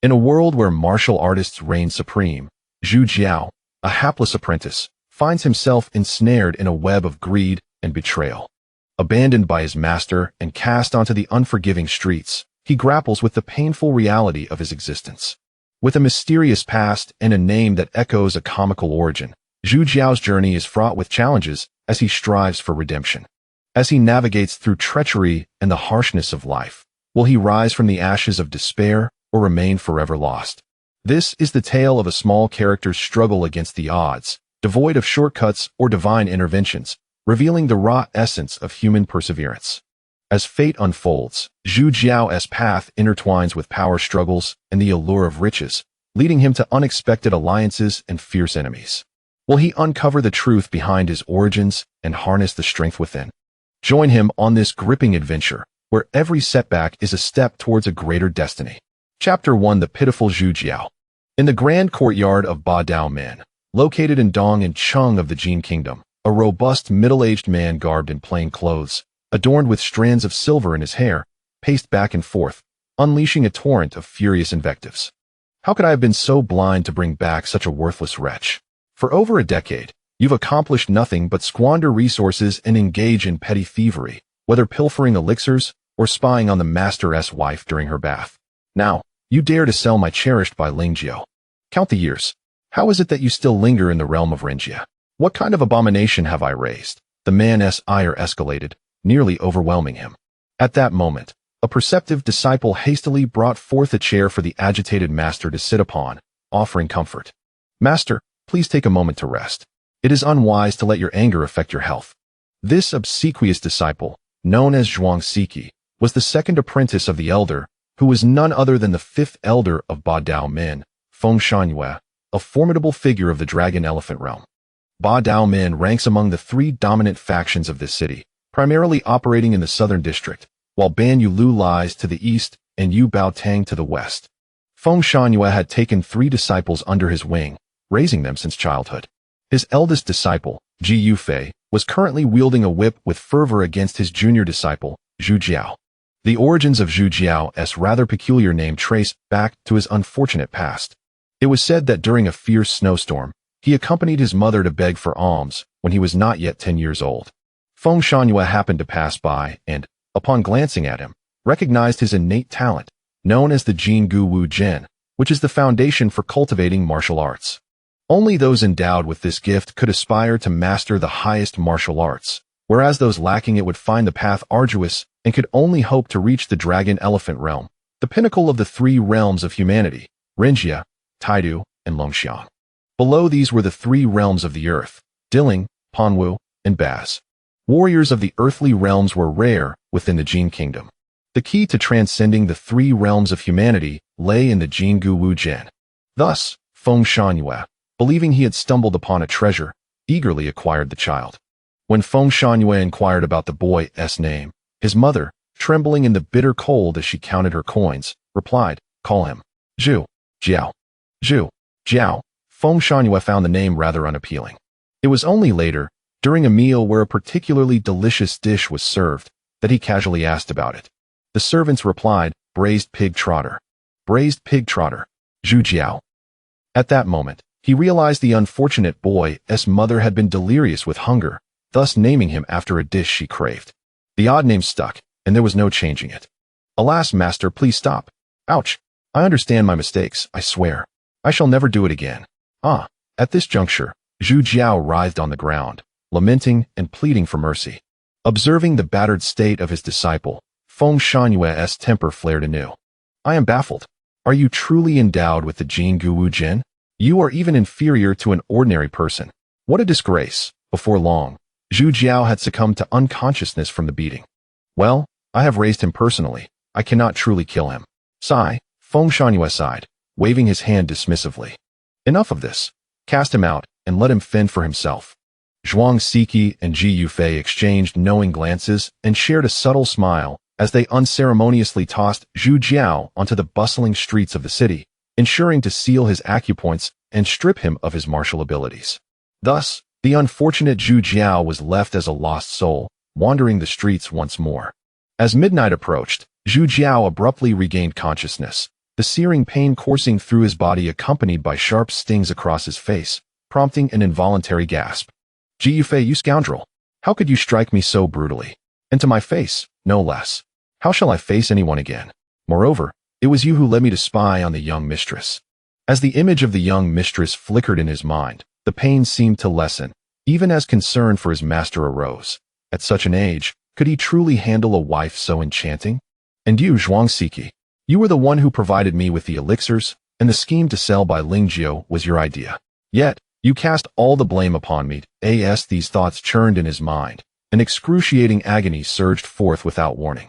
In a world where martial artists reign supreme, Zhu Jiao, a hapless apprentice, finds himself ensnared in a web of greed and betrayal. Abandoned by his master and cast onto the unforgiving streets, he grapples with the painful reality of his existence. With a mysterious past and a name that echoes a comical origin, Zhu Jiao's journey is fraught with challenges as he strives for redemption. As he navigates through treachery and the harshness of life, will he rise from the ashes of despair or remain forever lost? This is the tale of a small character's struggle against the odds, devoid of shortcuts or divine interventions, revealing the raw essence of human perseverance. As fate unfolds, Zhu Jiao's path intertwines with power struggles and the allure of riches, leading him to unexpected alliances and fierce enemies. Will he uncover the truth behind his origins and harness the strength within? Join him on this gripping adventure, where every setback is a step towards a greater destiny. Chapter 1: The Pitiful Zhu Jiao. In the grand courtyard of Ba Dao Min, located in Dong and Chung of the Jin Kingdom, a robust middle-aged man garbed in plain clothes, adorned with strands of silver in his hair, paced back and forth, unleashing a torrent of furious invectives. How could I have been so blind to bring back such a worthless wretch? For over a decade, you've accomplished nothing but squander resources and engage in petty thievery, whether pilfering elixirs or spying on the master's wife during her bath. Now, you dare to sell my cherished by Lingjiao. Count the years. How is it that you still linger in the realm of Renjia? What kind of abomination have I raised? The man's ire escalated, nearly overwhelming him. At that moment, a perceptive disciple hastily brought forth a chair for the agitated master to sit upon, offering comfort. Master, please take a moment to rest. It is unwise to let your anger affect your health. This obsequious disciple, known as Zhuang Siki, was the second apprentice of the elder, who was none other than the fifth elder of Ba Dao Min, Feng Shunyue, a formidable figure of the Dragon Elephant realm. Ba Dao Min ranks among the three dominant factions of this city, primarily operating in the southern district, while Ban Yulu lies to the east and Yu Baotang to the west. Feng Shunyue had taken 3 disciples under his wing, raising them since childhood. His eldest disciple, Ji Yufei, was currently wielding a whip with fervor against his junior disciple, Zhu Jiao. The origins of Zhu Jiao's rather peculiar name trace back to his unfortunate past. It was said that during a fierce snowstorm, he accompanied his mother to beg for alms when he was not yet 10 years old. Feng Shunyue happened to pass by and, upon glancing at him, recognized his innate talent, known as the Jin Gu Wu Jian, which is the foundation for cultivating martial arts. Only those endowed with this gift could aspire to master the highest martial arts, whereas those lacking it would find the path arduous and could only hope to reach the Dragon Elephant realm, the pinnacle of the 3 realms of humanity, Renjia, Taidu, and Longxiang. Below these were the 3 realms of the earth, Diling, Panwu, and Baz. Warriors of the earthly realms were rare within the Jin Kingdom. The key to transcending the 3 realms of humanity lay in the Jin Gu Wu Jian. Thus, Feng Shunyue, believing he had stumbled upon a treasure, eagerly acquired the child. When Feng Shunyue inquired about the boy's name, his mother, trembling in the bitter cold as she counted her coins, replied, "Call him Zhu Jiao." Zhu Jiao. Feng Shunyue found the name rather unappealing. It was only later, during a meal where a particularly delicious dish was served, that he casually asked about it. The servants replied, "Braised pig trotter." Braised pig trotter. Zhu Jiao. At that moment, he realized the unfortunate boy's mother had been delirious with hunger, thus naming him after a dish she craved. The odd name stuck, and there was no changing it. "Alas, master, please stop. Ouch. I understand my mistakes, I swear. I shall never do it again." Ah, at this juncture, Zhu Jiao writhed on the ground, lamenting and pleading for mercy. Observing the battered state of his disciple, Feng Shunyue's temper flared anew. "I am baffled. Are you truly endowed with the Jin Gu Wu Jian? You are even inferior to an ordinary person. What a disgrace." Before long, Zhu Jiao had succumbed to unconsciousness from the beating. "Well, I have raised him personally. I cannot truly kill him." Sigh, Feng Shunyue sighed, waving his hand dismissively. "Enough of this. Cast him out, and let him fend for himself." Zhuang Siki and Ji Yufei exchanged knowing glances and shared a subtle smile as they unceremoniously tossed Zhu Jiao onto the bustling streets of the city, ensuring to seal his acupoints and strip him of his martial abilities. Thus, the unfortunate Zhu Jiao was left as a lost soul, wandering the streets once more. As midnight approached, Zhu Jiao abruptly regained consciousness, the searing pain coursing through his body accompanied by sharp stings across his face, prompting an involuntary gasp. Ji Yufei, you scoundrel! How could you strike me so brutally? And to my face, no less. How shall I face anyone again? Moreover, it was you who led me to spy on the young mistress. As the image of the young mistress flickered in his mind, the pain seemed to lessen, even as concern for his master arose. At such an age, could he truly handle a wife so enchanting? And you, Zhuang Siki, you were the one who provided me with the elixirs, and the scheme to sell by Lingjiu was your idea. Yet, you cast all the blame upon me. As these thoughts churned in his mind, an excruciating agony surged forth without warning.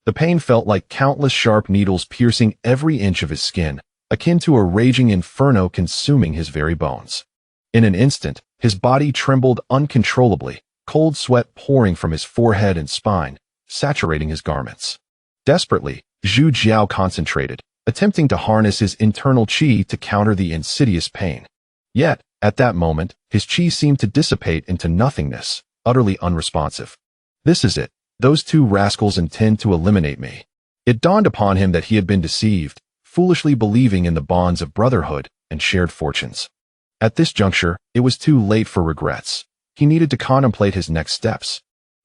The pain felt like countless sharp needles piercing every inch of his skin, akin to a raging inferno consuming his very bones. In an instant, his body trembled uncontrollably, cold sweat pouring from his forehead and spine, saturating his garments. Desperately, Zhu Jiao concentrated, attempting to harness his internal qi to counter the insidious pain. Yet, at that moment, his qi seemed to dissipate into nothingness, utterly unresponsive. This is it. Those two rascals intend to eliminate me. It dawned upon him that he had been deceived, foolishly believing in the bonds of brotherhood and shared fortunes. At this juncture, it was too late for regrets. He needed to contemplate his next steps.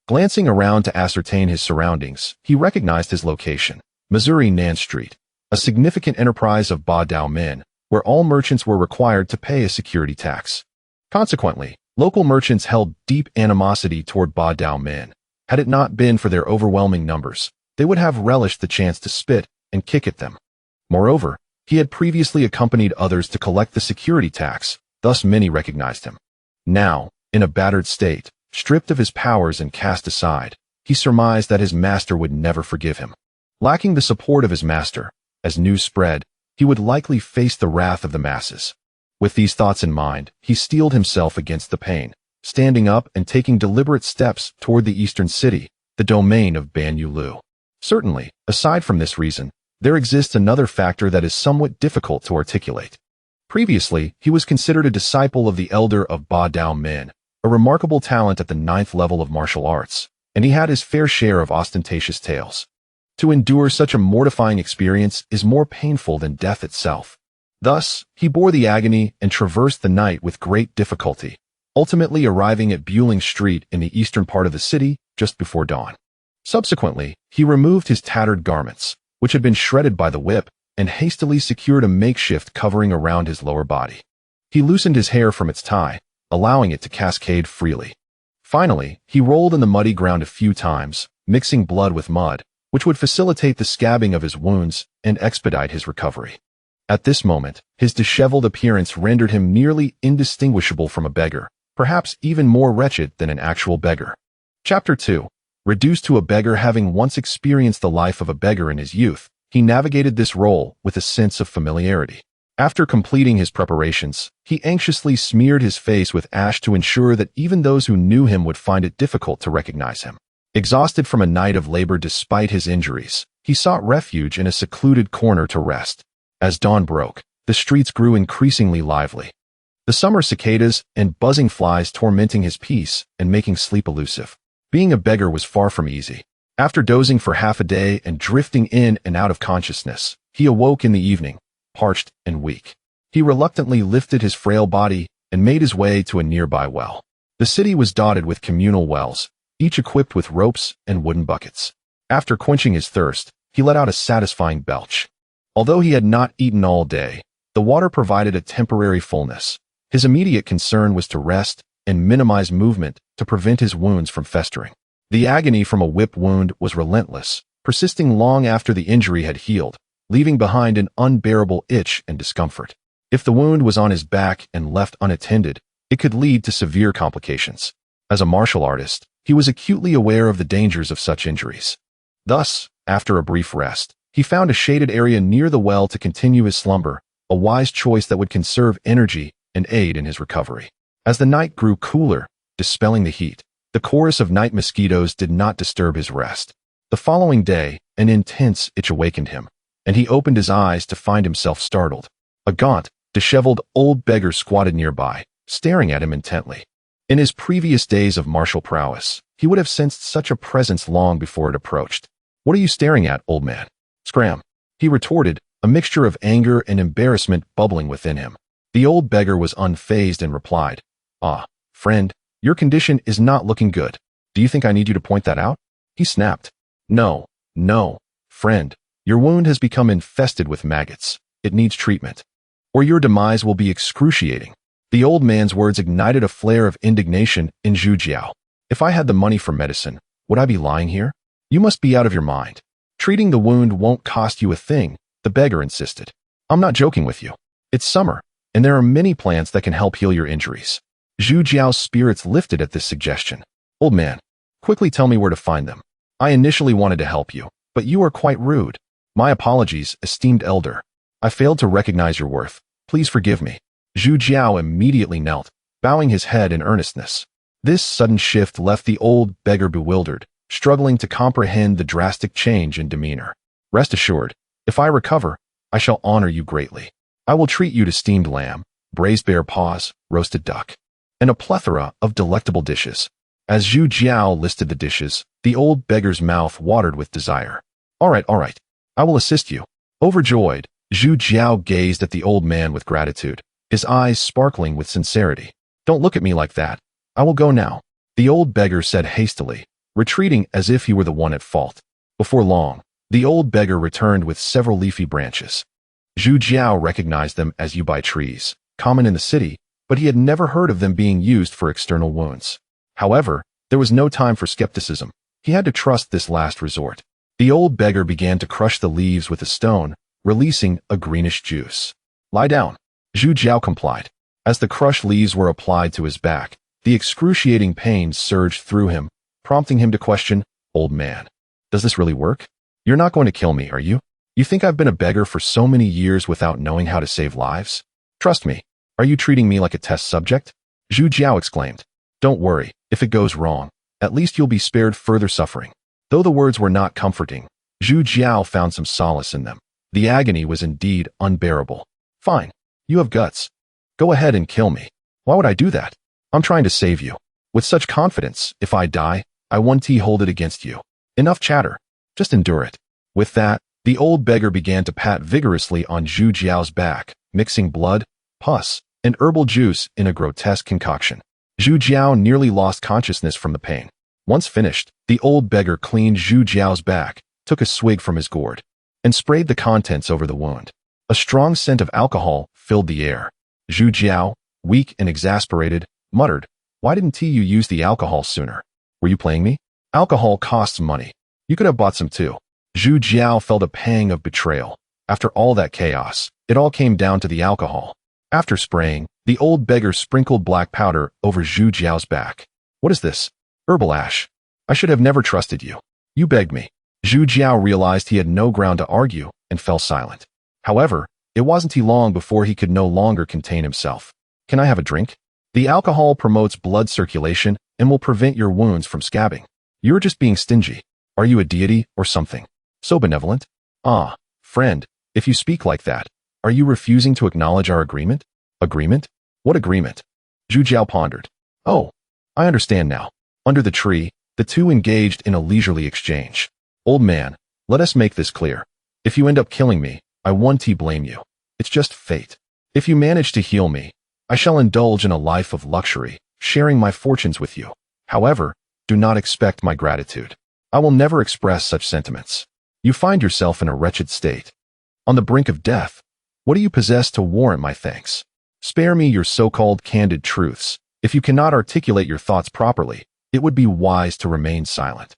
Glancing around to ascertain his surroundings, he recognized his location, Missouri Nan Street, a significant enterprise of Ba Dao Min, where all merchants were required to pay a security tax. Consequently, local merchants held deep animosity toward Ba Dao Min. Had it not been for their overwhelming numbers, they would have relished the chance to spit and kick at them. Moreover, he had previously accompanied others to collect the security tax, thus many recognized him. Now, in a battered state, stripped of his powers and cast aside, he surmised that his master would never forgive him. Lacking the support of his master, as news spread, he would likely face the wrath of the masses. With these thoughts in mind, he steeled himself against the pain, standing up and taking deliberate steps toward the eastern city, the domain of Ban Yu Lu. Certainly, aside from this reason, there exists another factor that is somewhat difficult to articulate. Previously, he was considered a disciple of the elder of Ba Dao Min, a remarkable talent at the 9th level of martial arts, and he had his fair share of ostentatious tales. To endure such a mortifying experience is more painful than death itself. Thus, he bore the agony and traversed the night with great difficulty, ultimately arriving at Buling Street in the eastern part of the city just before dawn. Subsequently, he removed his tattered garments, which had been shredded by the whip, and hastily secured a makeshift covering around his lower body. He loosened his hair from its tie, allowing it to cascade freely. Finally, he rolled in the muddy ground a few times, mixing blood with mud, which would facilitate the scabbing of his wounds and expedite his recovery. At this moment, his disheveled appearance rendered him nearly indistinguishable from a beggar, perhaps even more wretched than an actual beggar. Chapter 2. Reduced to a beggar. Having once experienced the life of a beggar in his youth, he navigated this role with a sense of familiarity. After completing his preparations, he anxiously smeared his face with ash to ensure that even those who knew him would find it difficult to recognize him. Exhausted from a night of labor despite his injuries, he sought refuge in a secluded corner to rest. As dawn broke, the streets grew increasingly lively. The summer cicadas and buzzing flies tormenting his peace and making sleep elusive. Being a beggar was far from easy. After dozing for half a day and drifting in and out of consciousness, he awoke in the evening, parched and weak. He reluctantly lifted his frail body and made his way to a nearby well. The city was dotted with communal wells, each equipped with ropes and wooden buckets. After quenching his thirst, he let out a satisfying belch. Although he had not eaten all day, the water provided a temporary fullness. His immediate concern was to rest and minimize movement to prevent his wounds from festering. The agony from a whip wound was relentless, persisting long after the injury had healed, leaving behind an unbearable itch and discomfort. If the wound was on his back and left unattended, it could lead to severe complications. As a martial artist, he was acutely aware of the dangers of such injuries. Thus, after a brief rest, he found a shaded area near the well to continue his slumber, a wise choice that would conserve energy and aid in his recovery. As the night grew cooler, dispelling the heat, the chorus of night mosquitoes did not disturb his rest. The following day, an intense itch awakened him, and he opened his eyes to find himself startled. A gaunt, disheveled old beggar squatted nearby, staring at him intently. In his previous days of martial prowess, he would have sensed such a presence long before it approached. "What are you staring at, old man?" "Scram," he retorted, a mixture of anger and embarrassment bubbling within him. The old beggar was unfazed and replied, "Ah, friend, your condition is not looking good. Do you think I need you to point that out?" He snapped. No, friend. Your wound has become infested with maggots. It needs treatment, or your demise will be excruciating." The old man's words ignited a flare of indignation in Zhu Jiao. "If I had the money for medicine, would I be lying here? You must be out of your mind. Treating the wound won't cost you a thing," the beggar insisted. "I'm not joking with you. It's summer, and there are many plants that can help heal your injuries." Zhu Jiao's spirits lifted at this suggestion. "Old man, quickly tell me where to find them. I initially wanted to help you, but you are quite rude. My apologies, esteemed elder. I failed to recognize your worth. Please forgive me." Zhu Jiao immediately knelt, bowing his head in earnestness. This sudden shift left the old beggar bewildered, struggling to comprehend the drastic change in demeanor. "Rest assured, if I recover, I shall honor you greatly. I will treat you to steamed lamb, braised bear paws, roasted duck, and a plethora of delectable dishes." As Zhu Jiao listed the dishes, the old beggar's mouth watered with desire. All right, I will assist you." Overjoyed, Zhu Jiao gazed at the old man with gratitude, his eyes sparkling with sincerity. "Don't look at me like that. I will go now," the old beggar said hastily, retreating as if he were the one at fault. Before long, the old beggar returned with several leafy branches. Zhu Jiao recognized them as yubai trees, common in the city, but he had never heard of them being used for external wounds. However, there was no time for skepticism. He had to trust this last resort. The old beggar began to crush the leaves with a stone, releasing a greenish juice. "Lie down." Zhu Jiao complied. As the crushed leaves were applied to his back, the excruciating pain surged through him, prompting him to question, "Old man, does this really work? You're not going to kill me, are you? You think I've been a beggar for so many years without knowing how to save lives? Trust me. Are you treating me like a test subject?" Zhu Jiao exclaimed. "Don't worry, if it goes wrong, at least you'll be spared further suffering." Though the words were not comforting, Zhu Jiao found some solace in them. The agony was indeed unbearable. "Fine. You have guts. Go ahead and kill me. Why would I do that? I'm trying to save you. With such confidence, if I die, I won't hold it against you. Enough chatter. Just endure it." With that, the old beggar began to pat vigorously on Zhu Jiao's back, mixing blood, pus, and herbal juice in a grotesque concoction. Zhu Jiao nearly lost consciousness from the pain. Once finished, the old beggar cleaned Zhu Jiao's back, took a swig from his gourd, and sprayed the contents over the wound. A strong scent of alcohol filled the air. Zhu Jiao, weak and exasperated, muttered, "Why didn't you use the alcohol sooner? Were you playing me? Alcohol costs money. You could have bought some too." Zhu Jiao felt a pang of betrayal. After all that chaos, it all came down to the alcohol. After spraying, the old beggar sprinkled black powder over Zhu Jiao's back. "What is this? Herbal ash. I should have never trusted you. You begged me." Zhu Jiao realized he had no ground to argue and fell silent. However, it wasn't long before he could no longer contain himself. "Can I have a drink? The alcohol promotes blood circulation and will prevent your wounds from scabbing. You're just being stingy. Are you a deity or something? So benevolent? Ah, friend, if you speak like that, are you refusing to acknowledge our agreement?" "Agreement? What agreement?" Zhu Jiao pondered. "Oh, I understand now." Under the tree, the two engaged in a leisurely exchange. "Old man, let us make this clear. If you end up killing me, I won't blame you. It's just fate. If you manage to heal me, I shall indulge in a life of luxury, sharing my fortunes with you. However, do not expect my gratitude. I will never express such sentiments. You find yourself in a wretched state, on the brink of death. What do you possess to warrant my thanks? Spare me your so-called candid truths. If you cannot articulate your thoughts properly, it would be wise to remain silent."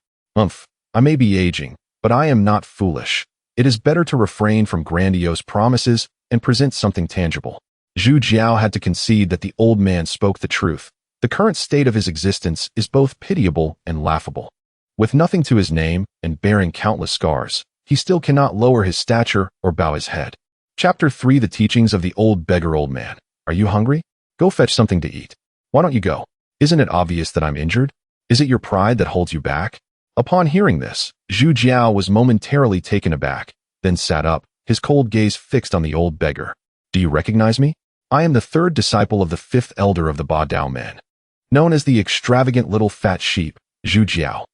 I may be aging, but I am not foolish. It is better to refrain from grandiose promises and present something tangible." Zhu Jiao had to concede that the old man spoke the truth. The current state of his existence is both pitiable and laughable. With nothing to his name and bearing countless scars, he still cannot lower his stature or bow his head. Chapter 3: The Teachings of the Old Beggar. "Old man, are you hungry? Go fetch something to eat. Why don't you go? Isn't it obvious that I'm injured? Is it your pride that holds you back?" Upon hearing this, Zhu Jiao was momentarily taken aback, then sat up, his cold gaze fixed on the old beggar. "Do you recognize me? I am the third disciple of the fifth elder of the Ba Dao men, known as the extravagant little fat sheep, Zhu Jiao."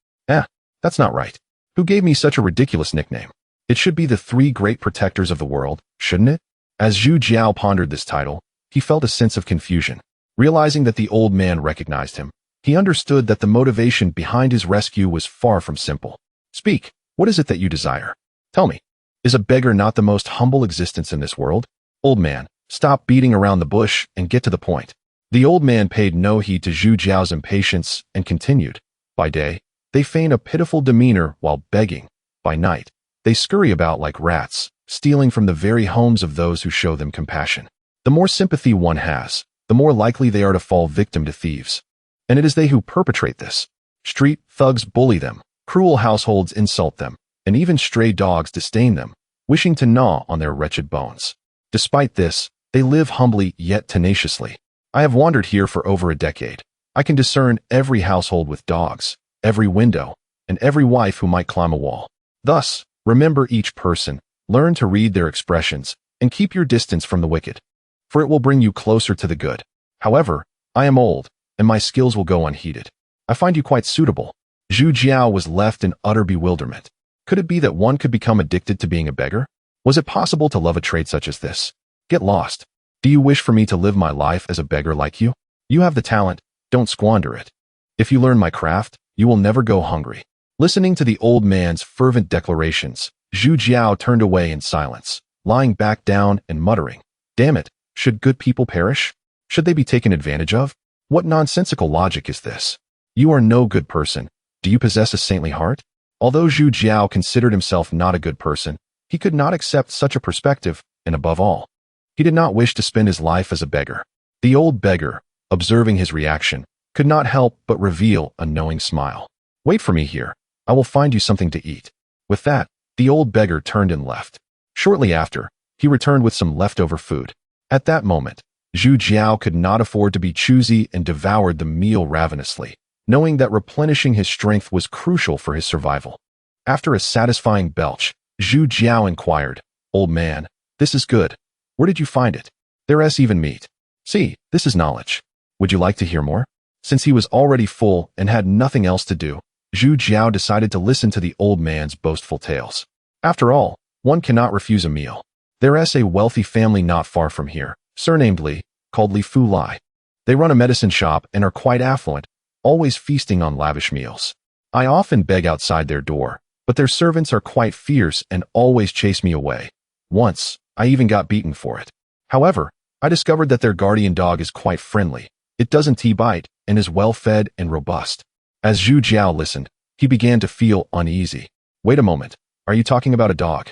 That's not right. Who gave me such a ridiculous nickname?" It should be the three great protectors of the world, shouldn't it? As Zhu Jiao pondered this title, he felt a sense of confusion. Realizing that the old man recognized him, he understood that the motivation behind his rescue was far from simple. Speak, what is it that you desire? Tell me, is a beggar not the most humble existence in this world? Old man, stop beating around the bush and get to the point. The old man paid no heed to Zhu Jiao's impatience and continued. By day, they feign a pitiful demeanor while begging. By night, they scurry about like rats, stealing from the very homes of those who show them compassion. The more sympathy one has, the more likely they are to fall victim to thieves. And it is they who perpetrate this. Street thugs bully them, cruel households insult them, and even stray dogs disdain them, wishing to gnaw on their wretched bones. Despite this, they live humbly yet tenaciously. I have wandered here for over a decade. I can discern every household with dogs, every window, and every wife who might climb a wall. Thus, remember each person, learn to read their expressions, and keep your distance from the wicked, for it will bring you closer to the good. However, I am old, and my skills will go unheeded. I find you quite suitable. Zhu Jiao was left in utter bewilderment. Could it be that one could become addicted to being a beggar? Was it possible to love a trait such as this? Get lost. Do you wish for me to live my life as a beggar like you? You have the talent, don't squander it. If you learn my craft, you will never go hungry. Listening to the old man's fervent declarations, Zhu Jiao turned away in silence, lying back down and muttering, "Damn it, should good people perish? Should they be taken advantage of? What nonsensical logic is this? You are no good person. Do you possess a saintly heart?" Although Zhu Jiao considered himself not a good person, he could not accept such a perspective, and above all, he did not wish to spend his life as a beggar. The old beggar, observing his reaction, could not help but reveal a knowing smile. "Wait for me here. I will find you something to eat." With that, the old beggar turned and left. Shortly after, he returned with some leftover food. At that moment, Zhu Jiao could not afford to be choosy and devoured the meal ravenously, knowing that replenishing his strength was crucial for his survival. After a satisfying belch, Zhu Jiao inquired, "Old man, this is good. Where did you find it? There's even meat. See, this is knowledge. Would you like to hear more?" Since he was already full and had nothing else to do, Zhu Jiao decided to listen to the old man's boastful tales. After all, one cannot refuse a meal. There's a wealthy family not far from here, surnamed Li, called Li Fu Lai. They run a medicine shop and are quite affluent, always feasting on lavish meals. I often beg outside their door, but their servants are quite fierce and always chase me away. Once, I even got beaten for it. However, I discovered that their guardian dog is quite friendly. It doesn't bite and is well-fed and robust. As Zhu Jiao listened, he began to feel uneasy. Wait a moment, are you talking about a dog?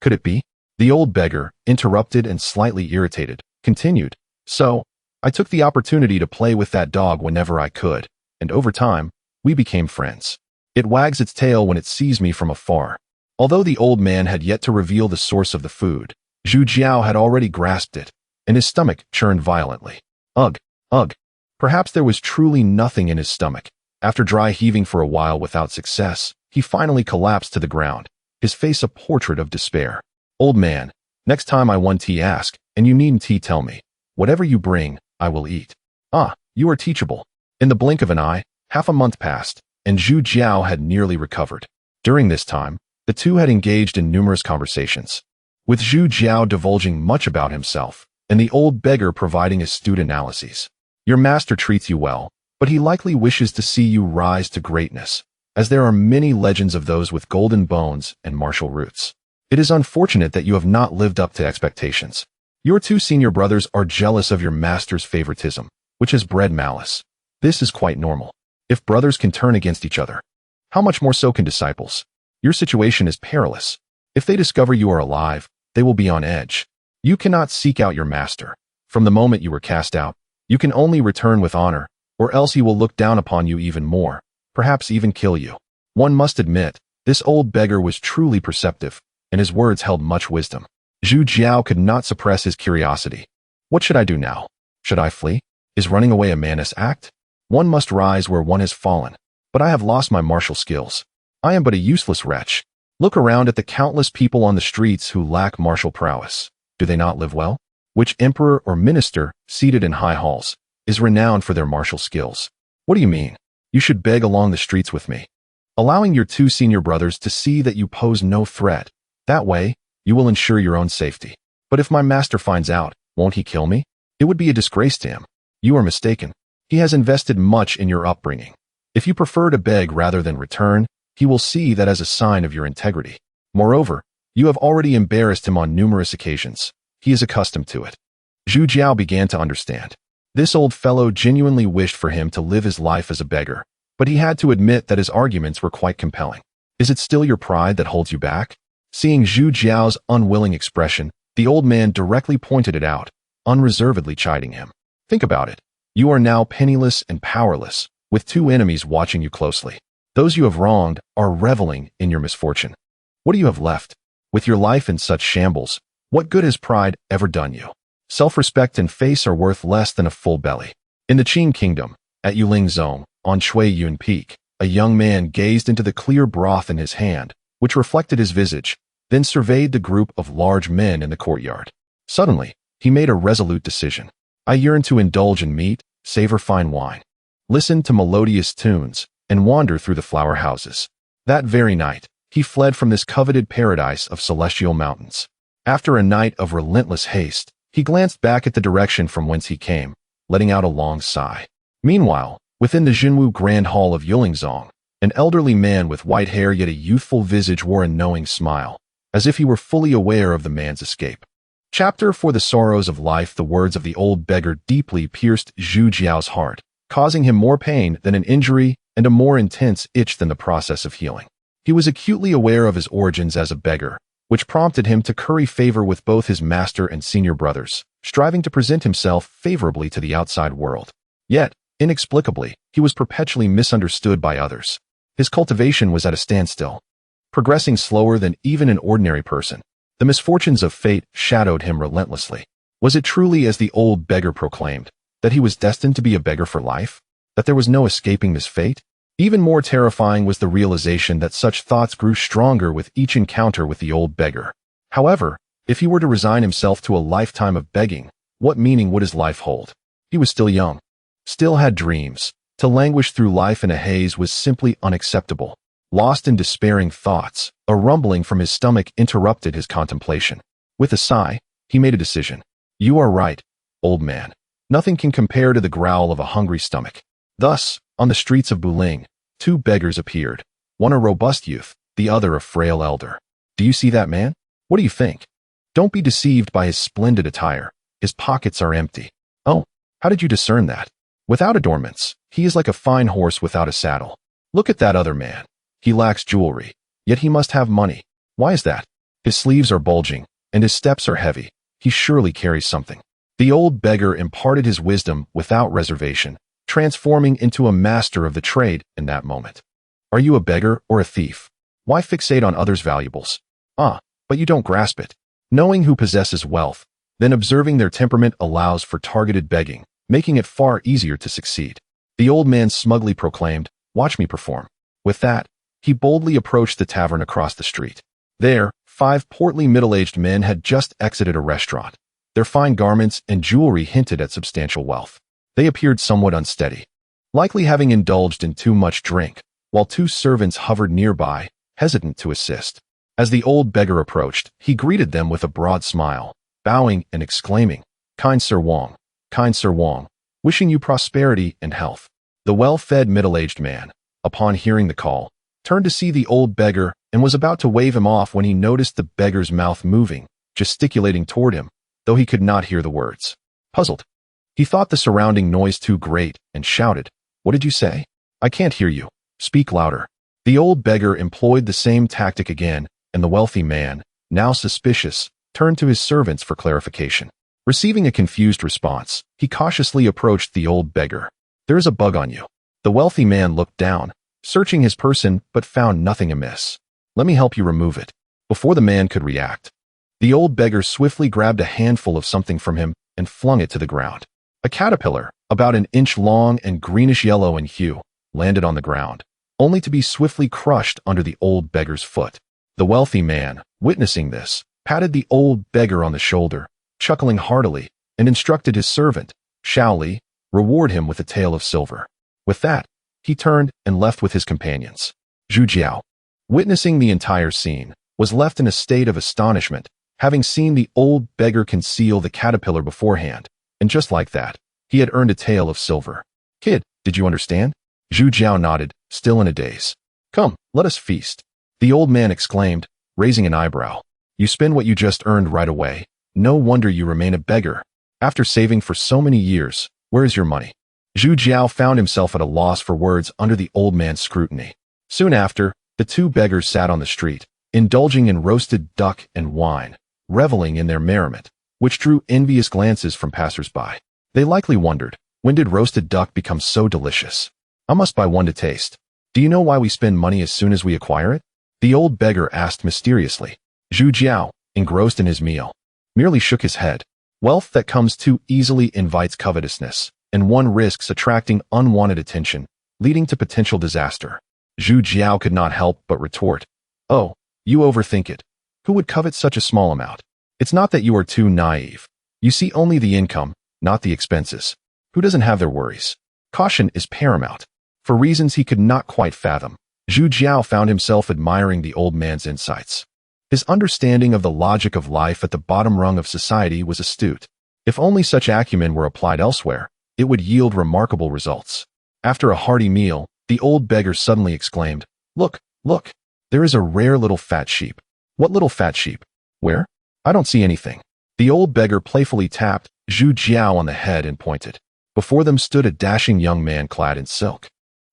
Could it be? The old beggar, interrupted and slightly irritated, continued. So, I took the opportunity to play with that dog whenever I could, and over time, we became friends. It wags its tail when it sees me from afar. Although the old man had yet to reveal the source of the food, Zhu Jiao had already grasped it, and his stomach churned violently. Ugh, ugh. Perhaps there was truly nothing in his stomach. After dry heaving for a while without success, he finally collapsed to the ground, his face a portrait of despair. "Old man, next time I want tea ask, and you needn't tell me. Whatever you bring, I will eat." "Ah, you are teachable." In the blink of an eye, half a month passed, and Zhu Jiao had nearly recovered. During this time, the two had engaged in numerous conversations, with Zhu Jiao divulging much about himself, and the old beggar providing astute analyses. "Your master treats you well, but he likely wishes to see you rise to greatness, as there are many legends of those with golden bones and martial roots. It is unfortunate that you have not lived up to expectations. Your two senior brothers are jealous of your master's favoritism, which has bred malice. This is quite normal. If brothers can turn against each other, how much more so can disciples? Your situation is perilous. If they discover you are alive, they will be on edge. You cannot seek out your master. From the moment you were cast out, you can only return with honor, or else he will look down upon you even more, perhaps even kill you." One must admit, this old beggar was truly perceptive, and his words held much wisdom. Zhu Jiao could not suppress his curiosity. What should I do now? Should I flee? Is running away a man's act? One must rise where one has fallen, but I have lost my martial skills. I am but a useless wretch. Look around at the countless people on the streets who lack martial prowess. Do they not live well? Which emperor or minister, seated in high halls, is renowned for their martial skills? What do you mean? You should beg along the streets with me. allowing your two senior brothers to see that you pose no threat. That way, you will ensure your own safety. But if my master finds out, won't he kill me? It would be a disgrace to him. You are mistaken. He has invested much in your upbringing. If you prefer to beg rather than return, he will see that as a sign of your integrity. Moreover, you have already embarrassed him on numerous occasions. He is accustomed to it. Zhu Jiao began to understand. This old fellow genuinely wished for him to live his life as a beggar, but he had to admit that his arguments were quite compelling. Is it still your pride that holds you back? Seeing Zhu Jiao's unwilling expression, the old man directly pointed it out, unreservedly chiding him. Think about it. You are now penniless and powerless, with two enemies watching you closely. Those you have wronged are reveling in your misfortune. What do you have left? With your life in such shambles, what good has pride ever done you? Self-respect and face are worth less than a full belly. In the Qing Kingdom, at Yulingzong, on Shui Yun Peak, a young man gazed into the clear broth in his hand, which reflected his visage, then surveyed the group of large men in the courtyard. Suddenly, he made a resolute decision. I yearn to indulge in meat, savor fine wine, listen to melodious tunes, and wander through the flower houses. That very night, he fled from this coveted paradise of celestial mountains. After a night of relentless haste, he glanced back at the direction from whence he came, letting out a long sigh. Meanwhile, within the Jinwu Grand Hall of Yulingzong, an elderly man with white hair yet a youthful visage wore a knowing smile, as if he were fully aware of the man's escape. Chapter For the Sorrows of Life. The words of the old beggar deeply pierced Zhu Jiao's heart, causing him more pain than an injury and a more intense itch than the process of healing. He was acutely aware of his origins as a beggar, which prompted him to curry favor with both his master and senior brothers, striving to present himself favorably to the outside world. Yet, inexplicably, he was perpetually misunderstood by others. His cultivation was at a standstill, progressing slower than even an ordinary person. The misfortunes of fate shadowed him relentlessly. Was it truly as the old beggar proclaimed, that he was destined to be a beggar for life? That there was no escaping this fate? Even more terrifying was the realization that such thoughts grew stronger with each encounter with the old beggar. However, if he were to resign himself to a lifetime of begging, what meaning would his life hold? He was still young, still had dreams. To languish through life in a haze was simply unacceptable. Lost in despairing thoughts, a rumbling from his stomach interrupted his contemplation. With a sigh, he made a decision. You are right, old man. Nothing can compare to the growl of a hungry stomach. Thus, on the streets of Buling, two beggars appeared, one a robust youth, the other a frail elder. Do you see that man? What do you think? Don't be deceived by his splendid attire. His pockets are empty. Oh, how did you discern that? Without adornments, he is like a fine horse without a saddle. Look at that other man. He lacks jewelry, yet he must have money. Why is that? His sleeves are bulging, and his steps are heavy. He surely carries something. The old beggar imparted his wisdom without reservation, transforming into a master of the trade in that moment. Are you a beggar or a thief? Why fixate on others' valuables? But you don't grasp it. Knowing who possesses wealth, then observing their temperament allows for targeted begging, making it far easier to succeed. The old man smugly proclaimed, "Watch me perform." With that, he boldly approached the tavern across the street. There, 5 portly middle-aged men had just exited a restaurant. Their fine garments and jewelry hinted at substantial wealth. They appeared somewhat unsteady, likely having indulged in too much drink, while 2 servants hovered nearby, hesitant to assist. As the old beggar approached, he greeted them with a broad smile, bowing and exclaiming, kind Sir Wang, wishing you prosperity and health." The well-fed middle-aged man, upon hearing the call, turned to see the old beggar and was about to wave him off when he noticed the beggar's mouth moving, gesticulating toward him, though he could not hear the words. Puzzled, he thought the surrounding noise too great and shouted, "What did you say? I can't hear you. Speak louder." The old beggar employed the same tactic again, and the wealthy man, now suspicious, turned to his servants for clarification. Receiving a confused response, he cautiously approached the old beggar. "There is a bug on you." The wealthy man looked down, searching his person but found nothing amiss. "Let me help you remove it." Before the man could react, the old beggar swiftly grabbed a handful of something from him and flung it to the ground. A caterpillar, about an inch long and greenish-yellow in hue, landed on the ground, only to be swiftly crushed under the old beggar's foot. The wealthy man, witnessing this, patted the old beggar on the shoulder, chuckling heartily, and instructed his servant, Xiao Li, reward him with a tael of silver. With that, he turned and left with his companions. Zhu Jiao, witnessing the entire scene, was left in a state of astonishment, having seen the old beggar conceal the caterpillar beforehand, and just like that, he had earned a tael of silver. Kid, did you understand? Zhu Jiao nodded, still in a daze. Come, let us feast. The old man exclaimed, raising an eyebrow. You spend what you just earned right away. No wonder you remain a beggar. After saving for so many years, where is your money? Zhu Jiao found himself at a loss for words under the old man's scrutiny. Soon after, the two beggars sat on the street, indulging in roasted duck and wine, reveling in their merriment, which drew envious glances from passers-by. They likely wondered, when did roasted duck become so delicious? I must buy one to taste. Do you know why we spend money as soon as we acquire it? The old beggar asked mysteriously. Zhu Jiao, engrossed in his meal, merely shook his head. Wealth that comes too easily invites covetousness, and one risks attracting unwanted attention, leading to potential disaster. Zhu Jiao could not help but retort. Oh, you overthink it. Who would covet such a small amount? It's not that you are too naive. You see only the income, not the expenses. Who doesn't have their worries? Caution is paramount. For reasons he could not quite fathom, Zhu Jiao found himself admiring the old man's insights. His understanding of the logic of life at the bottom rung of society was astute. If only such acumen were applied elsewhere, it would yield remarkable results. After a hearty meal, the old beggar suddenly exclaimed, Look, look, there is a rare little fat sheep. What little fat sheep? Where? I don't see anything. The old beggar playfully tapped Zhu Jiao on the head and pointed. Before them stood a dashing young man clad in silk,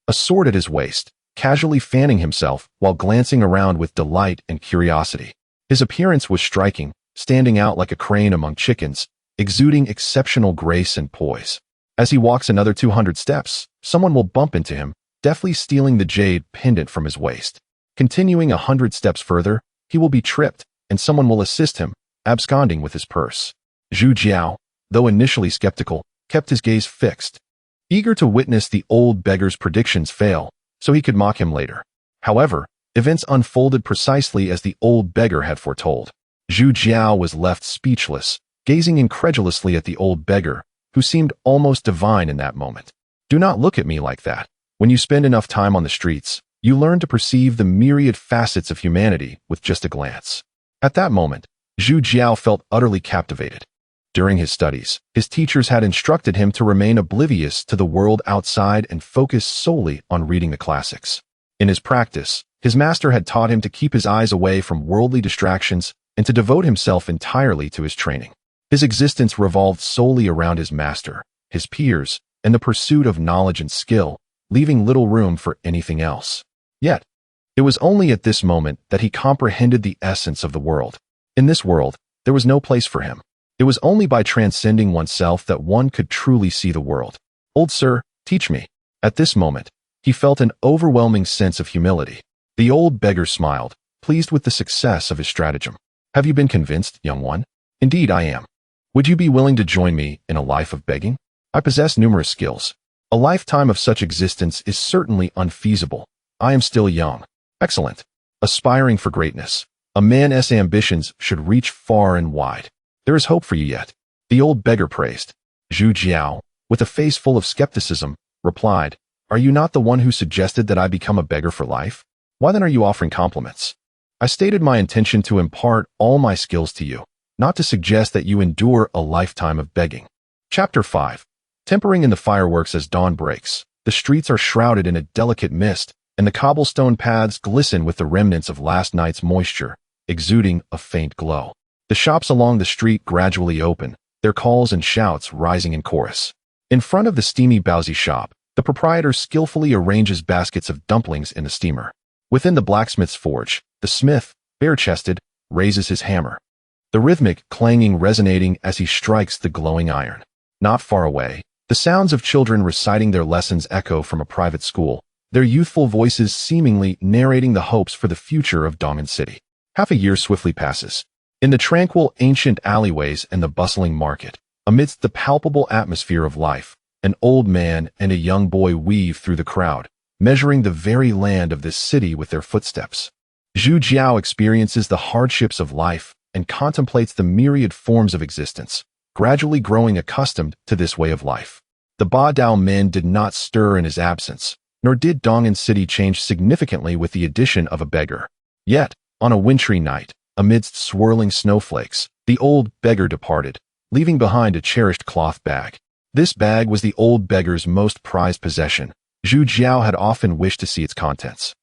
a sword at his waist, casually fanning himself while glancing around with delight and curiosity. His appearance was striking, standing out like a crane among chickens, exuding exceptional grace and poise. As he walks another 200 steps, someone will bump into him, deftly stealing the jade pendant from his waist. Continuing 100 steps further, he will be tripped, and someone will assist him, absconding with his purse. Zhu Jiao, though initially skeptical, kept his gaze fixed, eager to witness the old beggar's predictions fail, so he could mock him later. However, events unfolded precisely as the old beggar had foretold. Zhu Jiao was left speechless, gazing incredulously at the old beggar, who seemed almost divine in that moment. Do not look at me like that. When you spend enough time on the streets, you learn to perceive the myriad facets of humanity with just a glance. At that moment, Zhu Jiao felt utterly captivated. During his studies, his teachers had instructed him to remain oblivious to the world outside and focus solely on reading the classics. In his practice, his master had taught him to keep his eyes away from worldly distractions and to devote himself entirely to his training. His existence revolved solely around his master, his peers, and the pursuit of knowledge and skill, leaving little room for anything else. Yet, it was only at this moment that he comprehended the essence of the world. In this world, there was no place for him. It was only by transcending oneself that one could truly see the world. Old sir, teach me. At this moment, he felt an overwhelming sense of humility. The old beggar smiled, pleased with the success of his stratagem. Have you been convinced, young one? Indeed, I am. Would you be willing to join me in a life of begging? I possess numerous skills. A lifetime of such existence is certainly unfeasible. I am still young. Excellent. Aspiring for greatness. A man's ambitions should reach far and wide. There is hope for you yet. The old beggar praised. Zhu Jiao, with a face full of skepticism, replied, Are you not the one who suggested that I become a beggar for life? Why then are you offering compliments? I stated my intention to impart all my skills to you, not to suggest that you endure a lifetime of begging. Chapter 5. Tempering in the fireworks as dawn breaks, the streets are shrouded in a delicate mist, and the cobblestone paths glisten with the remnants of last night's moisture, exuding a faint glow. The shops along the street gradually open, their calls and shouts rising in chorus. In front of the steamy Baozi shop, the proprietor skillfully arranges baskets of dumplings in the steamer. Within the blacksmith's forge, the smith, bare-chested, raises his hammer, the rhythmic clanging resonating as he strikes the glowing iron. Not far away, the sounds of children reciting their lessons echo from a private school, their youthful voices seemingly narrating the hopes for the future of Dong'an City. Half a year swiftly passes. In the tranquil ancient alleyways and the bustling market, amidst the palpable atmosphere of life, an old man and a young boy weave through the crowd, measuring the very land of this city with their footsteps. Zhu Jiao experiences the hardships of life and contemplates the myriad forms of existence, gradually growing accustomed to this way of life. The Ba Dao men did not stir in his absence, nor did Dongan City change significantly with the addition of a beggar. Yet, on a wintry night, amidst swirling snowflakes, the old beggar departed, leaving behind a cherished cloth bag. This bag was the old beggar's most prized possession. Zhu Jiao had often wished to see its contents,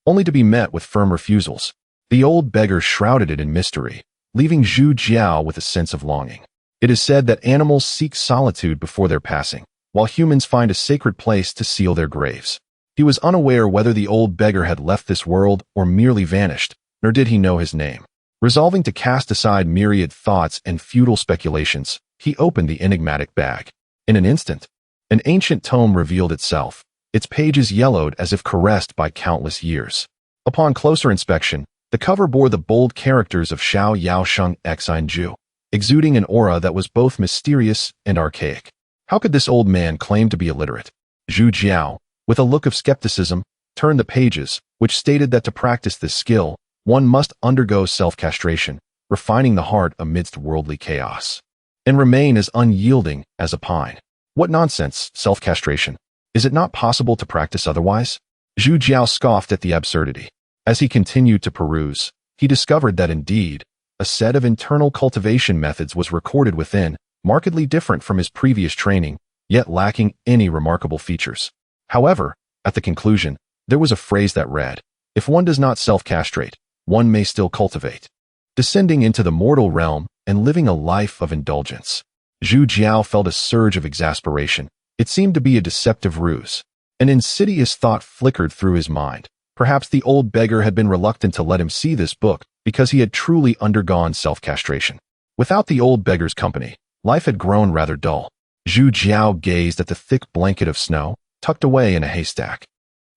only to be met with firm refusals. The old beggar shrouded it in mystery, leaving Zhu Jiao with a sense of longing. It is said that animals seek solitude before their passing, while humans find a sacred place to seal their graves. He was unaware whether the old beggar had left this world or merely vanished, nor did he know his name. Resolving to cast aside myriad thoughts and futile speculations, he opened the enigmatic bag. In an instant, an ancient tome revealed itself, its pages yellowed as if caressed by countless years. Upon closer inspection, the cover bore the bold characters of Xiao Yaosheng Xinju, exuding an aura that was both mysterious and archaic. How could this old man claim to be illiterate? Zhu Jiao, with a look of skepticism, turned the pages, which stated that to practice this skill, one must undergo self-castration, refining the heart amidst worldly chaos, and remain as unyielding as a pine. What nonsense, self-castration. Is it not possible to practice otherwise? Zhu Jiao scoffed at the absurdity. As he continued to peruse, he discovered that indeed, a set of internal cultivation methods was recorded within, markedly different from his previous training, yet lacking any remarkable features. However, at the conclusion, there was a phrase that read, "If one does not self-castrate, one may still cultivate," descending into the mortal realm and living a life of indulgence. Zhu Jiao felt a surge of exasperation. It seemed to be a deceptive ruse. An insidious thought flickered through his mind. Perhaps the old beggar had been reluctant to let him see this book because he had truly undergone self-castration. Without the old beggar's company, life had grown rather dull. Zhu Jiao gazed at the thick blanket of snow, tucked away in a haystack,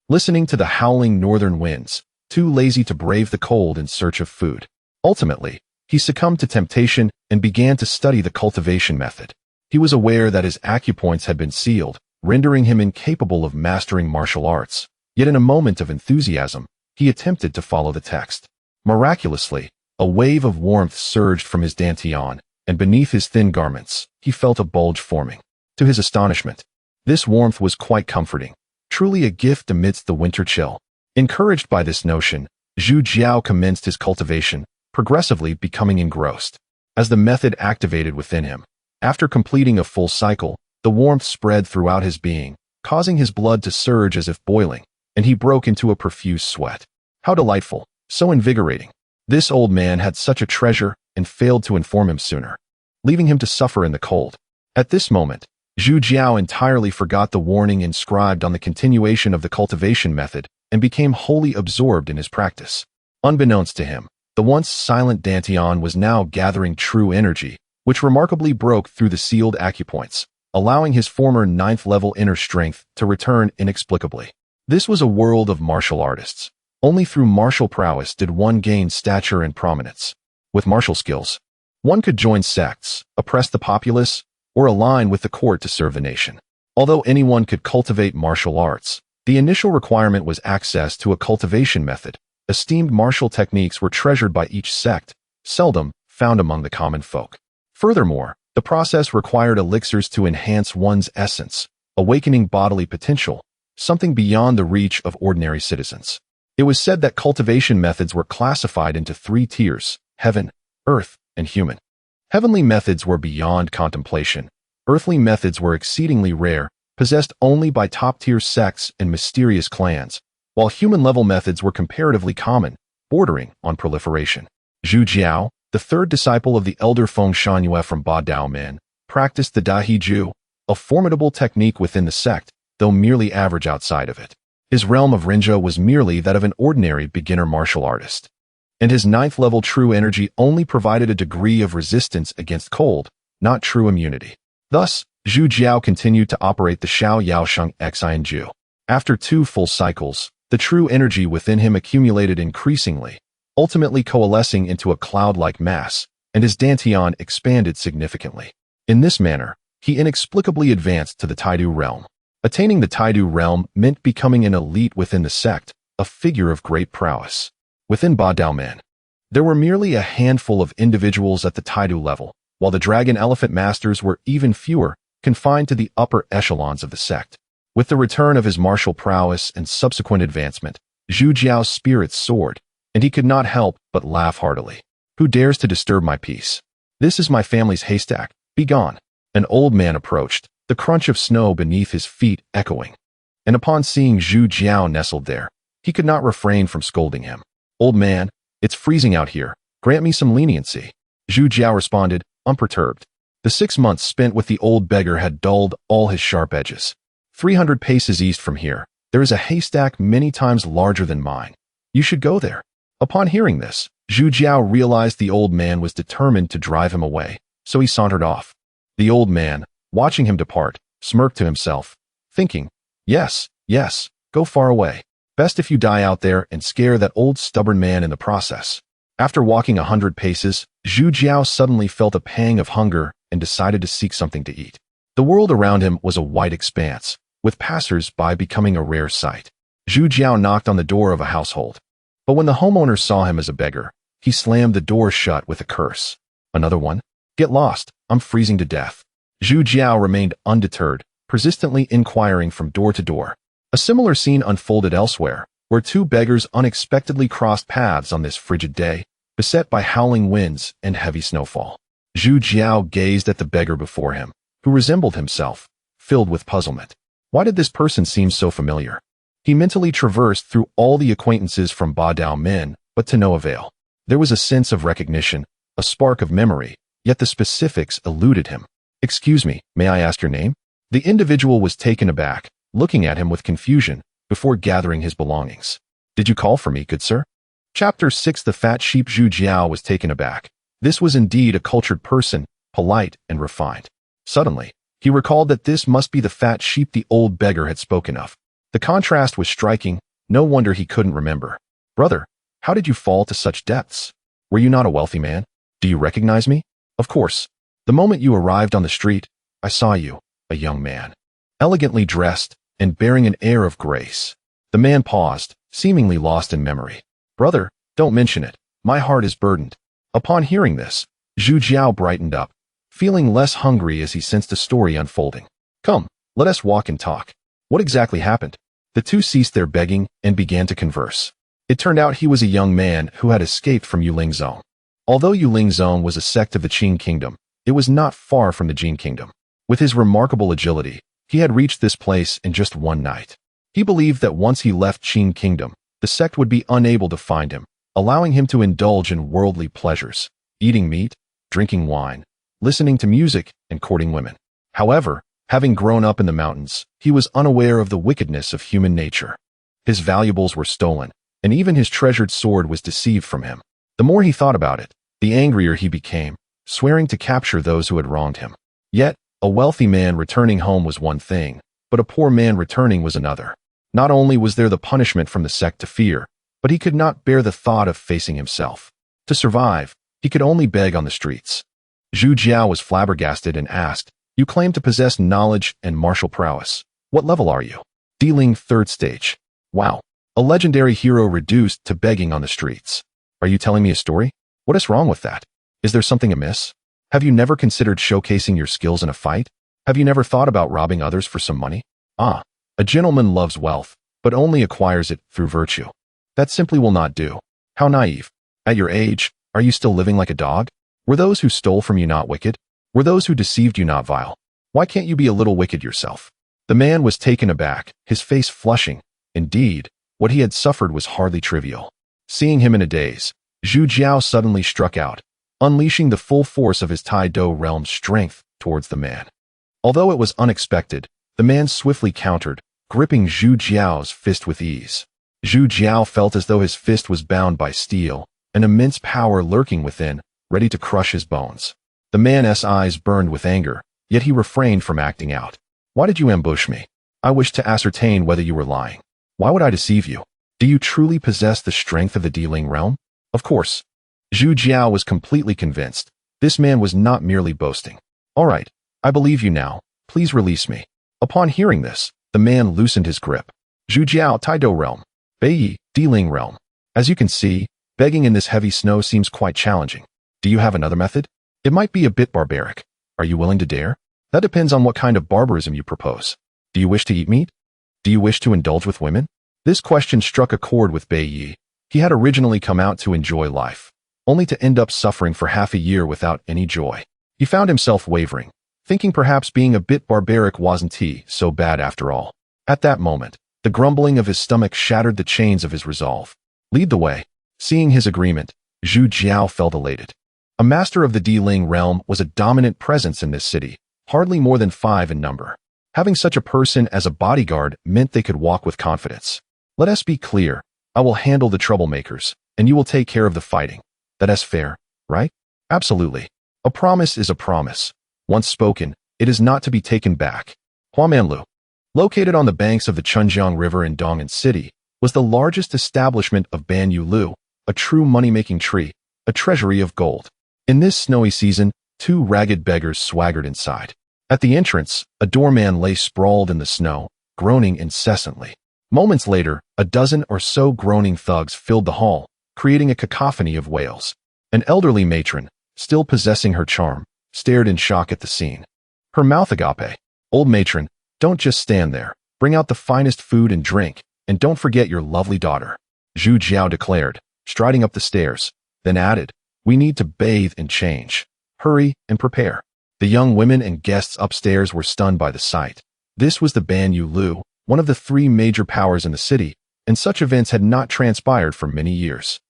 listening to the howling northern winds, too lazy to brave the cold in search of food. Ultimately, he succumbed to temptation and began to study the cultivation method. He was aware that his acupoints had been sealed, rendering him incapable of mastering martial arts. Yet in a moment of enthusiasm, he attempted to follow the text. Miraculously, a wave of warmth surged from his dantian, and beneath his thin garments, he felt a bulge forming. To his astonishment, this warmth was quite comforting, truly a gift amidst the winter chill. Encouraged by this notion, Zhu Jiao commenced his cultivation, progressively becoming engrossed. As the method activated within him, after completing a full cycle, the warmth spread throughout his being, causing his blood to surge as if boiling, and he broke into a profuse sweat. How delightful, so invigorating. This old man had such a treasure and failed to inform him sooner, leaving him to suffer in the cold. At this moment, Zhu Jiao entirely forgot the warning inscribed on the continuation of the cultivation method and became wholly absorbed in his practice. Unbeknownst to him, the once silent dantian was now gathering true energy, which remarkably broke through the sealed acupoints, allowing his former 9th-level inner strength to return inexplicably. This was a world of martial artists. Only through martial prowess did one gain stature and prominence. With martial skills, one could join sects, oppress the populace, or align with the court to serve the nation. Although anyone could cultivate martial arts, the initial requirement was access to a cultivation method. Esteemed martial techniques were treasured by each sect, seldom found among the common folk. Furthermore, the process required elixirs to enhance one's essence, awakening bodily potential, something beyond the reach of ordinary citizens. It was said that cultivation methods were classified into 3 tiers: heaven, earth, and human. Heavenly methods were beyond contemplation. Earthly methods were exceedingly rare, possessed only by top-tier sects and mysterious clans, while human-level methods were comparatively common, bordering on proliferation. Zhu Jiao, the third disciple of the elder Feng Shangyue from Ba Daomen, practiced the Dahi Ju, a formidable technique within the sect, though merely average outside of it. His realm of Rinzhou was merely that of an ordinary beginner martial artist, and his 9th-level true energy only provided a degree of resistance against cold, not true immunity. Thus, Zhu Jiao continued to operate the Xiao Yaosheng Xinju. After 2 full cycles, the true energy within him accumulated increasingly, ultimately coalescing into a cloud-like mass, and his dantian expanded significantly. In this manner, he inexplicably advanced to the Taidu realm. Attaining the Taidu realm meant becoming an elite within the sect, a figure of great prowess. Within Ba Daomen, there were merely a handful of individuals at the Taidu level, while the Dragon Elephant Masters were even fewer, confined to the upper echelons of the sect. With the return of his martial prowess and subsequent advancement, Zhu Jiao's spirits soared, and he could not help but laugh heartily. Who dares to disturb my peace? This is my family's haystack. Be gone. An old man approached, the crunch of snow beneath his feet echoing. And upon seeing Zhu Jiao nestled there, he could not refrain from scolding him. Old man, it's freezing out here. Grant me some leniency. Zhu Jiao responded, unperturbed. The 6 months spent with the old beggar had dulled all his sharp edges. 300 paces east from here, there is a haystack many times larger than mine. You should go there. Upon hearing this, Zhu Jiao realized the old man was determined to drive him away, so he sauntered off. The old man, watching him depart, smirked to himself, thinking, yes, go far away. Best if you die out there and scare that old stubborn man in the process. After walking 100 paces, Zhu Jiao suddenly felt a pang of hunger and decided to seek something to eat. The world around him was a wide expanse, with passers-by becoming a rare sight. Zhu Jiao knocked on the door of a household. But when the homeowner saw him as a beggar, he slammed the door shut with a curse. Another one? Get lost, I'm freezing to death. Zhu Jiao remained undeterred, persistently inquiring from door to door. A similar scene unfolded elsewhere, where two beggars unexpectedly crossed paths on this frigid day, beset by howling winds and heavy snowfall. Zhu Jiao gazed at the beggar before him, who resembled himself, filled with puzzlement. Why did this person seem so familiar? He mentally traversed through all the acquaintances from Ba Dao Min, but to no avail. There was a sense of recognition, a spark of memory, yet the specifics eluded him. Excuse me, may I ask your name? The individual was taken aback, looking at him with confusion, before gathering his belongings. Did you call for me, good sir? Chapter 6. The fat sheep. Zhu Jiao was taken aback. This was indeed a cultured person, polite and refined. Suddenly, he recalled that this must be the fat sheep the old beggar had spoken of. The contrast was striking, no wonder he couldn't remember. Brother, how did you fall to such depths? Were you not a wealthy man? Do you recognize me? Of course. The moment you arrived on the street, I saw you, a young man, elegantly dressed and bearing an air of grace. The man paused, seemingly lost in memory. Brother, don't mention it. My heart is burdened. Upon hearing this, Zhu Jiao brightened up, feeling less hungry as he sensed a story unfolding. Come, let us walk and talk. What exactly happened? The two ceased their begging and began to converse. It turned out he was a young man who had escaped from Yuling Zone. Although Yuling Zone was a sect of the Qin Kingdom, it was not far from the Jin Kingdom. With his remarkable agility, he had reached this place in just one night. He believed that once he left Qin Kingdom, the sect would be unable to find him, allowing him to indulge in worldly pleasures, eating meat, drinking wine, listening to music, and courting women. However, having grown up in the mountains, he was unaware of the wickedness of human nature. His valuables were stolen, and even his treasured sword was deceived from him. The more he thought about it, the angrier he became, swearing to capture those who had wronged him. Yet, a wealthy man returning home was one thing, but a poor man returning was another. Not only was there the punishment from the sect to fear, but he could not bear the thought of facing himself. To survive, he could only beg on the streets. Zhu Jiao was flabbergasted and asked, You claim to possess knowledge and martial prowess. What level are you? Dealing 3rd stage. Wow. A legendary hero reduced to begging on the streets. Are you telling me a story? What is wrong with that? Is there something amiss? Have you never considered showcasing your skills in a fight? Have you never thought about robbing others for some money? Ah, a gentleman loves wealth, but only acquires it through virtue. That simply will not do. How naive. At your age, are you still living like a dog? Were those who stole from you not wicked? Were those who deceived you not vile? Why can't you be a little wicked yourself? The man was taken aback, his face flushing. Indeed, what he had suffered was hardly trivial. Seeing him in a daze, Zhu Jiao suddenly struck out, unleashing the full force of his Tai Do realm's strength towards the man. Although it was unexpected, the man swiftly countered, gripping Zhu Jiao's fist with ease. Zhu Jiao felt as though his fist was bound by steel, an immense power lurking within, ready to crush his bones. The man's eyes burned with anger, yet he refrained from acting out. Why did you ambush me? I wished to ascertain whether you were lying. Why would I deceive you? Do you truly possess the strength of the Deling realm? Of course. Zhu Jiao was completely convinced. This man was not merely boasting. All right, I believe you now. Please release me. Upon hearing this, the man loosened his grip. Zhu Jiao, Taido realm. Beiyi, Deling realm. As you can see, begging in this heavy snow seems quite challenging. Do you have another method? It might be a bit barbaric. Are you willing to dare? That depends on what kind of barbarism you propose. Do you wish to eat meat? Do you wish to indulge with women? This question struck a chord with Bai Yi. He had originally come out to enjoy life, only to end up suffering for half a year without any joy. He found himself wavering, thinking perhaps being a bit barbaric wasn't so bad after all. At that moment, the grumbling of his stomach shattered the chains of his resolve. Lead the way. Seeing his agreement, Zhu Jiao felt elated. A master of the Diling realm was a dominant presence in this city, hardly more than 5 in number. Having such a person as a bodyguard meant they could walk with confidence. Let us be clear. I will handle the troublemakers, and you will take care of the fighting. That is fair, right? Absolutely. A promise is a promise. Once spoken, it is not to be taken back. Huamanlu, located on the banks of the Chunjiang River in Dong'an City, was the largest establishment of Banyu Lu, a true money-making tree, a treasury of gold. In this snowy season, 2 ragged beggars swaggered inside. At the entrance, a doorman lay sprawled in the snow, groaning incessantly. Moments later, a dozen or so groaning thugs filled the hall, creating a cacophony of wails. An elderly matron, still possessing her charm, stared in shock at the scene. Her mouth agape. Old matron, don't just stand there. Bring out the finest food and drink, and don't forget your lovely daughter, Zhu Jiao declared, striding up the stairs, then added, we need to bathe and change. Hurry and prepare. The young women and guests upstairs were stunned by the sight. This was the Banyu Lu, one of the 3 major powers in the city, and such events had not transpired for many years.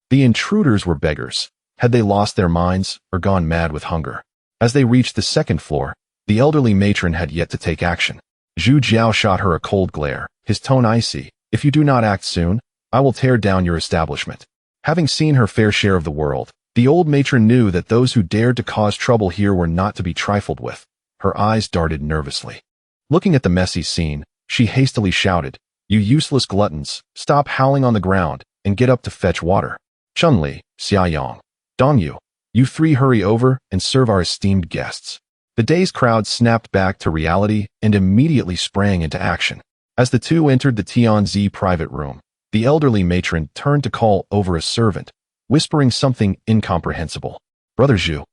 The intruders were beggars. Had they lost their minds or gone mad with hunger? As they reached the 2nd floor, the elderly matron had yet to take action. Zhu Jiao shot her a cold glare, his tone icy. If you do not act soon, I will tear down your establishment. Having seen her fair share of the world, the old matron knew that those who dared to cause trouble here were not to be trifled with. Her eyes darted nervously. Looking at the messy scene, she hastily shouted, you useless gluttons, stop howling on the ground and get up to fetch water. Chunli, Xiaoyang, Dongyu, you 3 hurry over and serve our esteemed guests. The day's crowd snapped back to reality and immediately sprang into action. As the 2 entered the Tianzi private room, the elderly matron turned to call over a servant, whispering something incomprehensible. Brother Zhu,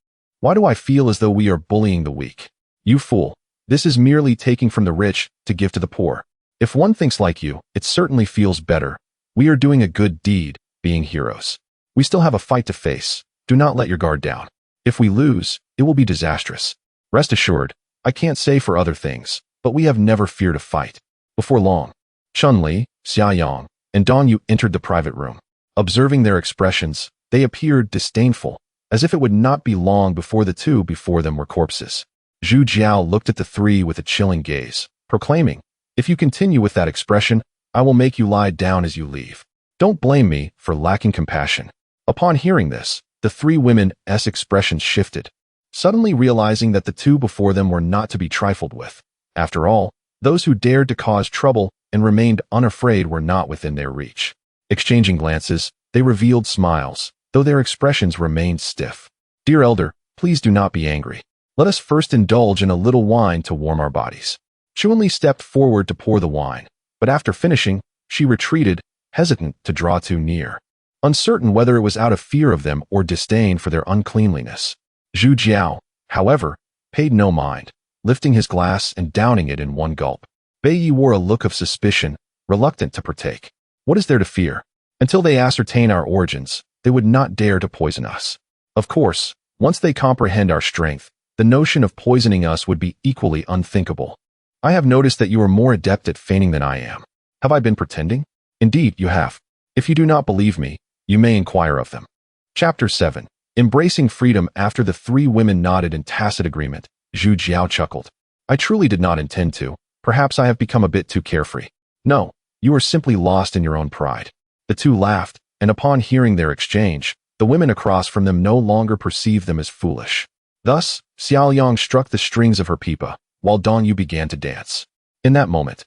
why do I feel as though we are bullying the weak? You fool. This is merely taking from the rich to give to the poor. If one thinks like you, it certainly feels better. We are doing a good deed, being heroes. We still have a fight to face. Do not let your guard down. If we lose, it will be disastrous. Rest assured, I can't say for other things, but we have never feared a fight. Before long, Chunli, Xiaoyang, and Dongyu entered the private room. Observing their expressions, they appeared disdainful, as if it would not be long before the 2 before them were corpses. Zhu Jiao looked at the 3 with a chilling gaze, proclaiming, if you continue with that expression, I will make you lie down as you leave. Don't blame me for lacking compassion. Upon hearing this, the 3 women's expressions shifted, suddenly realizing that the 2 before them were not to be trifled with. After all, those who dared to cause trouble and remained unafraid were not within their reach. Exchanging glances, they revealed smiles, though their expressions remained stiff. Dear elder, please do not be angry. Let us first indulge in a little wine to warm our bodies. Chunli stepped forward to pour the wine, but after finishing, she retreated, hesitant to draw too near, uncertain whether it was out of fear of them or disdain for their uncleanliness. Zhu Jiao, however, paid no mind, lifting his glass and downing it in one gulp. Bai Yi wore a look of suspicion, reluctant to partake. What is there to fear? Until they ascertain our origins, they would not dare to poison us. Of course, once they comprehend our strength, the notion of poisoning us would be equally unthinkable. I have noticed that you are more adept at feigning than I am. Have I been pretending? Indeed, you have. If you do not believe me, you may inquire of them. Chapter 7. Embracing freedom. After the 3 women nodded in tacit agreement, Zhu Jiao chuckled. I truly did not intend to. Perhaps I have become a bit too carefree. No, you are simply lost in your own pride. The 2 laughed, and upon hearing their exchange, the women across from them no longer perceived them as foolish. Thus, Xiaoyang struck the strings of her pipa, while Dongyu began to dance. In that moment,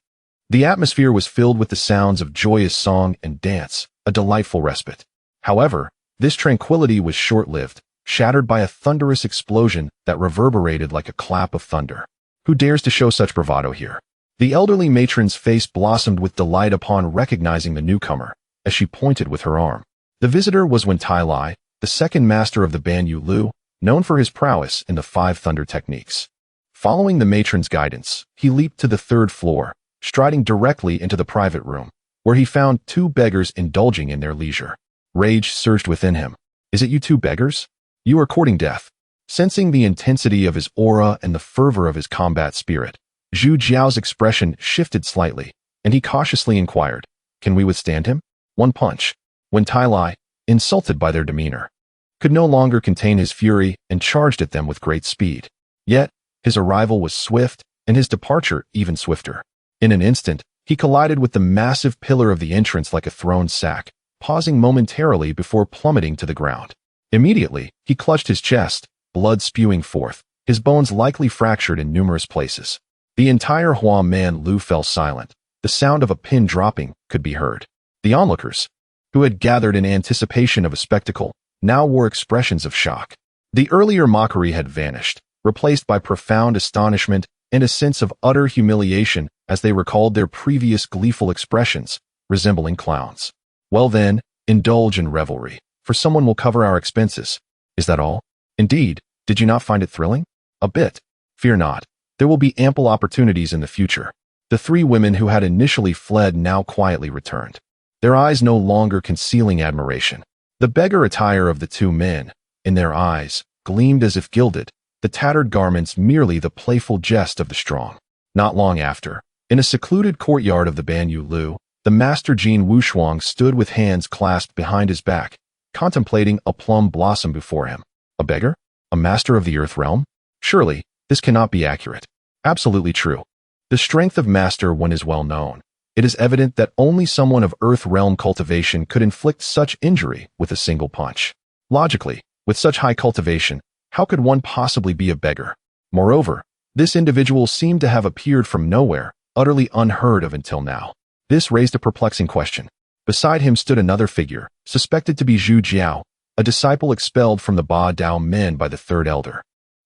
the atmosphere was filled with the sounds of joyous song and dance, a delightful respite. However, this tranquility was short-lived, shattered by a thunderous explosion that reverberated like a clap of thunder. Who dares to show such bravado here? The elderly matron's face blossomed with delight upon recognizing the newcomer, as she pointed with her arm. The visitor was Wen Tai, the 2nd master of the Banyu Lu, known for his prowess in the 5 thunder techniques. Following the matron's guidance, he leaped to the 3rd floor, striding directly into the private room, where he found two beggars indulging in their leisure. Rage surged within him. Is it you two beggars? You are courting death. Sensing the intensity of his aura and the fervor of his combat spirit, Zhu Jiao's expression shifted slightly, and he cautiously inquired, "Can we withstand him?" One punch. When Tai Lai, insulted by their demeanor, could no longer contain his fury and charged at them with great speed. Yet, his arrival was swift, and his departure even swifter. In an instant, he collided with the massive pillar of the entrance like a thrown sack, pausing momentarily before plummeting to the ground. Immediately, he clutched his chest, blood spewing forth, his bones likely fractured in numerous places. The entire Hua Man Lu fell silent. The sound of a pin dropping could be heard. The onlookers, who had gathered in anticipation of a spectacle, now wore expressions of shock. The earlier mockery had vanished, replaced by profound astonishment and a sense of utter humiliation as they recalled their previous gleeful expressions, resembling clowns. Well then, indulge in revelry, for someone will cover our expenses. Is that all? Indeed, did you not find it thrilling? A bit. Fear not. There will be ample opportunities in the future. The three women who had initially fled now quietly returned, their eyes no longer concealing admiration. The beggar attire of the two men, in their eyes, gleamed as if gilded, the tattered garments merely the playful jest of the strong. Not long after, in a secluded courtyard of the Banyu Lu, the master Jin Wushuang stood with hands clasped behind his back, contemplating a plum blossom before him. A beggar? A master of the earth realm? Surely, this cannot be accurate. Absolutely true. The strength of master one is well known. It is evident that only someone of earth realm cultivation could inflict such injury with a single punch. Logically, with such high cultivation, how could one possibly be a beggar? Moreover, this individual seemed to have appeared from nowhere, utterly unheard of until now. This raised a perplexing question. Beside him stood another figure, suspected to be Zhu Jiao, a disciple expelled from the Ba Dao Men by the third elder.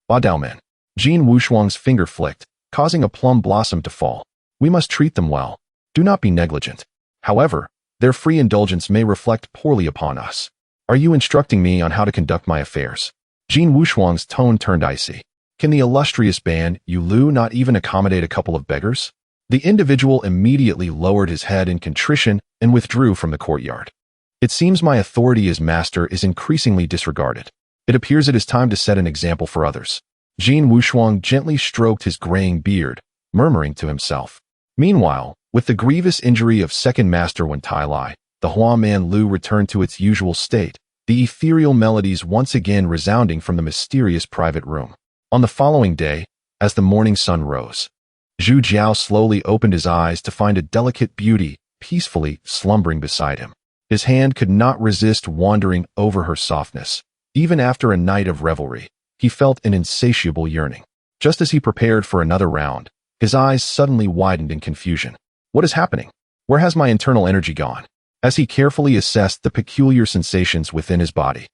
Ba Dao Men. Jin Wushuang's finger flicked, causing a plum blossom to fall. We must treat them well. Do not be negligent. However, their free indulgence may reflect poorly upon us. Are you instructing me on how to conduct my affairs? Jin Wushuang's tone turned icy. Can the illustrious Ban Yu Lu not even accommodate a couple of beggars? The individual immediately lowered his head in contrition and withdrew from the courtyard. It seems my authority as master is increasingly disregarded. It appears it is time to set an example for others. Jin Wushuang gently stroked his graying beard, murmuring to himself. Meanwhile, with the grievous injury of second master Wen Tai Lai, the Hua Man Lu returned to its usual state, the ethereal melodies once again resounding from the mysterious private room. On the following day, as the morning sun rose, Zhu Jiao slowly opened his eyes to find a delicate beauty peacefully slumbering beside him. His hand could not resist wandering over her softness. Even after a night of revelry, he felt an insatiable yearning. Just as he prepared for another round, his eyes suddenly widened in confusion. What is happening? Where has my internal energy gone? As he carefully assessed the peculiar sensations within his body,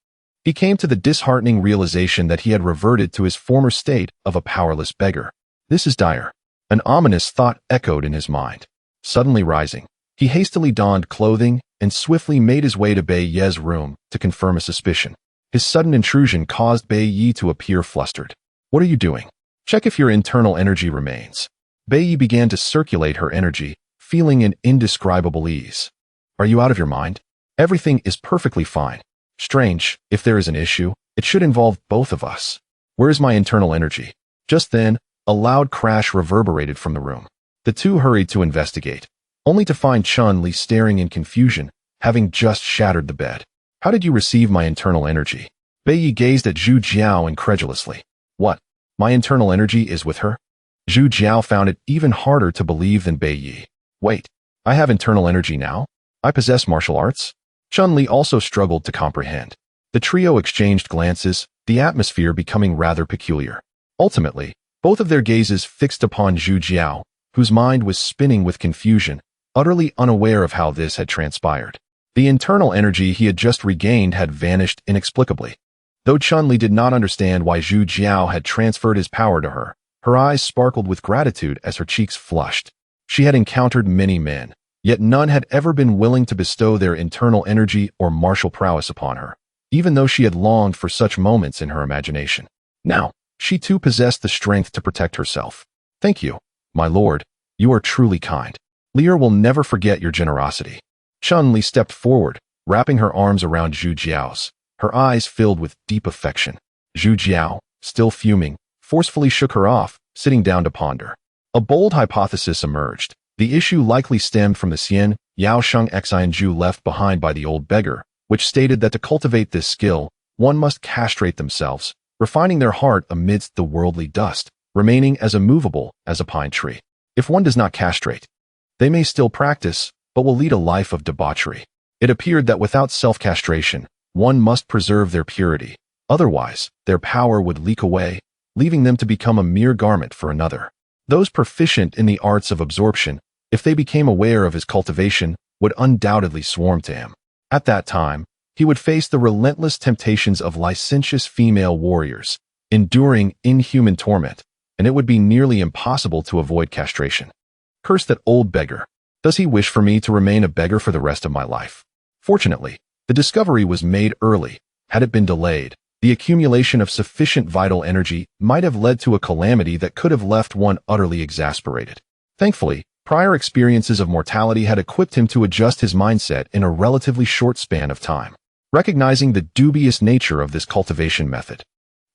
he came to the disheartening realization that he had reverted to his former state of a powerless beggar. This is dire. An ominous thought echoed in his mind. Suddenly rising, he hastily donned clothing and swiftly made his way to Bai Ye's room to confirm a suspicion. His sudden intrusion caused Bai Yi to appear flustered. What are you doing? Check if your internal energy remains. Bai Yi began to circulate her energy, feeling an indescribable ease. Are you out of your mind? Everything is perfectly fine. Strange, if there is an issue, it should involve both of us. Where is my internal energy? Just then, a loud crash reverberated from the room. The two hurried to investigate, only to find Chun Li staring in confusion, having just shattered the bed. How did you receive my internal energy? Bai Yi gazed at Zhu Jiao incredulously. What? My internal energy is with her? Zhu Jiao found it even harder to believe than Bai Yi. Wait, I have internal energy now? I possess martial arts? Chun Li also struggled to comprehend. The trio exchanged glances, the atmosphere becoming rather peculiar. Ultimately, both of their gazes fixed upon Zhu Jiao, whose mind was spinning with confusion, utterly unaware of how this had transpired. The internal energy he had just regained had vanished inexplicably. Though Chun Li did not understand why Zhu Jiao had transferred his power to her, her eyes sparkled with gratitude as her cheeks flushed. She had encountered many men, yet none had ever been willing to bestow their internal energy or martial prowess upon her, even though she had longed for such moments in her imagination. Now, she too possessed the strength to protect herself. Thank you, my lord. You are truly kind. Lear will never forget your generosity. Chun-Li stepped forward, wrapping her arms around Zhu Jiao's, her eyes filled with deep affection. Zhu Jiao, still fuming, forcefully shook her off, sitting down to ponder. A bold hypothesis emerged. The issue likely stemmed from the Xian Yao Sheng Xianju left behind by the old beggar, which stated that to cultivate this skill, one must castrate themselves, refining their heart amidst the worldly dust, remaining as immovable as a pine tree. If one does not castrate, they may still practice, but will lead a life of debauchery. It appeared that without self-castration, one must preserve their purity. Otherwise, their power would leak away, leaving them to become a mere garment for another. Those proficient in the arts of absorption, if they became aware of his cultivation, would undoubtedly swarm to him. At that time, he would face the relentless temptations of licentious female warriors, enduring inhuman torment, and it would be nearly impossible to avoid castration. Curse that old beggar. Does he wish for me to remain a beggar for the rest of my life? Fortunately, the discovery was made early. Had it been delayed, the accumulation of sufficient vital energy might have led to a calamity that could have left one utterly exasperated. Thankfully, prior experiences of mortality had equipped him to adjust his mindset in a relatively short span of time. Recognizing the dubious nature of this cultivation method,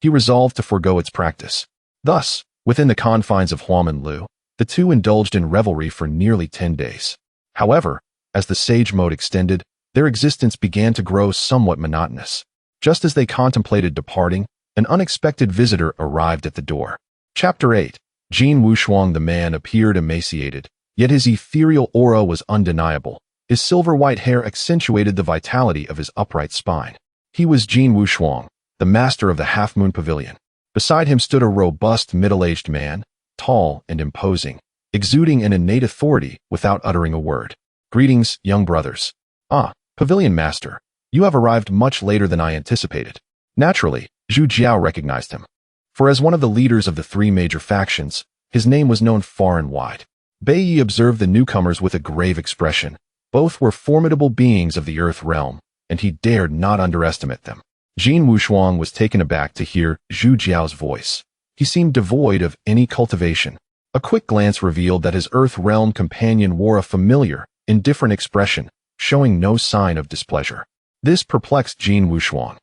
he resolved to forego its practice. Thus, within the confines of Huamanlu, the two indulged in revelry for nearly 10 days. However, as the sage mode extended, their existence began to grow somewhat monotonous. Just as they contemplated departing, an unexpected visitor arrived at the door. Chapter 8. Jin Wushuang the man appeared emaciated, yet his ethereal aura was undeniable. His silver-white hair accentuated the vitality of his upright spine. He was Jin Wushuang, the master of the Half-Moon Pavilion. Beside him stood a robust middle-aged man, tall and imposing, exuding an innate authority without uttering a word. Greetings, young brothers. Ah, Pavilion Master, you have arrived much later than I anticipated. Naturally, Zhu Jiao recognized him. For as one of the leaders of the three major factions, his name was known far and wide. Bai Yi observed the newcomers with a grave expression. Both were formidable beings of the Earth realm, and he dared not underestimate them. Jin Wushuang was taken aback to hear Zhu Jiao's voice. He seemed devoid of any cultivation. A quick glance revealed that his Earth realm companion wore a familiar, indifferent expression, showing no sign of displeasure. This perplexed Jin Wushuang.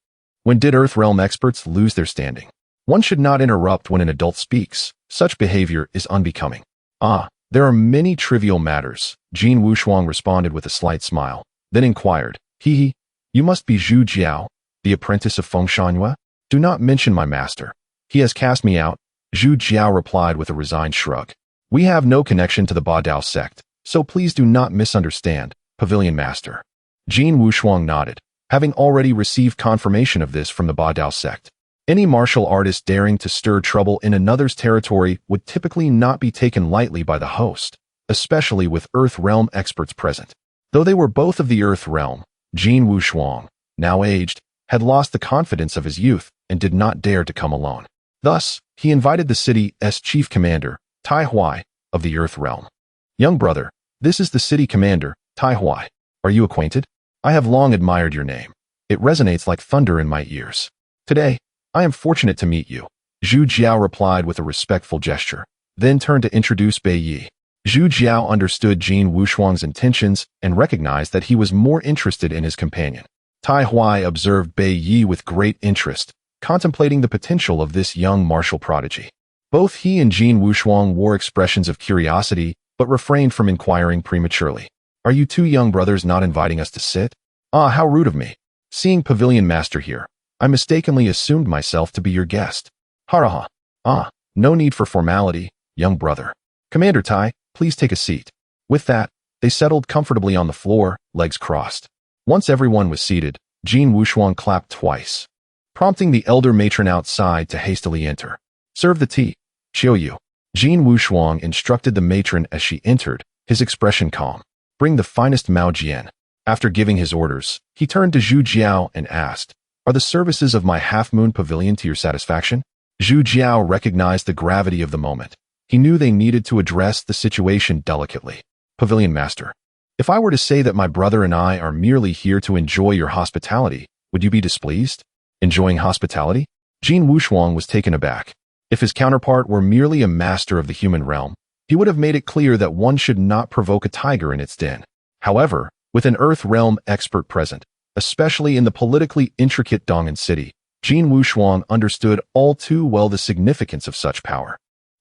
When did Earth realm experts lose their standing? One should not interrupt when an adult speaks. Such behavior is unbecoming. Ah, there are many trivial matters, Jin Wushuang responded with a slight smile, then inquired, He, you must be Zhu Jiao, the apprentice of Feng Shanhua? Do not mention my master. He has cast me out, Zhu Jiao replied with a resigned shrug. We have no connection to the Ba Dao sect, so please do not misunderstand, Pavilion Master. Jin Wushuang nodded, having already received confirmation of this from the Ba Dao sect. Any martial artist daring to stir trouble in another's territory would typically not be taken lightly by the host, especially with Earth Realm experts present. Though they were both of the Earth Realm, Jin Wushuang, now aged, had lost the confidence of his youth and did not dare to come alone. Thus, he invited the city's chief commander, Tai Huai, of the Earth Realm. Young brother, this is the city commander, Tai Huai. Are you acquainted? I have long admired your name. It resonates like thunder in my ears. Today, I am fortunate to meet you. Zhu Jiao replied with a respectful gesture, then turned to introduce Bai Yi. Zhu Jiao understood Jin Wushuang's intentions and recognized that he was more interested in his companion. Tai Huai observed Bai Yi with great interest, contemplating the potential of this young martial prodigy. Both he and Jin Wushuang wore expressions of curiosity, but refrained from inquiring prematurely. Are you two young brothers not inviting us to sit? Ah, how rude of me. Seeing Pavilion Master here, I mistakenly assumed myself to be your guest. Haraha. Ah, no need for formality, young brother. Commander Tai, please take a seat. With that, they settled comfortably on the floor, legs crossed. Once everyone was seated, Jin Wushuang clapped twice, prompting the elder matron outside to hastily enter. Serve the tea, Qiuyu. Jin Wushuang instructed the matron as she entered, his expression calm. Bring the finest Mao Jian. After giving his orders, he turned to Zhu Jiao and asked, Are the services of my half-moon pavilion to your satisfaction? Zhu Jiao recognized the gravity of the moment. He knew they needed to address the situation delicately. Pavilion Master, if I were to say that my brother and I are merely here to enjoy your hospitality, would you be displeased? Enjoying hospitality? Jin Wushuang was taken aback. If his counterpart were merely a master of the human realm, He would have made it clear that one should not provoke a tiger in its den. However, with an Earth Realm expert present, especially in the politically intricate Dongan City, Jin Wushuang understood all too well the significance of such power.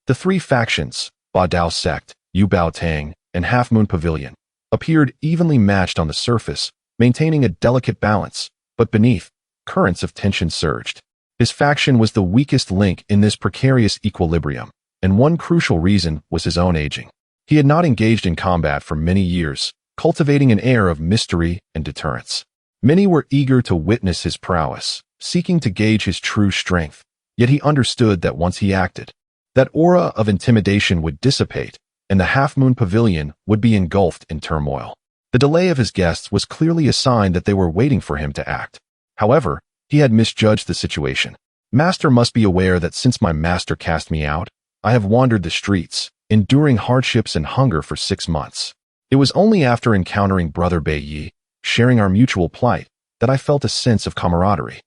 The three factions, Ba Dao Sect, Yu Bao Tang, and Half Moon Pavilion, appeared evenly matched on the surface, maintaining a delicate balance, but beneath, currents of tension surged. His faction was the weakest link in this precarious equilibrium, and one crucial reason was his own aging. He had not engaged in combat for many years, cultivating an air of mystery and deterrence. Many were eager to witness his prowess, seeking to gauge his true strength, yet he understood that once he acted, that aura of intimidation would dissipate, and the Half Moon Pavilion would be engulfed in turmoil. The delay of his guests was clearly a sign that they were waiting for him to act. However, he had misjudged the situation. Master must be aware that since my master cast me out, I have wandered the streets, enduring hardships and hunger for 6 months. It was only after encountering Brother Bei Yi, sharing our mutual plight, that I felt a sense of camaraderie.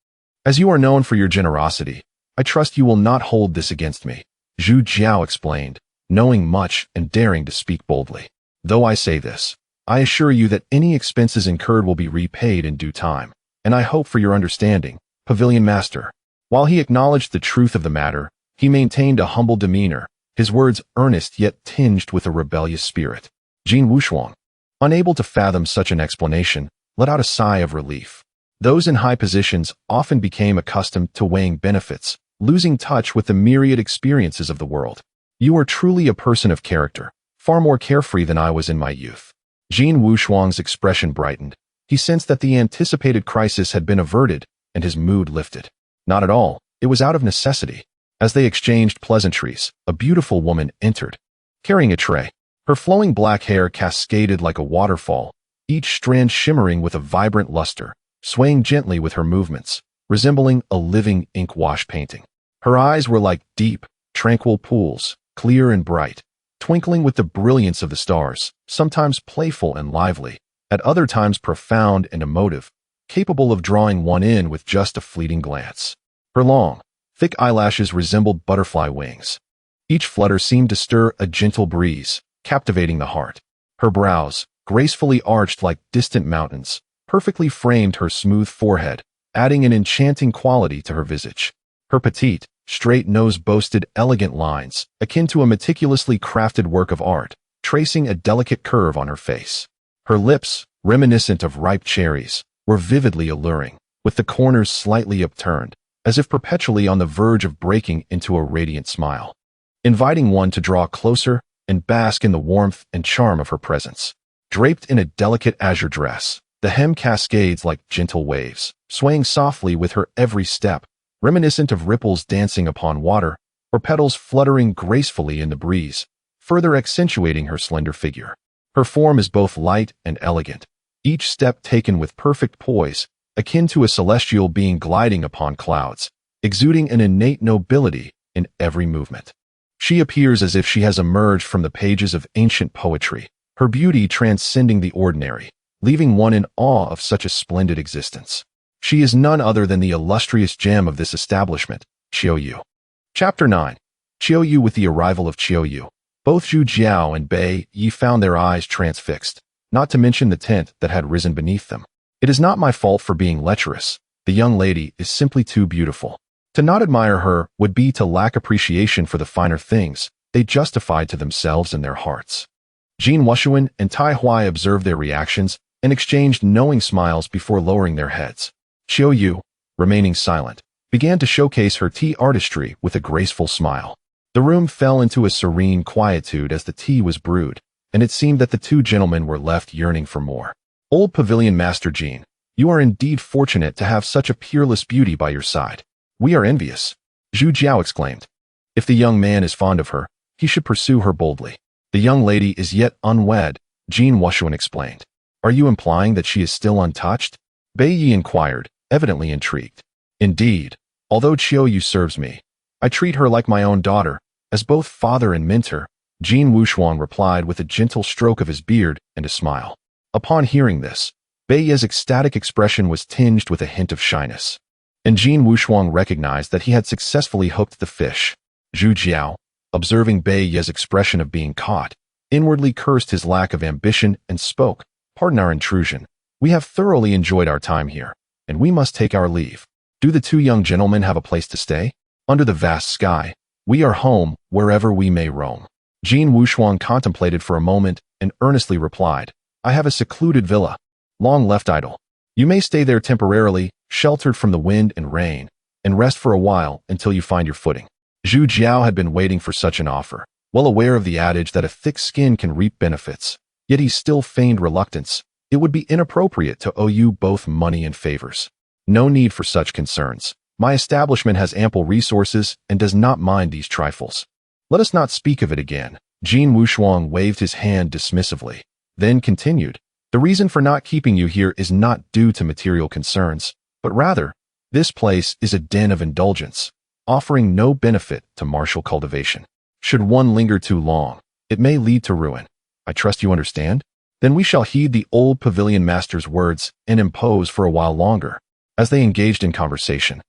As you are known for your generosity, I trust you will not hold this against me, Zhu Jiao explained, knowing much and daring to speak boldly. Though I say this, I assure you that any expenses incurred will be repaid in due time, and I hope for your understanding, Pavilion Master. While he acknowledged the truth of the matter, he maintained a humble demeanor, his words earnest yet tinged with a rebellious spirit. Jin Wushuang, unable to fathom such an explanation, let out a sigh of relief. Those in high positions often became accustomed to weighing benefits, losing touch with the myriad experiences of the world. You are truly a person of character, far more carefree than I was in my youth. Jin Wushuang's expression brightened. He sensed that the anticipated crisis had been averted, and his mood lifted. Not at all, it was out of necessity. As they exchanged pleasantries, a beautiful woman entered, carrying a tray. Her flowing black hair cascaded like a waterfall, each strand shimmering with a vibrant luster, swaying gently with her movements, resembling a living ink wash painting. Her eyes were like deep, tranquil pools, clear and bright, twinkling with the brilliance of the stars, sometimes playful and lively, at other times profound and emotive, capable of drawing one in with just a fleeting glance. Her long, thick eyelashes resembled butterfly wings. Each flutter seemed to stir a gentle breeze, captivating the heart. Her brows, gracefully arched like distant mountains, perfectly framed her smooth forehead, adding an enchanting quality to her visage. Her petite, straight nose boasted elegant lines, akin to a meticulously crafted work of art, tracing a delicate curve on her face. Her lips, reminiscent of ripe cherries, were vividly alluring, with the corners slightly upturned, as if perpetually on the verge of breaking into a radiant smile, inviting one to draw closer and bask in the warmth and charm of her presence. Draped in a delicate azure dress, the hem cascades like gentle waves, swaying softly with her every step, reminiscent of ripples dancing upon water, or petals fluttering gracefully in the breeze, further accentuating her slender figure. Her form is both light and elegant, each step taken with perfect poise, akin to a celestial being gliding upon clouds, exuding an innate nobility in every movement. She appears as if she has emerged from the pages of ancient poetry, her beauty transcending the ordinary, leaving one in awe of such a splendid existence. She is none other than the illustrious gem of this establishment, Qiu Yu. Chapter 9. Qiu Yu. With the arrival of Qiu Yu, both Zhu Jiao and Bei Yi found their eyes transfixed, not to mention the tent that had risen beneath them. It is not my fault for being lecherous. The young lady is simply too beautiful. To not admire her would be to lack appreciation for the finer things they justified to themselves in their hearts. Jin Wushuan and Tai Huai observed their reactions and exchanged knowing smiles before lowering their heads. Qiu Yu, remaining silent, began to showcase her tea artistry with a graceful smile. The room fell into a serene quietude as the tea was brewed, and it seemed that the two gentlemen were left yearning for more. Old Pavilion Master Jin, you are indeed fortunate to have such a peerless beauty by your side. We are envious, Zhu Jiao exclaimed. If the young man is fond of her, he should pursue her boldly. The young lady is yet unwed, Jin Wushuan explained. Are you implying that she is still untouched? Bei Yi inquired, evidently intrigued. Indeed, although Qiu Yu serves me, I treat her like my own daughter, as both father and mentor, Jin Wushuan replied with a gentle stroke of his beard and a smile. Upon hearing this, Bei Yi's ecstatic expression was tinged with a hint of shyness, and Jin Wushuan recognized that he had successfully hooked the fish. Zhu Jiao, observing Bai Ye's expression of being caught, inwardly cursed his lack of ambition and spoke, "Pardon our intrusion. We have thoroughly enjoyed our time here, and we must take our leave. Do the two young gentlemen have a place to stay? Under the vast sky, we are home wherever we may roam." Jin Wushuang contemplated for a moment and earnestly replied, "I have a secluded villa, long left idle. You may stay there temporarily, sheltered from the wind and rain, and rest for a while until you find your footing." Zhu Jiao had been waiting for such an offer, well aware of the adage that a thick skin can reap benefits, yet he still feigned reluctance. It would be inappropriate to owe you both money and favors. No need for such concerns. My establishment has ample resources and does not mind these trifles. Let us not speak of it again. Jin Wushuang waved his hand dismissively, then continued, "The reason for not keeping you here is not due to material concerns, but rather, this place is a den of indulgence, offering no benefit to martial cultivation. Should one linger too long, it may lead to ruin. I trust you understand? Then we shall heed the old pavilion master's words and impose for a while longer." As they engaged in conversation,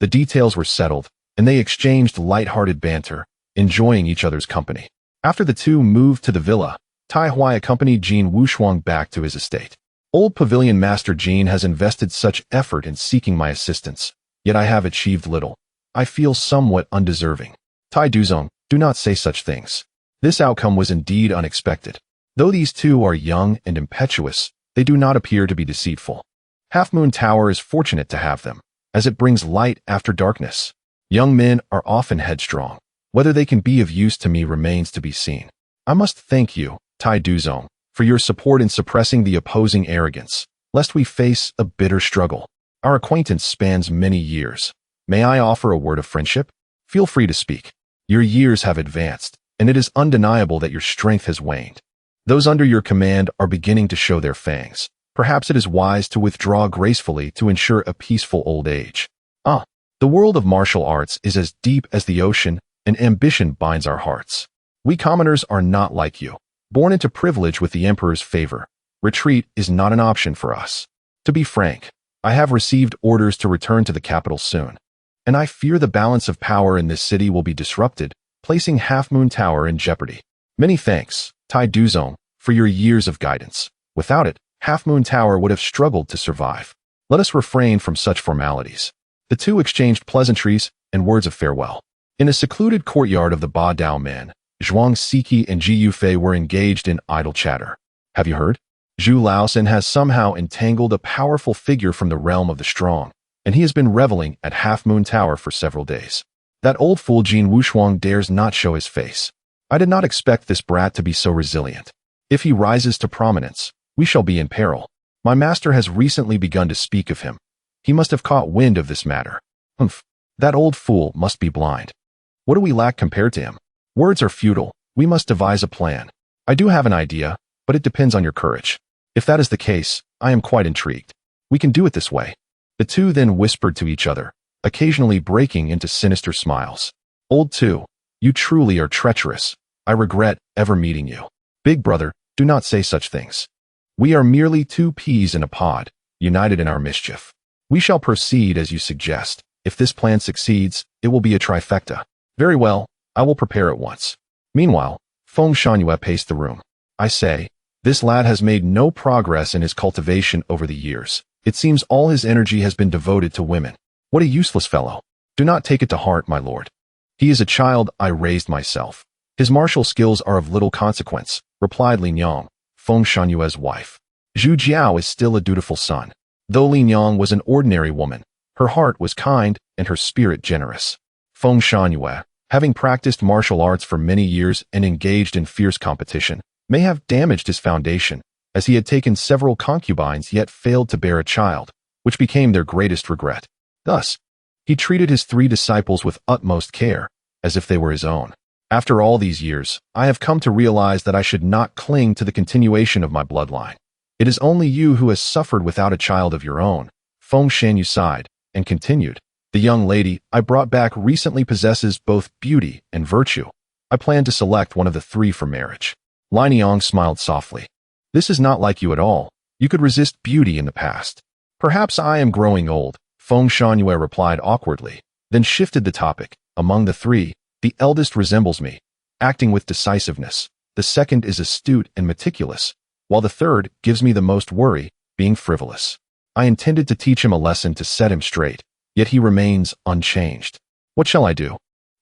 the details were settled, and they exchanged light-hearted banter, enjoying each other's company. After the two moved to the villa, Tai Hui accompanied Jin Wushuang back to his estate. "Old pavilion master Jin has invested such effort in seeking my assistance, yet I have achieved little. I feel somewhat undeserving. Tai Duzong, do not say such things. This outcome was indeed unexpected. Though these two are young and impetuous, they do not appear to be deceitful. Half Moon Tower is fortunate to have them, as it brings light after darkness. Young men are often headstrong. Whether they can be of use to me remains to be seen. I must thank you, Tai Duzong, for your support in suppressing the opposing arrogance, lest we face a bitter struggle. Our acquaintance spans many years. May I offer a word of friendship? Feel free to speak. Your years have advanced, and it is undeniable that your strength has waned. Those under your command are beginning to show their fangs. Perhaps it is wise to withdraw gracefully to ensure a peaceful old age. The world of martial arts is as deep as the ocean, and ambition binds our hearts. We commoners are not like you, born into privilege with the emperor's favor. Retreat is not an option for us. To be frank, I have received orders to return to the capital soon, and I fear the balance of power in this city will be disrupted, placing Half Moon Tower in jeopardy. Many thanks, Tai Duzong, for your years of guidance. Without it, Half Moon Tower would have struggled to survive. Let us refrain from such formalities." The two exchanged pleasantries and words of farewell. In a secluded courtyard of the Ba Dao Men, Zhuang Siki and Ji Yufei were engaged in idle chatter. "Have you heard? Zhu Laosan has somehow entangled a powerful figure from the realm of the strong, and he has been reveling at Half Moon Tower for several days. That old fool Jin Wushuang dares not show his face. I did not expect this brat to be so resilient. If he rises to prominence, we shall be in peril. My master has recently begun to speak of him. He must have caught wind of this matter. Humph, that old fool must be blind. What do we lack compared to him? Words are futile. We must devise a plan. I do have an idea, but it depends on your courage. If that is the case, I am quite intrigued. We can do it this way." The two then whispered to each other, occasionally breaking into sinister smiles. "Old Two, you truly are treacherous. I regret ever meeting you. Big brother, do not say such things. We are merely two peas in a pod, united in our mischief. We shall proceed as you suggest. If this plan succeeds, it will be a trifecta. Very well, I will prepare at once." Meanwhile, Feng Shangyue paced the room. "I say, this lad has made no progress in his cultivation over the years. It seems all his energy has been devoted to women. What a useless fellow. Do not take it to heart, my lord. He is a child I raised myself. His martial skills are of little consequence," replied Lin Yang, Feng Shanyue's wife. "Zhu Jiao is still a dutiful son." Though Lin Yang was an ordinary woman, her heart was kind and her spirit generous. Feng Shanyue, having practiced martial arts for many years and engaged in fierce competition, may have damaged his foundation, as he had taken several concubines yet failed to bear a child, which became their greatest regret. Thus, he treated his three disciples with utmost care, as if they were his own. "After all these years, I have come to realize that I should not cling to the continuation of my bloodline. It is only you who has suffered without a child of your own." Feng Shanyu sighed and continued, "The young lady I brought back recently possesses both beauty and virtue. I plan to select one of the three for marriage." Lin Yang smiled softly. "This is not like you at all. You could resist beauty in the past." "Perhaps I am growing old," Feng Shanyu replied awkwardly, then shifted the topic. "Among the three, The eldest resembles me, acting with decisiveness. The second is astute and meticulous, while the third gives me the most worry, being frivolous. I intended to teach him a lesson to set him straight, yet he remains unchanged. What shall I do?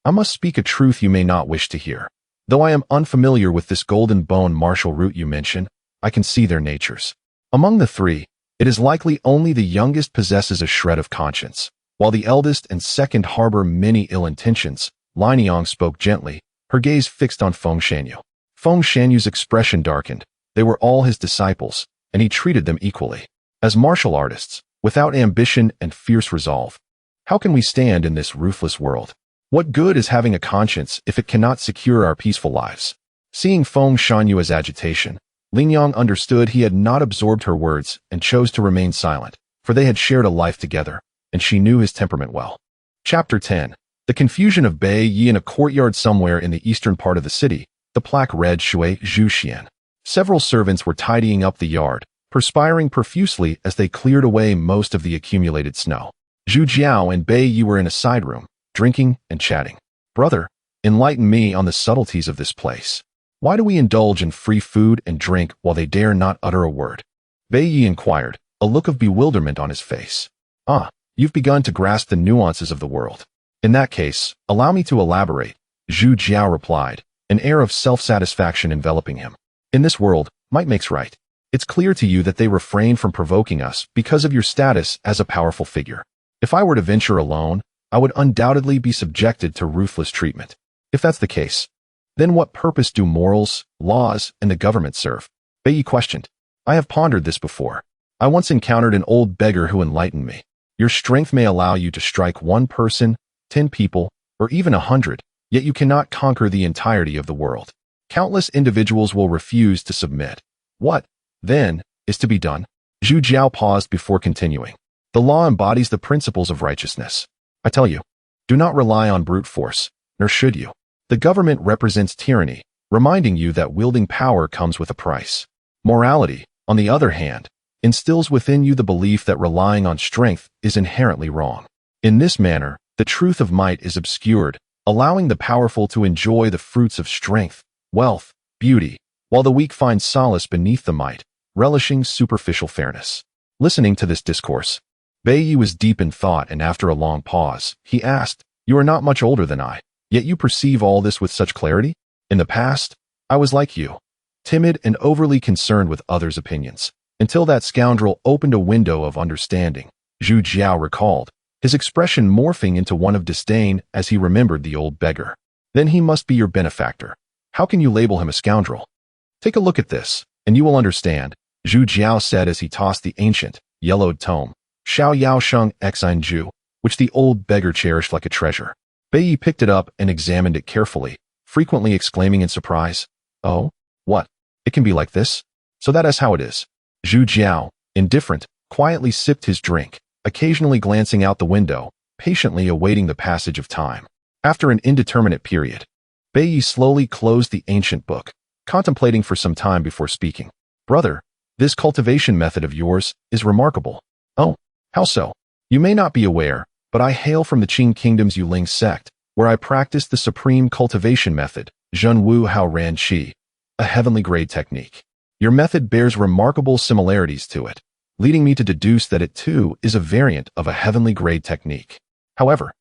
I must speak a truth you may not wish to hear. Though I am unfamiliar with this golden bone martial root you mention, I can see their natures. Among the three, it is likely only the youngest possesses a shred of conscience, while the eldest and second harbor many ill intentions. Lin Yang spoke gently, her gaze fixed on Feng Shanyu. Feng Shanyu's expression darkened. They were all his disciples, and he treated them equally. As martial artists, without ambition and fierce resolve, how can we stand in this ruthless world? What good is having a conscience if it cannot secure our peaceful lives? Seeing Feng Shanyu agitation, Lin Yang understood he had not absorbed her words and chose to remain silent, for they had shared a life together, and she knew his temperament well. Chapter 10. The confusion of Bai Yi in a courtyard somewhere in the eastern part of the city. The plaque read Shui Zhuxian. Several servants were tidying up the yard, perspiring profusely as they cleared away most of the accumulated snow. Zhu Jiao and Bai Yi were in a side room, drinking and chatting. Brother, enlighten me on the subtleties of this place. Why do we indulge in free food and drink while they dare not utter a word? Bai Yi inquired, a look of bewilderment on his face. Ah, you've begun to grasp the nuances of the world. In that case, allow me to elaborate, Zhu Jiao replied, an air of self-satisfaction enveloping him. In this world, might makes right. It's clear to you that they refrain from provoking us because of your status as a powerful figure. If I were to venture alone, I would undoubtedly be subjected to ruthless treatment. If that's the case, then what purpose do morals, laws, and the government serve? Bai Yi questioned. I have pondered this before. I once encountered an old beggar who enlightened me. Your strength may allow you to strike one person, 10 people, or even 100, yet you cannot conquer the entirety of the world. Countless individuals will refuse to submit. What, then, is to be done? Zhu Jiao paused before continuing. The law embodies the principles of righteousness. I tell you, do not rely on brute force, nor should you. The government represents tyranny, reminding you that wielding power comes with a price. Morality, on the other hand, instills within you the belief that relying on strength is inherently wrong. In this manner, the truth of might is obscured, allowing the powerful to enjoy the fruits of strength, wealth, beauty, while the weak find solace beneath the might, relishing superficial fairness. Listening to this discourse, Bai Yi was deep in thought, and after a long pause, he asked, You are not much older than I, yet you perceive all this with such clarity? In the past, I was like you, timid and overly concerned with others' opinions, until that scoundrel opened a window of understanding, Zhu Jiao recalled, his expression morphing into one of disdain as he remembered the old beggar. Then he must be your benefactor. How can you label him a scoundrel? Take a look at this, and you will understand, Zhu Jiao said as he tossed the ancient, yellowed tome, Xiao Yao Sheng Xin Ju, which the old beggar cherished like a treasure. Bai Yi picked it up and examined it carefully, frequently exclaiming in surprise, Oh, what? It can be like this? So that is how it is. Zhu Jiao, indifferent, quietly sipped his drink, occasionally glancing out the window, patiently awaiting the passage of time. After an indeterminate period, Bai Yi slowly closed the ancient book, contemplating for some time before speaking. Brother, this cultivation method of yours is remarkable. Oh, how so? You may not be aware, but I hail from the Qing Kingdom's Yuling sect, where I practice the supreme cultivation method, Zhenwu Hao Ran Qi, a heavenly grade technique. Your method bears remarkable similarities to it, leading me to deduce that it too is a variant of a heavenly grade technique. However,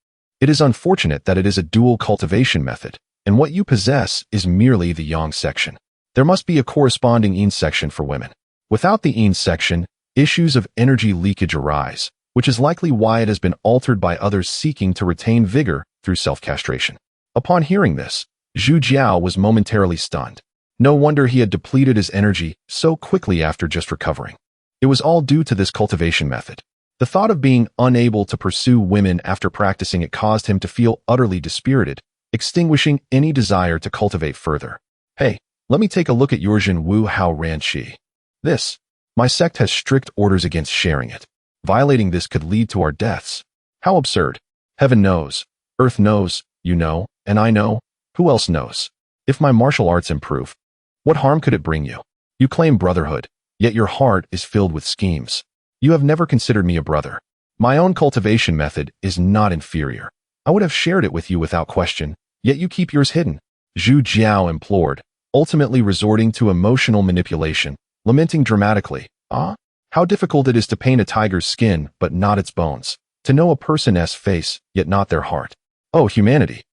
it is unfortunate that it is a dual cultivation method, and what you possess is merely the yang section. There must be a corresponding yin section for women. Without the yin section, issues of energy leakage arise, which is likely why it has been altered by others seeking to retain vigor through self-castration. Upon hearing this, Zhu Jiao was momentarily stunned. No wonder he had depleted his energy so quickly after just recovering. It was all due to this cultivation method. The thought of being unable to pursue women after practicing it caused him to feel utterly dispirited, extinguishing any desire to cultivate further. Hey, let me take a look at your Zhenwu Hao Ran Qi. My sect has strict orders against sharing it. Violating this could lead to our deaths. How absurd. Heaven knows, earth knows, you know, and I know. Who else knows? If my martial arts improve, what harm could it bring you? You claim brotherhood, yet your heart is filled with schemes. You have never considered me a brother. My own cultivation method is not inferior. I would have shared it with you without question, yet you keep yours hidden," Zhu Jiao implored, ultimately resorting to emotional manipulation, lamenting dramatically, "Ah, how difficult it is to paint a tiger's skin but not its bones, to know a person's face yet not their heart. Oh, humanity!"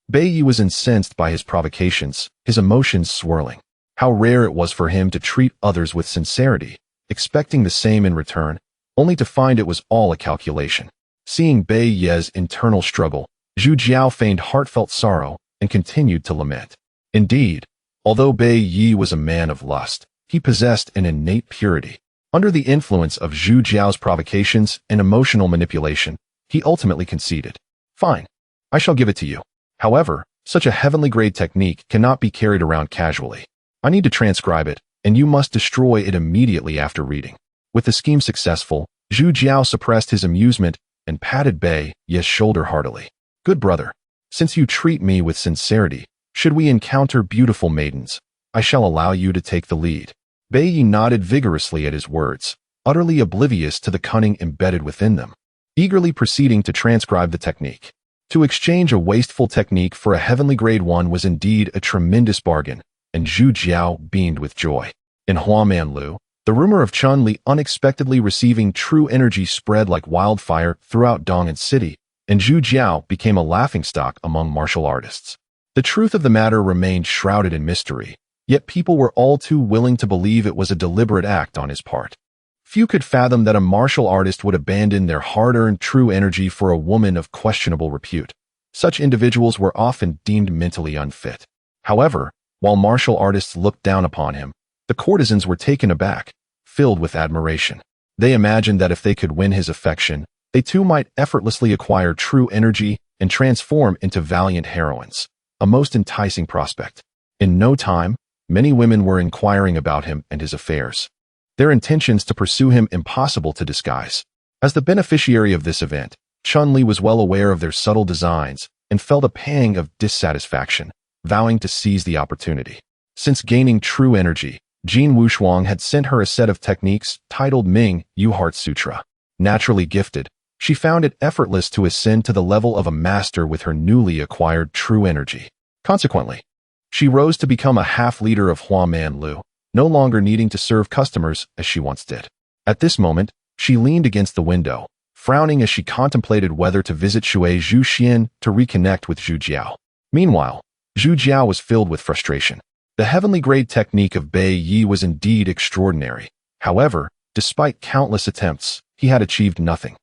Bai Yi was incensed by his provocations, his emotions swirling. How rare it was for him to treat others with sincerity, expecting the same in return, only to find it was all a calculation. Seeing Bai Yi's internal struggle, Zhu Jiao feigned heartfelt sorrow and continued to lament. Indeed, although Bai Yi was a man of lust, he possessed an innate purity. Under the influence of Zhu Jiao's provocations and emotional manipulation, he ultimately conceded. "Fine, I shall give it to you. However, such a heavenly grade technique cannot be carried around casually. I need to transcribe it, and you must destroy it immediately after reading." With the scheme successful, Zhu Jiao suppressed his amusement and patted Bai Yi's shoulder heartily. "Good brother, since you treat me with sincerity, should we encounter beautiful maidens, I shall allow you to take the lead." Bai Yi nodded vigorously at his words, utterly oblivious to the cunning embedded within them, eagerly proceeding to transcribe the technique. To exchange a wasteful technique for a heavenly grade one was indeed a tremendous bargain, and Zhu Jiao beamed with joy. In Huamanlu, the rumor of Chun Li unexpectedly receiving true energy spread like wildfire throughout Dong'an City, and Zhu Jiao became a laughingstock among martial artists. The truth of the matter remained shrouded in mystery, yet people were all too willing to believe it was a deliberate act on his part. Few could fathom that a martial artist would abandon their hard-earned true energy for a woman of questionable repute. Such individuals were often deemed mentally unfit. However, while martial artists looked down upon him, the courtesans were taken aback, filled with admiration. They imagined that if they could win his affection, they too might effortlessly acquire true energy and transform into valiant heroines, a most enticing prospect. In no time, many women were inquiring about him and his affairs, their intentions to pursue him impossible to disguise. As the beneficiary of this event, Chun Li was well aware of their subtle designs and felt a pang of dissatisfaction, vowing to seize the opportunity. Since gaining true energy, Jin Wushuang had sent her a set of techniques titled Ming Yu Heart Sutra. Naturally gifted, she found it effortless to ascend to the level of a master with her newly acquired true energy. Consequently, she rose to become a half-leader of Huamanlu, no longer needing to serve customers as she once did. At this moment, she leaned against the window, frowning as she contemplated whether to visit Shui Zhuxian to reconnect with Zhu Jiao. Meanwhile, Zhu Jiao was filled with frustration. The heavenly grade technique of Bai Yi was indeed extraordinary. However, despite countless attempts, he had achieved nothing.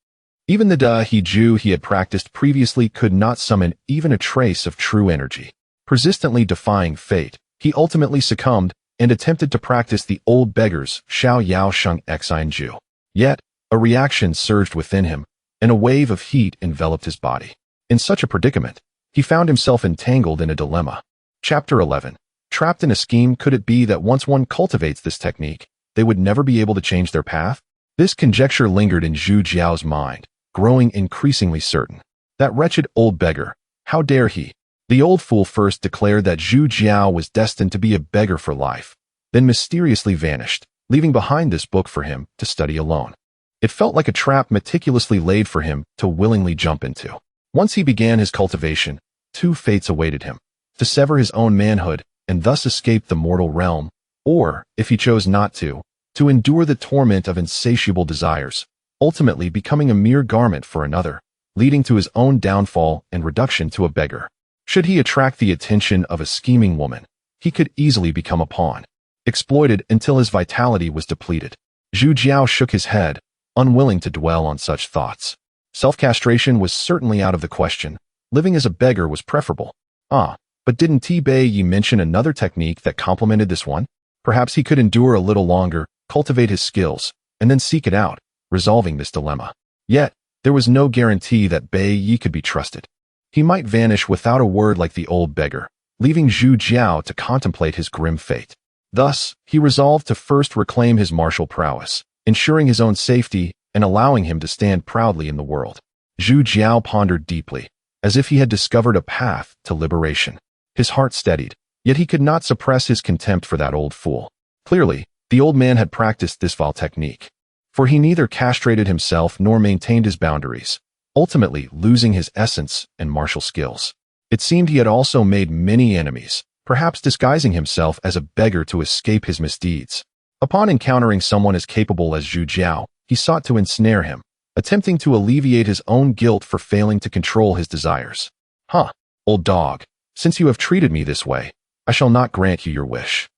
Even the Da He Ju he had practiced previously could not summon even a trace of true energy. Persistently defying fate, he ultimately succumbed and attempted to practice the old beggar's Xiao Yao Sheng Xin Ju. Yet, a reaction surged within him, and a wave of heat enveloped his body. In such a predicament, he found himself entangled in a dilemma. Chapter 11. Trapped in a scheme. Could it be that once one cultivates this technique, they would never be able to change their path? This conjecture lingered in Zhu Jiao's mind, growing increasingly certain. That wretched old beggar, how dare he? The old fool first declared that Zhu Jiao was destined to be a beggar for life, then mysteriously vanished, leaving behind this book for him to study alone. It felt like a trap meticulously laid for him to willingly jump into. Once he began his cultivation, two fates awaited him: to sever his own manhood and thus escape the mortal realm, or, if he chose not to endure the torment of insatiable desires, ultimately becoming a mere garment for another, leading to his own downfall and reduction to a beggar. Should he attract the attention of a scheming woman, he could easily become a pawn, exploited until his vitality was depleted. Zhu Jiao shook his head, unwilling to dwell on such thoughts. Self-castration was certainly out of the question. Living as a beggar was preferable. But didn't Bai Yi mention another technique that complemented this one? Perhaps he could endure a little longer, cultivate his skills, and then seek it out, resolving this dilemma. Yet, there was no guarantee that Bai Yi could be trusted. He might vanish without a word like the old beggar, leaving Zhu Jiao to contemplate his grim fate. Thus, he resolved to first reclaim his martial prowess, ensuring his own safety and allowing him to stand proudly in the world. Zhu Jiao pondered deeply, as if he had discovered a path to liberation. His heart steadied, yet he could not suppress his contempt for that old fool. Clearly, the old man had practiced this vile technique, for he neither castrated himself nor maintained his boundaries, ultimately losing his essence and martial skills. It seemed he had also made many enemies, perhaps disguising himself as a beggar to escape his misdeeds. Upon encountering someone as capable as Zhu Jiao, he sought to ensnare him, attempting to alleviate his own guilt for failing to control his desires. Huh, old dog, since you have treated me this way, I shall not grant you your wish.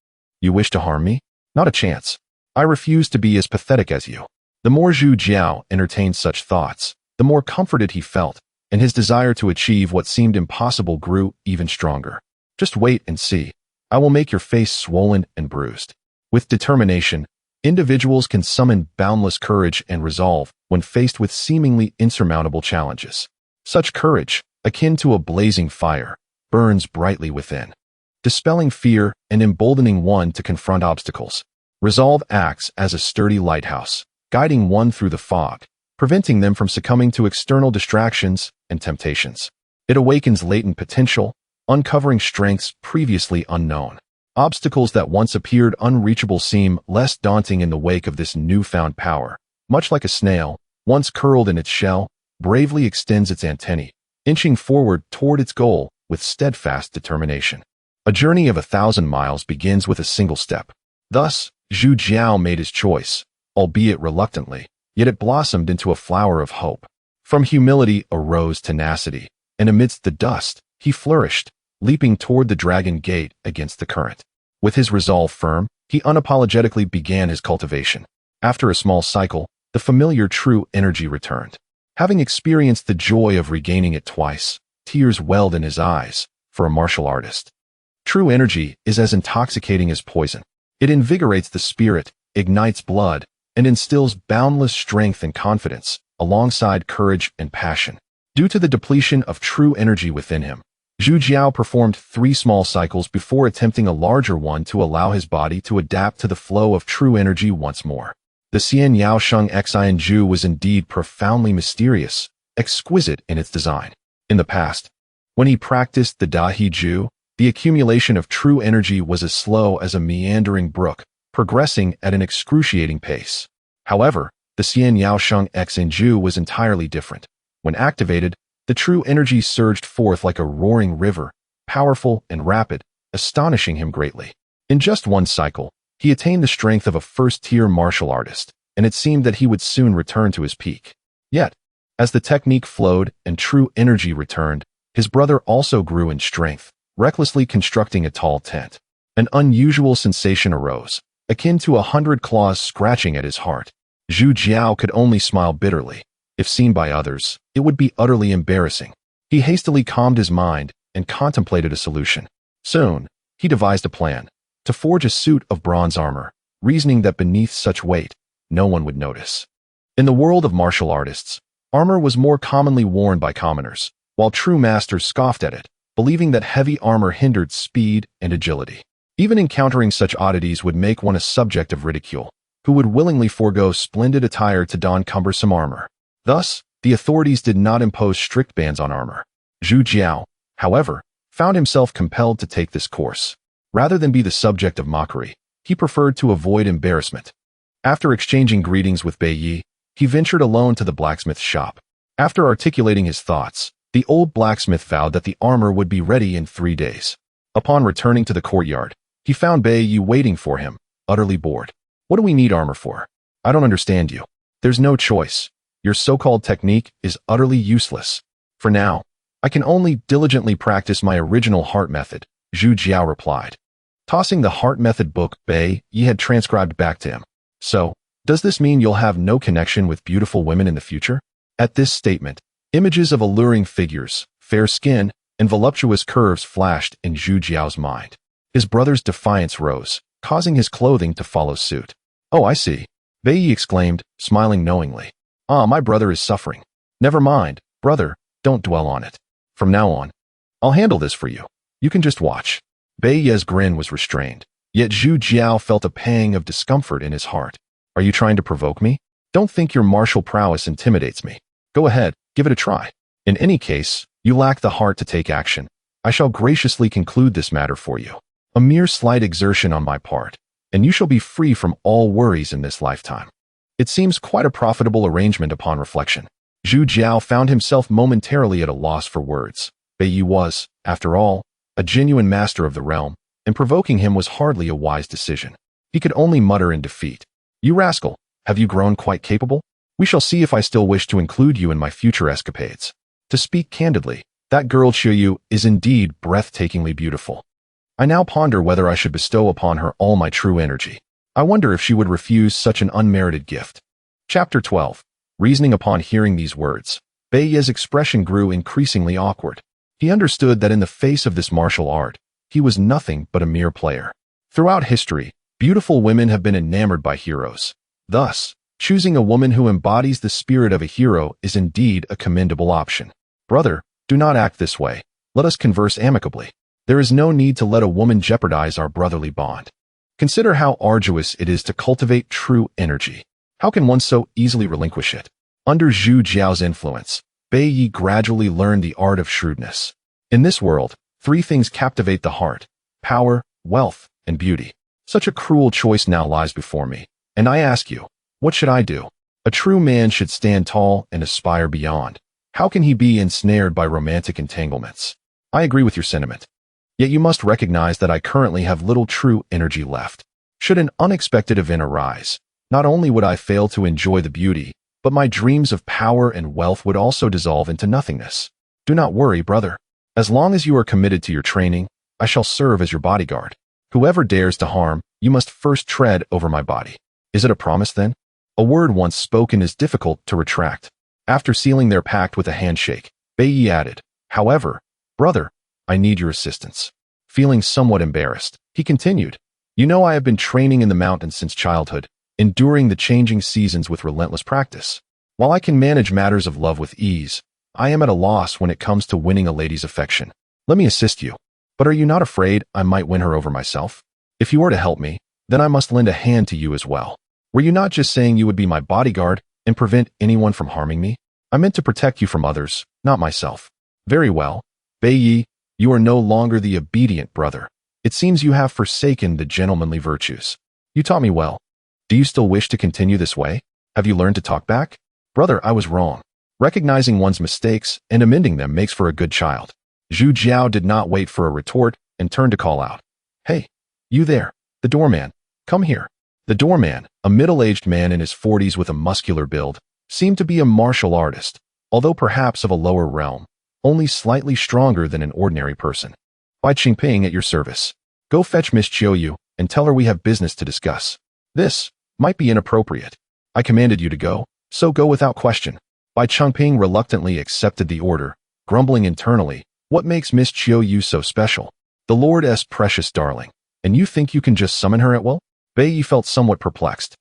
You wish to harm me? Not a chance. I refuse to be as pathetic as you. The more Zhu Jiao entertained such thoughts, the more comforted he felt, and his desire to achieve what seemed impossible grew even stronger. Just wait and see. I will make your face swollen and bruised. With determination, individuals can summon boundless courage and resolve when faced with seemingly insurmountable challenges. Such courage, akin to a blazing fire, burns brightly within, dispelling fear and emboldening one to confront obstacles. Resolve acts as a sturdy lighthouse, guiding one through the fog, preventing them from succumbing to external distractions and temptations. It awakens latent potential, uncovering strengths previously unknown. Obstacles that once appeared unreachable seem less daunting in the wake of this newfound power. Much like a snail, once curled in its shell, bravely extends its antennae, inching forward toward its goal with steadfast determination. A journey of 1,000 miles begins with a single step. Thus, Zhu Jiao made his choice, albeit reluctantly, yet it blossomed into a flower of hope. From humility arose tenacity, and amidst the dust, he flourished, leaping toward the dragon gate against the current. With his resolve firm, he unapologetically began his cultivation. After a small cycle, the familiar true energy returned. Having experienced the joy of regaining it twice, tears welled in his eyes. For a martial artist, true energy is as intoxicating as poison. It invigorates the spirit, ignites blood, and instills boundless strength and confidence, alongside courage and passion. Due to the depletion of true energy within him, Zhu Jiao performed 3 small cycles before attempting a larger one to allow his body to adapt to the flow of true energy once more. The Xian Yaosheng Xian Ju was indeed profoundly mysterious, exquisite in its design. In the past, when he practiced the Dahi Ju, the accumulation of true energy was as slow as a meandering brook, progressing at an excruciating pace. However, the Xian Yaosheng Xian Ju was entirely different. When activated, the true energy surged forth like a roaring river, powerful and rapid, astonishing him greatly. In just one cycle, he attained the strength of a first-tier martial artist, and it seemed that he would soon return to his peak. Yet, as the technique flowed and true energy returned, his brother also grew in strength, recklessly constructing a tall tent. An unusual sensation arose, akin to 100 claws scratching at his heart. Zhu Jiao could only smile bitterly. If seen by others, it would be utterly embarrassing. He hastily calmed his mind and contemplated a solution. Soon, he devised a plan to forge a suit of bronze armor, reasoning that beneath such weight, no one would notice. In the world of martial artists, armor was more commonly worn by commoners, while true masters scoffed at it, believing that heavy armor hindered speed and agility. Even encountering such oddities would make one a subject of ridicule, who would willingly forego splendid attire to don cumbersome armor. Thus, the authorities did not impose strict bans on armor. Zhu Jiao, however, found himself compelled to take this course. Rather than be the subject of mockery, he preferred to avoid embarrassment. After exchanging greetings with Bei Yi, he ventured alone to the blacksmith's shop. After articulating his thoughts, the old blacksmith vowed that the armor would be ready in 3 days. Upon returning to the courtyard, he found Bei Yi waiting for him, utterly bored. What do we need armor for? I don't understand you. There's no choice. Your so-called technique is utterly useless. For now, I can only diligently practice my original heart method, Zhu Jiao replied, tossing the heart method book Bei Yi had transcribed back to him. So, does this mean you'll have no connection with beautiful women in the future? At this statement, images of alluring figures, fair skin, and voluptuous curves flashed in Zhu Jiao's mind. His brother's defiance rose, causing his clothing to follow suit. Oh, I see. Bei Yi exclaimed, smiling knowingly. Ah, my brother is suffering. Never mind, brother, don't dwell on it. From now on, I'll handle this for you. You can just watch. Bei Yi's grin was restrained, yet Zhu Jiao felt a pang of discomfort in his heart. Are you trying to provoke me? Don't think your martial prowess intimidates me. Go ahead, give it a try. In any case, you lack the heart to take action. I shall graciously conclude this matter for you. A mere slight exertion on my part, and you shall be free from all worries in this lifetime. It seems quite a profitable arrangement upon reflection. Zhu Jiao found himself momentarily at a loss for words. Bei Yi was, after all, a genuine master of the realm, and provoking him was hardly a wise decision. He could only mutter in defeat. You rascal, have you grown quite capable? We shall see if I still wish to include you in my future escapades. To speak candidly, that girl Qiuyu is indeed breathtakingly beautiful. I now ponder whether I should bestow upon her all my true energy. I wonder if she would refuse such an unmerited gift. Chapter 12. Reasoning upon hearing these words, Bei Yi's expression grew increasingly awkward. He understood that in the face of this martial art, he was nothing but a mere player. Throughout history, beautiful women have been enamored by heroes. Thus, choosing a woman who embodies the spirit of a hero is indeed a commendable option. Brother, do not act this way. Let us converse amicably. There is no need to let a woman jeopardize our brotherly bond. Consider how arduous it is to cultivate true energy. How can one so easily relinquish it? Under Zhu Jiao's influence, Bei Yi gradually learned the art of shrewdness. In this world, three things captivate the heart: power, wealth, and beauty. Such a cruel choice now lies before me, and I ask you, what should I do? A true man should stand tall and aspire beyond. How can he be ensnared by romantic entanglements? I agree with your sentiment. Yet you must recognize that I currently have little true energy left. Should an unexpected event arise, not only would I fail to enjoy the beauty, but my dreams of power and wealth would also dissolve into nothingness. Do not worry, brother. As long as you are committed to your training, I shall serve as your bodyguard. Whoever dares to harm, you must first tread over my body. Is it a promise then? A word once spoken is difficult to retract. After sealing their pact with a handshake, Bei Yi added, however, brother, I need your assistance. Feeling somewhat embarrassed, he continued, you know I have been training in the mountains since childhood, enduring the changing seasons with relentless practice. While I can manage matters of love with ease, I am at a loss when it comes to winning a lady's affection. Let me assist you. But are you not afraid I might win her over myself? If you are to help me, then I must lend a hand to you as well. Were you not just saying you would be my bodyguard and prevent anyone from harming me? I meant to protect you from others, not myself. Very well. Bei Yi, you are no longer the obedient brother. It seems you have forsaken the gentlemanly virtues. You taught me well. Do you still wish to continue this way? Have you learned to talk back? Brother, I was wrong. Recognizing one's mistakes and amending them makes for a good child. Zhu Jiao did not wait for a retort and turned to call out. Hey, you there, the doorman, come here. The doorman, a middle-aged man in his 40s with a muscular build, seemed to be a martial artist, although perhaps of a lower realm, only slightly stronger than an ordinary person. Bai Qingping at your service. Go fetch Miss Qiuyu and tell her we have business to discuss. This might be inappropriate. I commanded you to go, so go without question. Bai Qingping reluctantly accepted the order, grumbling internally, what makes Miss Qiuyu so special? The Lord's precious darling, and you think you can just summon her at will? Bei Yi felt somewhat perplexed.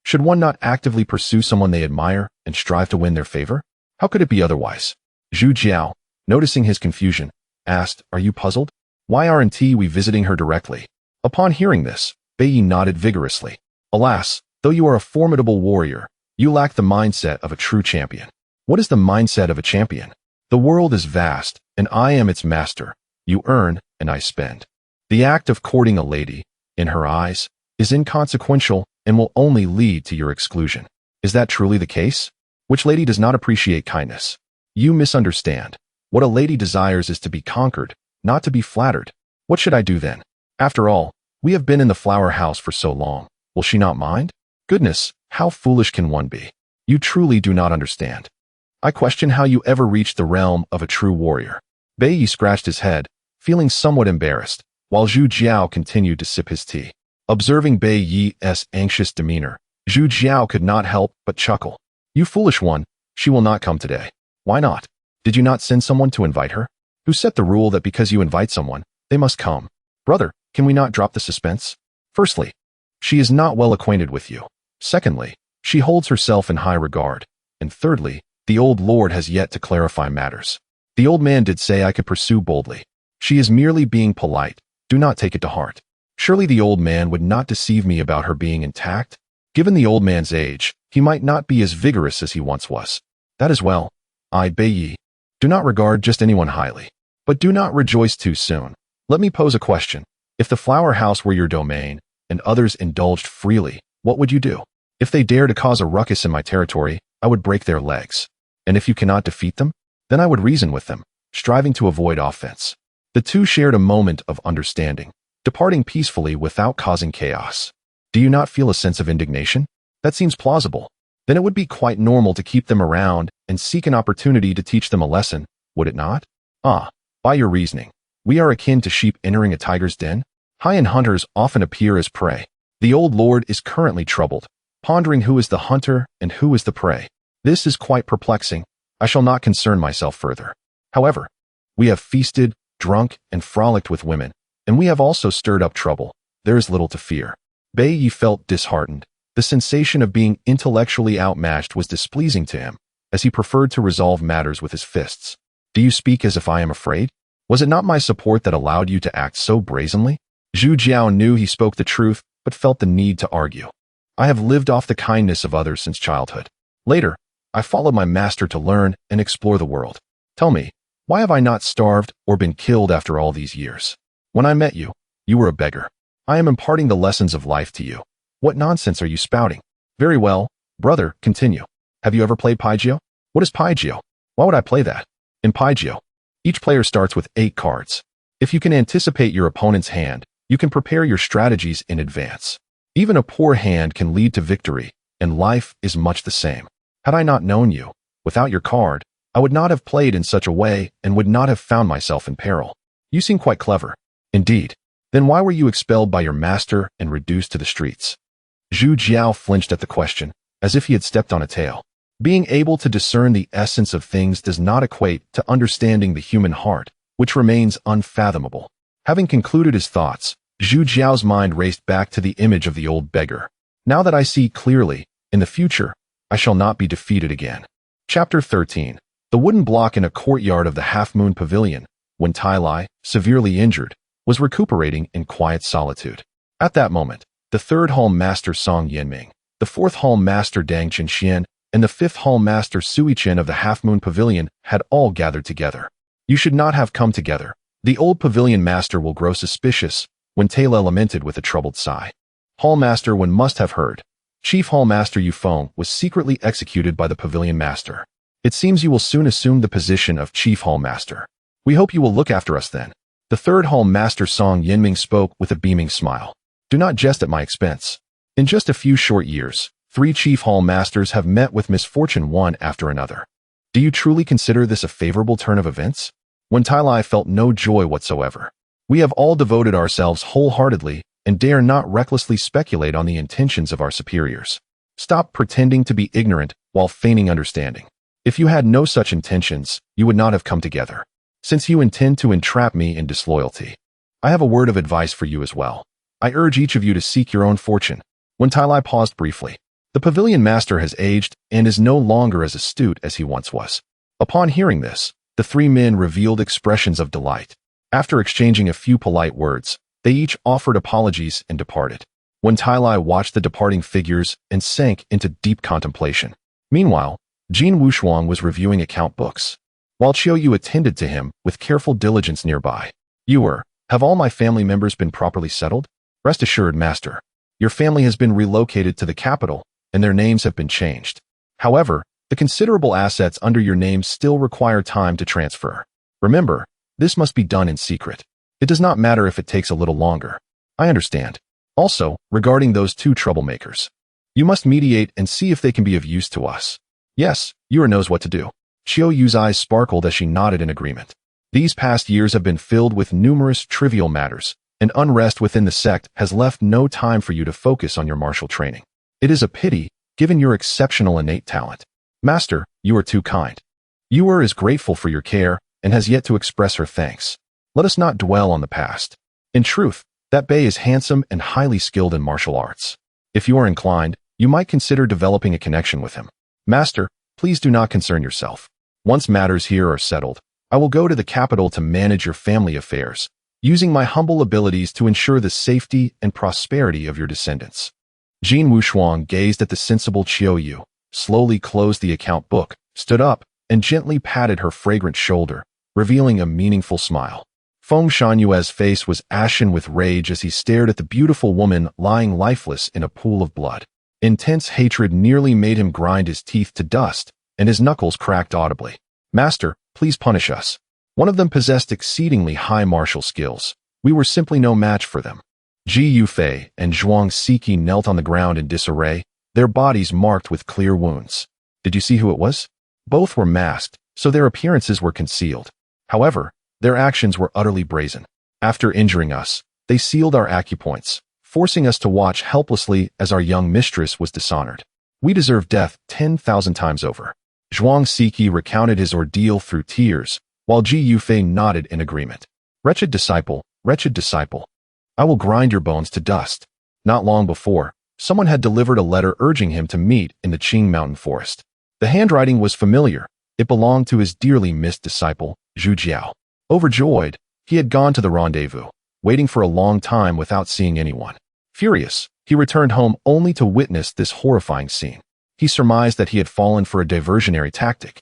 Should one not actively pursue someone they admire and strive to win their favor? How could it be otherwise? Zhu Jiao, noticing his confusion, asked, are you puzzled? Why aren't we visiting her directly? Upon hearing this, Bei Yi nodded vigorously. Alas, though you are a formidable warrior, you lack the mindset of a true champion. What is the mindset of a champion? The world is vast, and I am its master. You earn, and I spend. The act of courting a lady, in her eyes, is inconsequential and will only lead to your exclusion. Is that truly the case? Which lady does not appreciate kindness? You misunderstand. What a lady desires is to be conquered, not to be flattered. What should I do then? After all, we have been in the flower house for so long. Will she not mind? Goodness, how foolish can one be? You truly do not understand. I question how you ever reached the realm of a true warrior. Bei Yi scratched his head, feeling somewhat embarrassed, while Zhu Jiao continued to sip his tea. Observing Bei Yi's anxious demeanor, Zhu Jiao could not help but chuckle. You foolish one, she will not come today. Why not? Did you not send someone to invite her? Who set the rule that because you invite someone, they must come? Brother, can we not drop the suspense? Firstly, she is not well acquainted with you. Secondly, she holds herself in high regard. And thirdly, the old lord has yet to clarify matters. The old man did say I could pursue boldly. She is merely being polite. Do not take it to heart. Surely the old man would not deceive me about her being intact? Given the old man's age, he might not be as vigorous as he once was. That is well. I, Bei Yi, do not regard just anyone highly. But do not rejoice too soon. Let me pose a question. If the flower house were your domain, and others indulged freely, what would you do? If they dare to cause a ruckus in my territory, I would break their legs. And if you cannot defeat them, then I would reason with them. striving to avoid offense. The two shared a moment of understanding, departing peacefully without causing chaos. Do you not feel a sense of indignation? That seems plausible. Then it would be quite normal to keep them around and seek an opportunity to teach them a lesson, would it not? By your reasoning, we are akin to sheep entering a tiger's den? High-end hunters often appear as prey. The old lord is currently troubled, pondering who is the hunter and who is the prey. This is quite perplexing. I shall not concern myself further. However, we have feasted, drunk, and frolicked with women, and we have also stirred up trouble. There is little to fear. Bei Yi felt disheartened. The sensation of being intellectually outmatched was displeasing to him, as he preferred to resolve matters with his fists. Do you speak as if I am afraid? Was it not my support that allowed you to act so brazenly? Zhu Jiao knew he spoke the truth, but felt the need to argue. I have lived off the kindness of others since childhood. Later, I followed my master to learn and explore the world. Tell me, why have I not starved or been killed after all these years? When I met you, you were a beggar. I am imparting the lessons of life to you. What nonsense are you spouting? Very well, brother, continue. Have you ever played Paijio? What is Paijio? Why would I play that? In Paijio, each player starts with 8 cards. If you can anticipate your opponent's hand, you can prepare your strategies in advance. Even a poor hand can lead to victory, and life is much the same. Had I not known you, without your card, I would not have played in such a way and would not have found myself in peril. You seem quite clever. Indeed. Then why were you expelled by your master and reduced to the streets? Zhu Jiao flinched at the question, as if he had stepped on a tail. Being able to discern the essence of things does not equate to understanding the human heart, which remains unfathomable. Having concluded his thoughts, Zhu Jiao's mind raced back to the image of the old beggar. Now that I see clearly, in the future, I shall not be defeated again. Chapter 13. The wooden block in a courtyard of the Half-Moon Pavilion, when Tai Lai, severely injured, was recuperating in quiet solitude. At that moment, the 3rd Hall Master Song Yanming, the 4th Hall Master Dang Chenxian, and the 5th Hall Master Sui Chen of the Half-Moon Pavilion had all gathered together. You should not have come together. The old pavilion master will grow suspicious, when Taylor lamented with a troubled sigh. Hall Master Wen must have heard. Chief Hall Master Yufeng was secretly executed by the pavilion master. It seems you will soon assume the position of Chief Hall Master. We hope you will look after us then. The 3rd Hall Master Song Yanming spoke with a beaming smile. Do not jest at my expense. In just a few short years, 3 Chief Hall Masters have met with misfortune one after another. Do you truly consider this a favorable turn of events? When Tai Lai felt no joy whatsoever. We have all devoted ourselves wholeheartedly and dare not recklessly speculate on the intentions of our superiors. Stop pretending to be ignorant while feigning understanding. If you had no such intentions, you would not have come together. Since you intend to entrap me in disloyalty, I have a word of advice for you as well. I urge each of you to seek your own fortune. When Tai Lai paused briefly, the pavilion master has aged and is no longer as astute as he once was. Upon hearing this, the 3 men revealed expressions of delight. After exchanging a few polite words, they each offered apologies and departed. When Tai Lai watched the departing figures and sank into deep contemplation. Meanwhile, Jin Wushuang was reviewing account books, while Qiu Yu attended to him with careful diligence nearby. Have all my family members been properly settled? Rest assured, master. Your family has been relocated to the capital, and their names have been changed. However, the considerable assets under your name still require time to transfer. Remember, this must be done in secret. It does not matter if it takes a little longer. I understand. Also, regarding those 2 troublemakers, you must mediate and see if they can be of use to us. Yes, Yu knows what to do. Qiu Yu's eyes sparkled as she nodded in agreement. These past years have been filled with numerous trivial matters, and unrest within the sect has left no time for you to focus on your martial training. It is a pity, given your exceptional innate talent. Master, you are too kind. Yu is grateful for your care and has yet to express her thanks. Let us not dwell on the past. In truth, that Bei is handsome and highly skilled in martial arts. If you are inclined, you might consider developing a connection with him. Master, please do not concern yourself. Once matters here are settled, I will go to the capital to manage your family affairs, using my humble abilities to ensure the safety and prosperity of your descendants. Jin Wushuang gazed at the sensible Qiu Yu, slowly closed the account book, stood up, and gently patted her fragrant shoulder, revealing a meaningful smile. Feng Shuanyue's face was ashen with rage as he stared at the beautiful woman lying lifeless in a pool of blood. Intense hatred nearly made him grind his teeth to dust, and his knuckles cracked audibly. Master, please punish us. One of them possessed exceedingly high martial skills. We were simply no match for them. Ji Yufei and Zhuang Siki knelt on the ground in disarray, their bodies marked with clear wounds. Did you see who it was? Both were masked, so their appearances were concealed. However, their actions were utterly brazen. After injuring us, they sealed our acupoints, forcing us to watch helplessly as our young mistress was dishonored. We deserve death 10,000 times over. Zhuang Siki recounted his ordeal through tears, while Ji Yufei nodded in agreement. Wretched disciple, I will grind your bones to dust. Not long before, someone had delivered a letter urging him to meet in the Qing Mountain Forest. The handwriting was familiar. It belonged to his dearly missed disciple, Zhu Jiao. Overjoyed, he had gone to the rendezvous, waiting for a long time without seeing anyone. Furious, he returned home only to witness this horrifying scene. He surmised that he had fallen for a diversionary tactic,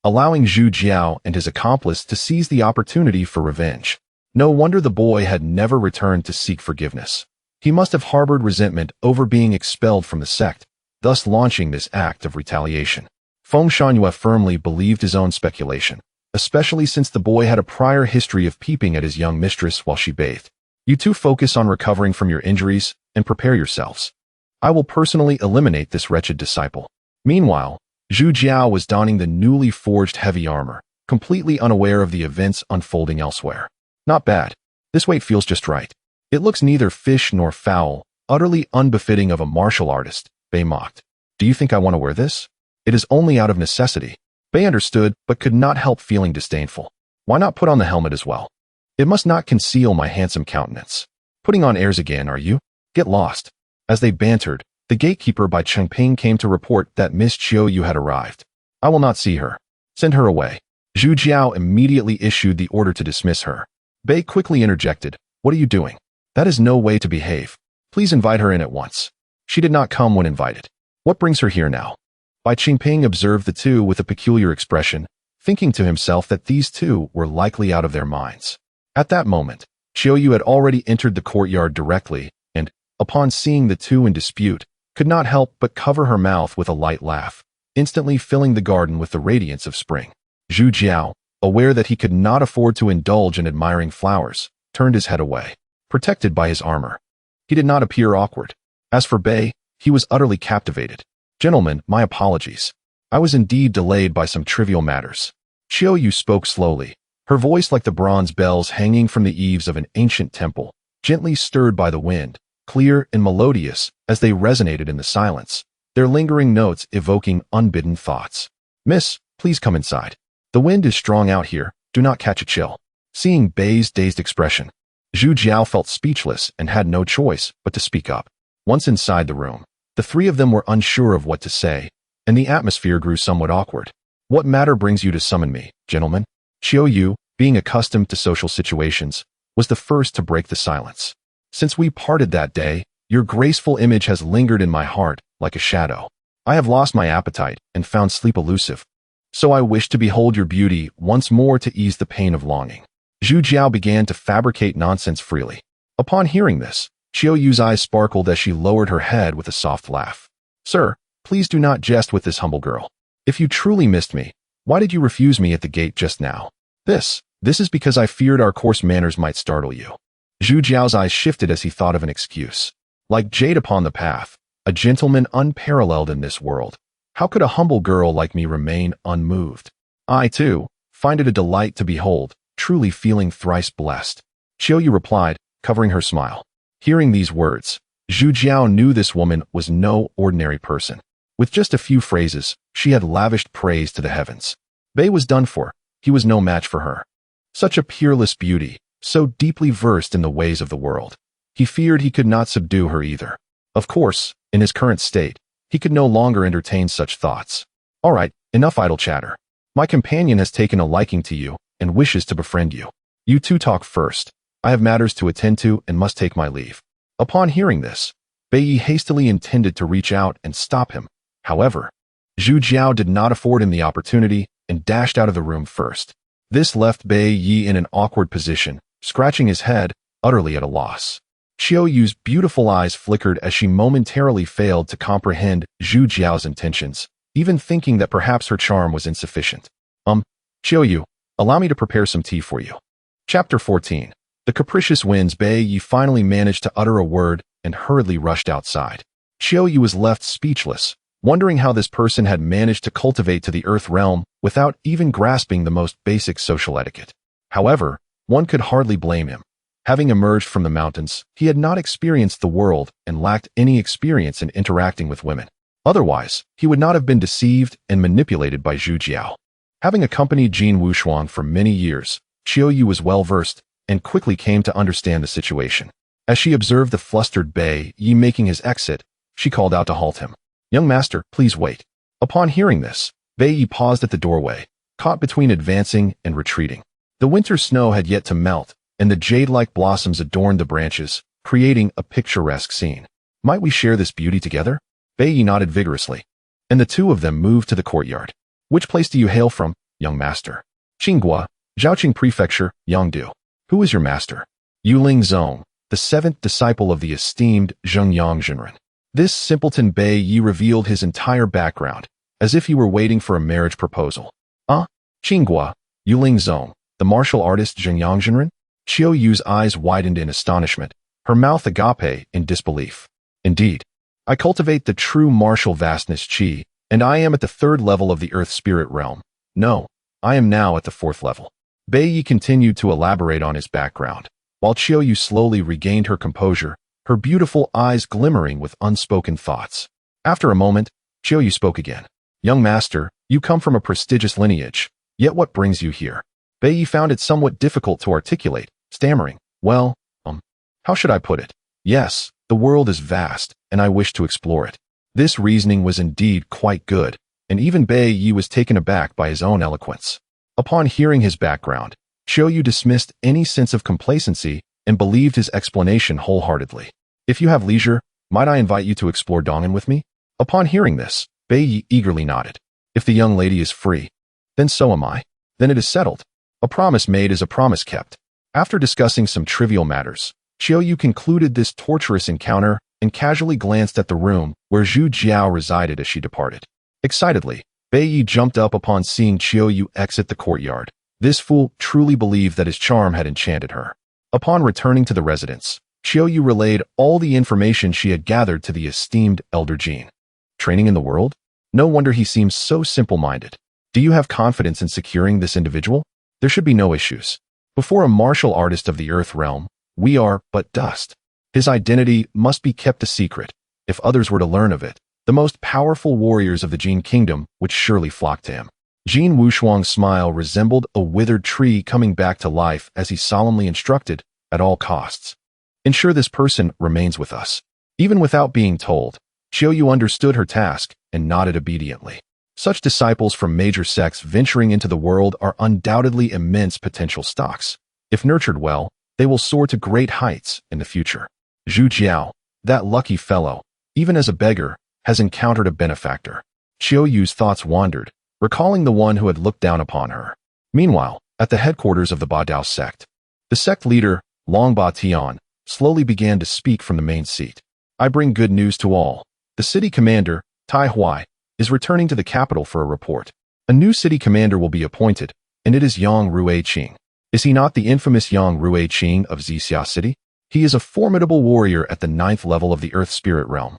allowing Zhu Jiao and his accomplice to seize the opportunity for revenge. No wonder the boy had never returned to seek forgiveness. He must have harbored resentment over being expelled from the sect, thus launching this act of retaliation. Feng Shangyue firmly believed his own speculation, especially since the boy had a prior history of peeping at his young mistress while she bathed. You two focus on recovering from your injuries and prepare yourselves. I will personally eliminate this wretched disciple. Meanwhile, Zhu Jiao was donning the newly forged heavy armor, completely unaware of the events unfolding elsewhere. Not bad. This weight feels just right. It looks neither fish nor fowl, utterly unbefitting of a martial artist, Bei mocked. Do you think I want to wear this? It is only out of necessity. Bei understood, but could not help feeling disdainful. Why not put on the helmet as well? It must not conceal my handsome countenance. Putting on airs again, are you? Get lost. As they bantered, the gatekeeper by Chengping came to report that Miss Qiu Yu had arrived. I will not see her. Send her away. Zhu Jiao immediately issued the order to dismiss her. Bei quickly interjected, what are you doing? That is no way to behave. Please invite her in at once. She did not come when invited. What brings her here now? Bai Qingping observed the two with a peculiar expression, thinking to himself that these two were likely out of their minds. At that moment, Qiu Yu had already entered the courtyard directly, and, upon seeing the two in dispute, could not help but cover her mouth with a light laugh, instantly filling the garden with the radiance of spring. Zhu Jiao, aware that he could not afford to indulge in admiring flowers, turned his head away, protected by his armor. He did not appear awkward. As for Bei, he was utterly captivated. Gentlemen, my apologies. I was indeed delayed by some trivial matters. Qiu Yu spoke slowly, her voice like the bronze bells hanging from the eaves of an ancient temple, gently stirred by the wind, clear and melodious as they resonated in the silence, their lingering notes evoking unbidden thoughts. Miss, please come inside. The wind is strong out here, do not catch a chill. Seeing Bei's dazed expression, Zhu Jiao felt speechless and had no choice but to speak up. Once inside the room, the three of them were unsure of what to say, and the atmosphere grew somewhat awkward. What matter brings you to summon me, gentlemen? Qiu Yu, being accustomed to social situations, was the first to break the silence. Since we parted that day, your graceful image has lingered in my heart like a shadow. I have lost my appetite and found sleep elusive. So I wish to behold your beauty once more to ease the pain of longing. Zhu Jiao began to fabricate nonsense freely. Upon hearing this, Qiu Yu's eyes sparkled as she lowered her head with a soft laugh. Sir, please do not jest with this humble girl. If you truly missed me, why did you refuse me at the gate just now? This is because I feared our coarse manners might startle you. Zhu Jiao's eyes shifted as he thought of an excuse. Like jade upon the path, a gentleman unparalleled in this world. How could a humble girl like me remain unmoved? I, too, find it a delight to behold, truly feeling thrice blessed. Qiu Yu replied, covering her smile. Hearing these words, Zhu Jiao knew this woman was no ordinary person. With just a few phrases, she had lavished praise to the heavens. Bei was done for. He was no match for her. Such a peerless beauty, so deeply versed in the ways of the world. He feared he could not subdue her either. Of course, in his current state, he could no longer entertain such thoughts. All right, enough idle chatter. My companion has taken a liking to you and wishes to befriend you. You two talk first. I have matters to attend to and must take my leave. Upon hearing this, Bei Yi hastily intended to reach out and stop him. However, Zhu Jiao did not afford him the opportunity and dashed out of the room first. This left Bei Yi in an awkward position, scratching his head, utterly at a loss. Qiu Yu's beautiful eyes flickered as she momentarily failed to comprehend Zhu Jiao's intentions, even thinking that perhaps her charm was insufficient. Qiu Yu, Allow me to prepare some tea for you. Chapter 14. The capricious winds. Bai Yi finally managed to utter a word and hurriedly rushed outside. Qiu Yu was left speechless, wondering how this person had managed to cultivate to the earth realm without even grasping the most basic social etiquette. However, one could hardly blame him. Having emerged from the mountains, he had not experienced the world and lacked any experience in interacting with women. Otherwise, he would not have been deceived and manipulated by Zhu Jiao. Having accompanied Jin Wushuang for many years, Qiu Yu was well-versed and quickly came to understand the situation. As she observed the flustered Bai Yi making his exit, she called out to halt him. "Young master, please wait." Upon hearing this, Bai Yi paused at the doorway, caught between advancing and retreating. The winter snow had yet to melt, and the jade-like blossoms adorned the branches, creating a picturesque scene. "Might we share this beauty together?" Bai Yi nodded vigorously, and the two of them moved to the courtyard. "Which place do you hail from, young master?" "Qinghua, Zhaoqing Prefecture, Yangdu." "Who is your master?" "Yuling Zong, the seventh disciple of the esteemed Zheng Yangzhenren." This simpleton Bai Yi revealed his entire background, as if he were waiting for a marriage proposal. Qinghua, Yuling Zong, the martial artist Zheng Yangzhenren? Qiu Yu's eyes widened in astonishment, her mouth agape in disbelief. "Indeed, I cultivate the true martial vastness qi, and I am at the 3rd level of the earth spirit realm. No, I am now at the 4th level." Bai Yi continued to elaborate on his background, while Qiu Yu slowly regained her composure, her beautiful eyes glimmering with unspoken thoughts. After a moment, Qiu Yu spoke again. "Young master, you come from a prestigious lineage, yet what brings you here?" Bai Yi found it somewhat difficult to articulate, stammering, "Well, how should I put it? Yes, the world is vast, and I wish to explore it." This reasoning was indeed quite good, and even Bai Yi was taken aback by his own eloquence. Upon hearing his background, Qiu Yu dismissed any sense of complacency and believed his explanation wholeheartedly. "If you have leisure, might I invite you to explore Dong'an with me?" Upon hearing this, Bai Yi eagerly nodded. "If the young lady is free, then so am I. Then it is settled. A promise made is a promise kept." After discussing some trivial matters, Qiu Yu concluded this torturous encounter and casually glanced at the room where Zhu Jiao resided as she departed. Excitedly, Bai Yi jumped up upon seeing Qiu Yu exit the courtyard. This fool truly believed that his charm had enchanted her. Upon returning to the residence, Qiu Yu relayed all the information she had gathered to the esteemed Elder Jin. "Training in the world? No wonder he seems so simple-minded. Do you have confidence in securing this individual? There should be no issues. Before a martial artist of the earth realm, we are but dust. His identity must be kept a secret. If others were to learn of it, the most powerful warriors of the Jin kingdom would surely flock to him." Jin Wushuang's smile resembled a withered tree coming back to life as he solemnly instructed, "At all costs, ensure this person remains with us." Even without being told, Qiu Yu understood her task and nodded obediently. Such disciples from major sects venturing into the world are undoubtedly immense potential stocks. If nurtured well, they will soar to great heights in the future. Zhu Jiao, that lucky fellow, even as a beggar, has encountered a benefactor. Qiu Yu's thoughts wandered, recalling the one who had looked down upon her. Meanwhile, at the headquarters of the Ba Dao sect, the sect leader, Long Ba Tian, slowly began to speak from the main seat. "I bring good news to all. The city commander, Tai Huai, is returning to the capital for a report. A new city commander will be appointed, and it is Yang Ruiqing. Is he not the infamous Yang Ruiqing of Zixia City? He is a formidable warrior at the 9th level of the Earth Spirit Realm,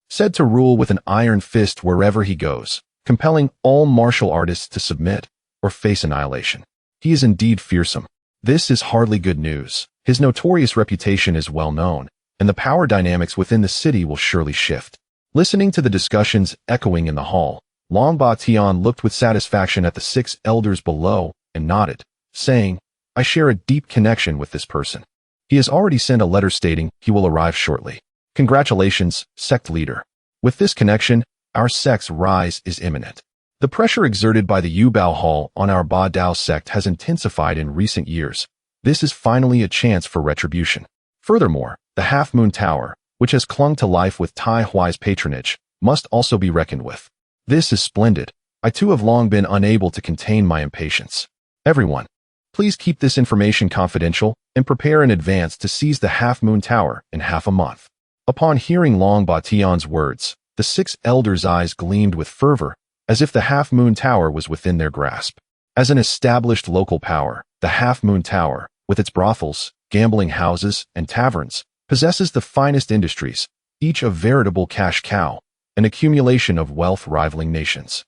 said to rule with an iron fist wherever he goes, compelling all martial artists to submit or face annihilation. He is indeed fearsome. This is hardly good news. His notorious reputation is well known, and the power dynamics within the city will surely shift." Listening to the discussions echoing in the hall, Long Ba Tian looked with satisfaction at the 6 elders below and nodded, saying, "I share a deep connection with this person. He has already sent a letter stating he will arrive shortly. Congratulations, sect leader. With this connection, our sect's rise is imminent." The pressure exerted by the Yubao Hall on our Ba Dao sect has intensified in recent years. This is finally a chance for retribution. Furthermore, the Half Moon Tower, which has clung to life with Tai Huai's patronage, must also be reckoned with. This is splendid. I too have long been unable to contain my impatience. Everyone, please keep this information confidential and prepare in advance to seize the Half Moon Tower in half a month. Upon hearing Long Ba Tian's words, the 6 elders' eyes gleamed with fervor, as if the Half Moon Tower was within their grasp. As an established local power, the Half Moon Tower, with its brothels, gambling houses, and taverns, possesses the finest industries, each a veritable cash cow, an accumulation of wealth rivaling nations.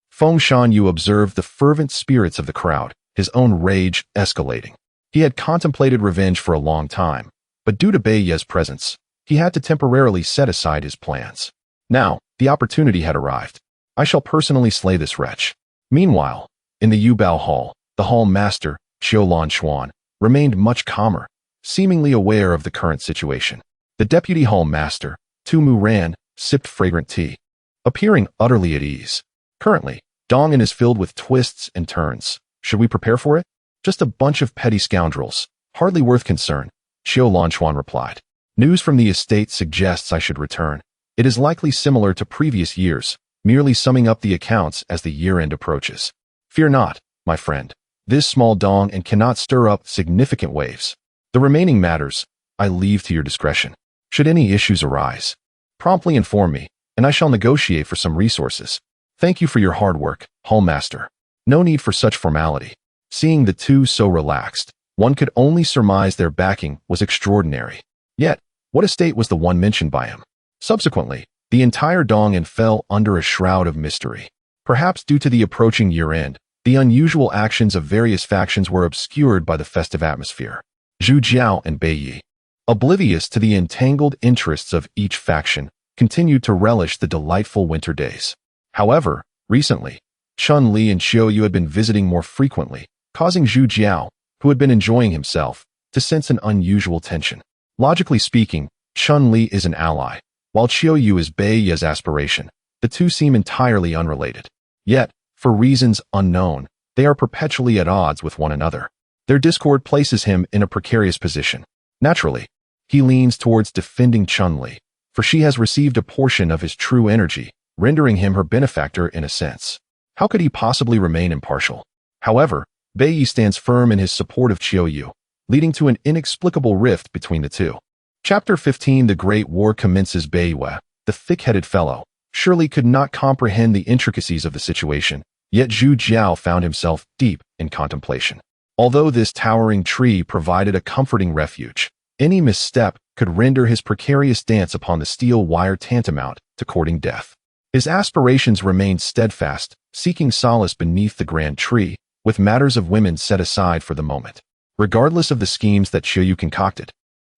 Feng Shanyu observed the fervent spirits of the crowd, his own rage escalating. He had contemplated revenge for a long time, but due to Bai Ye's presence, he had to temporarily set aside his plans. Now, the opportunity had arrived. I shall personally slay this wretch. Meanwhile, in the Yubao Hall, the hall master, Qiulan Xuan, remained much calmer, seemingly aware of the current situation. The deputy hall master, Tu Mu Ran, sipped fragrant tea, appearing utterly at ease. Currently, Dong'an is filled with twists and turns. Should we prepare for it? Just a bunch of petty scoundrels, hardly worth concern, Qiulan Xuan replied. News from the estate suggests I should return. It is likely similar to previous years, merely summing up the accounts as the year-end approaches. Fear not, my friend. This small Dong'an cannot stir up significant waves. The remaining matters, I leave to your discretion. Should any issues arise, promptly inform me, and I shall negotiate for some resources. Thank you for your hard work, Hallmaster. No need for such formality. Seeing the two so relaxed, one could only surmise their backing was extraordinary. Yet, what estate was the one mentioned by him? Subsequently, the entire Dong'an fell under a shroud of mystery. Perhaps due to the approaching year-end, the unusual actions of various factions were obscured by the festive atmosphere. Zhu Jiao and Bai Yi, oblivious to the entangled interests of each faction, continued to relish the delightful winter days. However, recently, Chun Li and Xiao Yu had been visiting more frequently, causing Zhu Jiao, who had been enjoying himself, to sense an unusual tension. Logically speaking, Chun Li is an ally, while Xiao Yu is Bai Yi's aspiration. The two seem entirely unrelated. Yet, for reasons unknown, they are perpetually at odds with one another. Their discord places him in a precarious position. Naturally, he leans towards defending Chun Li, for she has received a portion of his true energy, rendering him her benefactor in a sense. How could he possibly remain impartial? However, Bai Yi stands firm in his support of Qiao Yu, leading to an inexplicable rift between the two. Chapter 15 The Great War commences. Bai Yi, the thick-headed fellow, surely could not comprehend the intricacies of the situation, yet Zhu Jiao found himself deep in contemplation. Although this towering tree provided a comforting refuge, any misstep could render his precarious dance upon the steel wire tantamount to courting death. His aspirations remained steadfast, seeking solace beneath the grand tree, with matters of women set aside for the moment, regardless of the schemes that Qiao Yu concocted.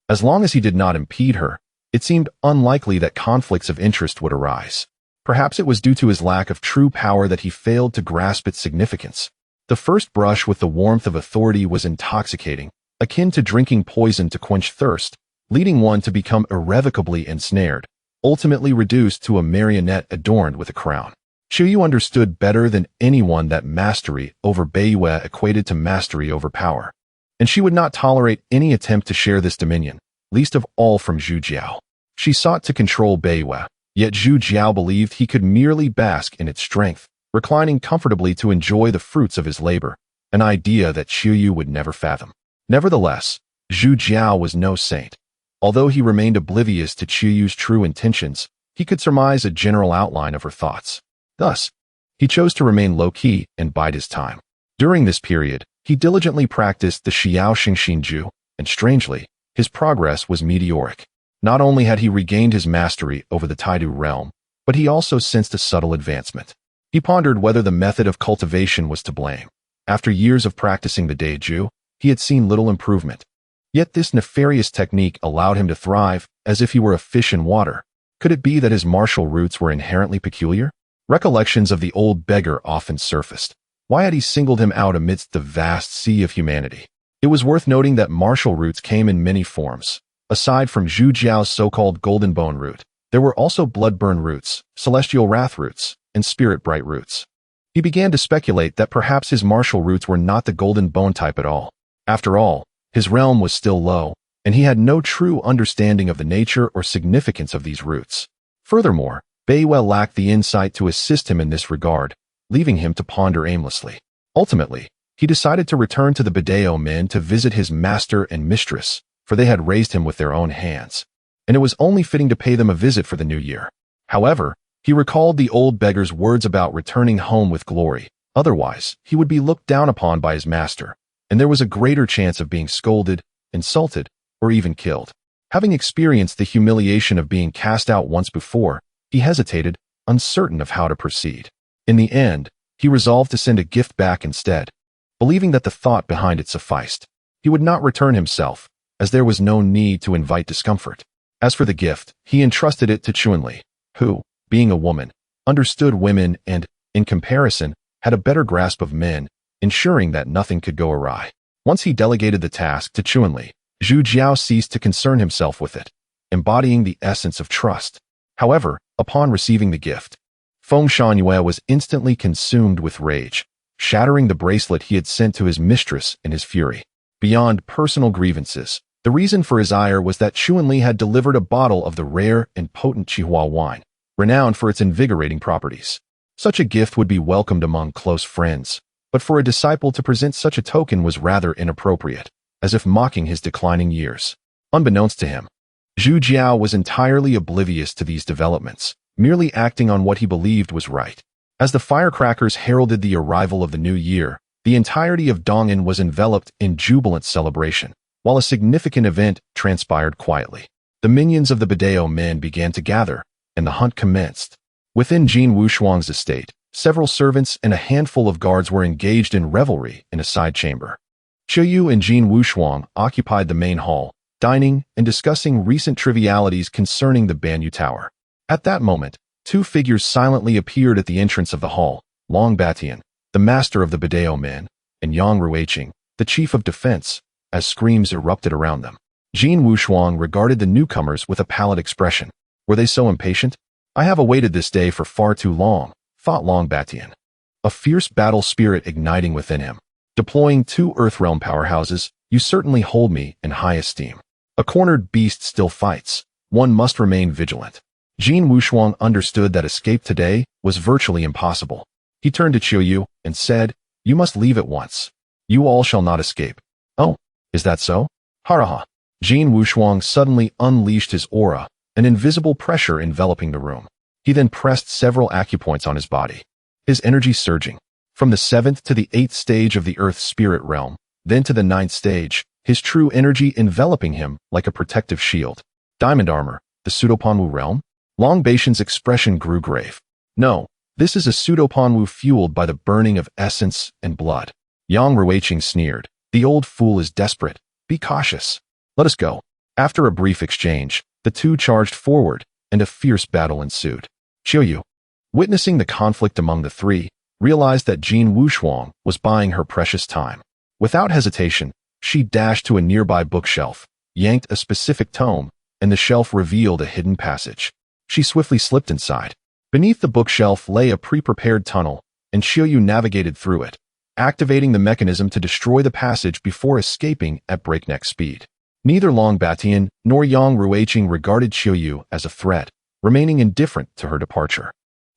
As long as he did not impede her, it seemed unlikely that conflicts of interest would arise. Perhaps it was due to his lack of true power that he failed to grasp its significance. The first brush with the warmth of authority was intoxicating, akin to drinking poison to quench thirst, leading one to become irrevocably ensnared, ultimately reduced to a marionette adorned with a crown. Qiao Yu understood better than anyone that mastery over Bai Yi equated to mastery over power, and she would not tolerate any attempt to share this dominion, least of all from Zhu Jiao. She sought to control Bai Yi, yet Zhu Jiao believed he could merely bask in its strength, reclining comfortably to enjoy the fruits of his labor, an idea that Qiao Yu would never fathom. Nevertheless, Zhu Jiao was no saint. Although he remained oblivious to Qiao Yu's true intentions, he could surmise a general outline of her thoughts. Thus, he chose to remain low-key and bide his time. During this period, he diligently practiced the Xiao Xingxinju, and strangely, his progress was meteoric. Not only had he regained his mastery over the Taidu realm, but he also sensed a subtle advancement. He pondered whether the method of cultivation was to blame. After years of practicing the Deiju, he had seen little improvement. Yet this nefarious technique allowed him to thrive, as if he were a fish in water. Could it be that his martial roots were inherently peculiar? Recollections of the old beggar often surfaced. Why had he singled him out amidst the vast sea of humanity? It was worth noting that martial roots came in many forms. Aside from Zhu Jiao's so-called golden bone root, there were also blood-burn roots, celestial wrath roots, and spirit bright roots. He began to speculate that perhaps his martial roots were not the golden bone type at all. After all, his realm was still low, and he had no true understanding of the nature or significance of these roots. Furthermore, Bai Yi lacked the insight to assist him in this regard, leaving him to ponder aimlessly. Ultimately, he decided to return to the Bidao men to visit his master and mistress, for they had raised him with their own hands, and it was only fitting to pay them a visit for the new year. However, he recalled the old beggar's words about returning home with glory, Otherwise, he would be looked down upon by his master, and there was a greater chance of being scolded, insulted, or even killed. Having experienced the humiliation of being cast out once before, he hesitated, uncertain of how to proceed. In the end, he resolved to send a gift back instead, believing that the thought behind it sufficed. He would not return himself, as there was no need to invite discomfort. As for the gift, he entrusted it to Chunli, who, being a woman, understood women and, in comparison, had a better grasp of men, ensuring that nothing could go awry. Once he delegated the task to Chunli, Zhu Jiao ceased to concern himself with it, embodying the essence of trust. However, upon receiving the gift, Feng Shunyue was instantly consumed with rage, shattering the bracelet he had sent to his mistress in his fury. Beyond personal grievances, the reason for his ire was that Chunli had delivered a bottle of the rare and potent Qihua wine, renowned for its invigorating properties. Such a gift would be welcomed among close friends, but for a disciple to present such a token was rather inappropriate, as if mocking his declining years. Unbeknownst to him, Zhu Jiao was entirely oblivious to these developments, merely acting on what he believed was right. As the firecrackers heralded the arrival of the new year, the entirety of Dong'an was enveloped in jubilant celebration, while a significant event transpired quietly. The minions of the Bidao men began to gather, and the hunt commenced. Within Jin Wushuang's estate, several servants and a handful of guards were engaged in revelry in a side chamber. Qiuyu and Jin Wushuang occupied the main hall, dining and discussing recent trivialities concerning the Banyu Tower. At that moment, two figures silently appeared at the entrance of the hall: Long Batian, the master of the Bidao men, and Yang Ruiqing, the chief of defense, as screams erupted around them. Jin Wushuang regarded the newcomers with a pallid expression. Were they so impatient? I have awaited this day for far too long, thought Long Batian, a fierce battle spirit igniting within him. Deploying two Earthrealm powerhouses, you certainly hold me in high esteem. A cornered beast still fights. One must remain vigilant. Jin Wushuang understood that escape today was virtually impossible. He turned to Qiuyu and said, "You must leave at once. You all shall not escape." "Oh, is that so?" Haraha. Jin Wushuang suddenly unleashed his aura, an invisible pressure enveloping the room. He then pressed several acupoints on his body, his energy surging. From the 7th to the 8th stage of the Earth Spirit Realm, then to the 9th stage, his true energy enveloping him like a protective shield. Diamond armor, the Pseudopanwu realm? Long Batian's expression grew grave. No, this is a Pseudopanwu fueled by the burning of essence and blood. Yang Ruiqing sneered. The old fool is desperate. Be cautious. Let us go. After a brief exchange, the two charged forward, and a fierce battle ensued. Qiuyu, witnessing the conflict among the three, realized that Jin Wushuang was buying her precious time. Without hesitation, she dashed to a nearby bookshelf, yanked a specific tome, and the shelf revealed a hidden passage. She swiftly slipped inside. Beneath the bookshelf lay a pre-prepared tunnel, and Qiuyu navigated through it, activating the mechanism to destroy the passage before escaping at breakneck speed. Neither Long Batian nor Yang Ruiqing regarded Qiuyu as a threat, remaining indifferent to her departure.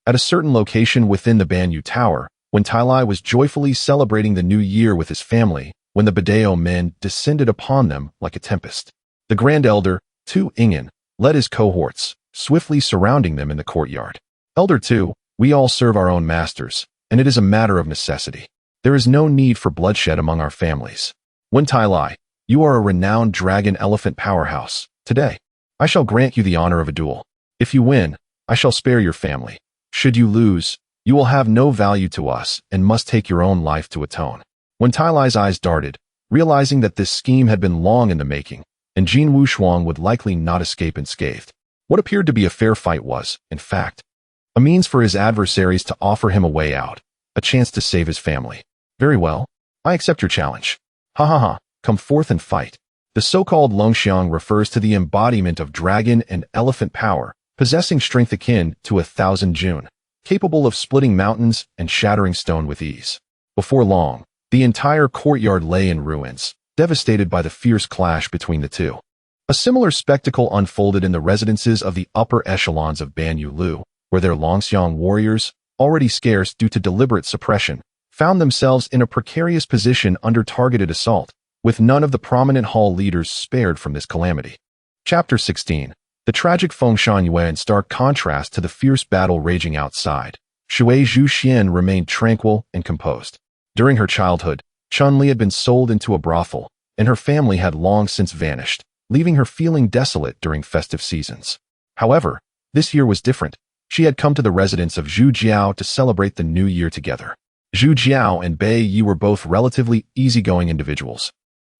At a certain location within the Banyu Tower, when Tailai was joyfully celebrating the new year with his family, when the Bidao men descended upon them like a tempest, the Grand Elder, Tu Ingen, led his cohorts, swiftly surrounding them in the courtyard. Elder Tu, we all serve our own masters, and it is a matter of necessity. There is no need for bloodshed among our families. When Tailai, you are a renowned dragon elephant powerhouse. Today, I shall grant you the honor of a duel. If you win, I shall spare your family. Should you lose, you will have no value to us and must take your own life to atone. When Tailai's eyes darted, realizing that this scheme had been long in the making, and Jin Wushuang would likely not escape unscathed, what appeared to be a fair fight was, in fact, a means for his adversaries to offer him a way out, a chance to save his family. Very well, I accept your challenge. Ha ha ha, come forth and fight. The so-called Longxiang refers to the embodiment of dragon and elephant power, possessing strength akin to 1,000 Jun, capable of splitting mountains and shattering stone with ease. Before long, the entire courtyard lay in ruins, devastated by the fierce clash between the two. A similar spectacle unfolded in the residences of the upper echelons of Banyu Lu, where their Longxiang warriors, already scarce due to deliberate suppression, found themselves in a precarious position under targeted assault, with none of the prominent hall leaders spared from this calamity. Chapter 16. The tragic Feng Shunyue in stark contrast to the fierce battle raging outside. Shui Zhuxian remained tranquil and composed. During her childhood, Chun-Li had been sold into a brothel, and her family had long since vanished, leaving her feeling desolate during festive seasons. However, this year was different. She had come to the residence of Zhu Jiao to celebrate the new year together. Zhu Jiao and Bei Yi were both relatively easygoing individuals,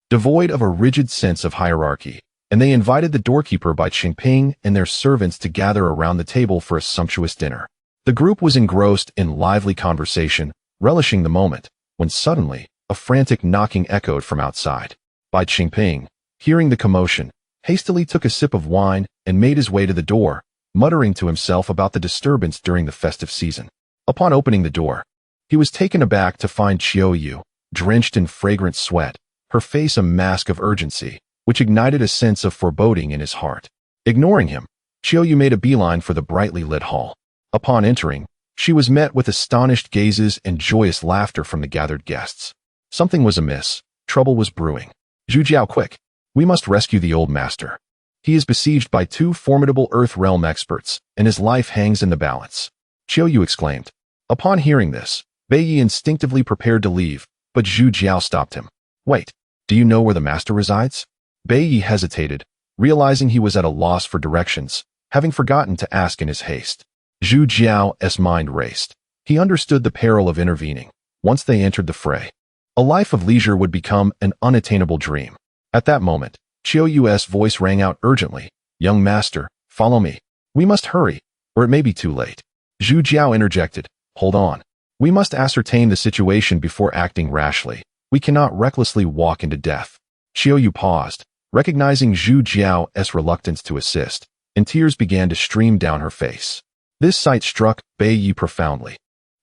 devoid of a rigid sense of hierarchy, and they invited the doorkeeper Bai Qingping and their servants to gather around the table for a sumptuous dinner. The group was engrossed in lively conversation, relishing the moment, when suddenly, a frantic knocking echoed from outside. Bai Qingping, hearing the commotion, hastily took a sip of wine and made his way to the door, muttering to himself about the disturbance during the festive season. Upon opening the door, he was taken aback to find Qiu Yu, drenched in fragrant sweat, her face a mask of urgency, which ignited a sense of foreboding in his heart. Ignoring him, Qiu Yu made a beeline for the brightly lit hall. Upon entering, she was met with astonished gazes and joyous laughter from the gathered guests. Something was amiss. Trouble was brewing. Zhu Jiao, quick! We must rescue the old master. He is besieged by two formidable Earth Realm experts, and his life hangs in the balance. Qiu Yu exclaimed. Upon hearing this, Bei Yi instinctively prepared to leave, but Zhu Jiao stopped him. Wait, do you know where the master resides? Bei Yi hesitated, realizing he was at a loss for directions, having forgotten to ask in his haste. Zhu Jiao's mind raced. He understood the peril of intervening. Once they entered the fray, a life of leisure would become an unattainable dream. At that moment, Qiu Yu's voice rang out urgently. Young master, follow me. We must hurry, or it may be too late. Zhu Jiao interjected. Hold on. We must ascertain the situation before acting rashly. We cannot recklessly walk into death. Qiu Yu paused, recognizing Zhu Jiao's reluctance to assist, and tears began to stream down her face. This sight struck Bei Yi profoundly.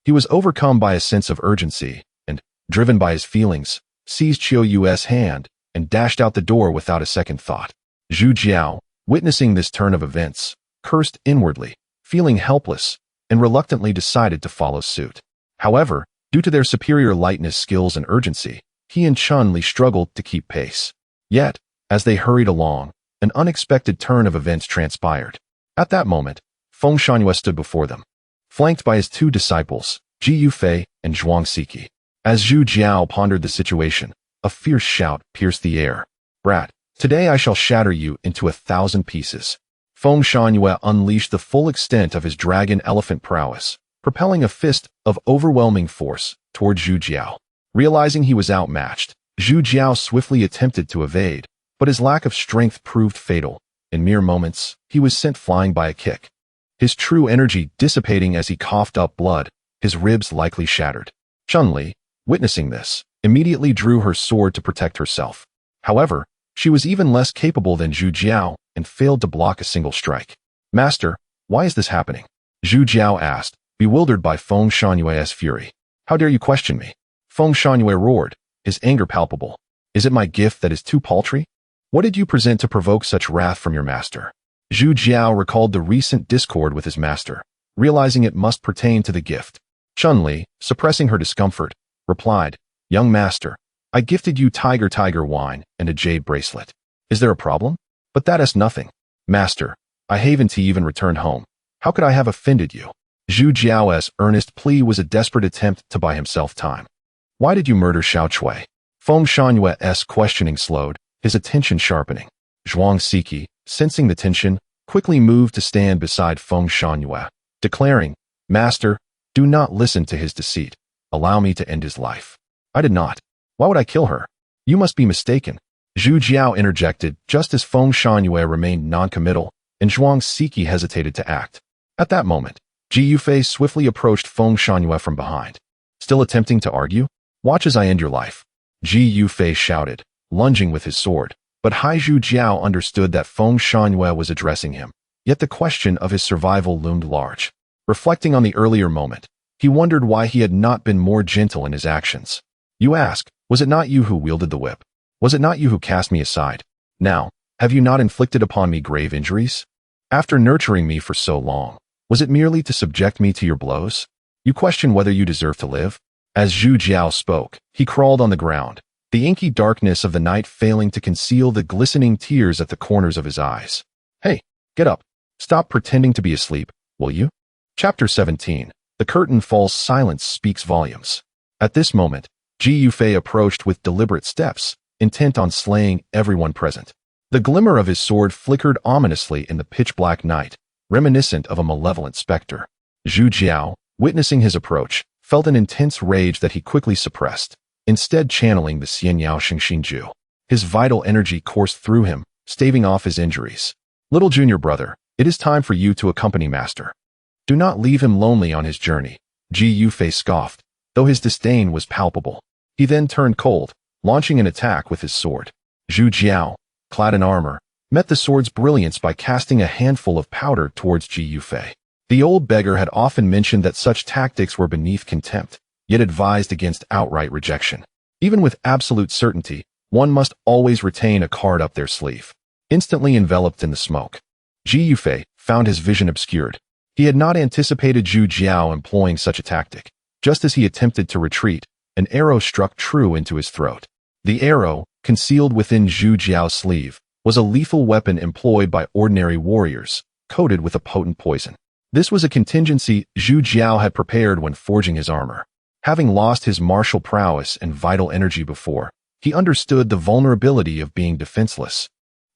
He was overcome by a sense of urgency, and, driven by his feelings, seized Qiu Yu's hand and dashed out the door without a second thought. Zhu Jiao, witnessing this turn of events, cursed inwardly, feeling helpless, and reluctantly decided to follow suit. However, due to their superior lightness, skills, and urgency, he and Chun-Li struggled to keep pace. Yet, as they hurried along, an unexpected turn of events transpired. At that moment, Feng Shangyue stood before them, flanked by his two disciples, Ji Yufei and Zhuang Siki. As Zhu Jiao pondered the situation, a fierce shout pierced the air. Brat, today I shall shatter you into 1,000 pieces. Feng Shangyue unleashed the full extent of his dragon elephant prowess, propelling a fist of overwhelming force toward Zhu Jiao. Realizing he was outmatched, Zhu Jiao swiftly attempted to evade, but his lack of strength proved fatal. In mere moments, he was sent flying by a kick, his true energy dissipating as he coughed up blood, his ribs likely shattered. Chun-Li, witnessing this, immediately drew her sword to protect herself. However, she was even less capable than Zhu Jiao and failed to block a single strike. Master, why is this happening? Zhu Jiao asked, bewildered by Feng Shangyue's fury. How dare you question me? Feng Shangyue roared, his anger palpable. Is it my gift that is too paltry? What did you present to provoke such wrath from your master? Zhu Jiao recalled the recent discord with his master, realizing it must pertain to the gift. Chun-Li, suppressing her discomfort, replied, Young master, I gifted you tiger wine and a jade bracelet. Is there a problem? But that is nothing. Master, I haven't to even returned home. How could I have offended you? Zhu Jiao's earnest plea was a desperate attempt to buy himself time. Why did you murder Xiao Chui? Feng Shangyue's questioning slowed, his attention sharpening. Zhuang Siki, sensing the tension, quickly moved to stand beside Feng Shangyue, declaring, Master, do not listen to his deceit. Allow me to end his life. I did not. Why would I kill her? You must be mistaken. Zhu Jiao interjected just as Feng Shangyue remained non-committal, and Zhuang Siki hesitated to act. At that moment, Ji Yufei swiftly approached Feng Shangyue from behind. Still attempting to argue? Watch as I end your life. Ji Yufei shouted, lunging with his sword. But Zhu Jiao understood that Feng Shangyue was addressing him, yet the question of his survival loomed large. Reflecting on the earlier moment, he wondered why he had not been more gentle in his actions. You ask, was it not you who wielded the whip? Was it not you who cast me aside? Now, have you not inflicted upon me grave injuries? After nurturing me for so long, was it merely to subject me to your blows? You question whether you deserve to live? As Zhu Jiao spoke, he crawled on the ground, the inky darkness of the night failing to conceal the glistening tears at the corners of his eyes. Hey, get up. Stop pretending to be asleep, will you? Chapter 17. The curtain falls, silence speaks volumes. At this moment, Ji Yufei approached with deliberate steps, intent on slaying everyone present. The glimmer of his sword flickered ominously in the pitch-black night, reminiscent of a malevolent specter. Zhu Jiao, witnessing his approach, felt an intense rage that he quickly suppressed, instead channeling the Xianyao Xingxingju. His vital energy coursed through him, staving off his injuries. Little junior brother, it is time for you to accompany master. Do not leave him lonely on his journey, Ji Yufei scoffed, though his disdain was palpable. He then turned cold, launching an attack with his sword. Zhu Jiao, clad in armor, met the sword's brilliance by casting a handful of powder towards Ji Yufei. The old beggar had often mentioned that such tactics were beneath contempt, yet advised against outright rejection. Even with absolute certainty, one must always retain a card up their sleeve. Instantly enveloped in the smoke, Ji Yufei found his vision obscured. He had not anticipated Zhu Jiao employing such a tactic. Just as he attempted to retreat, an arrow struck true into his throat. The arrow, concealed within Zhu Jiao's sleeve, was a lethal weapon employed by ordinary warriors, coated with a potent poison. This was a contingency Zhu Jiao had prepared when forging his armor. Having lost his martial prowess and vital energy before, he understood the vulnerability of being defenseless,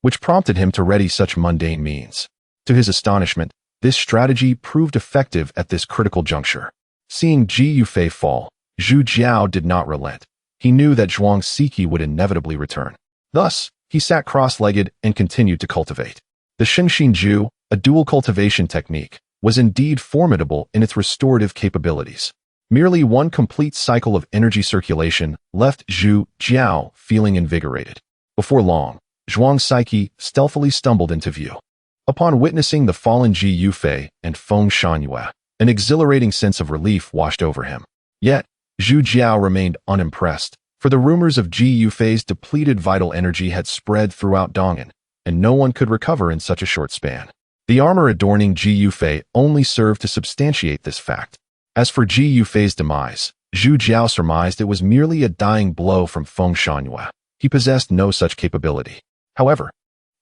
which prompted him to ready such mundane means. To his astonishment, this strategy proved effective at this critical juncture. Seeing Ji Yufei fall, Zhu Jiao did not relent. He knew that Zhuang Siki would inevitably return. Thus, he sat cross-legged and continued to cultivate. The Xingxingju, a dual cultivation technique, was indeed formidable in its restorative capabilities. Merely one complete cycle of energy circulation left Zhu Jiao feeling invigorated. Before long, Zhuang Siki stealthily stumbled into view. Upon witnessing the fallen Ji Yufei and Feng Shanyue, an exhilarating sense of relief washed over him. Yet, Zhu Jiao remained unimpressed, for the rumors of Ji Yufei's depleted vital energy had spread throughout Dong'an, and no one could recover in such a short span. The armor adorning Ji Yufei only served to substantiate this fact. As for Ji Yufei's demise, Zhu Jiao surmised it was merely a dying blow from Feng Shanyue. He possessed no such capability. However,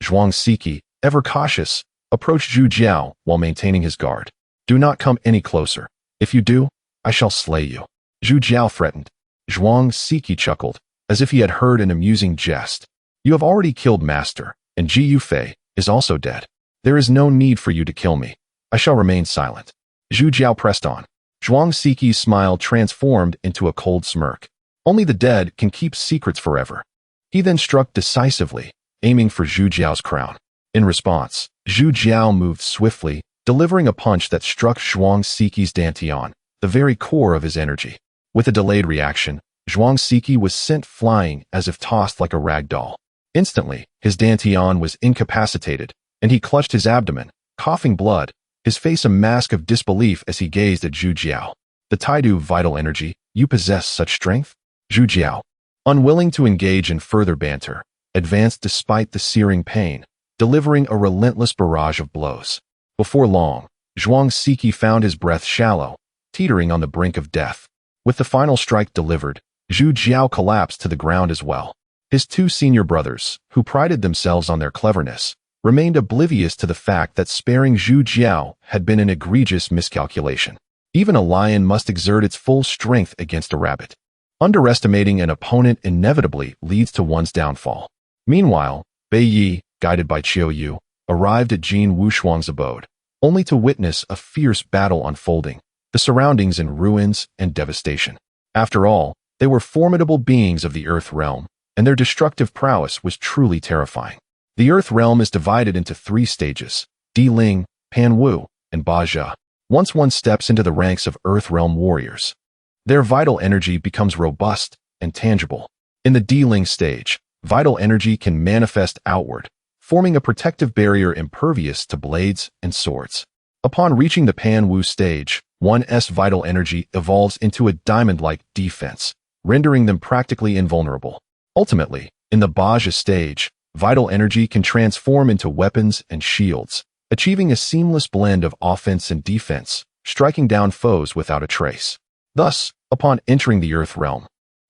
Zhuang Siki, ever cautious, approached Zhu Jiao while maintaining his guard. Do not come any closer. If you do, I shall slay you, Zhu Jiao threatened. Zhuang Siki chuckled, as if he had heard an amusing jest. You have already killed master, and Ji Yufei is also dead. There is no need for you to kill me. I shall remain silent. Zhu Jiao pressed on. Zhuang Siki's smile transformed into a cold smirk. Only the dead can keep secrets forever. He then struck decisively, aiming for Zhu Jiao's crown. In response, Zhu Jiao moved swiftly, delivering a punch that struck Zhuang Siki's dantian, the very core of his energy. With a delayed reaction, Zhuang Siki was sent flying as if tossed like a rag doll. Instantly, his dantian was incapacitated, and he clutched his abdomen, coughing blood, his face a mask of disbelief as he gazed at Zhu Jiao. The Taidu vital energy, you possess such strength? Zhu Jiao, unwilling to engage in further banter, advanced despite the searing pain, delivering a relentless barrage of blows. Before long, Zhuang Siki found his breath shallow, teetering on the brink of death. With the final strike delivered, Zhu Jiao collapsed to the ground as well. His two senior brothers, who prided themselves on their cleverness, remained oblivious to the fact that sparing Zhu Jiao had been an egregious miscalculation. Even a lion must exert its full strength against a rabbit. Underestimating an opponent inevitably leads to one's downfall. Meanwhile, Bei Yi, guided by Qiu Yu, arrived at Jin Wushuang's abode, only to witness a fierce battle unfolding, the surroundings in ruins and devastation. After all, they were formidable beings of the Earth Realm, and their destructive prowess was truly terrifying. The Earth Realm is divided into 3 stages, Di Ling, Pan Wu, and Ba Jia. Once one steps into the ranks of Earth Realm warriors, their vital energy becomes robust and tangible. In the Di Ling stage, vital energy can manifest outward, forming a protective barrier impervious to blades and swords. Upon reaching the Pan Wu stage, one's vital energy evolves into a diamond-like defense, rendering them practically invulnerable. Ultimately, in the Ba Jia stage, vital energy can transform into weapons and shields, achieving a seamless blend of offense and defense, striking down foes without a trace. Thus, upon entering the Earth Realm,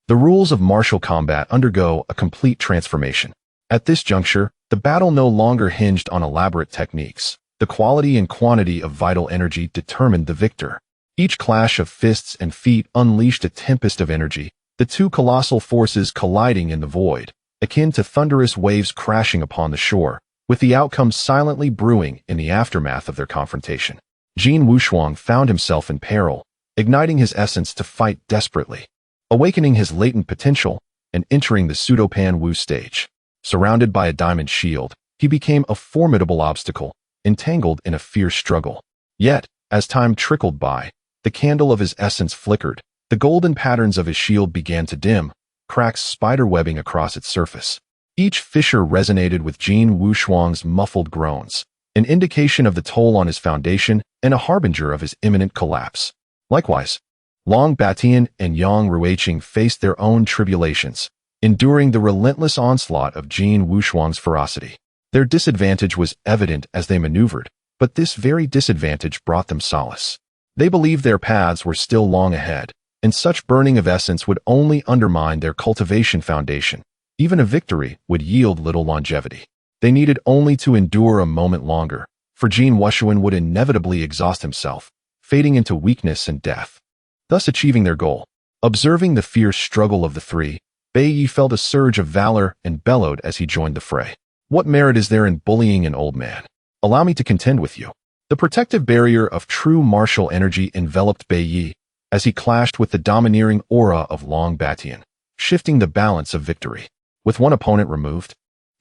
the rules of martial combat undergo a complete transformation. At this juncture, the battle no longer hinged on elaborate techniques. The quality and quantity of vital energy determined the victor. Each clash of fists and feet unleashed a tempest of energy, the two colossal forces colliding in the void, akin to thunderous waves crashing upon the shore, with the outcome silently brewing in the aftermath of their confrontation. Jin Wushuang found himself in peril, igniting his essence to fight desperately, awakening his latent potential, and entering the Pseudo-Pan Wu stage. Surrounded by a diamond shield, he became a formidable obstacle, entangled in a fierce struggle. Yet, as time trickled by, the candle of his essence flickered, the golden patterns of his shield began to dim, cracks spiderwebbing across its surface. Each fissure resonated with Jin Wushuang's muffled groans, an indication of the toll on his foundation and a harbinger of his imminent collapse. Likewise, Long Batian and Yang Ruiqing faced their own tribulations, enduring the relentless onslaught of Jin Wushuang's ferocity. Their disadvantage was evident as they maneuvered, but this very disadvantage brought them solace. They believed their paths were still long ahead, and such burning of essence would only undermine their cultivation foundation. Even a victory would yield little longevity. They needed only to endure a moment longer, for Jin Wushuan would inevitably exhaust himself, fading into weakness and death, thus achieving their goal. Observing the fierce struggle of the three, Bai Yi felt a surge of valor and bellowed as he joined the fray. What merit is there in bullying an old man? Allow me to contend with you. The protective barrier of true martial energy enveloped Bai Yi as he clashed with the domineering aura of Long Batian, shifting the balance of victory. With one opponent removed,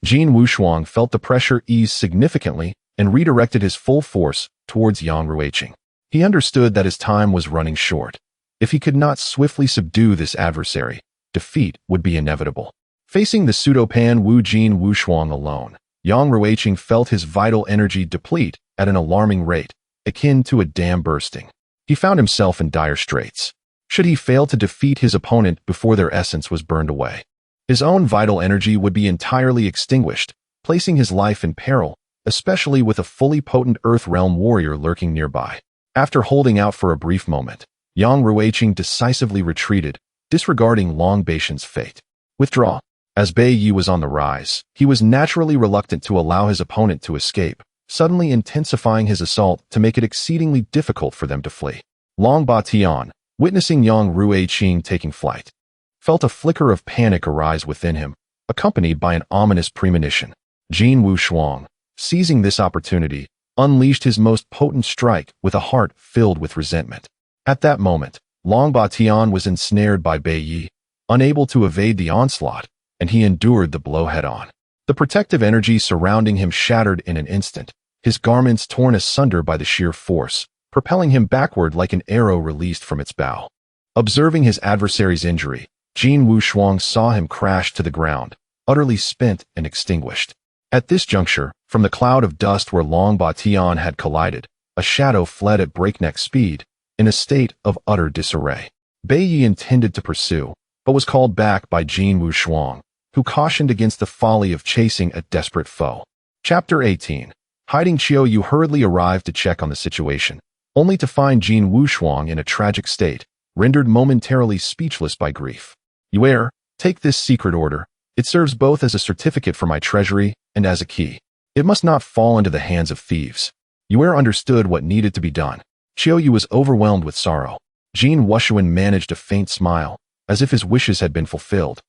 Jin Wushuang felt the pressure ease significantly and redirected his full force towards Yang Ruiqing. He understood that his time was running short. If he could not swiftly subdue this adversary, defeat would be inevitable. Facing the Pseudo-Pan Wu Jin Wushuang alone, Yang Ruiqing felt his vital energy deplete at an alarming rate, akin to a dam bursting. He found himself in dire straits. Should he fail to defeat his opponent before their essence was burned away, his own vital energy would be entirely extinguished, placing his life in peril, especially with a fully potent Earth Realm warrior lurking nearby. After holding out for a brief moment, Yang Ruiqing decisively retreated, disregarding Long Batian's fate. Withdraw. As Bai Yi was on the rise, he was naturally reluctant to allow his opponent to escape, suddenly intensifying his assault to make it exceedingly difficult for them to flee. Long Batian, witnessing Yang Ruiqing taking flight, felt a flicker of panic arise within him, accompanied by an ominous premonition. Jin Wushuang, seizing this opportunity, unleashed his most potent strike with a heart filled with resentment. At that moment, Long Batian was ensnared by Bai Yi, unable to evade the onslaught, and he endured the blow head-on. The protective energy surrounding him shattered in an instant, his garments torn asunder by the sheer force, propelling him backward like an arrow released from its bow. Observing his adversary's injury, Jin Wushuang saw him crash to the ground, utterly spent and extinguished. At this juncture, from the cloud of dust where Long Batian had collided, a shadow fled at breakneck speed, in a state of utter disarray. Bai Yi intended to pursue, but was called back by Jin Wushuang, who cautioned against the folly of chasing a desperate foe. Chapter 18. Hiding Qiu Yu hurriedly arrived to check on the situation, only to find Jin Wushuang in a tragic state, rendered momentarily speechless by grief. Yu'er, take this secret order. It serves both as a certificate for my treasury and as a key. It must not fall into the hands of thieves. Yu'er understood what needed to be done. Qiu Yu was overwhelmed with sorrow. Jin Wushuan managed a faint smile, as if his wishes had been fulfilled,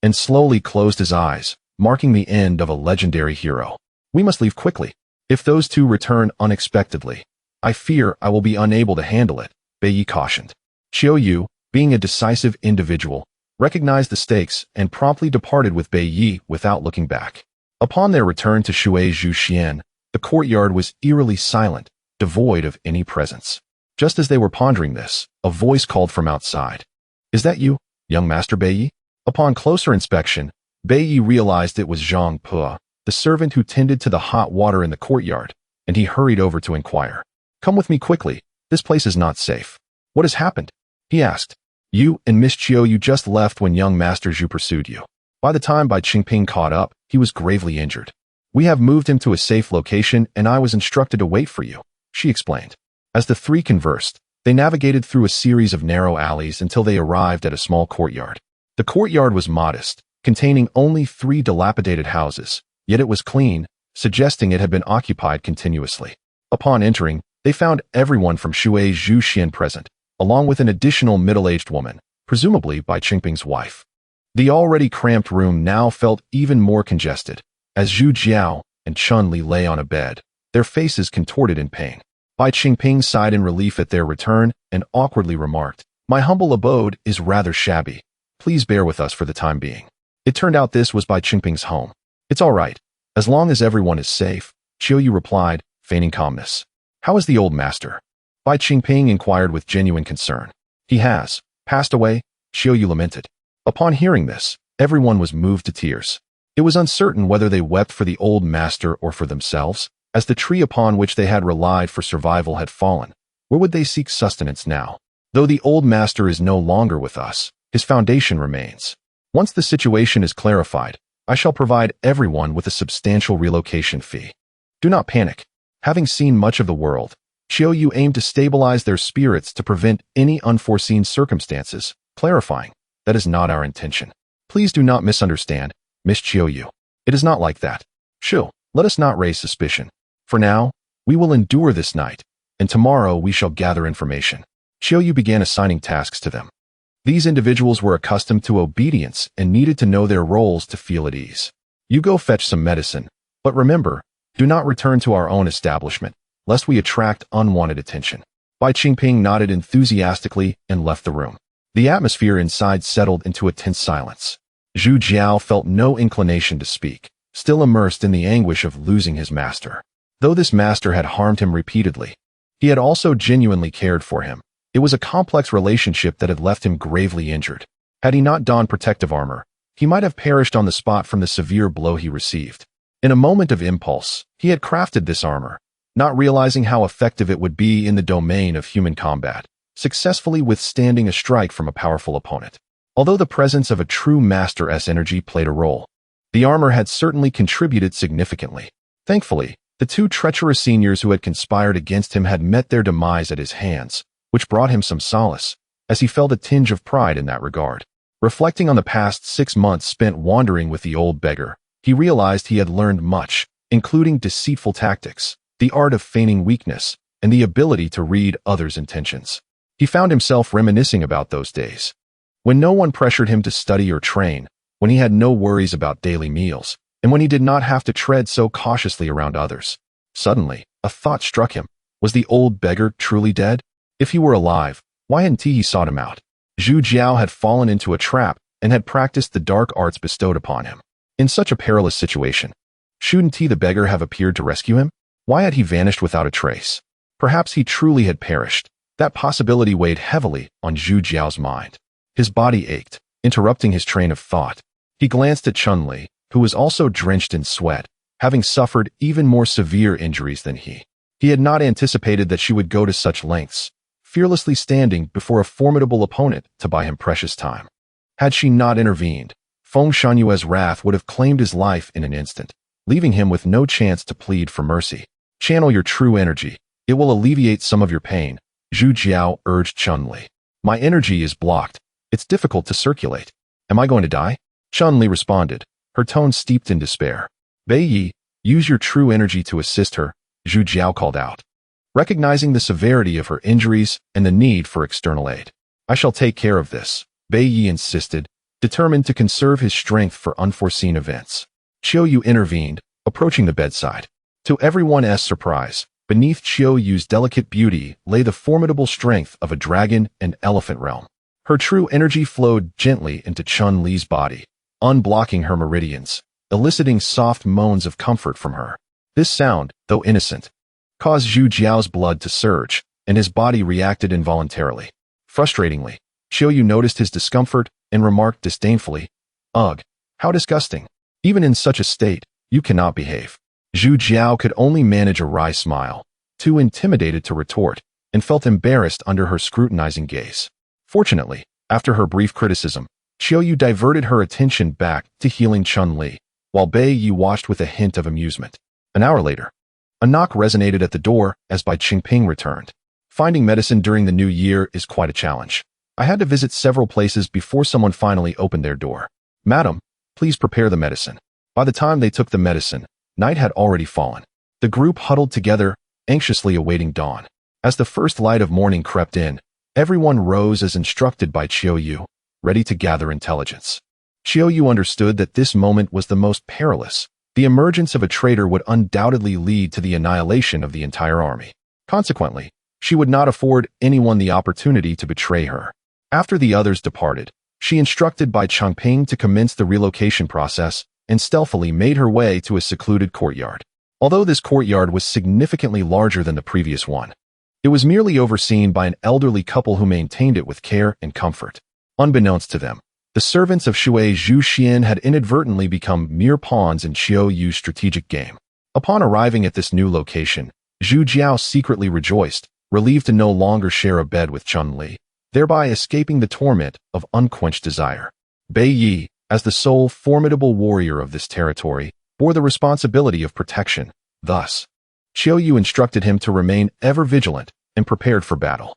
and slowly closed his eyes, marking the end of a legendary hero. We must leave quickly. If those two return unexpectedly, I fear I will be unable to handle it, Bai Yi cautioned. Qiu Yu, being a decisive individual, recognized the stakes and promptly departed with Bai Yi without looking back. Upon their return to Shui Zhuxian, the courtyard was eerily silent, devoid of any presence. Just as they were pondering this, a voice called from outside. Is that you, young Master Bai Yi? Upon closer inspection, Bai Yi realized it was Zhang Pe, the servant who tended to the hot water in the courtyard, and he hurried over to inquire. Come with me quickly, this place is not safe. What has happened? He asked. You and Miss Qiu Yu just left when young Master Zhu pursued you. By the time Bai Qingping caught up, he was gravely injured. We have moved him to a safe location and I was instructed to wait for you, she explained. As the three conversed, they navigated through a series of narrow alleys until they arrived at a small courtyard. The courtyard was modest, containing only 3 dilapidated houses, yet it was clean, suggesting it had been occupied continuously. Upon entering, They found everyone from Shui Zhu Xian present, along with an additional middle-aged woman, presumably Bai Qingping's wife. The already cramped room now felt even more congested, as Zhu Jiao and Chun Li lay on a bed, their faces contorted in pain. Bai Qingping sighed in relief at their return and awkwardly remarked, "My humble abode is rather shabby. Please bear with us for the time being." It turned out this was Bai Qingping's home. "It's all right, as long as everyone is safe," Qiuyu replied, feigning calmness. "How is the old master?" Bai Qingping inquired with genuine concern. "He has passed away," Qiuyu lamented. Upon hearing this, everyone was moved to tears. It was uncertain whether they wept for the old master or for themselves, as the tree upon which they had relied for survival had fallen. Where would they seek sustenance now? Though the old master is no longer with us, his foundation remains. Once the situation is clarified, I shall provide everyone with a substantial relocation fee. Do not panic. Having seen much of the world, Qiuyu aimed to stabilize their spirits to prevent any unforeseen circumstances, clarifying, "That is not our intention. Please do not misunderstand, Miss Qiuyu. It is not like that. Shu, let us not raise suspicion. For now, we will endure this night, and tomorrow we shall gather information." Qiuyu began assigning tasks to them. These individuals were accustomed to obedience and needed to know their roles to feel at ease. "You go fetch some medicine, but remember, do not return to our own establishment, lest we attract unwanted attention." Bai Qingping nodded enthusiastically and left the room. The atmosphere inside settled into a tense silence. Zhu Jiao felt no inclination to speak, still immersed in the anguish of losing his master. Though this master had harmed him repeatedly, he had also genuinely cared for him. It was a complex relationship that had left him gravely injured. Had he not donned protective armor, he might have perished on the spot from the severe blow he received. In a moment of impulse, he had crafted this armor, not realizing how effective it would be in the domain of human combat, successfully withstanding a strike from a powerful opponent. Although the presence of a true Master-S energy played a role, the armor had certainly contributed significantly. Thankfully, the two treacherous seniors who had conspired against him had met their demise at his hands, which brought him some solace, as he felt a tinge of pride in that regard. Reflecting on the past 6 months spent wandering with the old beggar, he realized he had learned much, including deceitful tactics, the art of feigning weakness, and the ability to read others' intentions. He found himself reminiscing about those days, when no one pressured him to study or train, when he had no worries about daily meals, and when he did not have to tread so cautiously around others. Suddenly, a thought struck him. Was the old beggar truly dead? If he were alive, why hadn't he sought him out? Zhu Jiao had fallen into a trap and had practiced the dark arts bestowed upon him. In such a perilous situation, shouldn't he the beggar have appeared to rescue him? Why had he vanished without a trace? Perhaps he truly had perished. That possibility weighed heavily on Zhu Jiao's mind. His body ached, interrupting his train of thought. He glanced at Chun Li, who was also drenched in sweat, having suffered even more severe injuries than he. He had not anticipated that she would go to such lengths, fearlessly standing before a formidable opponent to buy him precious time. Had she not intervened, Feng Shunyue's wrath would have claimed his life in an instant, leaving him with no chance to plead for mercy. "Channel your true energy. It will alleviate some of your pain," Zhu Jiao urged Chun Li. "My energy is blocked. It's difficult to circulate. Am I going to die?" Chun Li responded, her tone steeped in despair. "Bei Yi, use your true energy to assist her," Zhu Jiao called out, recognizing the severity of her injuries and the need for external aid. "I shall take care of this," Bei Yi insisted, determined to conserve his strength for unforeseen events. Qiuyu intervened, approaching the bedside. To everyone's surprise, beneath Qiuyu's delicate beauty lay the formidable strength of a dragon and elephant realm. Her true energy flowed gently into Chun Li's body, unblocking her meridians, eliciting soft moans of comfort from her. This sound, though innocent, caused Zhu Jiao's blood to surge, and his body reacted involuntarily. Frustratingly, Qiuyu noticed his discomfort and remarked disdainfully, "Ugh, how disgusting. Even in such a state, you cannot behave." Zhu Jiao could only manage a wry smile, too intimidated to retort, and felt embarrassed under her scrutinizing gaze. Fortunately, after her brief criticism, Qiuyu diverted her attention back to healing Chun Li, while Bei Yi watched with a hint of amusement. An hour later, a knock resonated at the door as Bai Qingping returned. Finding medicine during the new year is quite a challenge. I had to visit several places before someone finally opened their door. "Madam, please prepare the medicine." By the time they took the medicine, night had already fallen. The group huddled together, anxiously awaiting dawn. As the first light of morning crept in, everyone rose as instructed by Qiu Yu, ready to gather intelligence. Qiu Yu understood that this moment was the most perilous. The emergence of a traitor would undoubtedly lead to the annihilation of the entire army. Consequently, she would not afford anyone the opportunity to betray her. After the others departed, she instructed Bai Changping to commence the relocation process and stealthily made her way to a secluded courtyard. Although this courtyard was significantly larger than the previous one, it was merely overseen by an elderly couple who maintained it with care and comfort. Unbeknownst to them, the servants of Shui Zhu Xian had inadvertently become mere pawns in Qiu Yu's strategic game. Upon arriving at this new location, Zhu Jiao secretly rejoiced, relieved to no longer share a bed with Chun Li, thereby escaping the torment of unquenched desire. Bai Yi, as the sole formidable warrior of this territory, bore the responsibility of protection. Thus, Qiu Yu instructed him to remain ever vigilant and prepared for battle.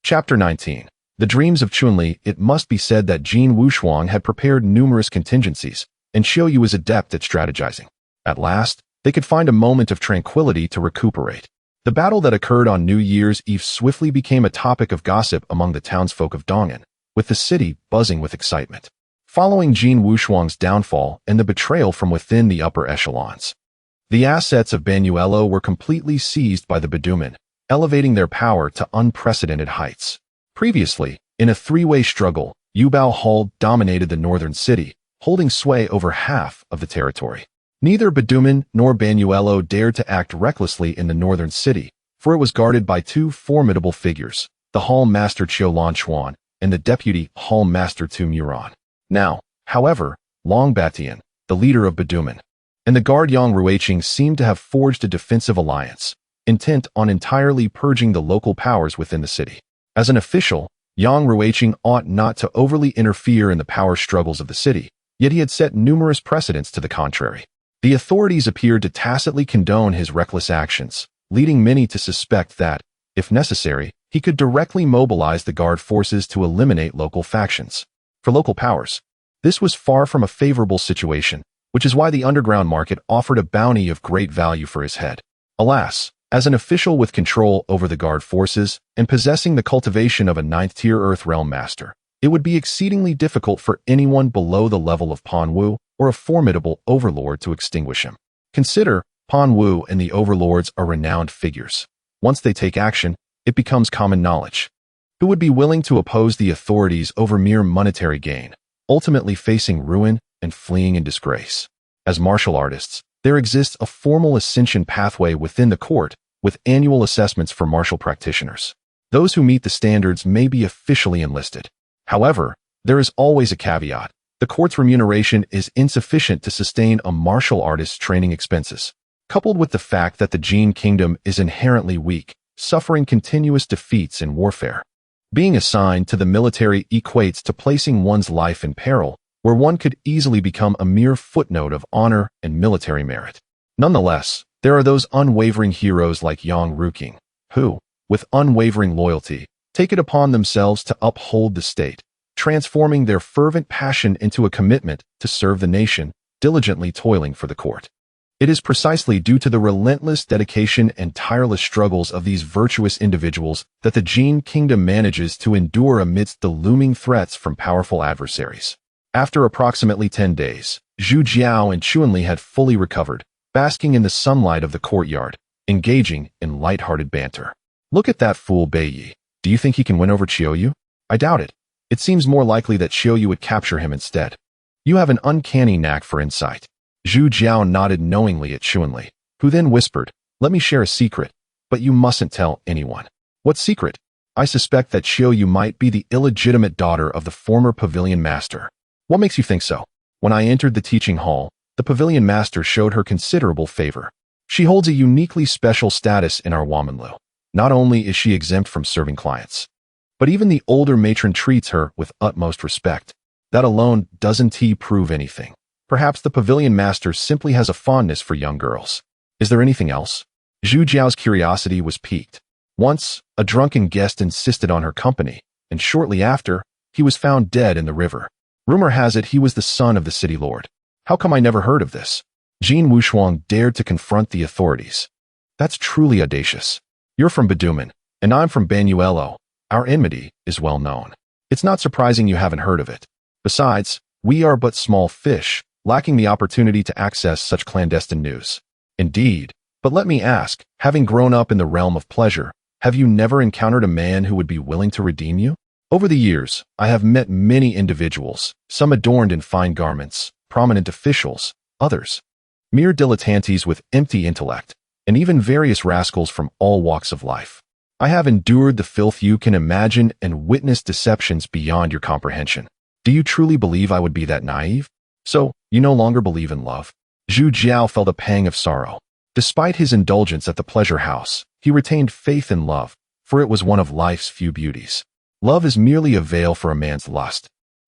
Chapter 19. The Dreams of Chunli. It must be said that Jin Wushuang had prepared numerous contingencies, and Qiu Yu was adept at strategizing. At last, they could find a moment of tranquility to recuperate. The battle that occurred on New Year's Eve swiftly became a topic of gossip among the townsfolk of Dong'an, with the city buzzing with excitement. Following Jin Wushuang's downfall and the betrayal from within the upper echelons, the assets of Banuelo were completely seized by the Baduman, elevating their power to unprecedented heights. Previously, in a three-way struggle, Yubao Hall dominated the northern city, holding sway over half of the territory. Neither Baduman nor Banuelo dared to act recklessly in the northern city, for it was guarded by two formidable figures, the Hall Master Qiu Lanchuan and the deputy Hall Master Tu Muran. Now, however, Long Batian, the leader of Baduman, and the guard Yang Ruiqing seemed to have forged a defensive alliance, intent on entirely purging the local powers within the city. As an official, Yang Ruiqing ought not to overly interfere in the power struggles of the city, yet he had set numerous precedents to the contrary. The authorities appeared to tacitly condone his reckless actions, leading many to suspect that, if necessary, he could directly mobilize the guard forces to eliminate local factions. For local powers, this was far from a favorable situation, which is why the underground market offered a bounty of great value for his head. Alas, as an official with control over the guard forces and possessing the cultivation of a ninth-tier Earth Realm Master, it would be exceedingly difficult for anyone below the level of Pan Wu or a formidable overlord to extinguish him. Consider, Pan Wu and the overlords are renowned figures. Once they take action, it becomes common knowledge. Who would be willing to oppose the authorities over mere monetary gain, ultimately facing ruin and fleeing in disgrace? As martial artists, there exists a formal ascension pathway within the court, with annual assessments for martial practitioners. Those who meet the standards may be officially enlisted. However, there is always a caveat. The court's remuneration is insufficient to sustain a martial artist's training expenses. Coupled with the fact that the Jin Kingdom is inherently weak, suffering continuous defeats in warfare, being assigned to the military equates to placing one's life in peril, where one could easily become a mere footnote of honor and military merit. Nonetheless, there are those unwavering heroes like Yang Ruiqing, who, with unwavering loyalty, take it upon themselves to uphold the state, transforming their fervent passion into a commitment to serve the nation, diligently toiling for the court. It is precisely due to the relentless dedication and tireless struggles of these virtuous individuals that the Jin Kingdom manages to endure amidst the looming threats from powerful adversaries. After approximately 10 days, Zhu Jiao and Chunli had fully recovered, basking in the sunlight of the courtyard, engaging in light-hearted banter. Look at that fool Bai Yi. Do you think he can win over Qiu Yu? I doubt it. It seems more likely that Qiu Yu would capture him instead. You have an uncanny knack for insight. Zhu Jiao nodded knowingly at Chunli, who then whispered, "Let me share a secret, but you mustn't tell anyone." "What secret?" "I suspect that Qiu Yu might be the illegitimate daughter of the former pavilion master." "What makes you think so?" "When I entered the teaching hall, the pavilion master showed her considerable favor. She holds a uniquely special status in our Wamanlu. Not only is she exempt from serving clients, but even the older matron treats her with utmost respect. That alone doesn't prove anything. Perhaps the pavilion master simply has a fondness for young girls. Is there anything else?" Zhu Jiao's curiosity was piqued. Once, a drunken guest insisted on her company, and shortly after, he was found dead in the river. Rumor has it he was the son of the city lord. How come I never heard of this? Jin Wushuang dared to confront the authorities. That's truly audacious. You're from Baduman. And I'm from Banuelo. Our enmity is well known. It's not surprising you haven't heard of it. Besides, we are but small fish, lacking the opportunity to access such clandestine news. Indeed, but let me ask, having grown up in the realm of pleasure, have you never encountered a man who would be willing to redeem you? Over the years, I have met many individuals, some adorned in fine garments, prominent officials, others mere dilettantes with empty intellect, and even various rascals from all walks of life. I have endured the filth you can imagine and witnessed deceptions beyond your comprehension. Do you truly believe I would be that naive? So, you no longer believe in love? Zhu Jiao felt a pang of sorrow. Despite his indulgence at the pleasure house, he retained faith in love, for it was one of life's few beauties. Love is merely a veil for a man's lust,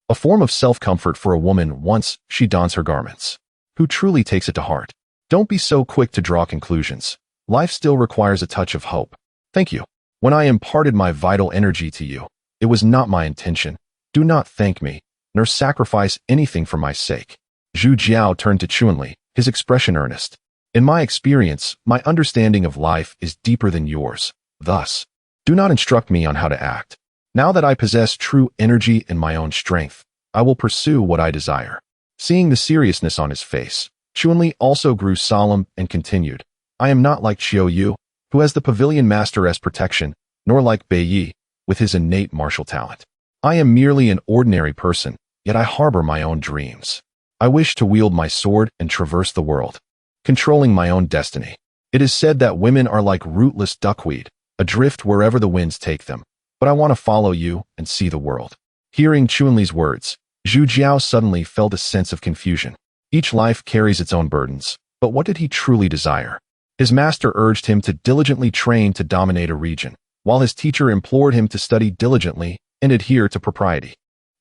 a form of self-comfort for a woman once she dons her garments. Who truly takes it to heart? Don't be so quick to draw conclusions. Life still requires a touch of hope. Thank you. When I imparted my vital energy to you, it was not my intention. Do not thank me, nor sacrifice anything for my sake. Zhu Jiao turned to Chunli, his expression earnest. In my experience, my understanding of life is deeper than yours. Thus, do not instruct me on how to act. Now that I possess true energy and my own strength, I will pursue what I desire. Seeing the seriousness on his face, Chunli also grew solemn and continued, I am not like Qiu Yu, who has the pavilion master as protection, nor like Bei Yi, with his innate martial talent. I am merely an ordinary person, yet I harbor my own dreams. I wish to wield my sword and traverse the world, controlling my own destiny. It is said that women are like rootless duckweed, adrift wherever the winds take them, but I want to follow you and see the world. Hearing Chunli's words, Zhu Jiao suddenly felt a sense of confusion. Each life carries its own burdens, but what did he truly desire? His master urged him to diligently train to dominate a region, while his teacher implored him to study diligently and adhere to propriety.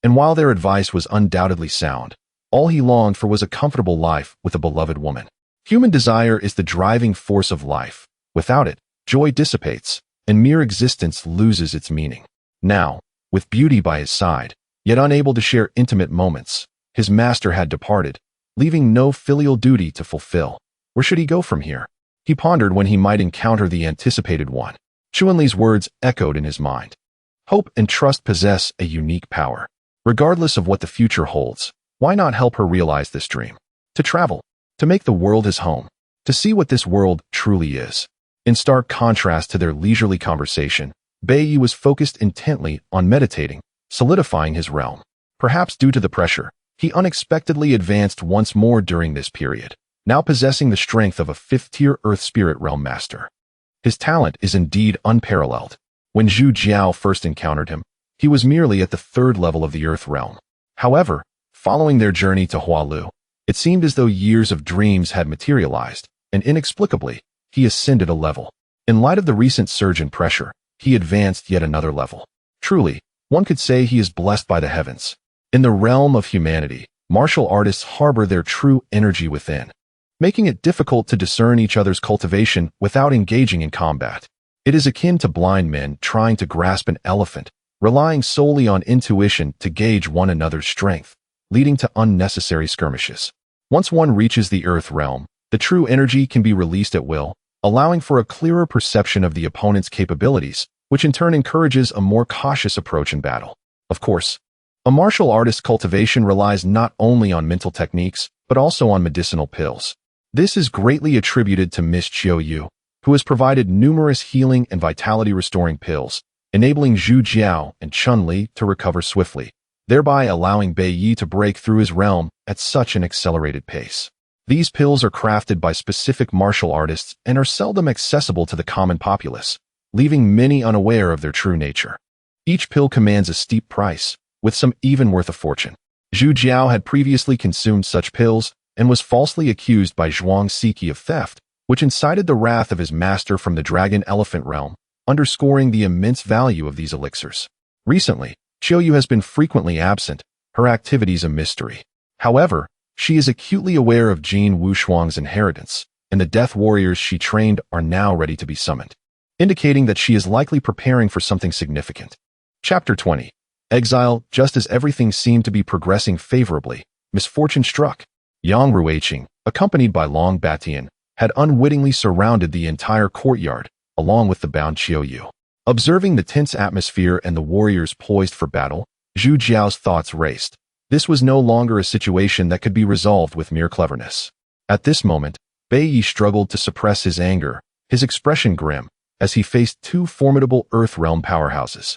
And while their advice was undoubtedly sound, all he longed for was a comfortable life with a beloved woman. Human desire is the driving force of life. Without it, joy dissipates, and mere existence loses its meaning. Now, with beauty by his side, yet unable to share intimate moments, his master had departed, leaving no filial duty to fulfill. Where should he go from here? He pondered when he might encounter the anticipated one. Chunli's words echoed in his mind. Hope and trust possess a unique power. Regardless of what the future holds, why not help her realize this dream? To travel, to make the world his home, to see what this world truly is. In stark contrast to their leisurely conversation, Bei Yi was focused intently on meditating, solidifying his realm. Perhaps due to the pressure, he unexpectedly advanced once more during this period, now possessing the strength of a fifth-tier Earth Spirit Realm Master. His talent is indeed unparalleled. When Zhu Jiao first encountered him, he was merely at the third level of the Earth Realm. However, following their journey to Hualu, it seemed as though years of dreams had materialized, and inexplicably, he ascended a level. In light of the recent surge in pressure, he advanced yet another level. Truly, one could say he is blessed by the heavens. In the realm of humanity, martial artists harbor their true energy within, making it difficult to discern each other's cultivation without engaging in combat. It is akin to blind men trying to grasp an elephant, relying solely on intuition to gauge one another's strength, leading to unnecessary skirmishes. Once one reaches the Earth realm, the true energy can be released at will, allowing for a clearer perception of the opponent's capabilities, which in turn encourages a more cautious approach in battle. Of course, a martial artist's cultivation relies not only on mental techniques, but also on medicinal pills. This is greatly attributed to Miss Qiu Yu, who has provided numerous healing and vitality-restoring pills, enabling Zhu Jiao and Chunli to recover swiftly, thereby allowing Bei Yi to break through his realm at such an accelerated pace. These pills are crafted by specific martial artists and are seldom accessible to the common populace, leaving many unaware of their true nature. Each pill commands a steep price, with some even worth a fortune. Zhu Jiao had previously consumed such pills and was falsely accused by Zhuang Siki of theft, which incited the wrath of his master from the dragon elephant realm, underscoring the immense value of these elixirs. Recently, Qiu Yu has been frequently absent, her activities a mystery. However, she is acutely aware of Jin Wushuang's inheritance, and the death warriors she trained are now ready to be summoned, indicating that she is likely preparing for something significant. Chapter 20. Exile. Just as everything seemed to be progressing favorably, misfortune struck. Yang Ruiqing, accompanied by Long Batian, had unwittingly surrounded the entire courtyard, along with the bound Qiu Yu. Observing the tense atmosphere and the warriors poised for battle, Zhu Jiao's thoughts raced. This was no longer a situation that could be resolved with mere cleverness. At this moment, Bai Yi struggled to suppress his anger, his expression grim, as he faced two formidable Earth Realm powerhouses,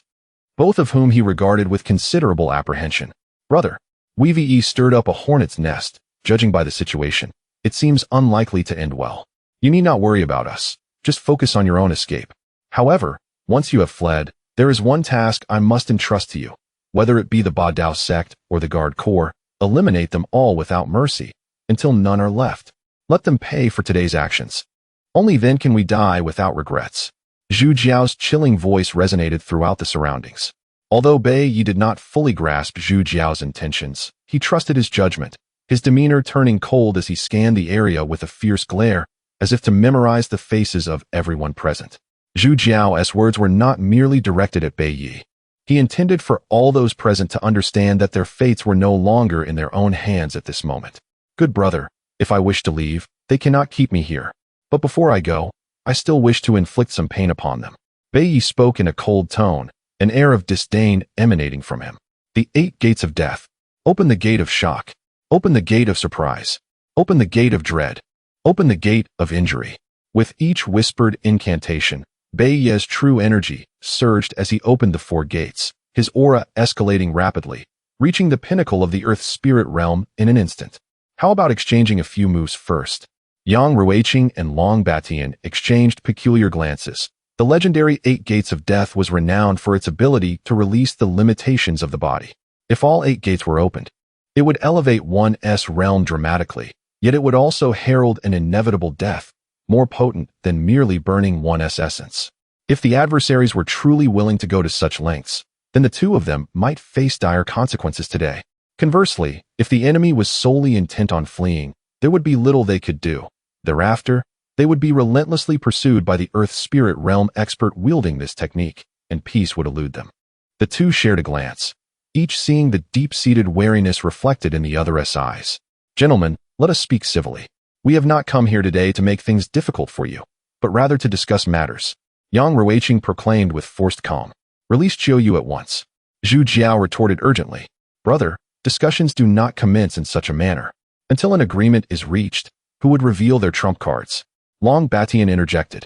both of whom he regarded with considerable apprehension. Brother, Wei Yi stirred up a hornet's nest. Judging by the situation, it seems unlikely to end well. You need not worry about us. Just focus on your own escape. However, once you have fled, there is one task I must entrust to you. Whether it be the Ba Dao sect or the Guard Corps, eliminate them all without mercy, until none are left. Let them pay for today's actions. Only then can we die without regrets. Zhu Jiao's chilling voice resonated throughout the surroundings. Although Bai Yi did not fully grasp Zhu Jiao's intentions, he trusted his judgment, his demeanor turning cold as he scanned the area with a fierce glare, as if to memorize the faces of everyone present. Zhu Jiao's words were not merely directed at Bai Yi. He intended for all those present to understand that their fates were no longer in their own hands at this moment. Good brother, if I wish to leave, they cannot keep me here. But before I go, I still wish to inflict some pain upon them. Bai Yi spoke in a cold tone, an air of disdain emanating from him. The 8 gates of death. Open the gate of shock. Open the gate of surprise. Open the gate of dread. Open the gate of injury. With each whispered incantation, Bai Yi's true energy surged as he opened the 4 gates, his aura escalating rapidly, reaching the pinnacle of the Earth's spirit realm in an instant. How about exchanging a few moves first? Yang Ruiqing and Long Batian exchanged peculiar glances. The legendary 8 Gates of Death was renowned for its ability to release the limitations of the body. If all 8 gates were opened, it would elevate one's realm dramatically, yet it would also herald an inevitable death, more potent than merely burning one's essence. If the adversaries were truly willing to go to such lengths, then the two of them might face dire consequences today. Conversely, if the enemy was solely intent on fleeing, there would be little they could do. Thereafter, they would be relentlessly pursued by the Earth Spirit Realm expert wielding this technique, and peace would elude them. The two shared a glance, each seeing the deep-seated wariness reflected in the other's eyes. Gentlemen, let us speak civilly. We have not come here today to make things difficult for you, but rather to discuss matters. Yang Ruiqing proclaimed with forced calm. Release Qiu Yu at once. Zhu Jiao retorted urgently. Brother, discussions do not commence in such a manner. Until an agreement is reached, who would reveal their trump cards? Long Batian interjected.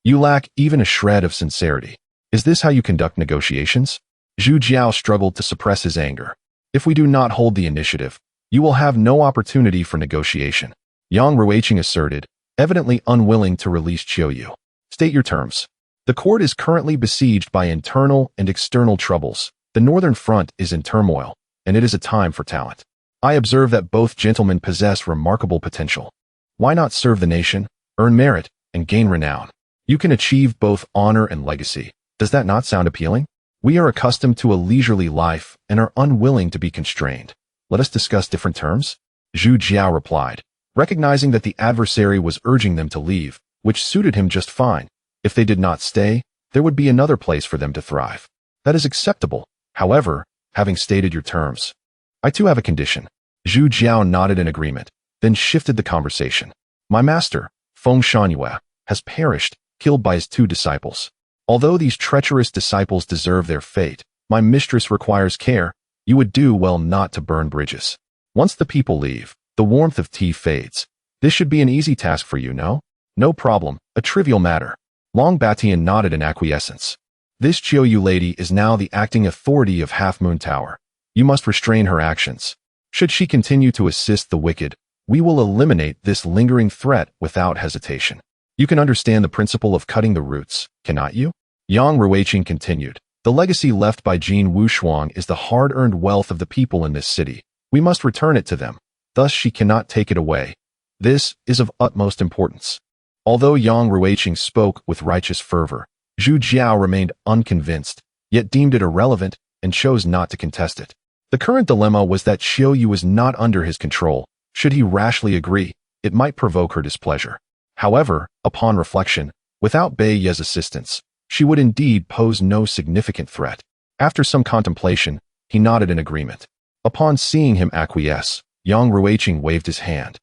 You lack even a shred of sincerity. Is this how you conduct negotiations? Zhu Jiao struggled to suppress his anger. If we do not hold the initiative, you will have no opportunity for negotiation. Yang Ruiqing asserted, evidently unwilling to release Qiu Yu. State your terms. The court is currently besieged by internal and external troubles. The northern front is in turmoil, and it is a time for talent. I observe that both gentlemen possess remarkable potential. Why not serve the nation, earn merit, and gain renown? You can achieve both honor and legacy. Does that not sound appealing? We are accustomed to a leisurely life and are unwilling to be constrained. Let us discuss different terms. Zhu Jiao replied, recognizing that the adversary was urging them to leave, which suited him just fine. If they did not stay, there would be another place for them to thrive. That is acceptable. However, having stated your terms, I too have a condition. Zhu Jiao nodded in agreement, then shifted the conversation. My master, Feng Shunyue, has perished, killed by his 2 disciples. Although these treacherous disciples deserve their fate, my mistress requires care. You would do well not to burn bridges. Once the people leave, the warmth of tea fades. This should be an easy task for you, no? No problem, a trivial matter. Long Batian nodded in acquiescence. This Qiu Yu lady is now the acting authority of Half Moon Tower. You must restrain her actions. Should she continue to assist the wicked, we will eliminate this lingering threat without hesitation. You can understand the principle of cutting the roots, cannot you? Yang Ruiqing continued. The legacy left by Jin Wushuang is the hard-earned wealth of the people in this city. We must return it to them. Thus she cannot take it away. This is of utmost importance. Although Yang Ruiqing spoke with righteous fervor, Zhu Jiao remained unconvinced, yet deemed it irrelevant and chose not to contest it. The current dilemma was that Qiu Yu was not under his control. Should he rashly agree, it might provoke her displeasure. However, upon reflection, without Bai Yi's assistance, she would indeed pose no significant threat. After some contemplation, he nodded in agreement. Upon seeing him acquiesce, Yang Ruiqing waved his hand,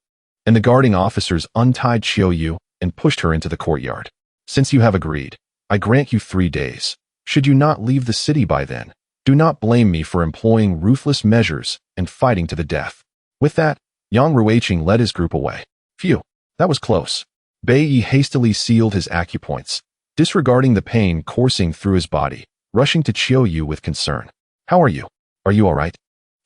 and the guarding officers untied Qiu Yu and pushed her into the courtyard. Since you have agreed, I grant you 3 days. Should you not leave the city by then, do not blame me for employing ruthless measures and fighting to the death." With that, Yang Ruiqing led his group away. Phew, that was close. Bai Yi hastily sealed his acupoints, disregarding the pain coursing through his body, rushing to Qiu Yu with concern. "How are you? Are you all right?"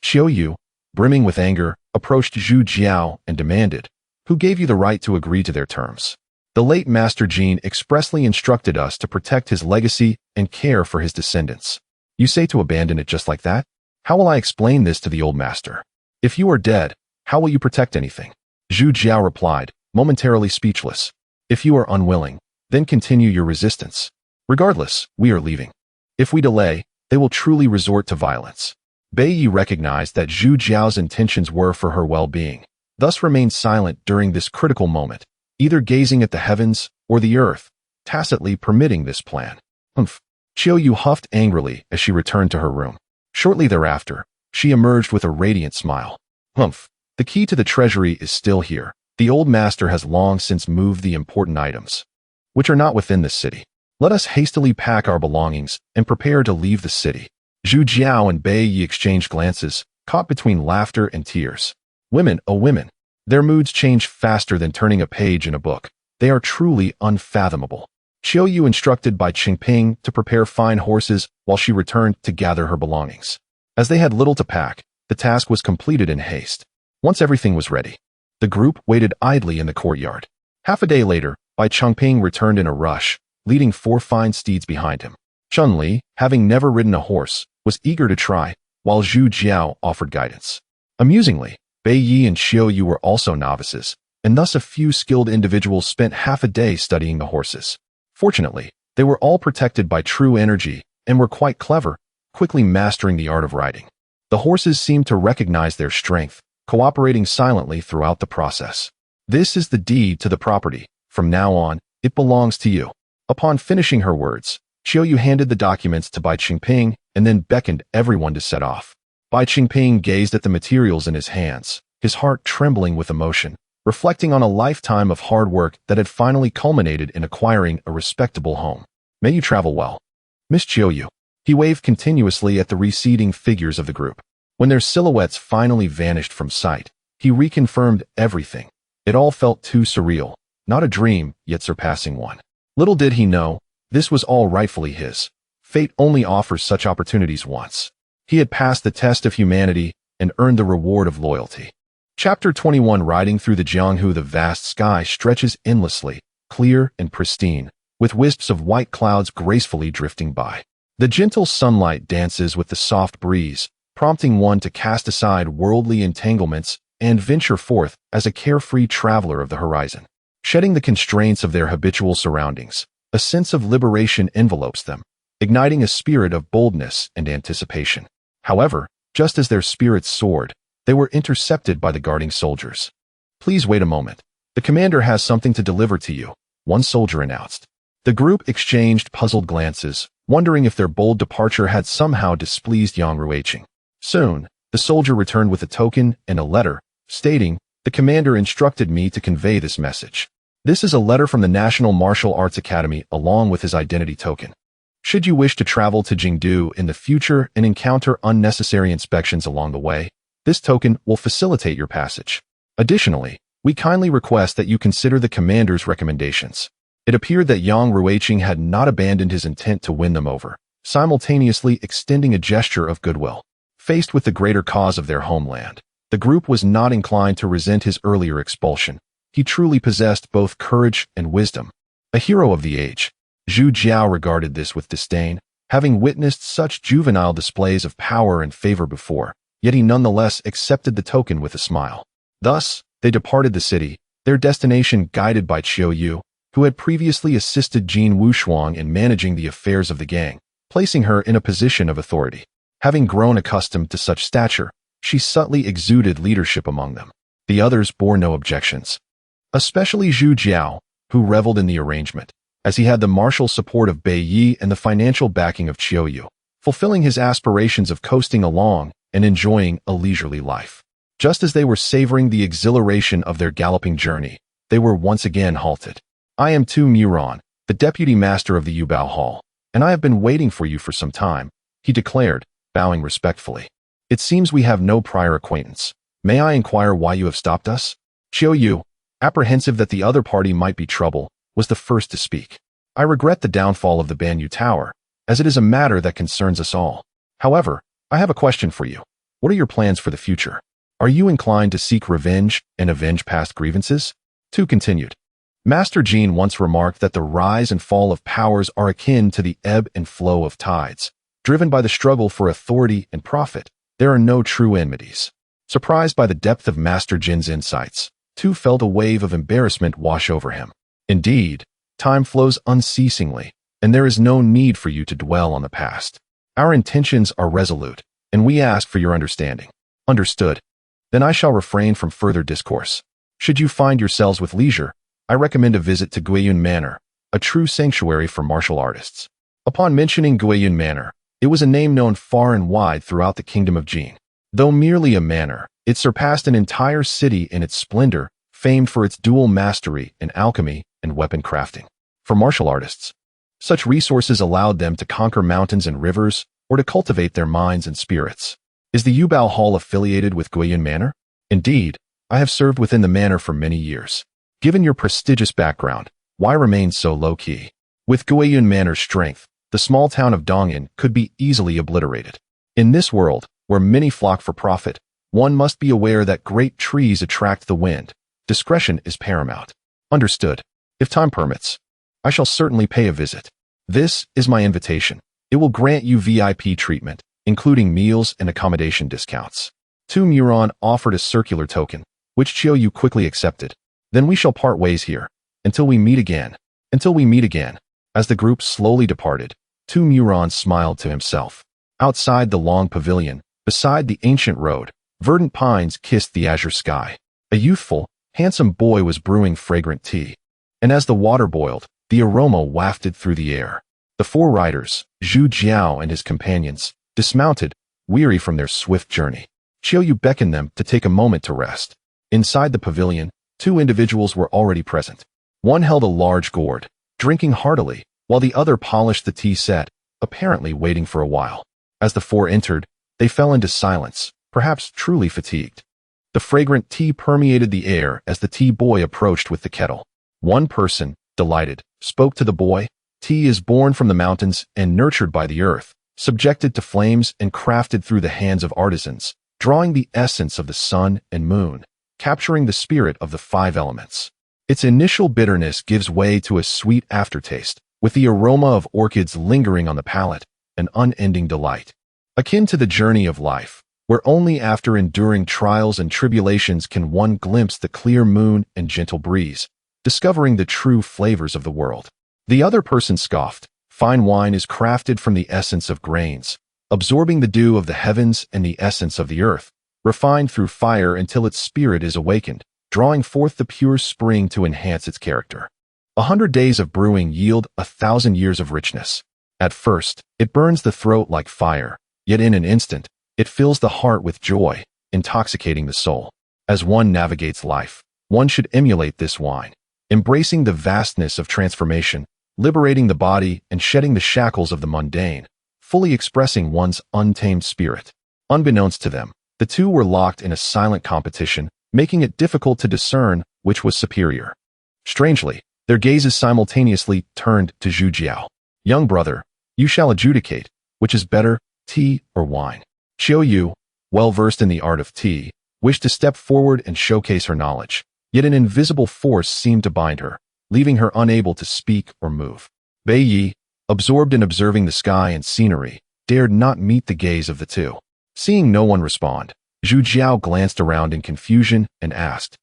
Qiu Yu, brimming with anger, approached Zhu Jiao and demanded, "Who gave you the right to agree to their terms? The late Master Jin expressly instructed us to protect his legacy and care for his descendants. You say to abandon it just like that? How will I explain this to the old master? If you are dead, how will you protect anything?" Zhu Jiao replied, momentarily speechless. "If you are unwilling, then continue your resistance. Regardless, we are leaving. If we delay, they will truly resort to violence." Bai Yi recognized that Zhu Jiao's intentions were for her well-being, thus remained silent during this critical moment, either gazing at the heavens or the earth, tacitly permitting this plan. Humph. Qiu Yu huffed angrily as she returned to her room. Shortly thereafter, she emerged with a radiant smile. Humph. The key to the treasury is still here. The old master has long since moved the important items, which are not within this city. Let us hastily pack our belongings and prepare to leave the city. Zhu Jiao and Bai Yi exchanged glances, caught between laughter and tears. Women, oh women. Their moods change faster than turning a page in a book. They are truly unfathomable. Qiu Yu instructed Bai Qingping to prepare fine horses while she returned to gather her belongings. As they had little to pack, the task was completed in haste. Once everything was ready, the group waited idly in the courtyard. Half a day later, Bai Changping returned in a rush, leading 4 fine steeds behind him. Chun Li, having never ridden a horse, was eager to try, while Zhu Jiao offered guidance. Amusingly, Bai Yi and Qiu Yu were also novices, and thus a few skilled individuals spent half a day studying the horses. Fortunately, they were all protected by true energy and were quite clever, quickly mastering the art of riding. The horses seemed to recognize their strength, cooperating silently throughout the process. "This is the deed to the property. From now on, it belongs to you." Upon finishing her words, Qiu Yu handed the documents to Bai Qingping and then beckoned everyone to set off. Bai Qingping gazed at the materials in his hands, his heart trembling with emotion, reflecting on a lifetime of hard work that had finally culminated in acquiring a respectable home. "May you travel well, Miss Qiu Yu." He waved continuously at the receding figures of the group. When their silhouettes finally vanished from sight, he reconfirmed everything. It all felt too surreal, not a dream, yet surpassing one. Little did he know, this was all rightfully his. Fate only offers such opportunities once. He had passed the test of humanity and earned the reward of loyalty. Chapter 21. Riding through the Jianghu. The vast sky stretches endlessly, clear and pristine, with wisps of white clouds gracefully drifting by. The gentle sunlight dances with the soft breeze, prompting one to cast aside worldly entanglements and venture forth as a carefree traveler of the horizon. Shedding the constraints of their habitual surroundings, a sense of liberation envelopes them, igniting a spirit of boldness and anticipation. However, just as their spirits soared, they were intercepted by the guarding soldiers. "Please wait a moment. The commander has something to deliver to you," one soldier announced. The group exchanged puzzled glances, wondering if their bold departure had somehow displeased Yang Ruiqing. Soon, the soldier returned with a token and a letter, stating, "The commander instructed me to convey this message. This is a letter from the National Martial Arts Academy along with his identity token. Should you wish to travel to Jingdu in the future and encounter unnecessary inspections along the way, this token will facilitate your passage. Additionally, we kindly request that you consider the commander's recommendations." It appeared that Yang Ruiqing had not abandoned his intent to win them over, simultaneously extending a gesture of goodwill. Faced with the greater cause of their homeland, the group was not inclined to resent his earlier expulsion. He truly possessed both courage and wisdom. A hero of the age, Zhu Jiao regarded this with disdain, having witnessed such juvenile displays of power and favor before, yet he nonetheless accepted the token with a smile. Thus, they departed the city, their destination guided by Qiu Yu, who had previously assisted Jin Wushuang in managing the affairs of the gang, placing her in a position of authority. Having grown accustomed to such stature, she subtly exuded leadership among them. The others bore no objections, especially Zhu Jiao, who reveled in the arrangement, as he had the martial support of Bai Yi and the financial backing of Qiu Yu, fulfilling his aspirations of coasting along and enjoying a leisurely life. Just as they were savoring the exhilaration of their galloping journey, they were once again halted. "I am Tu Muron, The deputy master of the Yubao Hall, and I have been waiting for you for some time, he declared, bowing respectfully. It seems we have no prior acquaintance. May I inquire why you have stopped us? Qiu Yu, apprehensive that the other party might be trouble, was the first to speak. I regret the downfall of the Banyu Tower, as it is a matter that concerns us all. However, I have a question for you. What are your plans for the future? Are you inclined to seek revenge and avenge past grievances? Tu continued. Master Jean once remarked that the rise and fall of powers are akin to the ebb and flow of tides. Driven by the struggle for authority and profit, there are no true enmities. Surprised by the depth of Master Jin's insights, Tu felt a wave of embarrassment wash over him. Indeed, time flows unceasingly, and there is no need for you to dwell on the past. Our intentions are resolute, and we ask for your understanding. Understood. Then I shall refrain from further discourse. Should you find yourselves with leisure, I recommend a visit to Guiyun Manor, a true sanctuary for martial artists. Upon mentioning Guiyun Manor, it was a name known far and wide throughout the kingdom of Jin. Though merely a manor, it surpassed an entire city in its splendor, famed for its dual mastery in alchemy and weapon crafting. For martial artists, such resources allowed them to conquer mountains and rivers, or to cultivate their minds and spirits. Is the Yubao Hall affiliated with Guiyun Manor? Indeed, I have served within the manor for many years. Given your prestigious background, why remain so low-key? With Guiyun Manor's strength, the small town of Dongyan could be easily obliterated. In this world, where many flock for profit, one must be aware that great trees attract the wind. Discretion is paramount. Understood. If time permits, I shall certainly pay a visit. This is my invitation. It will grant you VIP treatment, including meals and accommodation discounts. Tu Muron offered a circular token, which Qiu Yu quickly accepted. Then we shall part ways here, until we meet again. Until we meet again. As the group slowly departed, Tu Muron smiled to himself. Outside the long pavilion, beside the ancient road, verdant pines kissed the azure sky. A youthful, handsome boy was brewing fragrant tea. And as the water boiled, the aroma wafted through the air. The four riders, Zhu Jiao and his companions, dismounted, weary from their swift journey. Qiu Yu beckoned them to take a moment to rest. Inside the pavilion, two individuals were already present. One held a large gourd, drinking heartily, while the other polished the tea set, apparently waiting for a while. As the four entered, they fell into silence, perhaps truly fatigued. The fragrant tea permeated the air as the tea boy approached with the kettle. One person, delighted, spoke to the boy. Tea is born from the mountains and nurtured by the earth, subjected to flames and crafted through the hands of artisans, drawing the essence of the sun and moon, capturing the spirit of the five elements. Its initial bitterness gives way to a sweet aftertaste, with the aroma of orchids lingering on the palate, an unending delight. Akin to the journey of life, where only after enduring trials and tribulations can one glimpse the clear moon and gentle breeze, discovering the true flavors of the world. The other person scoffed. Fine wine is crafted from the essence of grains, absorbing the dew of the heavens and the essence of the earth, refined through fire until its spirit is awakened, drawing forth the pure spring to enhance its character. 100 days of brewing yield 1,000 years of richness. At first, it burns the throat like fire, yet in an instant, it fills the heart with joy, intoxicating the soul. As one navigates life, one should emulate this wine, embracing the vastness of transformation, liberating the body and shedding the shackles of the mundane, fully expressing one's untamed spirit. Unbeknownst to them, the two were locked in a silent competition, making it difficult to discern which was superior. Strangely, their gazes simultaneously turned to Zhu Jiao. Young brother, you shall adjudicate, which is better, tea or wine. Qiu Yu, well versed in the art of tea, wished to step forward and showcase her knowledge, yet an invisible force seemed to bind her, leaving her unable to speak or move. Bei Yi, absorbed in observing the sky and scenery, dared not meet the gaze of the two. Seeing no one respond, Zhu Jiao glanced around in confusion and asked,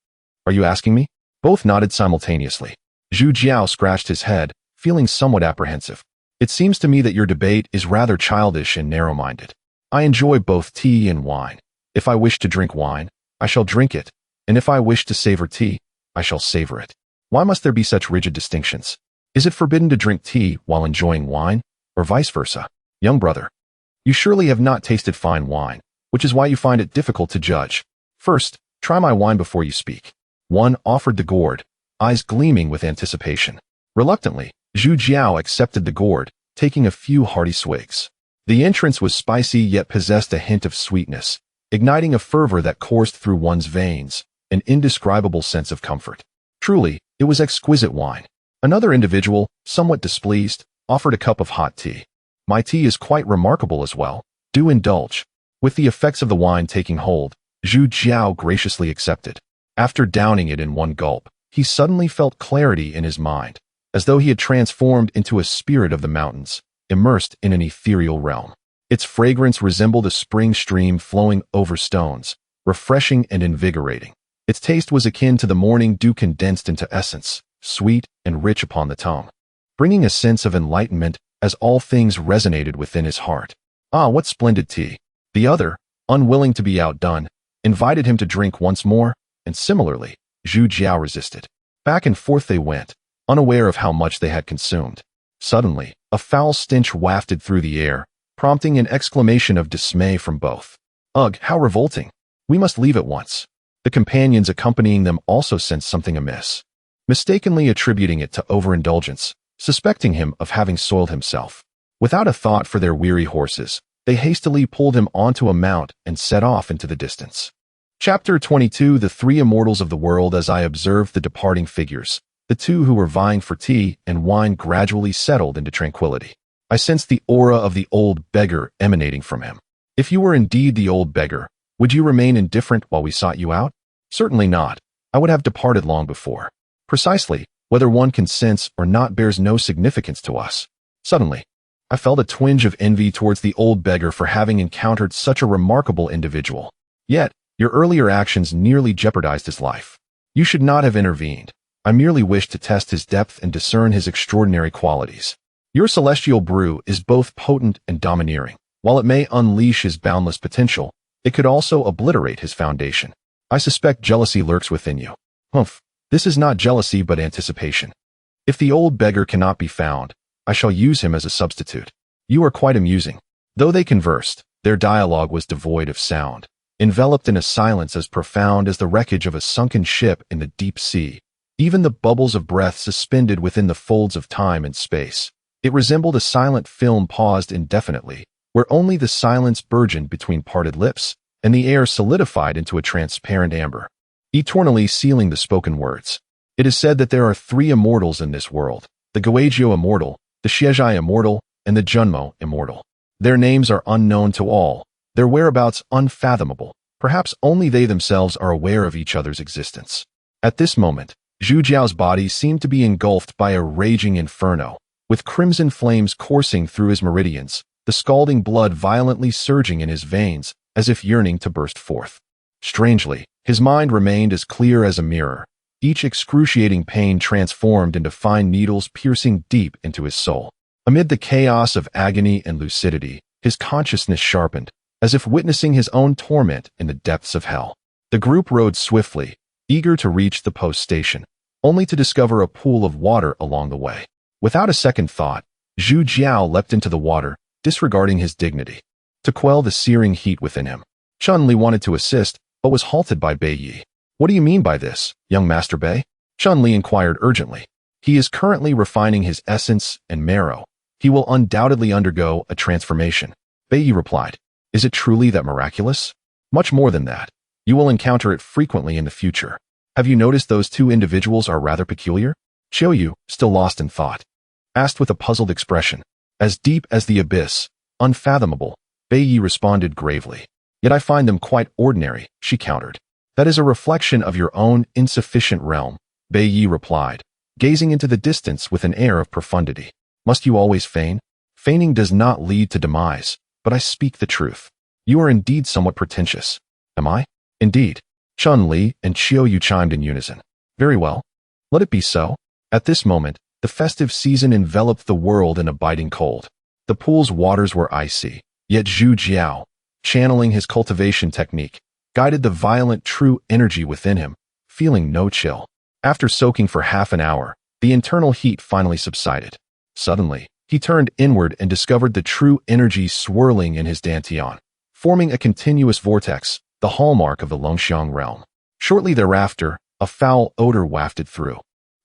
"Are you asking me?" Both nodded simultaneously. Zhu Jiao scratched his head, feeling somewhat apprehensive. "It seems to me that your debate is rather childish and narrow-minded. I enjoy both tea and wine. If I wish to drink wine, I shall drink it, and if I wish to savor tea, I shall savor it. Why must there be such rigid distinctions? Is it forbidden to drink tea while enjoying wine, or vice versa? Young brother, you surely have not tasted fine wine, which is why you find it difficult to judge. First, try my wine before you speak." One offered the gourd, eyes gleaming with anticipation. Reluctantly, Zhu Jiao accepted the gourd, taking a few hearty swigs. The entrance was spicy yet possessed a hint of sweetness, igniting a fervor that coursed through one's veins, an indescribable sense of comfort. Truly, it was exquisite wine. Another individual, somewhat displeased, offered a cup of hot tea. My tea is quite remarkable as well. Do indulge. With the effects of the wine taking hold, Zhu Jiao graciously accepted. After downing it in one gulp, he suddenly felt clarity in his mind, as though he had transformed into a spirit of the mountains, immersed in an ethereal realm. Its fragrance resembled a spring stream flowing over stones, refreshing and invigorating. Its taste was akin to the morning dew condensed into essence, sweet and rich upon the tongue, bringing a sense of enlightenment as all things resonated within his heart. Ah, what splendid tea! The other, unwilling to be outdone, invited him to drink once more, and similarly, Zhu Jiao resisted. Back and forth they went, unaware of how much they had consumed. Suddenly, a foul stench wafted through the air, prompting an exclamation of dismay from both. Ugh, how revolting! We must leave at once. The companions accompanying them also sensed something amiss, mistakenly attributing it to overindulgence, suspecting him of having soiled himself. Without a thought for their weary horses, they hastily pulled him onto a mount and set off into the distance. Chapter 22 The Three Immortals of the World. As I observed the departing figures, the two who were vying for tea and wine gradually settled into tranquility. I sensed the aura of the old beggar emanating from him. If you were indeed the old beggar, would you remain indifferent while we sought you out? Certainly not. I would have departed long before. Precisely, whether one consents or not bears no significance to us. Suddenly, I felt a twinge of envy towards the old beggar for having encountered such a remarkable individual. Yet, your earlier actions nearly jeopardized his life. You should not have intervened. I merely wished to test his depth and discern his extraordinary qualities. Your celestial brew is both potent and domineering. While it may unleash his boundless potential, it could also obliterate his foundation. I suspect jealousy lurks within you. Humph, this is not jealousy but anticipation. If the old beggar cannot be found, I shall use him as a substitute. You are quite amusing. Though they conversed, their dialogue was devoid of sound, enveloped in a silence as profound as the wreckage of a sunken ship in the deep sea. Even the bubbles of breath suspended within the folds of time and space. It resembled a silent film paused indefinitely, where only the silence burgeoned between parted lips, and the air solidified into a transparent amber, eternally sealing the spoken words. It is said that there are three immortals in this world: the Guizhou immortal, the Xiezhai immortal, and the Junmo immortal. Their names are unknown to all, their whereabouts unfathomable. Perhaps only they themselves are aware of each other's existence. At this moment, Zhu Jiao's body seemed to be engulfed by a raging inferno, with crimson flames coursing through his meridians, the scalding blood violently surging in his veins, as if yearning to burst forth. Strangely, his mind remained as clear as a mirror, each excruciating pain transformed into fine needles piercing deep into his soul. Amid the chaos of agony and lucidity, his consciousness sharpened, as if witnessing his own torment in the depths of hell. The group rode swiftly, eager to reach the post station, only to discover a pool of water along the way. Without a second thought, Zhu Jiao leapt into the water, disregarding his dignity. To quell the searing heat within him, Chun Li wanted to assist, but was halted by Bei Yi. What do you mean by this, young Master Bei? Chun Li inquired urgently. He is currently refining his essence and marrow. He will undoubtedly undergo a transformation. Bei Yi replied. Is it truly that miraculous? Much more than that. You will encounter it frequently in the future. Have you noticed those two individuals are rather peculiar? Qiu Yu, still lost in thought, asked with a puzzled expression. As deep as the abyss, unfathomable, Bei Yi responded gravely. Yet I find them quite ordinary, she countered. That is a reflection of your own insufficient realm, Bei Yi replied, gazing into the distance with an air of profundity. Must you always feign? Feigning does not lead to demise, but I speak the truth. You are indeed somewhat pretentious. Am I? Indeed. Chun Li and Qiu Yu chimed in unison. Very well. Let it be so. At this moment, the festive season enveloped the world in a biting cold. The pool's waters were icy, yet Zhu Jiao, channeling his cultivation technique, guided the violent true energy within him, feeling no chill. After soaking for half an hour, the internal heat finally subsided. Suddenly, he turned inward and discovered the true energy swirling in his dantian, forming a continuous vortex, the hallmark of the Longxiang realm. Shortly thereafter, a foul odor wafted through,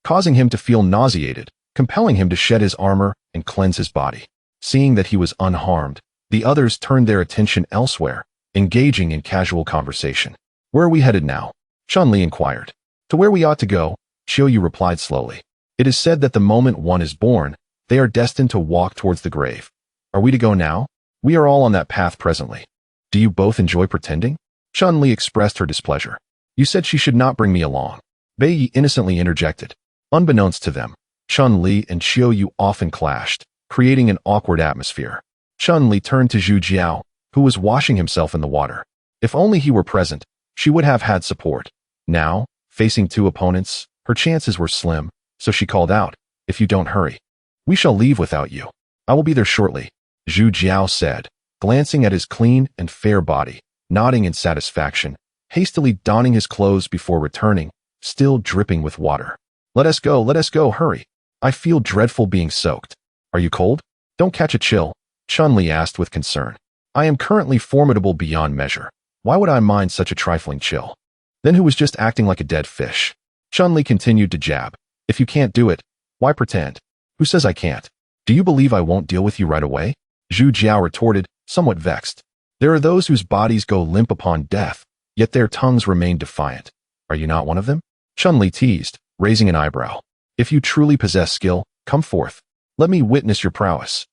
causing him to feel nauseated, compelling him to shed his armor and cleanse his body. Seeing that he was unharmed, the others turned their attention elsewhere, engaging in casual conversation. "Where are we headed now?" Chun-Li inquired. "To where we ought to go," Qiuyu replied slowly. "It is said that the moment one is born, they are destined to walk towards the grave. Are we to go now? We are all on that path presently." "Do you both enjoy pretending?" Chun-Li expressed her displeasure. "You said she should not bring me along," Bai Yi innocently interjected. Unbeknownst to them, Chun-Li and Qiuyu often clashed, creating an awkward atmosphere. Chun-Li turned to Zhu Jiao, who was washing himself in the water. If only he were present, she would have had support. Now, facing two opponents, her chances were slim, so she called out, "If you don't hurry, we shall leave without you." "I will be there shortly," Zhu Jiao said, glancing at his clean and fair body, nodding in satisfaction, hastily donning his clothes before returning, still dripping with water. Let us go, hurry. I feel dreadful being soaked." "Are you cold? Don't catch a chill," Chun-Li asked with concern. "I am currently formidable beyond measure. Why would I mind such a trifling chill?" "Then who was just acting like a dead fish?" Chun-Li continued to jab. "If you can't do it, why pretend?" "Who says I can't? Do you believe I won't deal with you right away?" Zhu Jiao retorted, somewhat vexed. "There are those whose bodies go limp upon death, yet their tongues remain defiant. Are you not one of them?" Chun-Li teased, raising an eyebrow. "If you truly possess skill, come forth. Let me witness your prowess."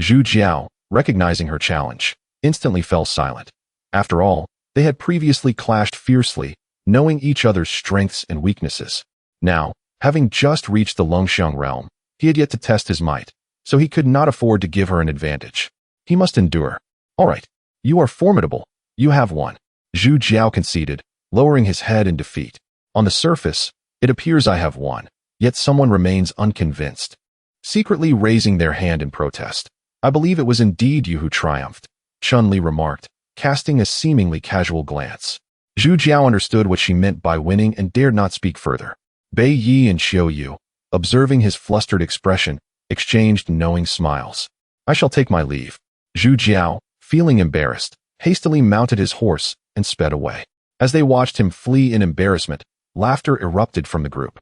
Zhu Jiao, recognizing her challenge, instantly fell silent. After all, they had previously clashed fiercely, knowing each other's strengths and weaknesses. Now, having just reached the Longxiang realm, he had yet to test his might, so he could not afford to give her an advantage. He must endure. "All right, you are formidable. You have won," Zhu Jiao conceded, lowering his head in defeat. "On the surface, it appears I have won, yet someone remains unconvinced," secretly raising their hand in protest. "I believe it was indeed you who triumphed," Chun-Li remarked, casting a seemingly casual glance. Zhu Jiao understood what she meant by winning and dared not speak further. Bai Yi and Qiuyu, observing his flustered expression, exchanged knowing smiles. "I shall take my leave." Zhu Jiao, feeling embarrassed, hastily mounted his horse and sped away. As they watched him flee in embarrassment, laughter erupted from the group.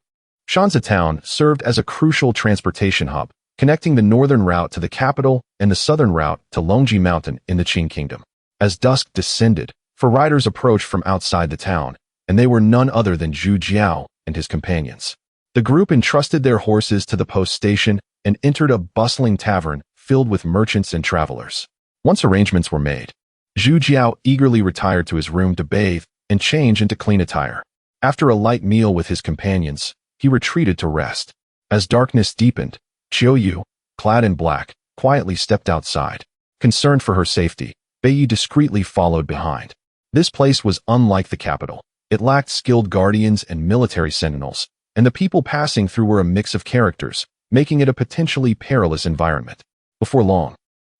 Shanzi town served as a crucial transportation hub, connecting the northern route to the capital and the southern route to Longji Mountain in the Qing Kingdom. As dusk descended, four riders approached from outside the town, and they were none other than Zhu Jiao and his companions. The group entrusted their horses to the post station and entered a bustling tavern filled with merchants and travelers. Once arrangements were made, Zhu Jiao eagerly retired to his room to bathe and change into clean attire. After a light meal with his companions, he retreated to rest. As darkness deepened, Qiuyu, clad in black, quietly stepped outside. Concerned for her safety, Bai Yi discreetly followed behind. This place was unlike the capital. It lacked skilled guardians and military sentinels, and the people passing through were a mix of characters, making it a potentially perilous environment. Before long,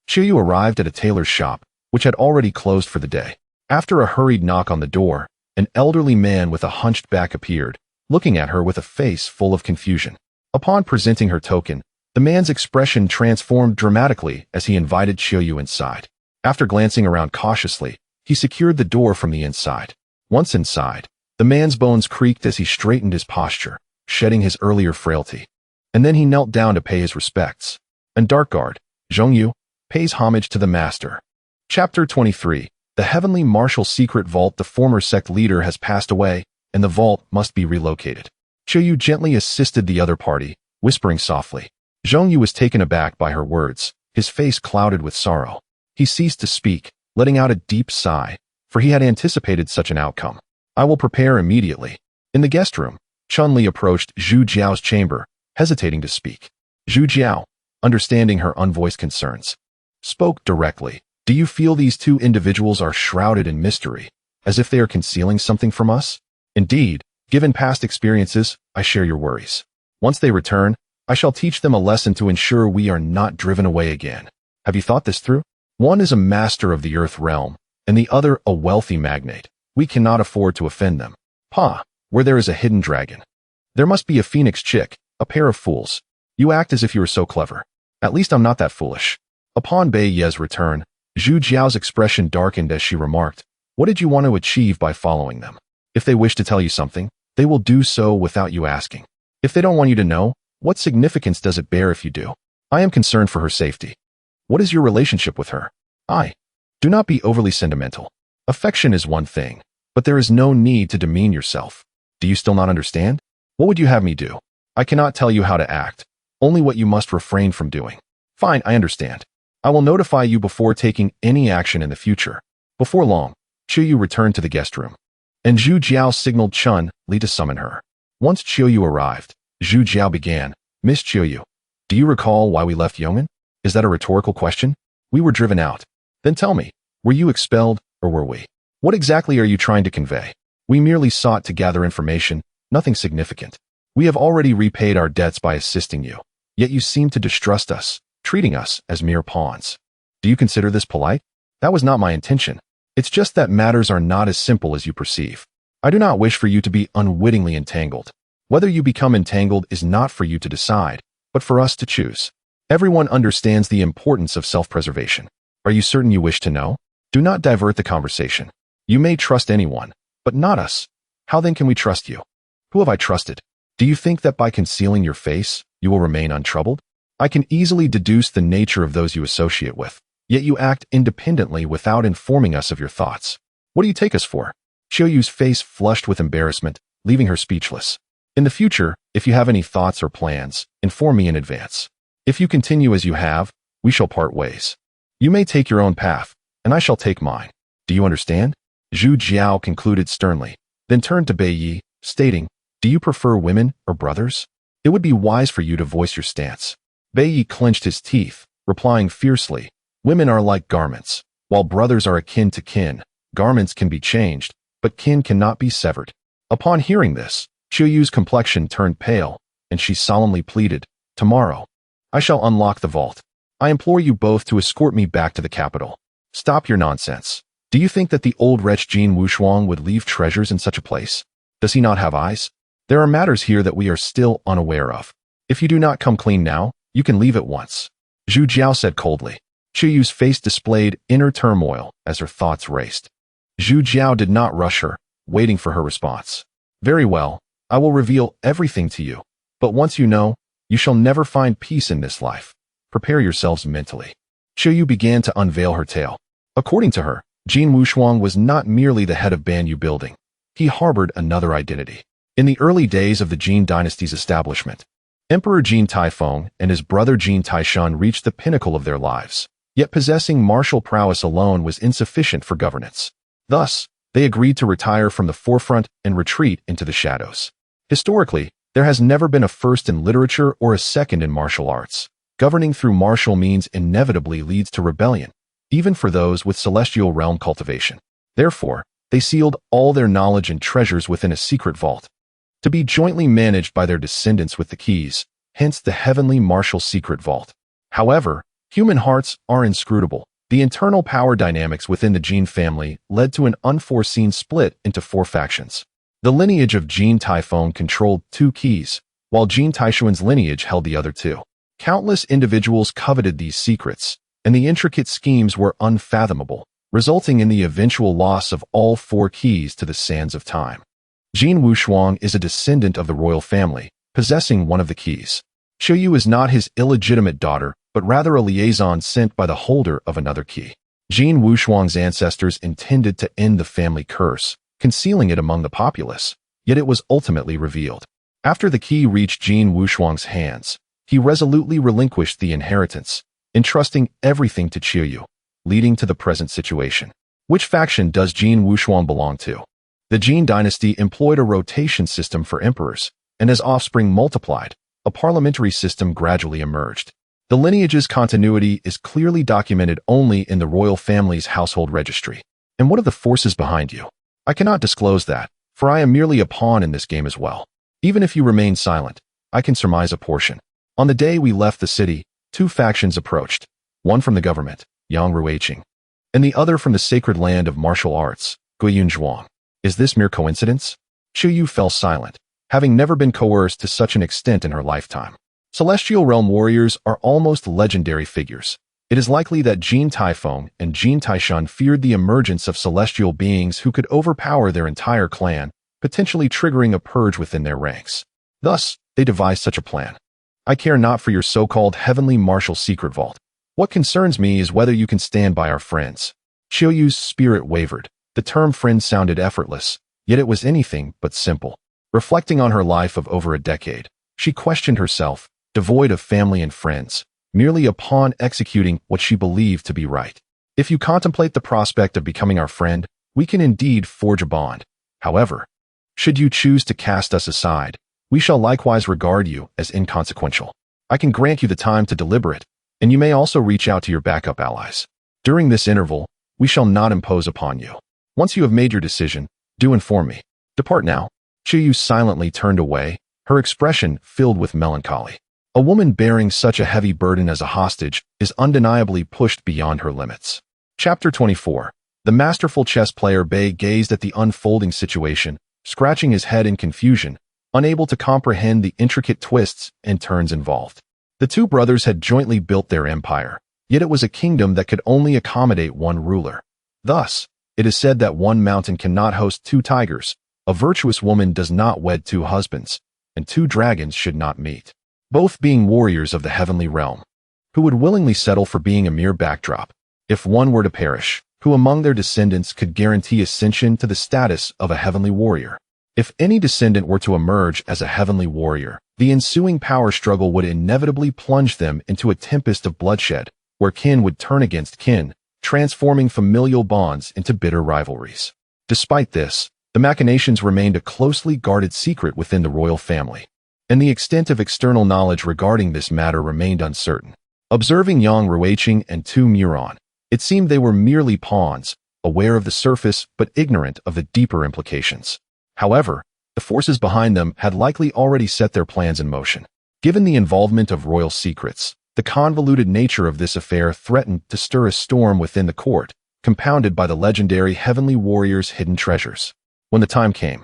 Qiuyu arrived at a tailor's shop, which had already closed for the day. After a hurried knock on the door, an elderly man with a hunched back appeared, looking at her with a face full of confusion. Upon presenting her token, the man's expression transformed dramatically as he invited Qiuyu inside. After glancing around cautiously, he secured the door from the inside. Once inside, the man's bones creaked as he straightened his posture, shedding his earlier frailty. And then he knelt down to pay his respects. And Dark Guard, Zhongyu, pays homage to the master. Chapter 23. The Heavenly Martial Secret Vault. The former sect leader has passed away, and the vault must be relocated. Qiuyu gently assisted the other party, whispering softly. Zhongyu was taken aback by her words, his face clouded with sorrow. He ceased to speak, letting out a deep sigh, for he had anticipated such an outcome. "I will prepare immediately." In the guest room, Chun-Li approached Zhu Jiao's chamber, hesitating to speak. Zhu Jiao, understanding her unvoiced concerns, spoke directly. "Do you feel these two individuals are shrouded in mystery, as if they are concealing something from us?" "Indeed, given past experiences, I share your worries. Once they return, I shall teach them a lesson to ensure we are not driven away again. Have you thought this through? One is a master of the Earth realm, and the other a wealthy magnate. We cannot afford to offend them. Where there is a hidden dragon, there must be a phoenix chick, a pair of fools. You act as if you were so clever. At least I'm not that foolish." Upon Bai Ye's return, Zhu Jiao's expression darkened as she remarked, "What did you want to achieve by following them? If they wish to tell you something, they will do so without you asking. If they don't want you to know, What significance does it bear if you do? I am concerned for her safety. What is your relationship with her? Do not be overly sentimental. Affection is one thing, but there is no need to demean yourself. Do you still not understand? What would you have me do? I cannot tell you how to act, only what you must refrain from doing. Fine, I understand. I will notify you before taking any action in the future. Before long, Qiuyu returned to the guest room, and Zhu Jiao signaled Chun Li to summon her. Once Qiuyu arrived, Zhu Jiao began, Miss Qiuyu, do you recall why we left Yong'an? Is that a rhetorical question? We were driven out. Then tell me, were you expelled, or were we? What exactly are you trying to convey? We merely sought to gather information, nothing significant. We have already repaid our debts by assisting you, yet you seem to distrust us, treating us as mere pawns. Do you consider this polite? That was not my intention. It's just that matters are not as simple as you perceive. I do not wish for you to be unwittingly entangled. Whether you become entangled is not for you to decide, but for us to choose. Everyone understands the importance of self-preservation. Are you certain you wish to know? Do not divert the conversation. You may trust anyone, but not us. How then can we trust you? Who have I trusted? Do you think that by concealing your face, you will remain untroubled? I can easily deduce the nature of those you associate with, yet you act independently without informing us of your thoughts. What do you take us for? Qiuyu's face flushed with embarrassment, leaving her speechless. In the future, if you have any thoughts or plans, inform me in advance. If you continue as you have, we shall part ways. You may take your own path, and I shall take mine. Do you understand? Zhu Jiao concluded sternly, then turned to Bei Yi, stating, do you prefer women or brothers? It would be wise for you to voice your stance. Bei Yi clenched his teeth, replying fiercely, women are like garments. While brothers are akin to kin, garments can be changed, but kin cannot be severed. Upon hearing this, Qiuyu's complexion turned pale, and she solemnly pleaded, tomorrow, I shall unlock the vault. I implore you both to escort me back to the capital. Stop your nonsense. Do you think that the old wretch Jin Wushuang would leave treasures in such a place? Does he not have eyes? There are matters here that we are still unaware of. If you do not come clean now, you can leave at once. Zhu Jiao said coldly. Qiuyu's face displayed inner turmoil as her thoughts raced. Zhu Jiao did not rush her, waiting for her response. Very well, I will reveal everything to you. But once you know, you shall never find peace in this life. Prepare yourselves mentally. Qiuyu began to unveil her tale. According to her, Jin Wushuang was not merely the head of Banyu Building. He harbored another identity. In the early days of the Jin dynasty's establishment, Emperor Jin Taifeng and his brother Jin Taishan reached the pinnacle of their lives, yet possessing martial prowess alone was insufficient for governance. Thus, they agreed to retire from the forefront and retreat into the shadows. Historically, there has never been a first in literature or a second in martial arts. Governing through martial means inevitably leads to rebellion, even for those with celestial realm cultivation. Therefore, they sealed all their knowledge and treasures within a secret vault, to be jointly managed by their descendants with the keys, hence the heavenly martial secret vault. However, human hearts are inscrutable. The internal power dynamics within the Jin family led to an unforeseen split into 4 factions. The lineage of Jin Taifeng controlled 2 keys, while Jin Taishuan's lineage held the other 2. Countless individuals coveted these secrets, and the intricate schemes were unfathomable, resulting in the eventual loss of all 4 keys to the sands of time. Jin Wushuang is a descendant of the royal family, possessing one of the keys. Qiuyu is not his illegitimate daughter, but rather a liaison sent by the holder of another key. Jin Wushuang's ancestors intended to end the family curse, concealing it among the populace, yet it was ultimately revealed. After the key reached Jin Wushuang's hands, he resolutely relinquished the inheritance, entrusting everything to Qiuyu, leading to the present situation. Which faction does Jin Wushuang belong to? The Jin dynasty employed a rotation system for emperors, and as offspring multiplied, a parliamentary system gradually emerged. The lineage's continuity is clearly documented only in the royal family's household registry. And what are the forces behind you? I cannot disclose that, for I am merely a pawn in this game as well. Even if you remain silent, I can surmise a portion. On the day we left the city, 2 factions approached, one from the government, Yang Ruiqing, and the other from the sacred land of martial arts, Guiyun Zhuang. Is this mere coincidence? Qiuyu fell silent, having never been coerced to such an extent in her lifetime. Celestial Realm warriors are almost legendary figures. It is likely that Jin Taifeng and Jin Taishan feared the emergence of celestial beings who could overpower their entire clan, potentially triggering a purge within their ranks. Thus, they devised such a plan. I care not for your so-called heavenly martial secret vault. What concerns me is whether you can stand by our friends. Qiuyu's spirit wavered. The term friend sounded effortless, yet it was anything but simple. Reflecting on her life of over a decade, she questioned herself, devoid of family and friends, merely a pawn executing what she believed to be right. If you contemplate the prospect of becoming our friend, we can indeed forge a bond. However, should you choose to cast us aside, we shall likewise regard you as inconsequential. I can grant you the time to deliberate, and you may also reach out to your backup allies. During this interval, we shall not impose upon you. Once you have made your decision, do inform me. Depart now. Qiuyu silently turned away, her expression filled with melancholy. A woman bearing such a heavy burden as a hostage is undeniably pushed beyond her limits. Chapter 24. The masterful chess player Bei gazed at the unfolding situation, scratching his head in confusion, unable to comprehend the intricate twists and turns involved. The two brothers had jointly built their empire, yet it was a kingdom that could only accommodate one ruler. Thus, it is said that one mountain cannot host two tigers, a virtuous woman does not wed two husbands, and two dragons should not meet, both being warriors of the heavenly realm, who would willingly settle for being a mere backdrop. If one were to perish, who among their descendants could guarantee ascension to the status of a heavenly warrior? If any descendant were to emerge as a heavenly warrior, the ensuing power struggle would inevitably plunge them into a tempest of bloodshed, where kin would turn against kin, transforming familial bonds into bitter rivalries. Despite this, the machinations remained a closely guarded secret within the royal family, and the extent of external knowledge regarding this matter remained uncertain. Observing Yang Ruiqing and Tu Muron, it seemed they were merely pawns, aware of the surface but ignorant of the deeper implications. However, the forces behind them had likely already set their plans in motion. Given the involvement of royal secrets, the convoluted nature of this affair threatened to stir a storm within the court, compounded by the legendary heavenly warrior's hidden treasures. When the time came,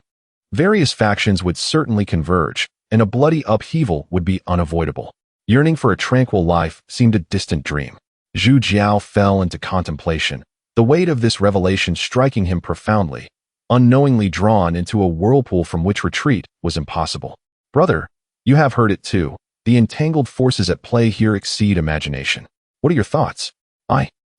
various factions would certainly converge, and a bloody upheaval would be unavoidable. Yearning for a tranquil life seemed a distant dream. Zhu Jiao fell into contemplation, the weight of this revelation striking him profoundly, unknowingly drawn into a whirlpool from which retreat was impossible. Brother, you have heard it too. The entangled forces at play here exceed imagination. What are your thoughts?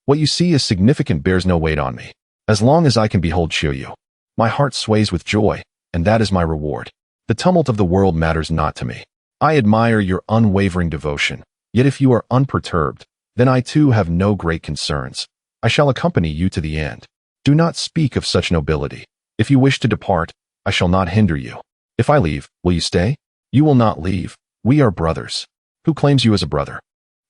What you see is significant bears no weight on me. As long as I can behold Qiuyu, my heart sways with joy, and that is my reward. The tumult of the world matters not to me. I admire your unwavering devotion, yet if you are unperturbed, then I too have no great concerns. I shall accompany you to the end. Do not speak of such nobility. If you wish to depart, I shall not hinder you. If I leave, will you stay? You will not leave. We are brothers. Who claims you as a brother?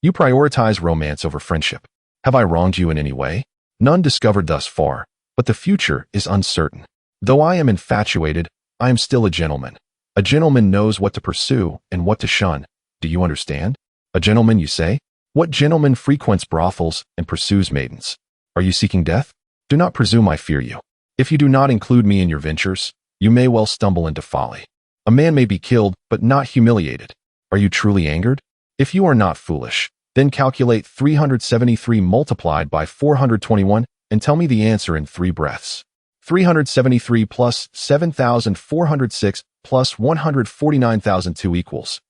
You prioritize romance over friendship. Have I wronged you in any way? None discovered thus far, but the future is uncertain. Though I am infatuated, I am still a gentleman. A gentleman knows what to pursue and what to shun. Do you understand? A gentleman, you say? What gentleman frequents brothels and pursues maidens? Are you seeking death? Do not presume I fear you. If you do not include me in your ventures, you may well stumble into folly. A man may be killed, but not humiliated. Are you truly angered? If you are not foolish, then calculate 373 multiplied by 421 and tell me the answer in 3 breaths. 373 plus 7,406 plus 149,002 equals.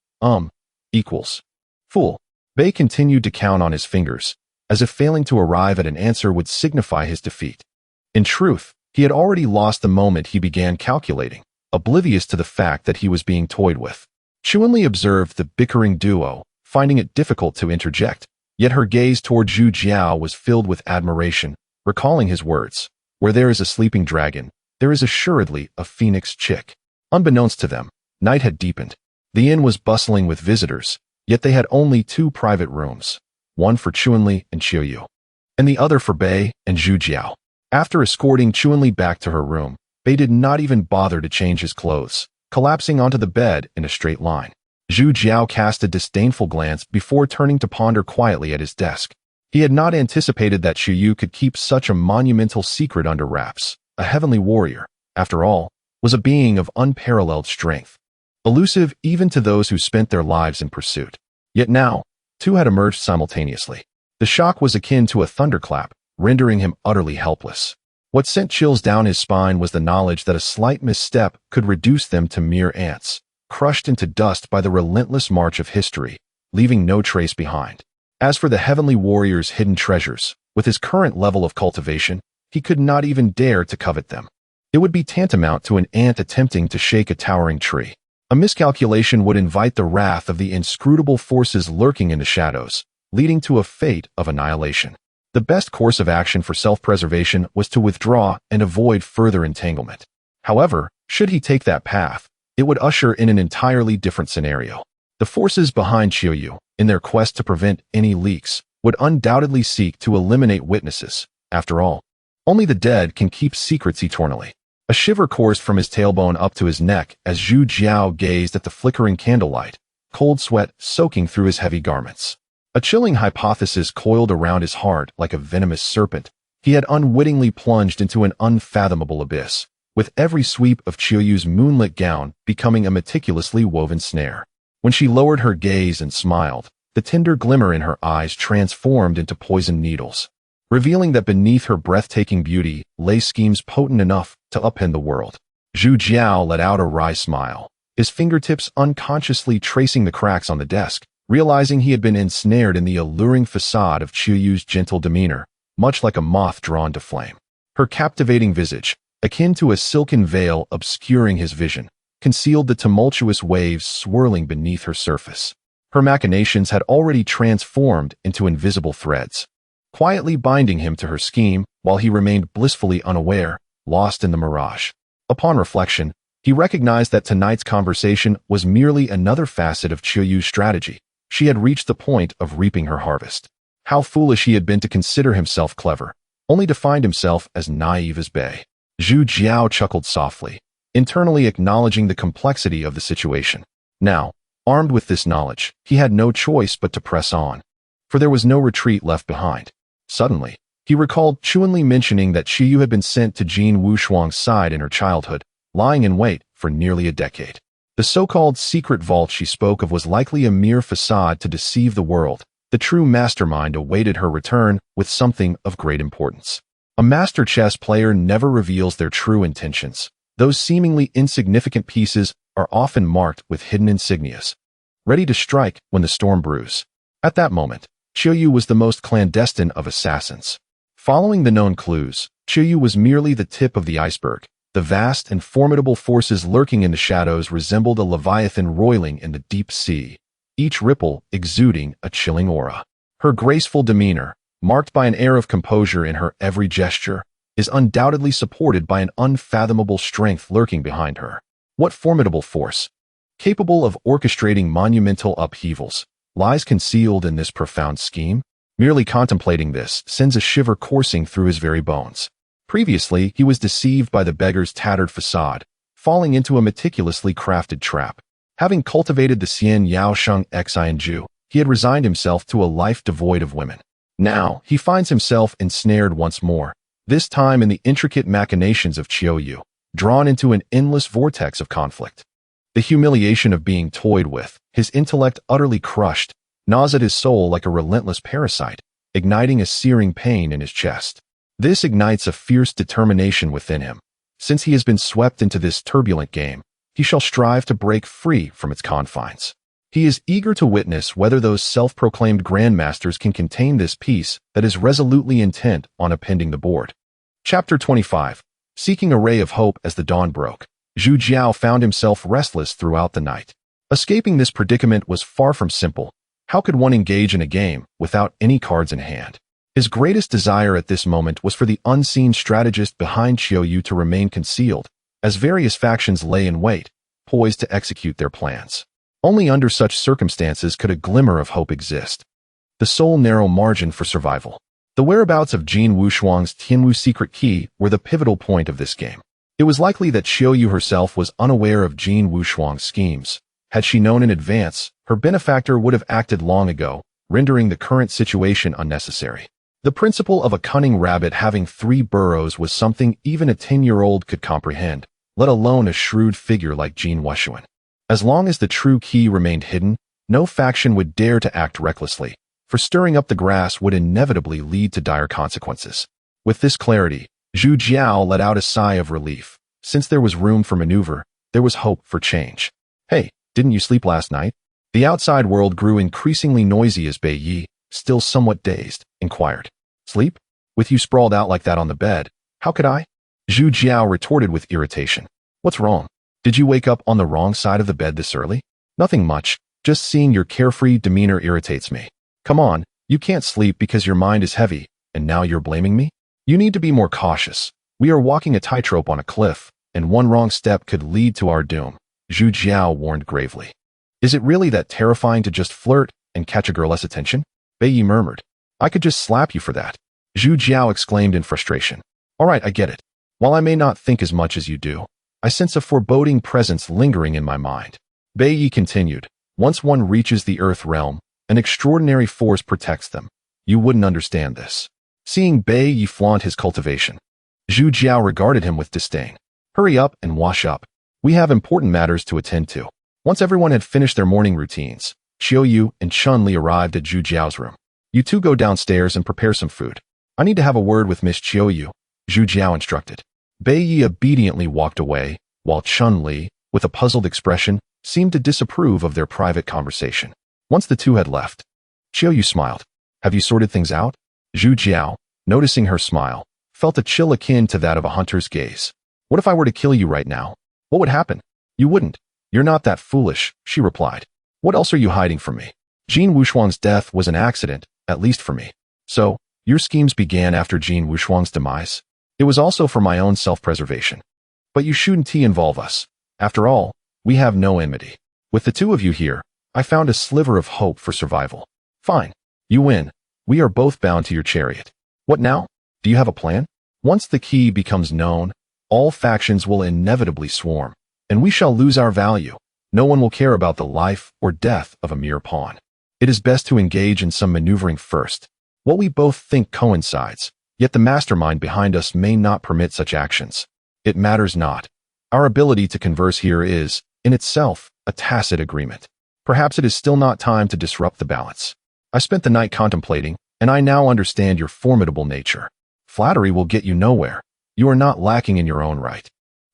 Fool. Bei continued to count on his fingers, as if failing to arrive at an answer would signify his defeat. In truth, he had already lost the moment he began calculating, oblivious to the fact that he was being toyed with. Chunli observed the bickering duo, finding it difficult to interject, yet her gaze toward Zhu Jiao was filled with admiration, recalling his words. Where there is a sleeping dragon, there is assuredly a phoenix chick. Unbeknownst to them, night had deepened. The inn was bustling with visitors, yet they had only 2 private rooms, one for Chunli and Qiuyu, and the other for Bei and Zhu Jiao. After escorting Chunli back to her room, Bei did not even bother to change his clothes, collapsing onto the bed in a straight line. Zhu Jiao cast a disdainful glance before turning to ponder quietly at his desk. He had not anticipated that Qiuyu could keep such a monumental secret under wraps. A heavenly warrior, after all, was a being of unparalleled strength, elusive even to those who spent their lives in pursuit. Yet now, 2 had emerged simultaneously. The shock was akin to a thunderclap, rendering him utterly helpless. What sent chills down his spine was the knowledge that a slight misstep could reduce them to mere ants, crushed into dust by the relentless march of history, leaving no trace behind. As for the Heavenly Warrior's hidden treasures, with his current level of cultivation, he could not even dare to covet them. It would be tantamount to an ant attempting to shake a towering tree. A miscalculation would invite the wrath of the inscrutable forces lurking in the shadows, leading to a fate of annihilation. The best course of action for self-preservation was to withdraw and avoid further entanglement. However, should he take that path, it would usher in an entirely different scenario. The forces behind Qiuyu, in their quest to prevent any leaks, would undoubtedly seek to eliminate witnesses. After all, only the dead can keep secrets eternally. A shiver coursed from his tailbone up to his neck as Zhu Jiao gazed at the flickering candlelight, cold sweat soaking through his heavy garments. A chilling hypothesis coiled around his heart like a venomous serpent. He had unwittingly plunged into an unfathomable abyss, with every sweep of Qiuyu's moonlit gown becoming a meticulously woven snare. When she lowered her gaze and smiled, the tender glimmer in her eyes transformed into poisoned needles, revealing that beneath her breathtaking beauty lay schemes potent enough to upend the world. Zhu Jiao let out a wry smile, his fingertips unconsciously tracing the cracks on the desk, realizing he had been ensnared in the alluring facade of Qiuyu's gentle demeanor, much like a moth drawn to flame. Her captivating visage, akin to a silken veil obscuring his vision, concealed the tumultuous waves swirling beneath her surface. Her machinations had already transformed into invisible threads, quietly binding him to her scheme while he remained blissfully unaware, lost in the mirage. Upon reflection, he recognized that tonight's conversation was merely another facet of Qiuyu's strategy. She had reached the point of reaping her harvest. How foolish he had been to consider himself clever, only to find himself as naive as Bei. Zhu Jiao chuckled softly, internally acknowledging the complexity of the situation. Now, armed with this knowledge, he had no choice but to press on, for there was no retreat left behind. Suddenly, he recalled Chuanli mentioning that Qiuyu had been sent to Jin Wushuang's side in her childhood, lying in wait for nearly a decade. The so-called secret vault she spoke of was likely a mere facade to deceive the world. The true mastermind awaited her return with something of great importance. A master chess player never reveals their true intentions. Those seemingly insignificant pieces are often marked with hidden insignias, ready to strike when the storm brews. At that moment, Qiuyu was the most clandestine of assassins. Following the known clues, Qiuyu was merely the tip of the iceberg. The vast and formidable forces lurking in the shadows resembled a leviathan roiling in the deep sea, each ripple exuding a chilling aura. Her graceful demeanor, marked by an air of composure in her every gesture, is undoubtedly supported by an unfathomable strength lurking behind her. What formidable force, capable of orchestrating monumental upheavals, lies concealed in this profound scheme? Merely contemplating this sends a shiver coursing through his very bones. Previously, he was deceived by the beggar's tattered facade, falling into a meticulously crafted trap. Having cultivated the Xian Yaosheng Xinju, he had resigned himself to a life devoid of women. Now, he finds himself ensnared once more, this time in the intricate machinations of Qiuyu, drawn into an endless vortex of conflict. The humiliation of being toyed with, his intellect utterly crushed, gnaws at his soul like a relentless parasite, igniting a searing pain in his chest. This ignites a fierce determination within him. Since he has been swept into this turbulent game, he shall strive to break free from its confines. He is eager to witness whether those self-proclaimed grandmasters can contain this peace that is resolutely intent on appending the board. Chapter 25. Seeking a ray of hope as the dawn broke, Zhu Jiao found himself restless throughout the night. Escaping this predicament was far from simple. How could one engage in a game without any cards in hand? His greatest desire at this moment was for the unseen strategist behind Qiuyu to remain concealed, as various factions lay in wait, poised to execute their plans. Only under such circumstances could a glimmer of hope exist. The sole narrow margin for survival. The whereabouts of Jin Wushuang's Tianwu secret key were the pivotal point of this game. It was likely that Qiuyu herself was unaware of Jin Wushuang's schemes. Had she known in advance, her benefactor would have acted long ago, rendering the current situation unnecessary. The principle of a cunning rabbit having 3 burrows was something even a 10-year-old could comprehend, let alone a shrewd figure like Jin Wushuan. As long as the true key remained hidden, no faction would dare to act recklessly, for stirring up the grass would inevitably lead to dire consequences. With this clarity, Zhu Jiao let out a sigh of relief. Since there was room for maneuver, there was hope for change. Hey, Didn't you sleep last night? The outside world grew increasingly noisy as Bei Yi, still somewhat dazed, inquired. Sleep? With you sprawled out like that on the bed, how could I? Zhu Jiao retorted with irritation. What's wrong? Did you wake up on the wrong side of the bed this early? Nothing much, just seeing your carefree demeanor irritates me. Come on, you can't sleep because your mind is heavy, and now you're blaming me? You need to be more cautious. We are walking a tightrope on a cliff, and one wrong step could lead to our doom, Zhu Jiao warned gravely. Is it really that terrifying to just flirt and catch a girl's attention? Bei Yi murmured. I could just slap you for that. Zhu Jiao exclaimed in frustration. All right, I get it. While I may not think as much as you do, I sense a foreboding presence lingering in my mind. Bei Yi continued. Once one reaches the Earth realm, an extraordinary force protects them. You wouldn't understand this. Seeing Bei Yi flaunt his cultivation, Zhu Jiao regarded him with disdain. Hurry up and wash up. We have important matters to attend to. Once everyone had finished their morning routines, Qiu Yu and Chun Li arrived at Zhu Jiao's room. You two go downstairs and prepare some food. I need to have a word with Miss Qiu Yu, Zhu Jiao instructed. Bei Yi obediently walked away, while Chun Li, with a puzzled expression, seemed to disapprove of their private conversation. Once the two had left, Qiu Yu smiled. Have you sorted things out? Zhu Jiao, noticing her smile, felt a chill akin to that of a hunter's gaze. What if I were to kill you right now? What would happen? You wouldn't. You're not that foolish, she replied. What else are you hiding from me? Jin Wushuang's death was an accident, at least for me. So, your schemes began after Jin Wushuang's demise? It was also for my own self-preservation. But you shouldn't involve us. After all, we have no enmity. With the two of you here, I found a sliver of hope for survival. Fine. You win. We are both bound to your chariot. What now? Do you have a plan? Once the key becomes known, all factions will inevitably swarm, and we shall lose our value. No one will care about the life or death of a mere pawn. It is best to engage in some maneuvering first. What we both think coincides, yet the mastermind behind us may not permit such actions. It matters not. Our ability to converse here is, in itself, a tacit agreement. Perhaps it is still not time to disrupt the balance. I spent the night contemplating, and I now understand your formidable nature. Flattery will get you nowhere. You are not lacking in your own right.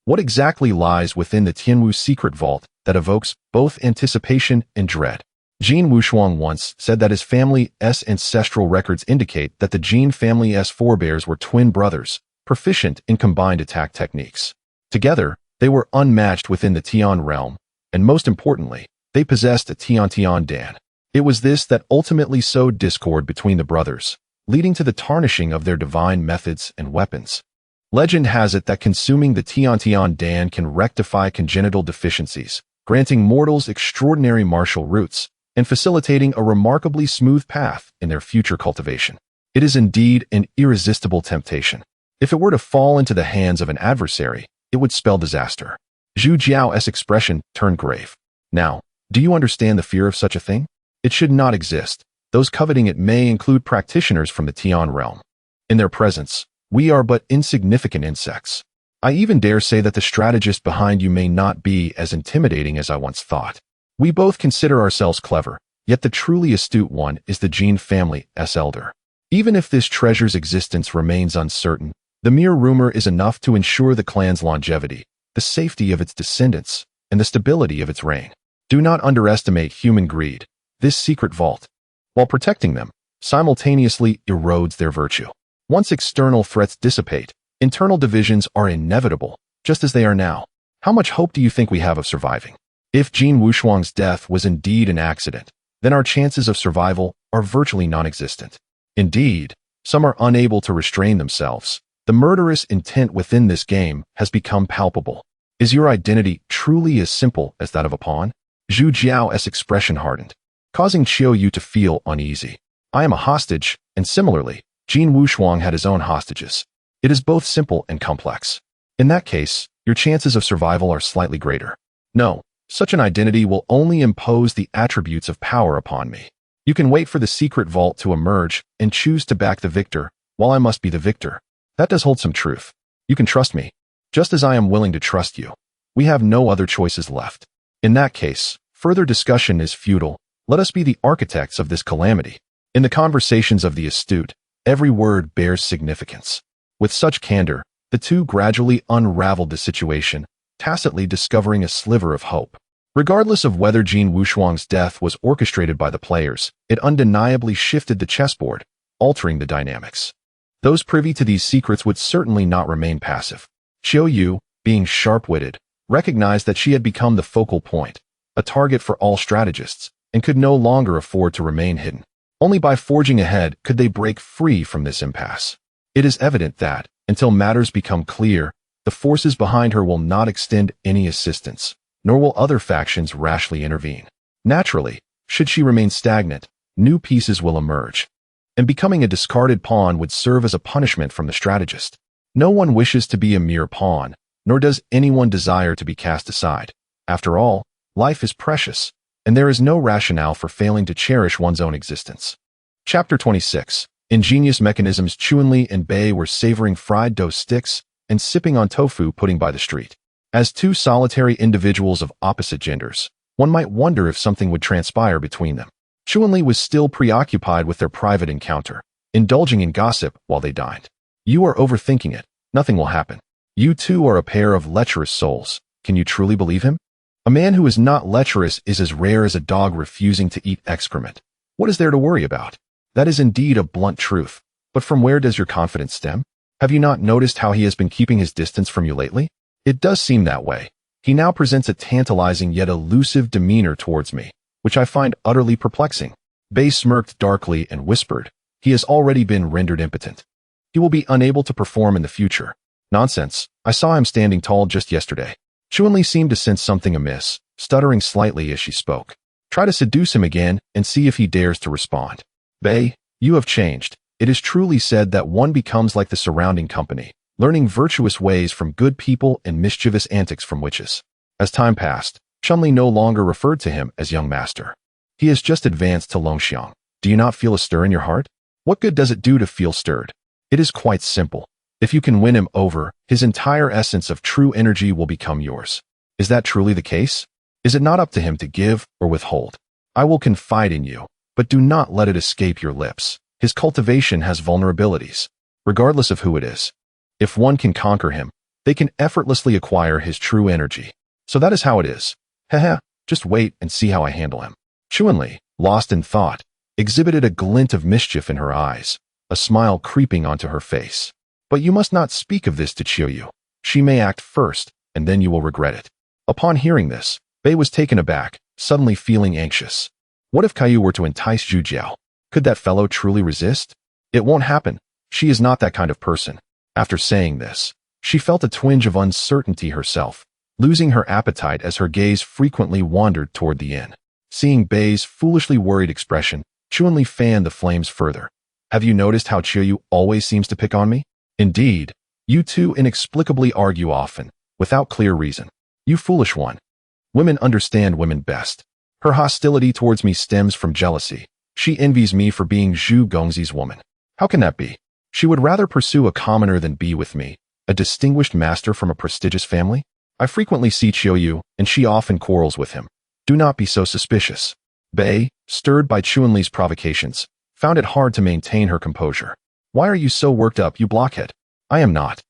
What exactly lies within the Tianwu secret vault that evokes both anticipation and dread? Jin Wushuang once said that his family's ancestral records indicate that the Jin family's forebears were twin brothers, proficient in combined attack techniques. Together, they were unmatched within the Tian realm, and most importantly, they possessed a Tian Dan. It was this that ultimately sowed discord between the brothers, leading to the tarnishing of their divine methods and weapons. Legend has it that consuming the Tian Dan can rectify congenital deficiencies, granting mortals extraordinary martial roots, and facilitating a remarkably smooth path in their future cultivation. It is indeed an irresistible temptation. If it were to fall into the hands of an adversary, it would spell disaster. Zhu Jiao's expression turned grave. Now, do you understand the fear of such a thing? It should not exist. Those coveting it may include practitioners from the Tian realm. In their presence, we are but insignificant insects. I even dare say that the strategist behind you may not be as intimidating as I once thought. We both consider ourselves clever, yet the truly astute one is the Jin family's elder. Even if this treasure's existence remains uncertain, the mere rumor is enough to ensure the clan's longevity, the safety of its descendants, and the stability of its reign. Do not underestimate human greed. This secret vault, while protecting them, simultaneously erodes their virtue. Once external threats dissipate, internal divisions are inevitable, just as they are now. How much hope do you think we have of surviving? If Jin Wushuang's death was indeed an accident, then our chances of survival are virtually non-existent. Indeed, some are unable to restrain themselves. The murderous intent within this game has become palpable. Is your identity truly as simple as that of a pawn? Zhu Jiao's expression hardened, causing Qiu Yu to feel uneasy. I am a hostage, and similarly, Jin Wushuang had his own hostages. It is both simple and complex. In that case, your chances of survival are slightly greater. No, such an identity will only impose the attributes of power upon me. You can wait for the secret vault to emerge and choose to back the victor, while I must be the victor. That does hold some truth. You can trust me, just as I am willing to trust you. We have no other choices left. In that case, further discussion is futile. Let us be the architects of this calamity. In the conversations of the astute, every word bears significance. With such candor, the two gradually unraveled the situation, tacitly discovering a sliver of hope. Regardless of whether Jin Wushuang's death was orchestrated by the players, it undeniably shifted the chessboard, altering the dynamics. Those privy to these secrets would certainly not remain passive. Qiu Yu, being sharp-witted, recognized that she had become the focal point, a target for all strategists, and could no longer afford to remain hidden. Only by forging ahead could they break free from this impasse. It is evident that, until matters become clear, the forces behind her will not extend any assistance, nor will other factions rashly intervene. Naturally, should she remain stagnant, new pieces will emerge, and becoming a discarded pawn would serve as a punishment from the strategist. No one wishes to be a mere pawn, nor does anyone desire to be cast aside. After all, life is precious, and there is no rationale for failing to cherish one's own existence. Chapter 26. Ingenious mechanisms. Chunli and Bei were savoring fried dough sticks and sipping on tofu pudding by the street. As two solitary individuals of opposite genders, one might wonder if something would transpire between them. Chunli was still preoccupied with their private encounter, indulging in gossip while they dined. You are overthinking it. Nothing will happen. You two are a pair of lecherous souls. Can you truly believe him? A man who is not lecherous is as rare as a dog refusing to eat excrement. What is there to worry about? That is indeed a blunt truth. But from where does your confidence stem? Have you not noticed how he has been keeping his distance from you lately? It does seem that way. He now presents a tantalizing yet elusive demeanor towards me, which I find utterly perplexing. Bei smirked darkly and whispered, he has already been rendered impotent. He will be unable to perform in the future. Nonsense. I saw him standing tall just yesterday. Chunli seemed to sense something amiss, stuttering slightly as she spoke. Try to seduce him again and see if he dares to respond. Bei, you have changed. It is truly said that one becomes like the surrounding company, learning virtuous ways from good people and mischievous antics from witches. As time passed, Chunli no longer referred to him as young master. He has just advanced to Longxiang. Do you not feel a stir in your heart? What good does it do to feel stirred? It is quite simple. If you can win him over, his entire essence of true energy will become yours. Is that truly the case? Is it not up to him to give or withhold? I will confide in you, but do not let it escape your lips. His cultivation has vulnerabilities, regardless of who it is. If one can conquer him, they can effortlessly acquire his true energy. So that is how it is. Heh, just wait and see how I handle him. Chunli, lost in thought, exhibited a glint of mischief in her eyes, a smile creeping onto her face. But you must not speak of this to Qiu Yu. She may act first, and then you will regret it. Upon hearing this, Bei was taken aback, suddenly feeling anxious. What if Caillou were to entice Zhu Jiao? Could that fellow truly resist? It won't happen. She is not that kind of person. After saying this, she felt a twinge of uncertainty herself, losing her appetite as her gaze frequently wandered toward the inn. Seeing Bei's foolishly worried expression, Chunli fanned the flames further. Have you noticed how Qiu Yu always seems to pick on me? Indeed, you two inexplicably argue often, without clear reason. You foolish one. Women understand women best. Her hostility towards me stems from jealousy. She envies me for being Zhu Gongzi's woman. How can that be? She would rather pursue a commoner than be with me, a distinguished master from a prestigious family? I frequently see Qiu Yu, and she often quarrels with him. Do not be so suspicious. Bei, stirred by Chunli's provocations, found it hard to maintain her composure. Why are you so worked up, you blockhead? I am not.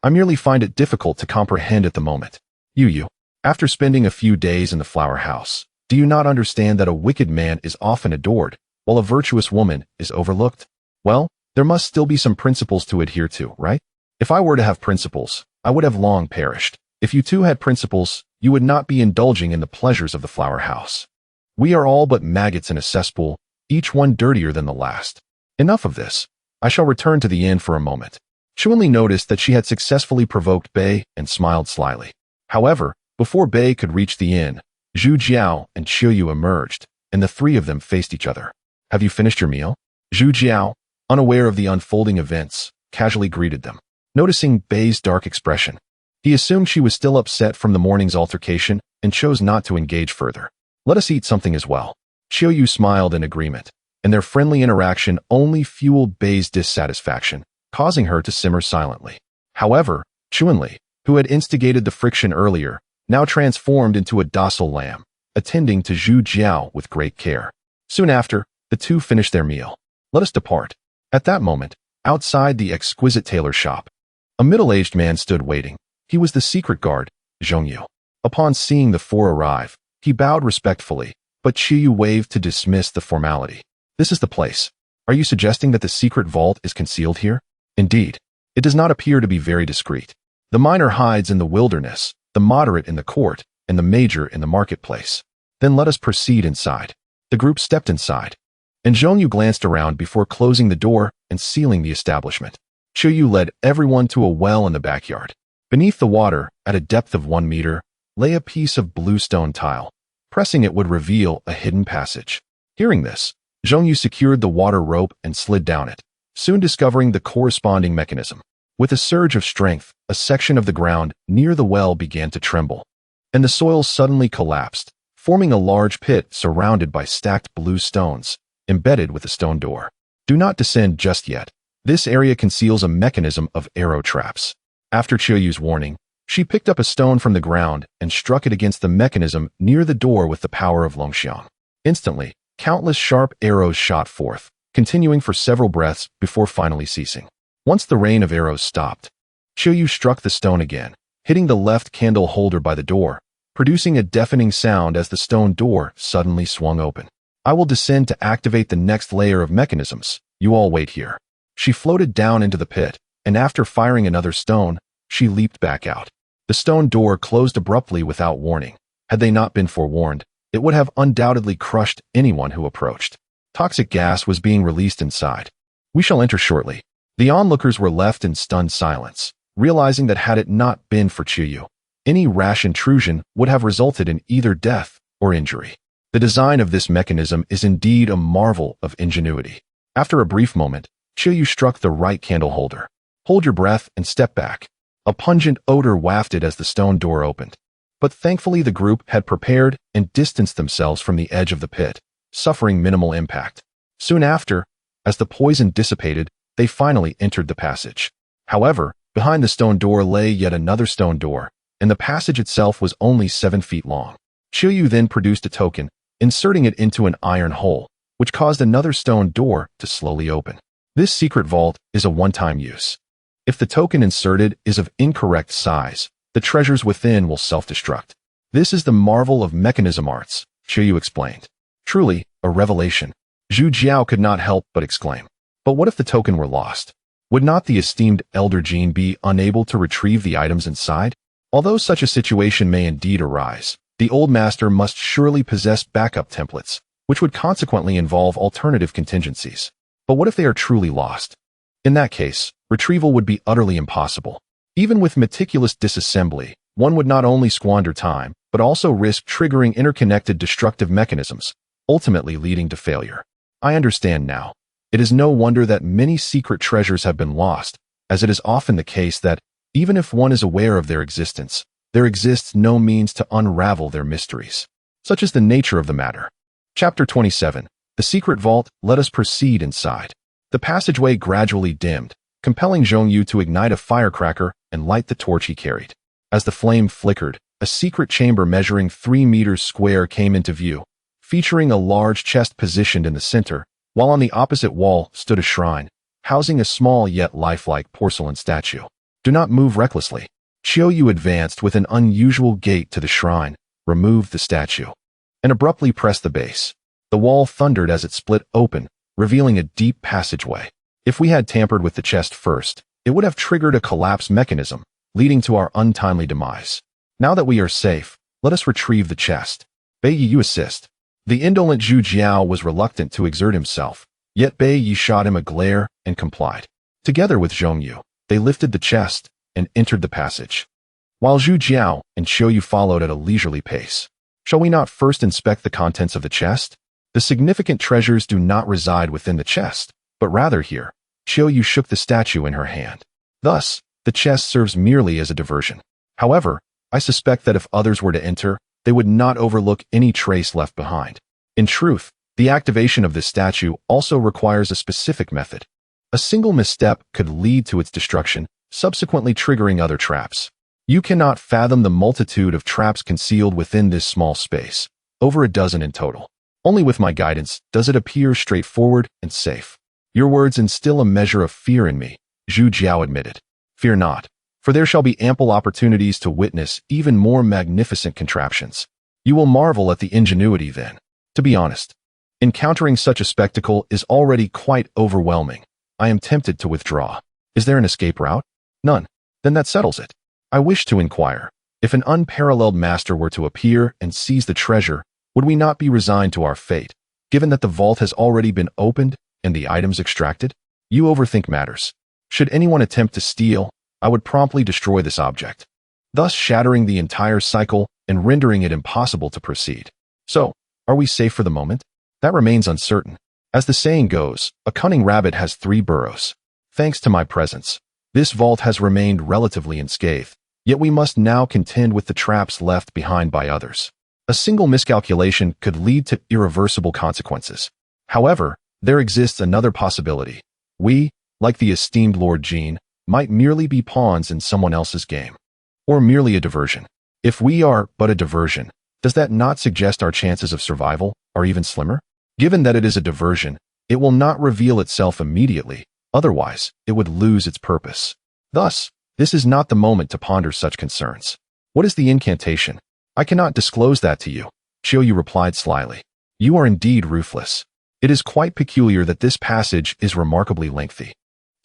I merely find it difficult to comprehend at the moment. You, after spending a few days in the flower house, do you not understand that a wicked man is often adored, while a virtuous woman is overlooked? Well, there must still be some principles to adhere to, right? If I were to have principles, I would have long perished. If you two had principles, you would not be indulging in the pleasures of the flower house. We are all but maggots in a cesspool, each one dirtier than the last. Enough of this. I shall return to the inn for a moment. Chunli noticed that she had successfully provoked Bei and smiled slyly. However, before Bei could reach the inn, Zhu Jiao and Qiu Yu emerged, and the three of them faced each other. Have you finished your meal? Zhu Jiao, unaware of the unfolding events, casually greeted them. Noticing Bei's dark expression, he assumed she was still upset from the morning's altercation and chose not to engage further. Let us eat something as well. Qiu Yu smiled in agreement, and their friendly interaction only fueled Bei's dissatisfaction, causing her to simmer silently. However, Chunli, who had instigated the friction earlier, now transformed into a docile lamb, attending to Zhu Jiao with great care. Soon after, the two finished their meal. Let us depart. At that moment, outside the exquisite tailor shop, a middle-aged man stood waiting. He was the secret guard, Zhongyu. Upon seeing the four arrive, He bowed respectfully, but Qiyu waved to dismiss the formality. This is the place. Are you suggesting that the secret vault is concealed here? Indeed. It does not appear to be very discreet. The minor hides in the wilderness, the moderate in the court, and the major in the marketplace. Then let us proceed inside. The group stepped inside, and Zhongyu glanced around before closing the door and sealing the establishment. Qiyu led everyone to a well in the backyard. Beneath the water, at a depth of 1 meter, lay a piece of blue stone tile. Pressing it would reveal a hidden passage. Hearing this, Zhongyu secured the water rope and slid down it, soon discovering the corresponding mechanism. With a surge of strength, a section of the ground near the well began to tremble, and the soil suddenly collapsed, forming a large pit surrounded by stacked blue stones, embedded with a stone door. Do not descend just yet. This area conceals a mechanism of arrow traps. After Qiyu's warning, she picked up a stone from the ground and struck it against the mechanism near the door with the power of Longxiang. Instantly, countless sharp arrows shot forth, continuing for several breaths before finally ceasing. Once the rain of arrows stopped, Qiyu struck the stone again, hitting the left candle holder by the door, producing a deafening sound as the stone door suddenly swung open. I will descend to activate the next layer of mechanisms. You all wait here. She floated down into the pit, and after firing another stone, she leaped back out. The stone door closed abruptly without warning. Had they not been forewarned, it would have undoubtedly crushed anyone who approached. Toxic gas was being released inside. We shall enter shortly. The onlookers were left in stunned silence, realizing that had it not been for Qiyu, any rash intrusion would have resulted in either death or injury. The design of this mechanism is indeed a marvel of ingenuity. After a brief moment, Qiyu struck the right candle holder. Hold your breath and step back. A pungent odor wafted as the stone door opened. But thankfully the group had prepared and distanced themselves from the edge of the pit, suffering minimal impact. Soon after, as the poison dissipated, they finally entered the passage. However, behind the stone door lay yet another stone door, and the passage itself was only 7 feet long. Qiyu then produced a token, inserting it into an iron hole, which caused another stone door to slowly open. This secret vault is a one-time use. If the token inserted is of incorrect size, the treasures within will self-destruct. This is the marvel of mechanism arts, Qiyu explained. Truly, a revelation. Zhu Jiao could not help but exclaim. But what if the token were lost? Would not the esteemed Elder Jin be unable to retrieve the items inside? Although such a situation may indeed arise, the old master must surely possess backup templates, which would consequently involve alternative contingencies. But what if they are truly lost? In that case, retrieval would be utterly impossible. Even with meticulous disassembly, one would not only squander time, but also risk triggering interconnected destructive mechanisms, ultimately leading to failure. I understand now. It is no wonder that many secret treasures have been lost, as it is often the case that, even if one is aware of their existence, there exists no means to unravel their mysteries. Such is the nature of the matter. Chapter 27. The Secret Vault. Let us proceed inside. The passageway gradually dimmed, compelling Zhongyu to ignite a firecracker and light the torch he carried. As the flame flickered, a secret chamber measuring 3 meters square came into view, featuring a large chest positioned in the center, while on the opposite wall stood a shrine, housing a small yet lifelike porcelain statue. Do not move recklessly. Qiyu advanced with an unusual gait to the shrine, removed the statue, and abruptly pressed the base. The wall thundered as it split open, revealing a deep passageway. If we had tampered with the chest first, it would have triggered a collapse mechanism, leading to our untimely demise. Now that we are safe, let us retrieve the chest. Bai Yi, you assist. The indolent Zhu Jiao was reluctant to exert himself, yet Bai Yi shot him a glare and complied. Together with Zhongyu, they lifted the chest and entered the passage, while Zhu Jiao and Qiyu followed at a leisurely pace. Shall we not first inspect the contents of the chest? The significant treasures do not reside within the chest, but rather here. Qiyu shook the statue in her hand. Thus, the chest serves merely as a diversion. However, I suspect that if others were to enter, they would not overlook any trace left behind. In truth, the activation of this statue also requires a specific method. A single misstep could lead to its destruction, subsequently triggering other traps. You cannot fathom the multitude of traps concealed within this small space, over a dozen in total. Only with my guidance does it appear straightforward and safe. Your words instill a measure of fear in me, Zhu Jiao admitted. Fear not, for there shall be ample opportunities to witness even more magnificent contraptions. You will marvel at the ingenuity then. To be honest, encountering such a spectacle is already quite overwhelming. I am tempted to withdraw. Is there an escape route? None. Then that settles it. I wish to inquire, if an unparalleled master were to appear and seize the treasure, would we not be resigned to our fate, given that the vault has already been opened and the items extracted? You overthink matters. Should anyone attempt to steal, I would promptly destroy this object, thus shattering the entire cycle and rendering it impossible to proceed. So, are we safe for the moment? That remains uncertain. As the saying goes, a cunning rabbit has 3 burrows. Thanks to my presence, this vault has remained relatively unscathed, yet we must now contend with the traps left behind by others. A single miscalculation could lead to irreversible consequences. However, there exists another possibility. We, like the esteemed Lord Jean, might merely be pawns in someone else's game. Or merely a diversion. If we are but a diversion, does that not suggest our chances of survival are even slimmer? Given that it is a diversion, it will not reveal itself immediately, otherwise it would lose its purpose. Thus, this is not the moment to ponder such concerns. What is the incantation? I cannot disclose that to you, Chiou replied slyly. You are indeed ruthless. It is quite peculiar that this passage is remarkably lengthy.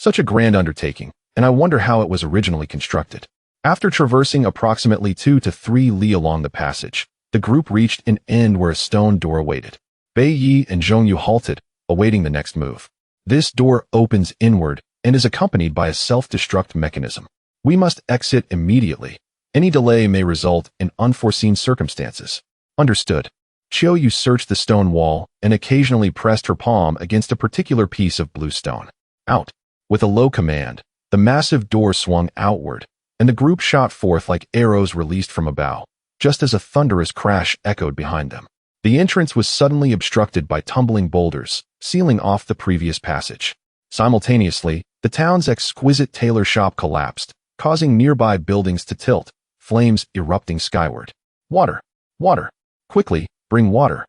Such a grand undertaking, and I wonder how it was originally constructed. After traversing approximately 2 to 3 li along the passage, the group reached an end where a stone door awaited. Bai Yi and Zhongyu halted, awaiting the next move. This door opens inward and is accompanied by a self-destruct mechanism. We must exit immediately. Any delay may result in unforeseen circumstances. Understood. Chiou searched the stone wall and occasionally pressed her palm against a particular piece of blue stone. Out. With a low command, the massive door swung outward, and the group shot forth like arrows released from a bow, just as a thunderous crash echoed behind them. The entrance was suddenly obstructed by tumbling boulders, sealing off the previous passage. Simultaneously, the town's exquisite tailor shop collapsed, causing nearby buildings to tilt, flames erupting skyward. Water! Water! Quickly, bring water!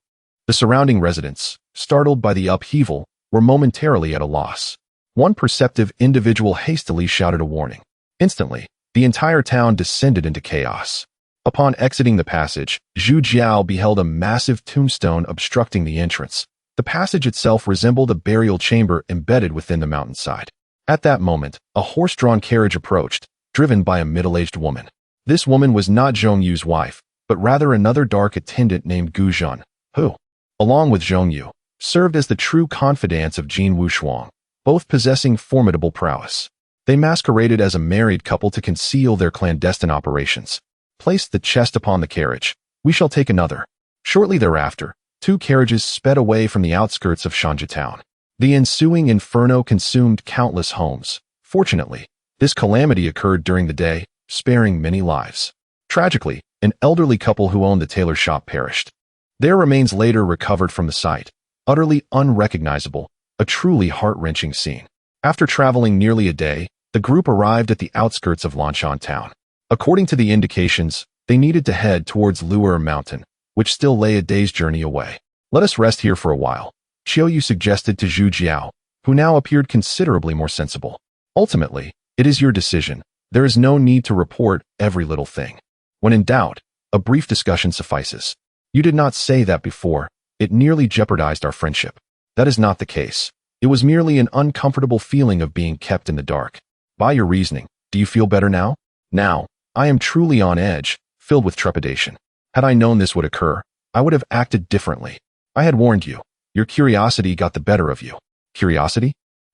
The surrounding residents, startled by the upheaval, were momentarily at a loss. One perceptive individual hastily shouted a warning. Instantly, the entire town descended into chaos. Upon exiting the passage, Zhu Jiao beheld a massive tombstone obstructing the entrance. The passage itself resembled a burial chamber embedded within the mountainside. At that moment, a horse-drawn carriage approached, driven by a middle-aged woman. This woman was not Zhongyu's wife, but rather another dark attendant named Gu Zhan, who, along with Zhongyu, served as the true confidants of Jin Wushuang, both possessing formidable prowess. They masqueraded as a married couple to conceal their clandestine operations. Place the chest upon the carriage. We shall take another. Shortly thereafter, 2 carriages sped away from the outskirts of Shanja town. The ensuing inferno consumed countless homes. Fortunately, this calamity occurred during the day, sparing many lives. Tragically, an elderly couple who owned the tailor shop perished. Their remains later recovered from the site, utterly unrecognizable, a truly heart-wrenching scene. After traveling nearly a day, the group arrived at the outskirts of Lanshan town. According to the indications, they needed to head towards Luer Mountain, which still lay a day's journey away. Let us rest here for a while, Chiou suggested to Zhu Jiao, who now appeared considerably more sensible. Ultimately, it is your decision. There is no need to report every little thing. When in doubt, a brief discussion suffices. You did not say that before. It nearly jeopardized our friendship. That is not the case. It was merely an uncomfortable feeling of being kept in the dark. By your reasoning, do you feel better now? Now, I am truly on edge, filled with trepidation. Had I known this would occur, I would have acted differently. I had warned you. Your curiosity got the better of you. Curiosity?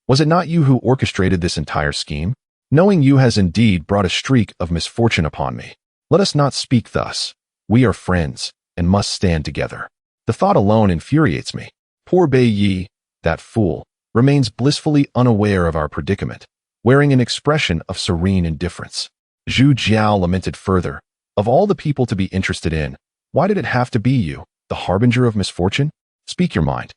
Was it not you who orchestrated this entire scheme? Knowing you has indeed brought a streak of misfortune upon me. Let us not speak thus. We are friends, and must stand together. The thought alone infuriates me. Poor Bai Yi, that fool, remains blissfully unaware of our predicament, wearing an expression of serene indifference. Zhu Jiao lamented further. Of all the people to be interested in, why did it have to be you, the harbinger of misfortune? Speak your mind.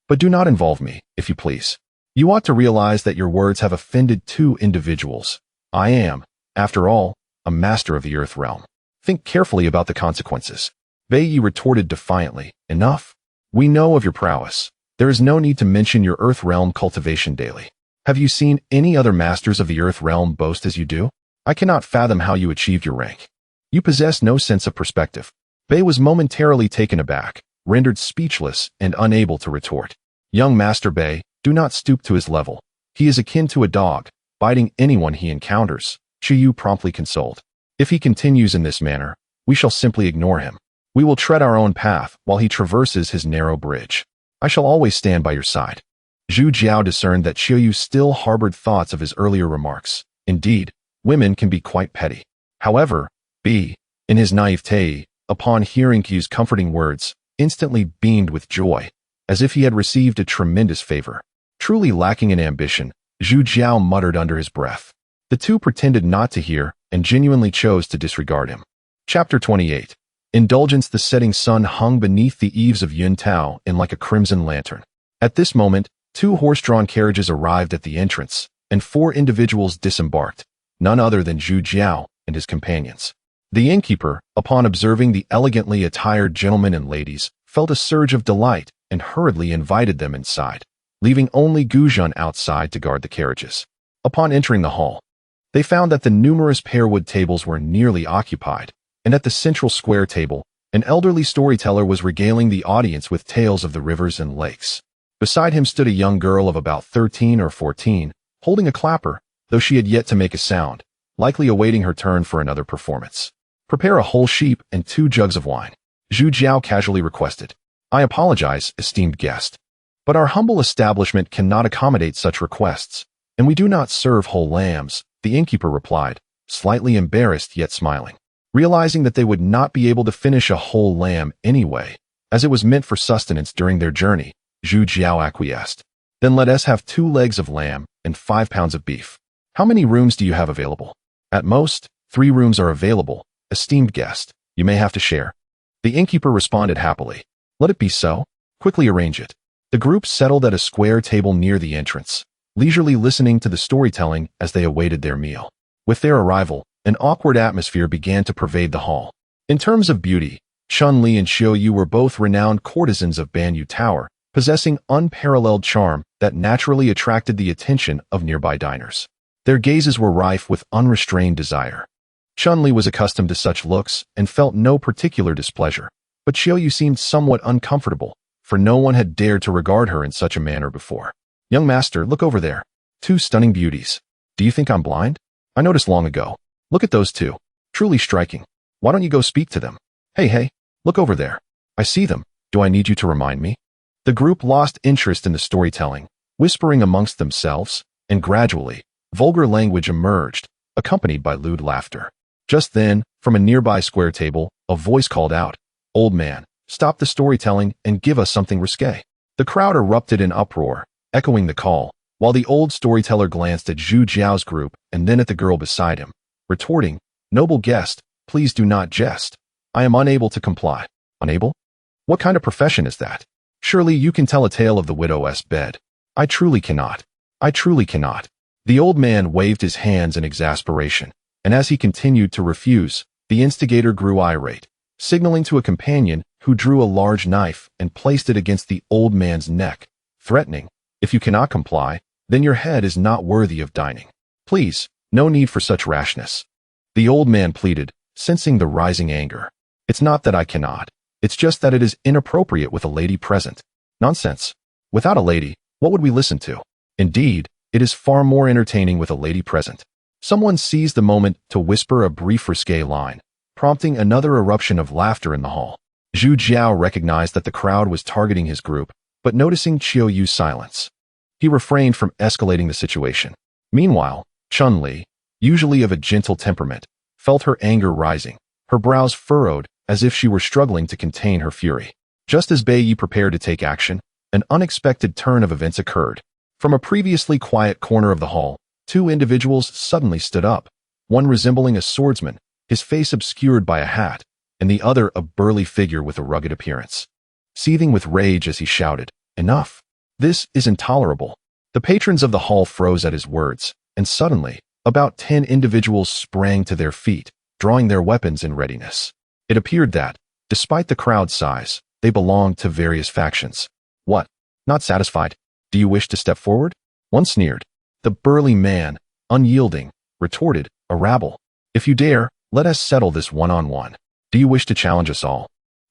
But do not involve me, if you please. You ought to realize that your words have offended 2 individuals. I am, after all, a master of the Earth realm. Think carefully about the consequences. Bai Yi retorted defiantly. Enough. We know of your prowess. There is no need to mention your Earth realm cultivation daily. Have you seen any other masters of the Earth realm boast as you do? I cannot fathom how you achieved your rank. You possess no sense of perspective. Bei was momentarily taken aback, rendered speechless and unable to retort. Young Master Bei, do not stoop to his level. He is akin to a dog, biting anyone he encounters, Qiyu promptly consoled. If he continues in this manner, we shall simply ignore him. We will tread our own path while he traverses his narrow bridge. I shall always stand by your side. Zhu Jiao discerned that Qiyu still harbored thoughts of his earlier remarks. Indeed, women can be quite petty. However, Bei, in his naivete, upon hearing Qiyu's comforting words, instantly beamed with joy, as if he had received a tremendous favor. Truly lacking in ambition, Zhu Jiao muttered under his breath. The two pretended not to hear and genuinely chose to disregard him. Chapter 28. Indulgence. The setting sun hung beneath the eaves of Yuntao in like a crimson lantern. At this moment, 2 horse-drawn carriages arrived at the entrance, and 4 individuals disembarked, none other than Zhu Jiao and his companions. The innkeeper, upon observing the elegantly attired gentlemen and ladies, felt a surge of delight and hurriedly invited them inside, leaving only Guzhan outside to guard the carriages. Upon entering the hall, they found that the numerous pearwood tables were nearly occupied, and at the central square table, an elderly storyteller was regaling the audience with tales of the rivers and lakes. Beside him stood a young girl of about 13 or 14, holding a clapper, though she had yet to make a sound, likely awaiting her turn for another performance. Prepare a whole sheep and 2 jugs of wine, Zhu Jiao casually requested. I apologize, esteemed guest, but our humble establishment cannot accommodate such requests, and we do not serve whole lambs, the innkeeper replied, slightly embarrassed yet smiling. Realizing that they would not be able to finish a whole lamb anyway, as it was meant for sustenance during their journey, Zhu Jiao acquiesced. Then let us have 2 legs of lamb and 5 pounds of beef. How many rooms do you have available? At most, 3 rooms are available, esteemed guest. You may have to share. The innkeeper responded happily. Let it be so. Quickly arrange it. The group settled at a square table near the entrance, leisurely listening to the storytelling as they awaited their meal. With their arrival, an awkward atmosphere began to pervade the hall. In terms of beauty, Chun-Li and Xiaoyu were both renowned courtesans of Banyu Tower, possessing unparalleled charm that naturally attracted the attention of nearby diners. Their gazes were rife with unrestrained desire. Chun-Li was accustomed to such looks and felt no particular displeasure, but Xiaoyu seemed somewhat uncomfortable, for no one had dared to regard her in such a manner before. Young master, look over there. 2 stunning beauties. Do you think I'm blind? I noticed long ago. Look at those 2. Truly striking. Why don't you go speak to them? Hey, look over there. I see them. Do I need you to remind me? The group lost interest in the storytelling, whispering amongst themselves, and gradually, vulgar language emerged, accompanied by lewd laughter. Just then, from a nearby square table, a voice called out, Old man, stop the storytelling and give us something risque. The crowd erupted in uproar, echoing the call, while the old storyteller glanced at Zhu Jiao's group and then at the girl beside him, retorting, Noble guest, please do not jest. I am unable to comply. Unable? What kind of profession is that? Surely you can tell a tale of the widow's bed. I truly cannot. I truly cannot. The old man waved his hands in exasperation, and as he continued to refuse, the instigator grew irate, signaling to a companion who drew a large knife and placed it against the old man's neck, threatening, if you cannot comply, then your head is not worthy of dining. Please, no need for such rashness. The old man pleaded, sensing the rising anger. It's not that I cannot. It's just that it is inappropriate with a lady present. Nonsense. Without a lady, what would we listen to? Indeed, it is far more entertaining with a lady present. Someone seized the moment to whisper a brief risque line, prompting another eruption of laughter in the hall. Zhu Jiao recognized that the crowd was targeting his group, but noticing Qiaoyu's silence, he refrained from escalating the situation. Meanwhile, Chun-Li, usually of a gentle temperament, felt her anger rising, her brows furrowed as if she were struggling to contain her fury. Just as Bei Yi prepared to take action, an unexpected turn of events occurred. From a previously quiet corner of the hall, 2 individuals suddenly stood up, one resembling a swordsman, his face obscured by a hat, and the other a burly figure with a rugged appearance. Seething with rage as he shouted, Enough! This is intolerable. The patrons of the hall froze at his words, and suddenly, about 10 individuals sprang to their feet, drawing their weapons in readiness. It appeared that, despite the crowd's size, they belonged to various factions. What? Not satisfied? Do you wish to step forward? One sneered. The burly man, unyielding, retorted, A rabble. If you dare, let us settle this one-on-one. Do you wish to challenge us all?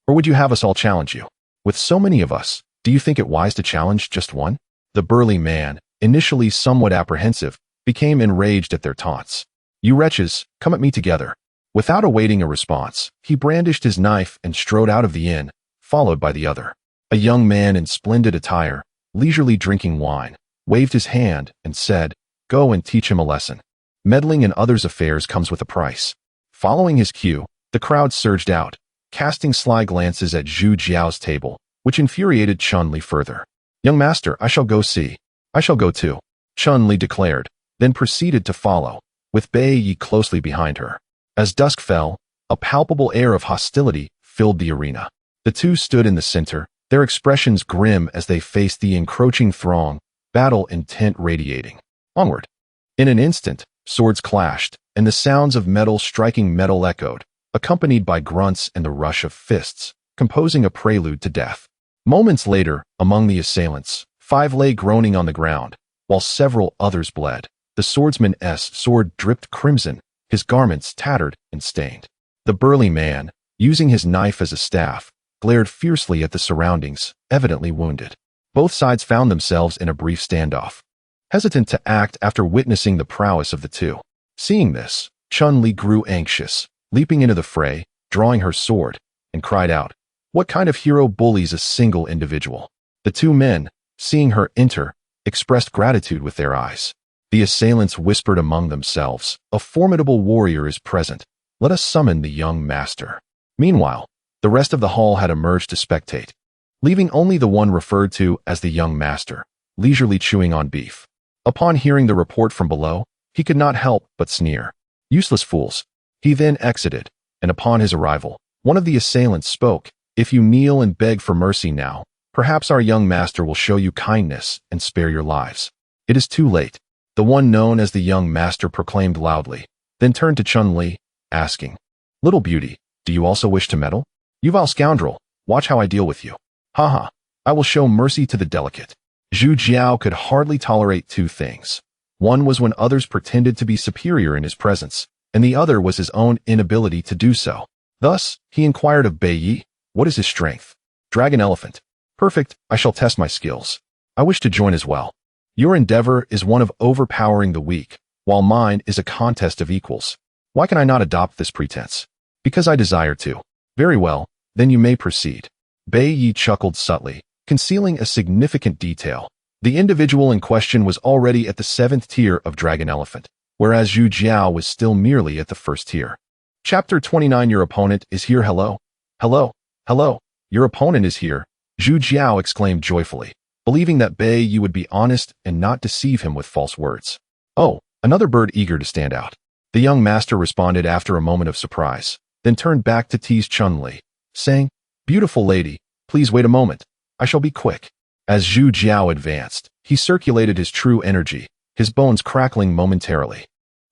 Or would you have us all challenge you? With so many of us, do you think it wise to challenge just one? The burly man, initially somewhat apprehensive, became enraged at their taunts. You wretches, come at me together. Without awaiting a response, he brandished his knife and strode out of the inn, followed by the other. A young man in splendid attire, leisurely drinking wine, waved his hand and said, "Go and teach him a lesson. Meddling in others' affairs comes with a price." Following his cue, the crowd surged out, casting sly glances at Zhu Jiao's table, which infuriated Chun-Li further. "Young master, I shall go see." "I shall go too," Chun-Li declared, then proceeded to follow, with Bai Yi closely behind her. As dusk fell, a palpable air of hostility filled the arena. The two stood in the center, their expressions grim as they faced the encroaching throng, battle intent radiating. Onward. In an instant, swords clashed, and the sounds of metal striking metal echoed, accompanied by grunts and the rush of fists, composing a prelude to death. Moments later, among the assailants, 5 lay groaning on the ground, while several others bled. The swordsman's sword dripped crimson, his garments tattered and stained. The burly man, using his knife as a staff, glared fiercely at the surroundings, evidently wounded. Both sides found themselves in a brief standoff, hesitant to act after witnessing the prowess of the two. Seeing this, Chun-Li grew anxious, leaping into the fray, drawing her sword, and cried out, "What kind of hero bullies a single individual?" The two men, seeing her enter, expressed gratitude with their eyes. The assailants whispered among themselves, "A formidable warrior is present. Let us summon the young master." Meanwhile, the rest of the hall had emerged to spectate, leaving only the one referred to as the young master, leisurely chewing on beef. Upon hearing the report from below, he could not help but sneer. "Useless fools." He then exited, and upon his arrival, one of the assailants spoke, "If you kneel and beg for mercy now, perhaps our young master will show you kindness and spare your lives." "It is too late," the one known as the young master proclaimed loudly, then turned to Chun-Li, asking, "Little beauty, do you also wish to meddle? You vile scoundrel, watch how I deal with you. Haha, I will show mercy to the delicate." Zhu Jiao could hardly tolerate two things. One was when others pretended to be superior in his presence, and the other was his own inability to do so. Thus, he inquired of Bai Yi, "What is his strength?" "Dragon elephant." "Perfect, I shall test my skills. I wish to join as well." "Your endeavor is one of overpowering the weak, while mine is a contest of equals. Why can I not adopt this pretense?" "Because I desire to." "Very well, then you may proceed." Bai Yi chuckled subtly, concealing a significant detail. The individual in question was already at the 7th tier of Dragon Elephant, whereas Zhu Jiao was still merely at the 1st tier. Chapter 29. Your opponent is here. Hello? Hello? Hello? Your opponent is here, Zhu Jiao exclaimed joyfully, believing that Bai Yi would be honest and not deceive him with false words. "Oh, another bird eager to stand out." The young master responded after a moment of surprise, then turned back to tease Chun-Li, saying, "Beautiful lady, please wait a moment. I shall be quick." As Zhu Jiao advanced, he circulated his true energy, his bones crackling momentarily.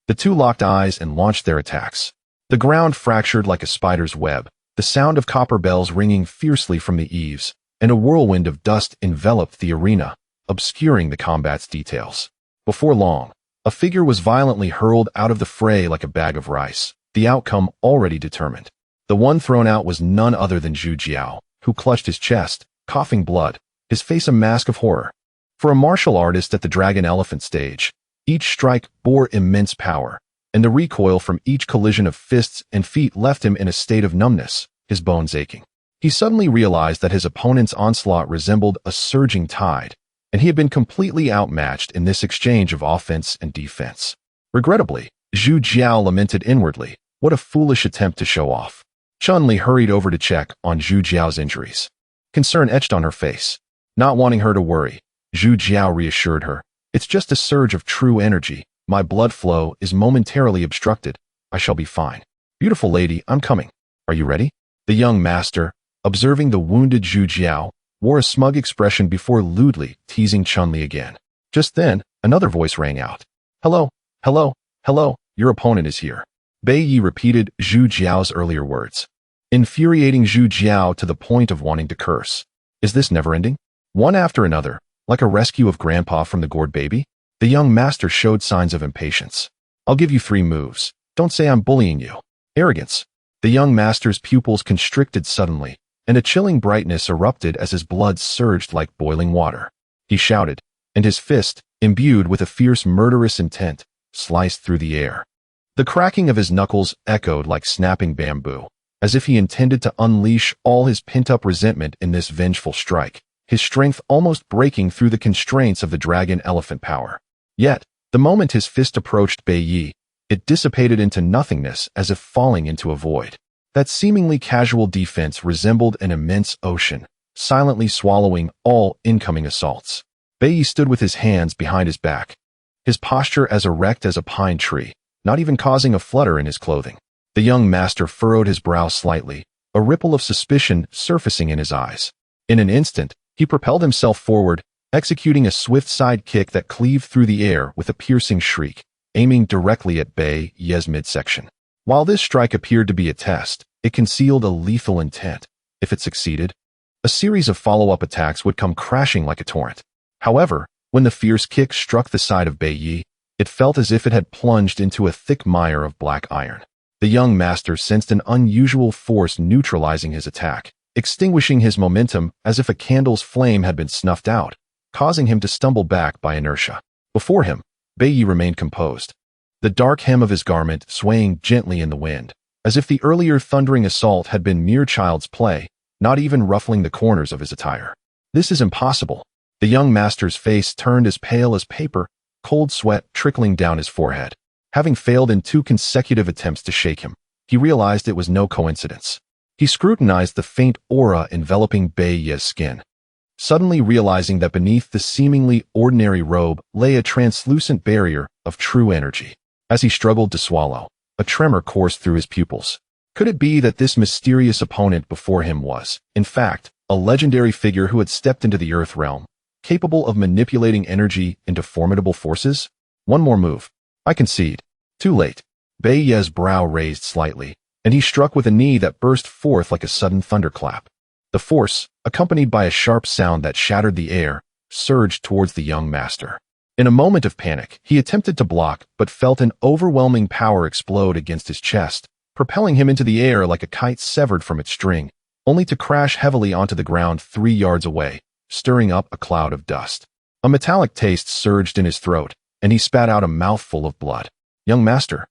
The two locked eyes and launched their attacks. The ground fractured like a spider's web, the sound of copper bells ringing fiercely from the eaves, and a whirlwind of dust enveloped the arena, obscuring the combat's details. Before long, a figure was violently hurled out of the fray like a bag of rice, the outcome already determined. The one thrown out was none other than Zhu Jiao, who clutched his chest, coughing blood, his face a mask of horror. For a martial artist at the Dragon Elephant stage, each strike bore immense power, and the recoil from each collision of fists and feet left him in a state of numbness, his bones aching. He suddenly realized that his opponent's onslaught resembled a surging tide, and he had been completely outmatched in this exchange of offense and defense. Regrettably, Zhu Jiao lamented inwardly, "What a foolish attempt to show off." Chun-Li hurried over to check on Zhu Jiao's injuries. Concern etched on her face. Not wanting her to worry, Zhu Jiao reassured her, "It's just a surge of true energy. My blood flow is momentarily obstructed. I shall be fine." "Beautiful lady, I'm coming. Are you ready?" The young master, observing the wounded Zhu Jiao, wore a smug expression before lewdly teasing Chun-Li again. Just then, another voice rang out. "Hello, hello, hello, your opponent is here." Bai Yi repeated Zhu Jiao's earlier words, infuriating Zhu Jiao to the point of wanting to curse. Is this never-ending? One after another, like a rescue of Grandpa from the gourd baby? The young master showed signs of impatience. "I'll give you 3 moves. Don't say I'm bullying you." Arrogance. The young master's pupils constricted suddenly, and a chilling brightness erupted as his blood surged like boiling water. He shouted, and his fist, imbued with a fierce murderous intent, sliced through the air. The cracking of his knuckles echoed like snapping bamboo, as if he intended to unleash all his pent-up resentment in this vengeful strike, his strength almost breaking through the constraints of the dragon elephant power. Yet, the moment his fist approached Bai Yi, it dissipated into nothingness as if falling into a void. That seemingly casual defense resembled an immense ocean, silently swallowing all incoming assaults. Bai Yi stood with his hands behind his back, his posture as erect as a pine tree, not even causing a flutter in his clothing. The young master furrowed his brow slightly, a ripple of suspicion surfacing in his eyes. In an instant, he propelled himself forward, executing a swift side kick that cleaved through the air with a piercing shriek, aiming directly at Bai Yi's midsection. While this strike appeared to be a test, it concealed a lethal intent. If it succeeded, a series of follow-up attacks would come crashing like a torrent. However, when the fierce kick struck the side of Bai Yi, it felt as if it had plunged into a thick mire of black iron. The young master sensed an unusual force neutralizing his attack, extinguishing his momentum as if a candle's flame had been snuffed out, causing him to stumble back by inertia. Before him, Bai Yi remained composed, the dark hem of his garment swaying gently in the wind, as if the earlier thundering assault had been mere child's play, not even ruffling the corners of his attire. This is impossible. The young master's face turned as pale as paper, cold sweat trickling down his forehead. Having failed in 2 consecutive attempts to shake him, he realized it was no coincidence. He scrutinized the faint aura enveloping Bai Yi's skin, suddenly realizing that beneath the seemingly ordinary robe lay a translucent barrier of true energy. As he struggled to swallow, a tremor coursed through his pupils. Could it be that this mysterious opponent before him was, in fact, a legendary figure who had stepped into the Earth realm, capable of manipulating energy into formidable forces? One more move. I concede. Too late. Bai Yi's brow raised slightly, and he struck with a knee that burst forth like a sudden thunderclap. The force, accompanied by a sharp sound that shattered the air, surged towards the young master. In a moment of panic, he attempted to block, but felt an overwhelming power explode against his chest, propelling him into the air like a kite severed from its string, only to crash heavily onto the ground 3 yards away, stirring up a cloud of dust. A metallic taste surged in his throat, and he spat out a mouthful of blood. Young master.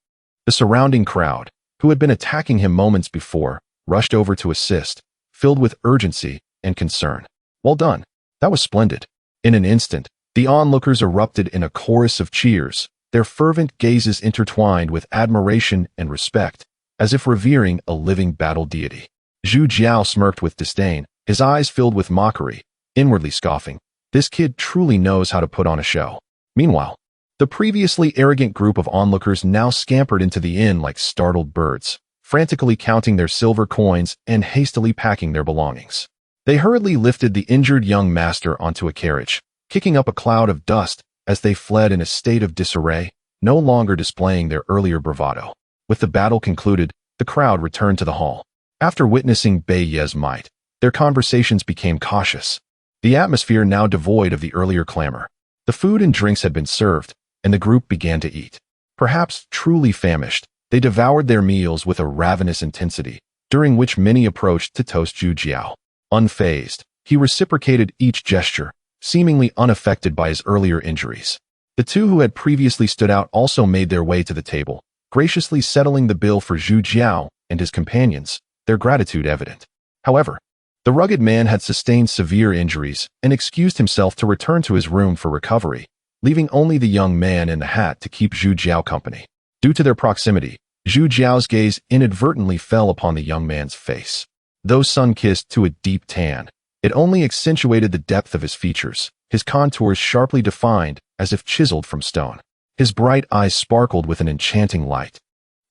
The surrounding crowd, who had been attacking him moments before, rushed over to assist, filled with urgency and concern. Well done. That was splendid. In an instant, the onlookers erupted in a chorus of cheers, their fervent gazes intertwined with admiration and respect, as if revering a living battle deity. Zhu Jiao smirked with disdain, his eyes filled with mockery, inwardly scoffing. This kid truly knows how to put on a show. Meanwhile, the previously arrogant group of onlookers now scampered into the inn like startled birds, frantically counting their silver coins and hastily packing their belongings. They hurriedly lifted the injured young master onto a carriage, kicking up a cloud of dust as they fled in a state of disarray, no longer displaying their earlier bravado. With the battle concluded, the crowd returned to the hall. After witnessing Bai Yi's might, their conversations became cautious, the atmosphere now devoid of the earlier clamor. The food and drinks had been served, and the group began to eat. Perhaps truly famished, they devoured their meals with a ravenous intensity, during which many approached to toast Zhu Jiao. Unfazed, he reciprocated each gesture, seemingly unaffected by his earlier injuries. The 2 who had previously stood out also made their way to the table, graciously settling the bill for Zhu Jiao and his companions, their gratitude evident. However, the rugged man had sustained severe injuries and excused himself to return to his room for recovery, leaving only the young man in the hat to keep Zhu Jiao company. Due to their proximity, Zhu Jiao's gaze inadvertently fell upon the young man's face. Though sun-kissed to a deep tan, it only accentuated the depth of his features, his contours sharply defined as if chiseled from stone. His bright eyes sparkled with an enchanting light,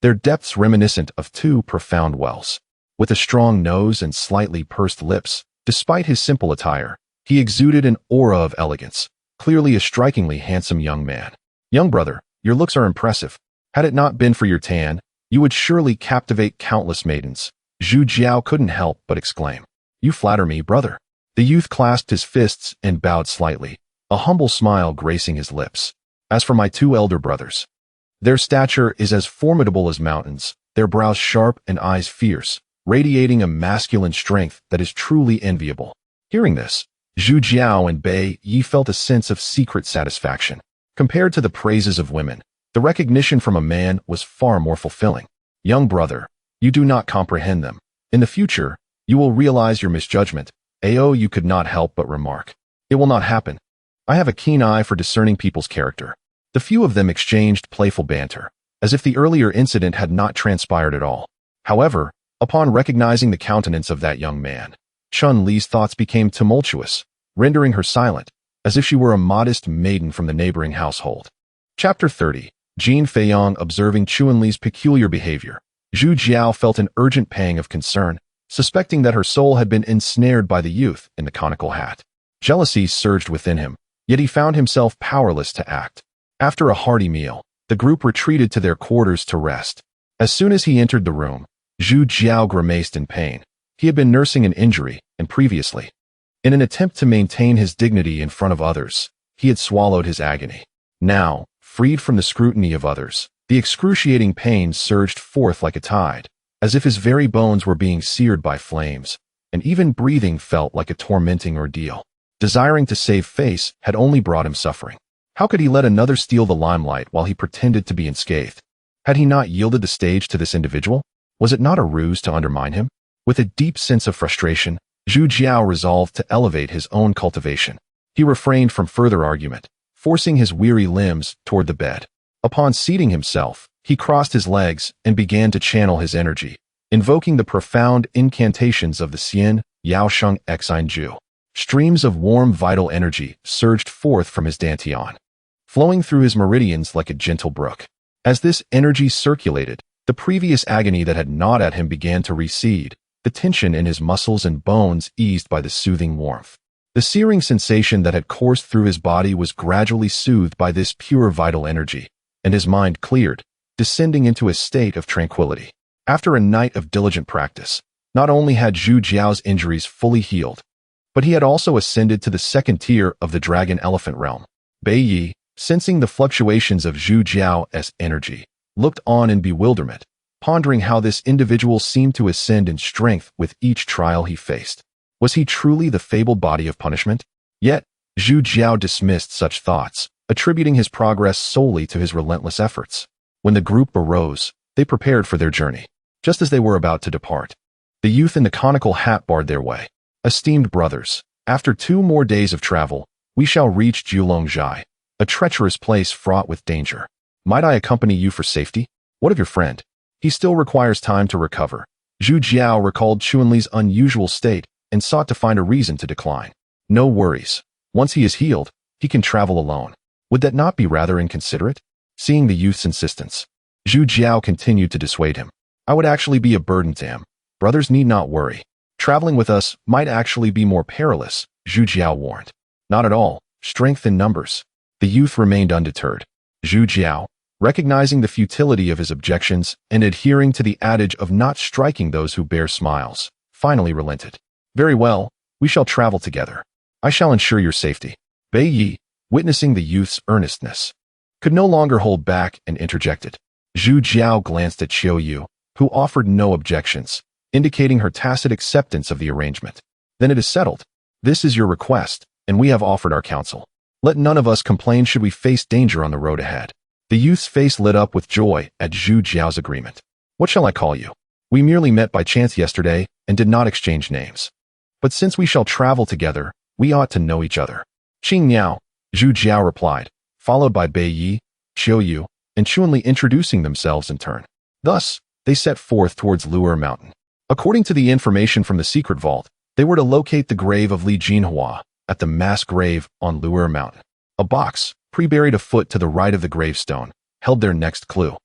their depths reminiscent of 2 profound wells. With a strong nose and slightly pursed lips, despite his simple attire, he exuded an aura of elegance, clearly a strikingly handsome young man. Young brother, your looks are impressive. Had it not been for your tan, you would surely captivate countless maidens. Zhu Jiao couldn't help but exclaim. You flatter me, brother. The youth clasped his fists and bowed slightly, a humble smile gracing his lips. As for my 2 elder brothers, their stature is as formidable as mountains, their brows sharp and eyes fierce, radiating a masculine strength that is truly enviable. Hearing this, Zhu Jiao and Bai Yi felt a sense of secret satisfaction. Compared to the praises of women, the recognition from a man was far more fulfilling. Young brother, you do not comprehend them. In the future, you will realize your misjudgment. Ao you could not help but remark. It will not happen. I have a keen eye for discerning people's character. The few of them exchanged playful banter, as if the earlier incident had not transpired at all. However, upon recognizing the countenance of that young man, Chun-Li's thoughts became tumultuous, rendering her silent, as if she were a modest maiden from the neighboring household. Chapter 30. Jin Feiyong observing Chun-Li's peculiar behavior. Zhu Jiao felt an urgent pang of concern, suspecting that her soul had been ensnared by the youth in the conical hat. Jealousy surged within him, yet he found himself powerless to act. After a hearty meal, the group retreated to their quarters to rest. As soon as he entered the room, Zhu Jiao grimaced in pain. He had been nursing an injury, and previously, in an attempt to maintain his dignity in front of others, he had swallowed his agony. Now, freed from the scrutiny of others, the excruciating pain surged forth like a tide, as if his very bones were being seared by flames, and even breathing felt like a tormenting ordeal. Desiring to save face had only brought him suffering. How could he let another steal the limelight while he pretended to be unscathed? Had he not yielded the stage to this individual? Was it not a ruse to undermine him? With a deep sense of frustration, Zhu Jiao resolved to elevate his own cultivation. He refrained from further argument, forcing his weary limbs toward the bed. Upon seating himself, he crossed his legs and began to channel his energy, invoking the profound incantations of the Xian, Yaosheng Exine Ju. Streams of warm vital energy surged forth from his dantian, flowing through his meridians like a gentle brook. As this energy circulated, the previous agony that had gnawed at him began to recede, the tension in his muscles and bones eased by the soothing warmth. The searing sensation that had coursed through his body was gradually soothed by this pure vital energy, and his mind cleared, descending into a state of tranquility. After a night of diligent practice, not only had Zhu Jiao's injuries fully healed, but he had also ascended to the second tier of the dragon-elephant realm. Bai Yi, sensing the fluctuations of Zhu Jiao's energy, looked on in bewilderment, pondering how this individual seemed to ascend in strength with each trial he faced. Was he truly the fabled body of punishment? Yet, Zhu Jiao dismissed such thoughts, attributing his progress solely to his relentless efforts. When the group arose, they prepared for their journey. Just as they were about to depart, the youth in the conical hat barred their way. Esteemed brothers, after 2 more days of travel, we shall reach Julongjai, a treacherous place fraught with danger. Might I accompany you for safety? What of your friend? He still requires time to recover. Zhu Jiao recalled Chun-Li's unusual state and sought to find a reason to decline. No worries. Once he is healed, he can travel alone. Would that not be rather inconsiderate? Seeing the youth's insistence, Zhu Jiao continued to dissuade him. I would actually be a burden to him. Brothers need not worry. Traveling with us might actually be more perilous, Zhu Jiao warned. Not at all. Strength in numbers. The youth remained undeterred. Zhu Jiao, recognizing the futility of his objections and adhering to the adage of not striking those who bear smiles, finally relented. Very well, we shall travel together. I shall ensure your safety. Bai Yi, witnessing the youth's earnestness, could no longer hold back and interjected. Zhu Jiao glanced at Qiu Yu, who offered no objections, indicating her tacit acceptance of the arrangement. Then it is settled. This is your request, and we have offered our counsel. Let none of us complain should we face danger on the road ahead. The youth's face lit up with joy at Zhu Jiao's agreement. What shall I call you? We merely met by chance yesterday and did not exchange names. But since we shall travel together, we ought to know each other. Qing Niao, Zhu Jiao replied, followed by Bai Yi, Qiu Yu, and Chun-Li introducing themselves in turn. Thus, they set forth towards Lu'er Mountain. According to the information from the secret vault, they were to locate the grave of Li Jinhua at the mass grave on Lu'er Mountain. A box, pre-buried a foot to the right of the gravestone, held their next clue.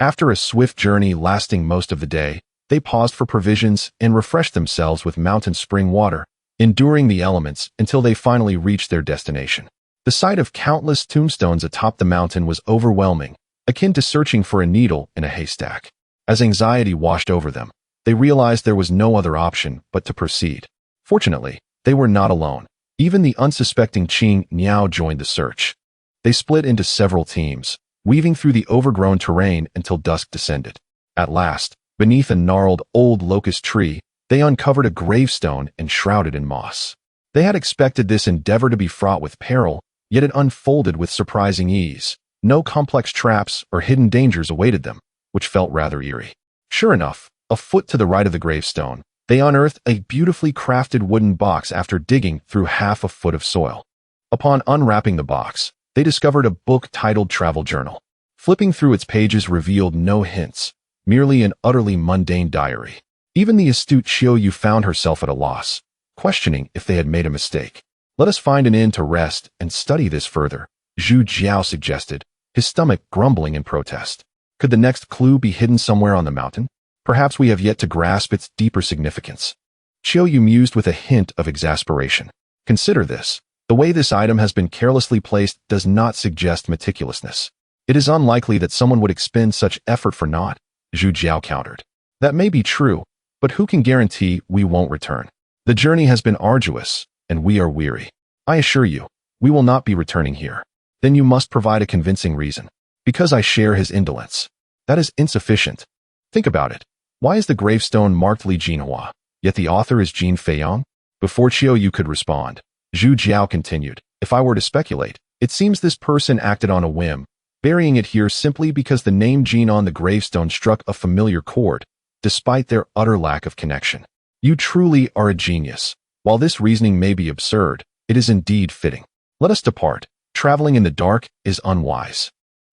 After a swift journey lasting most of the day, they paused for provisions and refreshed themselves with mountain spring water, enduring the elements until they finally reached their destination. The sight of countless tombstones atop the mountain was overwhelming, akin to searching for a needle in a haystack. As anxiety washed over them, they realized there was no other option but to proceed. Fortunately, they were not alone. Even the unsuspecting Qing Niao joined the search. They split into several teams, weaving through the overgrown terrain until dusk descended. At last, Beneath a gnarled old locust tree, they uncovered a gravestone enshrouded in moss. They had expected this endeavor to be fraught with peril, yet it unfolded with surprising ease. No complex traps or hidden dangers awaited them, which felt rather eerie. Sure enough, a foot to the right of the gravestone, they unearthed a beautifully crafted wooden box after digging through half a foot of soil. Upon unwrapping the box, they discovered a book titled Travel Journal. Flipping through its pages revealed no hints, merely an utterly mundane diary. Even the astute Qiuyu found herself at a loss, questioning if they had made a mistake. Let us find an inn to rest and study this further, Zhu Jiao suggested, his stomach grumbling in protest. Could the next clue be hidden somewhere on the mountain? Perhaps we have yet to grasp its deeper significance. Qiuyu mused with a hint of exasperation. Consider this. The way this item has been carelessly placed does not suggest meticulousness. It is unlikely that someone would expend such effort for naught, Zhu Jiao countered. That may be true, but who can guarantee we won't return? The journey has been arduous, and we are weary. I assure you, we will not be returning here. Then you must provide a convincing reason. Because I share his indolence. That is insufficient. Think about it. Why is the gravestone marked Li Jinhua, yet the author is Jin Feiyang? Before Qiuyu could respond, Zhu Jiao continued, if I were to speculate, it seems this person acted on a whim, burying it here simply because the name Jin on the gravestone struck a familiar chord, despite their utter lack of connection. You truly are a genius. While this reasoning may be absurd, it is indeed fitting. Let us depart. Traveling in the dark is unwise.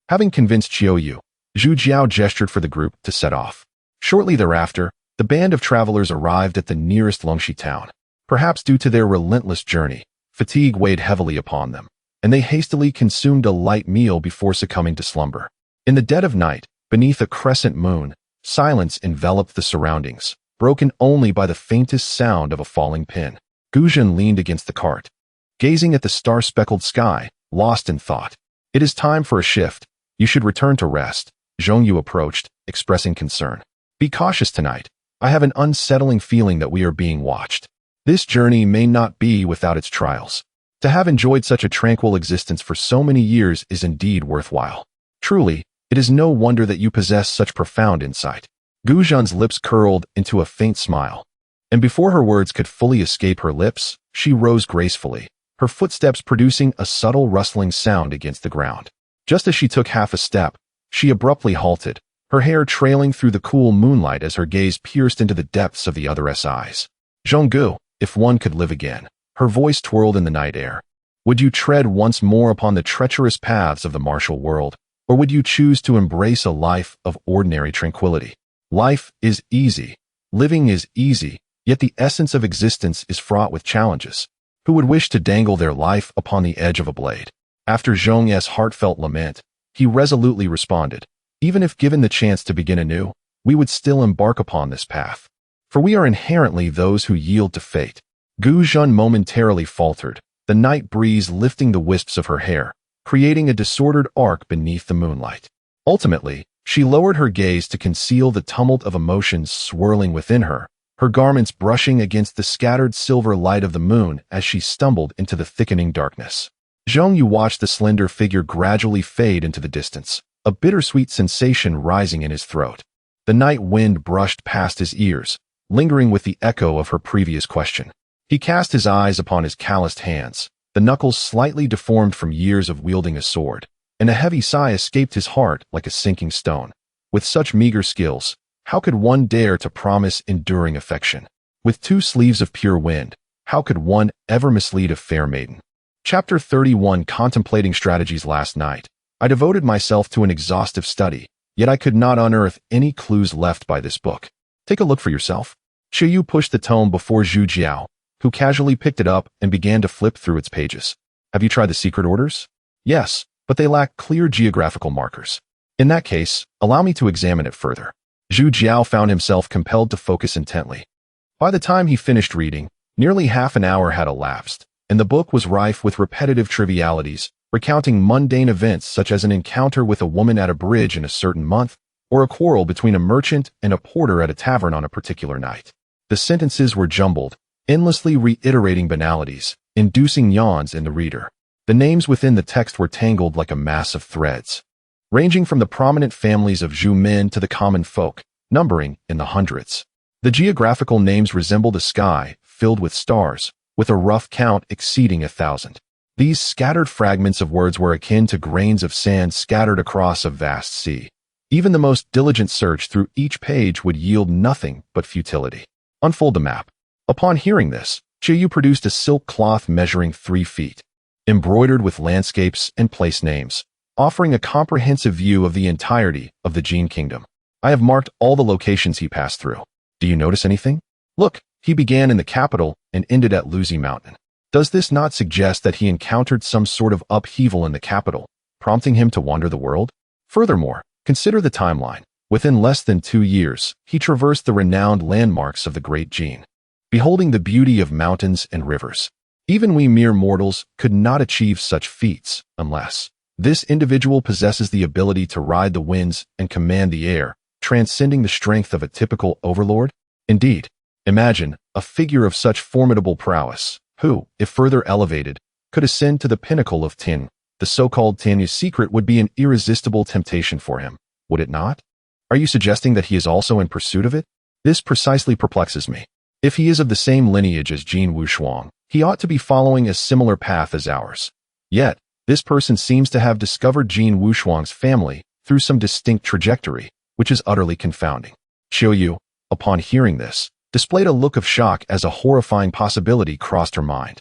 Having convinced Qiuyu, Zhu Jiao gestured for the group to set off. Shortly thereafter, the band of travelers arrived at the nearest Longxi town. Perhaps due to their relentless journey, fatigue weighed heavily upon them, and they hastily consumed a light meal before succumbing to slumber. In the dead of night, beneath a crescent moon, silence enveloped the surroundings, broken only by the faintest sound of a falling pin. Gu Zhen leaned against the cart, gazing at the star-speckled sky, lost in thought. It is time for a shift. You should return to rest. Zhongyu approached, expressing concern. Be cautious tonight. I have an unsettling feeling that we are being watched. This journey may not be without its trials. To have enjoyed such a tranquil existence for so many years is indeed worthwhile. Truly, it is no wonder that you possess such profound insight. Gu Zhen's lips curled into a faint smile, and before her words could fully escape her lips, she rose gracefully, her footsteps producing a subtle rustling sound against the ground. Just as she took half a step, she abruptly halted, her hair trailing through the cool moonlight as her gaze pierced into the depths of the other's eyes. Zhonggu, if one could live again, her voice twirled in the night air. Would you tread once more upon the treacherous paths of the martial world, or would you choose to embrace a life of ordinary tranquility? Life is easy, living is easy, yet the essence of existence is fraught with challenges. Who would wish to dangle their life upon the edge of a blade? After Zhong Ye's heartfelt lament, he resolutely responded, even if given the chance to begin anew, we would still embark upon this path. For we are inherently those who yield to fate. Gu Zhen momentarily faltered, the night breeze lifting the wisps of her hair, creating a disordered arc beneath the moonlight. Ultimately, she lowered her gaze to conceal the tumult of emotions swirling within her, her garments brushing against the scattered silver light of the moon as she stumbled into the thickening darkness. Zhongyu watched the slender figure gradually fade into the distance, a bittersweet sensation rising in his throat. The night wind brushed past his ears, lingering with the echo of her previous question. He cast his eyes upon his calloused hands, the knuckles slightly deformed from years of wielding a sword, and a heavy sigh escaped his heart like a sinking stone. With such meager skills, how could one dare to promise enduring affection? With 2 sleeves of pure wind, how could one ever mislead a fair maiden? Chapter 31 Contemplating Strategies. Last night, I devoted myself to an exhaustive study, yet I could not unearth any clues left by this book. Take a look for yourself. Qiuyu pushed the tome before Zhu Jiao, who casually picked it up and began to flip through its pages. Have you tried the secret orders? Yes, but they lack clear geographical markers. In that case, allow me to examine it further. Zhu Jiao found himself compelled to focus intently. By the time he finished reading, nearly half an hour had elapsed, and the book was rife with repetitive trivialities, recounting mundane events such as an encounter with a woman at a bridge in a certain month, or a quarrel between a merchant and a porter at a tavern on a particular night. The sentences were jumbled, endlessly reiterating banalities, inducing yawns in the reader. The names within the text were tangled like a mass of threads. Ranging from the prominent families of Zhu Men to the common folk, numbering in the hundreds. The geographical names resemble the sky, filled with stars, with a rough count exceeding 1,000. These scattered fragments of words were akin to grains of sand scattered across a vast sea. Even the most diligent search through each page would yield nothing but futility. Unfold the map. Upon hearing this, Chiyu produced a silk cloth measuring 3 feet, embroidered with landscapes and place names, offering a comprehensive view of the entirety of the Jin Kingdom. I have marked all the locations he passed through. Do you notice anything? Look, he began in the capital and ended at Luzi Mountain. Does this not suggest that he encountered some sort of upheaval in the capital, prompting him to wander the world? Furthermore, consider the timeline. Within less than 2 years, he traversed the renowned landmarks of the Great Jin, beholding the beauty of mountains and rivers. Even we mere mortals could not achieve such feats unless this individual possesses the ability to ride the winds and command the air, transcending the strength of a typical overlord. Indeed, imagine a figure of such formidable prowess, who, if further elevated, could ascend to the pinnacle of Tin. The so-called Tinyu's secret would be an irresistible temptation for him, would it not? Are you suggesting that he is also in pursuit of it? This precisely perplexes me. If he is of the same lineage as Jin Wushuang, he ought to be following a similar path as ours. Yet, this person seems to have discovered Jin Wushuang's family through some distinct trajectory, which is utterly confounding. Chiyu, upon hearing this, displayed a look of shock as a horrifying possibility crossed her mind.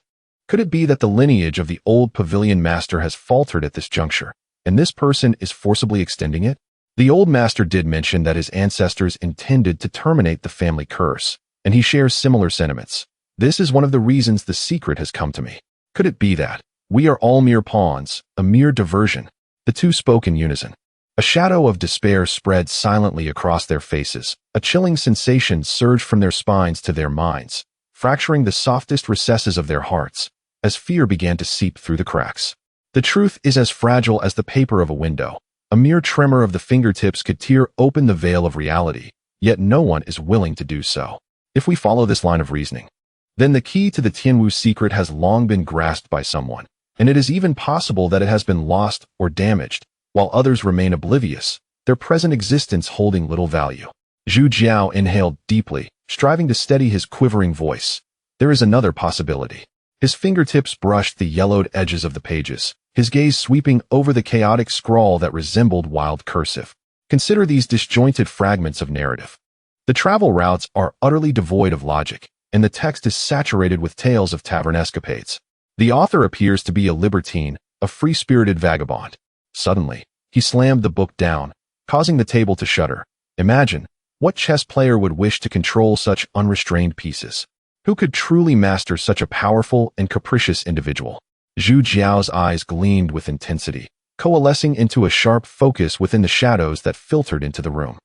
Could it be that the lineage of the old pavilion master has faltered at this juncture, and this person is forcibly extending it? The old master did mention that his ancestors intended to terminate the family curse, and he shares similar sentiments. This is one of the reasons the secret has come to me. Could it be that we are all mere pawns, a mere diversion? The two spoke in unison. A shadow of despair spread silently across their faces. A chilling sensation surged from their spines to their minds, fracturing the softest recesses of their hearts, as fear began to seep through the cracks. The truth is as fragile as the paper of a window. A mere tremor of the fingertips could tear open the veil of reality, yet no one is willing to do so. If we follow this line of reasoning, then the key to the Tianwu secret has long been grasped by someone, and it is even possible that it has been lost or damaged, while others remain oblivious, their present existence holding little value. Zhu Jiao inhaled deeply, striving to steady his quivering voice. There is another possibility. His fingertips brushed the yellowed edges of the pages, his gaze sweeping over the chaotic scrawl that resembled wild cursive. Consider these disjointed fragments of narrative. The travel routes are utterly devoid of logic, and the text is saturated with tales of tavern escapades. The author appears to be a libertine, a free-spirited vagabond. Suddenly, he slammed the book down, causing the table to shudder. Imagine, what chess player would wish to control such unrestrained pieces? Who could truly master such a powerful and capricious individual? Zhu Jiao's eyes gleamed with intensity, coalescing into a sharp focus within the shadows that filtered into the room.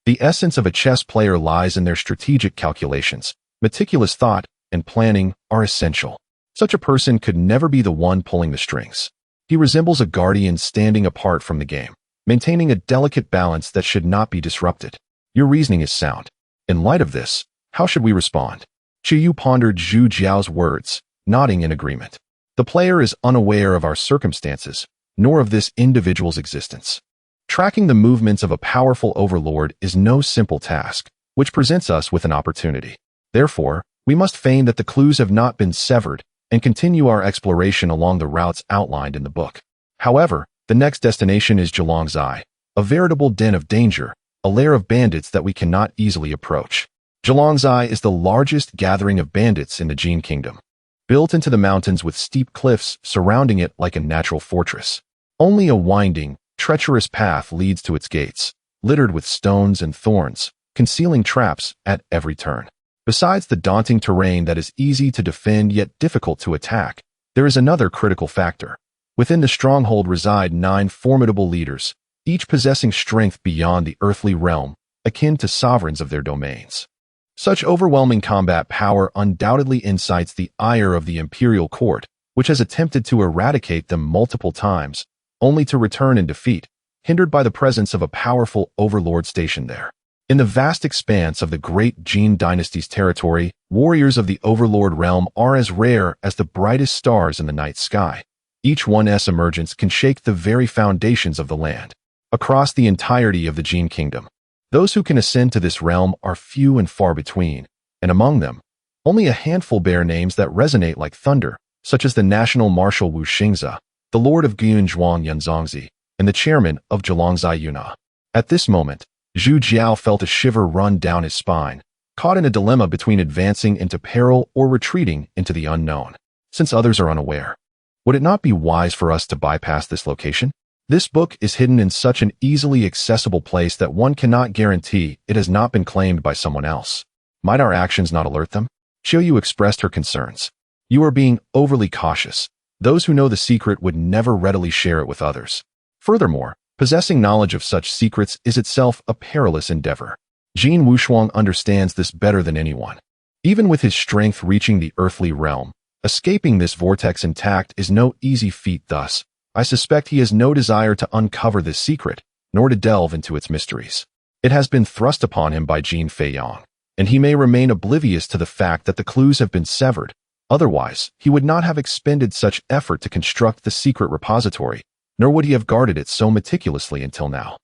The essence of a chess player lies in their strategic calculations. Meticulous thought and planning are essential. Such a person could never be the one pulling the strings. He resembles a guardian standing apart from the game, maintaining a delicate balance that should not be disrupted. Your reasoning is sound. In light of this, how should we respond? Chiyu pondered Zhu Jiao's words, nodding in agreement. The player is unaware of our circumstances, nor of this individual's existence. Tracking the movements of a powerful overlord is no simple task, which presents us with an opportunity. Therefore, we must feign that the clues have not been severed and continue our exploration along the routes outlined in the book. However, the next destination is Zhilongzai, a veritable den of danger, a lair of bandits that we cannot easily approach. Zhilongzai is the largest gathering of bandits in the Jin Kingdom, built into the mountains with steep cliffs surrounding it like a natural fortress. Only a winding, treacherous path leads to its gates, littered with stones and thorns, concealing traps at every turn. Besides the daunting terrain that is easy to defend yet difficult to attack, there is another critical factor. Within the stronghold reside 9 formidable leaders, each possessing strength beyond the earthly realm, akin to sovereigns of their domains. Such overwhelming combat power undoubtedly incites the ire of the imperial court, which has attempted to eradicate them multiple times, only to return in defeat, hindered by the presence of a powerful overlord stationed there. In the vast expanse of the great Jin dynasty's territory, warriors of the overlord realm are as rare as the brightest stars in the night sky. Each one's emergence can shake the very foundations of the land. Across the entirety of the Jin Kingdom, Those who can ascend to this realm are few and far between, and among them, only a handful bear names that resonate like thunder, such as the National Marshal Wu Xingzi, the Lord of Guanzhuang Yanzongzi, and the chairman of Zhulongzai Yuna. At this moment, Zhu Jiao felt a shiver run down his spine, caught in a dilemma between advancing into peril or retreating into the unknown. Since others are unaware, would it not be wise for us to bypass this location? This book is hidden in such an easily accessible place that one cannot guarantee it has not been claimed by someone else. Might our actions not alert them? Qiuyu expressed her concerns. You are being overly cautious. Those who know the secret would never readily share it with others. Furthermore, possessing knowledge of such secrets is itself a perilous endeavor. Jin Wushuang understands this better than anyone. Even with his strength reaching the earthly realm, escaping this vortex intact is no easy feat. Thus, I suspect he has no desire to uncover this secret, nor to delve into its mysteries. It has been thrust upon him by Jin Feiyang, and he may remain oblivious to the fact that the clues have been severed. Otherwise, he would not have expended such effort to construct the secret repository, nor would he have guarded it so meticulously until now.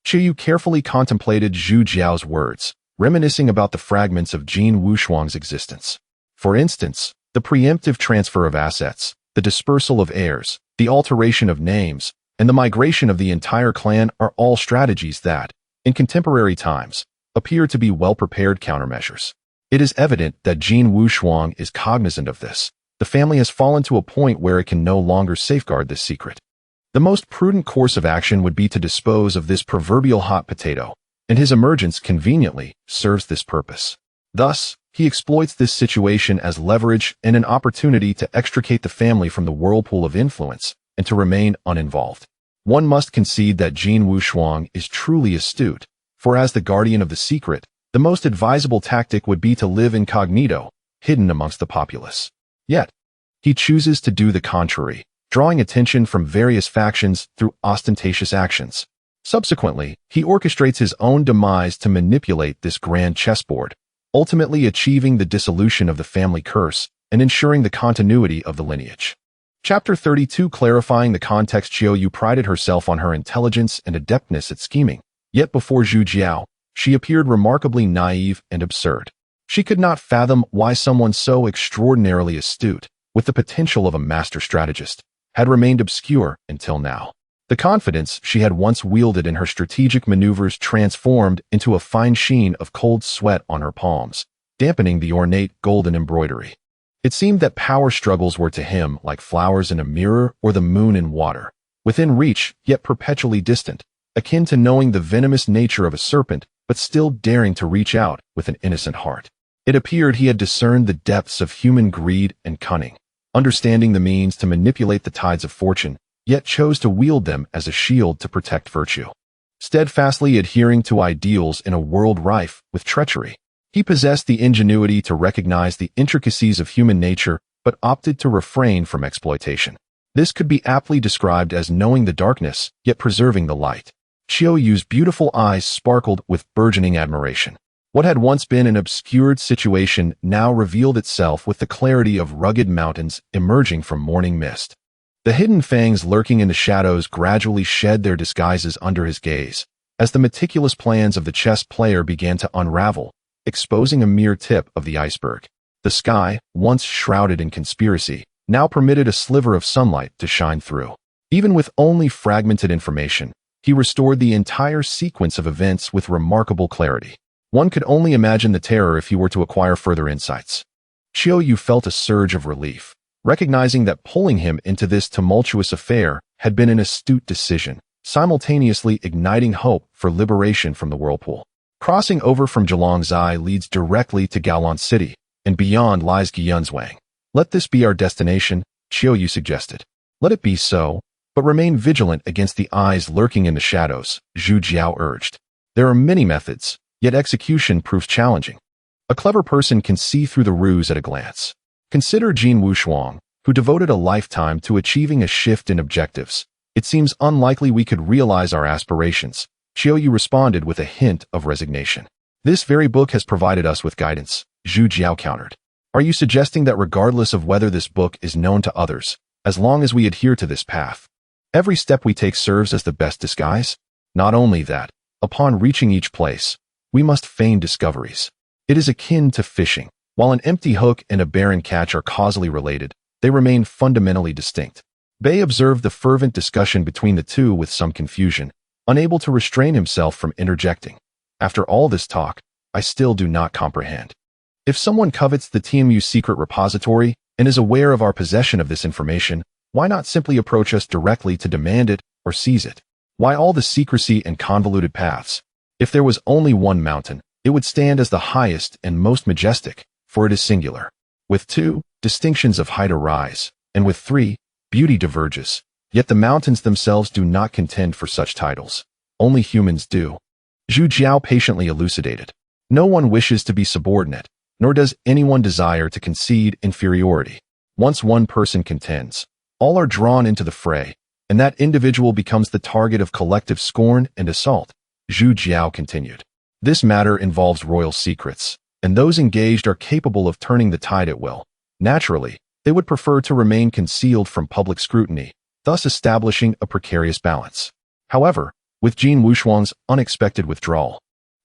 Qiuyu carefully contemplated Zhu Jiao's words, reminiscing about the fragments of Jin Wushuang's existence. For instance, the preemptive transfer of assets, the dispersal of heirs, the alteration of names, and the migration of the entire clan are all strategies that, in contemporary times, appear to be well-prepared countermeasures. It is evident that Jin Wushuang is cognizant of this. The family has fallen to a point where it can no longer safeguard this secret. The most prudent course of action would be to dispose of this proverbial hot potato, and his emergence conveniently serves this purpose. Thus, he exploits this situation as leverage and an opportunity to extricate the family from the whirlpool of influence and to remain uninvolved. One must concede that Jin Wushuang is truly astute, for as the guardian of the secret, the most advisable tactic would be to live incognito, hidden amongst the populace. Yet, he chooses to do the contrary, drawing attention from various factions through ostentatious actions. Subsequently, he orchestrates his own demise to manipulate this grand chessboard, ultimately achieving the dissolution of the family curse and ensuring the continuity of the lineage. Chapter 32 Clarifying the context. Qiuyu prided herself on her intelligence and adeptness at scheming, yet before Zhu Jiao, she appeared remarkably naive and absurd. She could not fathom why someone so extraordinarily astute, with the potential of a master strategist, had remained obscure until now. The confidence she had once wielded in her strategic maneuvers transformed into a fine sheen of cold sweat on her palms, dampening the ornate golden embroidery. It seemed that power struggles were to him like flowers in a mirror or the moon in water, within reach yet perpetually distant, akin to knowing the venomous nature of a serpent but still daring to reach out with an innocent heart. It appeared he had discerned the depths of human greed and cunning, understanding the means to manipulate the tides of fortune, yet chose to wield them as a shield to protect virtue. Steadfastly adhering to ideals in a world rife with treachery, he possessed the ingenuity to recognize the intricacies of human nature but opted to refrain from exploitation. This could be aptly described as knowing the darkness, yet preserving the light. Qiuyu's beautiful eyes sparkled with burgeoning admiration. What had once been an obscured situation now revealed itself with the clarity of rugged mountains emerging from morning mist. The hidden fangs lurking in the shadows gradually shed their disguises under his gaze, as the meticulous plans of the chess player began to unravel, exposing a mere tip of the iceberg. The sky, once shrouded in conspiracy, now permitted a sliver of sunlight to shine through. Even with only fragmented information, he restored the entire sequence of events with remarkable clarity. One could only imagine the terror if he were to acquire further insights. Qiuyu felt a surge of relief, recognizing that pulling him into this tumultuous affair had been an astute decision, simultaneously igniting hope for liberation from the whirlpool. Crossing over from Zhulongzai leads directly to Gaolan City, and beyond lies Guiyunzwang. Let this be our destination, Qiuyu suggested. Let it be so, but remain vigilant against the eyes lurking in the shadows, Zhu Jiao urged. There are many methods, yet execution proves challenging. A clever person can see through the ruse at a glance. Consider Jin Wushuang, who devoted a lifetime to achieving a shift in objectives. It seems unlikely we could realize our aspirations. Qiuyu responded with a hint of resignation. This very book has provided us with guidance, Zhu Jiao countered. Are you suggesting that regardless of whether this book is known to others, as long as we adhere to this path, every step we take serves as the best disguise? Not only that, Upon reaching each place, we must feign discoveries. It is akin to fishing. While an empty hook and a barren catch are causally related, they remain fundamentally distinct. Bei observed the fervent discussion between the two with some confusion, unable to restrain himself from interjecting. After all this talk, I still do not comprehend. If someone covets the TMU's secret repository and is aware of our possession of this information, why not simply approach us directly to demand it or seize it? Why all the secrecy and convoluted paths? If there was only one mountain, it would stand as the highest and most majestic, for it is singular. With 2, distinctions of height arise, and with 3, beauty diverges. Yet the mountains themselves do not contend for such titles. Only humans do. Zhu Jiao patiently elucidated. No one wishes to be subordinate, nor does anyone desire to concede inferiority. Once one person contends, all are drawn into the fray, and that individual becomes the target of collective scorn and assault. Zhu Jiao continued. This matter involves royal secrets, and those engaged are capable of turning the tide at will. Naturally, they would prefer to remain concealed from public scrutiny, thus establishing a precarious balance. However, with Jin Wushuang's unexpected withdrawal,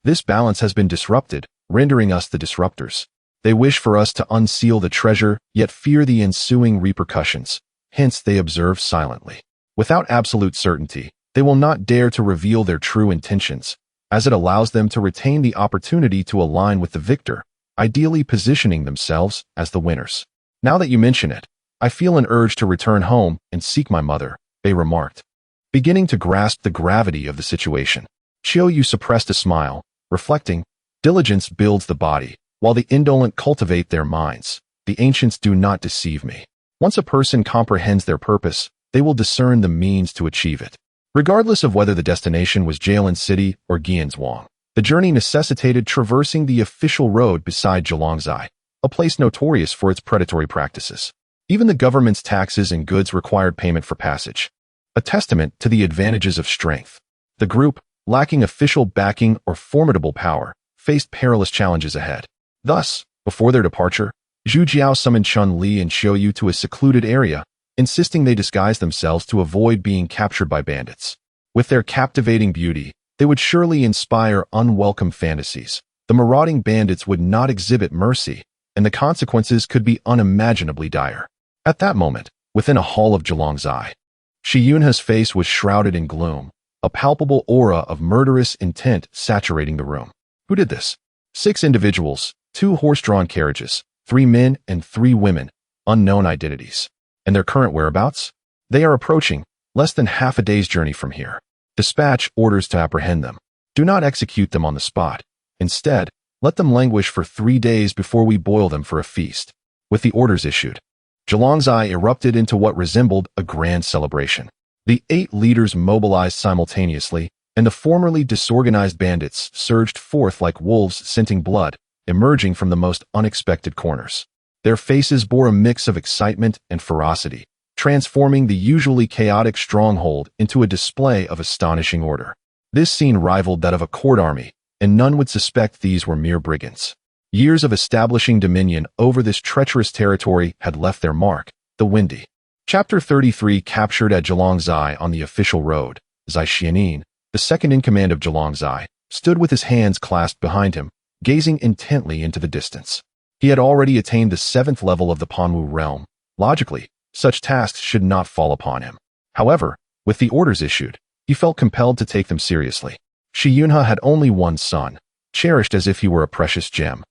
this balance has been disrupted, rendering us the disruptors. They wish for us to unseal the treasure, yet fear the ensuing repercussions. Hence, they observe silently. Without absolute certainty, they will not dare to reveal their true intentions, as it allows them to retain the opportunity to align with the victor, ideally positioning themselves as the winners. Now that you mention it, I feel an urge to return home and seek my mother, Bei remarked. Beginning to grasp the gravity of the situation, Qiu Yu suppressed a smile, reflecting, diligence builds the body, while the indolent cultivate their minds. The ancients do not deceive me. Once a person comprehends their purpose, they will discern the means to achieve it. Regardless of whether the destination was Jialan City or Gianzhuang, the journey necessitated traversing the official road beside Zhulangzai, a place notorious for its predatory practices. Even the government's taxes and goods required payment for passage, a testament to the advantages of strength. The group, lacking official backing or formidable power, faced perilous challenges ahead. Thus, before their departure, Zhu Jiao summoned Chun Li and Qiu Yu to a secluded area, insisting they disguise themselves to avoid being captured by bandits. With their captivating beauty, they would surely inspire unwelcome fantasies. The marauding bandits would not exhibit mercy, and the consequences could be unimaginably dire. At that moment, within a hall of Zhulangzai, Shi Yunhe's face was shrouded in gloom, a palpable aura of murderous intent saturating the room. Who did this? 6 individuals, 2 horse-drawn carriages, 3 men and 3 women, unknown identities. And their current whereabouts? They are approaching, less than half a day's journey from here. Dispatch orders to apprehend them. Do not execute them on the spot. Instead, let them languish for 3 days before we boil them for a feast. With the orders issued, Zhulangzai erupted into what resembled a grand celebration. The 8 leaders mobilized simultaneously, and the formerly disorganized bandits surged forth like wolves scenting blood, emerging from the most unexpected corners. Their faces bore a mix of excitement and ferocity, transforming the usually chaotic stronghold into a display of astonishing order. This scene rivaled that of a court army, and none would suspect these were mere brigands. Years of establishing dominion over this treacherous territory had left their mark. The Windy. Chapter 33 captured at Zhulangzai on the official road. Zai Xianin, the second in command of Zhulangzai, stood with his hands clasped behind him, gazing intently into the distance. He had already attained the 7th level of the Panwu realm. Logically, such tasks should not fall upon him. However, with the orders issued, he felt compelled to take them seriously. Shi Yunhe had only one son, cherished as if he were a precious gem,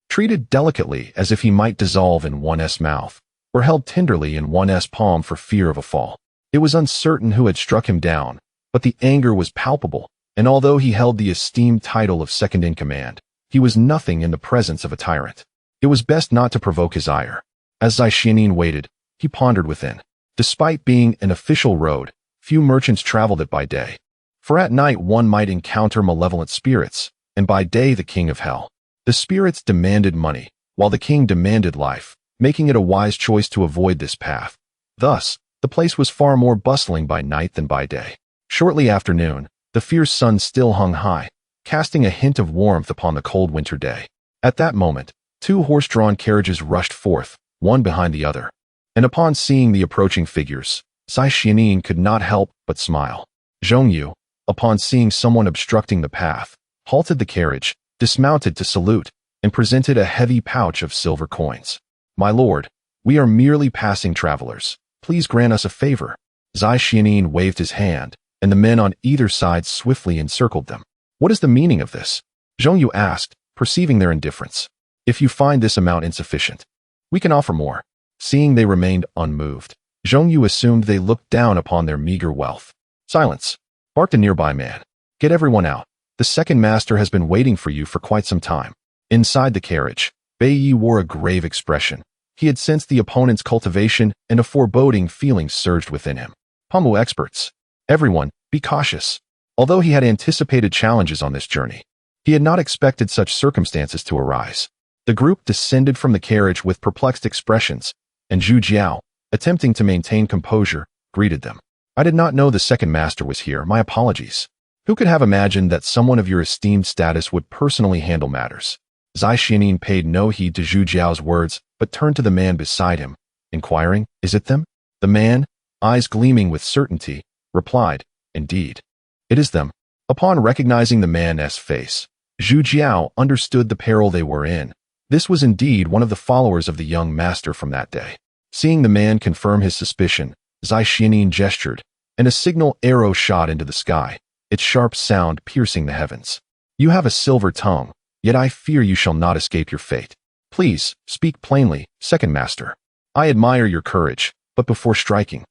treated delicately as if he might dissolve in one's mouth, or held tenderly in one's palm for fear of a fall. It was uncertain who had struck him down, but the anger was palpable, and although he held the esteemed title of second in command, he was nothing in the presence of a tyrant. It was best not to provoke his ire. As Zai Xianin waited, he pondered within. Despite being an official road, few merchants traveled it by day. For at night one might encounter malevolent spirits, and by day the king of hell. The spirits demanded money, while the king demanded life, making it a wise choice to avoid this path. Thus, the place was far more bustling by night than by day. Shortly after noon, the fierce sun still hung high, casting a hint of warmth upon the cold winter day. At that moment, 2 horse-drawn carriages rushed forth, one behind the other. And upon seeing the approaching figures, Zai Xianin could not help but smile. Zhongyu, upon seeing someone obstructing the path, halted the carriage, dismounted to salute, and presented a heavy pouch of silver coins. "My lord, we are merely passing travelers. Please grant us a favor." Zai Xianin waved his hand, and the men on either side swiftly encircled them. "What is the meaning of this?" Zhong Yu asked, perceiving their indifference. "If you find this amount insufficient, we can offer more." Seeing they remained unmoved, Zhong Yu assumed they looked down upon their meager wealth. "Silence!" barked a nearby man. "Get everyone out. The second master has been waiting for you for quite some time." Inside the carriage, Bai Yi wore a grave expression. He had sensed the opponent's cultivation, and a foreboding feeling surged within him. "Pommel experts. Everyone, be cautious." Although he had anticipated challenges on this journey, he had not expected such circumstances to arise. The group descended from the carriage with perplexed expressions, and Zhu Jiao, attempting to maintain composure, greeted them. "I did not know the second master was here. My apologies. Who could have imagined that someone of your esteemed status would personally handle matters?" Zai Xianin paid no heed to Zhu Jiao's words, but turned to the man beside him, inquiring, "Is it them?" The man, eyes gleaming with certainty, replied, "Indeed, it is them." Upon recognizing the man's face, Zhu Jiao understood the peril they were in. This was indeed one of the followers of the young master from that day. Seeing the man confirm his suspicion, Zai Xianin gestured, and a signal arrow shot into the sky, its sharp sound piercing the heavens. "You have a silver tongue, yet I fear you shall not escape your fate. Please, speak plainly, second master. I admire your courage, but before striking,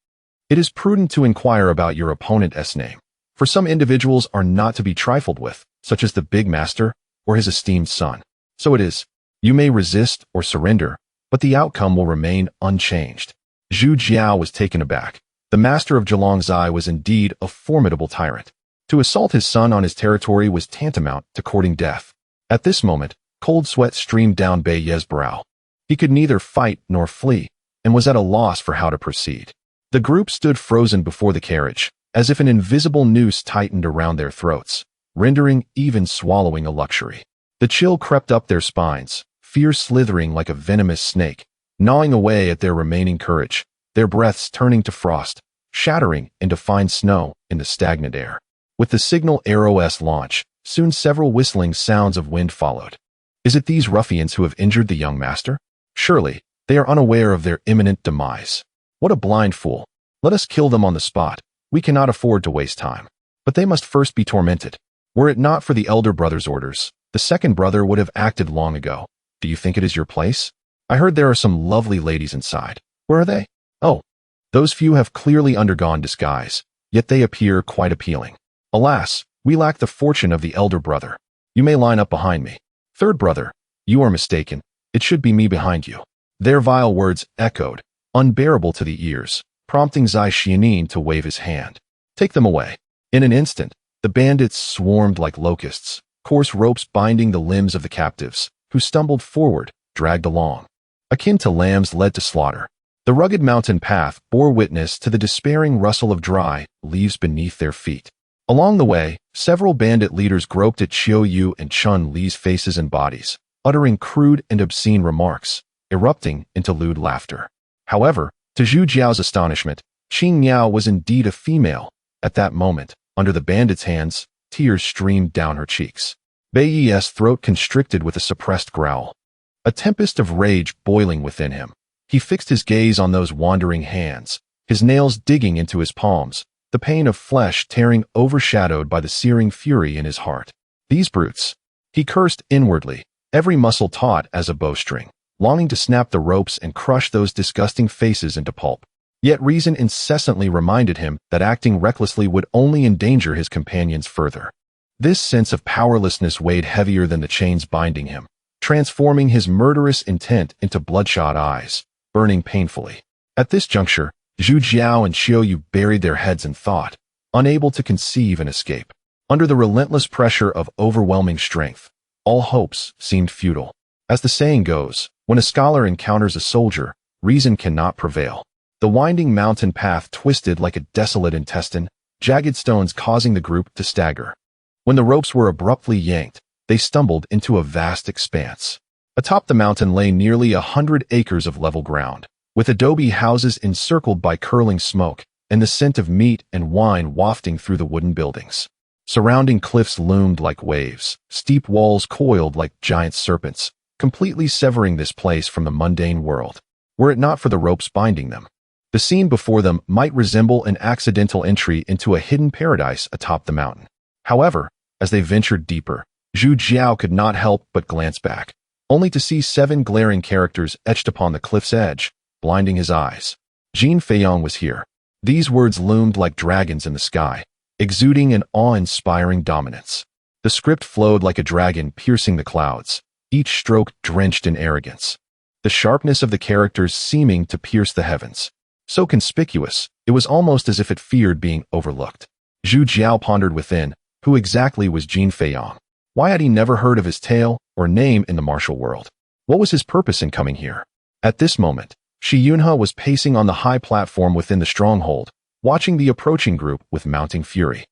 it is prudent to inquire about your opponent's name, for some individuals are not to be trifled with, such as the big master or his esteemed son. So it is. You may resist or surrender, but the outcome will remain unchanged." Zhu Jiao was taken aback. The master of Zhilongzai was indeed a formidable tyrant. To assault his son on his territory was tantamount to courting death. At this moment, cold sweat streamed down Bai Ye's brow. He could neither fight nor flee, and was at a loss for how to proceed. The group stood frozen before the carriage, as if an invisible noose tightened around their throats, rendering even swallowing a luxury. The chill crept up their spines, fear slithering like a venomous snake, gnawing away at their remaining courage, their breaths turning to frost, shattering into fine snow in the stagnant air. With the signal arrow's launch, soon several whistling sounds of wind followed. Is it these ruffians who have injured the young master? Surely, they are unaware of their imminent demise. What a blind fool. Let us kill them on the spot. We cannot afford to waste time. But they must first be tormented. Were it not for the elder brother's orders, the second brother would have acted long ago. Do you think it is your place? I heard there are some lovely ladies inside. Where are they? Oh, those few have clearly undergone disguise, yet they appear quite appealing. Alas, we lack the fortune of the elder brother. You may line up behind me. Third brother, you are mistaken. It should be me behind you. Their vile words echoed, unbearable to the ears, prompting Zai Xianin to wave his hand. Take them away. In an instant, the bandits swarmed like locusts, coarse ropes binding the limbs of the captives, who stumbled forward, dragged along. Akin to lambs led to slaughter. The rugged mountain path bore witness to the despairing rustle of dry leaves beneath their feet. Along the way, several bandit leaders groped at Qiu Yu and Chun Li's faces and bodies, uttering crude and obscene remarks, erupting into lewd laughter. However, to Zhu Jiao's astonishment, Qing Miao was indeed a female. At that moment, under the bandits' hands, tears streamed down her cheeks. Bai Yi's throat constricted with a suppressed growl. A tempest of rage boiling within him. He fixed his gaze on those wandering hands, his nails digging into his palms, the pain of flesh tearing overshadowed by the searing fury in his heart. These brutes. He cursed inwardly, every muscle taut as a bowstring, longing to snap the ropes and crush those disgusting faces into pulp. Yet reason incessantly reminded him that acting recklessly would only endanger his companions further. This sense of powerlessness weighed heavier than the chains binding him, transforming his murderous intent into bloodshot eyes, burning painfully. At this juncture, Zhu Jiao and Qiu Yu buried their heads in thought, unable to conceive an escape. Under the relentless pressure of overwhelming strength, all hopes seemed futile. As the saying goes, when a scholar encounters a soldier, reason cannot prevail. The winding mountain path twisted like a desolate intestine, jagged stones causing the group to stagger. When the ropes were abruptly yanked, they stumbled into a vast expanse. Atop the mountain lay nearly 100 acres of level ground, with adobe houses encircled by curling smoke and the scent of meat and wine wafting through the wooden buildings. Surrounding cliffs loomed like waves, steep walls coiled like giant serpents, completely severing this place from the mundane world, were it not for the ropes binding them. The scene before them might resemble an accidental entry into a hidden paradise atop the mountain. However, as they ventured deeper, Zhu Jiao could not help but glance back, only to see 7 glaring characters etched upon the cliff's edge, blinding his eyes. Jin Feiyong was here. These words loomed like dragons in the sky, exuding an awe-inspiring dominance. The script flowed like a dragon piercing the clouds, each stroke drenched in arrogance. The sharpness of the characters seeming to pierce the heavens. So conspicuous, it was almost as if it feared being overlooked. Zhu Jiao pondered within, who exactly was Jin Feiyong? Why had he never heard of his tale or name in the martial world? What was his purpose in coming here? At this moment, Shi Yunhe was pacing on the high platform within the stronghold, watching the approaching group with mounting fury,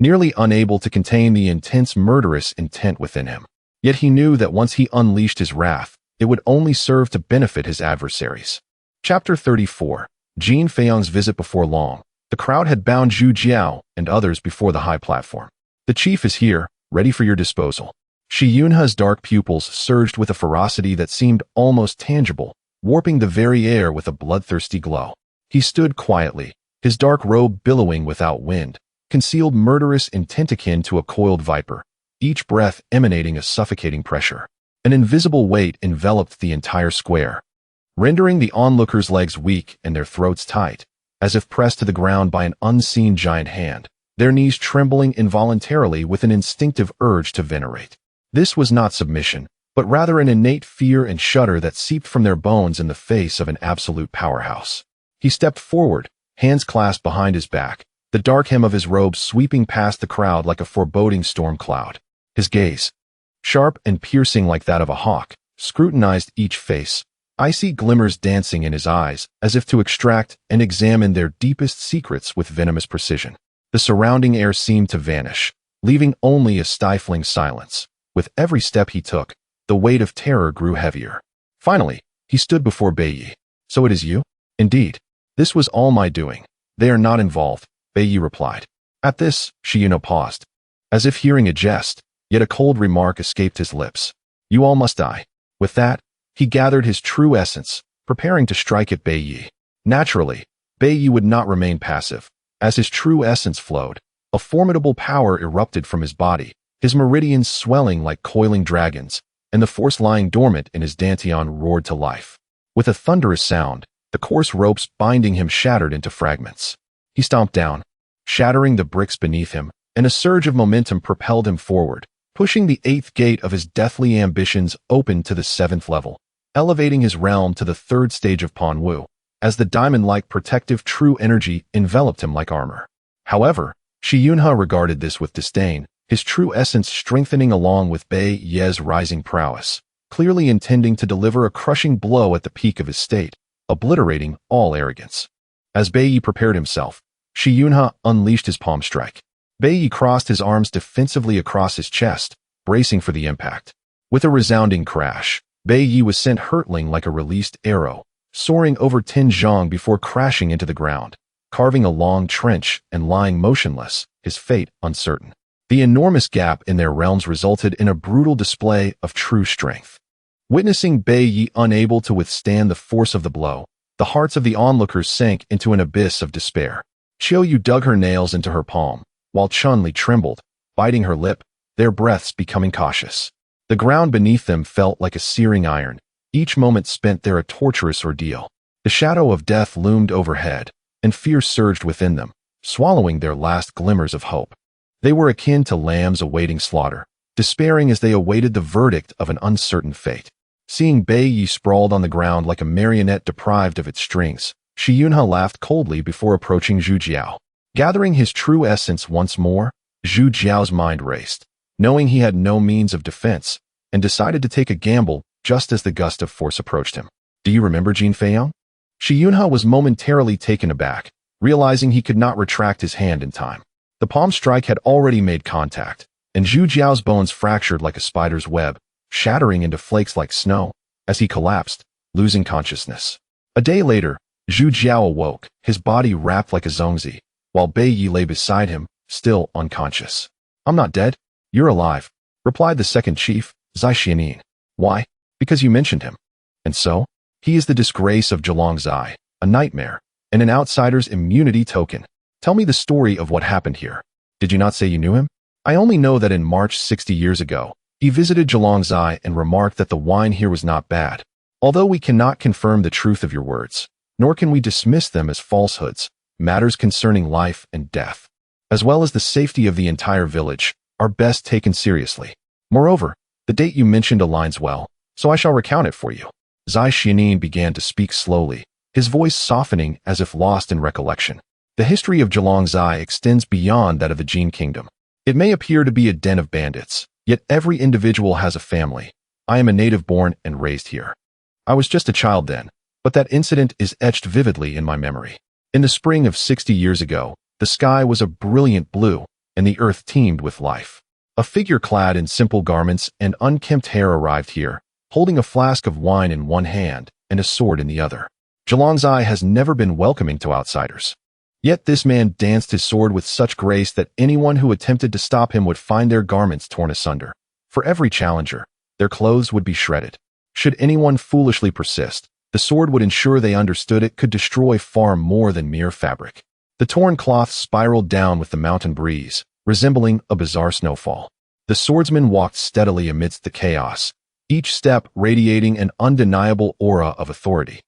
nearly unable to contain the intense murderous intent within him. Yet he knew that once he unleashed his wrath, it would only serve to benefit his adversaries. Chapter 34. Jin Feiyong's visit. Before long, the crowd had bound Zhu Jiao and others before the high platform. The chief is here, ready for your disposal. Shi Yunhe's dark pupils surged with a ferocity that seemed almost tangible, warping the very air with a bloodthirsty glow. He stood quietly, his dark robe billowing without wind, concealed murderous intent akin to a coiled viper, each breath emanating a suffocating pressure. An invisible weight enveloped the entire square, rendering the onlookers' legs weak and their throats tight, as if pressed to the ground by an unseen giant hand, their knees trembling involuntarily with an instinctive urge to venerate. This was not submission, but rather an innate fear and shudder that seeped from their bones in the face of an absolute powerhouse. He stepped forward, hands clasped behind his back, the dark hem of his robe sweeping past the crowd like a foreboding storm cloud. His gaze, sharp and piercing like that of a hawk, scrutinized each face, icy glimmers dancing in his eyes as if to extract and examine their deepest secrets with venomous precision. The surrounding air seemed to vanish, leaving only a stifling silence. With every step he took, the weight of terror grew heavier. Finally, he stood before Beiyi. So it is you? Indeed. This was all my doing. They are not involved, Beiyi replied. At this, Shi Yunhe paused, as if hearing a jest, yet a cold remark escaped his lips. You all must die. With that, he gathered his true essence, preparing to strike at Beiyi. Naturally, Beiyi would not remain passive. As his true essence flowed, a formidable power erupted from his body, his meridians swelling like coiling dragons, and the force lying dormant in his dantian roared to life. With a thunderous sound, the coarse ropes binding him shattered into fragments. He stomped down, shattering the bricks beneath him, and a surge of momentum propelled him forward, pushing the 8th gate of his deathly ambitions open to the 7th level, elevating his realm to the 3rd stage of Panwu, as the diamond-like protective true energy enveloped him like armor. However, Shi Yunhe regarded this with disdain, his true essence strengthening along with Beiyi's rising prowess, clearly intending to deliver a crushing blow at the peak of his state, obliterating all arrogance. As Beiyi prepared himself, Shi Yunhe unleashed his palm strike. Beiyi crossed his arms defensively across his chest, bracing for the impact. With a resounding crash, Beiyi was sent hurtling like a released arrow, soaring over Tianzhong before crashing into the ground, carving a long trench and lying motionless, his fate uncertain. The enormous gap in their realms resulted in a brutal display of true strength. Witnessing Beiyi unable to withstand the force of the blow, the hearts of the onlookers sank into an abyss of despair. Qiuyu dug her nails into her palm, while Chun-Li trembled, biting her lip, their breaths becoming cautious. The ground beneath them felt like a searing iron, each moment spent there a torturous ordeal. The shadow of death loomed overhead, and fear surged within them, swallowing their last glimmers of hope. They were akin to lambs awaiting slaughter, despairing as they awaited the verdict of an uncertain fate. Seeing Beiyi sprawled on the ground like a marionette deprived of its strings, Shi Yunhe laughed coldly before approaching Zhu Jiao. Gathering his true essence once more, Zhu Jiao's mind raced, knowing he had no means of defense, and decided to take a gamble just as the gust of force approached him. Do you remember Jin Feiyong? Shi Yunhe was momentarily taken aback, realizing he could not retract his hand in time. The palm strike had already made contact, and Zhu Jiao's bones fractured like a spider's web, shattering into flakes like snow, as he collapsed, losing consciousness. A day later, Zhu Jiao awoke, his body wrapped like a zongzi, while Beiyi lay beside him, still unconscious. I'm not dead. You're alive, replied the second chief, Zai Xianin. Why? Because you mentioned him. And so? He is the disgrace of Zhilongzai, a nightmare, and an outsider's immunity token. Tell me the story of what happened here. Did you not say you knew him? I only know that in March 60 years ago, he visited Zhilongzai and remarked that the wine here was not bad. Although we cannot confirm the truth of your words, nor can we dismiss them as falsehoods, matters concerning life and death, as well as the safety of the entire village, are best taken seriously. Moreover, the date you mentioned aligns well, so I shall recount it for you. Zai Xianin began to speak slowly, his voice softening as if lost in recollection. The history of Zhilongzai extends beyond that of the Jin Kingdom. It may appear to be a den of bandits, yet every individual has a family. I am a native born and raised here. I was just a child then, but that incident is etched vividly in my memory. In the spring of 60 years ago, the sky was a brilliant blue, and the earth teemed with life. A figure clad in simple garments and unkempt hair arrived here, holding a flask of wine in one hand and a sword in the other. Zhilongzai has never been welcoming to outsiders. Yet this man danced his sword with such grace that anyone who attempted to stop him would find their garments torn asunder. For every challenger, their clothes would be shredded. Should anyone foolishly persist, the sword would ensure they understood it could destroy far more than mere fabric. The torn cloth spiraled down with the mountain breeze, resembling a bizarre snowfall. The swordsman walked steadily amidst the chaos, each step radiating an undeniable aura of authority.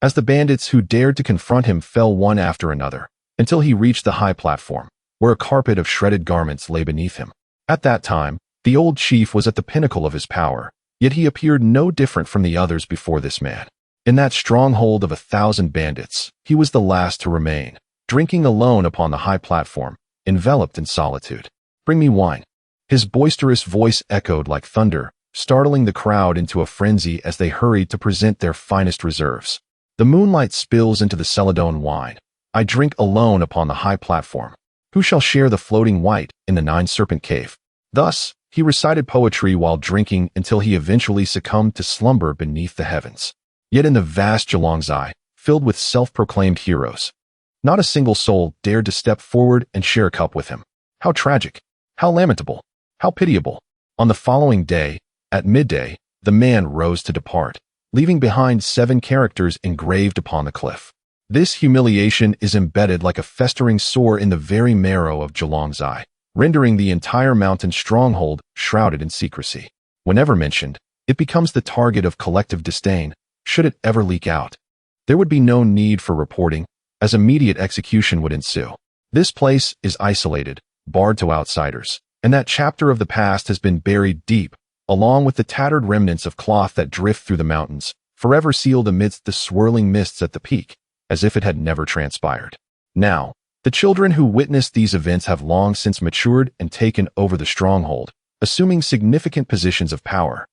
As the bandits who dared to confront him fell one after another, until he reached the high platform, where a carpet of shredded garments lay beneath him. At that time, the old chief was at the pinnacle of his power, yet he appeared no different from the others before this man. In that stronghold of 1,000 bandits, he was the last to remain, drinking alone upon the high platform, enveloped in solitude. Bring me wine. His boisterous voice echoed like thunder, startling the crowd into a frenzy as they hurried to present their finest reserves. The moonlight spills into the Celadon wine. I drink alone upon the high platform. Who shall share the floating white in the Nine-Serpent Cave? Thus, he recited poetry while drinking until he eventually succumbed to slumber beneath the heavens. Yet in the vast Zhilongzai, filled with self-proclaimed heroes, not a single soul dared to step forward and share a cup with him. How tragic! How lamentable! How pitiable! On the following day, at midday, the man rose to depart, leaving behind 7 characters engraved upon the cliff. This humiliation is embedded like a festering sore in the very marrow of Zhilongzai, rendering the entire mountain stronghold shrouded in secrecy. Whenever mentioned, it becomes the target of collective disdain, should it ever leak out. There would be no need for reporting, as immediate execution would ensue. This place is isolated, barred to outsiders, and that chapter of the past has been buried deep, along with the tattered remnants of cloth that drift through the mountains, forever sealed amidst the swirling mists at the peak, as if it had never transpired. Now, the children who witnessed these events have long since matured and taken over the stronghold, assuming significant positions of power.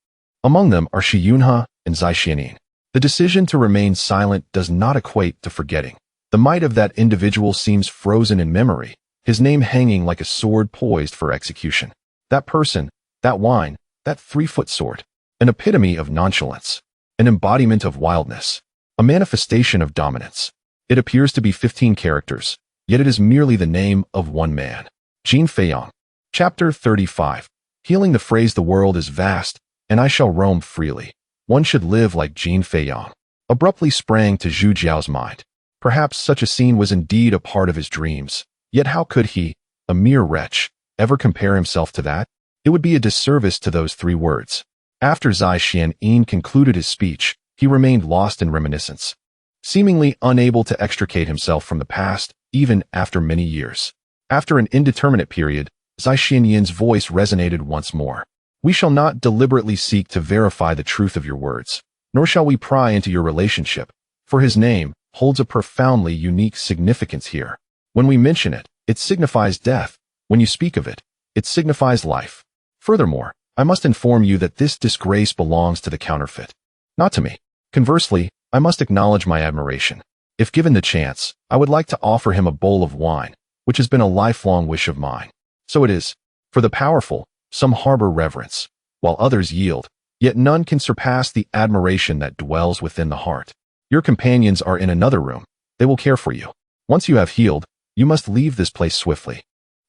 Among them are Shi Yunhe and Zai Xianin. The decision to remain silent does not equate to forgetting. The might of that individual seems frozen in memory, his name hanging like a sword poised for execution. That person, that wine, that 3-foot sword, an epitome of nonchalance, an embodiment of wildness, a manifestation of dominance. It appears to be 15 characters, yet it is merely the name of one man. Jin Feiyang. Chapter 35. Healing. The phrase "the world is vast, and I shall roam freely. One should live like Jin Feiyang," abruptly sprang to Zhu Jiao's mind. Perhaps such a scene was indeed a part of his dreams, yet how could he, a mere wretch, ever compare himself to that? It would be a disservice to those 3 words. After Zai Xianin concluded his speech, he remained lost in reminiscence, seemingly unable to extricate himself from the past, even after many years. After an indeterminate period, Zai Xianin's voice resonated once more. "We shall not deliberately seek to verify the truth of your words, nor shall we pry into your relationship, for his name holds a profoundly unique significance here. When we mention it, it signifies death. When you speak of it, it signifies life. Furthermore, I must inform you that this disgrace belongs to the counterfeit, not to me. Conversely, I must acknowledge my admiration. If given the chance, I would like to offer him a bowl of wine, which has been a lifelong wish of mine. So it is. For the powerful, some harbor reverence, while others yield, yet none can surpass the admiration that dwells within the heart. Your companions are in another room. They will care for you. Once you have healed, you must leave this place swiftly.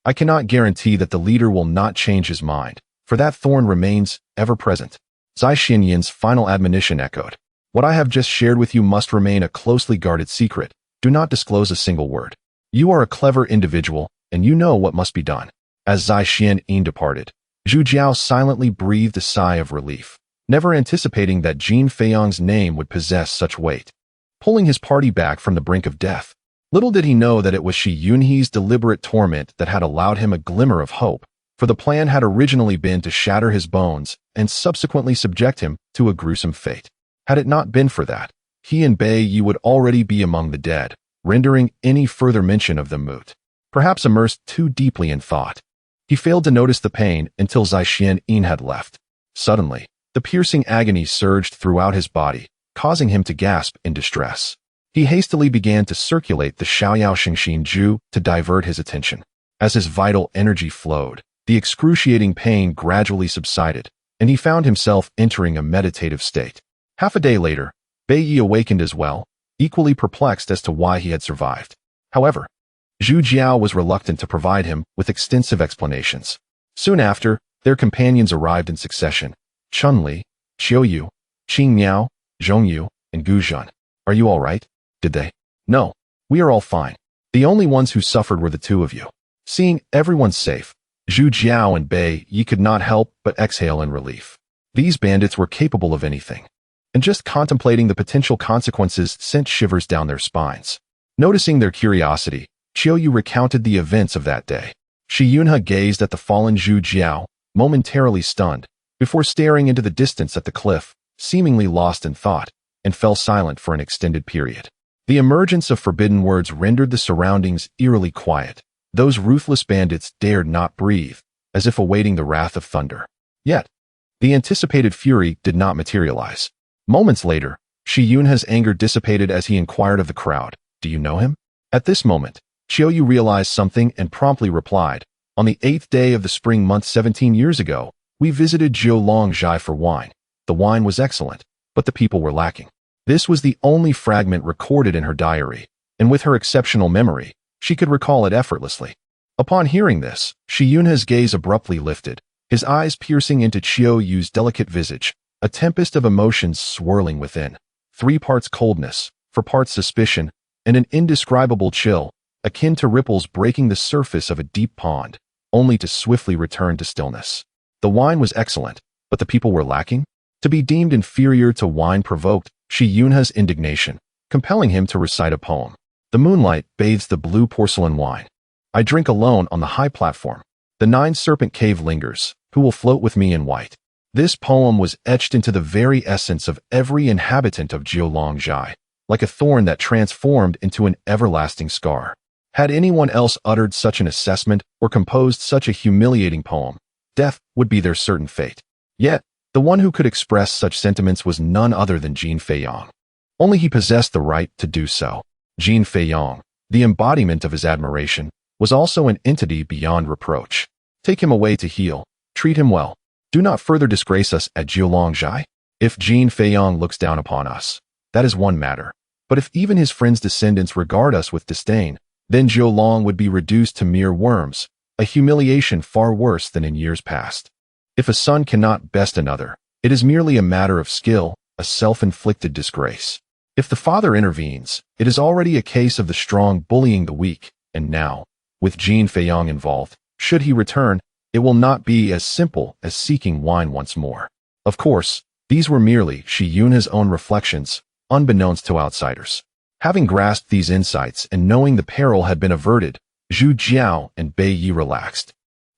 I cannot guarantee that the leader will not change his mind, for that thorn remains ever present. Zai Xianyin's final admonition echoed. What I have just shared with you must remain a closely guarded secret. Do not disclose a single word. You are a clever individual, and you know what must be done. As Zai Xianyin departed, Zhu Jiao silently breathed a sigh of relief, never anticipating that Jin Feiyang's name would possess such weight. Pulling his party back from the brink of death, little did he know that it was Shi Yunhe's deliberate torment that had allowed him a glimmer of hope, for the plan had originally been to shatter his bones and subsequently subject him to a gruesome fate. Had it not been for that, he and Bei Yi would already be among the dead, rendering any further mention of them moot. Perhaps immersed too deeply in thought, he failed to notice the pain until Zai Xianyin had left. Suddenly, the piercing agony surged throughout his body, causing him to gasp in distress. He hastily began to circulate the Xiaoyao Xingxin Ju to divert his attention. As his vital energy flowed, the excruciating pain gradually subsided, and he found himself entering a meditative state. Half a day later, Bei Yi awakened as well, equally perplexed as to why he had survived. However, Zhu Jiao was reluctant to provide him with extensive explanations. Soon after, their companions arrived in succession: Chunli, Qiuyu, Qing Miao, Zhongyu, and Gu Zhen. Are you all right? Did they? No, we are all fine. The only ones who suffered were the two of you. Seeing everyone safe, Zhu Jiao and Bei Yi could not help but exhale in relief. These bandits were capable of anything, and just contemplating the potential consequences sent shivers down their spines. Noticing their curiosity, Qiuyu recounted the events of that day. Shi Yunhe gazed at the fallen Zhu Jiao, momentarily stunned, before staring into the distance at the cliff, seemingly lost in thought, and fell silent for an extended period. The emergence of forbidden words rendered the surroundings eerily quiet. Those ruthless bandits dared not breathe, as if awaiting the wrath of thunder. Yet, the anticipated fury did not materialize. Moments later, Shi Yunhe's anger dissipated as he inquired of the crowd, "Do you know him?" At this moment, Qiuyu realized something and promptly replied, "On the 8th day of the spring month 17 years ago, we visited Zhuolangjai for wine. The wine was excellent, but the people were lacking." This was the only fragment recorded in her diary, and with her exceptional memory, she could recall it effortlessly. Upon hearing this, Shi Yunhe's gaze abruptly lifted, his eyes piercing into Qiuyu's delicate visage, a tempest of emotions swirling within. 3 parts coldness, 4 parts suspicion, and an indescribable chill, akin to ripples breaking the surface of a deep pond, only to swiftly return to stillness. The wine was excellent, but the people were lacking? To be deemed inferior to wine provoked Shi Yunhe's indignation, compelling him to recite a poem. The moonlight bathes the blue porcelain wine. I drink alone on the high platform. The 9-serpent cave lingers. Who will float with me in white? This poem was etched into the very essence of every inhabitant of Zhuolangjai, like a thorn that transformed into an everlasting scar. Had anyone else uttered such an assessment or composed such a humiliating poem, death would be their certain fate. Yet, the one who could express such sentiments was none other than Jin Feiyang. Only he possessed the right to do so. Jin Feiyang, the embodiment of his admiration, was also an entity beyond reproach. Take him away to heal. Treat him well. Do not further disgrace us at Zhuolangjai. If Jin Feiyang looks down upon us, that is one matter. But if even his friend's descendants regard us with disdain, then Zhuolang would be reduced to mere worms, a humiliation far worse than in years past. If a son cannot best another, it is merely a matter of skill, a self-inflicted disgrace. If the father intervenes, it is already a case of the strong bullying the weak, and now, with Jin Feiyang involved, should he return, it will not be as simple as seeking wine once more. Of course, these were merely Shi Yunhe's own reflections, unbeknownst to outsiders. Having grasped these insights and knowing the peril had been averted, Zhu Jiao and Bei Yi relaxed.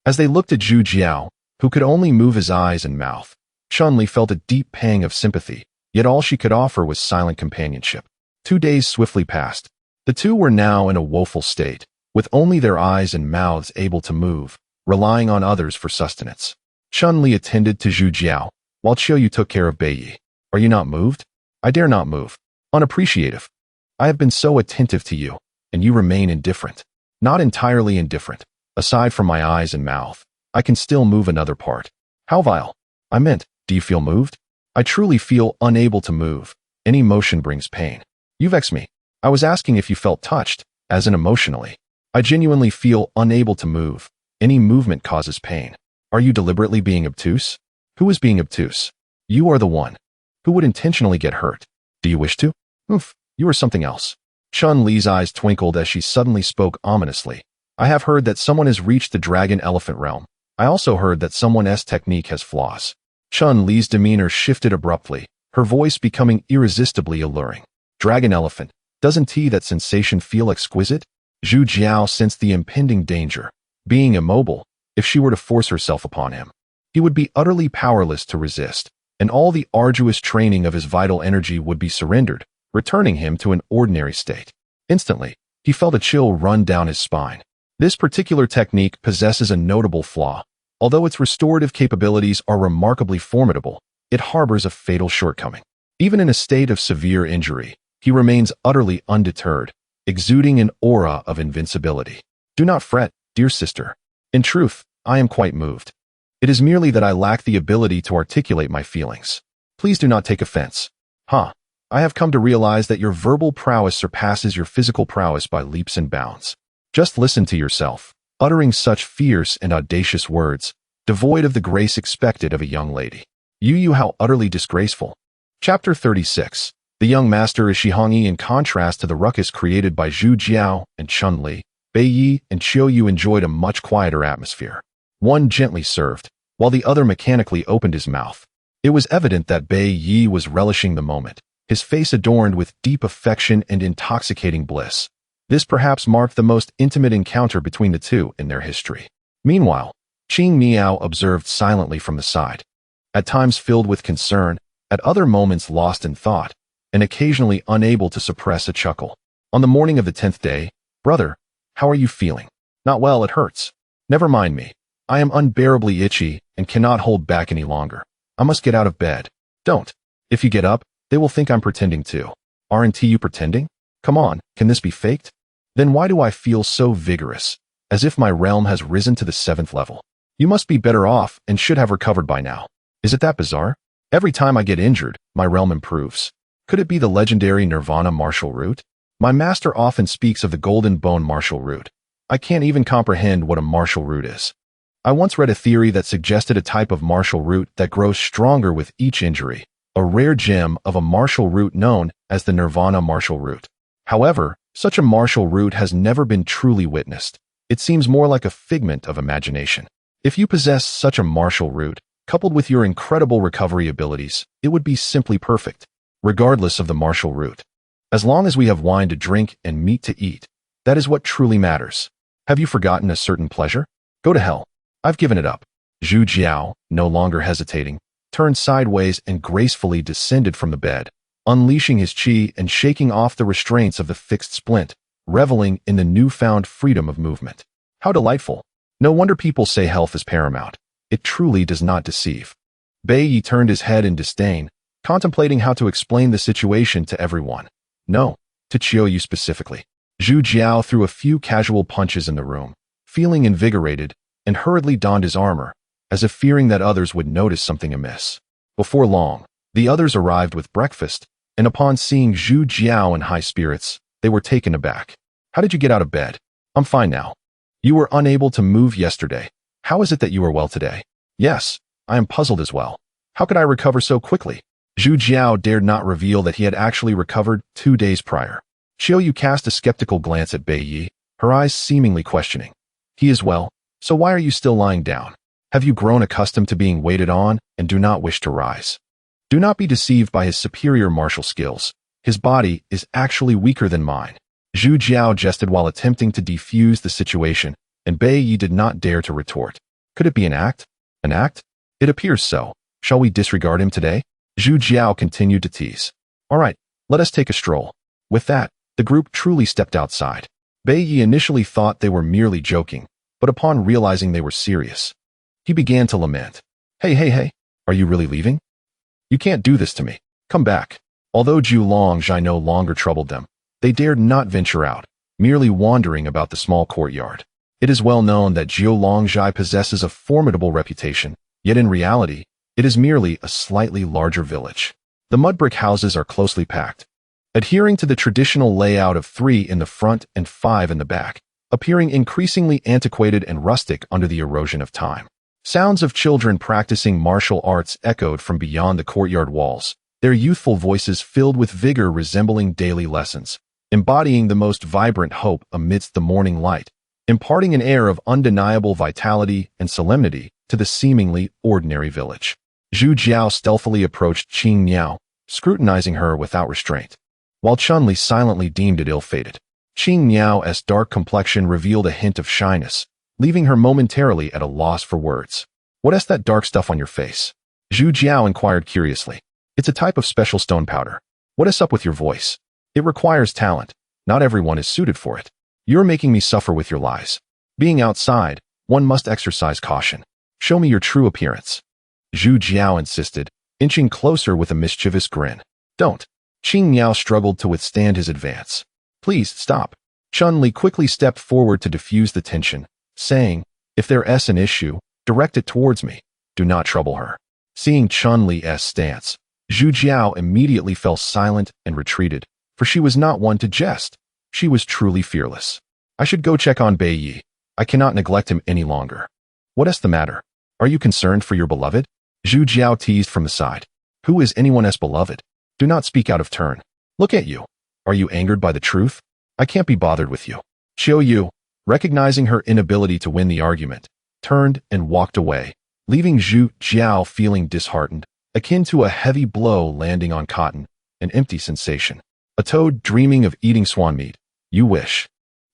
As they looked at Zhu Jiao, who could only move his eyes and mouth, Chunli felt a deep pang of sympathy, yet all she could offer was silent companionship. 2 days swiftly passed. The two were now in a woeful state, with only their eyes and mouths able to move, relying on others for sustenance. Chunli attended to Zhu Jiao, while Qiuyu took care of Bei Yi. "Are you not moved?" "I dare not move. Unappreciative. I have been so attentive to you, and you remain indifferent." "Not entirely indifferent. Aside from my eyes and mouth, I can still move another part." "How vile." "I meant, do you feel moved?" "I truly feel unable to move. Any motion brings pain." "You vex me. I was asking if you felt touched, as in emotionally." "I genuinely feel unable to move, Any movement causes pain. Are you deliberately being obtuse? Who is being obtuse? You are the one. Who would intentionally get hurt? Do you wish to? Oof, you are something else. Chun-Li's eyes twinkled as she suddenly spoke ominously. I have heard that someone has reached the dragon elephant realm. I also heard that someone's technique has flaws. Chun-Li's demeanor shifted abruptly, her voice becoming irresistibly alluring. Dragon elephant, doesn't that sensation feel exquisite? Zhu Jiao sensed the impending danger. Being immobile, if she were to force herself upon him, he would be utterly powerless to resist, and all the arduous training of his vital energy would be surrendered, returning him to an ordinary state. Instantly, he felt a chill run down his spine. This particular technique possesses a notable flaw. Although its restorative capabilities are remarkably formidable, it harbors a fatal shortcoming. Even in a state of severe injury, he remains utterly undeterred, exuding an aura of invincibility. Do not fret, dear sister. In truth, I am quite moved. It is merely that I lack the ability to articulate my feelings. Please do not take offense. I have come to realize that your verbal prowess surpasses your physical prowess by leaps and bounds. Just listen to yourself, uttering such fierce and audacious words, devoid of the grace expected of a young lady. How utterly disgraceful. Chapter 36. The young master is Shihongyi. In contrast to the ruckus created by Zhu Jiao and Chun-Li, Bai Yi and Qiu Yu enjoyed a much quieter atmosphere. One gently served, while the other mechanically opened his mouth. It was evident that Bai Yi was relishing the moment, his face adorned with deep affection and intoxicating bliss. This perhaps marked the most intimate encounter between the two in their history. Meanwhile, Qing Miao observed silently from the side, at times filled with concern, at other moments lost in thought, and occasionally unable to suppress a chuckle. On the morning of the 10th day, brother, how are you feeling? Not well, it hurts. Never mind me. I am unbearably itchy and cannot hold back any longer. I must get out of bed. Don't. If you get up, they will think I'm pretending too. Aren't you pretending? Come on, can this be faked? Then why do I feel so vigorous, as if my realm has risen to the 7th level? You must be better off and should have recovered by now. Is it that bizarre? Every time I get injured, my realm improves. Could it be the legendary Nirvana martial root? My master often speaks of the golden bone martial root. I can't even comprehend what a martial root is. I once read a theory that suggested a type of martial root that grows stronger with each injury, a rare gem of a martial root known as the Nirvana martial root. However, such a martial root has never been truly witnessed. It seems more like a figment of imagination. If you possess such a martial root, coupled with your incredible recovery abilities, it would be simply perfect, regardless of the martial root. As long as we have wine to drink and meat to eat, that is what truly matters. Have you forgotten a certain pleasure? Go to hell. I've given it up. Zhu Jiao, no longer hesitating, turned sideways and gracefully descended from the bed, unleashing his qi and shaking off the restraints of the fixed splint, reveling in the newfound freedom of movement. How delightful. No wonder people say health is paramount. It truly does not deceive. Bai Yi turned his head in disdain, contemplating how to explain the situation to everyone. No, to Qiu Yu specifically. Zhu Jiao threw a few casual punches in the room, feeling invigorated, and hurriedly donned his armor, as if fearing that others would notice something amiss. Before long, the others arrived with breakfast, and upon seeing Zhu Jiao in high spirits, they were taken aback. How did you get out of bed? I'm fine now. You were unable to move yesterday. How is it that you are well today? Yes, I am puzzled as well. How could I recover so quickly? Zhu Jiao dared not reveal that he had actually recovered 2 days prior. Qiu Yu cast a skeptical glance at Bai Yi, her eyes seemingly questioning. He is well, so why are you still lying down? Have you grown accustomed to being waited on and do not wish to rise? Do not be deceived by his superior martial skills. His body is actually weaker than mine. Zhu Jiao jested while attempting to defuse the situation, and Bai Yi did not dare to retort. Could it be an act? An act? It appears so. Shall we disregard him today? Zhu Jiao continued to tease. All right, let us take a stroll. With that, the group truly stepped outside. Bai Yi initially thought they were merely joking, but upon realizing they were serious, he began to lament. Hey, are you really leaving? You can't do this to me. Come back. Although Zhu Longjai no longer troubled them, they dared not venture out, merely wandering about the small courtyard. It is well known that Zhu Longjai possesses a formidable reputation, yet in reality, it is merely a slightly larger village. The mud brick houses are closely packed, adhering to the traditional layout of 3 in the front and 5 in the back. appearing increasingly antiquated and rustic under the erosion of time. Sounds of children practicing martial arts echoed from beyond the courtyard walls, their youthful voices filled with vigor resembling daily lessons, embodying the most vibrant hope amidst the morning light, imparting an air of undeniable vitality and solemnity to the seemingly ordinary village. Zhu Jiao stealthily approached Qing Miao, scrutinizing her without restraint, while Chun-Li silently deemed it ill-fated. Qing Miao's dark complexion revealed a hint of shyness, leaving her momentarily at a loss for words. "What's that dark stuff on your face?" Zhu Jiao inquired curiously. "It's a type of special stone powder. What is up with your voice? It requires talent. Not everyone is suited for it. You're making me suffer with your lies. Being outside, one must exercise caution. Show me your true appearance." Zhu Jiao insisted, inching closer with a mischievous grin. "Don't." Qing Miao struggled to withstand his advance. "Please, stop." Chun-Li quickly stepped forward to diffuse the tension, saying, "If there's an issue, direct it towards me. Do not trouble her." Seeing Chun-Li's stance, Zhu Jiao immediately fell silent and retreated, for she was not one to jest. She was truly fearless. "I should go check on Bei Yi. I cannot neglect him any longer." "What's the matter? Are you concerned for your beloved?" Zhu Jiao teased from the side. "Who is anyone's beloved? Do not speak out of turn. Look at you. Are you angered by the truth? I can't be bothered with you." Qiu Yu, recognizing her inability to win the argument, turned and walked away, leaving Zhu Jiao feeling disheartened, akin to a heavy blow landing on cotton, an empty sensation. A toad dreaming of eating swan meat. You wish.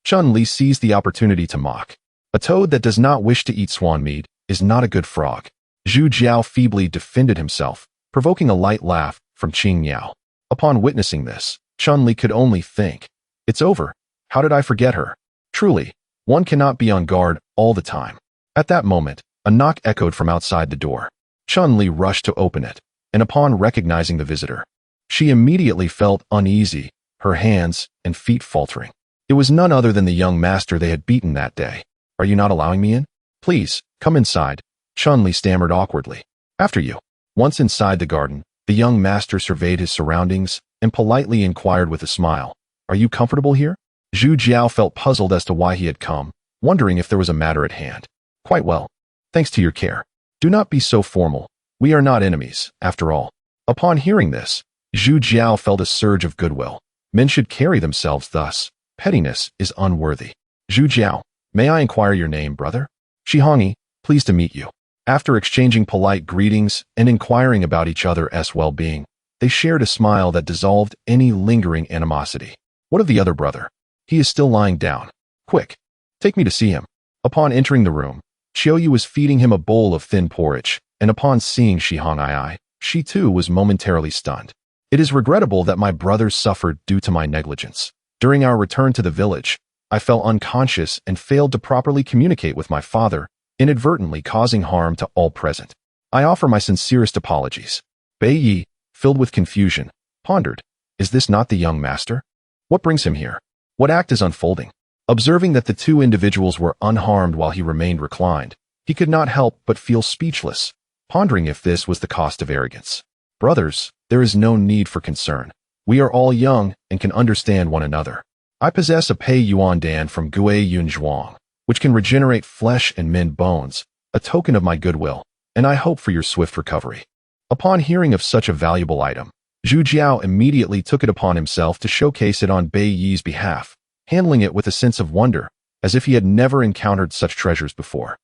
Chun-Li seized the opportunity to mock. A toad that does not wish to eat swan meat is not a good frog. Zhu Jiao feebly defended himself, provoking a light laugh from Qing Miao. Upon witnessing this, Chun-Li could only think, "It's over. How did I forget her?" Truly, one cannot be on guard all the time. At that moment, a knock echoed from outside the door. Chun-Li rushed to open it, and upon recognizing the visitor, she immediately felt uneasy, her hands and feet faltering. It was none other than the young master they had beaten that day. "Are you not allowing me in?" "Please, come inside," Chun-Li stammered awkwardly. "After you." Once inside the garden, the young master surveyed his surroundings and politely inquired with a smile, "Are you comfortable here?" Zhu Jiao felt puzzled as to why he had come, wondering if there was a matter at hand. "Quite well. Thanks to your care. Do not be so formal. We are not enemies, after all." Upon hearing this, Zhu Jiao felt a surge of goodwill. Men should carry themselves thus. Pettiness is unworthy. "Zhu Jiao, may I inquire your name, brother?" "Shihongyi, pleased to meet you." After exchanging polite greetings and inquiring about each other's well-being, they shared a smile that dissolved any lingering animosity. "What of the other brother?" "He is still lying down." "Quick, take me to see him." Upon entering the room, Qiu Yu was feeding him a bowl of thin porridge, and upon seeing Shihongyi, she too was momentarily stunned. "It is regrettable that my brothers suffered due to my negligence. During our return to the village, I fell unconscious and failed to properly communicate with my father, inadvertently causing harm to all present. I offer my sincerest apologies." Bei Yi, filled with confusion, pondered, "Is this not the young master? What brings him here? What act is unfolding?" Observing that the two individuals were unharmed while he remained reclined, he could not help but feel speechless, pondering if this was the cost of arrogance. "Brothers, there is no need for concern. We are all young and can understand one another. I possess a Pei Yuan Dan from Gui Yun Zhuang, which can regenerate flesh and mend bones, a token of my goodwill, and I hope for your swift recovery." Upon hearing of such a valuable item, Zhu Jiao immediately took it upon himself to showcase it on Bei Yi's behalf, handling it with a sense of wonder, as if he had never encountered such treasures before.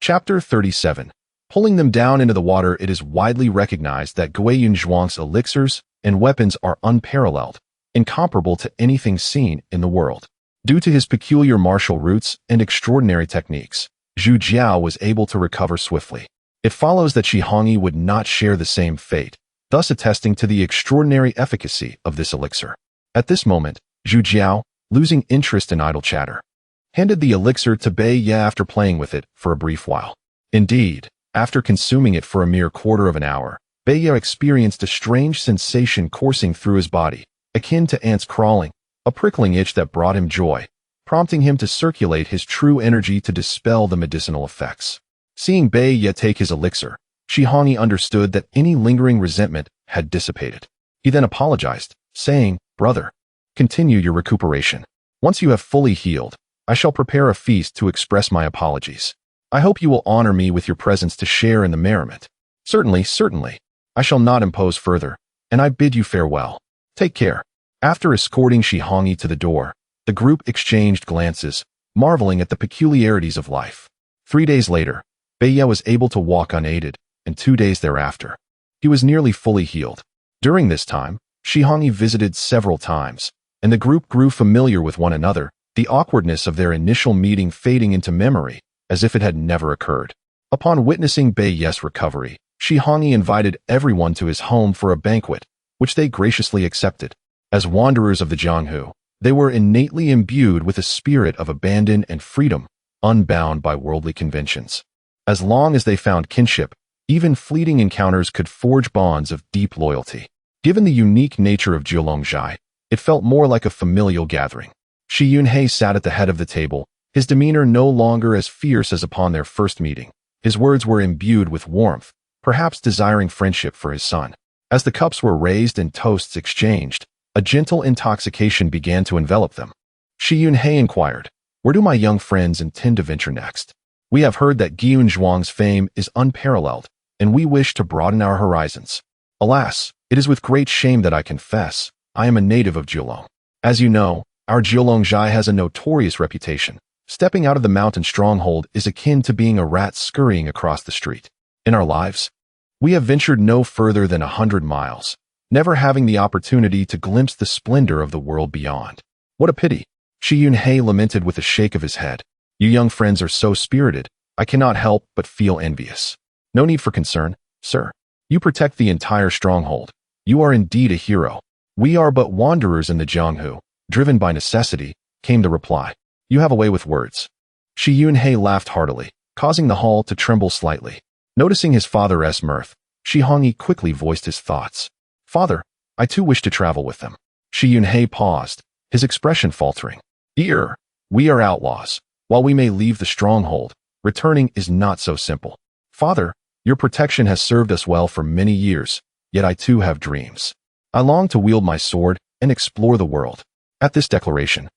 Chapter 37. Pulling them down into the water. It is widely recognized that Gui Yun Zhuang's elixirs and weapons are unparalleled, incomparable to anything seen in the world. Due to his peculiar martial roots and extraordinary techniques, Zhu Jiao was able to recover swiftly. It follows that Shihongyi would not share the same fate, thus attesting to the extraordinary efficacy of this elixir. At this moment, Zhu Jiao, losing interest in idle chatter, handed the elixir to Bei Yi after playing with it for a brief while. Indeed, after consuming it for a mere quarter of an hour, Bei Yi experienced a strange sensation coursing through his body, akin to ants crawling, a prickling itch that brought him joy, prompting him to circulate his true energy to dispel the medicinal effects. Seeing Bei Yi take his elixir, Shihongyi understood that any lingering resentment had dissipated. He then apologized, saying, "Brother, continue your recuperation. Once you have fully healed, I shall prepare a feast to express my apologies. I hope you will honor me with your presence to share in the merriment. Certainly, certainly. I shall not impose further, and I bid you farewell. Take care. After escorting Shi Hongyi to the door, the group exchanged glances, marveling at the peculiarities of life. 3 days later, Beiye was able to walk unaided, and 2 days thereafter, he was nearly fully healed. During this time, Shi Hongyi visited several times, and the group grew familiar with one another, the awkwardness of their initial meeting fading into memory, as if it had never occurred. Upon witnessing Beiye's recovery, Shi Hongyi invited everyone to his home for a banquet, which they graciously accepted. As wanderers of the Jianghu, they were innately imbued with a spirit of abandon and freedom, unbound by worldly conventions. As long as they found kinship, even fleeting encounters could forge bonds of deep loyalty. Given the unique nature of Jiulongjai, it felt more like a familial gathering. Shi Yunhei sat at the head of the table, his demeanor no longer as fierce as upon their first meeting. His words were imbued with warmth, perhaps desiring friendship for his son. As the cups were raised and toasts exchanged, a gentle intoxication began to envelop them. Shi Yunhei inquired, "Where do my young friends intend to venture next? We have heard that Gyun Zhuang's fame is unparalleled, and we wish to broaden our horizons. Alas, it is with great shame that I confess, I am a native of Jiulong. As you know, our Jiulongjai has a notorious reputation. Stepping out of the mountain stronghold is akin to being a rat scurrying across the street. In our lives, we have ventured no further than 100 miles, never having the opportunity to glimpse the splendor of the world beyond. What a pity." Shi Yunhei lamented with a shake of his head. "You young friends are so spirited, I cannot help but feel envious. No need for concern, sir. You protect the entire stronghold. You are indeed a hero. We are but wanderers in the Jianghu, driven by necessity," came the reply. "You have a way with words." Shi Yunhei laughed heartily, causing the hall to tremble slightly. Noticing his father's mirth, Shi Hongyi quickly voiced his thoughts. "Father, I too wish to travel with them." Shi Yunhei paused, his expression faltering. We are outlaws. While we may leave the stronghold, returning is not so simple. Father, your protection has served us well for many years, yet I too have dreams. I long to wield my sword and explore the world." At this declaration,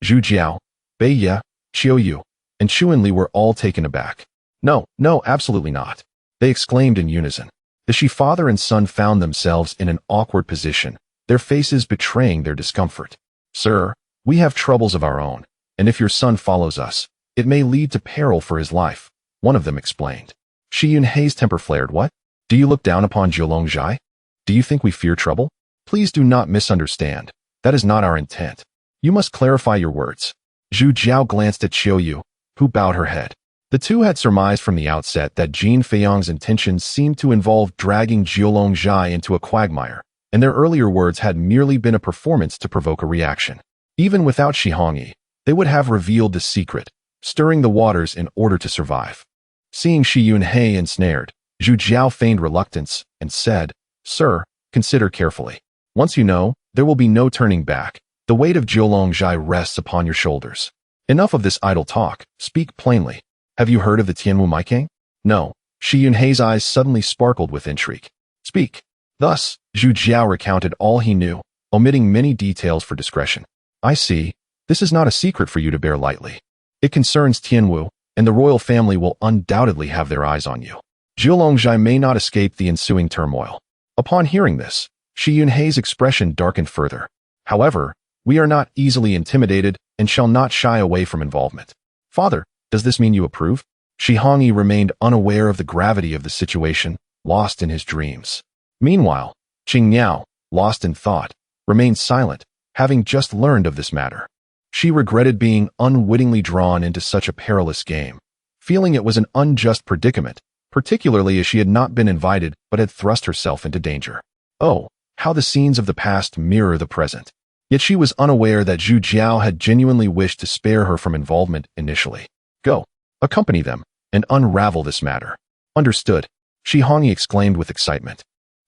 Zhu Jiao, Beiye, Qiu Yu, and Chuanli were all taken aback. No, absolutely not," they exclaimed in unison. The Shi father and son found themselves in an awkward position, their faces betraying their discomfort. "Sir, we have troubles of our own, and if your son follows us, it may lead to peril for his life," one of them explained. Shi Yunhei's temper flared. "What? Do you look down upon Jiulongjai? Do you think we fear trouble? Please do not misunderstand. That is not our intent. You must clarify your words." Zhu Jiao glanced at Qiu Yu, who bowed her head. The two had surmised from the outset that Jin Feiyang's intentions seemed to involve dragging Jiulongjai into a quagmire, and their earlier words had merely been a performance to provoke a reaction. Even without Shi Hongyi, they would have revealed the secret, stirring the waters in order to survive. Seeing Shi Yunhei ensnared, Zhu Jiao feigned reluctance and said, "Sir, consider carefully. Once you know, there will be no turning back. The weight of Jiulongjai rests upon your shoulders. Enough of this idle talk, speak plainly. Have you heard of the Tianwu Maikang?" "No." Shi Yunhei's eyes suddenly sparkled with intrigue. "Speak." Thus, Zhu Jiao recounted all he knew, omitting many details for discretion. "I see. This is not a secret for you to bear lightly. It concerns Tianwu, and the royal family will undoubtedly have their eyes on you. Jiulongjai may not escape the ensuing turmoil." Upon hearing this, Shi Yunhei's expression darkened further. "However, we are not easily intimidated and shall not shy away from involvement." "Father, does this mean you approve?" Shi Hongyi remained unaware of the gravity of the situation, lost in his dreams. Meanwhile, Qing Niao, lost in thought, remained silent, having just learned of this matter. She regretted being unwittingly drawn into such a perilous game, feeling it was an unjust predicament, particularly as she had not been invited but had thrust herself into danger. Oh, how the scenes of the past mirror the present. Yet she was unaware that Zhu Jiao had genuinely wished to spare her from involvement initially. "Go, accompany them, and unravel this matter." "Understood," Shi Hongyi exclaimed with excitement.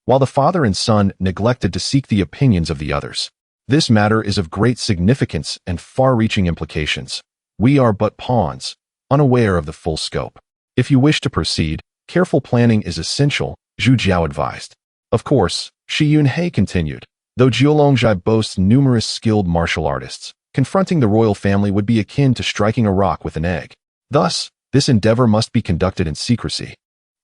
While the father and son neglected to seek the opinions of the others, "This matter is of great significance and far-reaching implications. We are but pawns, unaware of the full scope. If you wish to proceed, careful planning is essential," Zhu Jiao advised. "Of course," Shi Yunhei continued, "though Jiulongjai boasts numerous skilled martial artists, Confronting the royal family would be akin to striking a rock with an egg. Thus, this endeavor must be conducted in secrecy,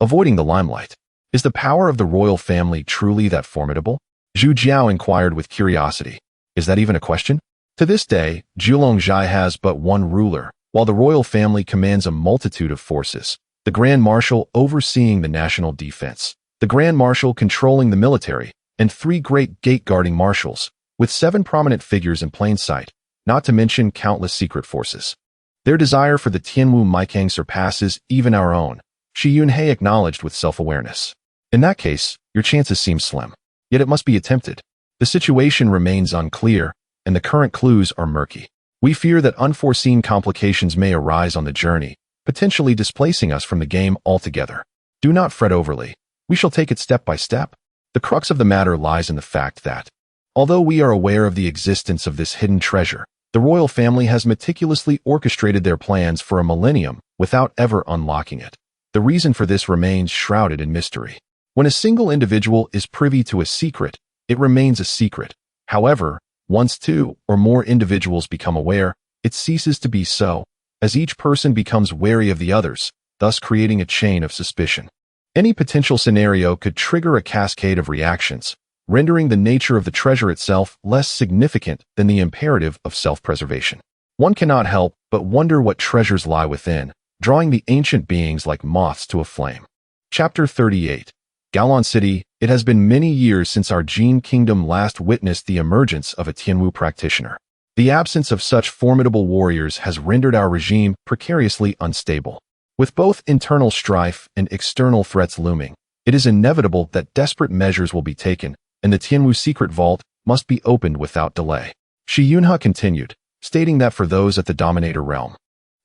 avoiding the limelight. Is the power of the royal family truly that formidable? Zhu Jiao inquired with curiosity. Is that even a question? To this day, Zhulangjai has but one ruler, while the royal family commands a multitude of forces. The Grand Marshal overseeing the national defense, the Grand Marshal controlling the military, and 3 great gate-guarding marshals, with 7 prominent figures in plain sight, not to mention countless secret forces. Their desire for the Tianwu Maikang surpasses even our own, Shi Yunhei acknowledged with self-awareness. In that case, your chances seem slim. Yet it must be attempted. The situation remains unclear, and the current clues are murky. We fear that unforeseen complications may arise on the journey, potentially displacing us from the game altogether. Do not fret overly. We shall take it step by step. The crux of the matter lies in the fact that, although we are aware of the existence of this hidden treasure, the royal family has meticulously orchestrated their plans for a millennium without ever unlocking it. The reason for this remains shrouded in mystery. When a single individual is privy to a secret, it remains a secret. However, once 2 or more individuals become aware, it ceases to be so, as each person becomes wary of the others, thus creating a chain of suspicion. Any potential scenario could trigger a cascade of reactions, rendering the nature of the treasure itself less significant than the imperative of self-preservation. One cannot help but wonder what treasures lie within, drawing the ancient beings like moths to a flame. Chapter 38. Gaolan City. It has been many years since our Jin Kingdom last witnessed the emergence of a Tianwu practitioner. The absence of such formidable warriors has rendered our regime precariously unstable. With both internal strife and external threats looming, it is inevitable that desperate measures will be taken, and the Tianwu secret vault must be opened without delay. Shi Yunhe continued, stating that for those at the Dominator realm,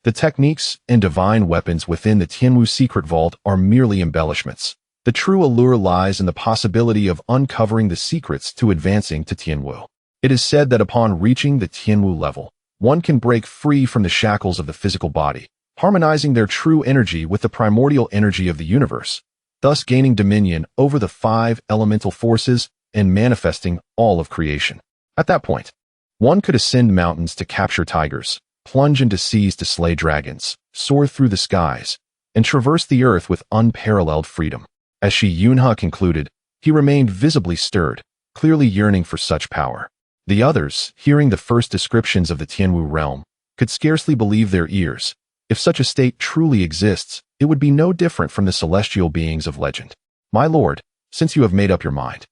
the techniques and divine weapons within the Tianwu secret vault are merely embellishments. The true allure lies in the possibility of uncovering the secrets to advancing to Tianwu. It is said that upon reaching the Tianwu level, one can break free from the shackles of the physical body, harmonizing their true energy with the primordial energy of the universe, thus gaining dominion over the 5 elemental forces and manifesting all of creation. At that point, one could ascend mountains to capture tigers, plunge into seas to slay dragons, soar through the skies, and traverse the earth with unparalleled freedom. As Shi Yunhe concluded, he remained visibly stirred, clearly yearning for such power. The others, hearing the first descriptions of the Tianwu realm, could scarcely believe their ears. If such a state truly exists, it would be no different from the celestial beings of legend. My lord, since you have made up your mind,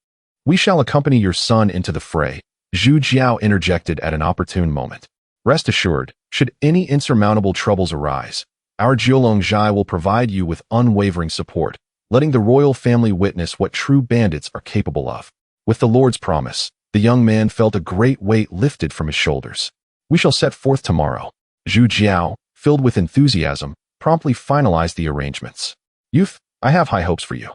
we shall accompany your son into the fray, Zhu Jiao interjected at an opportune moment. Rest assured, should any insurmountable troubles arise, our Zhulangjai will provide you with unwavering support, letting the royal family witness what true bandits are capable of. With the Lord's promise, the young man felt a great weight lifted from his shoulders. We shall set forth tomorrow. Zhu Jiao, filled with enthusiasm, promptly finalized the arrangements. Youth, I have high hopes for you.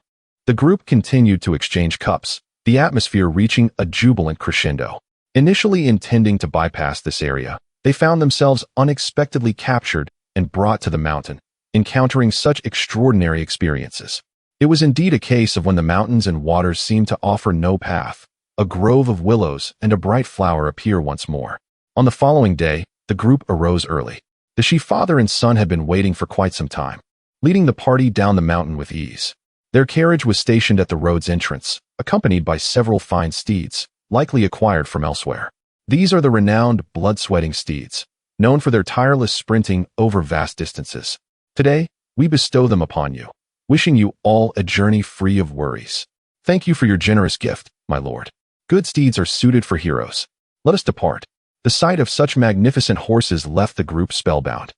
The group continued to exchange cups, the atmosphere reaching a jubilant crescendo. Initially intending to bypass this area, they found themselves unexpectedly captured and brought to the mountain, encountering such extraordinary experiences. It was indeed a case of when the mountains and waters seemed to offer no path. A grove of willows and a bright flower appear once more. On the following day, the group arose early. The Shi father and son had been waiting for quite some time, leading the party down the mountain with ease. Their carriage was stationed at the road's entrance, accompanied by several fine steeds, likely acquired from elsewhere. These are the renowned blood-sweating steeds, known for their tireless sprinting over vast distances. Today, we bestow them upon you, wishing you all a journey free of worries. Thank you for your generous gift, my lord. Good steeds are suited for heroes. Let us depart. The sight of such magnificent horses left the group spellbound.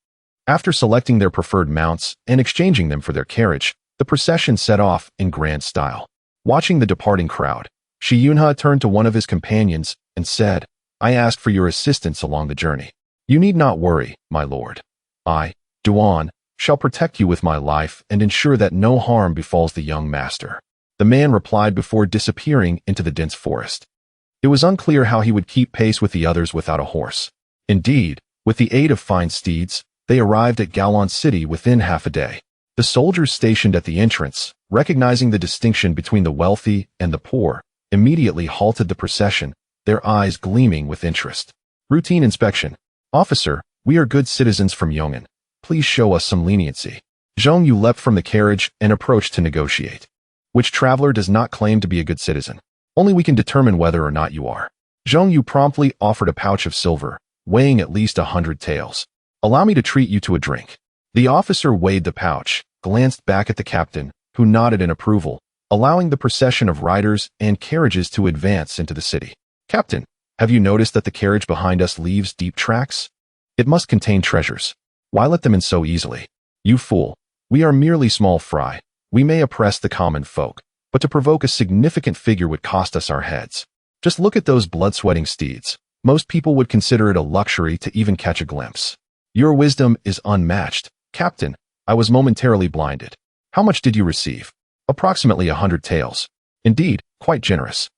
After selecting their preferred mounts and exchanging them for their carriage, the procession set off in grand style. Watching the departing crowd, Shi Yunhe turned to one of his companions and said, I ask for your assistance along the journey. You need not worry, my lord. I, Duan, shall protect you with my life and ensure that no harm befalls the young master. The man replied before disappearing into the dense forest. It was unclear how he would keep pace with the others without a horse. Indeed, with the aid of fine steeds, they arrived at Gaolan City within half a day. The soldiers stationed at the entrance, recognizing the distinction between the wealthy and the poor, immediately halted the procession, their eyes gleaming with interest. Routine inspection. Officer, we are good citizens from Yong'an. Please show us some leniency. Zhong Yu leapt from the carriage and approached to negotiate. Which traveler does not claim to be a good citizen? Only we can determine whether or not you are. Zhong Yu promptly offered a pouch of silver, weighing at least 100 taels. Allow me to treat you to a drink. The officer weighed the pouch, glanced back at the captain, who nodded in approval, allowing the procession of riders and carriages to advance into the city. Captain, have you noticed that the carriage behind us leaves deep tracks? It must contain treasures. Why let them in so easily? You fool. We are merely small fry. We may oppress the common folk, but to provoke a significant figure would cost us our heads. Just look at those blood-sweating steeds. Most people would consider it a luxury to even catch a glimpse. Your wisdom is unmatched. Captain, I was momentarily blinded. How much did you receive? Approximately 100 taels. Indeed, quite generous.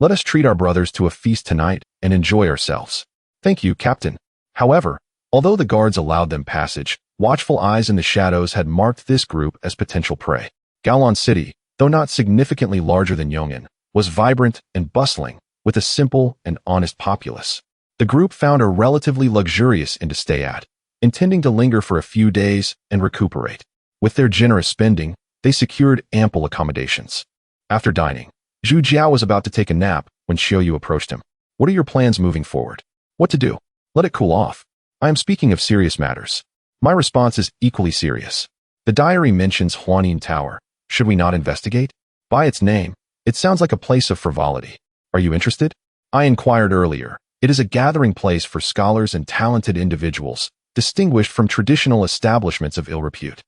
Let us treat our brothers to a feast tonight and enjoy ourselves. Thank you, Captain. However, although the guards allowed them passage, watchful eyes in the shadows had marked this group as potential prey. Gaolon City, though not significantly larger than Yong'an, was vibrant and bustling, with a simple and honest populace. The group found a relatively luxurious inn to stay at, intending to linger for a few days and recuperate. With their generous spending, they secured ample accommodations. After dining, Zhu Jiao was about to take a nap when Xiaoyu approached him. What are your plans moving forward? What to do? Let it cool off. I am speaking of serious matters. My response is equally serious. The diary mentions Huanin Tower. Should we not investigate? By its name, it sounds like a place of frivolity. Are you interested? I inquired earlier. It is a gathering place for scholars and talented individuals, distinguished from traditional establishments of ill repute.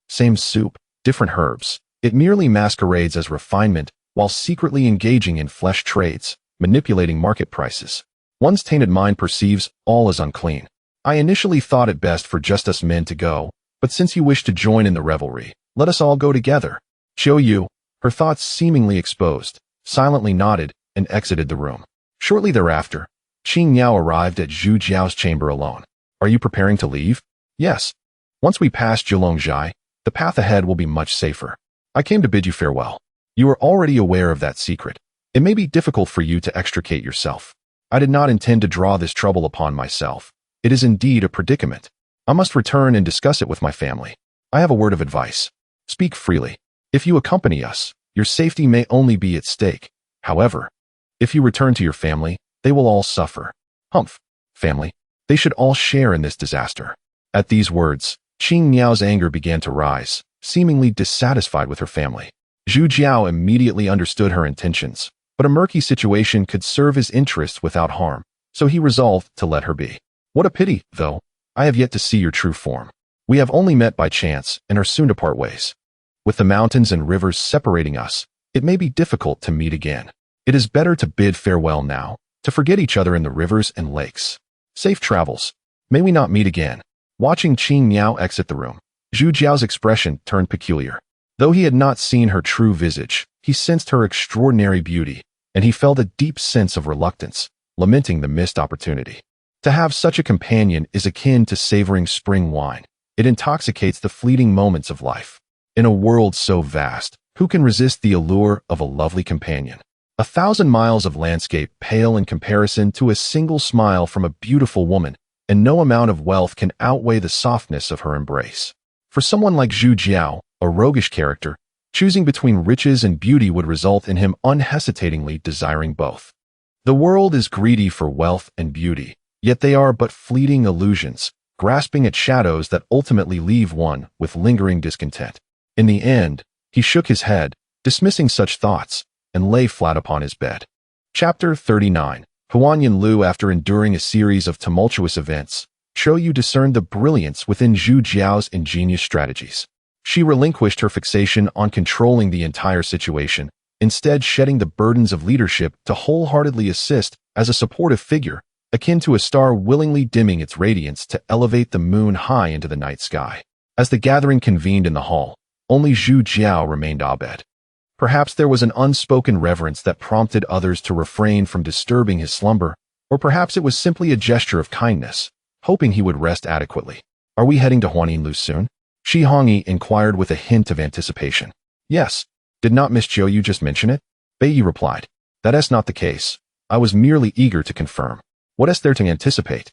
Same soup, different herbs. It merely masquerades as refinement while secretly engaging in flesh trades, manipulating market prices. One's tainted mind perceives all as unclean. I initially thought it best for just us men to go, but since you wish to join in the revelry, let us all go together. Xiaoyu, her thoughts seemingly exposed, silently nodded and exited the room. Shortly thereafter, Qing Yao arrived at Zhu Jiao's chamber alone. Are you preparing to leave? Yes. Once we pass Zhulongzhai, the path ahead will be much safer. I came to bid you farewell. You are already aware of that secret. It may be difficult for you to extricate yourself. I did not intend to draw this trouble upon myself. It is indeed a predicament. I must return and discuss it with my family. I have a word of advice. Speak freely. If you accompany us, your safety may only be at stake. However, if you return to your family, they will all suffer. Humph. Family. They should all share in this disaster. At these words, Qing Miao's anger began to rise, seemingly dissatisfied with her family. Zhu Jiao immediately understood her intentions, but a murky situation could serve his interests without harm, so he resolved to let her be. What a pity, though. I have yet to see your true form. We have only met by chance and are soon to part ways. With the mountains and rivers separating us, it may be difficult to meet again. It is better to bid farewell now, to forget each other in the rivers and lakes. Safe travels. May we not meet again. Watching Qing Miao exit the room, Zhu Jiao's expression turned peculiar. Though he had not seen her true visage, he sensed her extraordinary beauty, and he felt a deep sense of reluctance, lamenting the missed opportunity. To have such a companion is akin to savoring spring wine. It intoxicates the fleeting moments of life. In a world so vast, who can resist the allure of a lovely companion? 1,000 miles of landscape pale in comparison to a single smile from a beautiful woman, and no amount of wealth can outweigh the softness of her embrace. For someone like Zhu Jiao, a roguish character, choosing between riches and beauty would result in him unhesitatingly desiring both. The world is greedy for wealth and beauty, yet they are but fleeting illusions, grasping at shadows that ultimately leave one with lingering discontent. In the end, he shook his head, dismissing such thoughts, and lay flat upon his bed. Chapter 39. Huan Yinlu. After enduring a series of tumultuous events, Xiaoyu discerned the brilliance within Zhu Jiao's ingenious strategies. She relinquished her fixation on controlling the entire situation, instead shedding the burdens of leadership to wholeheartedly assist as a supportive figure, akin to a star willingly dimming its radiance to elevate the moon high into the night sky. As the gathering convened in the hall, only Zhu Jiao remained abed. Perhaps there was an unspoken reverence that prompted others to refrain from disturbing his slumber, or perhaps it was simply a gesture of kindness, hoping he would rest adequately. Are we heading to Huaninlu soon? Shi Hongyi inquired with a hint of anticipation. Yes. Did not Miss Xiaoyu just mention it? Beiyi replied. That is not the case. I was merely eager to confirm. What is there to anticipate?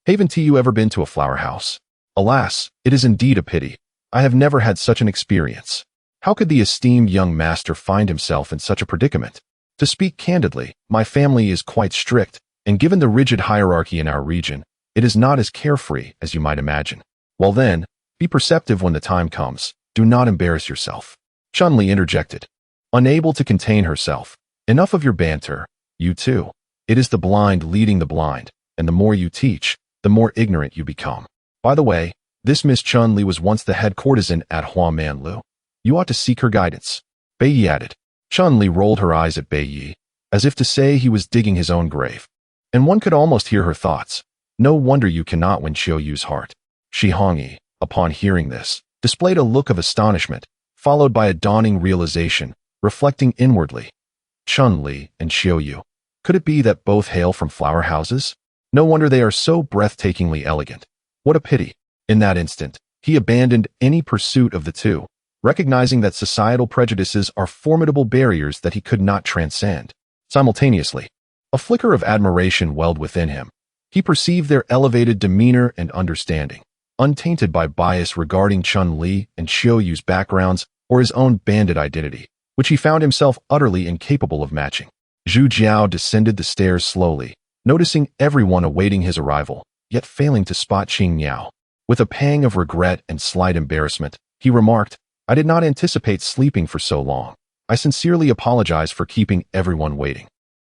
Haven't you ever been to a flower house? Alas, it is indeed a pity. I have never had such an experience. How could the esteemed young master find himself in such a predicament? To speak candidly, my family is quite strict, and given the rigid hierarchy in our region, it is not as carefree as you might imagine. Well then, be perceptive when the time comes. Do not embarrass yourself. Chun-Li interjected, unable to contain herself. Enough of your banter, you too. It is the blind leading the blind, and the more you teach, the more ignorant you become. By the way, this Miss Chun-Li was once the head courtesan at Hua Man Lu. You ought to seek her guidance. Bai Yi added. Chun-Li rolled her eyes at Bai Yi, as if to say he was digging his own grave. And one could almost hear her thoughts. No wonder you cannot win Qiu Yu's heart. Shi Hongyi, upon hearing this, displayed a look of astonishment, followed by a dawning realization, reflecting inwardly. Chun-Li and Qiu Yu. Could it be that both hail from flower houses? No wonder they are so breathtakingly elegant. What a pity. In that instant, he abandoned any pursuit of the two, recognizing that societal prejudices are formidable barriers that he could not transcend. Simultaneously, a flicker of admiration welled within him. He perceived their elevated demeanor and understanding, untainted by bias regarding Chun-Li and Qiu Yu's backgrounds or his own bandit identity, which he found himself utterly incapable of matching. Zhu Jiao descended the stairs slowly, noticing everyone awaiting his arrival, yet failing to spot Qing Miao. With a pang of regret and slight embarrassment, he remarked, I did not anticipate sleeping for so long. I sincerely apologize for keeping everyone waiting.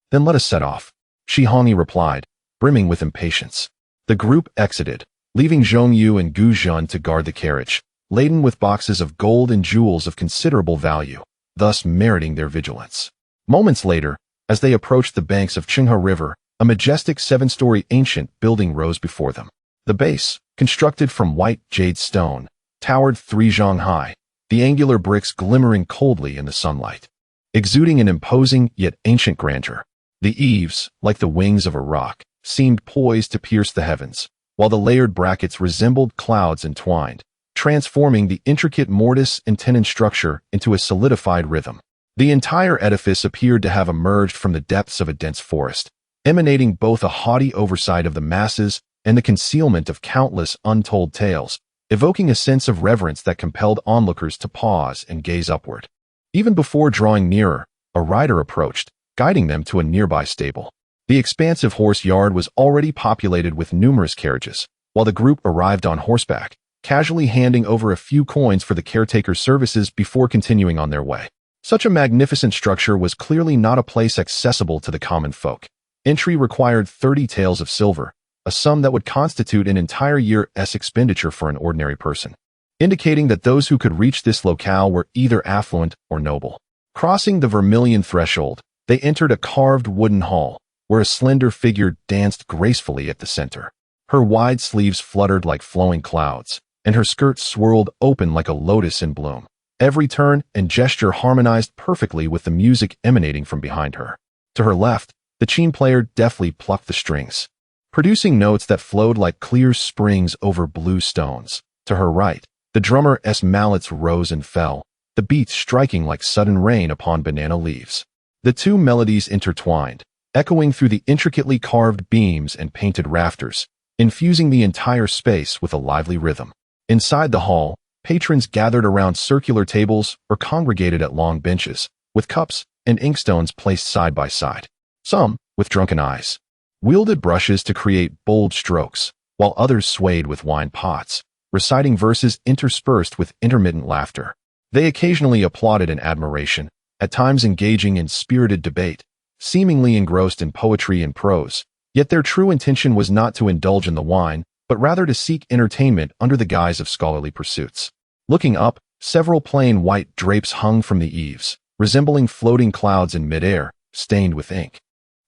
Then let us set off. Shi Hongyi replied, brimming with impatience. The group exited, leaving Zhong Yu and Gu Zhun to guard the carriage, laden with boxes of gold and jewels of considerable value, thus meriting their vigilance. Moments later, as they approached the banks of Qinghe River, a majestic 7-story ancient building rose before them. The base, constructed from white jade stone, towered 3 zhang high, the angular bricks glimmering coldly in the sunlight, exuding an imposing yet ancient grandeur. The eaves, like the wings of a rock, seemed poised to pierce the heavens, while the layered brackets resembled clouds entwined, transforming the intricate mortise and tenon structure into a solidified rhythm. The entire edifice appeared to have emerged from the depths of a dense forest, emanating both a haughty oversight of the masses and the concealment of countless untold tales, evoking a sense of reverence that compelled onlookers to pause and gaze upward. Even before drawing nearer, a rider approached, guiding them to a nearby stable. The expansive horse yard was already populated with numerous carriages, while the group arrived on horseback, casually handing over a few coins for the caretaker's services before continuing on their way. Such a magnificent structure was clearly not a place accessible to the common folk. Entry required 30 taels of silver, a sum that would constitute an entire year's expenditure for an ordinary person, indicating that those who could reach this locale were either affluent or noble. Crossing the vermilion threshold, they entered a carved wooden hall, where a slender figure danced gracefully at the center. Her wide sleeves fluttered like flowing clouds, and her skirt swirled open like a lotus in bloom. Every turn and gesture harmonized perfectly with the music emanating from behind her. To her left, the qin player deftly plucked the strings, producing notes that flowed like clear springs over blue stones. To her right, the drummer's mallets rose and fell, the beats striking like sudden rain upon banana leaves. The two melodies intertwined, echoing through the intricately carved beams and painted rafters, infusing the entire space with a lively rhythm. Inside the hall, patrons gathered around circular tables or congregated at long benches, with cups and inkstones placed side by side. Some, with drunken eyes, wielded brushes to create bold strokes, while others swayed with wine pots, reciting verses interspersed with intermittent laughter. They occasionally applauded in admiration, at times engaging in spirited debate, seemingly engrossed in poetry and prose, yet their true intention was not to indulge in the wine, but rather to seek entertainment under the guise of scholarly pursuits. Looking up, several plain white drapes hung from the eaves, resembling floating clouds in midair, stained with ink.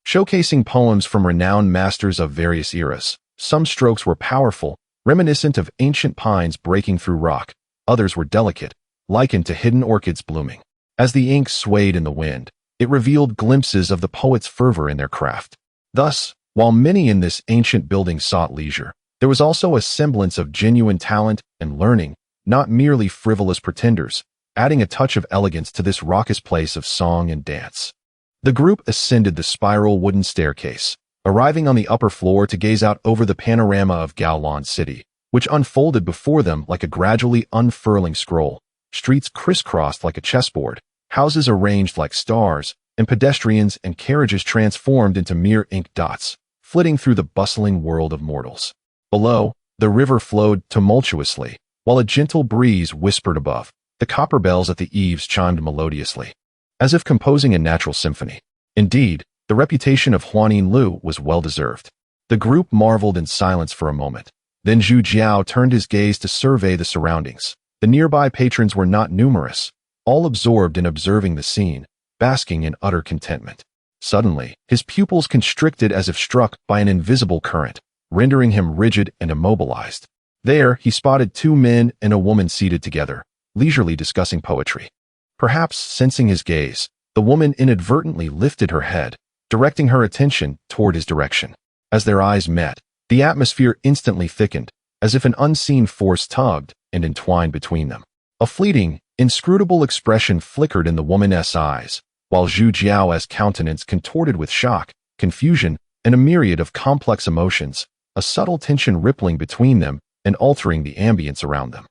Showcasing poems from renowned masters of various eras, some strokes were powerful, reminiscent of ancient pines breaking through rock. Others were delicate, likened to hidden orchids blooming. As the ink swayed in the wind, it revealed glimpses of the poets' fervor in their craft. Thus, while many in this ancient building sought leisure, there was also a semblance of genuine talent and learning, not merely frivolous pretenders, adding a touch of elegance to this raucous place of song and dance. The group ascended the spiral wooden staircase, arriving on the upper floor to gaze out over the panorama of Gaolan City, which unfolded before them like a gradually unfurling scroll. Streets crisscrossed like a chessboard, houses arranged like stars, and pedestrians and carriages transformed into mere ink dots, flitting through the bustling world of mortals. Below, the river flowed tumultuously, while a gentle breeze whispered above. The copper bells at the eaves chimed melodiously, as if composing a natural symphony. Indeed, the reputation of Huanin Lu was well-deserved. The group marveled in silence for a moment. Then Zhu Jiao turned his gaze to survey the surroundings. The nearby patrons were not numerous, all absorbed in observing the scene, basking in utter contentment. Suddenly, his pupils constricted as if struck by an invisible current, rendering him rigid and immobilized. There, he spotted two men and a woman seated together, leisurely discussing poetry. Perhaps sensing his gaze, the woman inadvertently lifted her head, directing her attention toward his direction. As their eyes met, the atmosphere instantly thickened, as if an unseen force tugged and entwined between them. A fleeting, inscrutable expression flickered in the woman's eyes, while Zhu Jiao's countenance contorted with shock, confusion, and a myriad of complex emotions, a subtle tension rippling between them and altering the ambience around them.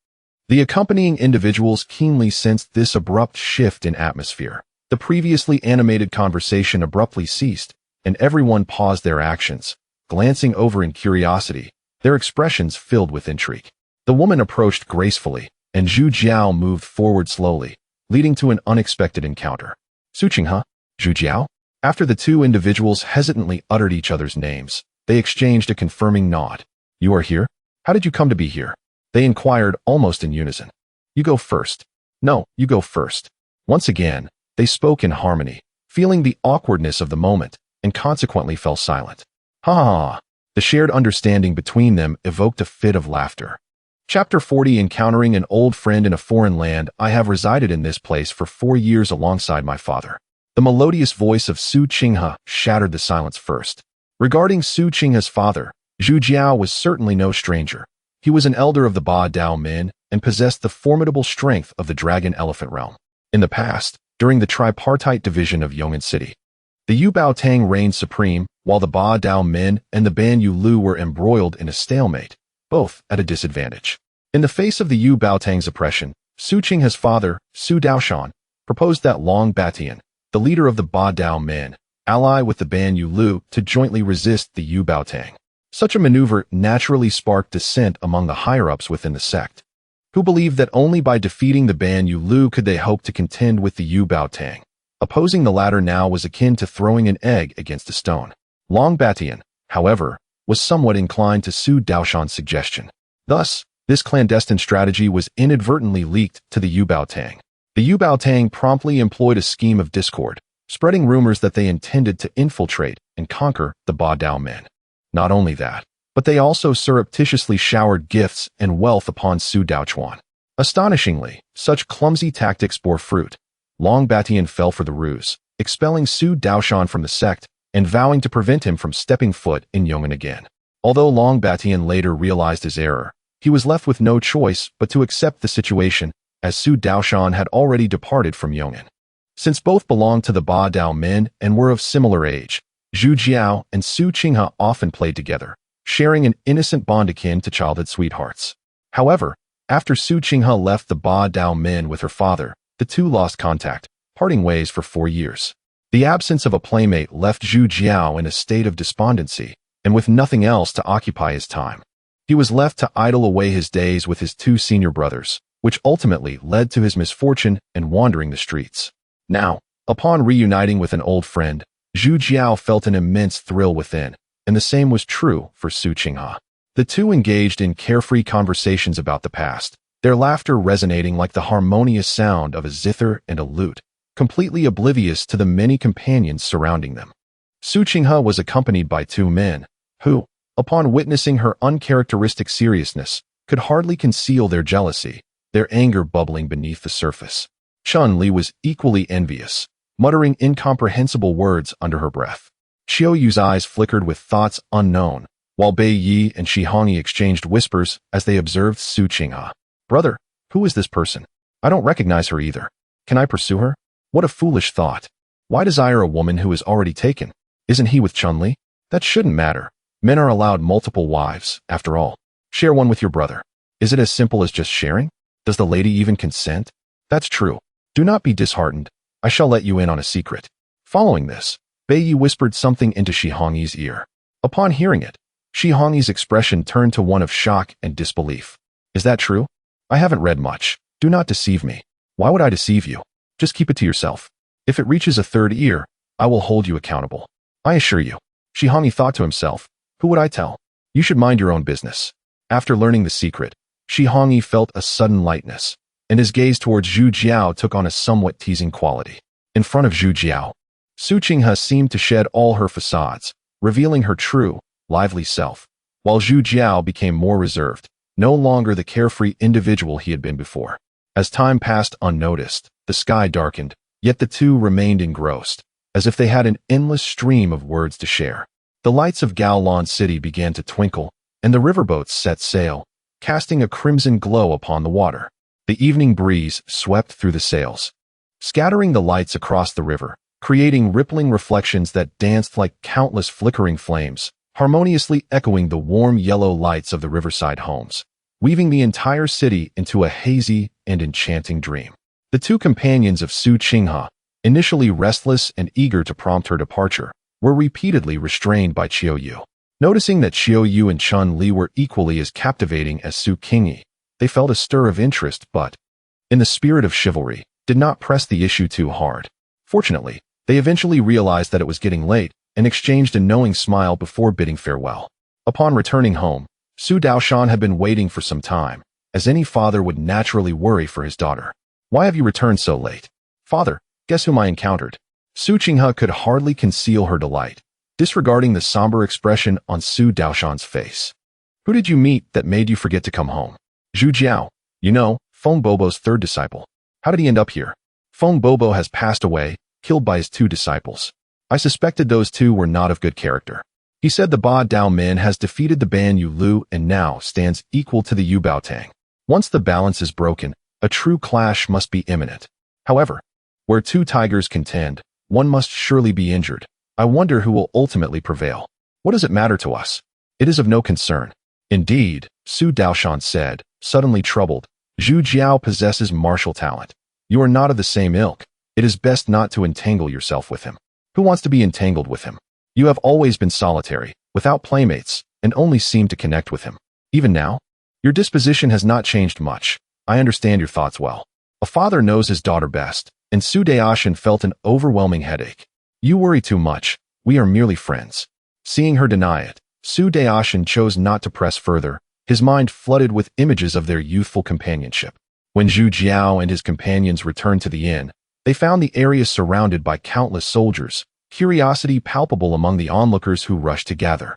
The accompanying individuals keenly sensed this abrupt shift in atmosphere. The previously animated conversation abruptly ceased, and everyone paused their actions, glancing over in curiosity, their expressions filled with intrigue. The woman approached gracefully, and Zhu Jiao moved forward slowly, leading to an unexpected encounter. Su Qinghe, Zhu Jiao? After the two individuals hesitantly uttered each other's names, they exchanged a confirming nod. You are here? How did you come to be here? They inquired almost in unison. You go first. No, you go first. Once again, they spoke in harmony, feeling the awkwardness of the moment, and consequently fell silent. Ha ha ha! The shared understanding between them evoked a fit of laughter. Chapter 40. Encountering an old friend in a foreign land. I have resided in this place for 4 years alongside my father. The melodious voice of Su Qinghe shattered the silence first. Regarding Su Qinghe's father, Zhu Jiao was certainly no stranger. He was an elder of the Ba Dao Min and possessed the formidable strength of the Dragon Elephant realm. In the past, during the tripartite division of Yong'an City, the Yu Baotang reigned supreme, while the Ba Dao Min and the Ban Yu Lu were embroiled in a stalemate, both at a disadvantage. In the face of the Yu Baotang's oppression, Su Qinghe's father, Su Daoshan, proposed that Long Batian, the leader of the Ba Dao Min, ally with the Ban Yu Lu to jointly resist the Yu Baotang. Such a maneuver naturally sparked dissent among the higher-ups within the sect, who believed that only by defeating the Ban Yu Lu could they hope to contend with the Yu Baotang. Opposing the latter now was akin to throwing an egg against a stone. Long Batian, however, was somewhat inclined to Su Daoshan's suggestion. Thus, this clandestine strategy was inadvertently leaked to the Yu Baotang. The Yu Baotang promptly employed a scheme of discord, spreading rumors that they intended to infiltrate and conquer the Ba Dao Min. Not only that, but they also surreptitiously showered gifts and wealth upon Su Daochuan. Astonishingly, such clumsy tactics bore fruit. Long Batian fell for the ruse, expelling Su Daoshan from the sect and vowing to prevent him from stepping foot in Yong'an again. Although Long Batian later realized his error, he was left with no choice but to accept the situation, as Su Daoshan had already departed from Yong'an. Since both belonged to the Ba Dao Min and were of similar age, Zhu Jiao and Su Qinghe often played together, sharing an innocent bond akin to childhood sweethearts. However, after Su Qinghe left the Ba Dao Min with her father, the two lost contact, parting ways for 4 years. The absence of a playmate left Zhu Jiao in a state of despondency, and with nothing else to occupy his time. He was left to idle away his days with his 2 senior brothers, which ultimately led to his misfortune and wandering the streets. Now, upon reuniting with an old friend, Zhu Jiao felt an immense thrill within, and the same was true for Su Qinghe. The two engaged in carefree conversations about the past, their laughter resonating like the harmonious sound of a zither and a lute, completely oblivious to the many companions surrounding them. Su Qinghe was accompanied by 2 men, who, upon witnessing her uncharacteristic seriousness, could hardly conceal their jealousy, their anger bubbling beneath the surface. Chun Li was equally envious, muttering incomprehensible words under her breath. Qiu Yu's eyes flickered with thoughts unknown, while Bei Yi and Shi Hongyi exchanged whispers as they observed Su Qinghe. Brother, who is this person? I don't recognize her either. Can I pursue her? What a foolish thought. Why desire a woman who is already taken? Isn't he with Chun Li? That shouldn't matter. Men are allowed multiple wives, after all. Share one with your brother. Is it as simple as just sharing? Does the lady even consent? That's true. Do not be disheartened. I shall let you in on a secret. Following this, Beiyi whispered something into Shi Hongyi's ear. Upon hearing it, Shi Hongyi's expression turned to one of shock and disbelief. Is that true? I haven't read much. Do not deceive me. Why would I deceive you? Just keep it to yourself. If it reaches a third ear, I will hold you accountable. I assure you. Shi Hongyi thought to himself, who would I tell? You should mind your own business. After learning the secret, Shi Hongyi felt a sudden lightness, and his gaze towards Zhu Jiao took on a somewhat teasing quality. In front of Zhu Jiao, Su Qinghe seemed to shed all her facades, revealing her true, lively self, while Zhu Jiao became more reserved, no longer the carefree individual he had been before. As time passed unnoticed, the sky darkened, yet the two remained engrossed, as if they had an endless stream of words to share. The lights of Gaolan City began to twinkle, and the riverboats set sail, casting a crimson glow upon the water. The evening breeze swept through the sails, scattering the lights across the river, creating rippling reflections that danced like countless flickering flames, harmoniously echoing the warm yellow lights of the riverside homes, weaving the entire city into a hazy and enchanting dream. The two companions of Su Qinghe, initially restless and eager to prompt her departure, were repeatedly restrained by Qiu Yu. Noticing that Qiu Yu and Chun Li were equally as captivating as Su Qinghe, they felt a stir of interest but, in the spirit of chivalry, did not press the issue too hard. Fortunately, they eventually realized that it was getting late and exchanged a knowing smile before bidding farewell. Upon returning home, Su Daoshan had been waiting for some time, as any father would naturally worry for his daughter. Why have you returned so late? Father, guess whom I encountered? Su Qinghe could hardly conceal her delight, disregarding the somber expression on Su Daoshan's face. Who did you meet that made you forget to come home? Zhu Jiao, you know, Feng Bobo's third disciple. How did he end up here? Feng Bobo has passed away, killed by his two disciples. I suspected those two were not of good character. He said the Ba Dao Min has defeated the Ban Yu Lu and now stands equal to the Yu Baotang. Once the balance is broken, a true clash must be imminent. However, where two tigers contend, one must surely be injured. I wonder who will ultimately prevail. What does it matter to us? It is of no concern. Indeed, Su Daoshan said, suddenly troubled. Zhu Jiao possesses martial talent. You are not of the same ilk. It is best not to entangle yourself with him. Who wants to be entangled with him? You have always been solitary, without playmates, and only seem to connect with him. Even now? Your disposition has not changed much. I understand your thoughts well. A father knows his daughter best, and Su Daoshan felt an overwhelming headache. You worry too much. We are merely friends. Seeing her deny it, Su Daoshan chose not to press further, his mind flooded with images of their youthful companionship. When Zhu Jiao and his companions returned to the inn, they found the area surrounded by countless soldiers, curiosity palpable among the onlookers who rushed to gather.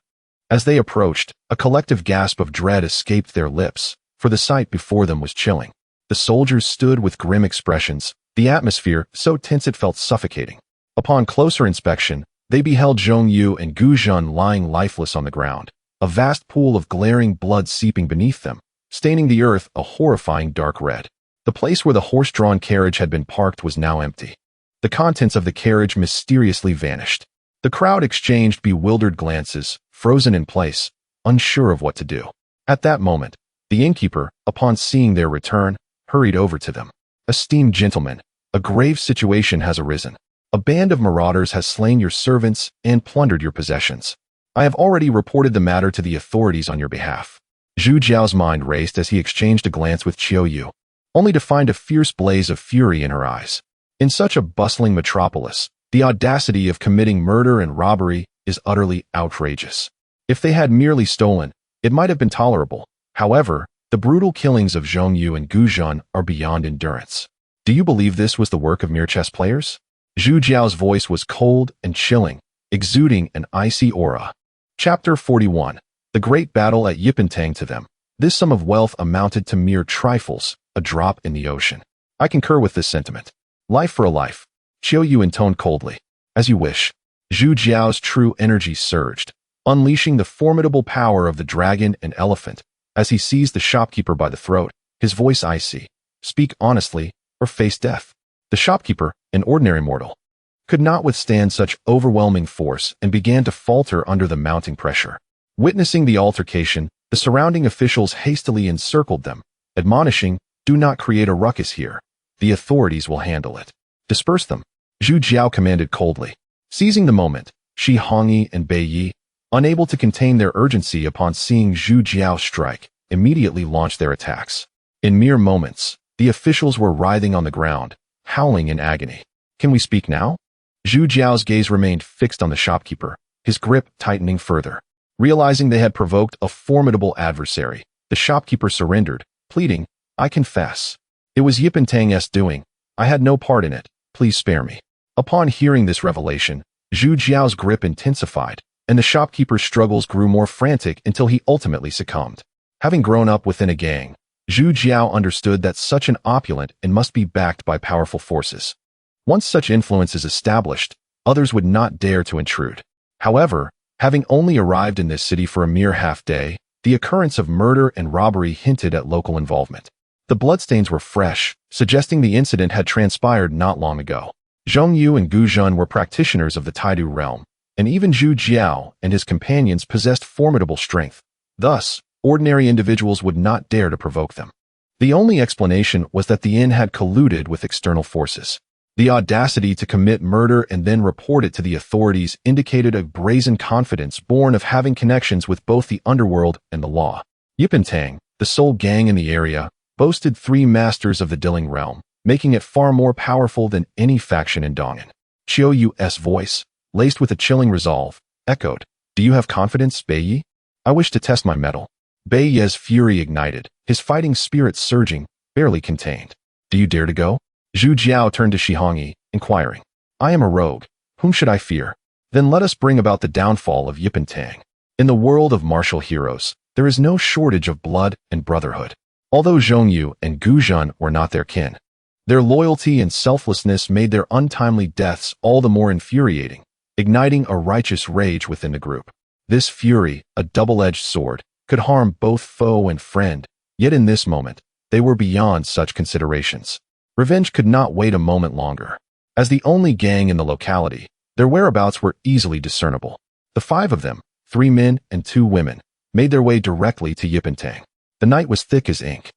As they approached, a collective gasp of dread escaped their lips, for the sight before them was chilling. The soldiers stood with grim expressions, the atmosphere so tense it felt suffocating. Upon closer inspection, they beheld Zhong Yu and Gu Zhun lying lifeless on the ground, a vast pool of glaring blood seeping beneath them, staining the earth a horrifying dark red. The place where the horse-drawn carriage had been parked was now empty. The contents of the carriage mysteriously vanished. The crowd exchanged bewildered glances, frozen in place, unsure of what to do. At that moment, the innkeeper, upon seeing their return, hurried over to them. Esteemed gentlemen, a grave situation has arisen. A band of marauders has slain your servants and plundered your possessions. I have already reported the matter to the authorities on your behalf. Zhu Jiao's mind raced as he exchanged a glance with Qiu Yu, only to find a fierce blaze of fury in her eyes. In such a bustling metropolis, the audacity of committing murder and robbery is utterly outrageous. If they had merely stolen, it might have been tolerable. However, the brutal killings of Zhong Yu and Gu Zhun are beyond endurance. Do you believe this was the work of mere chess players? Zhu Jiao's voice was cold and chilling, exuding an icy aura. Chapter 41. The Great Battle at Yipentang. To them, this sum of wealth amounted to mere trifles, a drop in the ocean. I concur with this sentiment. Life for a life. Qiu Yu intoned coldly. As you wish. Zhu Jiao's true energy surged, unleashing the formidable power of the dragon and elephant. As he seized the shopkeeper by the throat, his voice icy. Speak honestly, or face death. The shopkeeper, an ordinary mortal, could not withstand such overwhelming force and began to falter under the mounting pressure. Witnessing the altercation, the surrounding officials hastily encircled them, admonishing, "Do not create a ruckus here. The authorities will handle it. Disperse them," Zhu Jiao commanded coldly. Seizing the moment, Shi Hongyi and Bei Yi, unable to contain their urgency upon seeing Zhu Jiao strike, immediately launched their attacks. In mere moments, the officials were writhing on the ground, howling in agony. "Can we speak now?" Zhu Jiao's gaze remained fixed on the shopkeeper, his grip tightening further. Realizing they had provoked a formidable adversary, the shopkeeper surrendered, pleading, "I confess. It was Yipentang's doing. I had no part in it. Please spare me." Upon hearing this revelation, Zhu Jiao's grip intensified, and the shopkeeper's struggles grew more frantic until he ultimately succumbed. Having grown up within a gang, Zhu Jiao understood that such an opulent and must be backed by powerful forces. Once such influence is established, others would not dare to intrude. However, having only arrived in this city for a mere half-day, the occurrence of murder and robbery hinted at local involvement. The bloodstains were fresh, suggesting the incident had transpired not long ago. Zhong Yu and Gu Zhen were practitioners of the Taidu realm, and even Zhu Jiao and his companions possessed formidable strength. Thus, ordinary individuals would not dare to provoke them. The only explanation was that the inn had colluded with external forces. The audacity to commit murder and then report it to the authorities indicated a brazen confidence born of having connections with both the underworld and the law. Yipentang, the sole gang in the area, boasted 3 masters of the Diling realm, making it far more powerful than any faction in Dong'an. Qiu Yu's voice, laced with a chilling resolve, echoed, "Do you have confidence, Bei Yi?" "I wish to test my mettle." Bei Yi's fury ignited, his fighting spirit surging, barely contained. "Do you dare to go?" Zhu Jiao turned to Shi Hongyi, inquiring. "I am a rogue. Whom should I fear? Then let us bring about the downfall of Yipentang." In the world of martial heroes, there is no shortage of blood and brotherhood. Although Zhong Yu and Gu Zhen were not their kin, their loyalty and selflessness made their untimely deaths all the more infuriating, igniting a righteous rage within the group. This fury, a double-edged sword, could harm both foe and friend, yet in this moment, they were beyond such considerations. Revenge could not wait a moment longer. As the only gang in the locality, their whereabouts were easily discernible. The 5 of them, 3 men and 2 women, made their way directly to Yipentang. The night was thick as ink.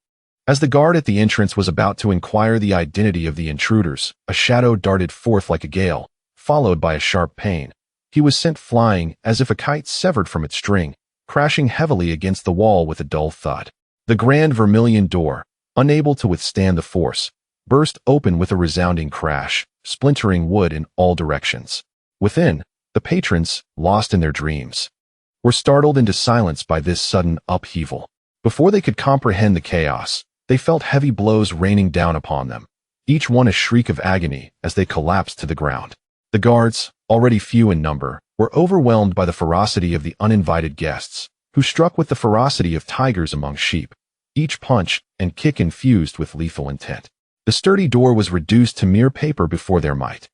As the guard at the entrance was about to inquire the identity of the intruders, a shadow darted forth like a gale, followed by a sharp pain. He was sent flying as if a kite severed from its string, crashing heavily against the wall with a dull thud. The grand vermilion door, unable to withstand the force, burst open with a resounding crash, splintering wood in all directions. Within, the patrons, lost in their dreams, were startled into silence by this sudden upheaval. Before they could comprehend the chaos, they felt heavy blows raining down upon them, each one a shriek of agony as they collapsed to the ground. The guards, already few in number, were overwhelmed by the ferocity of the uninvited guests, who struck with the ferocity of tigers among sheep, each punch and kick infused with lethal intent. The sturdy door was reduced to mere paper before their might.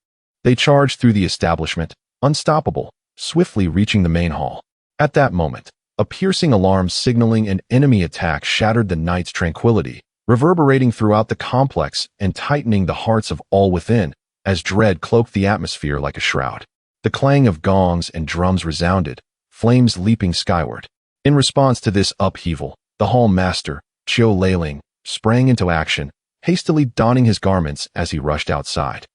They charged through the establishment, unstoppable, swiftly reaching the main hall. At that moment, a piercing alarm signaling an enemy attack shattered the night's tranquility, reverberating throughout the complex and tightening the hearts of all within, as dread cloaked the atmosphere like a shroud. The clang of gongs and drums resounded, flames leaping skyward. In response to this upheaval, the hall master, Qiu Leiling, sprang into action, hastily donning his garments as he rushed outside,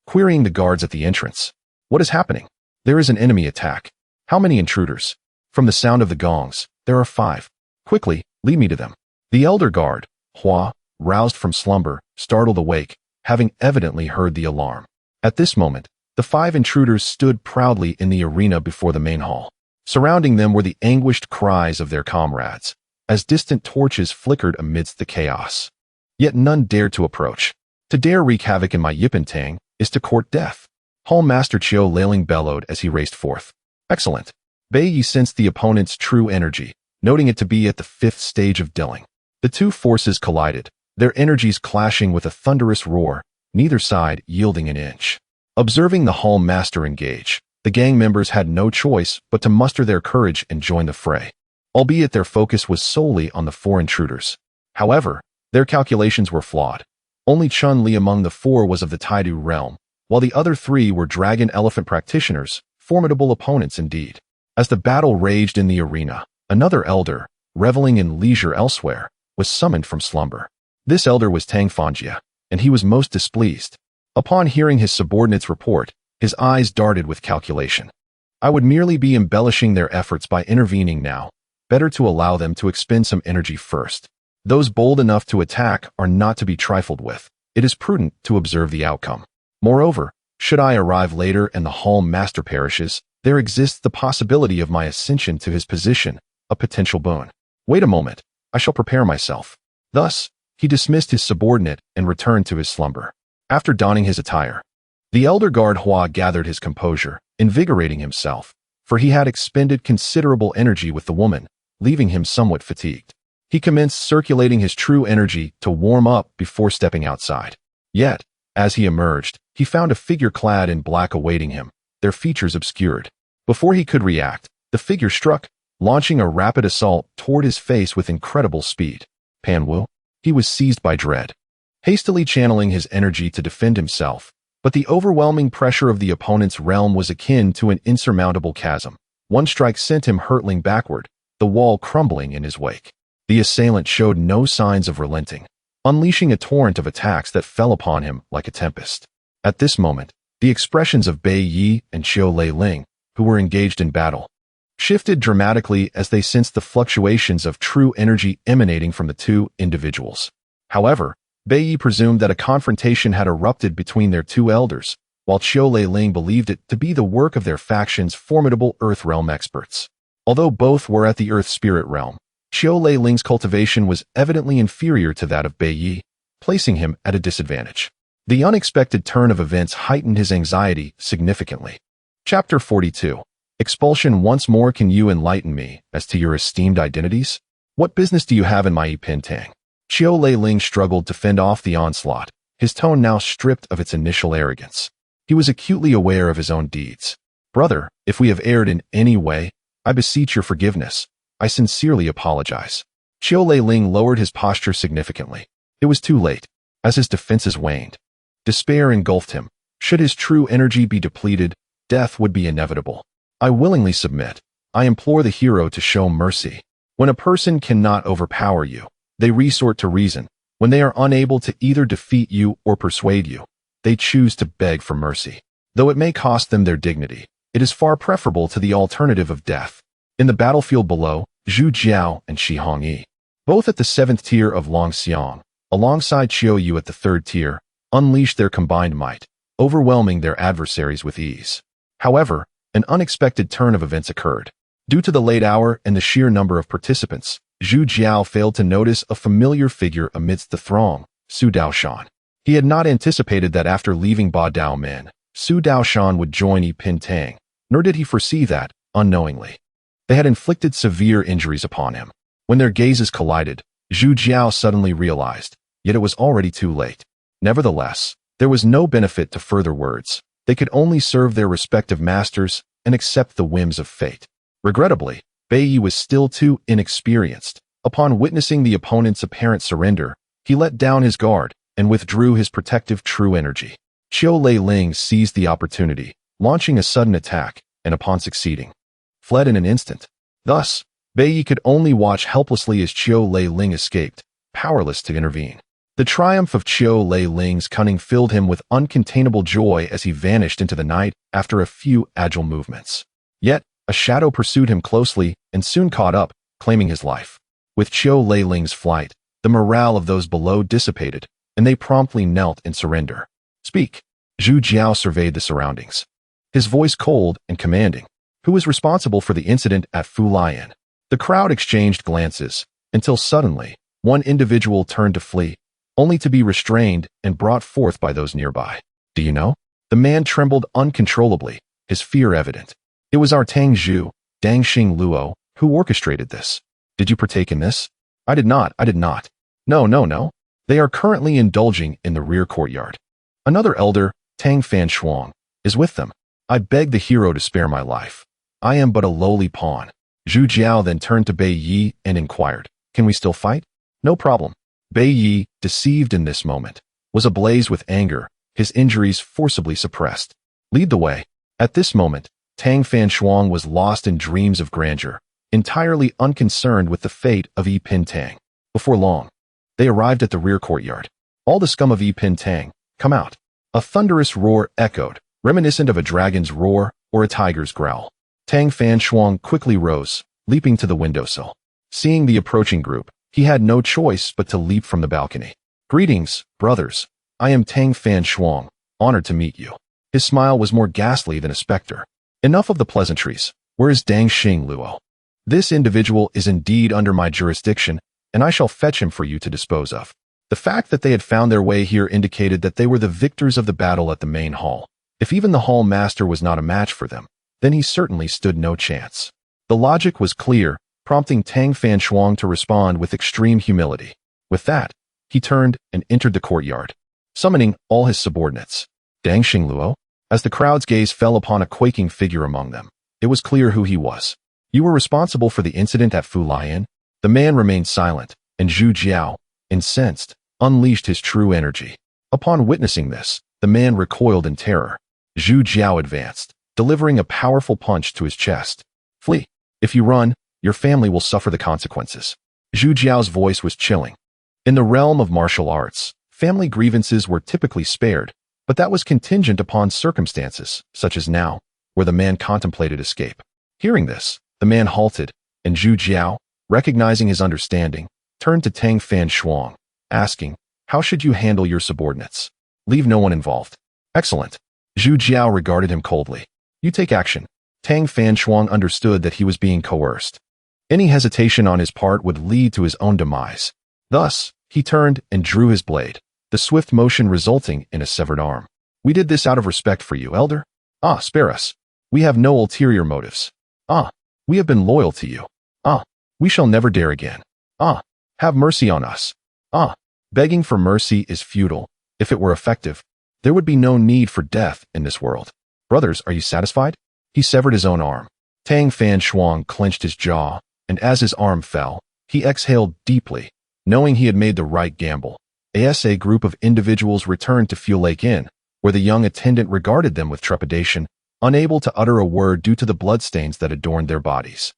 querying the guards at the entrance. "What is happening? There is an enemy attack. How many intruders?" From the sound of the gongs, "There are 5. Quickly, lead me to them." The elder guard, Hua, roused from slumber, startled awake, having evidently heard the alarm. At this moment, the 5 intruders stood proudly in the arena before the main hall. Surrounding them were the anguished cries of their comrades, as distant torches flickered amidst the chaos. Yet none dared to approach. "To dare wreak havoc in my Yipentang is to court death," Hall Master Qiu Leiling bellowed as he raced forth. "Excellent." Bei Yi sensed the opponent's true energy, noting it to be at the 5th stage of Diling. The 2 forces collided, their energies clashing with a thunderous roar, neither side yielding an inch. Observing the Hall Master engage, the gang members had no choice but to muster their courage and join the fray, albeit their focus was solely on the 4 intruders. However, their calculations were flawed. Only Chun Li among the 4 was of the Taidu realm, while the other three were dragon elephant practitioners, formidable opponents indeed. As the battle raged in the arena, another elder, reveling in leisure elsewhere, was summoned from slumber. This elder was Tang Fanjia, and he was most displeased. Upon hearing his subordinate's report, his eyes darted with calculation. I would merely be embellishing their efforts by intervening now. Better to allow them to expend some energy first. Those bold enough to attack are not to be trifled with. It is prudent to observe the outcome. Moreover, should I arrive later and the Hall Master perishes, there exists the possibility of my ascension to his position, a potential boon. Wait a moment, I shall prepare myself. Thus, he dismissed his subordinate and returned to his slumber. After donning his attire, the elder guard Hua gathered his composure, invigorating himself, for he had expended considerable energy with the woman, leaving him somewhat fatigued. He commenced circulating his true energy to warm up before stepping outside. Yet, as he emerged, he found a figure clad in black awaiting him, their features obscured. Before he could react, the figure struck, launching a rapid assault toward his face with incredible speed. Pan Wu? He was seized by dread, hastily channeling his energy to defend himself, but the overwhelming pressure of the opponent's realm was akin to an insurmountable chasm. One strike sent him hurtling backward, the wall crumbling in his wake. The assailant showed no signs of relenting, unleashing a torrent of attacks that fell upon him like a tempest. At this moment, the expressions of Bai Yi and Qiu Lei Ling, who were engaged in battle, shifted dramatically as they sensed the fluctuations of true energy emanating from the two individuals. However, Bai Yi presumed that a confrontation had erupted between their two elders, while Qiu Lei Ling believed it to be the work of their faction's formidable Earth Realm experts. Although both were at the Earth Spirit Realm, Qiu Lei Ling's cultivation was evidently inferior to that of Bai Yi, placing him at a disadvantage. The unexpected turn of events heightened his anxiety significantly. Chapter 42. Expulsion. Once more, can you enlighten me as to your esteemed identities? What business do you have in my Pintang? Qiu Lei Ling struggled to fend off the onslaught, his tone now stripped of its initial arrogance. He was acutely aware of his own deeds. Brother, if we have erred in any way, I beseech your forgiveness. I sincerely apologize. Qiu Lei Ling lowered his posture significantly. It was too late. As his defenses waned, despair engulfed him. Should his true energy be depleted, death would be inevitable. I willingly submit. I implore the hero to show mercy. When a person cannot overpower you, they resort to reason. When they are unable to either defeat you or persuade you, they choose to beg for mercy. Though it may cost them their dignity, it is far preferable to the alternative of death. In the battlefield below, Zhu Jiao and Shi Hongyi, both at the 7th tier of Longxiang, alongside Qiu Yu at the 3rd tier, unleashed their combined might, overwhelming their adversaries with ease. However, an unexpected turn of events occurred. Due to the late hour and the sheer number of participants, Zhu Jiao failed to notice a familiar figure amidst the throng, Su Daoshan. He had not anticipated that after leaving Ba Dao Min, Su Daoshan would join Yi Pintang, nor did he foresee that, unknowingly, they had inflicted severe injuries upon him. When their gazes collided, Zhu Jiao suddenly realized, yet it was already too late. Nevertheless, there was no benefit to further words. They could only serve their respective masters and accept the whims of fate. Regrettably, Bai Yi was still too inexperienced. Upon witnessing the opponent's apparent surrender, he let down his guard and withdrew his protective true energy. Qiu Lei Ling seized the opportunity, launching a sudden attack, and upon succeeding, fled in an instant. Thus, Bai Yi could only watch helplessly as Qiu Lei Ling escaped, powerless to intervene. The triumph of Qiu Lei Ling's cunning filled him with uncontainable joy as he vanished into the night after a few agile movements. Yet, a shadow pursued him closely and soon caught up, claiming his life. With Qiu Lei Ling's flight, the morale of those below dissipated, and they promptly knelt in surrender. Speak. Zhu Jiao surveyed the surroundings, his voice cold and commanding. Who was responsible for the incident at Fu Lian? The crowd exchanged glances, until suddenly, one individual turned to flee, only to be restrained and brought forth by those nearby. Do you know? The man trembled uncontrollably, his fear evident. It was our Tang Zhu, Dangxing Luo, who orchestrated this. Did you partake in this? I did not. No. They are currently indulging in the rear courtyard. Another elder, Tang Fan Shuang, is with them. I beg the hero to spare my life. I am but a lowly pawn. Zhu Jiao then turned to Bai Yi and inquired, can we still fight? No problem. Bai Yi, deceived in this moment, was ablaze with anger, his injuries forcibly suppressed. Lead the way. At this moment, Tang Fan Shuang was lost in dreams of grandeur, entirely unconcerned with the fate of Yi Pin Tang. Before long, they arrived at the rear courtyard. All the scum of Yi Pin Tang, come out. A thunderous roar echoed, reminiscent of a dragon's roar or a tiger's growl. Tang Fan Shuang quickly rose, leaping to the windowsill. Seeing the approaching group, he had no choice but to leap from the balcony. Greetings, brothers. I am Tang Fan Shuang, honored to meet you. His smile was more ghastly than a specter. Enough of the pleasantries. Where is Dang Xing Luo? This individual is indeed under my jurisdiction, and I shall fetch him for you to dispose of. The fact that they had found their way here indicated that they were the victors of the battle at the main hall. If even the hall master was not a match for them, then he certainly stood no chance. The logic was clear, prompting Tang Fan Shuang to respond with extreme humility. With that, he turned and entered the courtyard, summoning all his subordinates. Dang Xing Luo? As the crowd's gaze fell upon a quaking figure among them, it was clear who he was. You were responsible for the incident at Fu Lian? The man remained silent, and Zhu Jiao, incensed, unleashed his true energy. Upon witnessing this, the man recoiled in terror. Zhu Jiao advanced, delivering a powerful punch to his chest. Flee. If you run, your family will suffer the consequences. Zhu Jiao's voice was chilling. In the realm of martial arts, family grievances were typically spared, but that was contingent upon circumstances, such as now, where the man contemplated escape. Hearing this, the man halted, and Zhu Jiao, recognizing his understanding, turned to Tang Fan Shuang, asking, how should you handle your subordinates? Leave no one involved. Excellent. Zhu Jiao regarded him coldly. You take action. Tang Fan Shuang understood that he was being coerced. Any hesitation on his part would lead to his own demise. Thus, he turned and drew his blade, the swift motion resulting in a severed arm. We did this out of respect for you, elder. Ah, spare us. We have no ulterior motives. Ah, we have been loyal to you. Ah, we shall never dare again. Ah, have mercy on us. Ah, begging for mercy is futile. If it were effective, there would be no need for death in this world. Brothers, are you satisfied? He severed his own arm. Tang Fan Shuang clenched his jaw, and as his arm fell, he exhaled deeply, knowing he had made the right gamble. A group of individuals returned to Fu Lake Inn, where the young attendant regarded them with trepidation, unable to utter a word due to the bloodstains that adorned their bodies.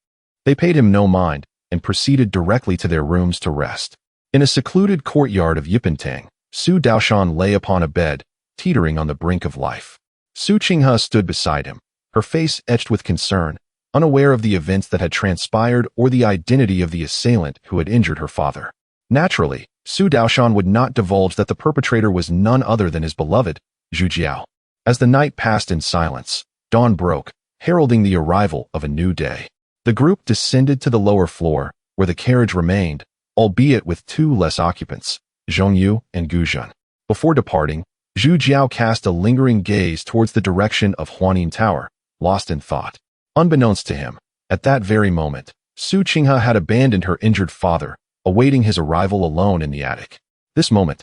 They paid him no mind and proceeded directly to their rooms to rest. In a secluded courtyard of Yipentang, Su Daoshan lay upon a bed, teetering on the brink of life. Su Qinghe stood beside him, her face etched with concern, unaware of the events that had transpired or the identity of the assailant who had injured her father. Naturally, Su Daoshan would not divulge that the perpetrator was none other than his beloved, Zhu Jiao. As the night passed in silence, dawn broke, heralding the arrival of a new day. The group descended to the lower floor, where the carriage remained, albeit with two less occupants, Zhongyu and Guzhen. Before departing, Zhu Jiao cast a lingering gaze towards the direction of Huanin Tower, lost in thought. Unbeknownst to him, at that very moment, Su Qinghe had abandoned her injured father, awaiting his arrival alone in the attic. This moment,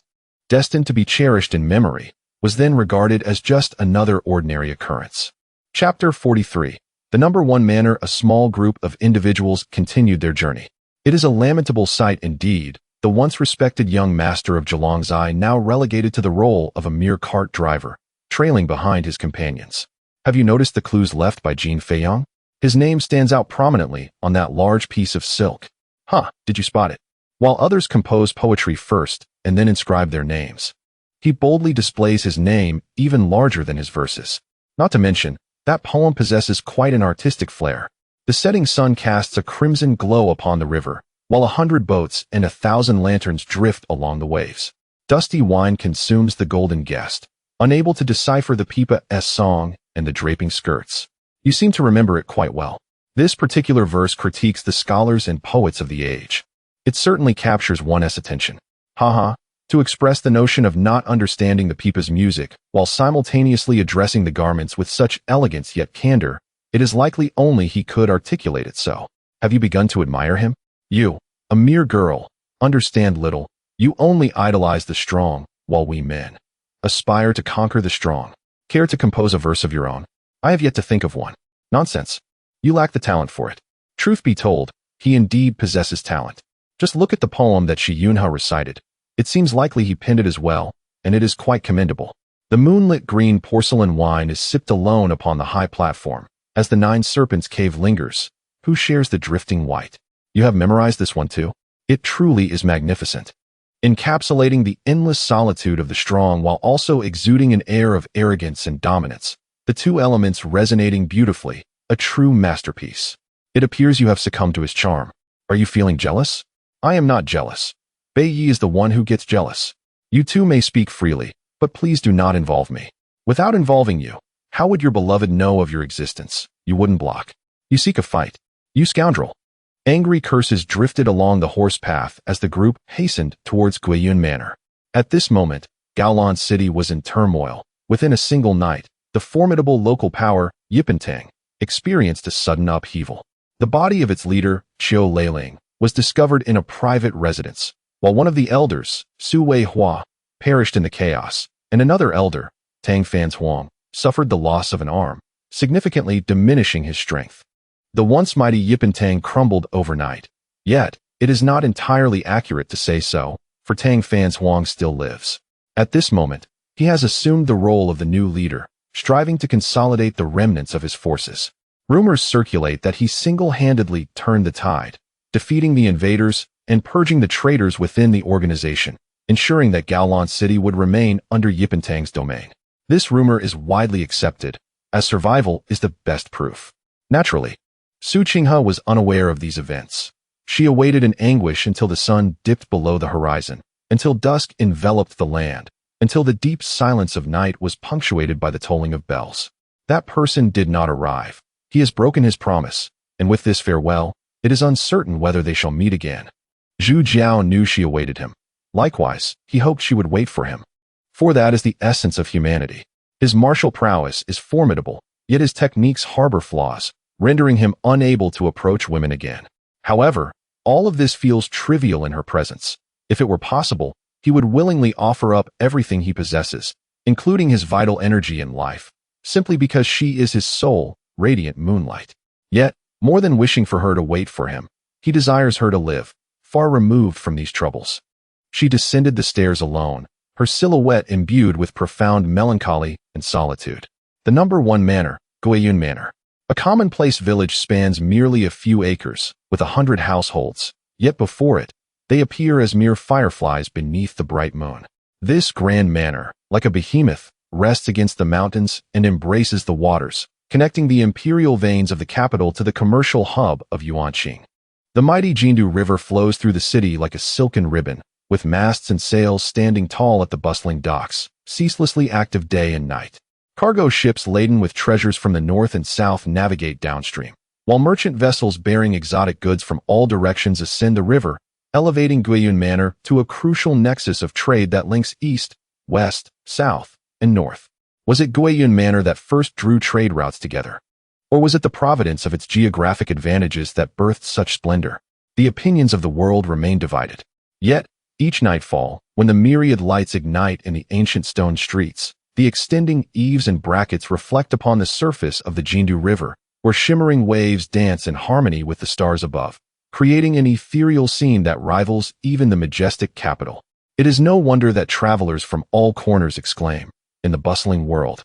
destined to be cherished in memory, was then regarded as just another ordinary occurrence. Chapter 43. The number one manor. A small group of individuals continued their journey. It is a lamentable sight indeed, the once respected young master of Zhilongzai now relegated to the role of a mere cart driver, trailing behind his companions. Have you noticed the clues left by Jin Feiyang? His name stands out prominently on that large piece of silk. Huh, did you spot it? While others compose poetry first and then inscribe their names, he boldly displays his name even larger than his verses. Not to mention, that poem possesses quite an artistic flair. The setting sun casts a crimson glow upon the river, while 100 boats and 1,000 lanterns drift along the waves. Dusty wine consumes the golden guest, unable to decipher the pipa's song and the draping skirts. You seem to remember it quite well. This particular verse critiques the scholars and poets of the age. It certainly captures one's attention. Haha, to express the notion of not understanding the pipa's music while simultaneously addressing the garments with such elegance yet candor, it is likely only he could articulate it so. Have you begun to admire him? You, a mere girl, understand little. You only idolize the strong, while we men aspire to conquer the strong. Care to compose a verse of your own? I have yet to think of one. Nonsense. You lack the talent for it. Truth be told, he indeed possesses talent. Just look at the poem that Shi Yunhe recited. It seems likely he penned it as well, and it is quite commendable. The moonlit green porcelain wine is sipped alone upon the high platform, as the Nine Serpents Cave lingers. Who shares the drifting white? You have memorized this one too? It truly is magnificent, encapsulating the endless solitude of the strong while also exuding an air of arrogance and dominance, the two elements resonating beautifully, a true masterpiece. It appears you have succumbed to his charm. Are you feeling jealous? I am not jealous. Bai Yi is the one who gets jealous. You two may speak freely, but please do not involve me. Without involving you, how would your beloved know of your existence? You wouldn't block. You seek a fight. You scoundrel. Angry curses drifted along the horse path as the group hastened towards Guiyun Manor. At this moment, Gaolan City was in turmoil. Within a single night, the formidable local power, Yipentang, experienced a sudden upheaval. The body of its leader, Qiu Leiling, was discovered in a private residence, while one of the elders, Su Wei Hua, perished in the chaos, and another elder, Tang Fan Huang, suffered the loss of an arm, significantly diminishing his strength. The once mighty Yipentang crumbled overnight. Yet, it is not entirely accurate to say so, for Tang Fan Huang still lives. At this moment, he has assumed the role of the new leader, striving to consolidate the remnants of his forces. Rumors circulate that he single-handedly turned the tide, defeating the invaders and purging the traitors within the organization, ensuring that Gaolan City would remain under Yipentang's domain. This rumor is widely accepted, as survival is the best proof. Naturally, Su Qinghe was unaware of these events. She awaited in anguish until the sun dipped below the horizon, until dusk enveloped the land, until the deep silence of night was punctuated by the tolling of bells. That person did not arrive. He has broken his promise, and with this farewell, it is uncertain whether they shall meet again. Zhu Jiao knew she awaited him. Likewise, he hoped she would wait for him. For that is the essence of humanity. His martial prowess is formidable, yet his techniques harbor flaws, rendering him unable to approach women again. However, all of this feels trivial in her presence. If it were possible, he would willingly offer up everything he possesses, including his vital energy and life, simply because she is his sole, radiant moonlight. Yet, more than wishing for her to wait for him, he desires her to live, far removed from these troubles. She descended the stairs alone, her silhouette imbued with profound melancholy and solitude. The No. 1 manor, Guiyun Manor. A commonplace village spans merely a few acres, with 100 households, yet before it, they appear as mere fireflies beneath the bright moon. This grand manor, like a behemoth, rests against the mountains and embraces the waters, connecting the imperial veins of the capital to the commercial hub of Yuanqing. The mighty Jindu River flows through the city like a silken ribbon, with masts and sails standing tall at the bustling docks, ceaselessly active day and night. Cargo ships laden with treasures from the north and south navigate downstream, while merchant vessels bearing exotic goods from all directions ascend the river, elevating Guiyun Manor to a crucial nexus of trade that links east, west, south, and north. Was it Guiyun Manor that first drew trade routes together? Or was it the providence of its geographic advantages that birthed such splendor? The opinions of the world remain divided. Yet, each nightfall, when the myriad lights ignite in the ancient stone streets, the extending eaves and brackets reflect upon the surface of the Jindu River, where shimmering waves dance in harmony with the stars above, creating an ethereal scene that rivals even the majestic capital. It is no wonder that travelers from all corners exclaim, in the bustling world.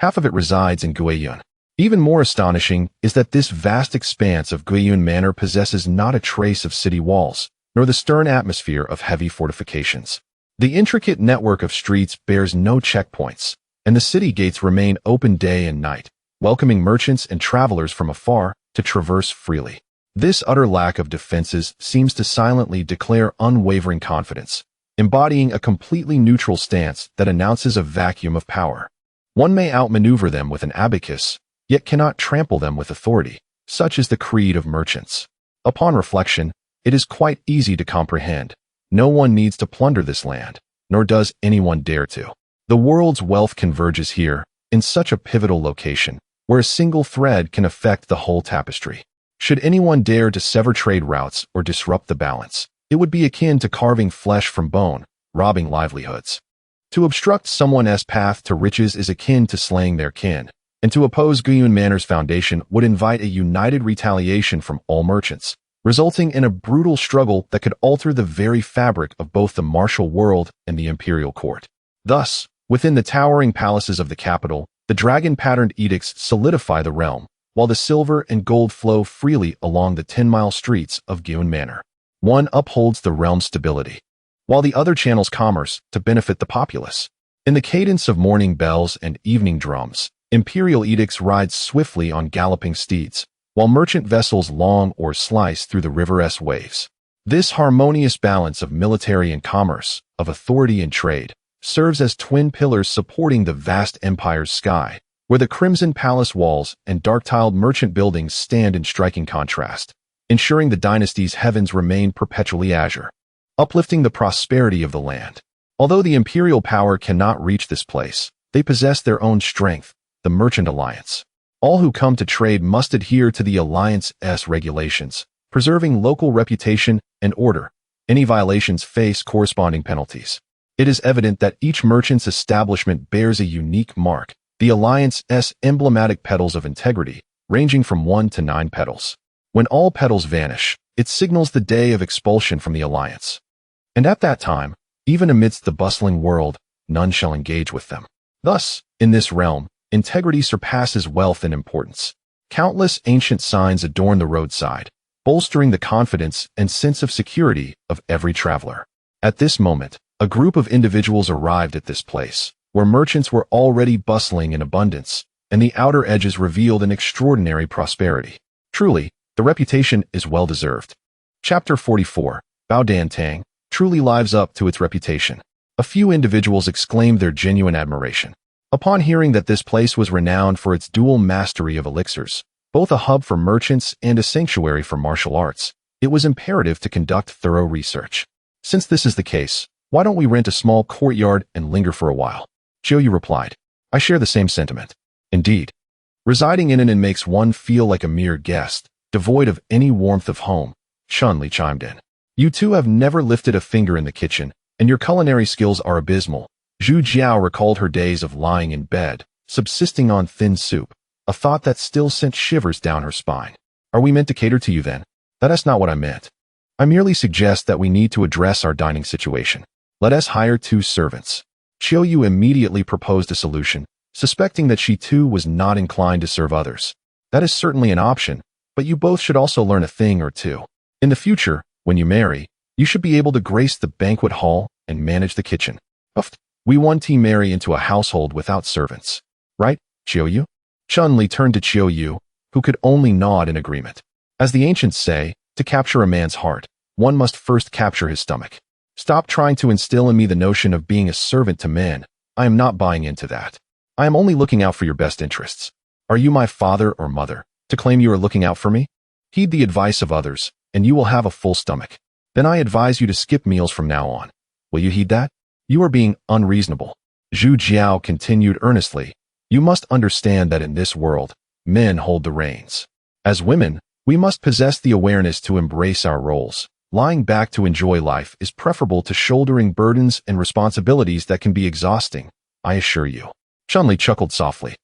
Half of it resides in Guiyun. Even more astonishing is that this vast expanse of Guiyun Manor possesses not a trace of city walls, nor the stern atmosphere of heavy fortifications. The intricate network of streets bears no checkpoints, and the city gates remain open day and night, welcoming merchants and travelers from afar to traverse freely. This utter lack of defenses seems to silently declare unwavering confidence, embodying a completely neutral stance that announces a vacuum of power. One may outmaneuver them with an abacus, yet cannot trample them with authority. Such is the creed of merchants. Upon reflection, it is quite easy to comprehend. No one needs to plunder this land, nor does anyone dare to. The world's wealth converges here, in such a pivotal location, where a single thread can affect the whole tapestry. Should anyone dare to sever trade routes or disrupt the balance, it would be akin to carving flesh from bone, robbing livelihoods. To obstruct someone's path to riches is akin to slaying their kin, and to oppose Guiyun Manor's foundation would invite a united retaliation from all merchants, resulting in a brutal struggle that could alter the very fabric of both the martial world and the imperial court. Thus, Within the towering palaces of the capital, the dragon-patterned edicts solidify the realm, while the silver and gold flow freely along the 10-mile streets of Gyun Manor. One upholds the realm's stability, while the other channels commerce to benefit the populace. In the cadence of morning bells and evening drums, imperial edicts ride swiftly on galloping steeds, while merchant vessels long or slice through the river's waves. This harmonious balance of military and commerce, of authority and trade, serves as twin pillars supporting the vast empire's sky, where the crimson palace walls and dark-tiled merchant buildings stand in striking contrast, ensuring the dynasty's heavens remain perpetually azure, uplifting the prosperity of the land. Although the imperial power cannot reach this place, they possess their own strength, the Merchant Alliance. All who come to trade must adhere to the Alliance's regulations, preserving local reputation and order. Any violations face corresponding penalties. It is evident that each merchant's establishment bears a unique mark, the Alliance's emblematic petals of integrity, ranging from 1 to 9 petals. When all petals vanish, it signals the day of expulsion from the Alliance. And at that time, even amidst the bustling world, none shall engage with them. Thus, in this realm, integrity surpasses wealth in importance. Countless ancient signs adorn the roadside, bolstering the confidence and sense of security of every traveler. At this moment, a group of individuals arrived at this place, where merchants were already bustling in abundance, and the outer edges revealed an extraordinary prosperity. Truly, the reputation is well-deserved. Chapter 44, Baodan Tang, truly lives up to its reputation. A few individuals exclaimed their genuine admiration. Upon hearing that this place was renowned for its dual mastery of elixirs, both a hub for merchants and a sanctuary for martial arts, it was imperative to conduct thorough research. Since this is the case, why don't we rent a small courtyard and linger for a while? Chiu replied. I share the same sentiment. Indeed. Residing in an inn makes one feel like a mere guest, devoid of any warmth of home, Chun-Li chimed in. You two have never lifted a finger in the kitchen, and your culinary skills are abysmal. Zhu Jiao recalled her days of lying in bed, subsisting on thin soup, a thought that still sent shivers down her spine. Are we meant to cater to you then? That's not what I meant. I merely suggest that we need to address our dining situation. Let us hire 2 servants. Chiu immediately proposed a solution, suspecting that she too was not inclined to serve others. That is certainly an option, but you both should also learn a thing or two. In the future, when you marry, you should be able to grace the banquet hall and manage the kitchen. We won't marry into a household without servants. Right, Chiu? Chun-Li turned to Chiu, who could only nod in agreement. As the ancients say, to capture a man's heart, one must first capture his stomach. Stop trying to instill in me the notion of being a servant to men. I am not buying into that. I am only looking out for your best interests. Are you my father or mother, to claim you are looking out for me? Heed the advice of others, and you will have a full stomach. Then I advise you to skip meals from now on. Will you heed that? You are being unreasonable. Zhu Jiao continued earnestly. You must understand that in this world, men hold the reins. As women, we must possess the awareness to embrace our roles. Lying back to enjoy life is preferable to shouldering burdens and responsibilities that can be exhausting, I assure you. Chun-Li chuckled softly,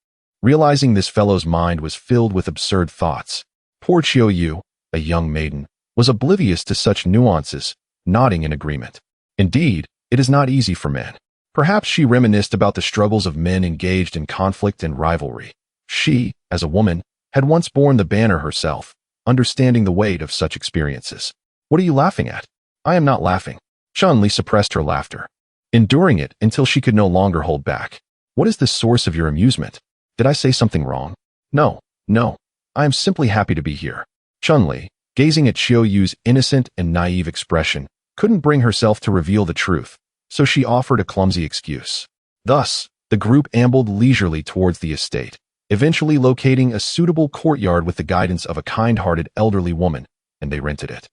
realizing this fellow's mind was filled with absurd thoughts. Poor Chiu, a young maiden, was oblivious to such nuances, nodding in agreement. Indeed, it is not easy for men. Perhaps she reminisced about the struggles of men engaged in conflict and rivalry. She, as a woman, had once borne the banner herself, understanding the weight of such experiences. What are you laughing at? I am not laughing. Chun-Li suppressed her laughter, enduring it until she could no longer hold back. What is the source of your amusement? Did I say something wrong? No. I am simply happy to be here. Chun-Li, gazing at Chiu's innocent and naive expression, couldn't bring herself to reveal the truth, so she offered a clumsy excuse. Thus, the group ambled leisurely towards the estate, eventually locating a suitable courtyard with the guidance of a kind-hearted elderly woman, and they rented it.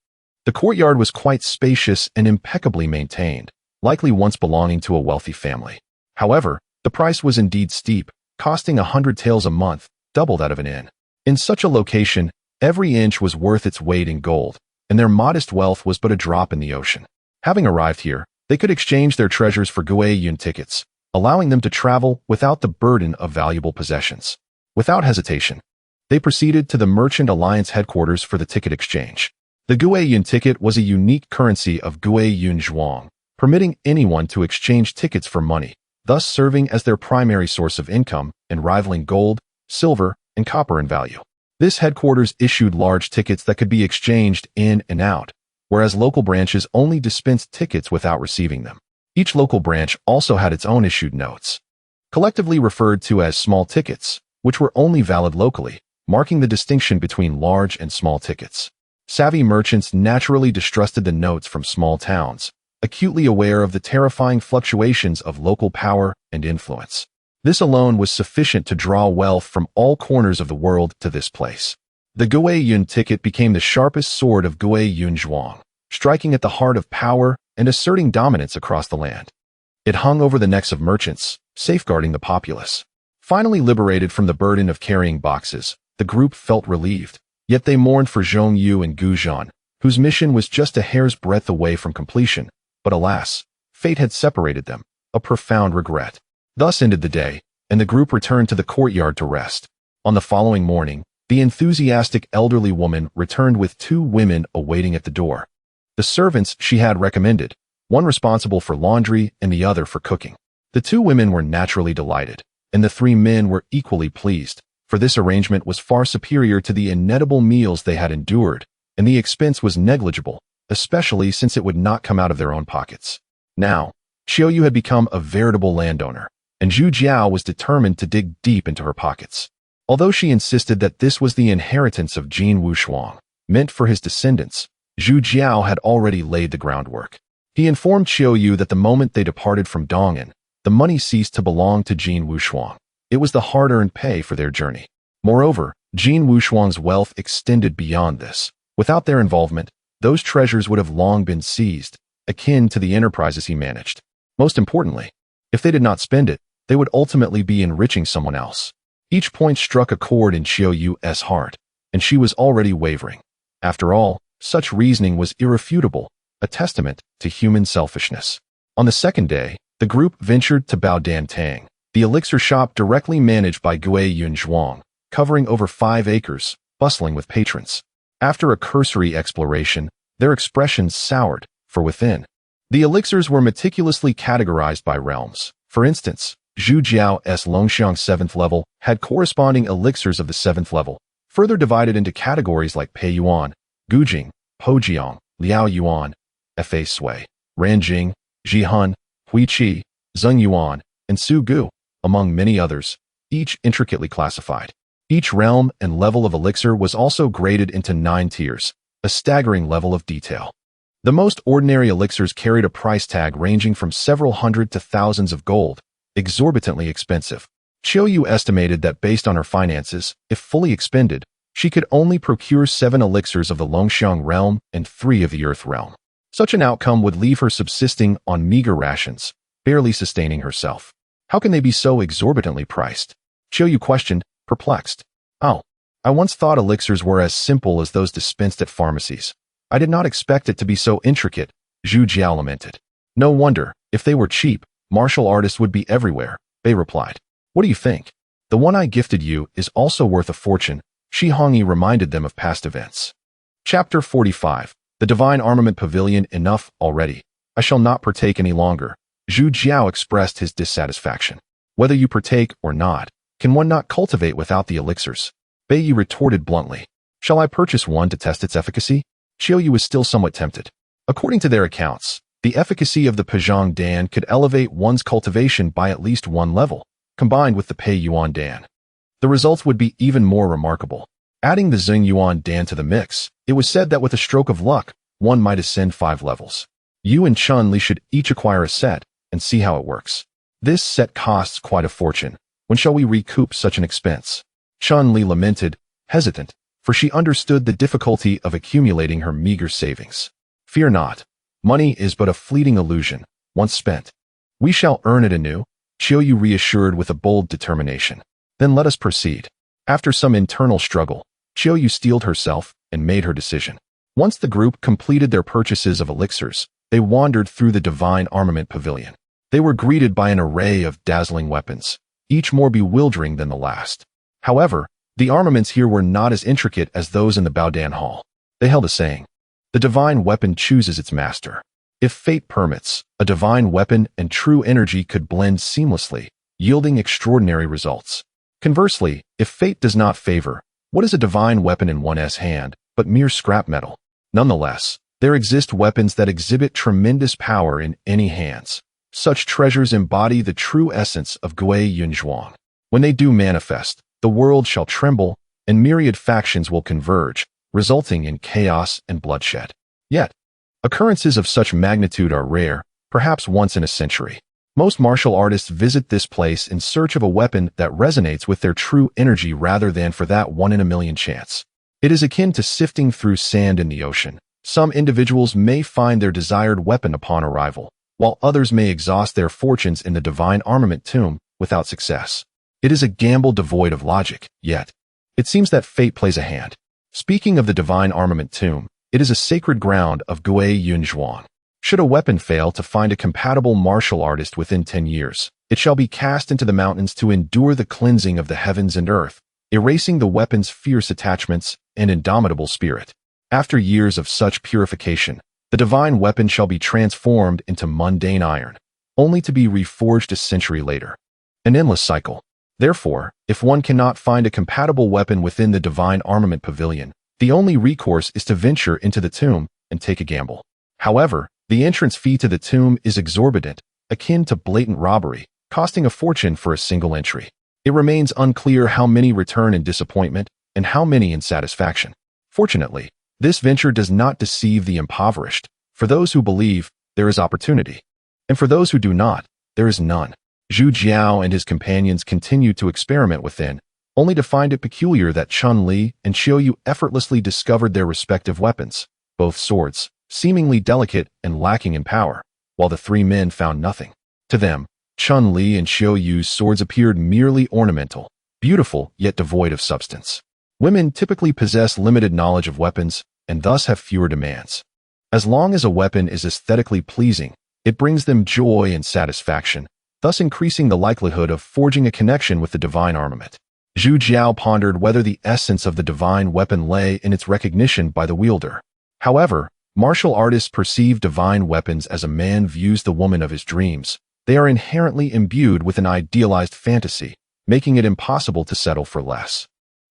The courtyard was quite spacious and impeccably maintained, likely once belonging to a wealthy family. However, the price was indeed steep, costing 100 taels a month, double that of an inn. In such a location, every inch was worth its weight in gold, and their modest wealth was but a drop in the ocean. Having arrived here, they could exchange their treasures for Guiyun tickets, allowing them to travel without the burden of valuable possessions. Without hesitation, they proceeded to the Merchant Alliance headquarters for the ticket exchange. The Guiyun ticket was a unique currency of Guiyun Zhuang, permitting anyone to exchange tickets for money, thus serving as their primary source of income and rivaling gold, silver, and copper in value. This headquarters issued large tickets that could be exchanged in and out, whereas local branches only dispensed tickets without receiving them. Each local branch also had its own issued notes, collectively referred to as small tickets, which were only valid locally, marking the distinction between large and small tickets. Savvy merchants naturally distrusted the notes from small towns, acutely aware of the terrifying fluctuations of local power and influence. This alone was sufficient to draw wealth from all corners of the world to this place. The Gui Yun ticket became the sharpest sword of Gui Yun Zhuang, striking at the heart of power and asserting dominance across the land. It hung over the necks of merchants, safeguarding the populace. Finally liberated from the burden of carrying boxes, the group felt relieved. Yet they mourned for Zhong Yu and Gu Zhan, whose mission was just a hair's breadth away from completion. But alas, fate had separated them, a profound regret. Thus ended the day, and the group returned to the courtyard to rest. On the following morning, the enthusiastic elderly woman returned with 2 women awaiting at the door. The servants she had recommended, one responsible for laundry and the other for cooking. The 2 women were naturally delighted, and the 3 men were equally pleased, for this arrangement was far superior to the inedible meals they had endured, and the expense was negligible, especially since it would not come out of their own pockets. Now, Qiu Yu had become a veritable landowner, and Zhu Jiao was determined to dig deep into her pockets. Although she insisted that this was the inheritance of Jin Wushuang, meant for his descendants, Zhu Jiao had already laid the groundwork. He informed Qiu Yu that the moment they departed from Dong'an, the money ceased to belong to Jin Wushuang. It was the hard-earned pay for their journey. Moreover, Jin Wushuang's wealth extended beyond this. Without their involvement, those treasures would have long been seized, akin to the enterprises he managed. Most importantly, if they did not spend it, they would ultimately be enriching someone else. Each point struck a chord in Qiu Yu's heart, and she was already wavering. After all, such reasoning was irrefutable, a testament to human selfishness. On the second day, the group ventured to Baodan Tang, the elixir shop directly managed by Gui Yun Zhuang, covering over 5 acres, bustling with patrons. After a cursory exploration, their expressions soured, for within. The elixirs were meticulously categorized by realms. For instance, Zhu Jiao's Longxiang 7th level had corresponding elixirs of the 7th level, further divided into categories like Pei Yuan, Gujing, Pojiang, Liao Yuan, Fa Sui, Ranjing, Jihun, Huiqi, Zeng Yuan, and Su Gu, among many others, each intricately classified. Each realm and level of elixir was also graded into 9 tiers, a staggering level of detail. The most ordinary elixirs carried a price tag ranging from several hundred to thousands of gold, exorbitantly expensive. Qiu Yu estimated that based on her finances, if fully expended, she could only procure 7 elixirs of the Longxiang realm and 3 of the Earth realm. Such an outcome would leave her subsisting on meager rations, barely sustaining herself. How can they be so exorbitantly priced? Qiu Yu questioned, perplexed. Oh, I once thought elixirs were as simple as those dispensed at pharmacies. I did not expect it to be so intricate, Zhu Jiao lamented. No wonder, if they were cheap, martial artists would be everywhere, Bei replied. What do you think? The one I gifted you is also worth a fortune, Shi Hongyi reminded them of past events. Chapter 45. The Divine Armament Pavilion. Enough already. I shall not partake any longer. Zhu Jiao expressed his dissatisfaction. Whether you partake or not, can one not cultivate without the elixirs? Bei Yi retorted bluntly. Shall I purchase one to test its efficacy? Qiu Yu was still somewhat tempted. According to their accounts, the efficacy of the Pezhang Dan could elevate one's cultivation by at least 1 level, combined with the Pei Yuan Dan. The results would be even more remarkable. Adding the Zeng Yuan Dan to the mix, it was said that with a stroke of luck, one might ascend 5 levels. You and Chun Li should each acquire a set and see how it works. This set costs quite a fortune. When shall we recoup such an expense? Chun Li lamented, hesitant, for she understood the difficulty of accumulating her meager savings. Fear not. Money is but a fleeting illusion, once spent. We shall earn it anew, Qiu Yu reassured with a bold determination. Then let us proceed. After some internal struggle, Qiu Yu steeled herself and made her decision. Once the group completed their purchases of elixirs, they wandered through the Divine Armament Pavilion. They were greeted by an array of dazzling weapons, each more bewildering than the last. However, the armaments here were not as intricate as those in the Baodan Hall. They held a saying. The divine weapon chooses its master. If fate permits, a divine weapon and true energy could blend seamlessly, yielding extraordinary results. Conversely, if fate does not favor, what is a divine weapon in one's hand but mere scrap metal? Nonetheless, there exist weapons that exhibit tremendous power in any hands. Such treasures embody the true essence of Gui Yunzhuang. When they do manifest, the world shall tremble, and myriad factions will converge, resulting in chaos and bloodshed. Yet, occurrences of such magnitude are rare, perhaps once in a century. Most martial artists visit this place in search of a weapon that resonates with their true energy rather than for that one-in-a-million chance. It is akin to sifting through sand in the ocean. Some individuals may find their desired weapon upon arrival, while others may exhaust their fortunes in the divine armament tomb without success. It is a gamble devoid of logic, yet it seems that fate plays a hand. Speaking of the divine armament tomb, it is a sacred ground of Gui Yunzhuang. Should a weapon fail to find a compatible martial artist within 10 years, it shall be cast into the mountains to endure the cleansing of the heavens and earth, erasing the weapon's fierce attachments and indomitable spirit. After years of such purification, the divine weapon shall be transformed into mundane iron, only to be reforged a century later. An endless cycle. Therefore, if one cannot find a compatible weapon within the divine armament pavilion, the only recourse is to venture into the tomb and take a gamble. However, the entrance fee to the tomb is exorbitant, akin to blatant robbery, costing a fortune for a single entry. It remains unclear how many return in disappointment and how many in satisfaction. Fortunately, this venture does not deceive the impoverished. For those who believe, there is opportunity. And for those who do not, there is none. Zhu Jiao and his companions continued to experiment within, only to find it peculiar that Chun Li and Xiao Yu effortlessly discovered their respective weapons, both swords, seemingly delicate and lacking in power, while the three men found nothing. To them, Chun Li and Xiao Yu's swords appeared merely ornamental, beautiful yet devoid of substance. Women typically possess limited knowledge of weapons and thus have fewer demands. As long as a weapon is aesthetically pleasing, it brings them joy and satisfaction, thus increasing the likelihood of forging a connection with the divine armament. Zhu Jiao pondered whether the essence of the divine weapon lay in its recognition by the wielder. However, martial artists perceive divine weapons as a man views the woman of his dreams. They are inherently imbued with an idealized fantasy, making it impossible to settle for less.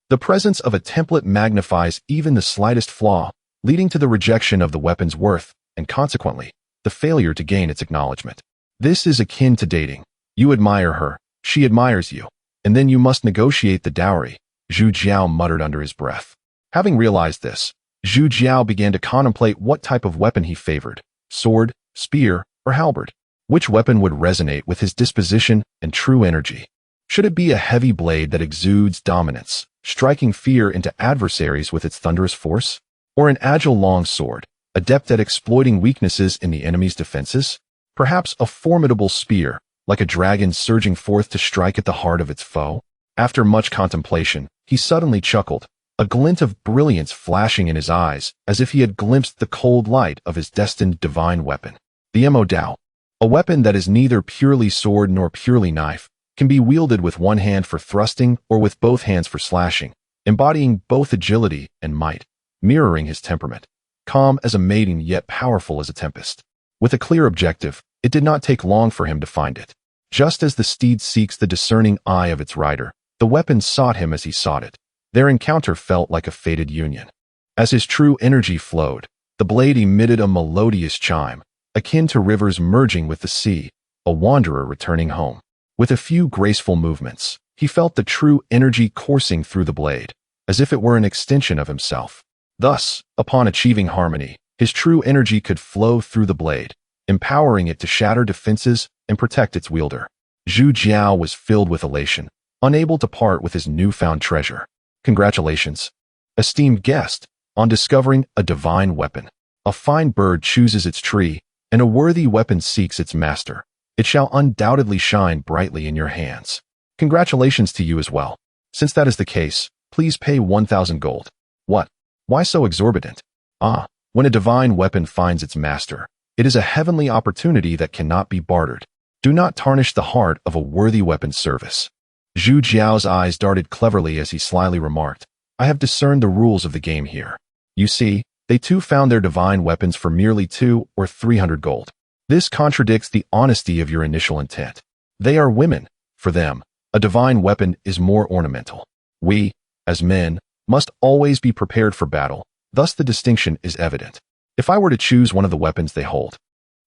The presence of a template magnifies even the slightest flaw, leading to the rejection of the weapon's worth, and consequently, the failure to gain its acknowledgement. This is akin to dating. You admire her, she admires you, and then you must negotiate the dowry, Zhu Jiao muttered under his breath. Having realized this, Zhu Jiao began to contemplate what type of weapon he favored, sword, spear, or halberd. Which weapon would resonate with his disposition and true energy? Should it be a heavy blade that exudes dominance, striking fear into adversaries with its thunderous force? Or an agile long sword, adept at exploiting weaknesses in the enemy's defenses? Perhaps a formidable spear, like a dragon surging forth to strike at the heart of its foe? After much contemplation, he suddenly chuckled, a glint of brilliance flashing in his eyes, as if he had glimpsed the cold light of his destined divine weapon. The Mo Dao. A weapon that is neither purely sword nor purely knife, can be wielded with one hand for thrusting or with both hands for slashing, embodying both agility and might, mirroring his temperament. Calm as a maiden yet powerful as a tempest. With a clear objective, it did not take long for him to find it. Just as the steed seeks the discerning eye of its rider, the weapon sought him as he sought it. Their encounter felt like a fated union. As his true energy flowed, the blade emitted a melodious chime, akin to rivers merging with the sea, a wanderer returning home. With a few graceful movements, he felt the true energy coursing through the blade, as if it were an extension of himself. Thus, upon achieving harmony, his true energy could flow through the blade, empowering it to shatter defenses and protect its wielder. Zhu Jiao was filled with elation, unable to part with his newfound treasure. Congratulations, esteemed guest, on discovering a divine weapon. A fine bird chooses its tree, and a worthy weapon seeks its master. It shall undoubtedly shine brightly in your hands. Congratulations to you as well. Since that is the case, please pay 1,000 gold. What? Why so exorbitant? Ah, when a divine weapon finds its master, it is a heavenly opportunity that cannot be bartered. Do not tarnish the heart of a worthy weapon's service. Zhu Jiao's eyes darted cleverly as he slyly remarked, I have discerned the rules of the game here. You see, They too found their divine weapons for merely 2 or 300 gold. This contradicts the honesty of your initial intent. They are women. For them, a divine weapon is more ornamental. We, as men, must always be prepared for battle, thus the distinction is evident. If I were to choose one of the weapons they hold,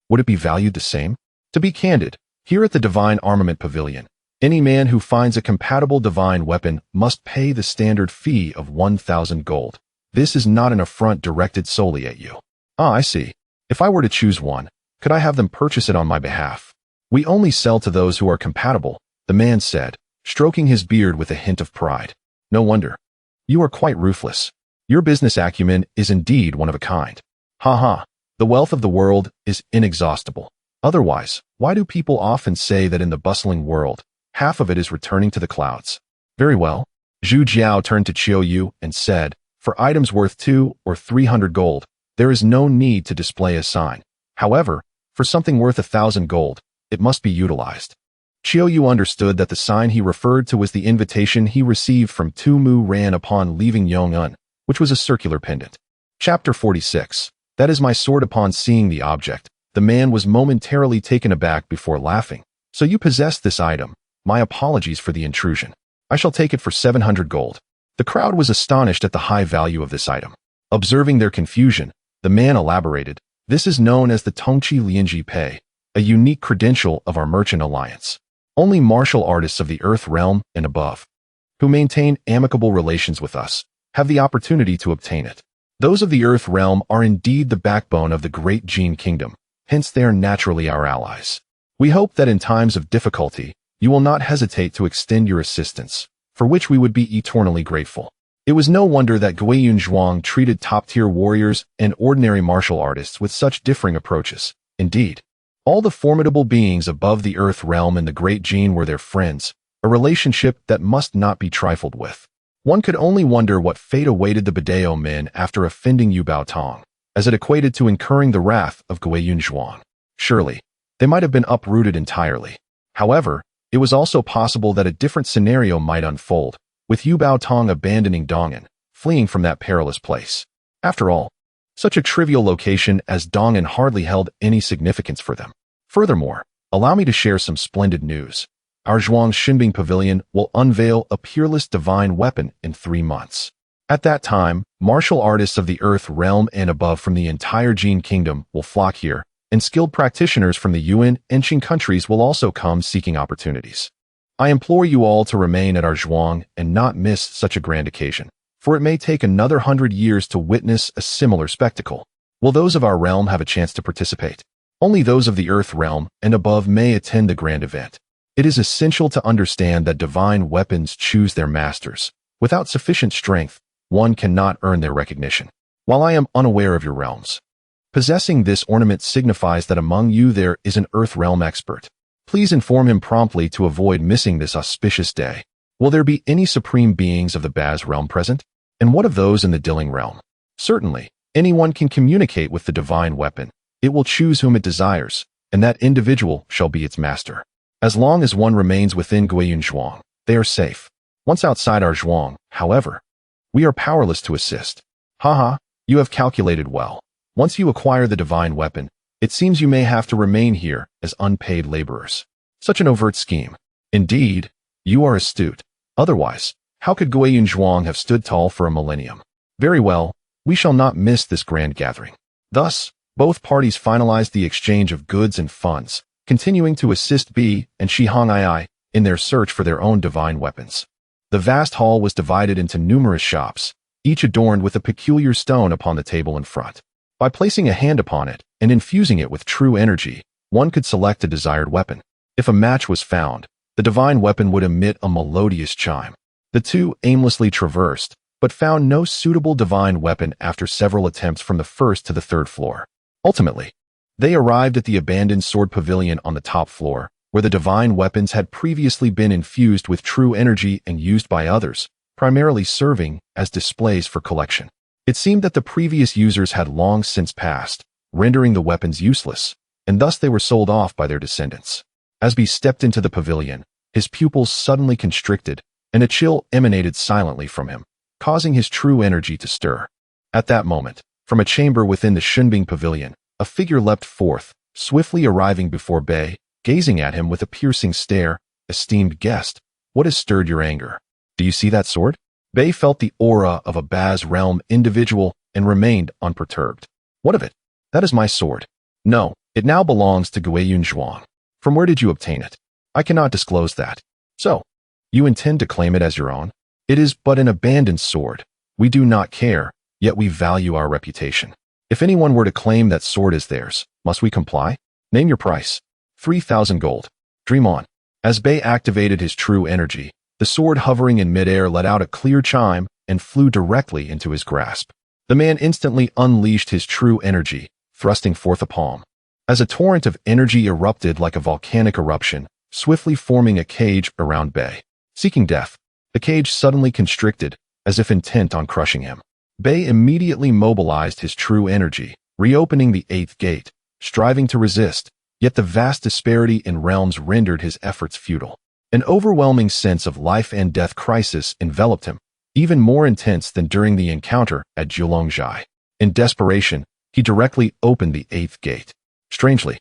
would it be valued the same? To be candid, here at the Divine Armament Pavilion, any man who finds a compatible divine weapon must pay the standard fee of 1,000 gold. This is not an affront directed solely at you. Ah, I see. If I were to choose one, could I have them purchase it on my behalf? We only sell to those who are compatible, the man said, stroking his beard with a hint of pride. No wonder. You are quite ruthless. Your business acumen is indeed one of a kind. Ha ha. The wealth of the world is inexhaustible. Otherwise, why do people often say that in the bustling world, half of it is returning to the clouds? Very well. Zhu Jiao turned to Qiu Yu and said, for items worth 2 or 300 gold, there is no need to display a sign. However, for something worth 1,000 gold, it must be utilized. Qiu Yu understood that the sign he referred to was the invitation he received from Tu Mu Ran upon leaving Yong'an, which was a circular pendant. Chapter 46. That is my sword. Upon seeing the object, the man was momentarily taken aback before laughing. So you possess this item. My apologies for the intrusion. I shall take it for 700 gold. The crowd was astonished at the high value of this item. Observing their confusion, the man elaborated, this is known as the Tongqi Lianji Pei, a unique credential of our merchant alliance. Only martial artists of the Earth realm and above, who maintain amicable relations with us, have the opportunity to obtain it. Those of the Earth realm are indeed the backbone of the great Jin kingdom, hence they are naturally our allies. We hope that in times of difficulty, you will not hesitate to extend your assistance, for which we would be eternally grateful. It was no wonder that Guiyun Zhuang treated top-tier warriors and ordinary martial artists with such differing approaches. Indeed, all the formidable beings above the Earth realm and the great Jin were their friends, a relationship that must not be trifled with. One could only wonder what fate awaited the Badao men after offending Yu Baotong, as it equated to incurring the wrath of Guiyun Zhuang. Surely, they might have been uprooted entirely. However, it was also possible that a different scenario might unfold, with Yu Baotong abandoning Dong'an, fleeing from that perilous place. After all, such a trivial location as Dong'an hardly held any significance for them. Furthermore, allow me to share some splendid news. Our Zhuang Xinbing Pavilion will unveil a peerless divine weapon in 3 months. At that time, martial artists of the Earth realm and above from the entire Jin kingdom will flock here, and skilled practitioners from the Yuan and Qing countries will also come seeking opportunities. I implore you all to remain at our Zhuang and not miss such a grand occasion, for it may take another 100 years to witness a similar spectacle. Will those of our realm have a chance to participate? Only those of the Earth realm and above may attend the grand event. It is essential to understand that divine weapons choose their masters. Without sufficient strength, one cannot earn their recognition. While I am unaware of your realms, possessing this ornament signifies that among you there is an Earth realm expert. Please inform him promptly to avoid missing this auspicious day. Will there be any supreme beings of the Baz realm present? And what of those in the Dilling realm? Certainly, anyone can communicate with the divine weapon. It will choose whom it desires, and that individual shall be its master. As long as one remains within Guiyun Zhuang, they are safe. Once outside our Zhuang, however, we are powerless to assist. Haha, you have calculated well. Once you acquire the divine weapon, it seems you may have to remain here as unpaid laborers. Such an overt scheme. Indeed, you are astute. Otherwise, how could Guiyun Zhuang have stood tall for a millennium? Very well, we shall not miss this grand gathering. Thus, both parties finalized the exchange of goods and funds, continuing to assist Bi and Shihong in their search for their own divine weapons. The vast hall was divided into numerous shops, each adorned with a peculiar stone upon the table in front. By placing a hand upon it and infusing it with true energy, one could select a desired weapon. If a match was found, the divine weapon would emit a melodious chime. The two aimlessly traversed, but found no suitable divine weapon after several attempts from the first to the third floor. Ultimately, they arrived at the abandoned sword pavilion on the top floor, where the divine weapons had previously been infused with true energy and used by others, primarily serving as displays for collection. It seemed that the previous users had long since passed, rendering the weapons useless, and thus they were sold off by their descendants. As Bi stepped into the pavilion, his pupils suddenly constricted, and a chill emanated silently from him, causing his true energy to stir. At that moment, From a chamber within the Shunbing Pavilion, a figure leapt forth, swiftly arriving before Bei, gazing at him with a piercing stare. "Esteemed guest, what has stirred your anger? Do you see that sword?" Bei felt the aura of a Baz realm individual and remained unperturbed. "What of it? That is my sword." "No, it now belongs to Guiyun Zhuang. From where did you obtain it?" "I cannot disclose that." "So, you intend to claim it as your own?" "It is but an abandoned sword. We do not care, yet we value our reputation. If anyone were to claim that sword as theirs, must we comply? Name your price." 3,000 gold. "Dream on." As Bei activated his true energy, the sword hovering in midair let out a clear chime and flew directly into his grasp. The man instantly unleashed his true energy, thrusting forth a palm. As a torrent of energy erupted like a volcanic eruption, swiftly forming a cage around Bei. Seeking death, the cage suddenly constricted, as if intent on crushing him. Bei immediately mobilized his true energy, reopening the 8th gate, striving to resist, yet the vast disparity in realms rendered his efforts futile. An overwhelming sense of life and death crisis enveloped him, even more intense than during the encounter at Julongjai. In desperation, he directly opened the 8th gate. Strangely,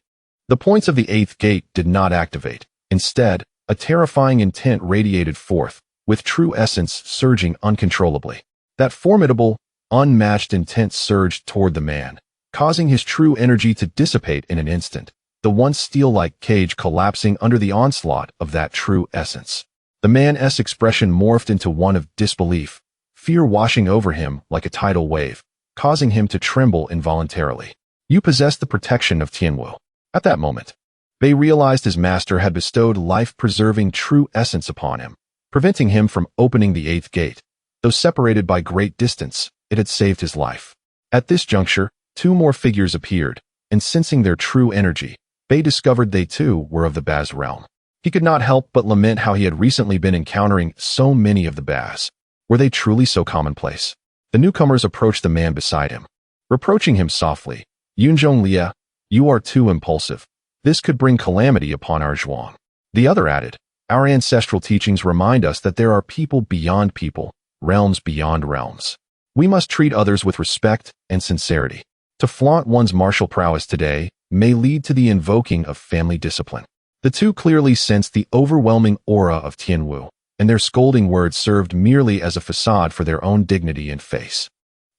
the points of the 8th gate did not activate. Instead, a terrifying intent radiated forth, with true essence surging uncontrollably. That formidable, unmatched intent surged toward the man, causing his true energy to dissipate in an instant, the once steel-like cage collapsing under the onslaught of that true essence. The man's expression morphed into one of disbelief, fear washing over him like a tidal wave, causing him to tremble involuntarily. "You possess the protection of Tianwu." At that moment, Bei realized his master had bestowed life-preserving true essence upon him, preventing him from opening the 8th gate. Though separated by great distance, it had saved his life. At this juncture, 2 more figures appeared, and sensing their true energy, Bei discovered they too were of the Baz realm. He could not help but lament how he had recently been encountering so many of the Baz. Were they truly so commonplace? The newcomers approached the man beside him, reproaching him softly. "Yunzhong Lia, you are too impulsive. This could bring calamity upon our Zhuang." The other added, "Our ancestral teachings remind us that there are people beyond people, realms beyond realms. We must treat others with respect and sincerity. To flaunt one's martial prowess today may lead to the invoking of family discipline." The 2 clearly sensed the overwhelming aura of Tianwu, and their scolding words served merely as a facade for their own dignity and face.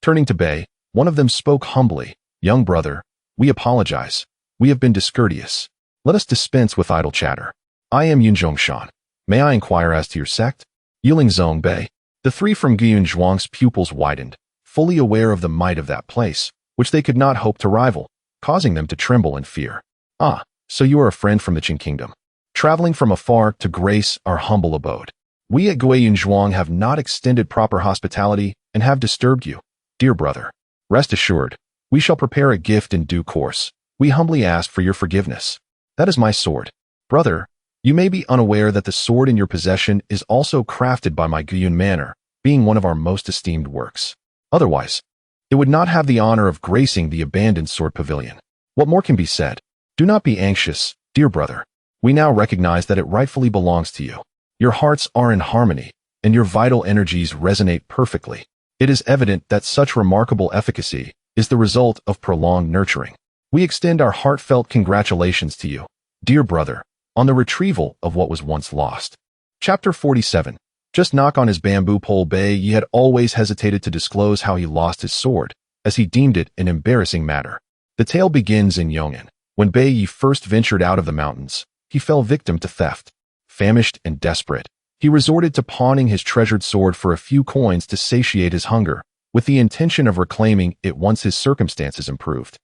Turning to Bei, one of them spoke humbly, "Young brother, we apologize. We have been discourteous. Let us dispense with idle chatter. I am Yunzhong Shan. May I inquire as to your sect?" "Yiling Zong Bei." The 3 from Guiyun Zhuang's pupils widened, fully aware of the might of that place, which they could not hope to rival, causing them to tremble in fear. "Ah, so you are a friend from the Qin Kingdom, traveling from afar to grace our humble abode. We at Guiyun Zhuang have not extended proper hospitality and have disturbed you. Dear brother, rest assured, we shall prepare a gift in due course. We humbly ask for your forgiveness." "That is my sword. Brother, you may be unaware that the sword in your possession is also crafted by my Guiyun Manor, being one of our most esteemed works. Otherwise, it would not have the honor of gracing the abandoned sword pavilion. What more can be said? Do not be anxious, dear brother. We now recognize that it rightfully belongs to you. Your hearts are in harmony, and your vital energies resonate perfectly. It is evident that such remarkable efficacy is the result of prolonged nurturing. We extend our heartfelt congratulations to you, dear brother, on the retrieval of what was once lost." Chapter 47. Just knock on his bamboo pole. Bei had always hesitated to disclose how he lost his sword, as he deemed it an embarrassing matter. The tale begins in Yong'an. When Bei first ventured out of the mountains, he fell victim to theft. Famished and desperate, he resorted to pawning his treasured sword for a few coins to satiate his hunger, with the intention of reclaiming it once his circumstances improved.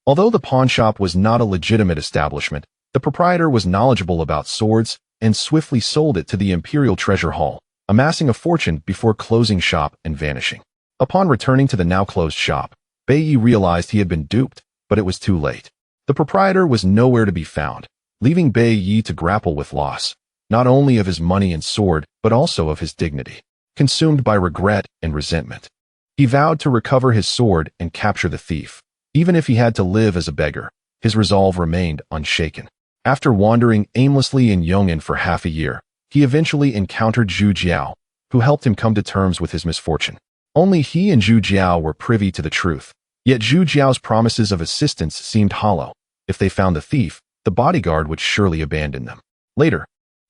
Although the pawnshop was not a legitimate establishment, the proprietor was knowledgeable about swords and swiftly sold it to the Imperial Treasure Hall, amassing a fortune before closing shop and vanishing. Upon returning to the now-closed shop, Bei realized he had been duped, but it was too late. The proprietor was nowhere to be found, leaving Bei to grapple with loss, not only of his money and sword, but also of his dignity. Consumed by regret and resentment, he vowed to recover his sword and capture the thief. Even if he had to live as a beggar, his resolve remained unshaken. After wandering aimlessly in Yong'an for half a year, he eventually encountered Zhu Jiao, who helped him come to terms with his misfortune. Only he and Zhu Jiao were privy to the truth, Yet Zhu Jiao's promises of assistance seemed hollow. If they found the thief, the bodyguard would surely abandon them. Later,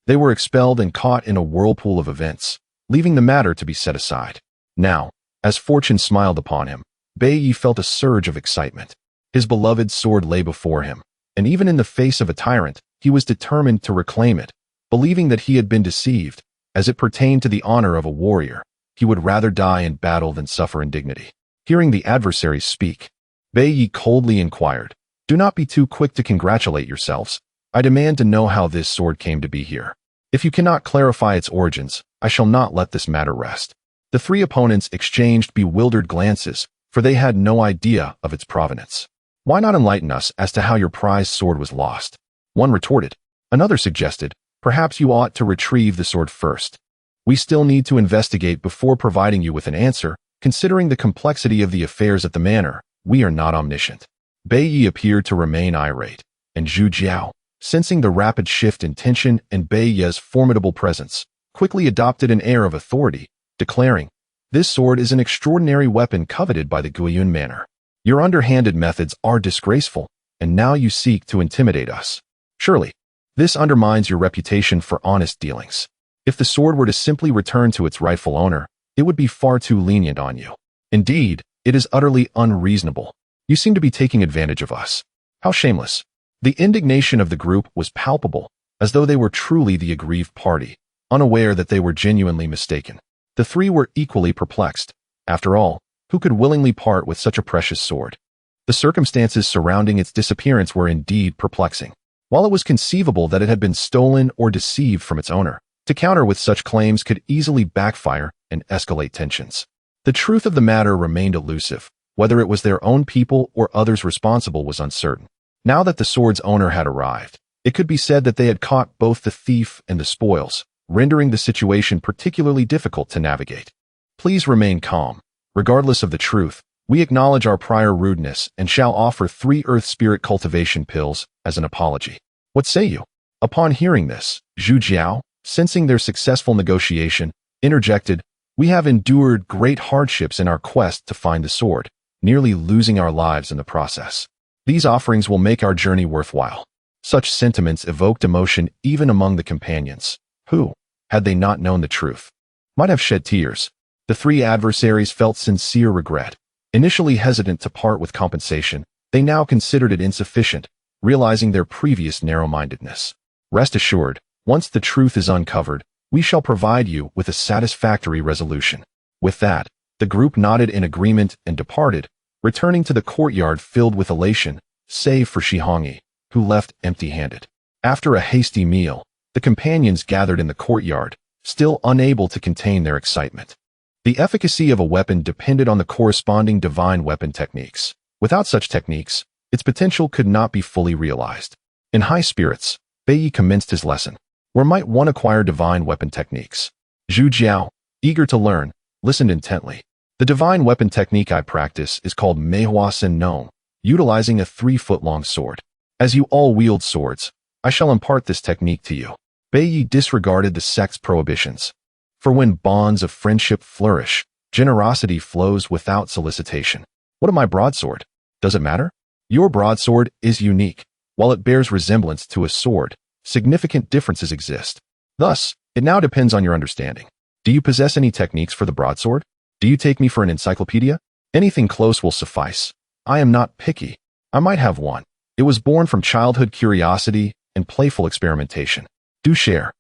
they were expelled and caught in a whirlpool of events, leaving the matter to be set aside. Now, as fortune smiled upon him, Bai Yi felt a surge of excitement. His beloved sword lay before him, and even in the face of a tyrant, he was determined to reclaim it, believing that he had been deceived. As it pertained to the honor of a warrior, he would rather die in battle than suffer indignity. Hearing the adversaries speak, Bai Yi coldly inquired, "Do not be too quick to congratulate yourselves. I demand to know how this sword came to be here. If you cannot clarify its origins, I shall not let this matter rest." The three opponents exchanged bewildered glances, for they had no idea of its provenance. "Why not enlighten us as to how your prized sword was lost?" one retorted. Another suggested, "Perhaps you ought to retrieve the sword first. We still need to investigate before providing you with an answer. Considering the complexity of the affairs at the manor, we are not omniscient." Bai Yi appeared to remain irate, and Zhu Jiao, sensing the rapid shift in tension and Bai Yi's formidable presence, quickly adopted an air of authority, declaring, "This sword is an extraordinary weapon coveted by the Guiyun Manor. Your underhanded methods are disgraceful, and now you seek to intimidate us. Surely, this undermines your reputation for honest dealings. If the sword were to simply return to its rightful owner, it would be far too lenient on you. Indeed, it is utterly unreasonable. You seem to be taking advantage of us. How shameless." The indignation of the group was palpable, as though they were truly the aggrieved party, unaware that they were genuinely mistaken. The three were equally perplexed. After all, who could willingly part with such a precious sword? The circumstances surrounding its disappearance were indeed perplexing. While it was conceivable that it had been stolen or deceived from its owner, to counter with such claims could easily backfire and escalate tensions. The truth of the matter remained elusive. Whether it was their own people or others responsible was uncertain. Now that the sword's owner had arrived, it could be said that they had caught both the thief and the spoils, rendering the situation particularly difficult to navigate. "Please remain calm. Regardless of the truth, we acknowledge our prior rudeness and shall offer 3 earth spirit cultivation pills as an apology. What say you?" Upon hearing this, Zhu Jiao, sensing their successful negotiation, interjected, "We have endured great hardships in our quest to find the sword, nearly losing our lives in the process. These offerings will make our journey worthwhile." Such sentiments evoked emotion even among the companions, who, had they not known the truth, might have shed tears. The three adversaries felt sincere regret. Initially hesitant to part with compensation, they now considered it insufficient, realizing their previous narrow-mindedness. "Rest assured, once the truth is uncovered, we shall provide you with a satisfactory resolution." With that, the group nodded in agreement and departed, returning to the courtyard filled with elation, save for Shihongyi, who left empty-handed. After a hasty meal, the companions gathered in the courtyard, still unable to contain their excitement. The efficacy of a weapon depended on the corresponding divine weapon techniques. Without such techniques, its potential could not be fully realized. In high spirits, Bai Yi commenced his lesson. Where might one acquire divine weapon techniques? Zhu Jiao, eager to learn, listened intently. "The divine weapon technique I practice is called Meihua Sen Nong, utilizing a 3-foot-long sword. As you all wield swords, I shall impart this technique to you." Bai Yi disregarded the sect's prohibitions. For when bonds of friendship flourish, generosity flows without solicitation. "What of my broadsword? Does it matter? Your broadsword is unique. While it bears resemblance to a sword, significant differences exist. Thus, it now depends on your understanding. Do you possess any techniques for the broadsword? Do you take me for an encyclopedia? Anything close will suffice. I am not picky. I might have one. It was born from childhood curiosity and playful experimentation. Do share."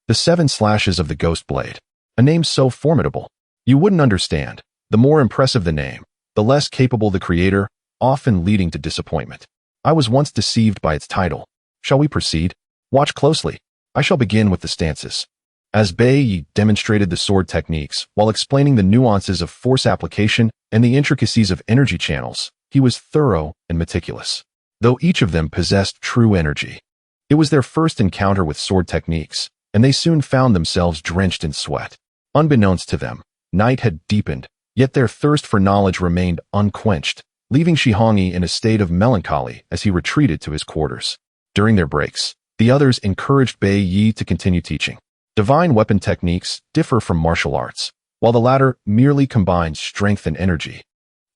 The 7 slashes of the Ghost Blade. A name so formidable. You wouldn't understand. The more impressive the name, the less capable the creator, often leading to disappointment. I was once deceived by its title. Shall we proceed? Watch closely. I shall begin with the stances. As Bai Yi demonstrated the sword techniques while explaining the nuances of force application and the intricacies of energy channels, he was thorough and meticulous. Though each of them possessed true energy, it was their first encounter with sword techniques, and they soon found themselves drenched in sweat. Unbeknownst to them, night had deepened, yet their thirst for knowledge remained unquenched, leaving Shihongyi in a state of melancholy as he retreated to his quarters. During their breaks, the others encouraged Bai Yi to continue teaching. Divine weapon techniques differ from martial arts, while the latter merely combines strength and energy.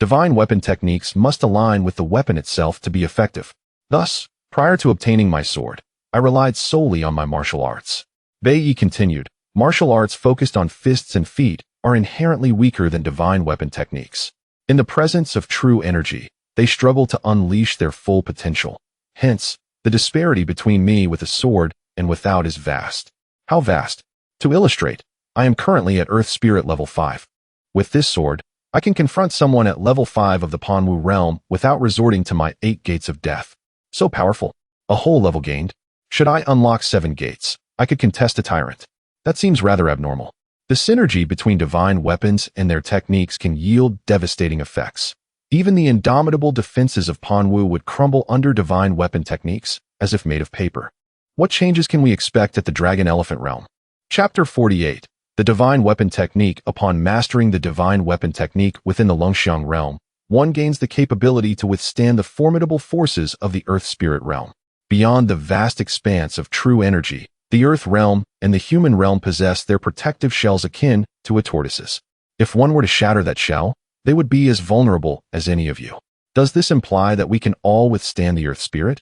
Divine weapon techniques must align with the weapon itself to be effective. Thus, prior to obtaining my sword, I relied solely on my martial arts. Bai Yi continued, martial arts focused on fists and feet are inherently weaker than divine weapon techniques. In the presence of true energy, they struggle to unleash their full potential. Hence, the disparity between me with a sword and without is vast. How vast? To illustrate, I am currently at Earth Spirit level 5. With this sword, I can confront someone at level 5 of the Panwu realm without resorting to my 8 gates of death. So powerful. A whole level gained. Should I unlock 7 gates, I could contest a tyrant. That seems rather abnormal. The synergy between divine weapons and their techniques can yield devastating effects. Even the indomitable defenses of Panwu would crumble under divine weapon techniques, as if made of paper. What changes can we expect at the Dragon Elephant realm? Chapter 48. The Divine Weapon Technique. Upon mastering the Divine Weapon Technique within the Longxiang realm, one gains the capability to withstand the formidable forces of the Earth Spirit realm. Beyond the vast expanse of true energy, the Earth realm and the human realm possess their protective shells akin to a tortoise's. If one were to shatter that shell, they would be as vulnerable as any of you. Does this imply that we can all withstand the Earth Spirit?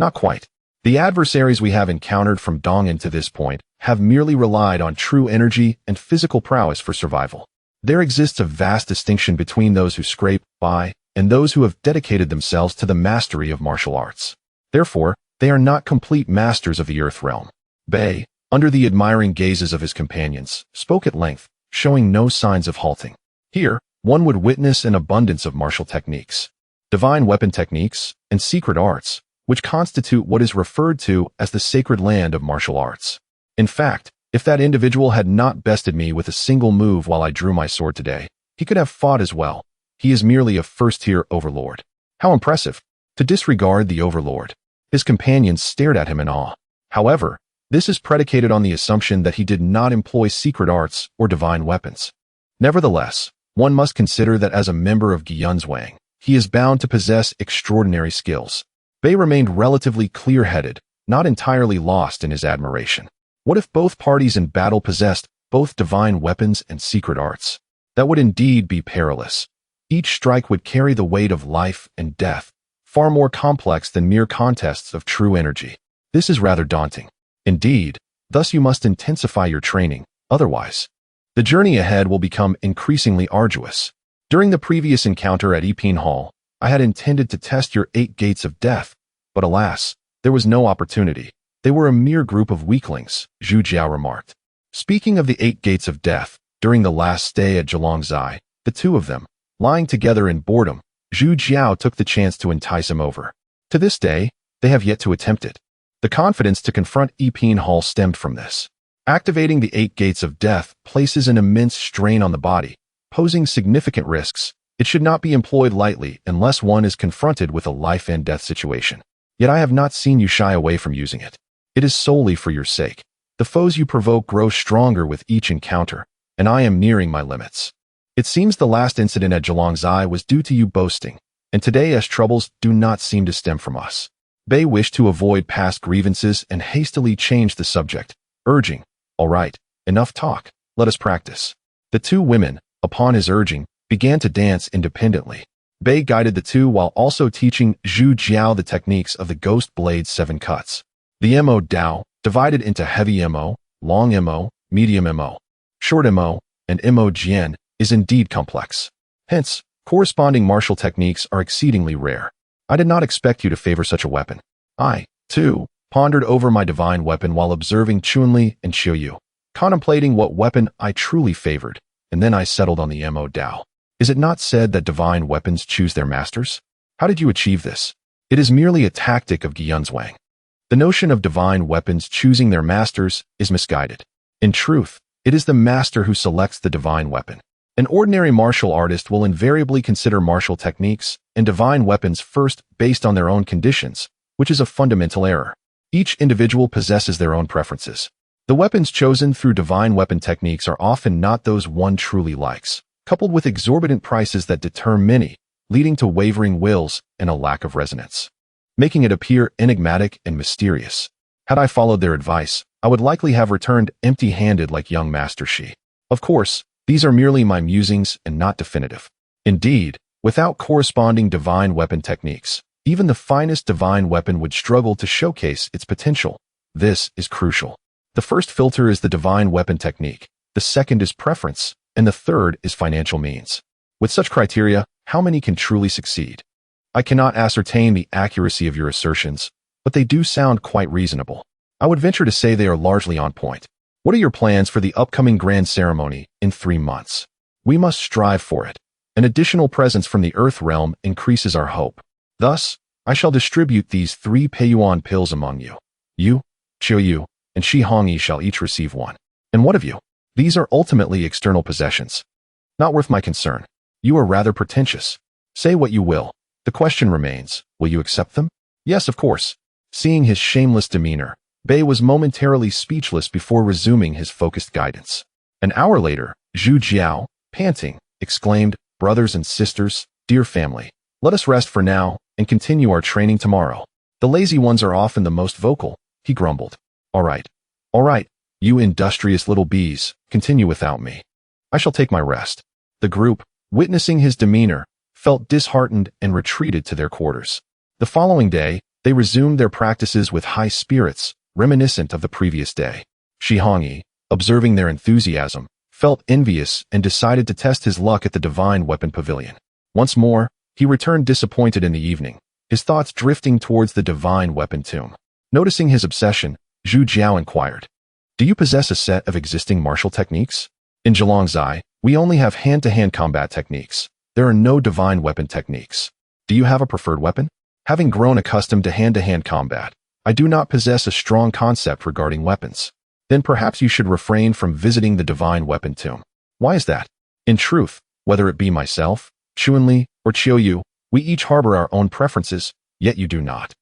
Not quite. The adversaries we have encountered from Dongan to this point have merely relied on true energy and physical prowess for survival. There exists a vast distinction between those who scrape by and those who have dedicated themselves to the mastery of martial arts. Therefore, they are not complete masters of the Earth realm. Bai, under the admiring gazes of his companions, spoke at length, showing no signs of halting. Here, one would witness an abundance of martial techniques, divine weapon techniques, and secret arts, which constitute what is referred to as the sacred land of martial arts. In fact, if that individual had not bested me with a single move while I drew my sword today, he could have fought as well. He is merely a first-tier overlord. How impressive! To disregard the overlord. His companions stared at him in awe. However, this is predicated on the assumption that he did not employ secret arts or divine weapons. Nevertheless, one must consider that as a member of Guiyunswang, he is bound to possess extraordinary skills. Bai remained relatively clear-headed, not entirely lost in his admiration. What if both parties in battle possessed both divine weapons and secret arts? That would indeed be perilous. Each strike would carry the weight of life and death, far more complex than mere contests of true energy. This is rather daunting. Indeed, thus you must intensify your training, otherwise, the journey ahead will become increasingly arduous. During the previous encounter at Yipin Hall, I had intended to test your 8 gates of death, but alas, there was no opportunity. They were a mere group of weaklings, Zhu Jiao remarked. Speaking of the 8 gates of death, during the last stay at Zhilongzai, the two of them, lying together in boredom, Zhu Jiao took the chance to entice him over. To this day, they have yet to attempt it. The confidence to confront Yipin Hall stemmed from this. Activating the 8 gates of death places an immense strain on the body, posing significant risks. It should not be employed lightly unless one is confronted with a life and death situation. Yet I have not seen you shy away from using it. It is solely for your sake. The foes you provoke grow stronger with each encounter, and I am nearing my limits. It seems the last incident at Zhilongzai was due to you boasting, and today's troubles do not seem to stem from us. Bai wished to avoid past grievances and hastily changed the subject, urging, "All right, enough talk, let us practice." The two women, upon his urging, began to dance independently. Bai guided the two while also teaching Zhu Jiao the techniques of the Ghost Blade's 7 cuts. The Mo Dao, divided into heavy Mo, long Mo, medium Mo, short Mo, and Mo Jian, is indeed complex. Hence, corresponding martial techniques are exceedingly rare. I did not expect you to favor such a weapon. I, too, pondered over my divine weapon while observing Chunli and Qiuyu, contemplating what weapon I truly favored, and then I settled on the Mo Dao. Is it not said that divine weapons choose their masters? How did you achieve this? It is merely a tactic of Guiyunswang. The notion of divine weapons choosing their masters is misguided. In truth, it is the master who selects the divine weapon. An ordinary martial artist will invariably consider martial techniques and divine weapons first based on their own conditions, which is a fundamental error. Each individual possesses their own preferences. The weapons chosen through divine weapon techniques are often not those one truly likes, coupled with exorbitant prices that deter many, leading to wavering wills and a lack of resonance, making it appear enigmatic and mysterious. Had I followed their advice, I would likely have returned empty-handed like young Master Shi. Of course, these are merely my musings and not definitive. Indeed, Without corresponding divine weapon techniques, even the finest divine weapon would struggle to showcase its potential. This is crucial. The first filter is the divine weapon technique, the second is preference, and the third is financial means. With such criteria, how many can truly succeed? I cannot ascertain the accuracy of your assertions, but they do sound quite reasonable. I would venture to say they are largely on point. What are your plans for the upcoming grand ceremony in 3 months? We must strive for it. An additional presence from the Earth realm increases our hope. Thus, I shall distribute these 3 Peiyuan pills among you. You, Qiuyu, and Shi Hongyi shall each receive one. And what of you? These are ultimately external possessions. Not worth my concern. You are rather pretentious. Say what you will. The question remains, will you accept them? Yes, of course. Seeing his shameless demeanor, Bei was momentarily speechless before resuming his focused guidance. An hour later, Zhu Jiao, panting, exclaimed, "Brothers and sisters, dear family, let us rest for now and continue our training tomorrow. The lazy ones are often the most vocal," he grumbled. All right, you industrious little bees, continue without me. I shall take my rest." The group, witnessing his demeanor, felt disheartened and retreated to their quarters. The following day, they resumed their practices with high spirits, reminiscent of the previous day. Shi Hongyi, observing their enthusiasm, felt envious and decided to test his luck at the Divine Weapon Pavilion. Once more, he returned disappointed in the evening, his thoughts drifting towards the Divine Weapon Tomb. Noticing his obsession, Zhu Jiao inquired, "Do you possess a set of existing martial techniques? In Zhilongzai, we only have hand-to-hand combat techniques. There are no divine weapon techniques. Do you have a preferred weapon?" Having grown accustomed to hand-to-hand combat, I do not possess a strong concept regarding weapons. Then perhaps you should refrain from visiting the Divine Weapon Tomb. Why is that? In truth, whether it be myself, Chunli, or Qiuyu, we each harbor our own preferences, yet you do not.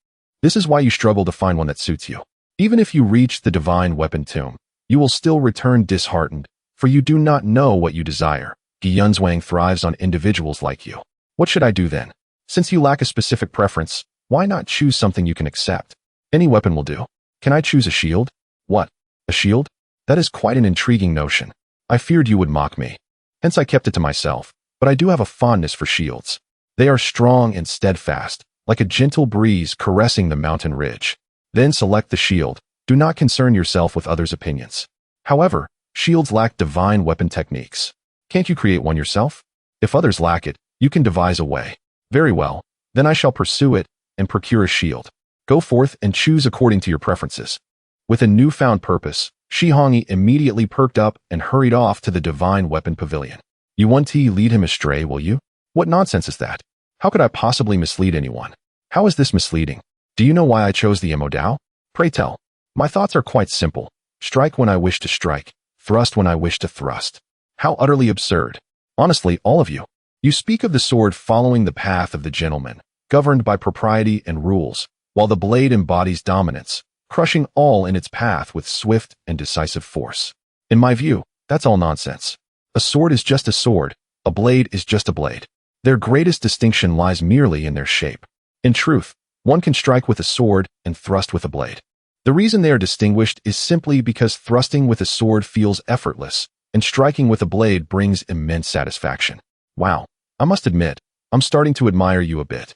This is why you struggle to find one that suits you. Even if you reach the Divine Weapon Tomb, you will still return disheartened, for you do not know what you desire. Guiyunzwang thrives on individuals like you. What should I do then? Since you lack a specific preference, why not choose something you can accept? Any weapon will do. Can I choose a shield? What? A shield? That is quite an intriguing notion. I feared you would mock me. Hence I kept it to myself, but I do have a fondness for shields. They are strong and steadfast, like a gentle breeze caressing the mountain ridge. Then select the shield. Do not concern yourself with others' opinions. However, shields lack divine weapon techniques. Can't you create one yourself? If others lack it, you can devise a way. Very well, then I shall pursue it and procure a shield. Go forth and choose according to your preferences. With a newfound purpose, Shi Hongyi immediately perked up and hurried off to the Divine Weapon Pavilion. You won't lead him astray, will you? What nonsense is that? How could I possibly mislead anyone? How is this misleading? Do you know why I chose the Emodao? Pray tell. My thoughts are quite simple. Strike when I wish to strike, thrust when I wish to thrust. How utterly absurd. Honestly, all of you. You speak of the sword following the path of the gentleman, governed by propriety and rules, while the blade embodies dominance, crushing all in its path with swift and decisive force. In my view, that's all nonsense. A sword is just a sword, a blade is just a blade. Their greatest distinction lies merely in their shape. In truth, one can strike with a sword and thrust with a blade. The reason they are distinguished is simply because thrusting with a sword feels effortless, and striking with a blade brings immense satisfaction. Wow, I must admit, I'm starting to admire you a bit.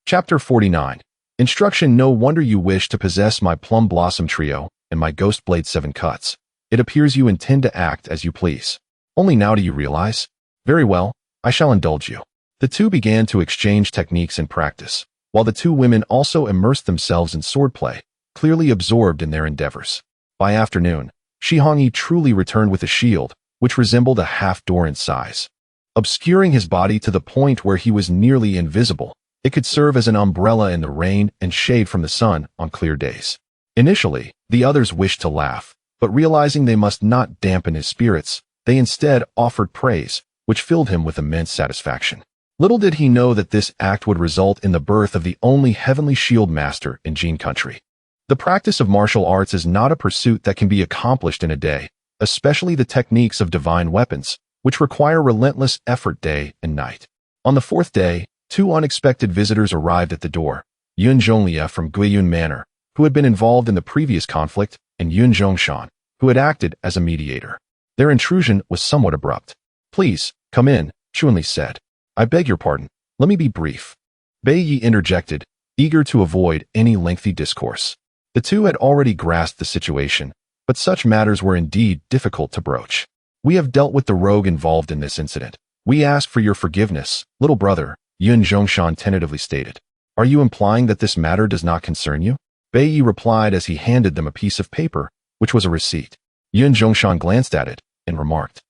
Chapter 49. Instruction. No wonder you wish to possess my Plum Blossom Trio and my Ghost Blade 7 Cuts. It appears you intend to act as you please. Only now do you realize? Very well, I shall indulge you. The two began to exchange techniques in practice, while the two women also immersed themselves in swordplay, clearly absorbed in their endeavors. By afternoon, Shi Hongyi truly returned with a shield, which resembled a half-door in size. Obscuring his body to the point where he was nearly invisible, it could serve as an umbrella in the rain and shade from the sun on clear days. Initially, the others wished to laugh, but realizing they must not dampen his spirits, they instead offered praise, which filled him with immense satisfaction. Little did he know that this act would result in the birth of the only heavenly shield master in Jin country. The practice of martial arts is not a pursuit that can be accomplished in a day, especially the techniques of divine weapons, which require relentless effort day and night. On the 4th day, 2 unexpected visitors arrived at the door, Yun Zhonglia from Guiyun Manor, who had been involved in the previous conflict, and Yun Zhongshan, who had acted as a mediator. Their intrusion was somewhat abrupt. "Please, come in," Chunli said. "I beg your pardon, Let me be brief. Bai Yi interjected, eager to avoid any lengthy discourse. The two had already grasped the situation, but such matters were indeed difficult to broach. We have dealt with the rogue involved in this incident. We ask for your forgiveness, little brother, Yun Zhongshan tentatively stated. Are you implying that this matter does not concern you? Bai Yi replied as he handed them a piece of paper, which was a receipt. Yun Zhongshan glanced at it and remarked,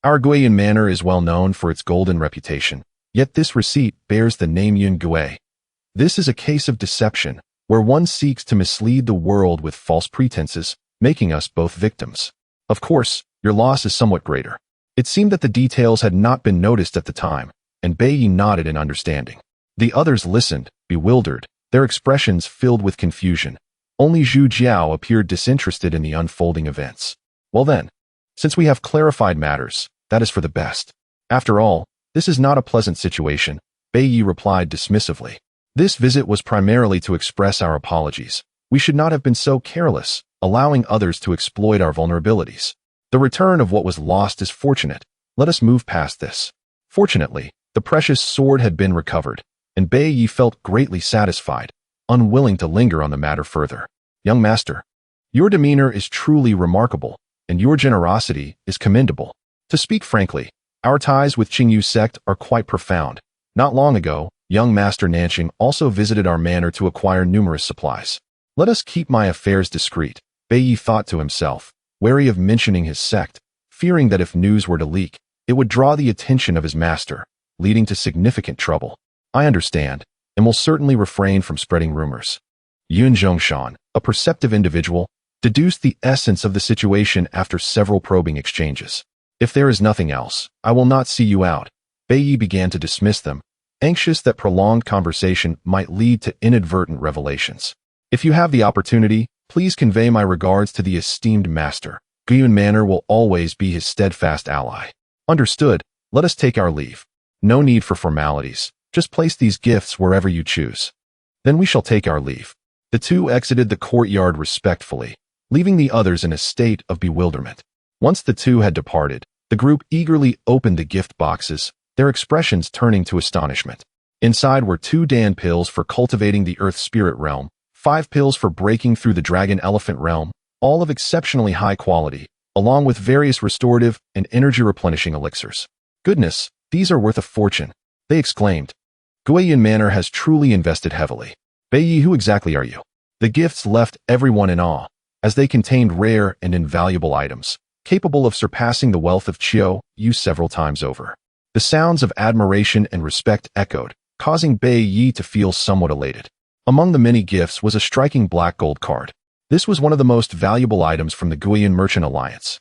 Our Guiyun Manor is well known for its golden reputation, yet this receipt bears the name Yun Gui. This is a case of deception, where one seeks to mislead the world with false pretenses, making us both victims. Of course, your loss is somewhat greater. It seemed that the details had not been noticed at the time, and Bai Yi nodded in understanding. The others listened, bewildered, their expressions filled with confusion. Only Zhu Jiao appeared disinterested in the unfolding events. Well then, since we have clarified matters, that is for the best. After all, this is not a pleasant situation, Bai Yi replied dismissively. This visit was primarily to express our apologies. We should not have been so careless, allowing others to exploit our vulnerabilities. The return of what was lost is fortunate. Let us move past this. Fortunately, the precious sword had been recovered, and Bai Yi felt greatly satisfied, unwilling to linger on the matter further. Young master, your demeanor is truly remarkable, and your generosity is commendable. To speak frankly, our ties with Qingyu sect are quite profound. Not long ago, young Master Nanqing also visited our manor to acquire numerous supplies. Let us keep my affairs discreet, Bai Yi thought to himself, wary of mentioning his sect, fearing that if news were to leak, it would draw the attention of his master, leading to significant trouble. I understand, and will certainly refrain from spreading rumors. Yun Zhongshan, a perceptive individual, deduced the essence of the situation after several probing exchanges. If there is nothing else, I will not see you out. Bai Yi began to dismiss them, anxious that prolonged conversation might lead to inadvertent revelations. If you have the opportunity, please convey my regards to the esteemed master. Guiyun Manor will always be his steadfast ally. Understood, let us take our leave. No need for formalities, just place these gifts wherever you choose. Then we shall take our leave. The two exited the courtyard respectfully, leaving the others in a state of bewilderment. Once the two had departed, the group eagerly opened the gift boxes, their expressions turning to astonishment. Inside were 2 Dan pills for cultivating the Earth Spirit realm, 5 pills for breaking through the Dragon Elephant realm, all of exceptionally high quality, along with various restorative and energy-replenishing elixirs. Goodness, these are worth a fortune, they exclaimed. Guiyun Manor has truly invested heavily. Bai Yi, who exactly are you? The gifts left everyone in awe, as they contained rare and invaluable items, capable of surpassing the wealth of Qiu Yu several times over. The sounds of admiration and respect echoed, causing Bai Yi to feel somewhat elated. Among the many gifts was a striking black gold card. This was one of the most valuable items from the Guiyun Merchant Alliance,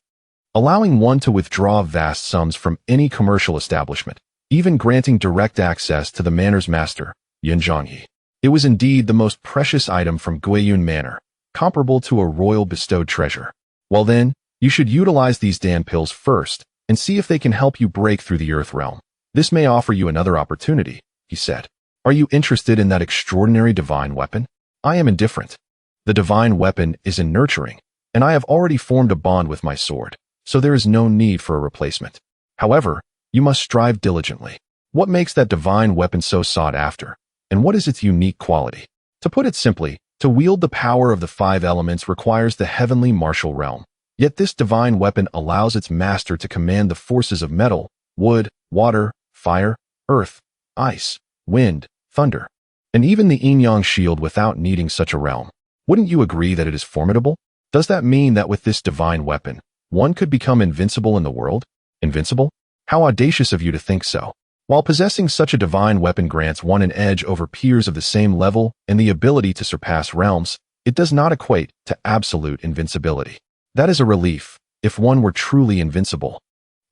allowing one to withdraw vast sums from any commercial establishment, even granting direct access to the manor's master, Yun Zhongyi. It was indeed the most precious item from Guiyun Manor, comparable to a royal bestowed treasure. Well then, you should utilize these Dan pills first, and see if they can help you break through the Earth realm. This may offer you another opportunity, he said. Are you interested in that extraordinary divine weapon? I am indifferent. The divine weapon is in nurturing, and I have already formed a bond with my sword, so there is no need for a replacement. However, you must strive diligently. What makes that divine weapon so sought after, and what is its unique quality? To put it simply, to wield the power of the 5 elements requires the heavenly martial realm. Yet this divine weapon allows its master to command the forces of metal, wood, water, fire, earth, ice, wind, thunder, and even the yin-yang shield without needing such a realm. Wouldn't you agree that it is formidable? Does that mean that with this divine weapon, one could become invincible in the world? Invincible? How audacious of you to think so. While possessing such a divine weapon grants one an edge over peers of the same level and the ability to surpass realms, it does not equate to absolute invincibility. That is a relief, if one were truly invincible.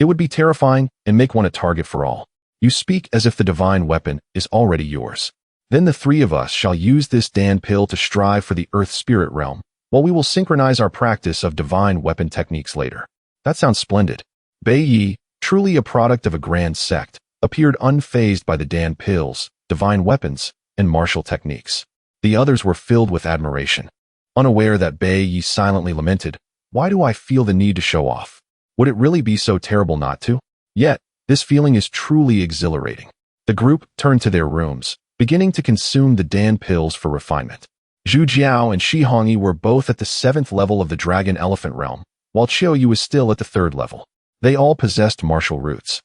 It would be terrifying and make one a target for all. You speak as if the divine weapon is already yours. Then the 3 of us shall use this Dan pill to strive for the Earth Spirit realm, while we will synchronize our practice of divine weapon techniques later. That sounds splendid. Bai Yi, truly a product of a grand sect, appeared unfazed by the Dan pills, divine weapons, and martial techniques. The others were filled with admiration. Unaware that Bai Yi silently lamented, "Why do I feel the need to show off? Would it really be so terrible not to?" Yet, this feeling is truly exhilarating. The The group turned to their rooms, beginning to consume the Dan pills for refinement. Zhu Jiao and Shi Hongyi were both at the 7th level of the Dragon Elephant realm, while Qiu Yu was still at the 3rd level. They all possessed martial roots,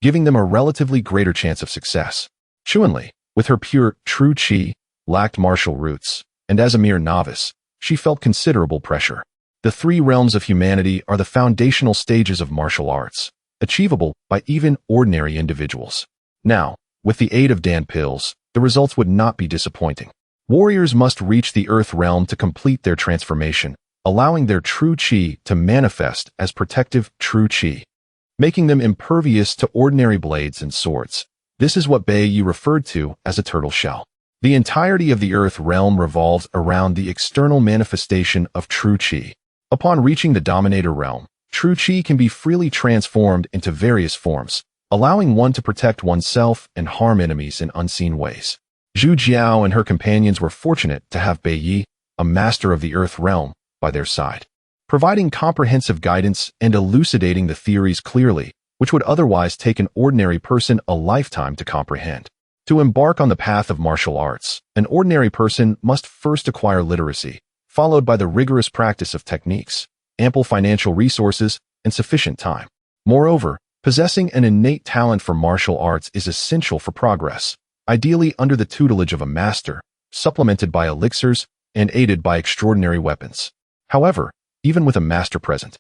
giving them a relatively greater chance of success. Chuanli, with her pure, true qi, lacked martial roots, and as a mere novice, she felt considerable pressure. The 3 realms of humanity are the foundational stages of martial arts, achievable by even ordinary individuals. Now, with the aid of Dan pills, the results would not be disappointing. Warriors must reach the Earth realm to complete their transformation, allowing their true qi to manifest as protective true qi, making them impervious to ordinary blades and swords. This is what Bai Yi referred to as a turtle shell. The entirety of the Earth realm revolves around the external manifestation of true qi. Upon reaching the Dominator realm, true qi can be freely transformed into various forms, allowing one to protect oneself and harm enemies in unseen ways. Zhu Jiao and her companions were fortunate to have Bai Yi, a master of the Earth realm, by their side, providing comprehensive guidance and elucidating the theories clearly, which would otherwise take an ordinary person a lifetime to comprehend. To embark on the path of martial arts, an ordinary person must first acquire literacy, followed by the rigorous practice of techniques, ample financial resources, and sufficient time. Moreover, possessing an innate talent for martial arts is essential for progress, ideally under the tutelage of a master, supplemented by elixirs and aided by extraordinary weapons. However, even with a master present,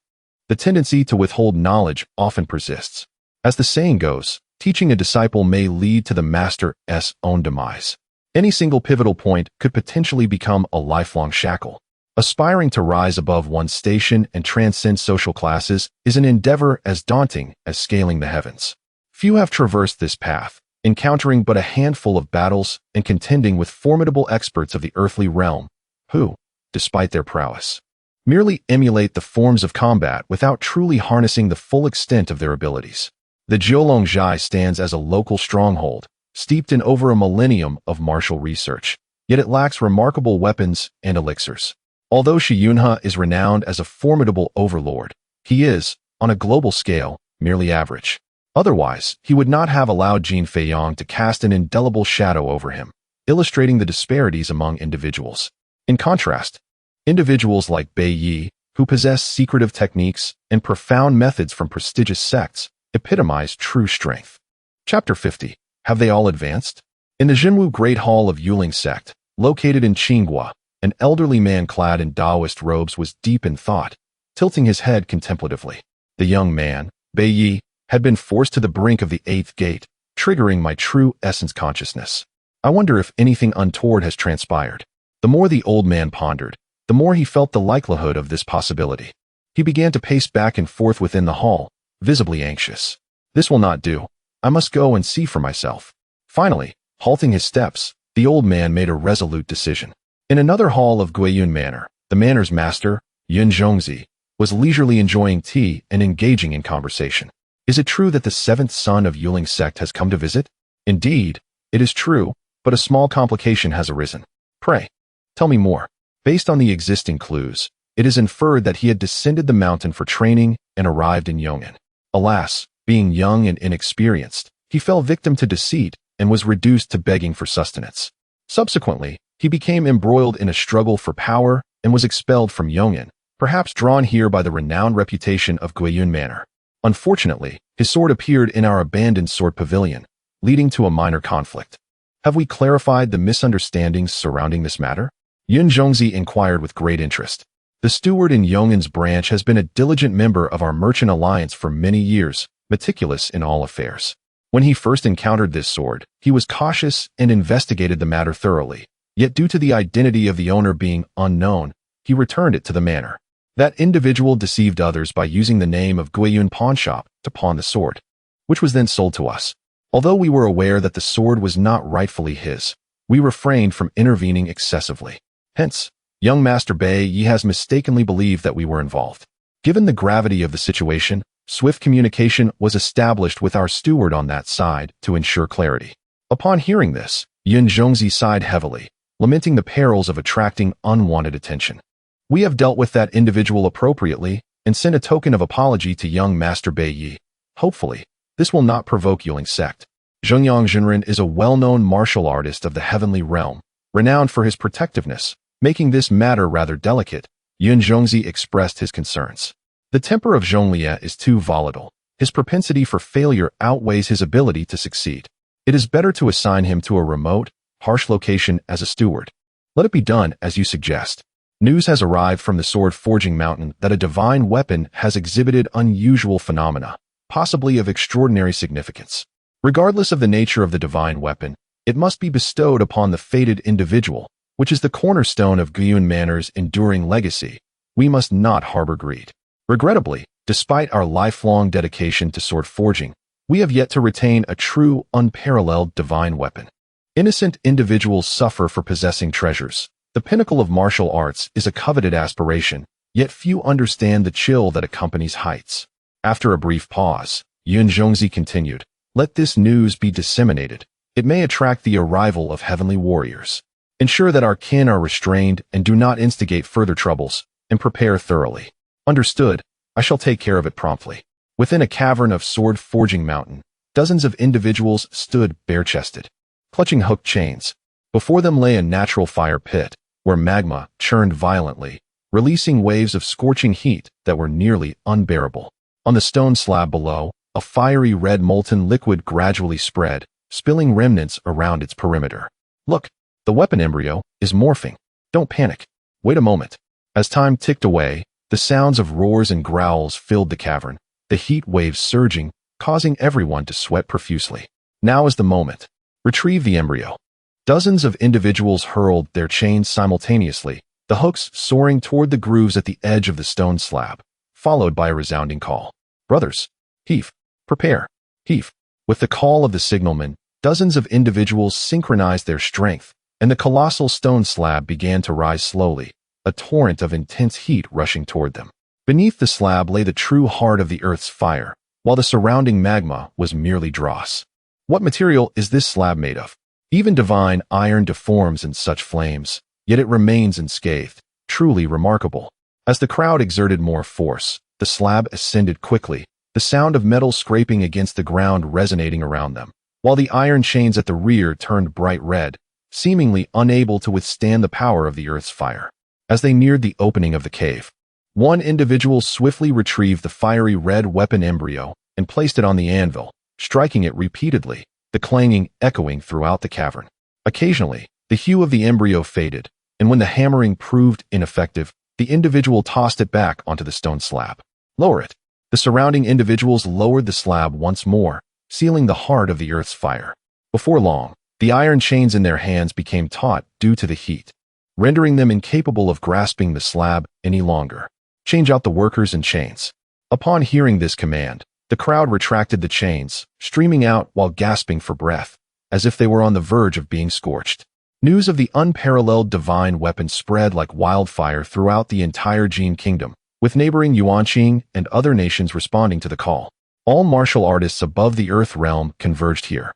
the tendency to withhold knowledge often persists. As the saying goes, teaching a disciple may lead to the master's own demise. Any single pivotal point could potentially become a lifelong shackle. Aspiring to rise above one's station and transcend social classes is an endeavor as daunting as scaling the heavens. Few have traversed this path, encountering but a handful of battles and contending with formidable experts of the earthly realm, who, despite their prowess, merely emulate the forms of combat without truly harnessing the full extent of their abilities. The Jiulongjai stands as a local stronghold, steeped in over a millennium of martial research, yet it lacks remarkable weapons and elixirs. Although Shi Yunhe is renowned as a formidable overlord, he is, on a global scale, merely average. Otherwise, he would not have allowed Jin Feiyang to cast an indelible shadow over him, illustrating the disparities among individuals. In contrast, individuals like Bai Yi, who possess secretive techniques and profound methods from prestigious sects, epitomize true strength. Chapter 50. Have they all advanced? In the Jinwu Great Hall of Yuling sect, located in Qinghua, an elderly man clad in Taoist robes was deep in thought, tilting his head contemplatively. The young man, Bai Yi, had been forced to the brink of the 8th gate, triggering my true essence consciousness. I wonder if anything untoward has transpired. The more the old man pondered, the more he felt the likelihood of this possibility. He began to pace back and forth within the hall, visibly anxious. This will not do. I must go and see for myself. Finally, halting his steps, the old man made a resolute decision. In another hall of Guiyun Manor, the manor's master, Yun Zhongzi, was leisurely enjoying tea and engaging in conversation. Is it true that the 7th son of Yuling sect has come to visit? Indeed, it is true, but a small complication has arisen. Pray, tell me more. Based on the existing clues, it is inferred that he had descended the mountain for training and arrived in Yong'an. Alas, being young and inexperienced, he fell victim to deceit and was reduced to begging for sustenance. Subsequently, he became embroiled in a struggle for power and was expelled from Yong'an, perhaps drawn here by the renowned reputation of Guiyun Manor. Unfortunately, his sword appeared in our abandoned sword pavilion, leading to a minor conflict. Have we clarified the misunderstandings surrounding this matter? Yun Zhongzi inquired with great interest. The steward in Yong'an's branch has been a diligent member of our merchant alliance for many years, meticulous in all affairs. When he first encountered this sword, he was cautious and investigated the matter thoroughly. Yet due to the identity of the owner being unknown, he returned it to the manor. That individual deceived others by using the name of Guiyun Pawnshop to pawn the sword, which was then sold to us. Although we were aware that the sword was not rightfully his, we refrained from intervening excessively. Hence, young Master Bai Yi has mistakenly believed that we were involved. Given the gravity of the situation, swift communication was established with our steward on that side to ensure clarity. Upon hearing this, Yun Zhongzi sighed heavily, lamenting the perils of attracting unwanted attention. We have dealt with that individual appropriately and sent a token of apology to young Master Bai Yi. Hopefully, this will not provoke Yuling sect. Zhengyang Zhenren is a well-known martial artist of the heavenly realm, renowned for his protectiveness. Making this matter rather delicate, Yun Zhongzi expressed his concerns. The temper of Zhonglie is too volatile. His propensity for failure outweighs his ability to succeed. It is better to assign him to a remote, harsh location as a steward. Let it be done as you suggest. News has arrived from the sword forging mountain that a divine weapon has exhibited unusual phenomena, possibly of extraordinary significance. Regardless of the nature of the divine weapon, it must be bestowed upon the fated individual, which is the cornerstone of Guiyun Manor's enduring legacy. We must not harbor greed. Regrettably, despite our lifelong dedication to sword forging, we have yet to retain a true, unparalleled divine weapon. Innocent individuals suffer for possessing treasures. The pinnacle of martial arts is a coveted aspiration, yet few understand the chill that accompanies heights. After a brief pause, Yun Zhongzi continued, "Let this news be disseminated. It may attract the arrival of heavenly warriors. Ensure that our kin are restrained and do not instigate further troubles, and prepare thoroughly." Understood. I shall take care of it promptly. Within a cavern of sword forging mountain, dozens of individuals stood bare-chested, clutching hooked chains. Before them lay a natural fire pit, where magma churned violently, releasing waves of scorching heat that were nearly unbearable. On the stone slab below, a fiery red molten liquid gradually spread, spilling remnants around its perimeter. "Look, the weapon embryo is morphing. Don't panic. Wait a moment." As time ticked away, the sounds of roars and growls filled the cavern, the heat waves surging, causing everyone to sweat profusely. Now is the moment. Retrieve the embryo. Dozens of individuals hurled their chains simultaneously, the hooks soaring toward the grooves at the edge of the stone slab, followed by a resounding call. "Brothers, heave. Prepare. Heave." With the call of the signalman, dozens of individuals synchronized their strength, and the colossal stone slab began to rise slowly, a torrent of intense heat rushing toward them. Beneath the slab lay the true heart of the Earth's fire, while the surrounding magma was merely dross. What material is this slab made of? Even divine iron deforms in such flames, yet it remains unscathed, truly remarkable. As the crowd exerted more force, the slab ascended quickly, the sound of metal scraping against the ground resonating around them, while the iron chains at the rear turned bright red, seemingly unable to withstand the power of the Earth's fire. As they neared the opening of the cave, one individual swiftly retrieved the fiery red weapon embryo and placed it on the anvil, striking it repeatedly, the clanging echoing throughout the cavern. Occasionally, the hue of the embryo faded, and when the hammering proved ineffective, the individual tossed it back onto the stone slab. "Lower it." The surrounding individuals lowered the slab once more, sealing the heart of the Earth's fire. Before long, the iron chains in their hands became taut due to the heat, rendering them incapable of grasping the slab any longer. "Change out the workers and chains." Upon hearing this command, the crowd retracted the chains, streaming out while gasping for breath, as if they were on the verge of being scorched. News of the unparalleled divine weapon spread like wildfire throughout the entire Jin kingdom, with neighboring Yuanqing and other nations responding to the call. All martial artists above the Earth realm converged here,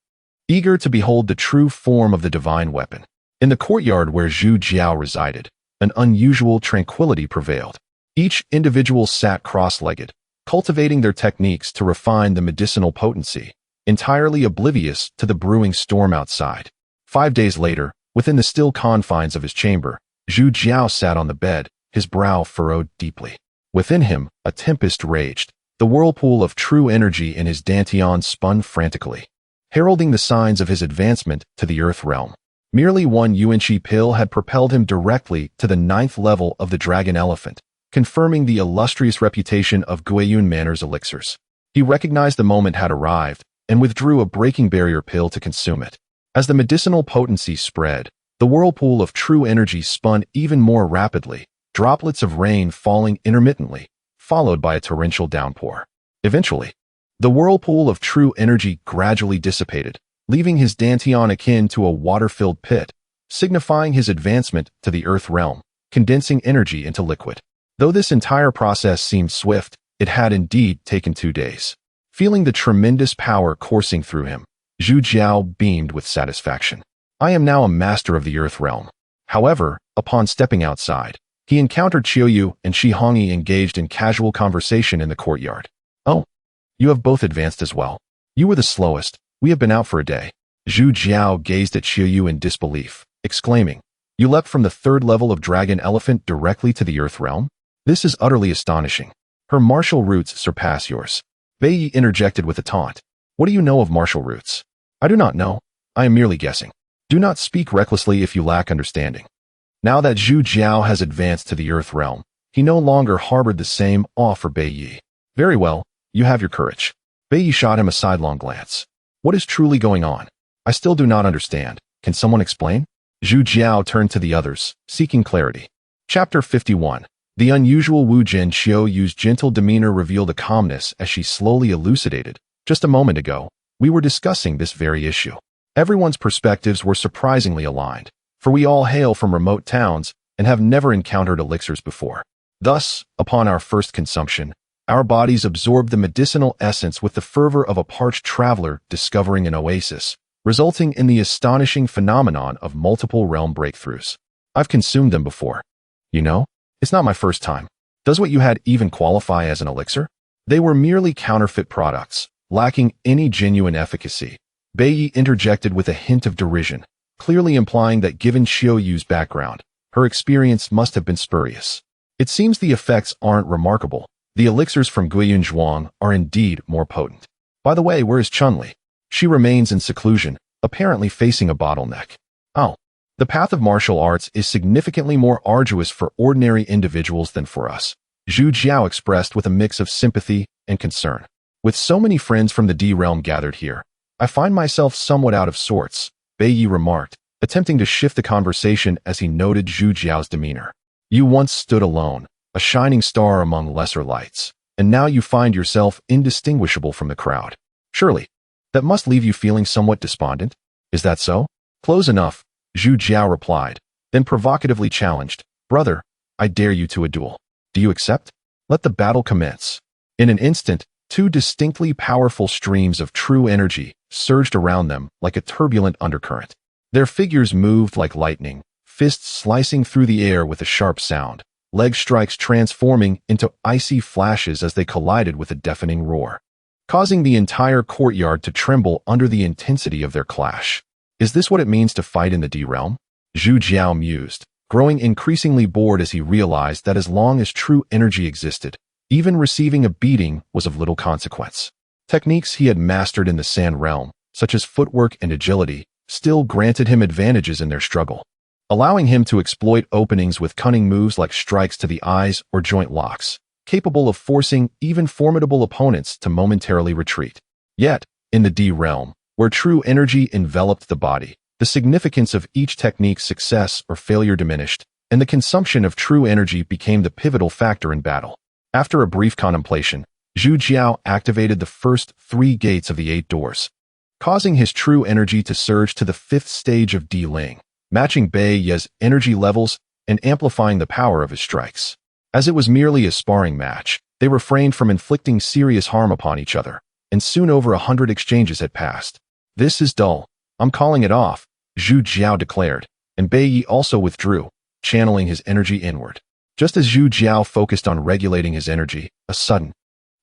eager to behold the true form of the divine weapon. In the courtyard where Zhu Jiao resided, an unusual tranquility prevailed. Each individual sat cross-legged, cultivating their techniques to refine the medicinal potency, entirely oblivious to the brewing storm outside. 5 days later, within the still confines of his chamber, Zhu Jiao sat on the bed, his brow furrowed deeply. Within him, a tempest raged. The whirlpool of true energy in his dantian spun frantically, heralding the signs of his advancement to the Earth realm. Merely one Yuanqi pill had propelled him directly to the 9th level of the Dragon Elephant, confirming the illustrious reputation of Guiyun Manor's elixirs. He recognized the moment had arrived and withdrew a breaking barrier pill to consume it. As the medicinal potency spread, the whirlpool of true energy spun even more rapidly, droplets of rain falling intermittently, followed by a torrential downpour. Eventually, the whirlpool of true energy gradually dissipated, leaving his dantian akin to a water-filled pit, signifying his advancement to the Earth realm, condensing energy into liquid. Though this entire process seemed swift, it had indeed taken 2 days. Feeling the tremendous power coursing through him, Zhu Jiao beamed with satisfaction. "I am now a master of the Earth realm." However, upon stepping outside, he encountered Qiuyu and Shi Hongyi engaged in casual conversation in the courtyard. "Oh, you have both advanced as well. You were the slowest. We have been out for a day. Zhu Jiao gazed at Qiuyu in disbelief, exclaiming, "You leapt from the third level of Dragon Elephant directly to the Earth Realm? This is utterly astonishing. Her martial roots surpass yours." Bei Yi interjected with a taunt. "What do you know of martial roots?" "I do not know. I am merely guessing. Do not speak recklessly if you lack understanding." Now that Zhu Jiao has advanced to the Earth Realm, he no longer harbored the same awe for Bei Yi. "Very well, you have your courage." Bei Yi shot him a sidelong glance. "What is truly going on? I still do not understand. Can someone explain?" Zhu Jiao turned to the others, seeking clarity. Chapter 51. The unusual Wu Jin Qiuyu's gentle demeanor revealed a calmness as she slowly elucidated. "Just a moment ago, we were discussing this very issue. Everyone's perspectives were surprisingly aligned, for we all hail from remote towns and have never encountered elixirs before. Thus, upon our first consumption, our bodies absorbed the medicinal essence with the fervor of a parched traveler discovering an oasis, resulting in the astonishing phenomenon of multiple realm breakthroughs. I've consumed them before. You know, it's not my first time. Does what you had even qualify as an elixir? They were merely counterfeit products, lacking any genuine efficacy." Bei Yi interjected with a hint of derision, clearly implying that given Qiuyu's background, her experience must have been spurious. "It seems the effects aren't remarkable. The elixirs from Guiyun Zhuang are indeed more potent. By the way, where is Chunli? She remains in seclusion, apparently facing a bottleneck." "Oh, the path of martial arts is significantly more arduous for ordinary individuals than for us," Zhu Jiao expressed with a mix of sympathy and concern. "With so many friends from the D realm gathered here, I find myself somewhat out of sorts," Bei Yi remarked, attempting to shift the conversation as he noted Zhu Jiao's demeanor. "You once stood alone, a shining star among lesser lights, and now you find yourself indistinguishable from the crowd. Surely, that must leave you feeling somewhat despondent? Is that so?" "Close enough," Zhu Jiao replied, then provocatively challenged, "Brother, I dare you to a duel. Do you accept? Let the battle commence." In an instant, two distinctly powerful streams of true energy surged around them like a turbulent undercurrent. Their figures moved like lightning, fists slicing through the air with a sharp sound, leg strikes transforming into icy flashes as they collided with a deafening roar, causing the entire courtyard to tremble under the intensity of their clash. "Is this what it means to fight in the D realm?" Zhu Jiao mused, growing increasingly bored as he realized that as long as true energy existed, even receiving a beating was of little consequence. Techniques he had mastered in the Sand realm, such as footwork and agility, still granted him advantages in their struggle, allowing him to exploit openings with cunning moves like strikes to the eyes or joint locks, capable of forcing even formidable opponents to momentarily retreat. Yet, in the D realm, where true energy enveloped the body, the significance of each technique's success or failure diminished, and the consumption of true energy became the pivotal factor in battle. After a brief contemplation, Zhu Jiao activated the first 3 gates of the 8 doors, causing his true energy to surge to the 5th stage of D Ling, matching Bei Yi's energy levels and amplifying the power of his strikes. As it was merely a sparring match, they refrained from inflicting serious harm upon each other, and soon over 100 exchanges had passed. "This is dull. I'm calling it off," Zhu Jiao declared, and Bei Yi also withdrew, channeling his energy inward. Just as Zhu Jiao focused on regulating his energy, a sudden,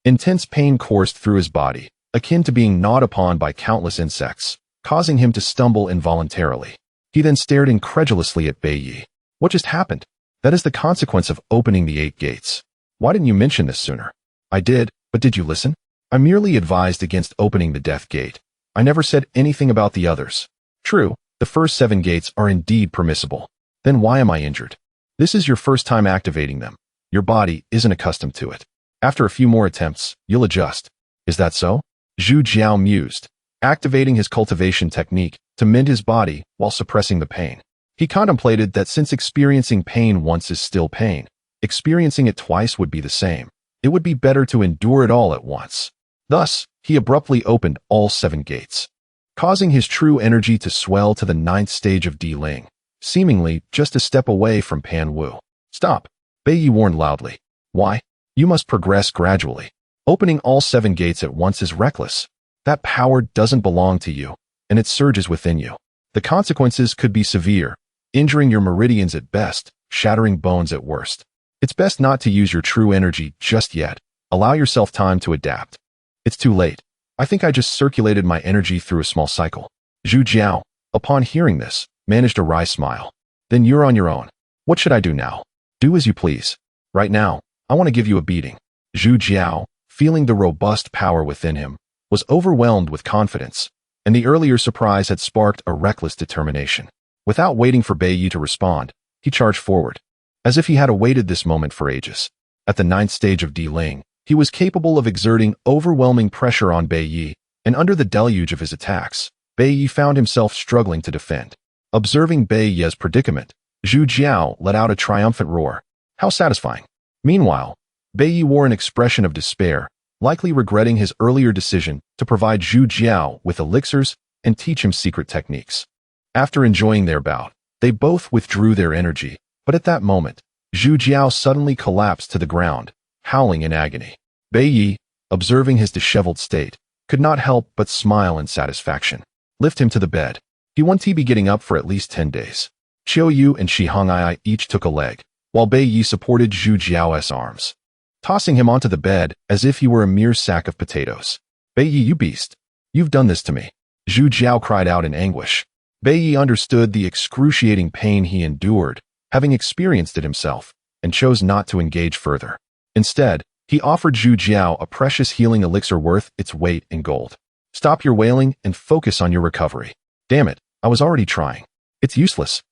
intense pain coursed through his body, akin to being gnawed upon by countless insects, causing him to stumble involuntarily. He then stared incredulously at Bei Yi. "What just happened?" "That is the consequence of opening the 8 gates. Why didn't you mention this sooner?" "I did, but did you listen? I merely advised against opening the Death Gate. I never said anything about the others." "True, the first 7 gates are indeed permissible. Then why am I injured? This is your first time activating them. Your body isn't accustomed to it. After a few more attempts, you'll adjust." "Is that so?" Zhu Jiao mused, activating his cultivation technique to mend his body while suppressing the pain. He contemplated that since experiencing pain once is still pain, experiencing it twice would be the same. It would be better to endure it all at once. Thus, he abruptly opened all 7 gates, causing his true energy to swell to the 9th stage of D Ling, seemingly just a step away from Pan Wu. "Stop," Bei Yi warned loudly. "Why? You must progress gradually. Opening all 7 gates at once is reckless. That power doesn't belong to you, and it surges within you. The consequences could be severe, injuring your meridians at best, shattering bones at worst. It's best not to use your true energy just yet. Allow yourself time to adapt." "It's too late. I think I just circulated my energy through a small cycle. Zhu Jiao, upon hearing this, managed a wry smile. Then you're on your own. What should I do now? Do as you please. Right now, I want to give you a beating. Zhu Jiao, feeling the robust power within him, was overwhelmed with confidence, and the earlier surprise had sparked a reckless determination. Without waiting for Bei Yi to respond, he charged forward, as if he had awaited this moment for ages. At the 9th stage of Di Ling, he was capable of exerting overwhelming pressure on Bei Yi, and under the deluge of his attacks, Bei Yi found himself struggling to defend. Observing Bei Yi's predicament, Zhu Jiao let out a triumphant roar. How satisfying! Meanwhile, Bei Yi wore an expression of despair, likely regretting his earlier decision to provide Zhu Jiao with elixirs and teach him secret techniques. After enjoying their bout, they both withdrew their energy, but at that moment, Zhu Jiao suddenly collapsed to the ground, howling in agony. Bei Yi, observing his disheveled state, could not help but smile in satisfaction. Lift him to the bed. He won't be getting up for at least 10 days. Qiu Yu and Shi Hong'ai each took a leg, while Bei Yi supported Zhu Jiao's arms, tossing him onto the bed as if he were a mere sack of potatoes. Bei Yi, you beast! You've done this to me! Zhu Jiao cried out in anguish. Bei Yi understood the excruciating pain he endured, having experienced it himself, and chose not to engage further. Instead, he offered Zhu Jiao a precious healing elixir worth its weight in gold. Stop your wailing and focus on your recovery. Damn it, I was already trying. It's useless.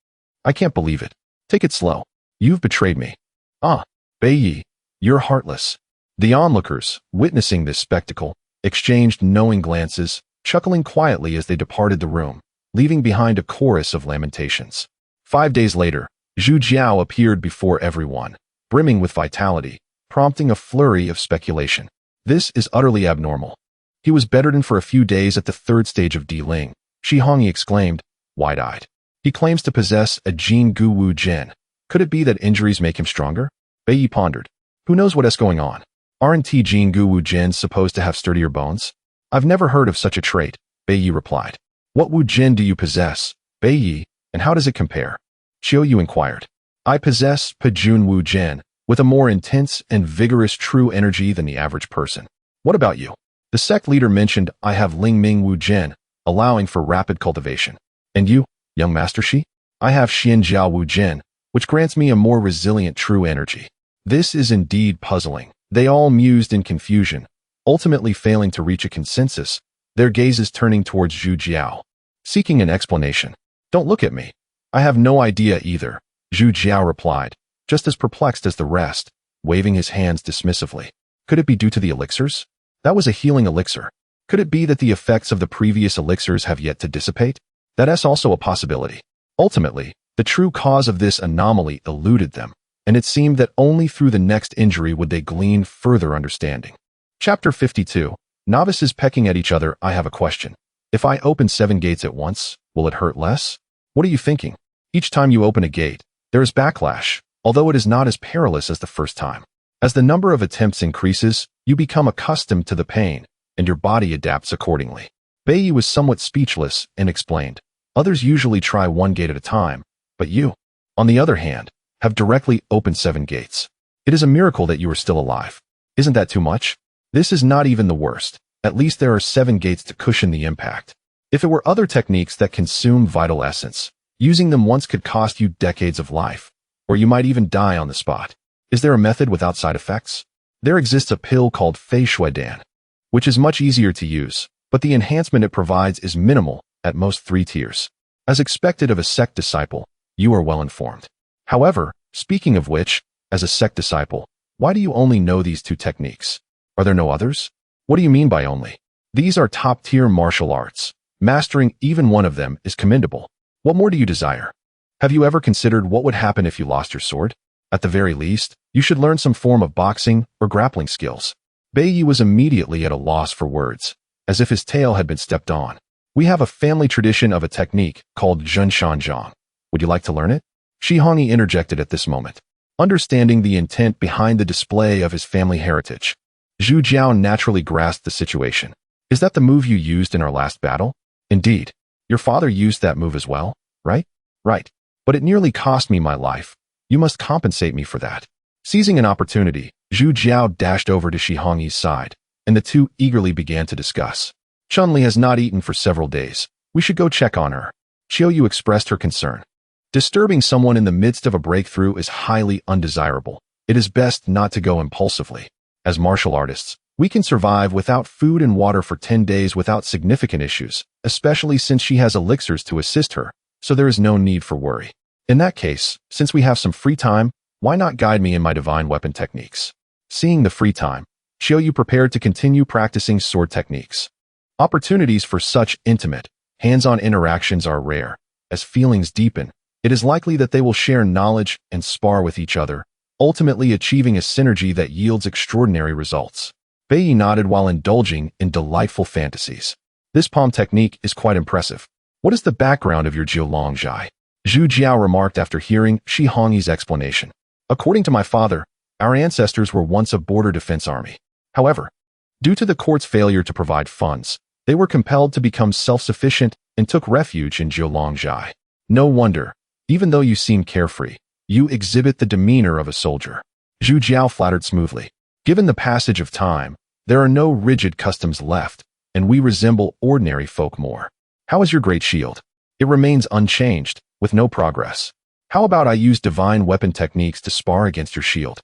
I can't believe it. Take it slow. You've betrayed me. Ah, Bei Yi, you're heartless. The onlookers, witnessing this spectacle, exchanged knowing glances, chuckling quietly as they departed the room, leaving behind a chorus of lamentations. 5 days later, Zhu Jiao appeared before everyone, brimming with vitality, prompting a flurry of speculation. This is utterly abnormal. He was bedridden for a few days at the 3rd stage of Di Ling, Shi Hongyi exclaimed, wide-eyed. He claims to possess a Jin Gu Wu Jin. Could it be that injuries make him stronger? Bei Yi pondered. Who knows what is going on? Aren't Jin Gu Wu Jin supposed to have sturdier bones? I've never heard of such a trait, Bei Yi replied. What Wu Jin do you possess, Bei Yi, and how does it compare? Qiu Yu inquired. I possess Pejun Wu Jin, with a more intense and vigorous true energy than the average person. What about you? The sect leader mentioned I have Ling Ming Wu Jin, allowing for rapid cultivation. And you, young Master Shi? I have Xian Jiao Wu Jin, which grants me a more resilient true energy. This is indeed puzzling. They all mused in confusion, ultimately failing to reach a consensus, their gazes turning towards Zhu Jiao, seeking an explanation. Don't look at me. I have no idea either, Zhu Jiao replied, just as perplexed as the rest, waving his hands dismissively. Could it be due to the elixirs? That was a healing elixir. Could it be that the effects of the previous elixirs have yet to dissipate? That is also a possibility. Ultimately, the true cause of this anomaly eluded them, and it seemed that only through the next injury would they glean further understanding. Chapter 52. Novices pecking at each other. I have a question. If I open 7 gates at once, will it hurt less? What are you thinking? Each time you open a gate, there is backlash, although it is not as perilous as the first time. As the number of attempts increases, you become accustomed to the pain, and your body adapts accordingly. Bei Yi was somewhat speechless and explained. Others usually try 1 gate at a time, but you, on the other hand, have directly opened 7 gates. It is a miracle that you are still alive. Isn't that too much? This is not even the worst. At least there are 7 gates to cushion the impact. If it were other techniques that consume vital essence, using them once could cost you decades of life, or you might even die on the spot. Is there a method without side effects? There exists a pill called Fei Shui Dan, which is much easier to use, but the enhancement it provides is minimal, at most 3 tiers. As expected of a sect disciple, you are well informed. However, speaking of which, as a sect disciple, why do you only know these 2 techniques? Are there no others? What do you mean by only? These are top-tier martial arts. Mastering even one of them is commendable. What more do you desire? Have you ever considered what would happen if you lost your sword? At the very least, you should learn some form of boxing or grappling skills. Bei Yi was immediately at a loss for words, as if his tail had been stepped on. We have a family tradition of a technique called Zhenshanjiang. Would you like to learn it? Shi Hongyi interjected at this moment, understanding the intent behind the display of his family heritage. Zhu Jiao naturally grasped the situation. Is that the move you used in our last battle? Indeed. Your father used that move as well, right? Right. But it nearly cost me my life. You must compensate me for that. Seizing an opportunity, Zhu Jiao dashed over to Shi Hongyi's side, and the two eagerly began to discuss. Chun-Li has not eaten for several days. We should go check on her. Qiuyu expressed her concern. Disturbing someone in the midst of a breakthrough is highly undesirable. It is best not to go impulsively. As martial artists, we can survive without food and water for 10 days without significant issues, especially since she has elixirs to assist her, so there is no need for worry. In that case, since we have some free time, why not guide me in my divine weapon techniques? Seeing the free time, Qiuyu prepared to continue practicing sword techniques. Opportunities for such intimate, hands-on interactions are rare. As feelings deepen, it is likely that they will share knowledge and spar with each other, ultimately achieving a synergy that yields extraordinary results. Bai Yi nodded while indulging in delightful fantasies. This palm technique is quite impressive. What is the background of your Jiulong Zhai? Zhu Jiao remarked after hearing Shi Hongyi's explanation. According to my father, our ancestors were once a border defense army. However, due to the court's failure to provide funds, they were compelled to become self-sufficient and took refuge in Jiulong Zhai. No wonder, even though you seem carefree, you exhibit the demeanor of a soldier. Zhu Jiao flattered smoothly. Given the passage of time, there are no rigid customs left, and we resemble ordinary folk more. How is your great shield? It remains unchanged, with no progress. How about I use divine weapon techniques to spar against your shield?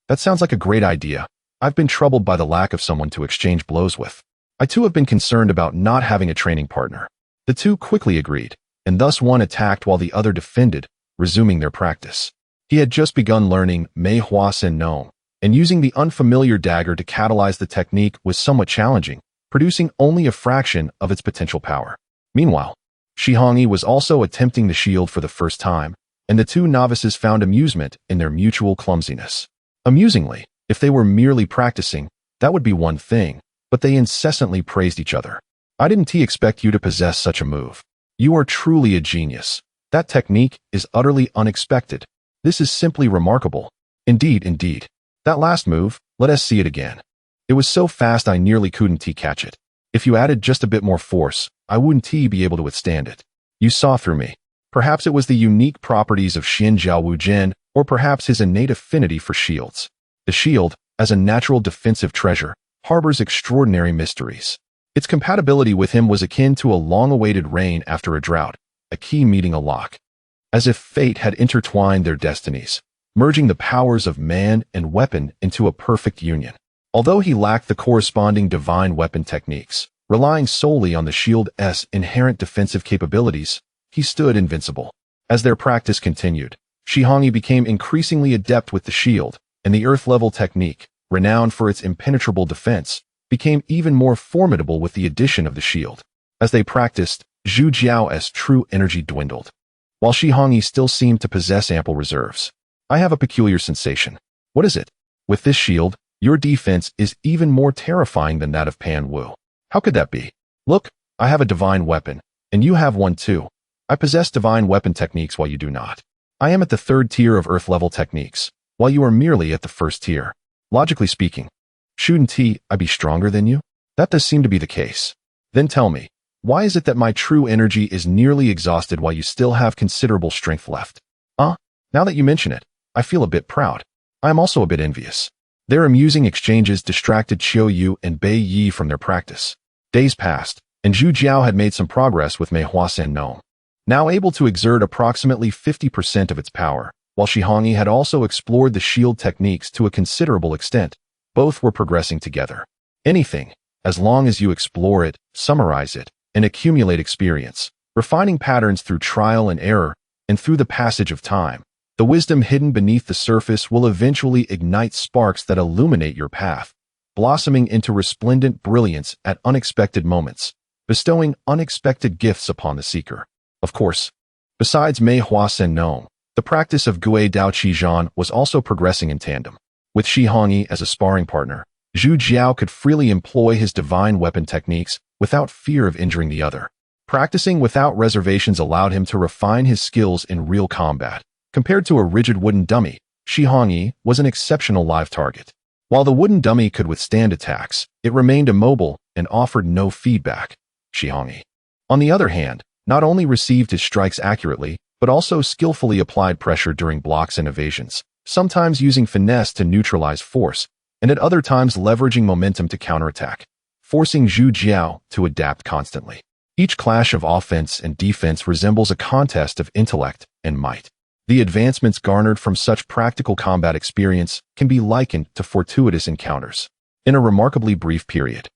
That sounds like a great idea. I've been troubled by the lack of someone to exchange blows with. I too have been concerned about not having a training partner. The two quickly agreed, and thus one attacked while the other defended, resuming their practice. He had just begun learning Mei Hua Sen Nong, and using the unfamiliar dagger to catalyze the technique was somewhat challenging, producing only a fraction of its potential power. Meanwhile, Shi Hongyi was also attempting the shield for the first time, and the two novices found amusement in their mutual clumsiness. Amusingly, if they were merely practicing, that would be one thing, but they incessantly praised each other. I didn't expect you to possess such a move. You are truly a genius. That technique is utterly unexpected. This is simply remarkable. Indeed. That last move, let us see it again. It was so fast I nearly couldn't catch it. If you added just a bit more force, I wouldn't be able to withstand it. You saw through me. Perhaps it was the unique properties of Xin Jiao Wuzhen, or perhaps his innate affinity for shields. The shield, as a natural defensive treasure, harbors extraordinary mysteries. Its compatibility with him was akin to a long-awaited rain after a drought, a key meeting a lock. As if fate had intertwined their destinies, merging the powers of man and weapon into a perfect union. Although he lacked the corresponding divine weapon techniques, relying solely on the shield's inherent defensive capabilities, he stood invincible. As their practice continued, Shi Hongyi became increasingly adept with the shield, and the earth-level technique, renowned for its impenetrable defense, became even more formidable with the addition of the shield. As they practiced, Zhu Jiao's true energy dwindled, while Shi Hongyi still seemed to possess ample reserves. I have a peculiar sensation. What is it? With this shield, your defense is even more terrifying than that of Pan Wu. How could that be? Look, I have a divine weapon, and you have one too. I possess divine weapon techniques while you do not. I am at the third tier of earth-level techniques, while you are merely at the first tier. Logically speaking, shouldn't I be stronger than you? That does seem to be the case. Then tell me, why is it that my true energy is nearly exhausted while you still have considerable strength left? Now that you mention it, I feel a bit proud. I am also a bit envious. Their amusing exchanges distracted Qiuyu and Bai Yi from their practice. Days passed, and Zhu Jiao had made some progress with Mei Hua Sen Nong, now able to exert approximately 50% of its power, while Shi Hongyi had also explored the shield techniques to a considerable extent. Both were progressing together. Anything, as long as you explore it, summarize it, and accumulate experience, refining patterns through trial and error, and through the passage of time, the wisdom hidden beneath the surface will eventually ignite sparks that illuminate your path, blossoming into resplendent brilliance at unexpected moments, bestowing unexpected gifts upon the seeker. Of course, besides Mei Hua Sen Nong, the practice of Gui Dao Qi Zhan was also progressing in tandem. With Shi Hongyi as a sparring partner, Zhu Jiao could freely employ his divine weapon techniques without fear of injuring the other. Practicing without reservations allowed him to refine his skills in real combat. Compared to a rigid wooden dummy, Shi Hongyi was an exceptional live target. While the wooden dummy could withstand attacks, it remained immobile and offered no feedback. Shi Hongyi, on the other hand, not only received his strikes accurately, but also skillfully applied pressure during blocks and evasions, sometimes using finesse to neutralize force, and at other times leveraging momentum to counterattack. forcing Zhu Jiao to adapt constantly. Each clash of offense and defense resembles a contest of intellect and might. The advancements garnered from such practical combat experience can be likened to fortuitous encounters. In a remarkably brief period,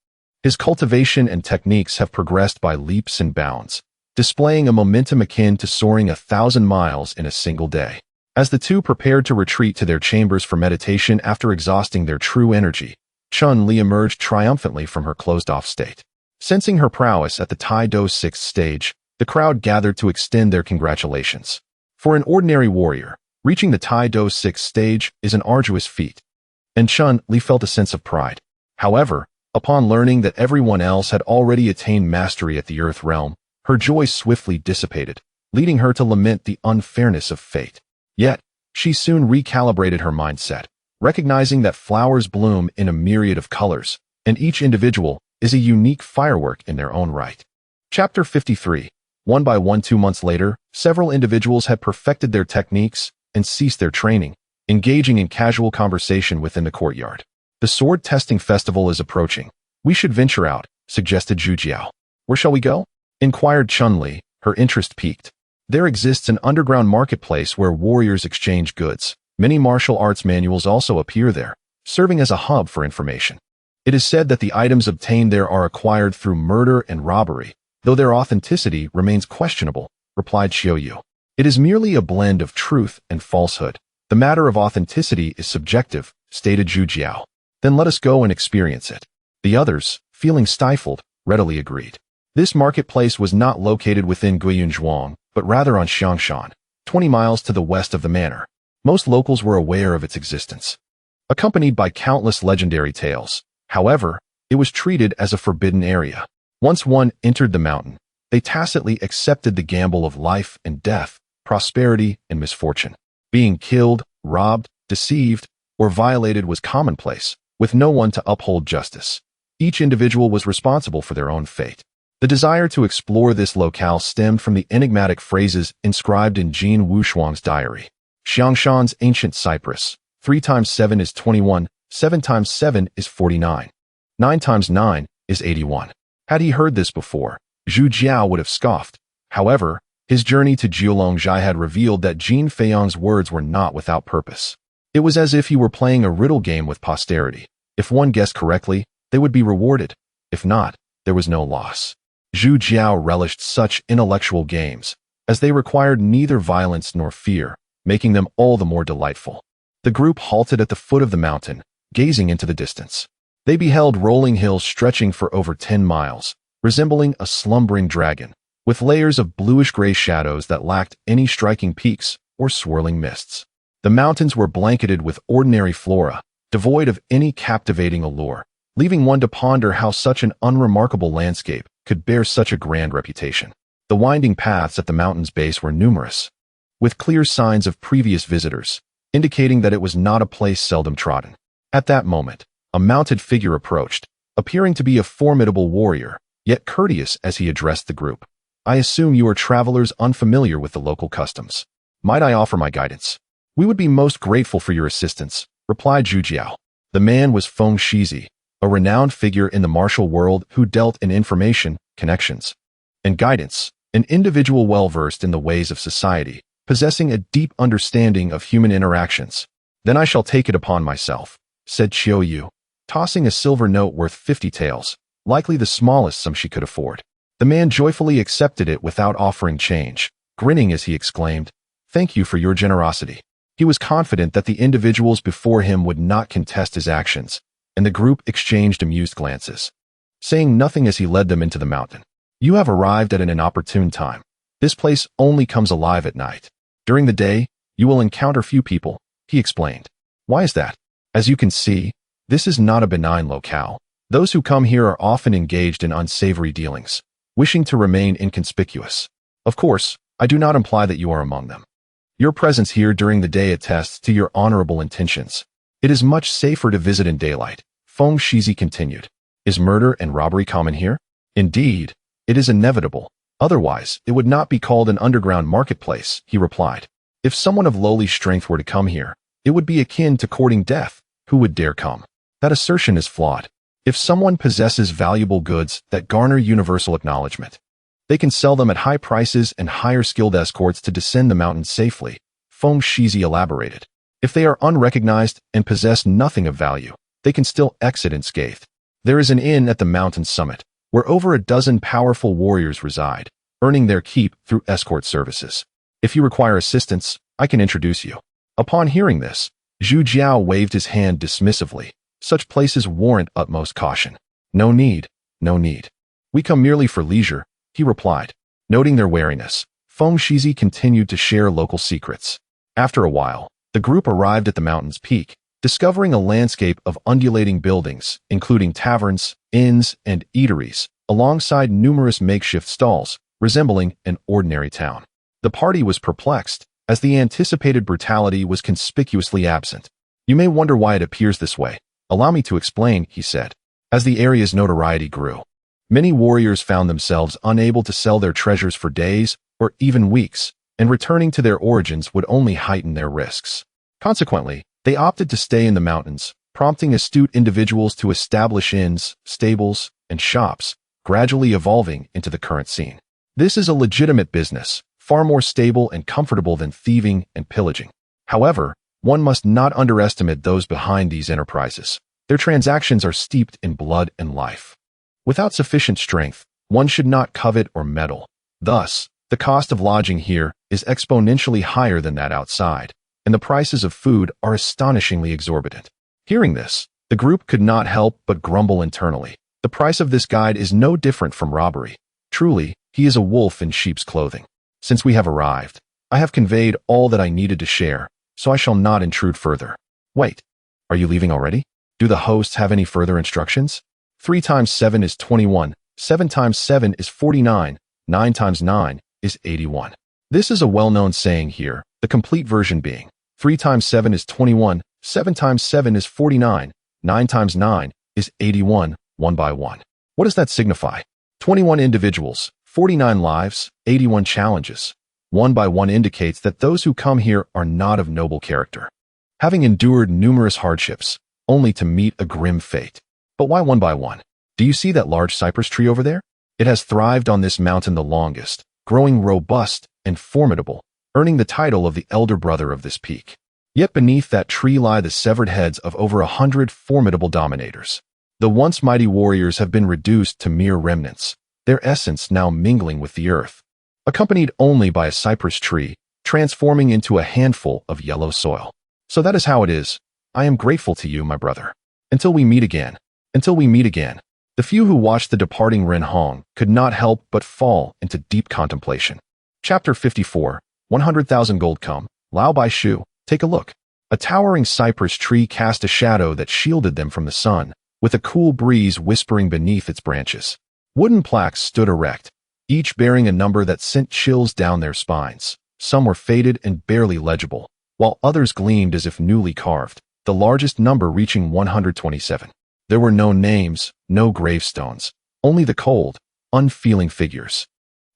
his cultivation and techniques have progressed by leaps and bounds, displaying a momentum akin to soaring 1,000 miles in a single day. As the two prepared to retreat to their chambers for meditation after exhausting their true energy, Chun-Li emerged triumphantly from her closed-off state. Sensing her prowess at the Tai-Do 6th stage, the crowd gathered to extend their congratulations. For an ordinary warrior, reaching the Tai-Do 6th stage is an arduous feat, and Chun-Li felt a sense of pride. However, upon learning that everyone else had already attained mastery at the Earth realm, her joy swiftly dissipated, leading her to lament the unfairness of fate. Yet, she soon recalibrated her mindset, recognizing that flowers bloom in a myriad of colors, and each individual is a unique firework in their own right. Chapter 53. One by one 2 months later, several individuals had perfected their techniques and ceased their training, engaging in casual conversation within the courtyard. The sword testing festival is approaching. We should venture out, suggested Zhu Jiao. Where shall we go? Inquired Chun-Li, her interest piqued. There exists an underground marketplace where warriors exchange goods. Many martial arts manuals also appear there, serving as a hub for information. It is said that the items obtained there are acquired through murder and robbery, though their authenticity remains questionable, replied Xiaoyu. It is merely a blend of truth and falsehood. The matter of authenticity is subjective, stated Zhu Jiao. Then let us go and experience it. The others, feeling stifled, readily agreed. This marketplace was not located within Guiyunzhuang, but rather on Xiangshan, 20 miles to the west of the manor. Most locals were aware of its existence. Accompanied by countless legendary tales, however, it was treated as a forbidden area. Once one entered the mountain, they tacitly accepted the gamble of life and death, prosperity and misfortune. Being killed, robbed, deceived, or violated was commonplace, with no one to uphold justice. Each individual was responsible for their own fate. The desire to explore this locale stemmed from the enigmatic phrases inscribed in Jin Wushuang's diary. Xiangshan's ancient cypress. 3 times 7 is 21, 7 times 7 is 49. 9 times 9 is 81. Had he heard this before, Zhu Jiao would have scoffed. However, his journey to Jiulongzhai had revealed that Jin Feiyang's words were not without purpose. It was as if he were playing a riddle game with posterity. If one guessed correctly, they would be rewarded. If not, there was no loss. Zhu Jiao relished such intellectual games, as they required neither violence nor fear, making them all the more delightful. The group halted at the foot of the mountain, gazing into the distance. They beheld rolling hills stretching for over 10 miles, resembling a slumbering dragon, with layers of bluish-gray shadows that lacked any striking peaks or swirling mists. The mountains were blanketed with ordinary flora, devoid of any captivating allure, leaving one to ponder how such an unremarkable landscape could bear such a grand reputation. The winding paths at the mountain's base were numerous, with clear signs of previous visitors, indicating that it was not a place seldom trodden. At that moment, a mounted figure approached, appearing to be a formidable warrior, yet courteous as he addressed the group. I assume you are travelers unfamiliar with the local customs. Might I offer my guidance? We would be most grateful for your assistance, replied Zhu Jiao. The man was Feng Shizi, a renowned figure in the martial world who dealt in information, connections, and guidance, an individual well-versed in the ways of society, possessing a deep understanding of human interactions. Then I shall take it upon myself, said Xiaoyu, tossing a silver note worth 50 taels, likely the smallest sum she could afford. The man joyfully accepted it without offering change, grinning as he exclaimed, "Thank you for your generosity." He was confident that the individuals before him would not contest his actions, and the group exchanged amused glances. Saying nothing as he led them into the mountain. You have arrived at an inopportune time. This place only comes alive at night. During the day, you will encounter few people, he explained. Why is that? As you can see, this is not a benign locale. Those who come here are often engaged in unsavory dealings, wishing to remain inconspicuous. Of course, I do not imply that you are among them. Your presence here during the day attests to your honorable intentions. It is much safer to visit in daylight, Feng Shizi continued. Is murder and robbery common here? Indeed, it is inevitable. Otherwise, it would not be called an underground marketplace, he replied. If someone of lowly strength were to come here, it would be akin to courting death. Who would dare come? That assertion is flawed. If someone possesses valuable goods that garner universal acknowledgement, they can sell them at high prices and hire skilled escorts to descend the mountain safely, Feng Shizi elaborated. If they are unrecognized and possess nothing of value, they can still exit unscathed. There is an inn at the mountain summit, where over a dozen powerful warriors reside, earning their keep through escort services. If you require assistance, I can introduce you. Upon hearing this, Zhu Jiao waved his hand dismissively. Such places warrant utmost caution. No need, no need. We come merely for leisure, he replied. Noting their wariness, Feng Shizi continued to share local secrets. After a while, the group arrived at the mountain's peak, discovering a landscape of undulating buildings, including taverns, inns, and eateries, alongside numerous makeshift stalls, resembling an ordinary town. The party was perplexed, as the anticipated brutality was conspicuously absent. You may wonder why it appears this way. Allow me to explain, he said. As the area's notoriety grew, many warriors found themselves unable to sell their treasures for days or even weeks, and returning to their origins would only heighten their risks. Consequently, they opted to stay in the mountains, prompting astute individuals to establish inns, stables, and shops, gradually evolving into the current scene. This is a legitimate business, far more stable and comfortable than thieving and pillaging. However, one must not underestimate those behind these enterprises. Their transactions are steeped in blood and life. Without sufficient strength, one should not covet or meddle. Thus, the cost of lodging here is exponentially higher than that outside, and the prices of food are astonishingly exorbitant. Hearing this, the group could not help but grumble internally. The price of this guide is no different from robbery. Truly, he is a wolf in sheep's clothing. Since we have arrived, I have conveyed all that I needed to share, so I shall not intrude further. Wait, are you leaving already? Do the hosts have any further instructions? 3 times 7 is 21, 7 times 7 is 49, 9 times 9 is 81. This is a well-known saying here, the complete version being 3 times 7 is 21, 7 times 7 is 49, 9 times 9 is 81, one by one. What does that signify? 21 individuals, 49 lives, 81 challenges. One by one indicates that those who come here are not of noble character, having endured numerous hardships, only to meet a grim fate. But why one by one? Do you see that large cypress tree over there? It has thrived on this mountain the longest, growing robust and formidable, earning the title of the elder brother of this peak. Yet beneath that tree lie the severed heads of over 100 formidable dominators. The once mighty warriors have been reduced to mere remnants, their essence now mingling with the earth, accompanied only by a cypress tree, transforming into a handful of yellow soil. So that is how it is. I am grateful to you, my brother. Until we meet again. Until we meet again. The few who watched the departing Ren Hong could not help but fall into deep contemplation. Chapter 54, 100,000 gold come. Lao Bai Shu, take a look. A towering cypress tree cast a shadow that shielded them from the sun, with a cool breeze whispering beneath its branches. Wooden plaques stood erect, each bearing a number that sent chills down their spines. Some were faded and barely legible, while others gleamed as if newly carved, the largest number reaching 127. There were no names, no gravestones, only the cold, unfeeling figures.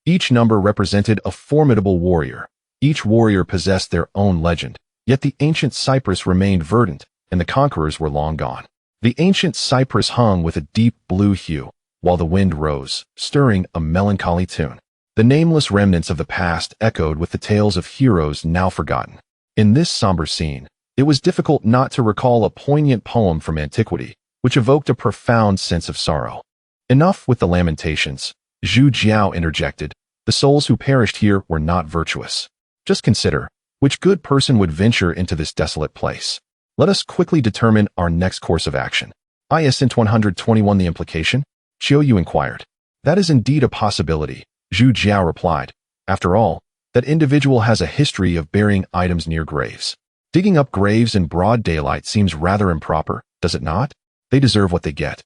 Each number represented a formidable warrior. Each warrior possessed their own legend, yet the ancient cypress remained verdant, and the conquerors were long gone. The ancient cypress hung with a deep blue hue, while the wind rose, stirring a melancholy tune. The nameless remnants of the past echoed with the tales of heroes now forgotten. In this somber scene, it was difficult not to recall a poignant poem from antiquity, which evoked a profound sense of sorrow. Enough with the lamentations, Zhu Jiao interjected. The souls who perished here were not virtuous. Just consider, which good person would venture into this desolate place? Let us quickly determine our next course of action. Isn't 121 the implication? Qiu Yu inquired. That is indeed a possibility, Zhu Jiao replied. After all, that individual has a history of burying items near graves. Digging up graves in broad daylight seems rather improper, does it not? They deserve what they get.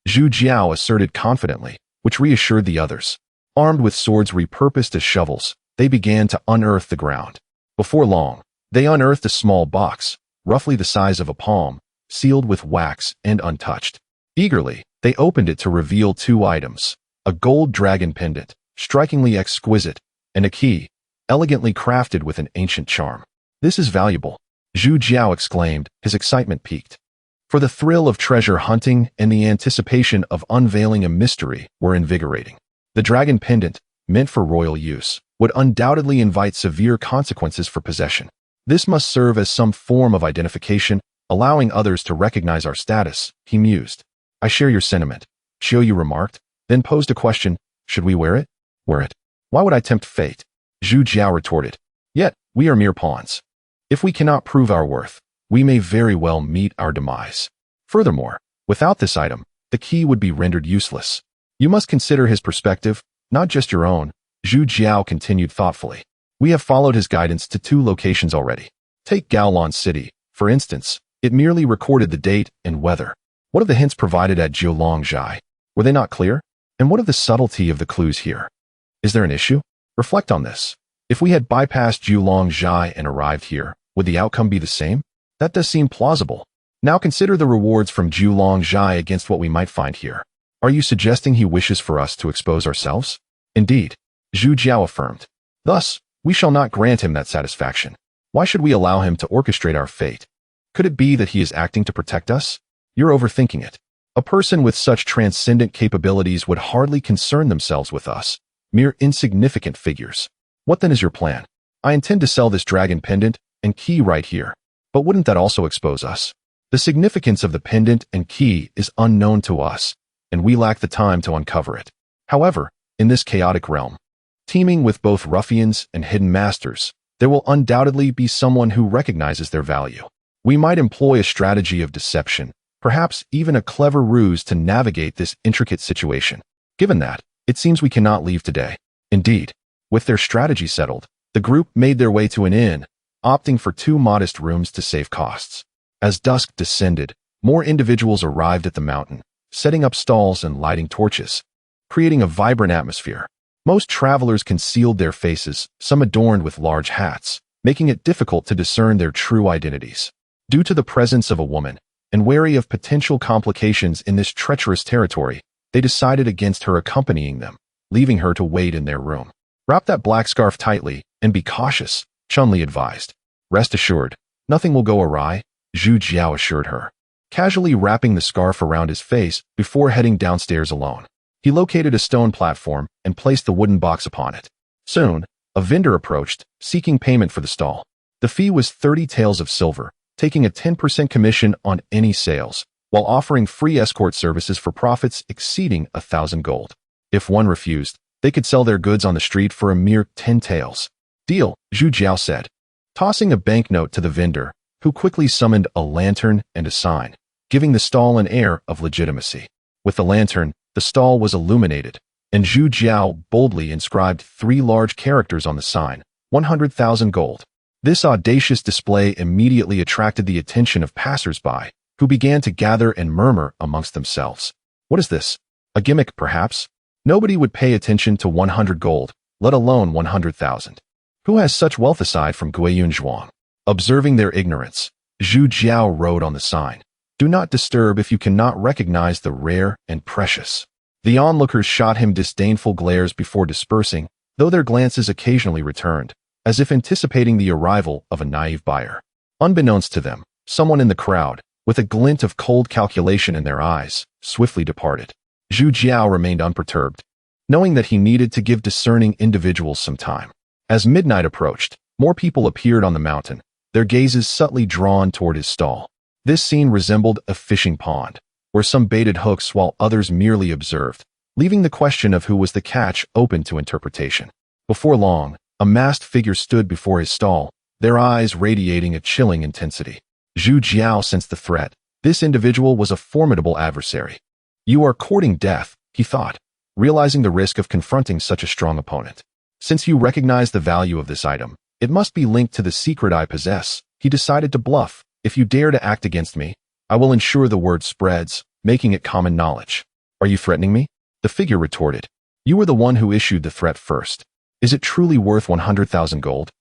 Zhu Jiao asserted confidently, which reassured the others. Armed with swords repurposed as shovels, they began to unearth the ground. Before long, they unearthed a small box, roughly the size of a palm, sealed with wax and untouched. Eagerly, they opened it to reveal 2 items, a gold dragon pendant, strikingly exquisite, and a key, elegantly crafted with an ancient charm. This is valuable, Zhu Jiao exclaimed, his excitement peaked. For the thrill of treasure hunting and the anticipation of unveiling a mystery were invigorating. The dragon pendant, meant for royal use, would undoubtedly invite severe consequences for possession. This must serve as some form of identification, allowing others to recognize our status, he mused. I share your sentiment, Xiaoyu remarked, then posed a question, should we wear it? Wear it. Why would I tempt fate? Zhu Jiao retorted. Yet, we are mere pawns. If we cannot prove our worth, we may very well meet our demise. Furthermore, without this item, the key would be rendered useless. You must consider his perspective, not just your own, Zhu Jiao continued thoughtfully. We have followed his guidance to 2 locations already. Take Gaolan City, for instance. It merely recorded the date and weather. What of the hints provided at Jiulongjai? Were they not clear? And what of the subtlety of the clues here? Is there an issue? Reflect on this. If we had bypassed Jiulongjai and arrived here, would the outcome be the same? That does seem plausible. Now consider the rewards from Jiulongjai against what we might find here. Are you suggesting he wishes for us to expose ourselves? Indeed, Zhu Jiao affirmed. Thus, we shall not grant him that satisfaction. Why should we allow him to orchestrate our fate? Could it be that he is acting to protect us? You're overthinking it. A person with such transcendent capabilities would hardly concern themselves with us, mere insignificant figures. What then is your plan? I intend to sell this dragon pendant and key right here. But wouldn't that also expose us? The significance of the pendant and key is unknown to us, and we lack the time to uncover it. However, in this chaotic realm, teeming with both ruffians and hidden masters, there will undoubtedly be someone who recognizes their value. We might employ a strategy of deception, perhaps even a clever ruse to navigate this intricate situation. Given that, it seems we cannot leave today. Indeed, with their strategy settled, the group made their way to an inn, opting for 2 modest rooms to save costs. As dusk descended, more individuals arrived at the mountain, setting up stalls and lighting torches, creating a vibrant atmosphere. Most travelers concealed their faces, some adorned with large hats, making it difficult to discern their true identities. Due to the presence of a woman, and wary of potential complications in this treacherous territory, they decided against her accompanying them, leaving her to wait in their room. Wrap that black scarf tightly and be cautious, Chun-Li advised. Rest assured, nothing will go awry, Zhu Jiao assured her, casually wrapping the scarf around his face before heading downstairs alone. He located a stone platform and placed the wooden box upon it. Soon, a vendor approached, seeking payment for the stall. The fee was 30 taels of silver, taking a 10% commission on any sales, while offering free escort services for profits exceeding 1,000 gold. If one refused, they could sell their goods on the street for a mere 10 taels. Deal, Zhu Jiao said, tossing a banknote to the vendor, who quickly summoned a lantern and a sign, giving the stall an air of legitimacy. With the lantern, the stall was illuminated, and Zhu Jiao boldly inscribed 3 large characters on the sign, 100,000 gold. This audacious display immediately attracted the attention of passers-by, who began to gather and murmur amongst themselves. What is this? A gimmick, perhaps? Nobody would pay attention to 100 gold, let alone 100,000. Who has such wealth aside from Guiyun Zhuang? Observing their ignorance, Zhu Jiao wrote on the sign, "Do not disturb if you cannot recognize the rare and precious." The onlookers shot him disdainful glares before dispersing, though their glances occasionally returned, as if anticipating the arrival of a naive buyer. Unbeknownst to them, someone in the crowd, with a glint of cold calculation in their eyes, swiftly departed. Zhu Jiao remained unperturbed, knowing that he needed to give discerning individuals some time. As midnight approached, more people appeared on the mountain, their gazes subtly drawn toward his stall. This scene resembled a fishing pond, where some baited hooks while others merely observed, leaving the question of who was the catch open to interpretation. Before long, a masked figure stood before his stall, their eyes radiating a chilling intensity. Zhu Jiao sensed the threat. This individual was a formidable adversary. You are courting death, he thought, realizing the risk of confronting such a strong opponent. Since you recognize the value of this item, it must be linked to the secret I possess. He decided to bluff. If you dare to act against me, I will ensure the word spreads, making it common knowledge. Are you threatening me? The figure retorted. You were the one who issued the threat first. Is it truly worth 100,000 gold?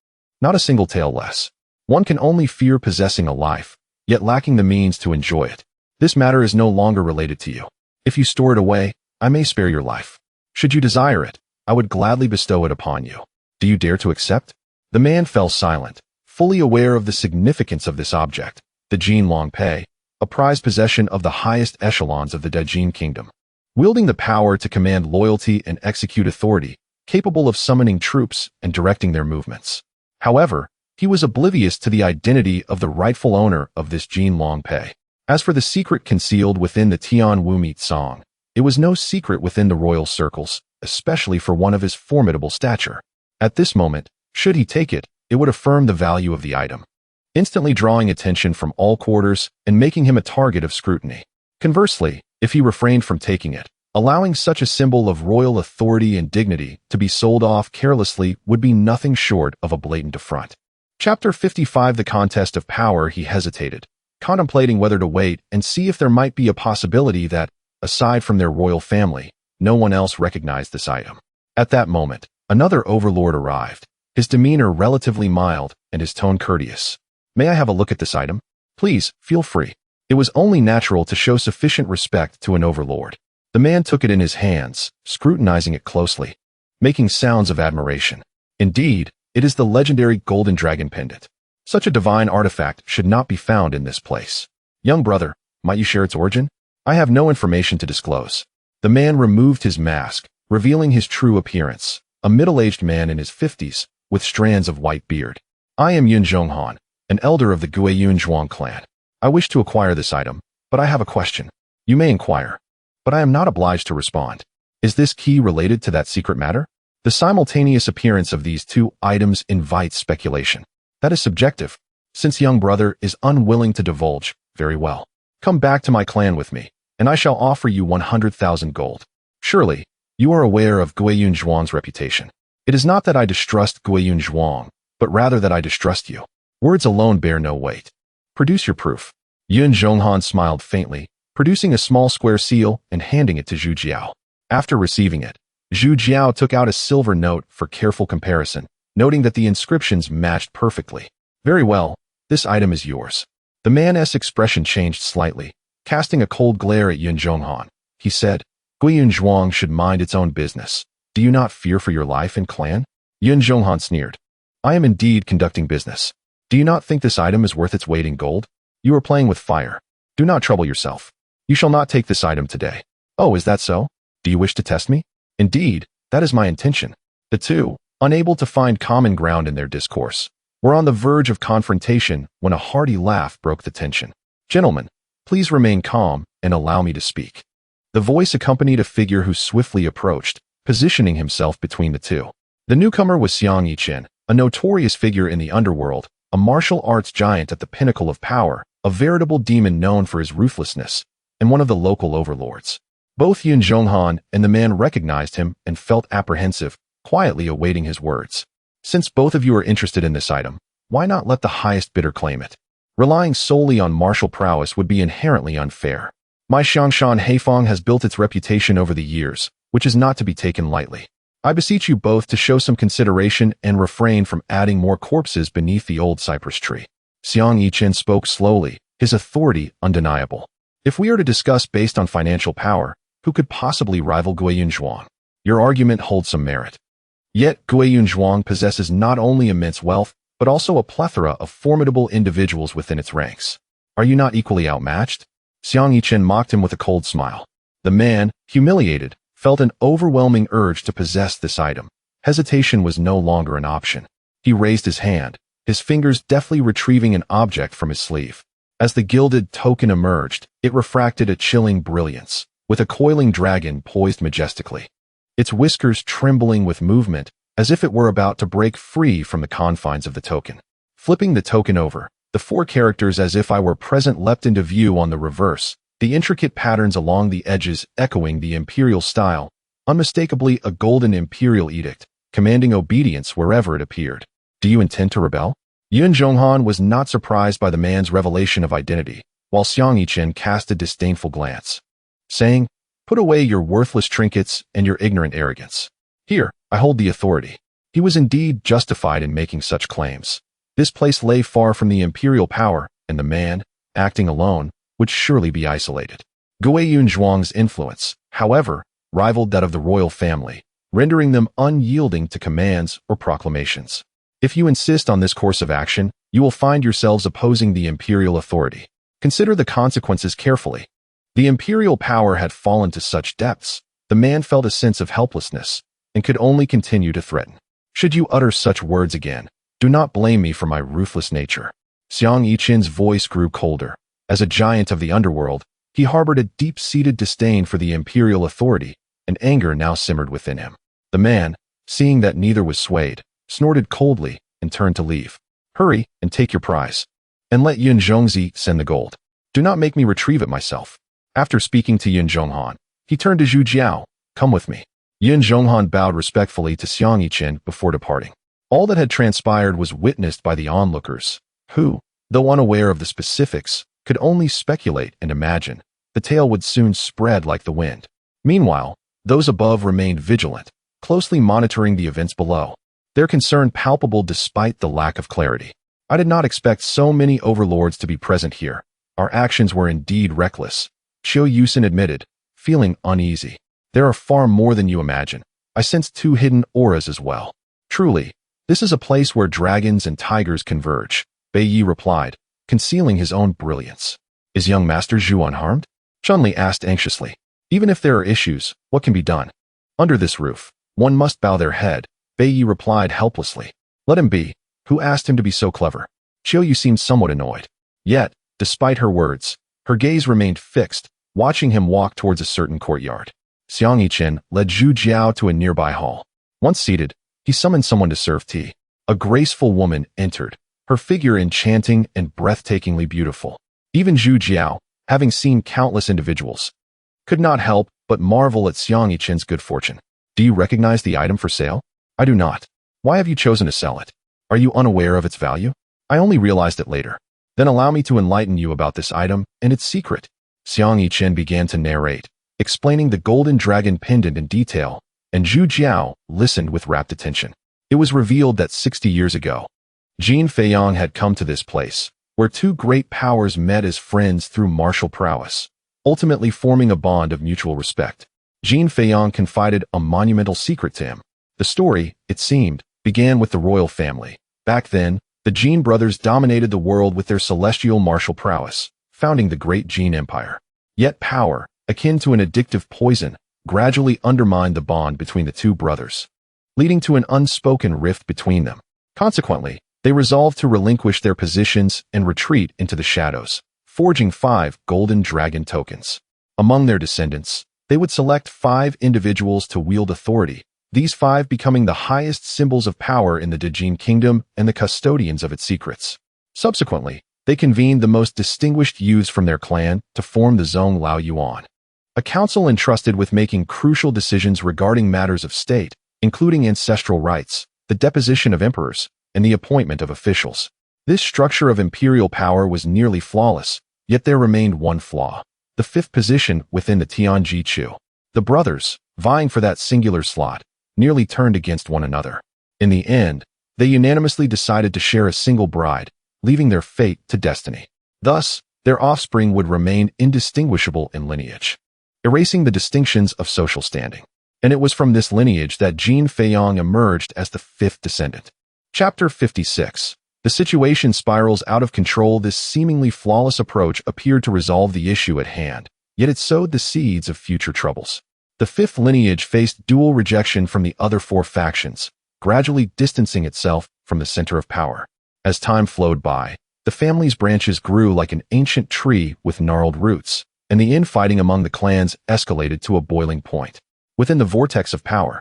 Not a single tael less. One can only fear possessing a life, yet lacking the means to enjoy it. This matter is no longer related to you. If you store it away, I may spare your life. Should you desire it, I would gladly bestow it upon you. Do you dare to accept? The man fell silent, fully aware of the significance of this object. The Jin Long Pei, a prized possession of the highest echelons of the Dajin kingdom. Wielding the power to command loyalty and execute authority, capable of summoning troops and directing their movements. However, he was oblivious to the identity of the rightful owner of this Jin Longpei. As for the secret concealed within the Tian Wumeet song, it was no secret within the royal circles, especially for one of his formidable stature. At this moment, should he take it, it would affirm the value of the item, instantly drawing attention from all quarters and making him a target of scrutiny. Conversely, if he refrained from taking it, allowing such a symbol of royal authority and dignity to be sold off carelessly would be nothing short of a blatant affront. Chapter 55 The Contest of Power. He hesitated, contemplating whether to wait and see if there might be a possibility that, aside from their royal family, no one else recognized this item. At that moment, another overlord arrived, his demeanor relatively mild and his tone courteous. "May I have a look at this item? Please, feel free." It was only natural to show sufficient respect to an overlord. The man took it in his hands, scrutinizing it closely, making sounds of admiration. Indeed, it is the legendary Golden Dragon Pendant. Such a divine artifact should not be found in this place. "Young brother, might you share its origin?" "I have no information to disclose." The man removed his mask, revealing his true appearance, a middle-aged man in his 50s, with strands of white beard. "I am Yun Zhonghan, an elder of the Guiyun Zhuang clan. I wish to acquire this item, but I have a question." "You may inquire, but I am not obliged to respond." "Is this key related to that secret matter?" The simultaneous appearance of these two items invites speculation. "That is subjective. Since young brother is unwilling to divulge, very well. Come back to my clan with me, and I shall offer you 100,000 gold. Surely, you are aware of Guiyun Zhuang's reputation. It is not that I distrust Guiyun Zhuang, but rather that I distrust you. Words alone bear no weight. Produce your proof." Yun Zhonghan smiled faintly, producing a small square seal and handing it to Zhu Jiao. After receiving it, Zhu Jiao took out a silver note for careful comparison, noting that the inscriptions matched perfectly. "Very well, this item is yours." The man's expression changed slightly, casting a cold glare at Yun Zhonghan. He said, "Guiyun Zhuang should mind its own business. Do you not fear for your life and clan?" Yun Zhonghan sneered. "I am indeed conducting business. Do you not think this item is worth its weight in gold? You are playing with fire. Do not trouble yourself. You shall not take this item today." "Oh, is that so? Do you wish to test me?" "Indeed, that is my intention." The two, unable to find common ground in their discourse, were on the verge of confrontation when a hearty laugh broke the tension. "Gentlemen, please remain calm and allow me to speak." The voice accompanied a figure who swiftly approached, positioning himself between the two. The newcomer was Xiang Yichen, a notorious figure in the underworld, a martial arts giant at the pinnacle of power, a veritable demon known for his ruthlessness, and one of the local overlords. Both Yun Zhonghan and the man recognized him and felt apprehensive, quietly awaiting his words. "Since both of you are interested in this item, why not let the highest bidder claim it? Relying solely on martial prowess would be inherently unfair. My Xiangshan Heifeng has built its reputation over the years, which is not to be taken lightly. I beseech you both to show some consideration and refrain from adding more corpses beneath the old cypress tree." Xiang Yichen spoke slowly, his authority undeniable. "If we are to discuss based on financial power, who could possibly rival Guiyun Zhuang? Your argument holds some merit. Yet Guiyun Zhuang possesses not only immense wealth, but also a plethora of formidable individuals within its ranks. Are you not equally outmatched?" Xiang Yichen mocked him with a cold smile. The man, humiliated, felt an overwhelming urge to possess this item. Hesitation was no longer an option. He raised his hand, his fingers deftly retrieving an object from his sleeve. As the gilded token emerged, it refracted a chilling brilliance, with a coiling dragon poised majestically, its whiskers trembling with movement, as if it were about to break free from the confines of the token. Flipping the token over, the four characters "as if I were present" leapt into view on the reverse, the intricate patterns along the edges echoing the imperial style, unmistakably a golden imperial edict, commanding obedience wherever it appeared. "Do you intend to rebel?" Yun Zhonghan was not surprised by the man's revelation of identity, while Xiang Yichen cast a disdainful glance, saying, "Put away your worthless trinkets and your ignorant arrogance. Here, I hold the authority." He was indeed justified in making such claims. This place lay far from the imperial power, and the man, acting alone, would surely be isolated. Guiyun Zhuang's influence, however, rivaled that of the royal family, rendering them unyielding to commands or proclamations. If you insist on this course of action, you will find yourselves opposing the imperial authority. Consider the consequences carefully. The imperial power had fallen to such depths, the man felt a sense of helplessness and could only continue to threaten. Should you utter such words again, do not blame me for my ruthless nature. Xiang Yichen's voice grew colder. As a giant of the underworld, he harbored a deep-seated disdain for the imperial authority, and anger now simmered within him. The man, seeing that neither was swayed, snorted coldly and turned to leave. Hurry and take your prize. And let Yun Zhongzi send the gold. Do not make me retrieve it myself. After speaking to Yun Zhonghan, he turned to Zhu Jiao. Come with me. Yun Zhonghan bowed respectfully to Xiang Yichen before departing. All that had transpired was witnessed by the onlookers, who, though unaware of the specifics, could only speculate and imagine. The tale would soon spread like the wind. Meanwhile, those above remained vigilant, closely monitoring the events below, their concern palpable despite the lack of clarity. I did not expect so many overlords to be present here. Our actions were indeed reckless, Qiu Yusin admitted, feeling uneasy. There are far more than you imagine. I sense 2 hidden auras as well. Truly, this is a place where dragons and tigers converge, Bei Yi replied, concealing his own brilliance. Is young Master Zhu unharmed? Chunli asked anxiously. Even if there are issues, what can be done? Under this roof, one must bow their head, Bei Yi replied helplessly. Let him be. Who asked him to be so clever? Qiu Yu seemed somewhat annoyed. Yet, despite her words, her gaze remained fixed, watching him walk towards a certain courtyard. Xiang Yichen led Zhu Jiao to a nearby hall. Once seated, he summoned someone to serve tea. A graceful woman entered, her figure enchanting and breathtakingly beautiful. Even Zhu Jiao, having seen countless individuals, could not help but marvel at Xiang Yichen's good fortune. Do you recognize the item for sale? I do not. Why have you chosen to sell it? Are you unaware of its value? I only realized it later. Then allow me to enlighten you about this item and its secret. Xiang Yichen began to narrate, explaining the golden dragon pendant in detail, and Zhu Jiao listened with rapt attention. It was revealed that 60 years ago, Jin Feiyang had come to this place, where 2 great powers met as friends through martial prowess, ultimately forming a bond of mutual respect. Jin Feiyang confided a monumental secret to him. The story, it seemed, began with the royal family. Back then, the Jin brothers dominated the world with their celestial martial prowess, founding the great Jin Empire. Yet power, akin to an addictive poison, gradually undermined the bond between the 2 brothers, leading to an unspoken rift between them. Consequently, they resolved to relinquish their positions and retreat into the shadows, forging 5 golden dragon tokens. Among their descendants, they would select 5 individuals to wield authority, these 5 becoming the highest symbols of power in the Dejin kingdom and the custodians of its secrets. Subsequently, they convened the most distinguished youths from their clan to form the Zhong Lao Yuan, a council entrusted with making crucial decisions regarding matters of state, including ancestral rights, the deposition of emperors, and the appointment of officials. This structure of imperial power was nearly flawless, yet there remained one flaw: the 5th position within the Tianji Chu. The brothers, vying for that singular slot, nearly turned against one another. In the end, they unanimously decided to share a single bride, leaving their fate to destiny. Thus, their offspring would remain indistinguishable in lineage, erasing the distinctions of social standing. And it was from this lineage that Jin Feiyang emerged as the 5th descendant. Chapter 56. The situation spirals out of control. This seemingly flawless approach appeared to resolve the issue at hand, yet it sowed the seeds of future troubles. The 5th lineage faced dual rejection from the other 4 factions, gradually distancing itself from the center of power. As time flowed by, the family's branches grew like an ancient tree with gnarled roots, and the infighting among the clans escalated to a boiling point. Within the vortex of power,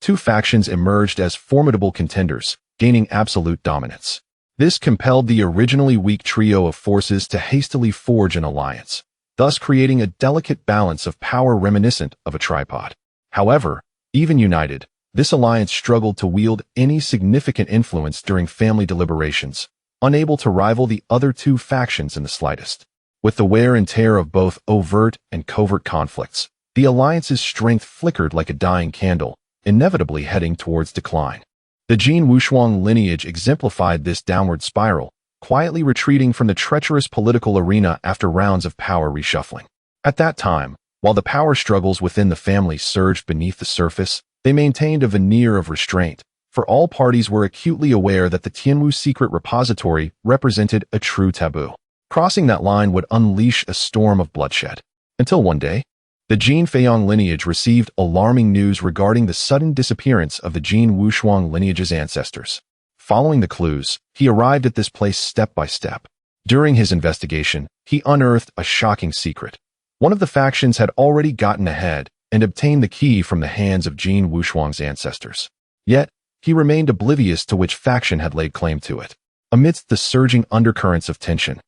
2 factions emerged as formidable contenders, gaining absolute dominance. This compelled the originally weak trio of forces to hastily forge an alliance, thus creating a delicate balance of power reminiscent of a tripod. However, even united, this alliance struggled to wield any significant influence during family deliberations, unable to rival the other 2 factions in the slightest. With the wear and tear of both overt and covert conflicts, the alliance's strength flickered like a dying candle, inevitably heading towards decline. The Jin Wushuang lineage exemplified this downward spiral, quietly retreating from the treacherous political arena after rounds of power reshuffling. At that time, while the power struggles within the family surged beneath the surface, they maintained a veneer of restraint, for all parties were acutely aware that the Tianwu secret repository represented a true taboo. Crossing that line would unleash a storm of bloodshed. Until one day, the Jin Feiyang lineage received alarming news regarding the sudden disappearance of the Jin Wushuang lineage's ancestors. Following the clues, he arrived at this place step by step. During his investigation, he unearthed a shocking secret. One of the factions had already gotten ahead and obtained the key from the hands of Jin Wushuang's ancestors. Yet, he remained oblivious to which faction had laid claim to it. Amidst the surging undercurrents of tension,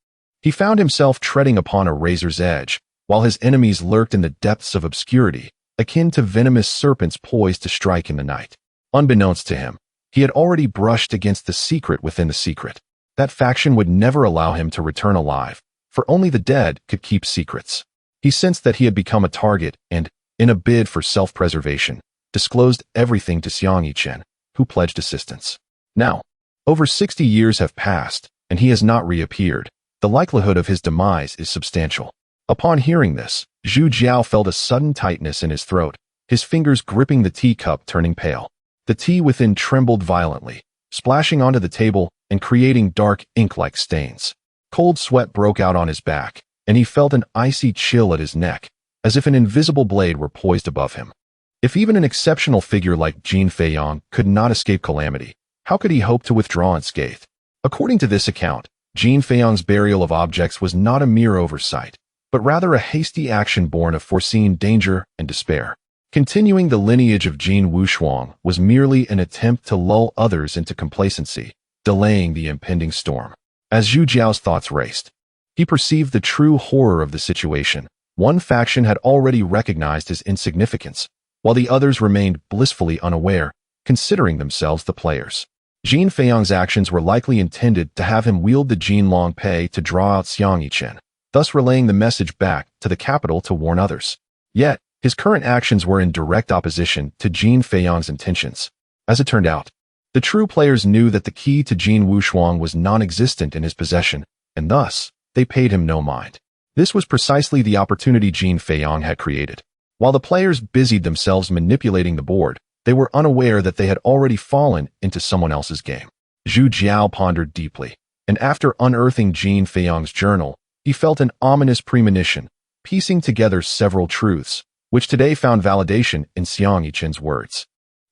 he found himself treading upon a razor's edge, while his enemies lurked in the depths of obscurity, akin to venomous serpents poised to strike in the night. Unbeknownst to him, he had already brushed against the secret within the secret. That faction would never allow him to return alive, for only the dead could keep secrets. He sensed that he had become a target and, in a bid for self-preservation, disclosed everything to Xiang Yichen, who pledged assistance. Now, over 60 years have passed, and he has not reappeared. The likelihood of his demise is substantial. Upon hearing this, Zhu Jiao felt a sudden tightness in his throat, his fingers gripping the teacup turning pale. The tea within trembled violently, splashing onto the table and creating dark ink-like stains. Cold sweat broke out on his back, and he felt an icy chill at his neck, as if an invisible blade were poised above him. If even an exceptional figure like Jin Feiyang could not escape calamity, how could he hope to withdraw unscathed? According to this account, Jin Feiyang's burial of objects was not a mere oversight, but rather a hasty action born of foreseen danger and despair. Continuing the lineage of Jin Wushuang was merely an attempt to lull others into complacency, delaying the impending storm. As Zhu Jiao's thoughts raced, he perceived the true horror of the situation. One faction had already recognized his insignificance, while the others remained blissfully unaware, considering themselves the players. Jin Feiyang's actions were likely intended to have him wield the Jin Long Pei to draw out Xiang Yichen, thus relaying the message back to the capital to warn others. Yet, his current actions were in direct opposition to Jin Feiyang's intentions. As it turned out, the true players knew that the key to Jin Wushuang was non-existent in his possession, and thus, they paid him no mind. This was precisely the opportunity Jin Feiyang had created. While the players busied themselves manipulating the board, they were unaware that they had already fallen into someone else's game. Zhu Jiao pondered deeply, and after unearthing Jin Feiyang's journal, he felt an ominous premonition, piecing together several truths, which today found validation in Xiang Yichen's words.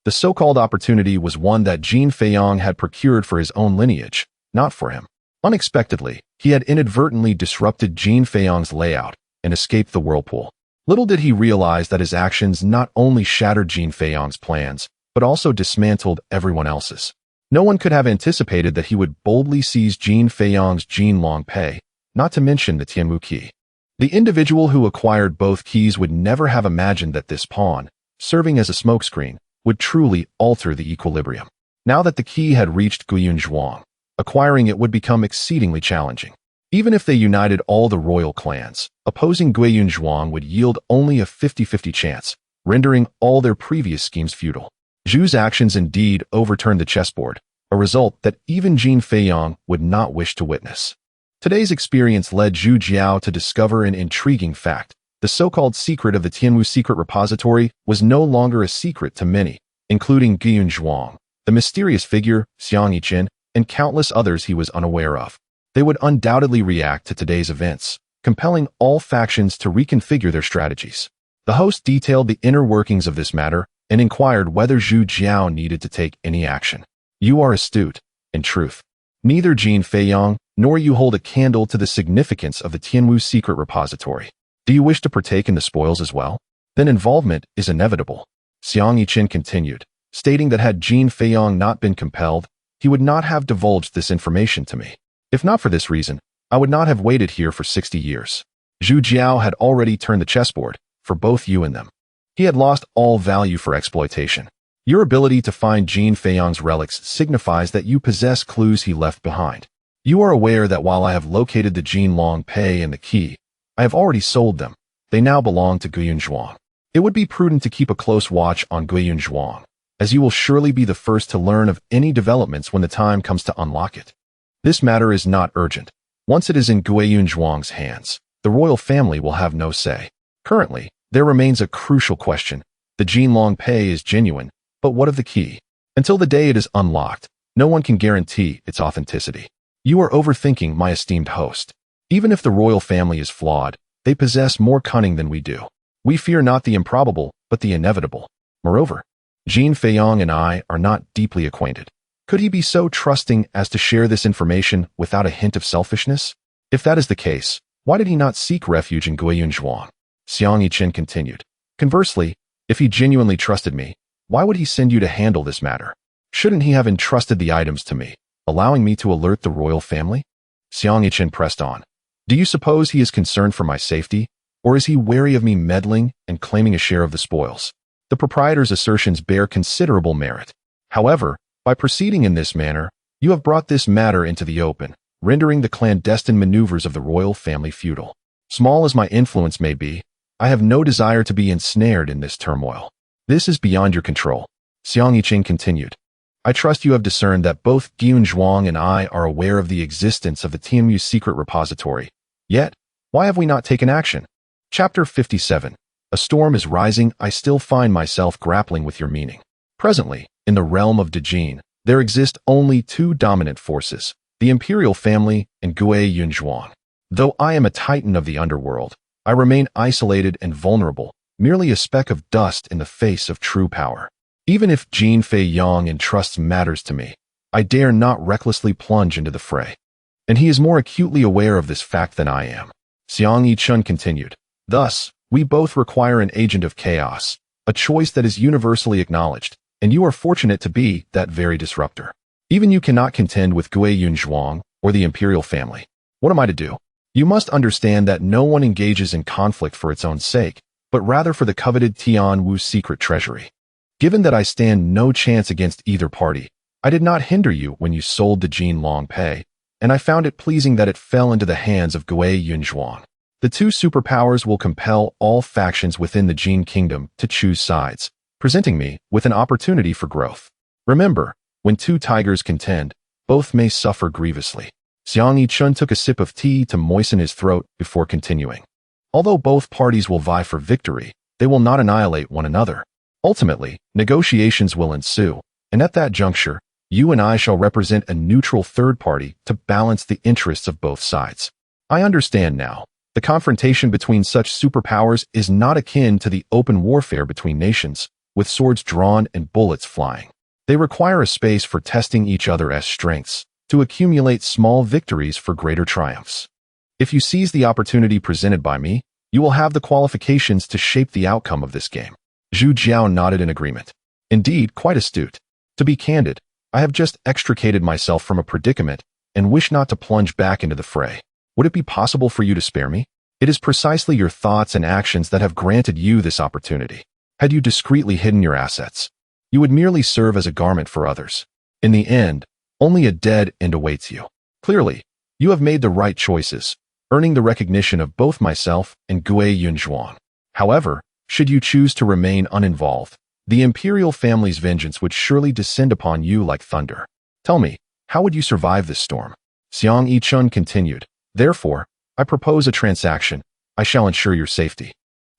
The so-called opportunity was one that Jin Feiyang had procured for his own lineage, not for him. Unexpectedly, he had inadvertently disrupted Jin Feiyang's layout and escaped the whirlpool. Little did he realize that his actions not only shattered Jin Feiyang's plans, but also dismantled everyone else's. No one could have anticipated that he would boldly seize Jin Feiyang's Jin Long Pei, not to mention the Tianmu key. The individual who acquired both keys would never have imagined that this pawn, serving as a smokescreen, would truly alter the equilibrium. Now that the key had reached Guiyun Zhuang, acquiring it would become exceedingly challenging. Even if they united all the royal clans, opposing Guiyun Zhuang would yield only a 50-50 chance, rendering all their previous schemes futile. Zhu's actions indeed overturned the chessboard, a result that even Jin Feiyang would not wish to witness. Today's experience led Zhu Jiao to discover an intriguing fact. The so-called secret of the Tianmu secret repository was no longer a secret to many, including Guiyun Zhuang, the mysterious figure, Xiang Yichen, and countless others he was unaware of. They would undoubtedly react to today's events, compelling all factions to reconfigure their strategies. The host detailed the inner workings of this matter and inquired whether Zhu Jiao needed to take any action. You are astute, in truth. Neither Jin Feiyang nor you hold a candle to the significance of the Tianmu secret repository. Do you wish to partake in the spoils as well? Then involvement is inevitable. Xiang Yichen continued, stating that had Jin Feiyang not been compelled, he would not have divulged this information to me. If not for this reason, I would not have waited here for 60 years. Zhu Jiao had already turned the chessboard, for both you and them. He had lost all value for exploitation. Your ability to find Jin Feiyang's relics signifies that you possess clues he left behind. You are aware that while I have located the Jin Long Pei and the key, I have already sold them. They now belong to Guiyun Zhuang. It would be prudent to keep a close watch on Guiyun Zhuang, as you will surely be the first to learn of any developments when the time comes to unlock it. This matter is not urgent. Once it is in Guiyun Zhuang's hands, the royal family will have no say. Currently, there remains a crucial question. The Jin Long Pei is genuine, but what of the key? Until the day it is unlocked, no one can guarantee its authenticity. You are overthinking, my esteemed host. Even if the royal family is flawed, they possess more cunning than we do. We fear not the improbable, but the inevitable. Moreover, Jin Feiyong and I are not deeply acquainted. Could he be so trusting as to share this information without a hint of selfishness? If that is the case, why did he not seek refuge in Guiyun Zhuang? Xiang Yichen continued. Conversely, if he genuinely trusted me, why would he send you to handle this matter? Shouldn't he have entrusted the items to me, allowing me to alert the royal family? Xiang Yichen pressed on. Do you suppose he is concerned for my safety, or is he wary of me meddling and claiming a share of the spoils? The proprietor's assertions bear considerable merit. However, by proceeding in this manner, you have brought this matter into the open, rendering the clandestine maneuvers of the royal family futile. Small as my influence may be, I have no desire to be ensnared in this turmoil. This is beyond your control. Xiang Yiqing continued. I trust you have discerned that both Guiyun Zhuang and I are aware of the existence of the TMU's secret repository. Yet, why have we not taken action? Chapter 57. A storm is rising. I still find myself grappling with your meaning. Presently, in the realm of Dejin, there exist only two dominant forces, the imperial family and Guiyun Zhuang. Though I am a titan of the underworld, I remain isolated and vulnerable, merely a speck of dust in the face of true power. Even if Jin Feiyong entrusts matters to me, I dare not recklessly plunge into the fray. And he is more acutely aware of this fact than I am. Xiang Yichun continued. Thus, we both require an agent of chaos, a choice that is universally acknowledged, and you are fortunate to be that very disruptor. Even you cannot contend with Guiyun Zhuang or the imperial family. What am I to do? You must understand that no one engages in conflict for its own sake, but rather for the coveted Tian Wu's secret treasury. Given that I stand no chance against either party, I did not hinder you when you sold the Jin Long Pei, and I found it pleasing that it fell into the hands of Guiyun Zhuang. The two superpowers will compel all factions within the Jin Kingdom to choose sides, presenting me with an opportunity for growth. Remember, when two tigers contend, both may suffer grievously. Xiang Yichun took a sip of tea to moisten his throat before continuing. Although both parties will vie for victory, they will not annihilate one another. Ultimately, negotiations will ensue, and at that juncture, you and I shall represent a neutral third party to balance the interests of both sides. I understand now. The confrontation between such superpowers is not akin to the open warfare between nations, with swords drawn and bullets flying. They require a space for testing each other as strengths, to accumulate small victories for greater triumphs. If you seize the opportunity presented by me, you will have the qualifications to shape the outcome of this game. Zhu Jiao nodded in agreement. Indeed, quite astute. To be candid, I have just extricated myself from a predicament and wish not to plunge back into the fray. Would it be possible for you to spare me? It is precisely your thoughts and actions that have granted you this opportunity. Had you discreetly hidden your assets, you would merely serve as a garment for others. In the end, only a dead end awaits you. Clearly, you have made the right choices, earning the recognition of both myself and Guiyun Zhuang. However, should you choose to remain uninvolved, the imperial family's vengeance would surely descend upon you like thunder. Tell me, how would you survive this storm? Xiang Yichun continued. Therefore, I propose a transaction. I shall ensure your safety.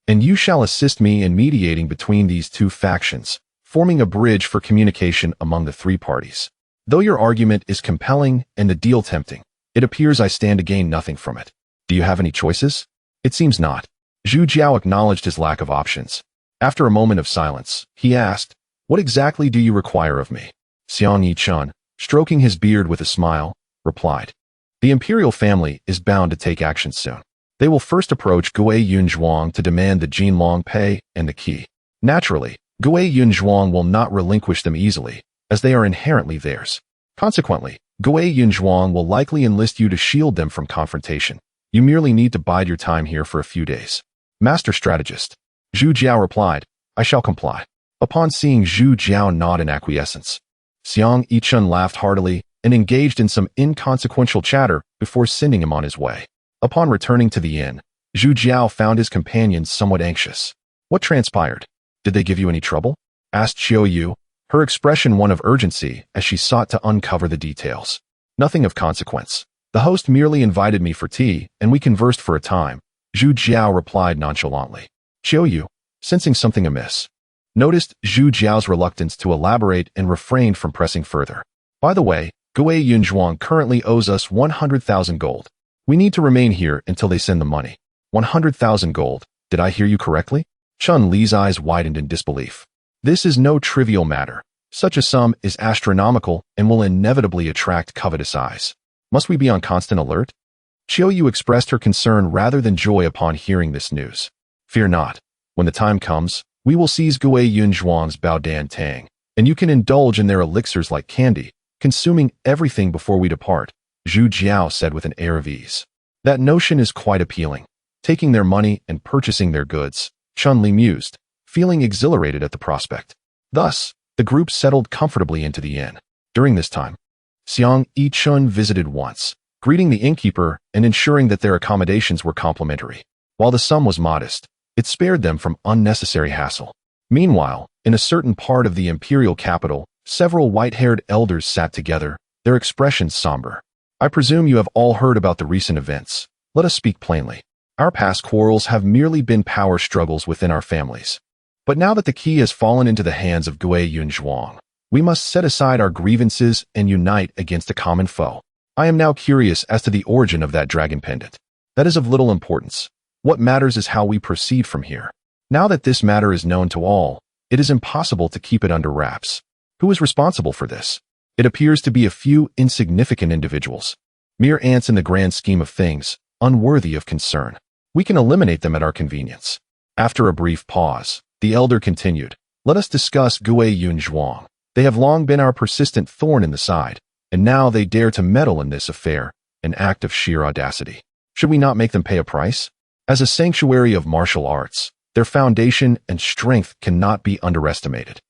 And you shall assist me in mediating between these two factions, forming a bridge for communication among the three parties. Though your argument is compelling and the deal tempting, it appears I stand to gain nothing from it. Do you have any choices? It seems not. Zhu Jiao acknowledged his lack of options. After a moment of silence, he asked, What exactly do you require of me? Xiang Yichun, stroking his beard with a smile, replied, The imperial family is bound to take action soon. They will first approach Guiyun Zhuang to demand the Jin Long Pei and the key. Naturally, Guiyun Zhuang will not relinquish them easily, as they are inherently theirs. Consequently, Guiyun Zhuang will likely enlist you to shield them from confrontation. You merely need to bide your time here for a few days. Master Strategist. Zhu Jiao replied, I shall comply. Upon seeing Zhu Jiao nod in acquiescence, Xiang Yichun laughed heartily and engaged in some inconsequential chatter before sending him on his way. Upon returning to the inn, Zhu Jiao found his companions somewhat anxious. What transpired? Did they give you any trouble? Asked Qiu Yu, her expression one of urgency as she sought to uncover the details. Nothing of consequence. The host merely invited me for tea, and we conversed for a time, Zhu Jiao replied nonchalantly. Qiu Yu, sensing something amiss, noticed Zhu Jiao's reluctance to elaborate and refrained from pressing further. By the way, Guiyun Zhuang currently owes us 100,000 gold. We need to remain here until they send the money. 100,000 gold. Did I hear you correctly? Chun Li's eyes widened in disbelief. This is no trivial matter. Such a sum is astronomical and will inevitably attract covetous eyes. Must we be on constant alert? Qiu Yu expressed her concern rather than joy upon hearing this news. Fear not. When the time comes, we will seize Gui Yunzhuang's Baodan Tang, and you can indulge in their elixirs like candy, consuming everything before we depart, Zhu Jiao said with an air of ease. That notion is quite appealing. Taking their money and purchasing their goods, Chun Li mused, feeling exhilarated at the prospect. Thus, the group settled comfortably into the inn. During this time, Xiang Yichun visited once, greeting the innkeeper and ensuring that their accommodations were complimentary. While the sum was modest, it spared them from unnecessary hassle. Meanwhile, in a certain part of the imperial capital, several white-haired elders sat together, their expressions somber. I presume you have all heard about the recent events. Let us speak plainly. Our past quarrels have merely been power struggles within our families. But now that the key has fallen into the hands of Gui Yunzhuang, we must set aside our grievances and unite against a common foe. I am now curious as to the origin of that dragon pendant. That is of little importance. What matters is how we proceed from here. Now that this matter is known to all, it is impossible to keep it under wraps. Who is responsible for this? It appears to be a few insignificant individuals. Mere ants in the grand scheme of things, unworthy of concern. We can eliminate them at our convenience. After a brief pause, the elder continued, let us discuss Gui Yunzhuang. They have long been our persistent thorn in the side, and now they dare to meddle in this affair, an act of sheer audacity. Should we not make them pay a price? As a sanctuary of martial arts, their foundation and strength cannot be underestimated.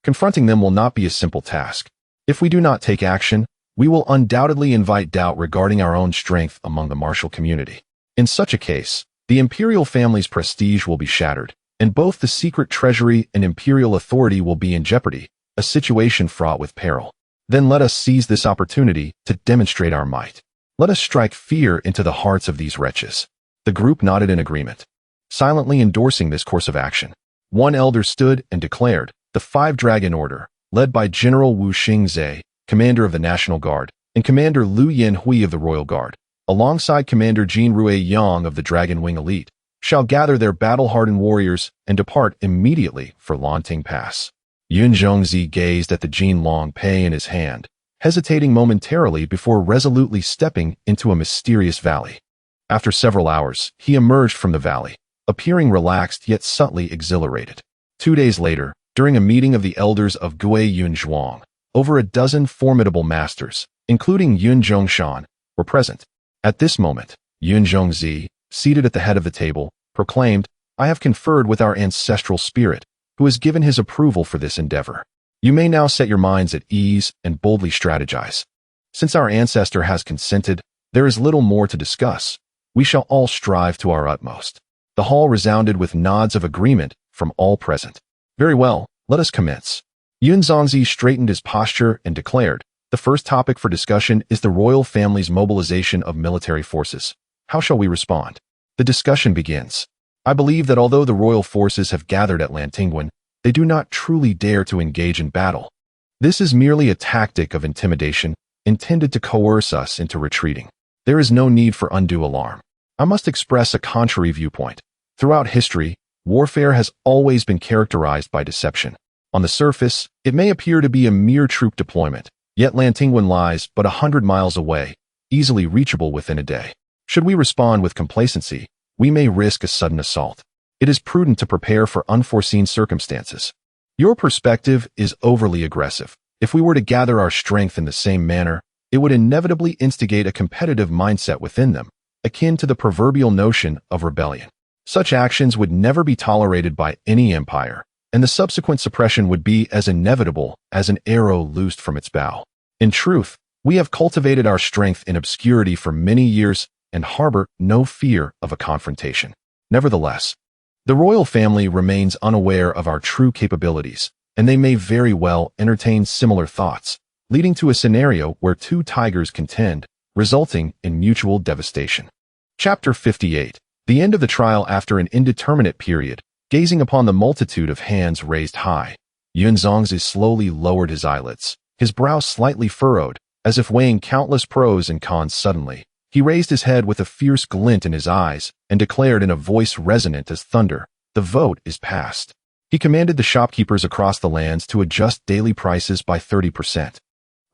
Confronting them will not be a simple task. If we do not take action, we will undoubtedly invite doubt regarding our own strength among the martial community. In such a case, the imperial family's prestige will be shattered, and both the secret treasury and imperial authority will be in jeopardy, a situation fraught with peril. Then let us seize this opportunity to demonstrate our might. Let us strike fear into the hearts of these wretches. The group nodded in agreement, silently endorsing this course of action. One elder stood and declared, the Five Dragon Order, led by General Wu Xingzhe, commander of the National Guard, and Commander Lu Yanhui of the Royal Guard, alongside Commander Jin Rui Yang of the Dragon Wing Elite, shall gather their battle-hardened warriors and depart immediately for Lanting Pass. Yun Zhongzi gazed at the Jin Long Pei in his hand, hesitating momentarily before resolutely stepping into a mysterious valley. After several hours, he emerged from the valley, appearing relaxed yet subtly exhilarated. 2 days later, during a meeting of the elders of Gui Yunzhuang, over a dozen formidable masters, including Yun Zhongshan, were present. At this moment, Yun Zhongzi, seated at the head of the table, proclaimed, I have conferred with our ancestral spirit, who has given his approval for this endeavor. You may now set your minds at ease and boldly strategize. Since our ancestor has consented, there is little more to discuss. We shall all strive to our utmost. The hall resounded with nods of agreement from all present. Very well, let us commence. Yun Zongzi straightened his posture and declared, the first topic for discussion is the royal family's mobilization of military forces. How shall we respond? The discussion begins. I believe that although the royal forces have gathered at Lantingwen, they do not truly dare to engage in battle. This is merely a tactic of intimidation intended to coerce us into retreating. There is no need for undue alarm. I must express a contrary viewpoint. Throughout history, warfare has always been characterized by deception. On the surface, it may appear to be a mere troop deployment, yet Lantingwen lies but 100 miles away, easily reachable within a day. Should we respond with complacency, we may risk a sudden assault. It is prudent to prepare for unforeseen circumstances. Your perspective is overly aggressive. If we were to gather our strength in the same manner, it would inevitably instigate a competitive mindset within them, akin to the proverbial notion of rebellion. Such actions would never be tolerated by any empire, and the subsequent suppression would be as inevitable as an arrow loosed from its bow. In truth, we have cultivated our strength in obscurity for many years and harbor no fear of a confrontation. Nevertheless, the royal family remains unaware of our true capabilities, and they may very well entertain similar thoughts, leading to a scenario where two tigers contend, resulting in mutual devastation. Chapter 58. The end of the trial after an indeterminate period. Gazing upon the multitude of hands raised high, Yun Zongzi slowly lowered his eyelids, his brow slightly furrowed, as if weighing countless pros and cons suddenly. He He raised his head with a fierce glint in his eyes and declared in a voice resonant as thunder, "The vote is passed." He commanded the shopkeepers across the lands to adjust daily prices by 30%,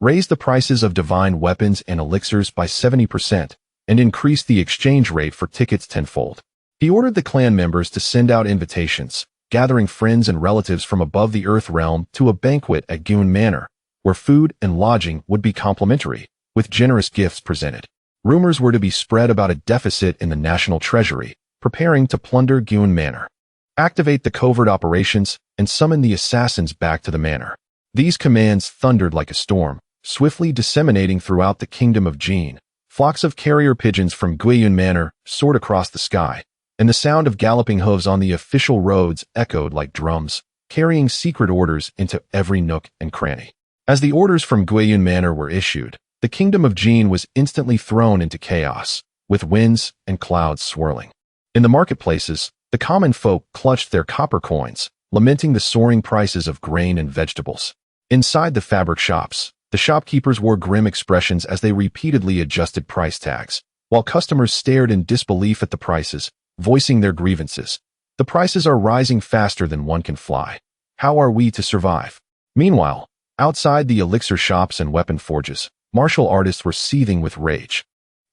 raise the prices of divine weapons and elixirs by 70%, and increase the exchange rate for tickets tenfold. He ordered the clan members to send out invitations, gathering friends and relatives from above the Earth realm to a banquet at Gyun Manor, where food and lodging would be complimentary, with generous gifts presented. Rumors were to be spread about a deficit in the national treasury, preparing to plunder Gyun Manor, activate the covert operations, and summon the assassins back to the manor. These commands thundered like a storm, swiftly disseminating throughout the kingdom of Jin. Flocks of carrier pigeons from Guiyun Manor soared across the sky, and the sound of galloping hooves on the official roads echoed like drums, carrying secret orders into every nook and cranny. As the orders from Guiyun Manor were issued, the kingdom of Jin was instantly thrown into chaos, with winds and clouds swirling. In the marketplaces, the common folk clutched their copper coins, lamenting the soaring prices of grain and vegetables. Inside the fabric shops, the shopkeepers wore grim expressions as they repeatedly adjusted price tags, while customers stared in disbelief at the prices, voicing their grievances. "The prices are rising faster than one can fly. How are we to survive?" Meanwhile, outside the elixir shops and weapon forges, martial artists were seething with rage,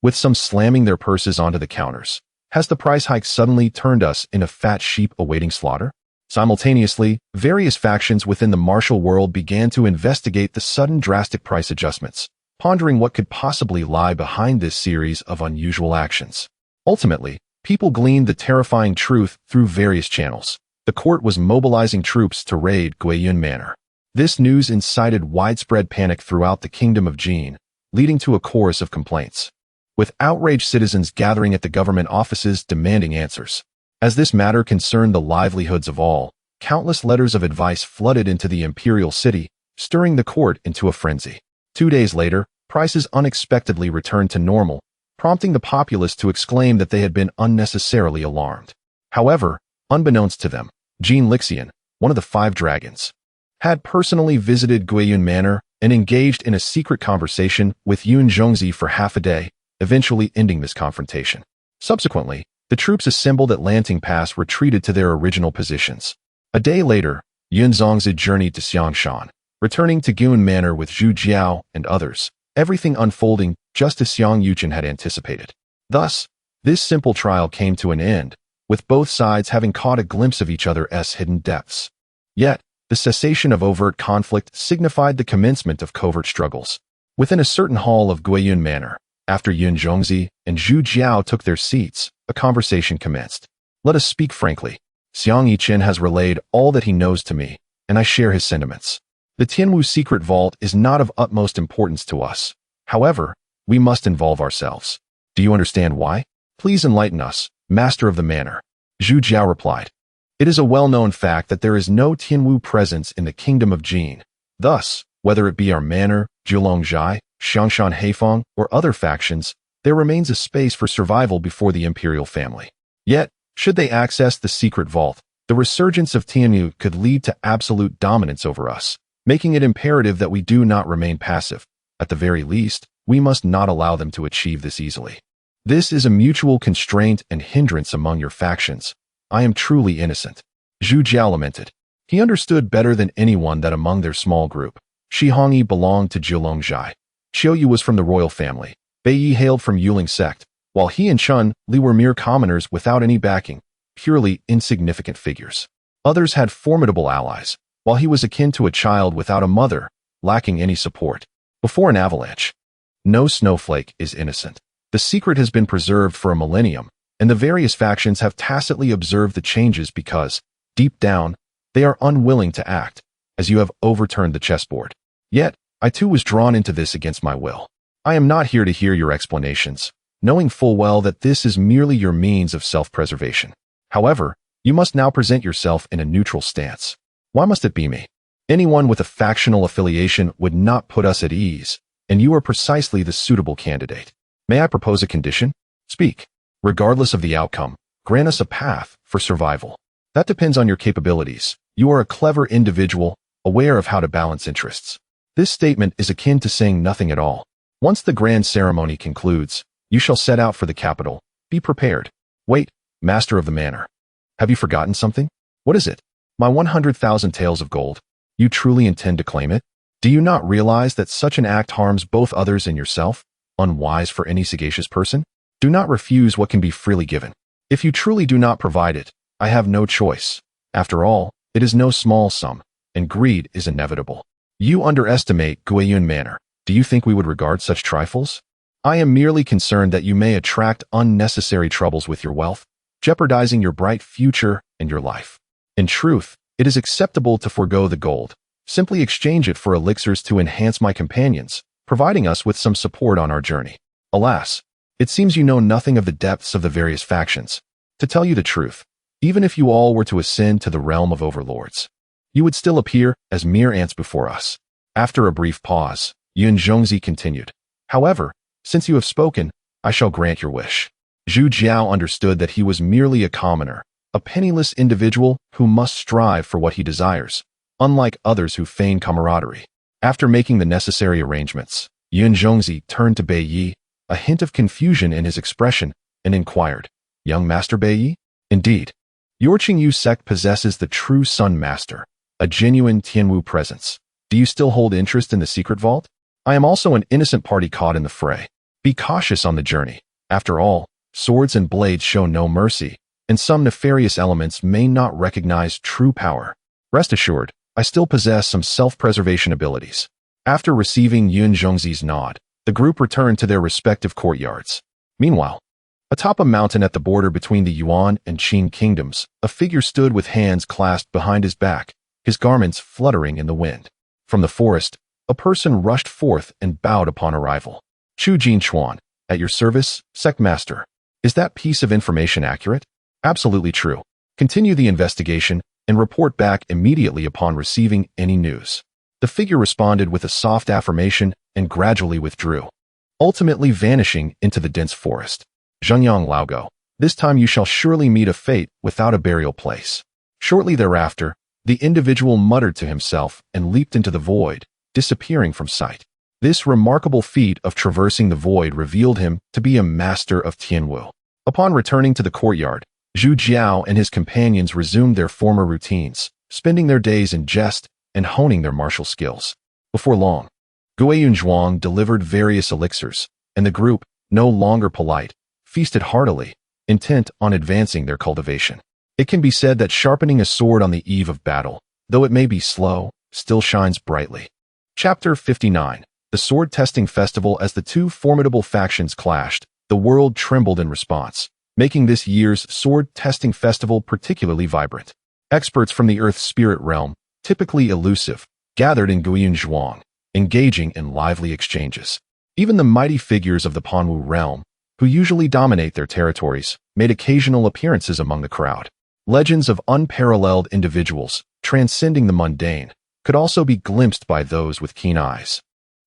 with some slamming their purses onto the counters. Has the price hike suddenly turned us into fat sheep awaiting slaughter? Simultaneously, various factions within the martial world began to investigate the sudden drastic price adjustments, pondering what could possibly lie behind this series of unusual actions. Ultimately, people gleaned the terrifying truth through various channels. The court was mobilizing troops to raid Guiyun Manor. This news incited widespread panic throughout the kingdom of Jin, leading to a chorus of complaints, with outraged citizens gathering at the government offices demanding answers. As this matter concerned the livelihoods of all, countless letters of advice flooded into the imperial city, stirring the court into a frenzy. 2 days later, prices unexpectedly returned to normal, prompting the populace to exclaim that they had been unnecessarily alarmed. However, unbeknownst to them, Jin Lixian, one of the 5 dragons, had personally visited Guiyun Manor and engaged in a secret conversation with Yun Zhongzi for half a day, eventually ending this confrontation. Subsequently, the troops assembled at Lanting Pass retreated to their original positions. A day later, Yun Zhongzi journeyed to Xiangshan, returning to Gyun Manor with Zhu Jiao and others, everything unfolding just as Xiang Yuchen had anticipated. Thus, this simple trial came to an end, with both sides having caught a glimpse of each other's hidden depths. Yet, the cessation of overt conflict signified the commencement of covert struggles. Within a certain hall of Guiyun Manor, after Yun Zhongzi and Zhu Jiao took their seats, a conversation commenced. "Let us speak frankly. Xiang Yichen has relayed all that he knows to me, and I share his sentiments. The Tianwu secret vault is not of utmost importance to us. However, we must involve ourselves. Do you understand why? Please enlighten us, master of the manor." Zhu Jiao replied. "It is a well-known fact that there is no Tianwu presence in the kingdom of Jin. Thus, whether it be our manor, Zhulongjai, Xiangshan Heifeng, or other factions, there remains a space for survival before the imperial family. Yet, should they access the secret vault, the resurgence of Tianwu could lead to absolute dominance over us, making it imperative that we do not remain passive. At the very least, we must not allow them to achieve this easily. This is a mutual constraint and hindrance among your factions. I am truly innocent." Zhu Jiao lamented. He understood better than anyone that among their small group, Shi Hongyi belonged to Zhulongjai. Qiu Yu was from the royal family. Bai Yi hailed from Yuling sect, while he and Chun Li were mere commoners without any backing, purely insignificant figures. Others had formidable allies, while he was akin to a child without a mother, lacking any support. Before an avalanche, no snowflake is innocent. The secret has been preserved for a millennium, and the various factions have tacitly observed the changes because, deep down, they are unwilling to act, as you have overturned the chessboard. Yet, I too was drawn into this against my will. I am not here to hear your explanations, knowing full well that this is merely your means of self-preservation. However, you must now present yourself in a neutral stance. Why must it be me? Anyone with a factional affiliation would not put us at ease, and you are precisely the suitable candidate. May I propose a condition? Speak. Regardless of the outcome, grant us a path for survival. That depends on your capabilities. You are a clever individual, aware of how to balance interests. This statement is akin to saying nothing at all. Once the grand ceremony concludes, You shall set out for the capital. Be prepared. Wait, master of the manor. Have you forgotten something? What is it? My 100,000 taels of gold. You truly intend to claim it? Do you not realize that such an act harms both others and yourself? Unwise for any sagacious person? Do not refuse what can be freely given. If you truly do not provide it, I have no choice. After all, it is no small sum, and greed is inevitable. You underestimate Guiyun Manor. Do you think we would regard such trifles? I am merely concerned that you may attract unnecessary troubles with your wealth, jeopardizing your bright future and your life. In truth, it is acceptable to forego the gold. Simply exchange it for elixirs to enhance my companions, providing us with some support on our journey. Alas, it seems you know nothing of the depths of the various factions. To tell you the truth, even if you all were to ascend to the realm of overlords, you would still appear as mere ants before us. After a brief pause, Yun Zhongzi continued. However, since you have spoken, I shall grant your wish. Zhu Jiao understood that he was merely a commoner, a penniless individual who must strive for what he desires, unlike others who feign camaraderie. After making the necessary arrangements, Yun Zhongzi turned to Bai Yi, a hint of confusion in his expression, and inquired, Young Master Bai Yi? Indeed. Your Qingyu sect possesses the true Sun Master, a genuine Tianwu presence. Do you still hold interest in the secret vault? I am also an innocent party caught in the fray. Be cautious on the journey. After all, swords and blades show no mercy, and some nefarious elements may not recognize true power. Rest assured, I still possess some self-preservation abilities. After receiving Yun Zhongzi's nod, the group returned to their respective courtyards. Meanwhile, atop a mountain at the border between the Yuan and Qin kingdoms, a figure stood with hands clasped behind his back, his garments fluttering in the wind. From the forest, a person rushed forth and bowed upon arrival. Chu Jinchuan, at your service, sect master. Is that piece of information accurate? Absolutely true. Continue the investigation and report back immediately upon receiving any news. The figure responded with a soft affirmation and gradually withdrew, ultimately vanishing into the dense forest. Zhengyang Laogo, this time you shall surely meet a fate without a burial place. Shortly thereafter, the individual muttered to himself and leaped into the void, disappearing from sight. This remarkable feat of traversing the void revealed him to be a master of Tianwu. Upon returning to the courtyard, Zhu Jiao and his companions resumed their former routines, spending their days in jest and honing their martial skills. Before long, Guiyun Zhuang delivered various elixirs, and the group, no longer polite, feasted heartily, intent on advancing their cultivation. It can be said that sharpening a sword on the eve of battle, though it may be slow, still shines brightly. Chapter 59. The Sword Testing Festival. As the two formidable factions clashed, the world trembled in response, making this year's Sword Testing Festival particularly vibrant. Experts from the Earth Spirit realm, typically elusive, gathered in Guiyun Zhuang, engaging in lively exchanges. Even the mighty figures of the Panwu realm, who usually dominate their territories, made occasional appearances among the crowd. Legends of unparalleled individuals, transcending the mundane, could also be glimpsed by those with keen eyes.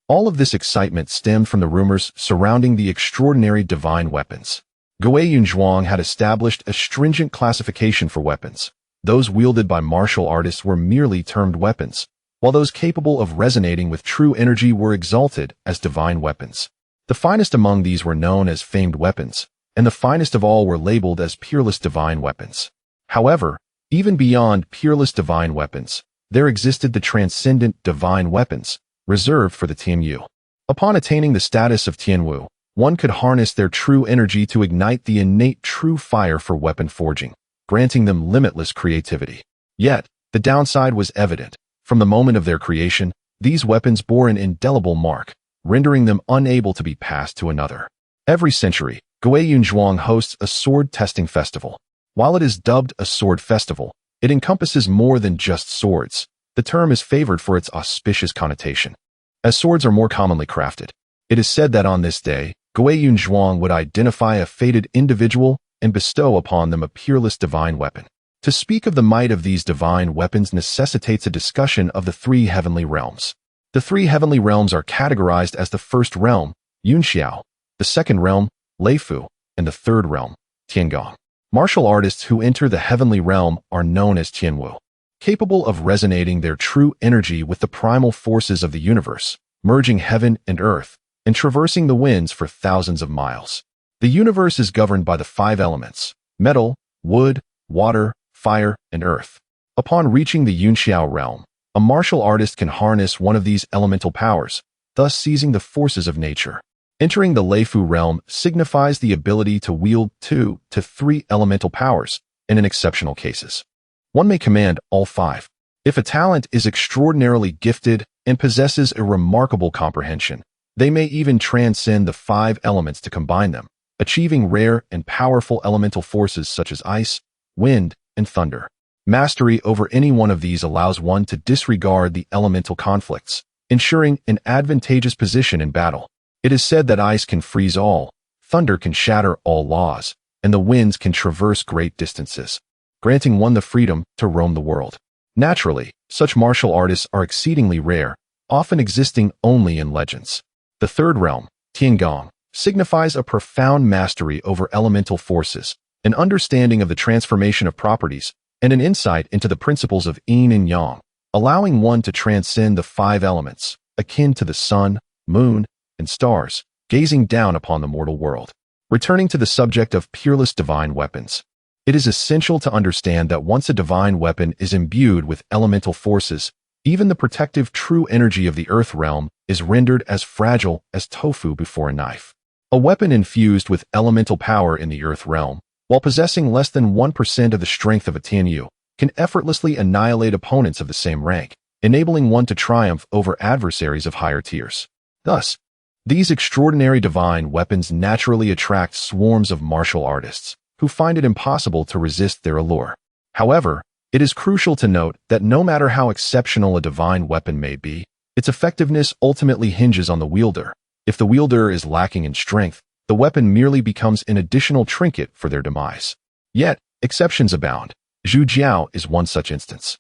All of this excitement stemmed from the rumors surrounding the extraordinary divine weapons. Guiyun Zhuang had established a stringent classification for weapons. Those wielded by martial artists were merely termed weapons, while those capable of resonating with true energy were exalted as divine weapons. The finest among these were known as famed weapons, and the finest of all were labeled as peerless divine weapons. However, even beyond peerless divine weapons, there existed the transcendent divine weapons, reserved for the Tianwu. Upon attaining the status of Tianwu, one could harness their true energy to ignite the innate true fire for weapon forging, granting them limitless creativity. Yet, the downside was evident. From the moment of their creation, these weapons bore an indelible mark, rendering them unable to be passed to another. Every century, Guiyun Zhuang hosts a sword testing festival. While it is dubbed a sword festival, it encompasses more than just swords. The term is favored for its auspicious connotation. As swords are more commonly crafted, it is said that on this day, Guiyun Zhuang would identify a fated individual and bestow upon them a peerless divine weapon. To speak of the might of these divine weapons necessitates a discussion of the three heavenly realms. The three heavenly realms are categorized as the first realm, Yunxiao, the second realm, Leifu, and the third realm, Tiangong. Martial artists who enter the heavenly realm are known as Tianwu, capable of resonating their true energy with the primal forces of the universe, merging heaven and earth, and traversing the winds for thousands of miles. The universe is governed by the 5 elements: metal, wood, water, fire, and earth. Upon reaching the Yunxiao realm, a martial artist can harness one of these elemental powers, thus seizing the forces of nature. Entering the Leifu realm signifies the ability to wield 2 to 3 elemental powers, and in exceptional cases, one may command all 5. If a talent is extraordinarily gifted and possesses a remarkable comprehension, they may even transcend the 5 elements to combine them, achieving rare and powerful elemental forces such as ice, wind, and thunder. Mastery over any one of these allows one to disregard the elemental conflicts, ensuring an advantageous position in battle. It is said that ice can freeze all, thunder can shatter all laws, and the winds can traverse great distances, granting one the freedom to roam the world. Naturally, such martial artists are exceedingly rare, often existing only in legends. The third realm, Tiangong, signifies a profound mastery over elemental forces, an understanding of the transformation of properties, and an insight into the principles of yin and yang, allowing one to transcend the 5 elements, akin to the sun, moon, and stars, gazing down upon the mortal world. Returning to the subject of peerless divine weapons, it is essential to understand that once a divine weapon is imbued with elemental forces, even the protective true energy of the earth realm is rendered as fragile as tofu before a knife. A weapon infused with elemental power in the earth realm, while possessing less than 1% of the strength of a Tianyu, can effortlessly annihilate opponents of the same rank, enabling one to triumph over adversaries of higher tiers. Thus, these extraordinary divine weapons naturally attract swarms of martial artists, who find it impossible to resist their allure. However, it is crucial to note that no matter how exceptional a divine weapon may be, its effectiveness ultimately hinges on the wielder. If the wielder is lacking in strength, the weapon merely becomes an additional trinket for their demise. Yet, exceptions abound. Zhu Jiao is one such instance.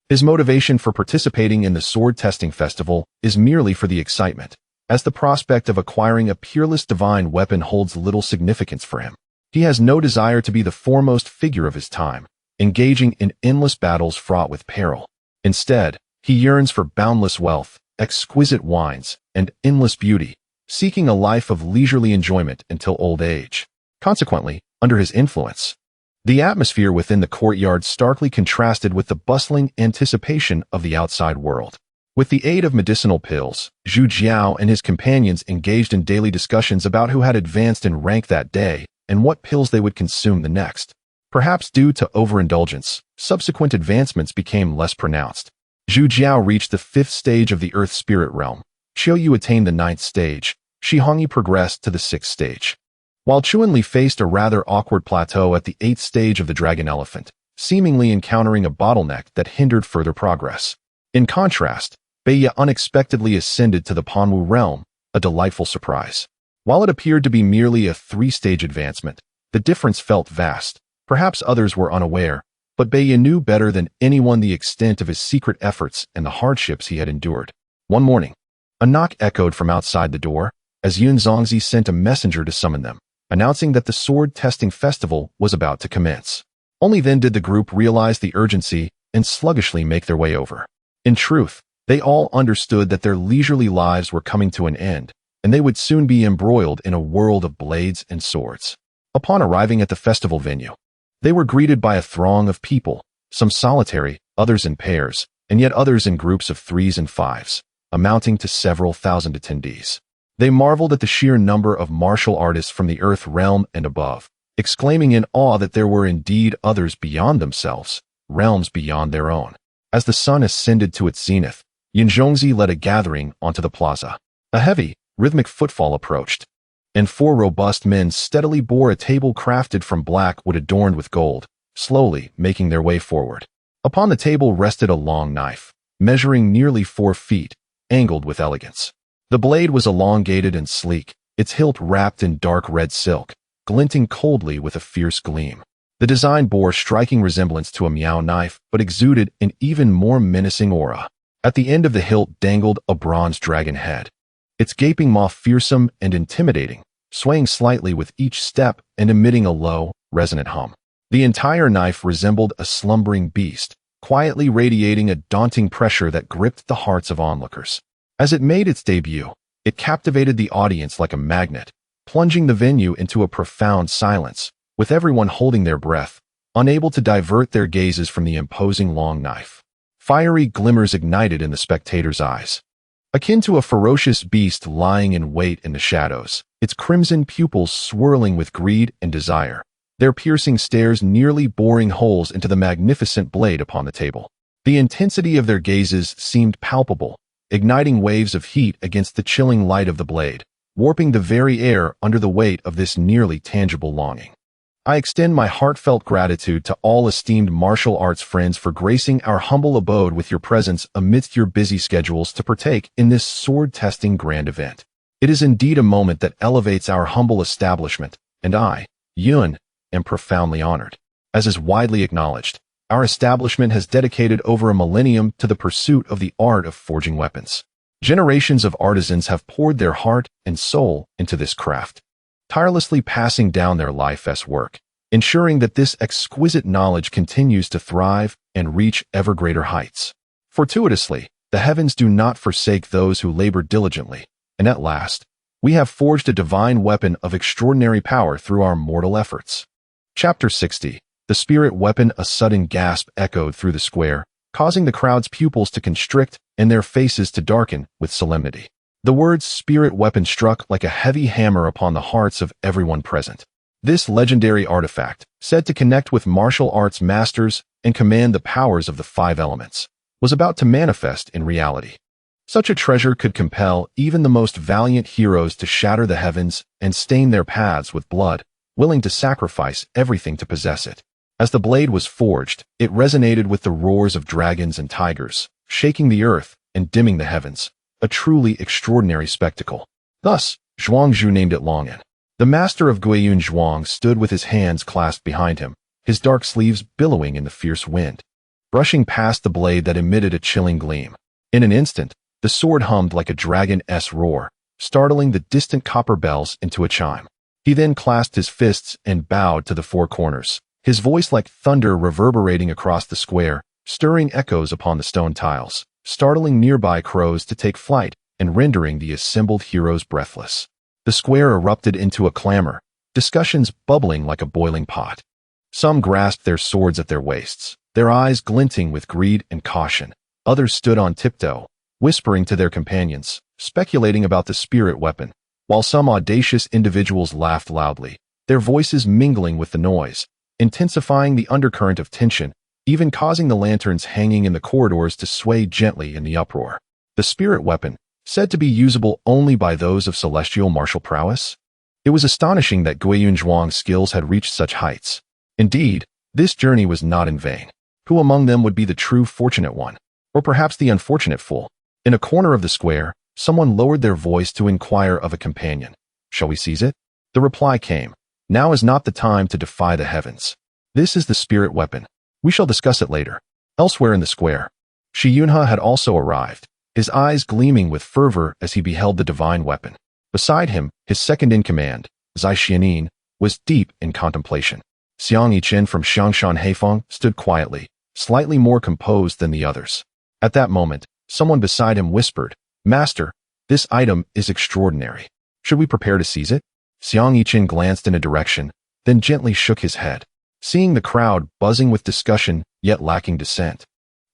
His motivation for participating in the sword testing festival is merely for the excitement, as the prospect of acquiring a peerless divine weapon holds little significance for him. He has no desire to be the foremost figure of his time, engaging in endless battles fraught with peril. Instead, he yearns for boundless wealth, exquisite wines, and endless beauty, seeking a life of leisurely enjoyment until old age. Consequently, under his influence, the atmosphere within the courtyard starkly contrasted with the bustling anticipation of the outside world. With the aid of medicinal pills, Zhu Jiao and his companions engaged in daily discussions about who had advanced in rank that day and what pills they would consume the next. Perhaps due to overindulgence, subsequent advancements became less pronounced. Zhu Jiao reached the 5th stage of the Earth Spirit Realm. Qiu Yu attained the 9th stage. Shi Hongyi progressed to the 6th stage. While Chuanli faced a rather awkward plateau at the 8th stage of the Dragon Elephant, seemingly encountering a bottleneck that hindered further progress. In contrast, Beiya unexpectedly ascended to the Panwu realm, a delightful surprise. While it appeared to be merely a 3-stage advancement, the difference felt vast. Perhaps others were unaware, but Beiya knew better than anyone the extent of his secret efforts and the hardships he had endured. One morning, a knock echoed from outside the door, as Yun Zongzi sent a messenger to summon them, announcing that the sword testing festival was about to commence. Only then did the group realize the urgency and sluggishly make their way over. In truth, they all understood that their leisurely lives were coming to an end, and they would soon be embroiled in a world of blades and swords. Upon arriving at the festival venue, they were greeted by a throng of people, some solitary, others in pairs, and yet others in groups of 3s and 5s, amounting to several thousand attendees. They marveled at the sheer number of martial artists from the Earth realm and above, exclaiming in awe that there were indeed others beyond themselves, realms beyond their own. As the sun ascended to its zenith, Yunzhongzi led a gathering onto the plaza. A heavy, rhythmic footfall approached, and 4 robust men steadily bore a table crafted from black wood adorned with gold, slowly making their way forward. Upon the table rested a long knife, measuring nearly 4 feet, angled with elegance. The blade was elongated and sleek, its hilt wrapped in dark red silk, glinting coldly with a fierce gleam. The design bore striking resemblance to a Miao knife, but exuded an even more menacing aura. At the end of the hilt dangled a bronze dragon head, its gaping maw fearsome and intimidating, swaying slightly with each step and emitting a low, resonant hum. The entire knife resembled a slumbering beast, quietly radiating a daunting pressure that gripped the hearts of onlookers. As it made its debut, it captivated the audience like a magnet, plunging the venue into a profound silence, with everyone holding their breath, unable to divert their gazes from the imposing long knife. Fiery glimmers ignited in the spectators' eyes. Akin to a ferocious beast lying in wait in the shadows, its crimson pupils swirling with greed and desire, their piercing stares nearly boring holes into the magnificent blade upon the table. The intensity of their gazes seemed palpable, igniting waves of heat against the chilling light of the blade, warping the very air under the weight of this nearly tangible longing. I extend my heartfelt gratitude to all esteemed martial arts friends for gracing our humble abode with your presence amidst your busy schedules to partake in this sword-testing grand event. It is indeed a moment that elevates our humble establishment, and I, Yun, am profoundly honored. As is widely acknowledged, our establishment has dedicated over a millennium to the pursuit of the art of forging weapons. Generations of artisans have poured their heart and soul into this craft, tirelessly passing down their life's work, ensuring that this exquisite knowledge continues to thrive and reach ever greater heights. Fortuitously, the heavens do not forsake those who labor diligently, and at last, we have forged a divine weapon of extraordinary power through our mortal efforts. Chapter 60. The Spirit Weapon. A sudden gasp echoed through the square, causing the crowd's pupils to constrict and their faces to darken with solemnity. The words Spirit Weapon struck like a heavy hammer upon the hearts of everyone present. This legendary artifact, said to connect with martial arts masters and command the powers of the five elements, was about to manifest in reality. Such a treasure could compel even the most valiant heroes to shatter the heavens and stain their paths with blood, willing to sacrifice everything to possess it. As the blade was forged, it resonated with the roars of dragons and tigers, shaking the earth and dimming the heavens. A truly extraordinary spectacle. Thus, Zhuangzhu named it Long'an. The master of Guiyun Zhuang stood with his hands clasped behind him, his dark sleeves billowing in the fierce wind, brushing past the blade that emitted a chilling gleam. In an instant, the sword hummed like a dragon's roar, startling the distant copper bells into a chime. He then clasped his fists and bowed to the four corners, his voice like thunder reverberating across the square, stirring echoes upon the stone tiles, startling nearby crows to take flight and rendering the assembled heroes breathless. The square erupted into a clamor, discussions bubbling like a boiling pot. Some grasped their swords at their waists, their eyes glinting with greed and caution. Others stood on tiptoe, whispering to their companions, speculating about the spirit weapon, while some audacious individuals laughed loudly, their voices mingling with the noise, intensifying the undercurrent of tension, even causing the lanterns hanging in the corridors to sway gently in the uproar. The spirit weapon, said to be usable only by those of celestial martial prowess? It was astonishing that Guiyun Zhuang's skills had reached such heights. Indeed, this journey was not in vain. Who among them would be the true fortunate one? Or perhaps the unfortunate fool? In a corner of the square, someone lowered their voice to inquire of a companion. Shall we seize it? The reply came. Now is not the time to defy the heavens. This is the spirit weapon. We shall discuss it later. Elsewhere in the square, Shi Yunhe had also arrived, his eyes gleaming with fervor as he beheld the divine weapon. Beside him, his second-in-command, Zai Xianin, was deep in contemplation. Xiang Yichen from Xiangshan Heifeng stood quietly, slightly more composed than the others. At that moment, someone beside him whispered, "Master, this item is extraordinary. Should we prepare to seize it?" Xiang Yichen glanced in a direction, then gently shook his head. Seeing the crowd buzzing with discussion, yet lacking dissent,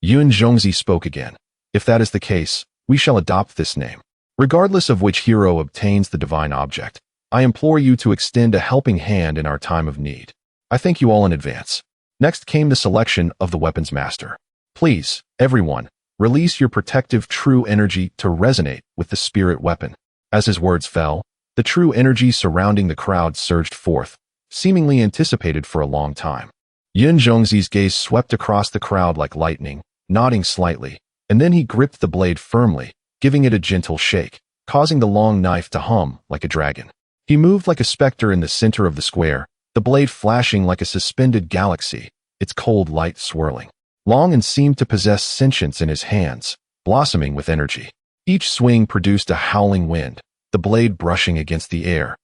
Yun Zhongzi spoke again. "If that is the case, we shall adopt this name. Regardless of which hero obtains the divine object, I implore you to extend a helping hand in our time of need. I thank you all in advance." Next came the selection of the weapon's master. Please, everyone, release your protective true energy to resonate with the spirit weapon. As his words fell, the true energy surrounding the crowd surged forth, seemingly anticipated for a long time. Yun Zhongzi's gaze swept across the crowd like lightning, nodding slightly, and then he gripped the blade firmly, giving it a gentle shake, causing the long knife to hum like a dragon. He moved like a specter in the center of the square, the blade flashing like a suspended galaxy, its cold light swirling. Long'an seemed to possess sentience in his hands, blossoming with energy. Each swing produced a howling wind, the blade brushing against the air,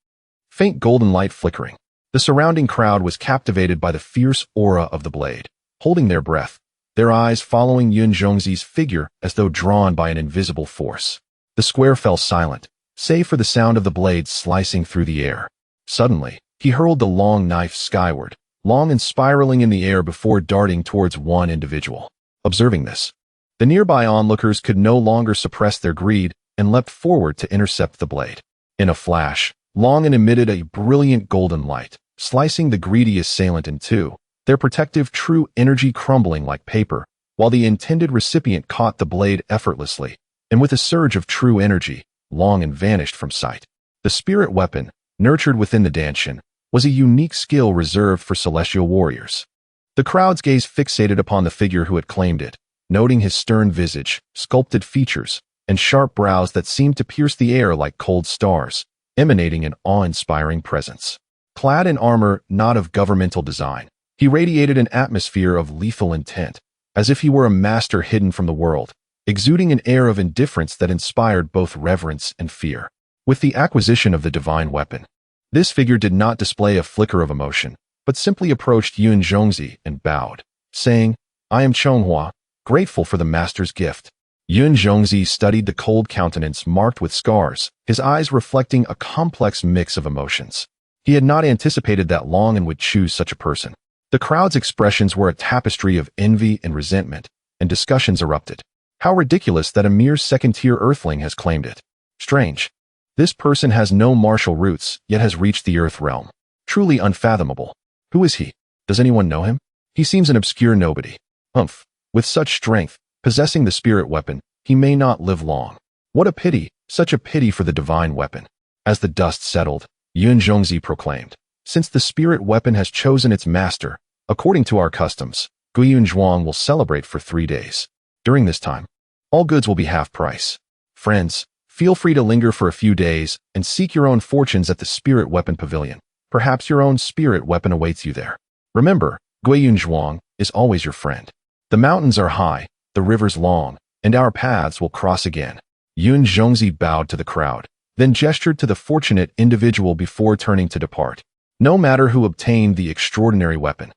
faint golden light flickering. The surrounding crowd was captivated by the fierce aura of the blade, holding their breath, their eyes following Yun Zhongzi's figure as though drawn by an invisible force. The square fell silent, save for the sound of the blade slicing through the air. Suddenly, he hurled the long knife skyward, long and spiraling in the air before darting towards one individual. Observing this, the nearby onlookers could no longer suppress their greed and leapt forward to intercept the blade. In a flash, Long emitted a brilliant golden light, slicing the greedy assailant in two, their protective true energy crumbling like paper, while the intended recipient caught the blade effortlessly, and with a surge of true energy, Long vanished from sight. The spirit weapon, nurtured within the Danshin, was a unique skill reserved for celestial warriors. The crowd's gaze fixated upon the figure who had claimed it, noting his stern visage, sculpted features, and sharp brows that seemed to pierce the air like cold stars, emanating an awe-inspiring presence. Clad in armor not of governmental design, he radiated an atmosphere of lethal intent, as if he were a master hidden from the world, exuding an air of indifference that inspired both reverence and fear. With the acquisition of the divine weapon, this figure did not display a flicker of emotion, but simply approached Yun Zhongzi and bowed, saying, "I am Chonghua, grateful for the master's gift." Yun Zhongzi studied the cold countenance marked with scars, his eyes reflecting a complex mix of emotions. He had not anticipated that Long would choose such a person. The crowd's expressions were a tapestry of envy and resentment, and discussions erupted. How ridiculous that a mere second-tier earthling has claimed it. Strange. This person has no martial roots, yet has reached the earth realm. Truly unfathomable. Who is he? Does anyone know him? He seems an obscure nobody. Humph. With such strength, possessing the spirit weapon, he may not live long. What a pity, such a pity for the divine weapon. As the dust settled, Yun Zhongzi proclaimed, "Since the spirit weapon has chosen its master, according to our customs, Guiyun Zhuang will celebrate for 3 days. During this time, all goods will be half price. Friends, feel free to linger for a few days and seek your own fortunes at the spirit weapon pavilion. Perhaps your own spirit weapon awaits you there. Remember, Guiyun Zhuang is always your friend. The mountains are high, the rivers long, and our paths will cross again." Yun Zhongzi bowed to the crowd, then gestured to the fortunate individual before turning to depart. No matter who obtained the extraordinary weapon,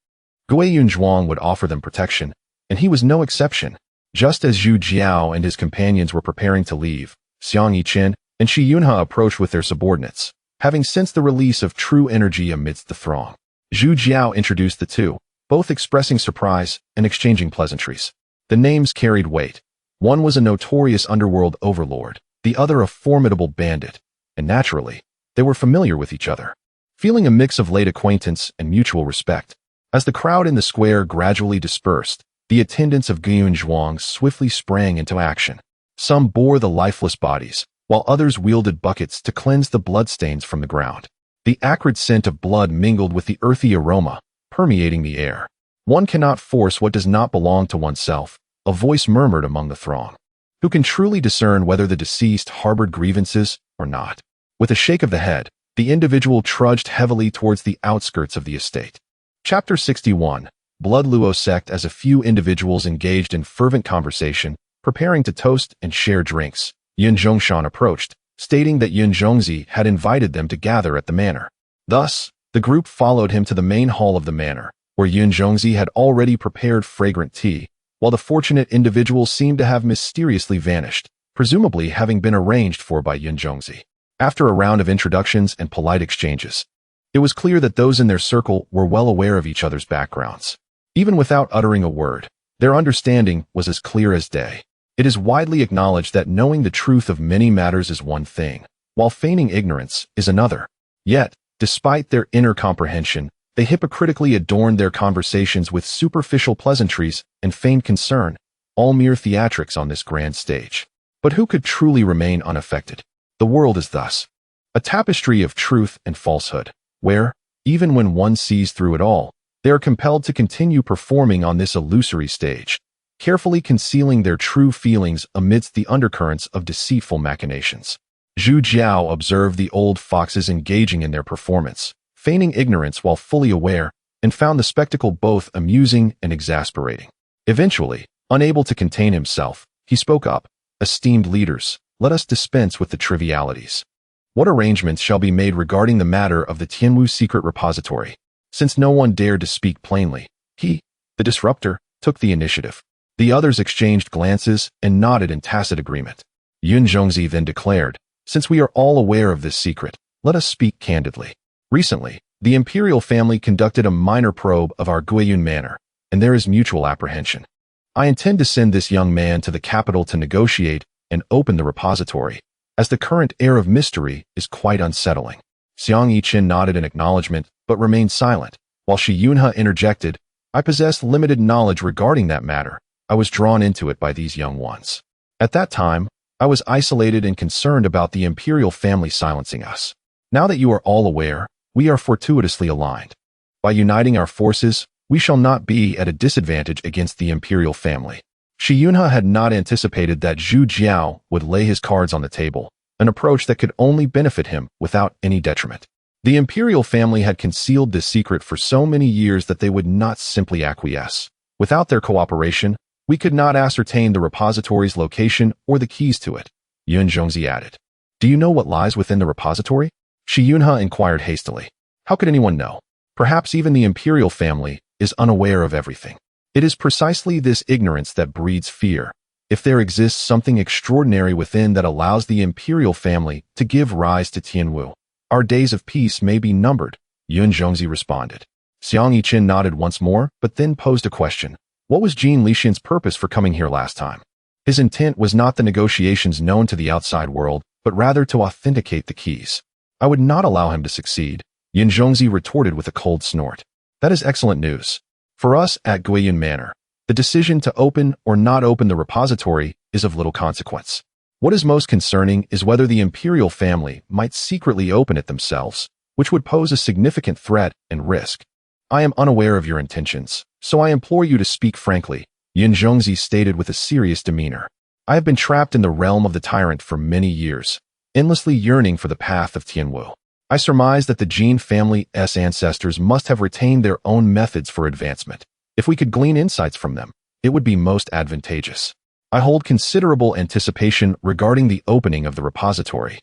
Guiyun Zhuang would offer them protection, and he was no exception. Just as Zhu Jiao and his companions were preparing to leave, Xiang Yichen and Shi Yunhe approached with their subordinates, having sensed the release of true energy amidst the throng. Zhu Jiao introduced the two, both expressing surprise and exchanging pleasantries. The names carried weight. One was a notorious underworld overlord, the other a formidable bandit, and naturally, they were familiar with each other, feeling a mix of late acquaintance and mutual respect. As the crowd in the square gradually dispersed, the attendants of Guiyun Zhuang swiftly sprang into action. Some bore the lifeless bodies, while others wielded buckets to cleanse the bloodstains from the ground. The acrid scent of blood mingled with the earthy aroma, permeating the air. "One cannot force what does not belong to oneself," a voice murmured among the throng. "Who can truly discern whether the deceased harbored grievances or not?" With a shake of the head, the individual trudged heavily towards the outskirts of the estate. Chapter 61. Blood Luo Sect. As a few individuals engaged in fervent conversation, preparing to toast and share drinks, Yun Zhongshan approached, stating that Yun Zhongzi had invited them to gather at the manor. Thus, the group followed him to the main hall of the manor, where Yun Zhongzi had already prepared fragrant tea, while the fortunate individual seemed to have mysteriously vanished, presumably having been arranged for by Yun Zhongzi. After a round of introductions and polite exchanges, it was clear that those in their circle were well aware of each other's backgrounds. Even without uttering a word, their understanding was as clear as day. It is widely acknowledged that knowing the truth of many matters is one thing, while feigning ignorance is another. Yet, despite their inner comprehension, they hypocritically adorned their conversations with superficial pleasantries and feigned concern, all mere theatrics on this grand stage. But who could truly remain unaffected? The world is thus a tapestry of truth and falsehood, where, even when one sees through it all, they are compelled to continue performing on this illusory stage, carefully concealing their true feelings amidst the undercurrents of deceitful machinations. Zhu Jiao observed the old foxes engaging in their performance, feigning ignorance while fully aware, and found the spectacle both amusing and exasperating. Eventually, unable to contain himself, he spoke up, "Esteemed leaders, let us dispense with the trivialities. What arrangements shall be made regarding the matter of the Tianwu secret repository?" Since no one dared to speak plainly, he, the disruptor, took the initiative. The others exchanged glances and nodded in tacit agreement. Yun Zhongzi then declared, Since we are all aware of this secret, let us speak candidly. Recently, the imperial family conducted a minor probe of our Guiyun manor, and there is mutual apprehension. I intend to send this young man to the capital to negotiate and open the repository, as the current air of mystery is quite unsettling. Xiang Yiqin nodded in acknowledgement, but remained silent, while Shi Yunhe interjected, I possess limited knowledge regarding that matter. I was drawn into it by these young ones. At that time, I was isolated and concerned about the imperial family silencing us. Now that you are all aware, we are fortuitously aligned. By uniting our forces, we shall not be at a disadvantage against the imperial family. Shi Yunhe had not anticipated that Zhu Jiao would lay his cards on the table, an approach that could only benefit him without any detriment. The imperial family had concealed this secret for so many years that they would not simply acquiesce. Without their cooperation, we could not ascertain the repository's location or the keys to it, Yun Zhongzi added. Do you know what lies within the repository? Shi Yunhe inquired hastily. How could anyone know? Perhaps even the imperial family is unaware of everything. It is precisely this ignorance that breeds fear. If there exists something extraordinary within that allows the imperial family to give rise to Tianwu, our days of peace may be numbered, Yun Zhongzi responded. Xiang Yiqin nodded once more, but then posed a question. What was Jin Lixian's purpose for coming here last time? His intent was not the negotiations known to the outside world, but rather to authenticate the keys. I would not allow him to succeed, Yun Zhongzi retorted with a cold snort. That is excellent news. For us at Guiyun Manor, the decision to open or not open the repository is of little consequence. What is most concerning is whether the imperial family might secretly open it themselves, which would pose a significant threat and risk. I am unaware of your intentions, so I implore you to speak frankly, Yun Zhongzi stated with a serious demeanor. I have been trapped in the realm of the tyrant for many years, endlessly yearning for the path of Tianwu. I surmise that the Jin family's ancestors must have retained their own methods for advancement. If we could glean insights from them, it would be most advantageous. I hold considerable anticipation regarding the opening of the repository.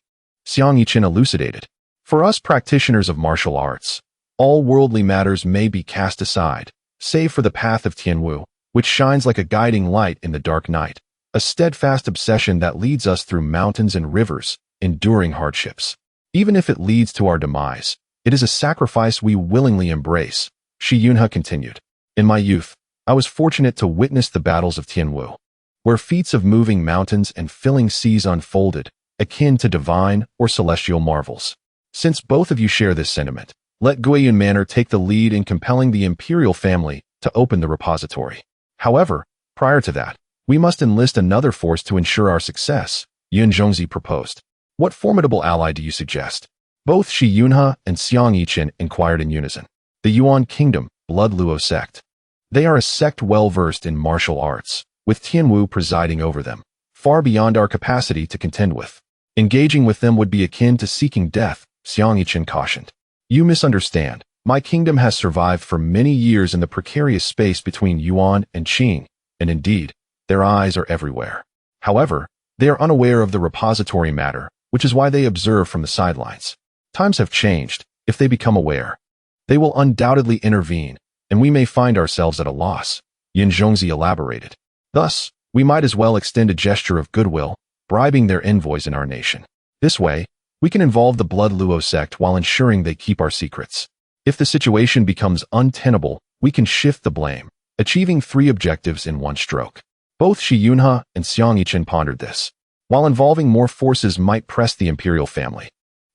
Xiang Yiqin elucidated. For us practitioners of martial arts, all worldly matters may be cast aside, save for the path of Tianwu, which shines like a guiding light in the dark night, a steadfast obsession that leads us through mountains and rivers, enduring hardships. Even if it leads to our demise, it is a sacrifice we willingly embrace, Shi Yunhe continued. In my youth, I was fortunate to witness the battles of Tianwu, where feats of moving mountains and filling seas unfolded, akin to divine or celestial marvels. Since both of you share this sentiment, let Guiyun Manor take the lead in compelling the imperial family to open the repository. However, prior to that, we must enlist another force to ensure our success, Yun Zhongzi proposed. What formidable ally do you suggest? Both Shi Yunhe and Xiang Yiqin inquired in unison. The Yuan Kingdom, Blood Luo sect. They are a sect well-versed in martial arts, with Tianwu presiding over them, far beyond our capacity to contend with. Engaging with them would be akin to seeking death, Xiang Yiqin cautioned. You misunderstand. My kingdom has survived for many years in the precarious space between Yuan and Qing, and indeed, their eyes are everywhere. However, they are unaware of the repository matter, which is why they observe from the sidelines. Times have changed. If they become aware, they will undoubtedly intervene, and we may find ourselves at a loss, Yun Zhongzi elaborated. Thus, we might as well extend a gesture of goodwill, bribing their envoys in our nation. This way, we can involve the Blood Luo sect while ensuring they keep our secrets. If the situation becomes untenable, we can shift the blame, achieving 3 objectives in one stroke. Both Shi Yunhe and Xiang Yiqin pondered this. While involving more forces might press the imperial family,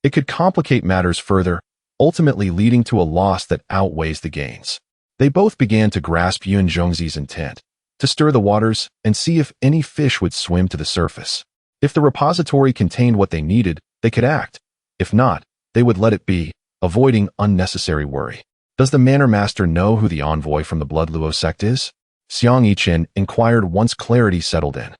it could complicate matters further, ultimately leading to a loss that outweighs the gains. They both began to grasp Yun Zhongzi's intent, to stir the waters and see if any fish would swim to the surface. If the repository contained what they needed, they could act. If not, they would let it be, avoiding unnecessary worry. Does the Manor Master know who the envoy from the Blood Luo sect is? Xiang Yiqin inquired once clarity settled in.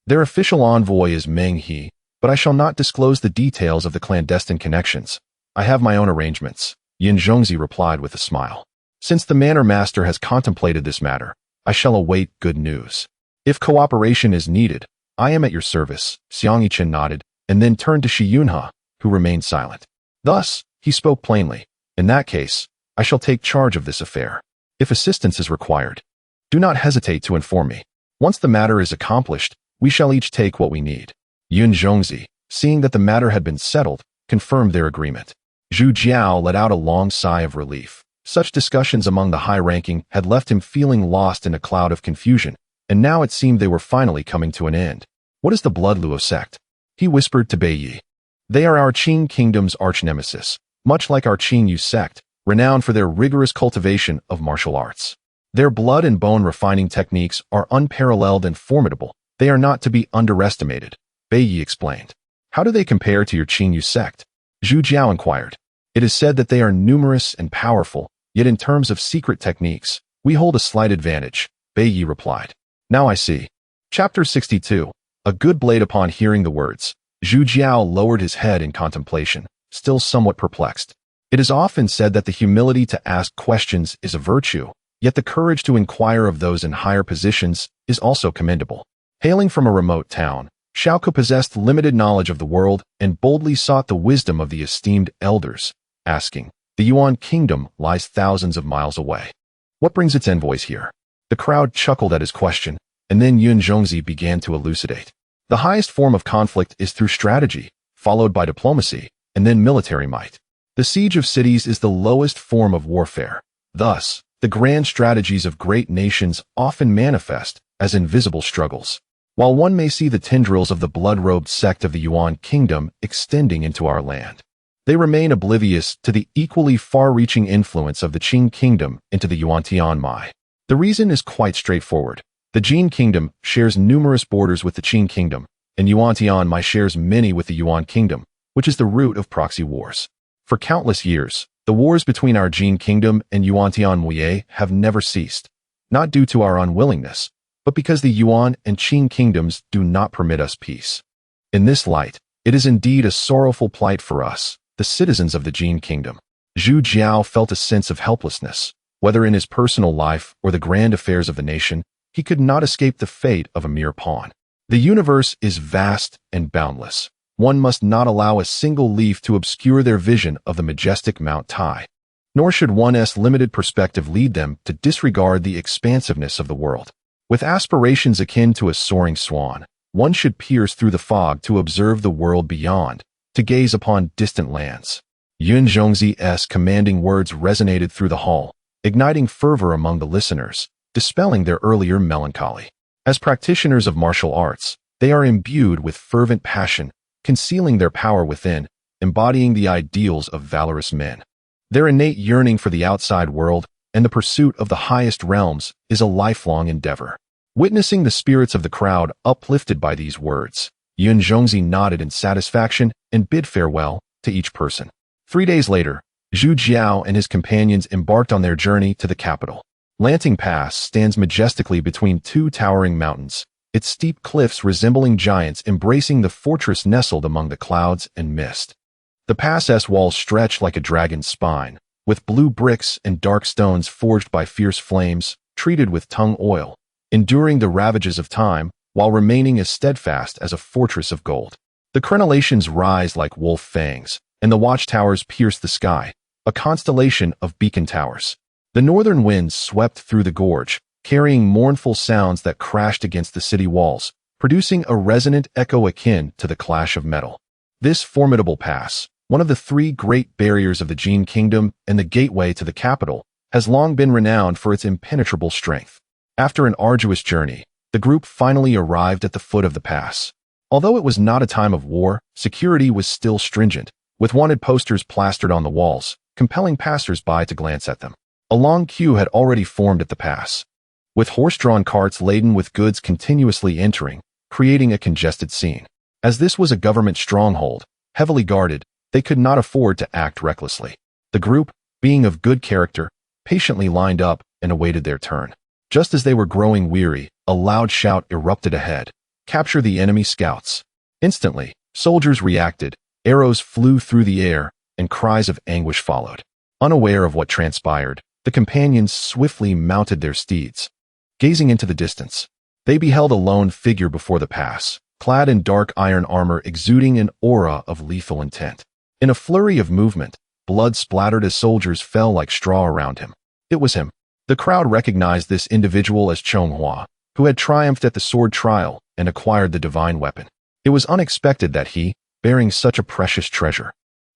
Their official envoy is Meng He, but I shall not disclose the details of the clandestine connections. I have my own arrangements, Yun Zhongzi replied with a smile. Since the Manor Master has contemplated this matter, I shall await good news. If cooperation is needed, I am at your service, Xiang Yiqin nodded, and then turned to Shi Yunhe, who remained silent. Thus, he spoke plainly. In that case, I shall take charge of this affair. If assistance is required, do not hesitate to inform me. Once the matter is accomplished, we shall each take what we need. Yun Zhongzi, seeing that the matter had been settled, confirmed their agreement. Zhu Jiao let out a long sigh of relief. Such discussions among the high-ranking had left him feeling lost in a cloud of confusion, and now it seemed they were finally coming to an end. What is the Blood Luo sect? He whispered to Bei Yi. They are our Qing kingdom's arch-nemesis, much like our Qing Yu sect, renowned for their rigorous cultivation of martial arts. Their blood and bone refining techniques are unparalleled and formidable. They are not to be underestimated, Bei Yi explained. How do they compare to your Qing Yu sect? Zhu Jiao inquired. It is said that they are numerous and powerful, yet in terms of secret techniques, we hold a slight advantage, Bei Yi replied. Now I see. Chapter 62. A good blade. Upon hearing the words, Zhu Jiao lowered his head in contemplation, still somewhat perplexed. It is often said that the humility to ask questions is a virtue, yet the courage to inquire of those in higher positions is also commendable. Hailing from a remote town, Xiaoko possessed limited knowledge of the world and boldly sought the wisdom of the esteemed elders, asking, "The Yuan kingdom lies thousands of miles away. What brings its envoys here?" The crowd chuckled at his question, and then Yun Zhongzi began to elucidate. The highest form of conflict is through strategy, followed by diplomacy, and then military might. The siege of cities is the lowest form of warfare. Thus, the grand strategies of great nations often manifest as invisible struggles. While one may see the tendrils of the blood-robed sect of the Yuan kingdom extending into our land, they remain oblivious to the equally far-reaching influence of the Qing kingdom into the Yuan Tianmai. The reason is quite straightforward. The Jin kingdom shares numerous borders with the Qing kingdom, and Yuan Tianmai shares many with the Yuan kingdom, which is the root of proxy wars. For countless years, the wars between our Jin kingdom and Yuan Tianmai have never ceased, not due to our unwillingness, but because the Yuan and Qing kingdoms do not permit us peace. In this light, it is indeed a sorrowful plight for us, the citizens of the Jin kingdom. Zhu Jiao felt a sense of helplessness. Whether in his personal life or the grand affairs of the nation, he could not escape the fate of a mere pawn. The universe is vast and boundless. One must not allow a single leaf to obscure their vision of the majestic Mount Tai. Nor should one's limited perspective lead them to disregard the expansiveness of the world. With aspirations akin to a soaring swan, one should pierce through the fog to observe the world beyond, to gaze upon distant lands. Yun Zhongzi's commanding words resonated through the hall, igniting fervor among the listeners, dispelling their earlier melancholy. As practitioners of martial arts, they are imbued with fervent passion, concealing their power within, embodying the ideals of valorous men. Their innate yearning for the outside world and the pursuit of the highest realms is a lifelong endeavor. Witnessing the spirits of the crowd uplifted by these words, Yun Zhongzi nodded in satisfaction and bid farewell to each person. 3 days later, Zhu Jiao and his companions embarked on their journey to the capital. Lanting Pass stands majestically between two towering mountains, its steep cliffs resembling giants embracing the fortress nestled among the clouds and mist. The pass's walls stretch like a dragon's spine, with blue bricks and dark stones forged by fierce flames, treated with tung oil, enduring the ravages of time while remaining as steadfast as a fortress of gold. The crenellations rise like wolf fangs, and the watchtowers pierce the sky, a constellation of beacon towers. The northern winds swept through the gorge, carrying mournful sounds that crashed against the city walls, producing a resonant echo akin to the clash of metal. This formidable pass, one of the 3 great barriers of the Jin kingdom and the gateway to the capital, has long been renowned for its impenetrable strength. After an arduous journey, the group finally arrived at the foot of the pass. Although it was not a time of war, security was still stringent, with wanted posters plastered on the walls, compelling passers-by to glance at them. A long queue had already formed at the pass, with horse-drawn carts laden with goods continuously entering, creating a congested scene. As this was a government stronghold, heavily guarded, they could not afford to act recklessly. The group, being of good character, patiently lined up and awaited their turn. Just as they were growing weary, a loud shout erupted ahead. "Capture the enemy scouts!" Instantly, soldiers reacted, arrows flew through the air, and cries of anguish followed. Unaware of what transpired, the companions swiftly mounted their steeds. Gazing into the distance, they beheld a lone figure before the pass, clad in dark iron armor exuding an aura of lethal intent. In a flurry of movement, blood splattered as soldiers fell like straw around him. It was him. The crowd recognized this individual as Chonghua, who had triumphed at the sword trial and acquired the divine weapon. It was unexpected that he, bearing such a precious treasure,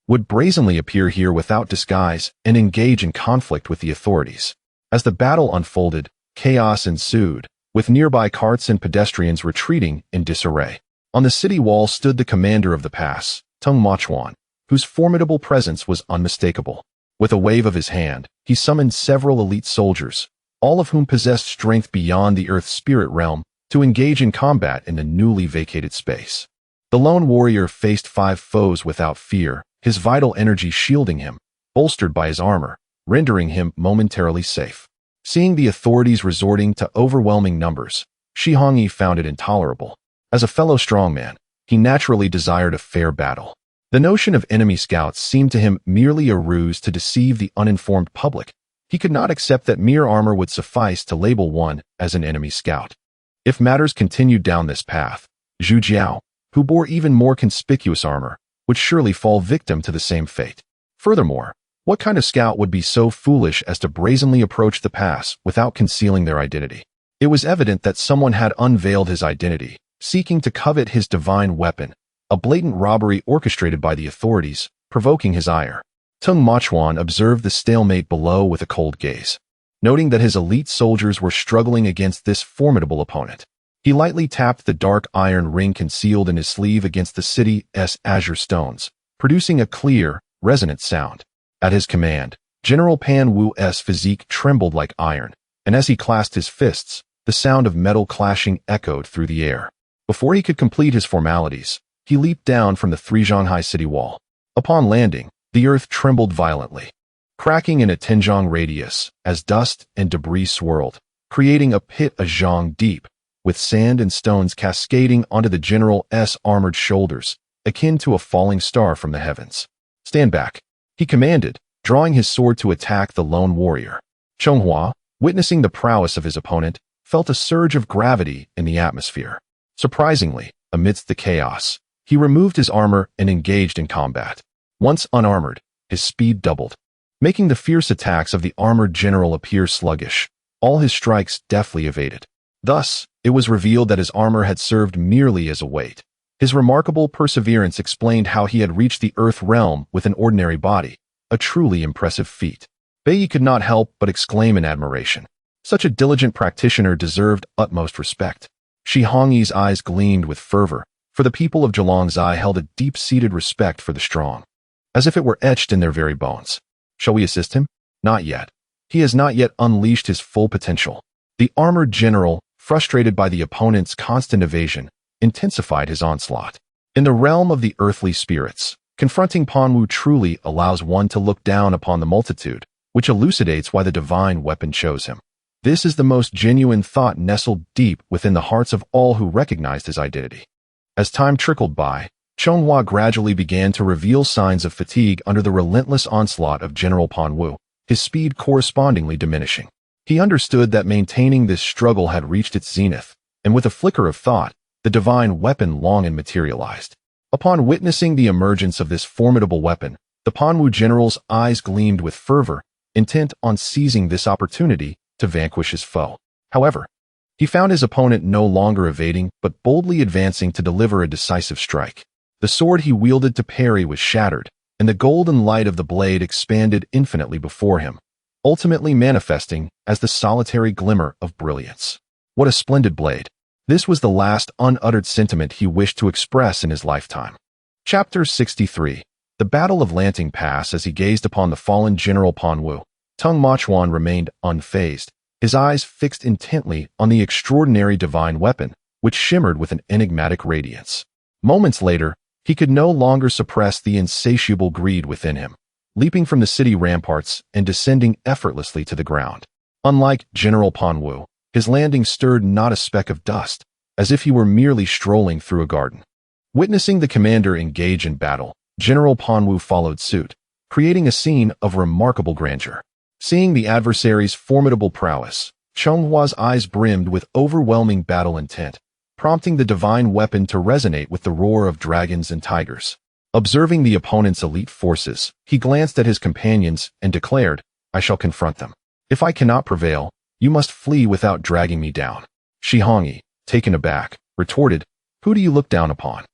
would brazenly appear here without disguise and engage in conflict with the authorities. As the battle unfolded, chaos ensued, with nearby carts and pedestrians retreating in disarray. On the city wall stood the commander of the pass, Tung Machuan, whose formidable presence was unmistakable. With a wave of his hand, he summoned several elite soldiers, all of whom possessed strength beyond the Earth's spirit realm, to engage in combat in the newly vacated space. The lone warrior faced 5 foes without fear, his vital energy shielding him, bolstered by his armor, rendering him momentarily safe. Seeing the authorities resorting to overwhelming numbers, Shi Hongyi found it intolerable. As a fellow strongman, he naturally desired a fair battle. The notion of enemy scouts seemed to him merely a ruse to deceive the uninformed public. He could not accept that mere armor would suffice to label one as an enemy scout. If matters continued down this path, Zhu Jiao, who bore even more conspicuous armor, would surely fall victim to the same fate. Furthermore, what kind of scout would be so foolish as to brazenly approach the pass without concealing their identity? It was evident that someone had unveiled his identity, seeking to covet his divine weapon, a blatant robbery orchestrated by the authorities, provoking his ire. Tung Machuan observed the stalemate below with a cold gaze. Noting that his elite soldiers were struggling against this formidable opponent, he lightly tapped the dark iron ring concealed in his sleeve against the city's azure stones, producing a clear, resonant sound. At his command, General Pan Wu's physique trembled like iron, and as he clasped his fists, the sound of metal clashing echoed through the air. Before he could complete his formalities, he leaped down from the Zhonghai city wall. Upon landing, the earth trembled violently, cracking in a 10 radius as dust and debris swirled, creating a pit a zhang deep, with sand and stones cascading onto the general's armored shoulders, akin to a falling star from the heavens. "Stand back," he commanded, drawing his sword to attack the lone warrior. Chonghua, witnessing the prowess of his opponent, felt a surge of gravity in the atmosphere. Surprisingly, amidst the chaos, he removed his armor and engaged in combat. Once unarmored, his speed doubled, making the fierce attacks of the armored general appear sluggish. All his strikes deftly evaded. Thus, it was revealed that his armor had served merely as a weight. His remarkable perseverance explained how he had reached the Earth realm with an ordinary body, a truly impressive feat. Beiyi could not help but exclaim in admiration. Such a diligent practitioner deserved utmost respect. Shi Hongyi's eyes gleamed with fervor, for the people of Zhalangzai held a deep-seated respect for the strong, as if it were etched in their very bones. Shall we assist him? Not yet. He has not yet unleashed his full potential. The armored general, frustrated by the opponent's constant evasion, intensified his onslaught. In the realm of the earthly spirits, confronting Panwu truly allows one to look down upon the multitude, which elucidates why the divine weapon chose him. This is the most genuine thought nestled deep within the hearts of all who recognized his identity. As time trickled by, Chonghua gradually began to reveal signs of fatigue under the relentless onslaught of General Panwu, his speed correspondingly diminishing. He understood that maintaining this struggle had reached its zenith, and with a flicker of thought, the divine weapon long materialized. Upon witnessing the emergence of this formidable weapon, the Panwu general's eyes gleamed with fervor, intent on seizing this opportunity to vanquish his foe. However, he found his opponent no longer evading but boldly advancing to deliver a decisive strike. The sword he wielded to parry was shattered, and the golden light of the blade expanded infinitely before him, ultimately manifesting as the solitary glimmer of brilliance. What a splendid blade! This was the last unuttered sentiment he wished to express in his lifetime. Chapter 63. The Battle of Lanting Pass. As he gazed upon the fallen General Panwu, Tung Machuan remained unfazed, his eyes fixed intently on the extraordinary divine weapon, which shimmered with an enigmatic radiance. Moments later, he could no longer suppress the insatiable greed within him, leaping from the city ramparts and descending effortlessly to the ground. Unlike General Panwu, his landing stirred not a speck of dust, as if he were merely strolling through a garden. Witnessing the commander engage in battle, General Panwu followed suit, creating a scene of remarkable grandeur. Seeing the adversary's formidable prowess, Chonghua's eyes brimmed with overwhelming battle intent, prompting the divine weapon to resonate with the roar of dragons and tigers. Observing the opponent's elite forces, he glanced at his companions and declared, "I shall confront them. If I cannot prevail, you must flee without dragging me down." Shi Hongyi, taken aback, retorted, "Who do you look down upon?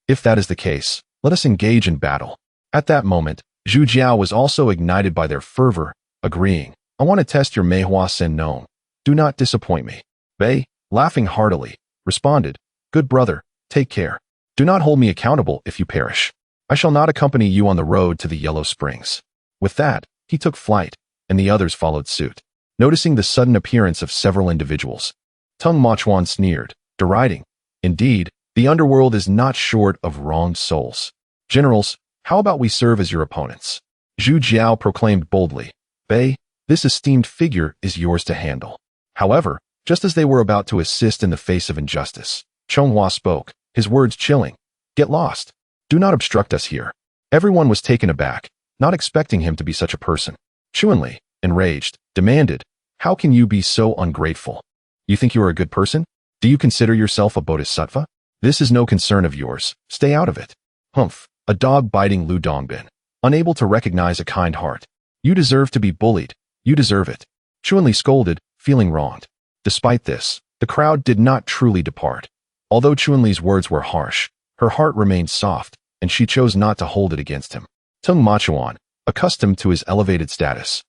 If that is the case, Let us engage in battle. At that moment, Zhu Jiao was also ignited by their fervor, agreeing, I want to test your Meihua Sen Nong. Do not disappoint me. Bei, laughing heartily, responded, Good brother, take care. Do not hold me accountable if you perish. I shall not accompany you on the road to the Yellow Springs. With that, he took flight, and the others followed suit. Noticing the sudden appearance of several individuals, Tung Machuan sneered, deriding, Indeed, the underworld is not short of wronged souls. Generals, how about we serve as your opponents? Zhu Jiao proclaimed boldly, Bei, this esteemed figure is yours to handle. However, just as they were about to assist in the face of injustice, Chonghua spoke, his words chilling, Get lost. Do not obstruct us here. Everyone was taken aback, not expecting him to be such a person. Chuanli, enraged, demanded, How can you be so ungrateful? You think you are a good person? Do you consider yourself a bodhisattva? This is no concern of yours. Stay out of it. Humph, a dog biting Lu Dongbin, unable to recognize a kind heart. You deserve to be bullied. You deserve it. Chuanli scolded, feeling wronged. Despite this, the crowd did not truly depart. Although Chuanli's words were harsh, her heart remained soft, and she chose not to hold it against him. Tung Machuan, accustomed to his elevated status,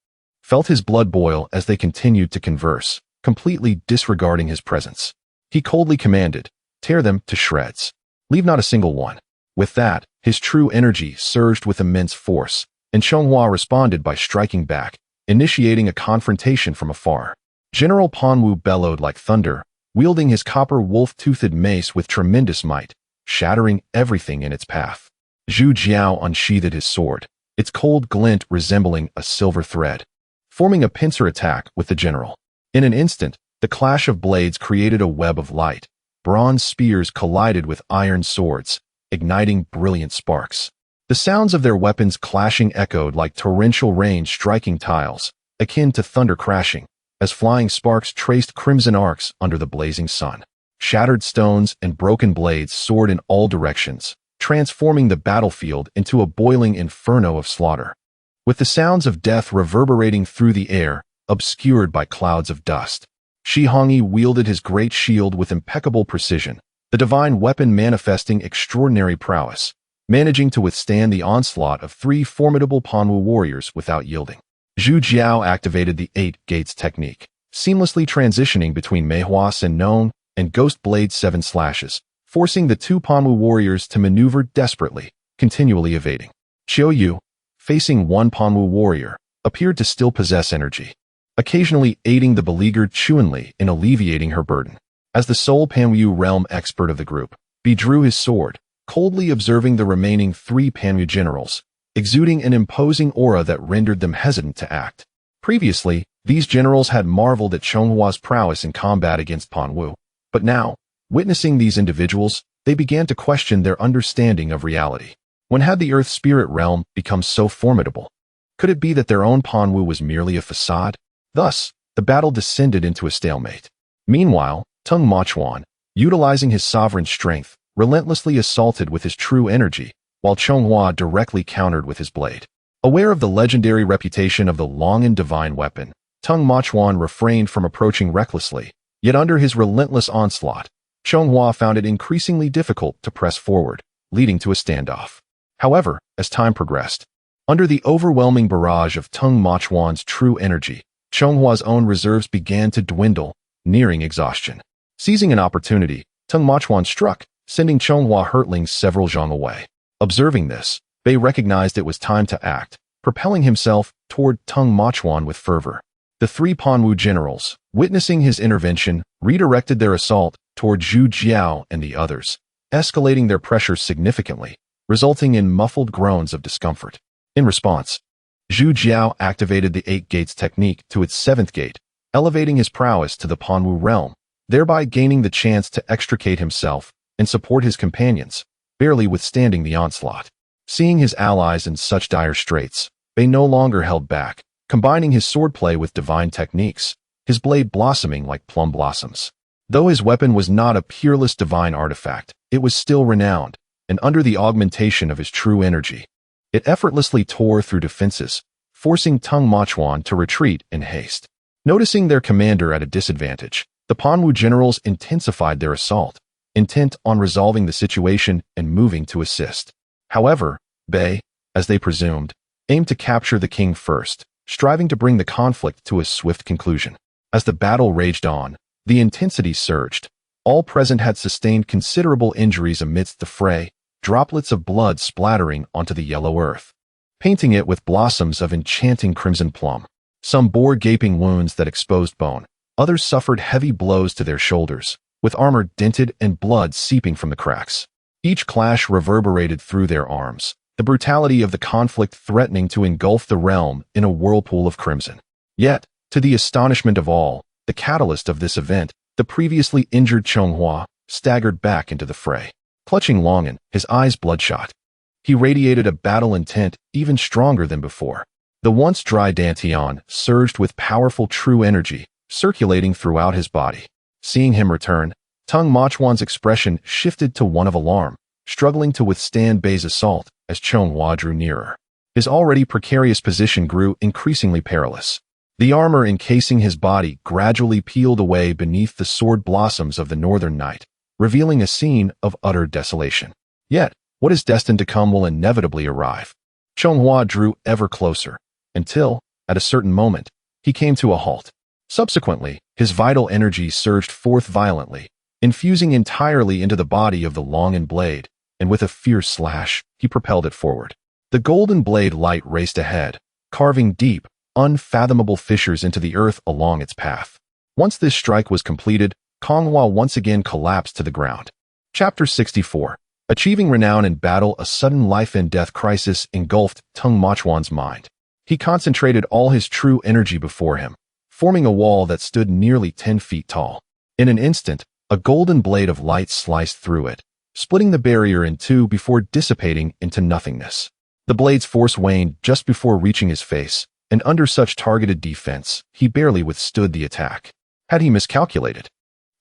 felt his blood boil as they continued to converse, completely disregarding his presence. He coldly commanded, Tear them to shreds. Leave not a single one. With that, his true energy surged with immense force, and Chonghua responded by striking back, initiating a confrontation from afar. General Panwu bellowed like thunder, wielding his copper wolf-toothed mace with tremendous might, shattering everything in its path. Zhu Jiao unsheathed his sword, its cold glint resembling a silver thread, forming a pincer attack with the general. In an instant, the clash of blades created a web of light. Bronze spears collided with iron swords, igniting brilliant sparks. The sounds of their weapons clashing echoed like torrential rain striking tiles, akin to thunder crashing, as flying sparks traced crimson arcs under the blazing sun. Shattered stones and broken blades soared in all directions, transforming the battlefield into a boiling inferno of slaughter. With the sounds of death reverberating through the air, obscured by clouds of dust, Shi Hongyi wielded his great shield with impeccable precision, the divine weapon manifesting extraordinary prowess, managing to withstand the onslaught of 3 formidable Panwu warriors without yielding. Zhu Jiao activated the 8 Gates technique, seamlessly transitioning between Meihua Sen Nong and Ghost Blade 7 slashes, forcing the 2 Panwu warriors to maneuver desperately, continually evading. Qiu Yu, facing 1 Panwu warrior, appeared to still possess energy, occasionally aiding the beleaguered Chuanli in alleviating her burden. As the sole Panwu realm expert of the group, Bi drew his sword, coldly observing the remaining 3 Panwu generals, exuding an imposing aura that rendered them hesitant to act. Previously, these generals had marveled at Chonghua's prowess in combat against Panwu, but now, witnessing these individuals, they began to question their understanding of reality. When had the Earth Spirit realm become so formidable? Could it be that their own Panwu was merely a facade? Thus, the battle descended into a stalemate. Meanwhile, Tung Machuan, utilizing his sovereign strength, relentlessly assaulted with his true energy, while Chonghua directly countered with his blade. Aware of the legendary reputation of the long and divine weapon, Tung Machuan refrained from approaching recklessly, yet under his relentless onslaught, Chonghua found it increasingly difficult to press forward, leading to a standoff. However, as time progressed, under the overwhelming barrage of Tung Machuan's true energy, Chonghua's own reserves began to dwindle, nearing exhaustion. Seizing an opportunity, Tung Machuan struck, sending Chonghua hurtling several zhang away. Observing this, Bei recognized it was time to act, propelling himself toward Tung Machuan with fervor. The 3 Panwu generals, witnessing his intervention, redirected their assault toward Zhu Jiao and the others, escalating their pressure significantly, resulting in muffled groans of discomfort. In response, Zhu Jiao activated the 8 Gates technique to its 7th gate, elevating his prowess to the Panwu realm, thereby gaining the chance to extricate himself and support his companions, barely withstanding the onslaught. Seeing his allies in such dire straits, Bei no longer held back, combining his swordplay with divine techniques, his blade blossoming like plum blossoms. Though his weapon was not a peerless divine artifact, it was still renowned, and under the augmentation of his true energy, it effortlessly tore through defenses, forcing Tung Machuan to retreat in haste. Noticing their commander at a disadvantage, the Panwu generals intensified their assault, intent on resolving the situation and moving to assist. However, Bei, as they presumed, aimed to capture the king first, striving to bring the conflict to a swift conclusion. As the battle raged on, the intensity surged. All present had sustained considerable injuries amidst the fray, droplets of blood splattering onto the yellow earth, painting it with blossoms of enchanting crimson plum. Some bore gaping wounds that exposed bone. Others suffered heavy blows to their shoulders, with armor dented and blood seeping from the cracks. Each clash reverberated through their arms, the brutality of the conflict threatening to engulf the realm in a whirlpool of crimson. Yet, to the astonishment of all, the catalyst of this event, the previously injured Chonghua, staggered back into the fray. Clutching Longan, his eyes bloodshot. He radiated a battle intent even stronger than before. The once dry Dantian surged with powerful true energy, circulating throughout his body. Seeing him return, Tung Machuan's expression shifted to one of alarm, struggling to withstand Bei's assault as Chonghua drew nearer. His already precarious position grew increasingly perilous. The armor encasing his body gradually peeled away beneath the sword blossoms of the northern night, revealing a scene of utter desolation. Yet, what is destined to come will inevitably arrive. Chonghua drew ever closer, until, at a certain moment, he came to a halt. Subsequently, his vital energy surged forth violently, infusing entirely into the body of the Longan blade, and with a fierce slash, he propelled it forward. The golden blade light raced ahead, carving deep, unfathomable fissures into the earth along its path. Once this strike was completed, Chonghua once again collapsed to the ground. Chapter 64. Achieving renown in battle, a sudden life-and-death crisis engulfed Tung Machuan's mind. He concentrated all his true energy before him, forming a wall that stood nearly 10 feet tall. In an instant, a golden blade of light sliced through it, splitting the barrier in two before dissipating into nothingness. The blade's force waned just before reaching his face, and under such targeted defense, he barely withstood the attack. Had he miscalculated,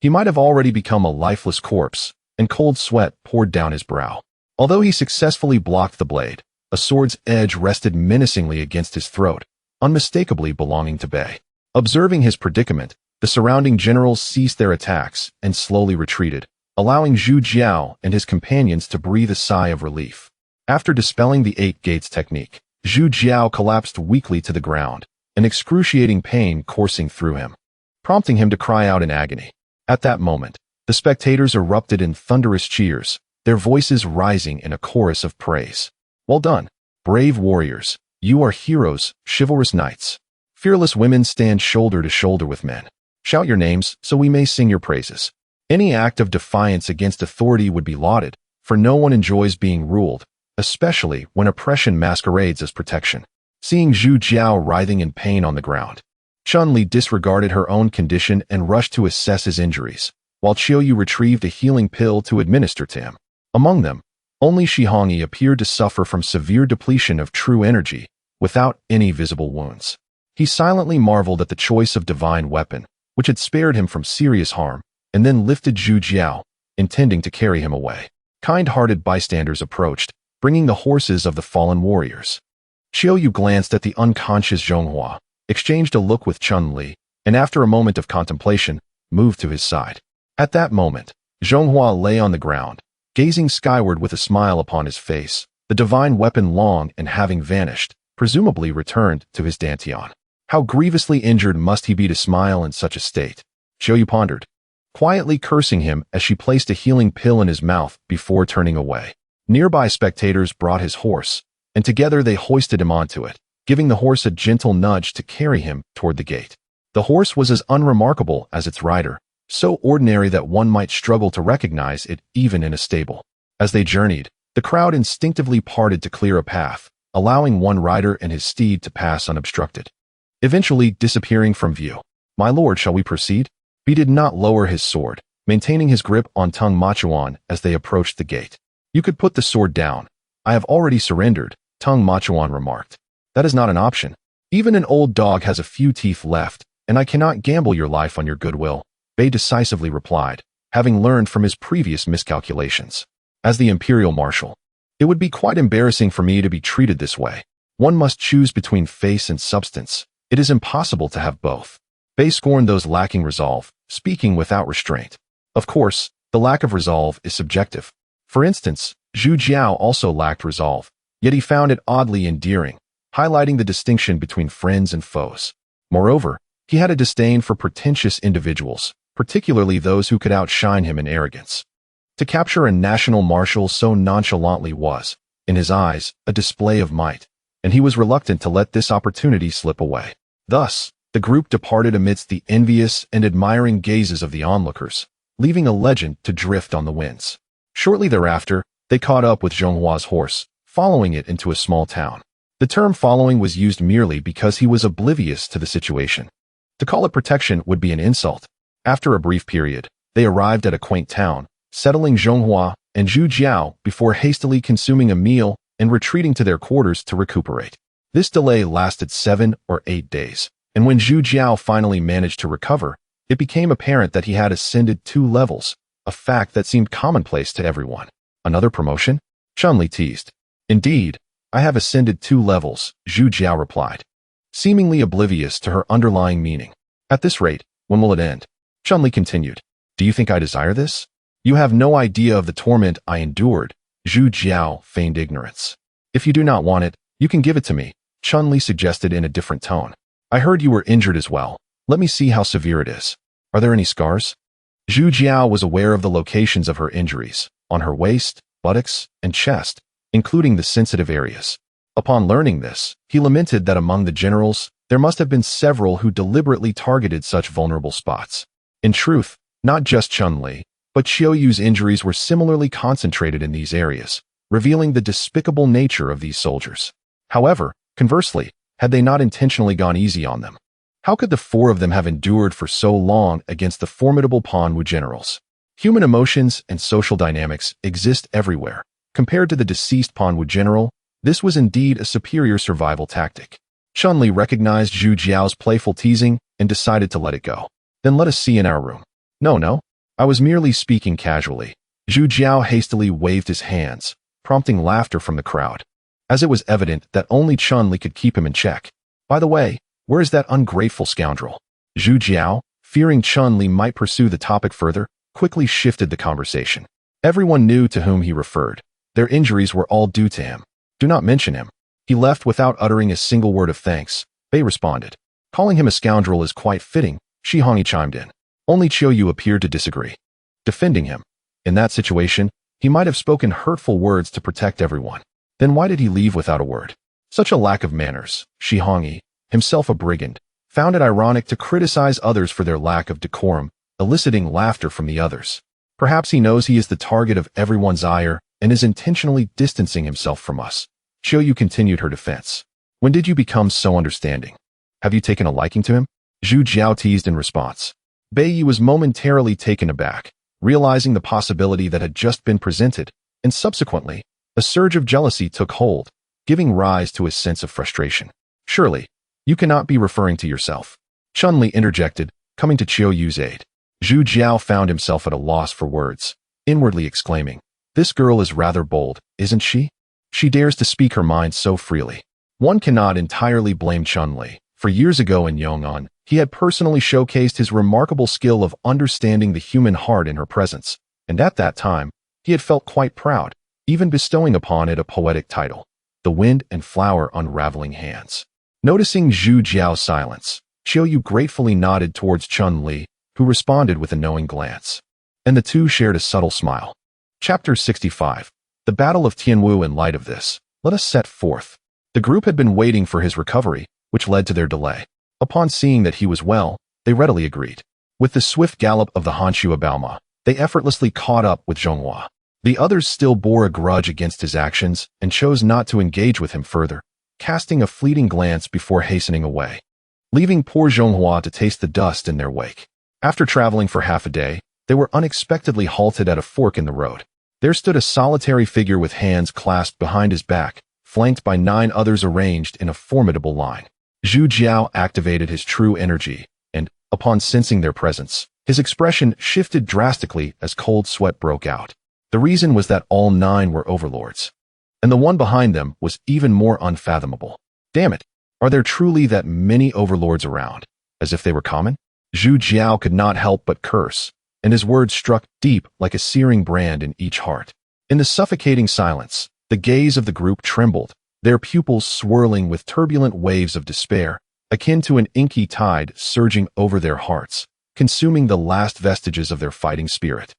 he might have already become a lifeless corpse, and cold sweat poured down his brow. Although he successfully blocked the blade, a sword's edge rested menacingly against his throat, unmistakably belonging to Bei. Observing his predicament, the surrounding generals ceased their attacks and slowly retreated, allowing Zhu Jiao and his companions to breathe a sigh of relief. After dispelling the 8 gates technique, Zhu Jiao collapsed weakly to the ground, an excruciating pain coursing through him, prompting him to cry out in agony. At that moment, the spectators erupted in thunderous cheers, their voices rising in a chorus of praise. Well done, brave warriors. You are heroes, chivalrous knights. Fearless women stand shoulder to shoulder with men. Shout your names so we may sing your praises. Any act of defiance against authority would be lauded, for no one enjoys being ruled, especially when oppression masquerades as protection. Seeing Zhu Jiao writhing in pain on the ground, Chun-Li disregarded her own condition and rushed to assess his injuries, while Qiuyu retrieved a healing pill to administer to him. Among them, only Shihongyi appeared to suffer from severe depletion of true energy, without any visible wounds. He silently marveled at the choice of divine weapon, which had spared him from serious harm, and then lifted Zhu Jiao, intending to carry him away. Kind-hearted bystanders approached, bringing the horses of the fallen warriors. Qiuyu glanced at the unconscious Zhonghua, exchanged a look with Chun-Li, and after a moment of contemplation, moved to his side. At that moment, Zhonghua lay on the ground, gazing skyward with a smile upon his face, the divine weapon long and having vanished, presumably returned to his Dantian. How grievously injured must he be to smile in such a state? Qiuyu pondered, quietly cursing him as she placed a healing pill in his mouth before turning away. Nearby spectators brought his horse, and together they hoisted him onto it, giving the horse a gentle nudge to carry him toward the gate. The horse was as unremarkable as its rider, so ordinary that one might struggle to recognize it even in a stable. As they journeyed, the crowd instinctively parted to clear a path, allowing one rider and his steed to pass unobstructed, eventually disappearing from view. My lord, shall we proceed? He did not lower his sword, maintaining his grip on Tung Machuan as they approached the gate. You could put the sword down. I have already surrendered, Tung Machuan remarked. That is not an option. Even an old dog has a few teeth left, and I cannot gamble your life on your goodwill, Bei decisively replied, having learned from his previous miscalculations. As the imperial marshal, it would be quite embarrassing for me to be treated this way. One must choose between face and substance. It is impossible to have both. Bei scorned those lacking resolve, speaking without restraint. Of course, the lack of resolve is subjective. For instance, Zhu Jiao also lacked resolve, yet he found it oddly endearing, highlighting the distinction between friends and foes. Moreover, he had a disdain for pretentious individuals, particularly those who could outshine him in arrogance. To capture a national marshal so nonchalantly was, in his eyes, a display of might, and he was reluctant to let this opportunity slip away. Thus, the group departed amidst the envious and admiring gazes of the onlookers, leaving a legend to drift on the winds. Shortly thereafter, they caught up with Zhonghua's horse, following it into a small town. The term following was used merely because he was oblivious to the situation. To call it protection would be an insult. After a brief period, they arrived at a quaint town, settling Zhonghua and Zhu Jiao before hastily consuming a meal and retreating to their quarters to recuperate. This delay lasted 7 or 8 days, and when Zhu Jiao finally managed to recover, it became apparent that he had ascended 2 levels, a fact that seemed commonplace to everyone. Another promotion? Chun-Li teased. Indeed, I have ascended 2 levels, Zhu Jiao replied, seemingly oblivious to her underlying meaning. At this rate, when will it end? Chun-Li continued. Do you think I desire this? You have no idea of the torment I endured, Zhu Jiao feigned ignorance. If you do not want it, you can give it to me, Chun-Li suggested in a different tone. I heard you were injured as well. Let me see how severe it is. Are there any scars? Zhu Jiao was aware of the locations of her injuries, on her waist, buttocks, and chest, including the sensitive areas. Upon learning this, he lamented that among the generals, there must have been several who deliberately targeted such vulnerable spots. In truth, not just Chun-Li, but Qiu Yu's injuries were similarly concentrated in these areas, revealing the despicable nature of these soldiers. However, conversely, had they not intentionally gone easy on them? How could the 4 of them have endured for so long against the formidable Panwu generals? Human emotions and social dynamics exist everywhere. Compared to the deceased Panwu general, this was indeed a superior survival tactic. Chun-Li recognized Zhu Jiao's playful teasing and decided to let it go. Then let us see in our room. No. I was merely speaking casually. Zhu Jiao hastily waved his hands, prompting laughter from the crowd, as it was evident that only Chun-Li could keep him in check. By the way, where is that ungrateful scoundrel? Zhu Jiao, fearing Chun-Li might pursue the topic further, quickly shifted the conversation. Everyone knew to whom he referred. Their injuries were all due to him. Do not mention him. He left without uttering a single word of thanks, Bei responded. Calling him a scoundrel is quite fitting, Shi Hongyi chimed in. Only Qiu Yu appeared to disagree, defending him. In that situation, he might have spoken hurtful words to protect everyone. Then why did he leave without a word? Such a lack of manners. Shi Hongyi, himself a brigand, found it ironic to criticize others for their lack of decorum, eliciting laughter from the others. Perhaps he knows he is the target of everyone's ire and is intentionally distancing himself from us. Qiu Yu continued her defense. When did you become so understanding? Have you taken a liking to him? Zhu Jiao teased in response. Bei Yi was momentarily taken aback, realizing the possibility that had just been presented, and subsequently, a surge of jealousy took hold, giving rise to a sense of frustration. Surely, you cannot be referring to yourself. Chun-Li interjected, coming to Qiu Yu's aid. Zhu Jiao found himself at a loss for words, inwardly exclaiming, This girl is rather bold, isn't she? She dares to speak her mind so freely. One cannot entirely blame Chun-Li. For years ago in Yong'an, he had personally showcased his remarkable skill of understanding the human heart in her presence, and at that time, he had felt quite proud, even bestowing upon it a poetic title, The Wind and Flower Unraveling Hands. Noticing Zhu Jiao's silence, Qiu Yu gratefully nodded towards Chun-Li, who responded with a knowing glance. And the two shared a subtle smile. Chapter 65. The Battle of Tianwu. In light of this, let us set forth. The group had been waiting for his recovery, which led to their delay. Upon seeing that he was well, they readily agreed. With the swift gallop of the Hanxue Baoma, they effortlessly caught up with Zhonghua. The others still bore a grudge against his actions and chose not to engage with him further, casting a fleeting glance before hastening away, leaving poor Zhonghua to taste the dust in their wake. After traveling for half a day, they were unexpectedly halted at a fork in the road. There stood a solitary figure with hands clasped behind his back, flanked by 9 others arranged in a formidable line. Zhu Jiao activated his true energy, and, upon sensing their presence, his expression shifted drastically as cold sweat broke out. The reason was that all 9 were overlords, and the one behind them was even more unfathomable. Damn it, are there truly that many overlords around, as if they were common? Zhu Jiao could not help but curse, and his words struck deep like a searing brand in each heart. In the suffocating silence, the gaze of the group trembled, their pupils swirling with turbulent waves of despair, akin to an inky tide surging over their hearts, consuming the last vestiges of their fighting spirit.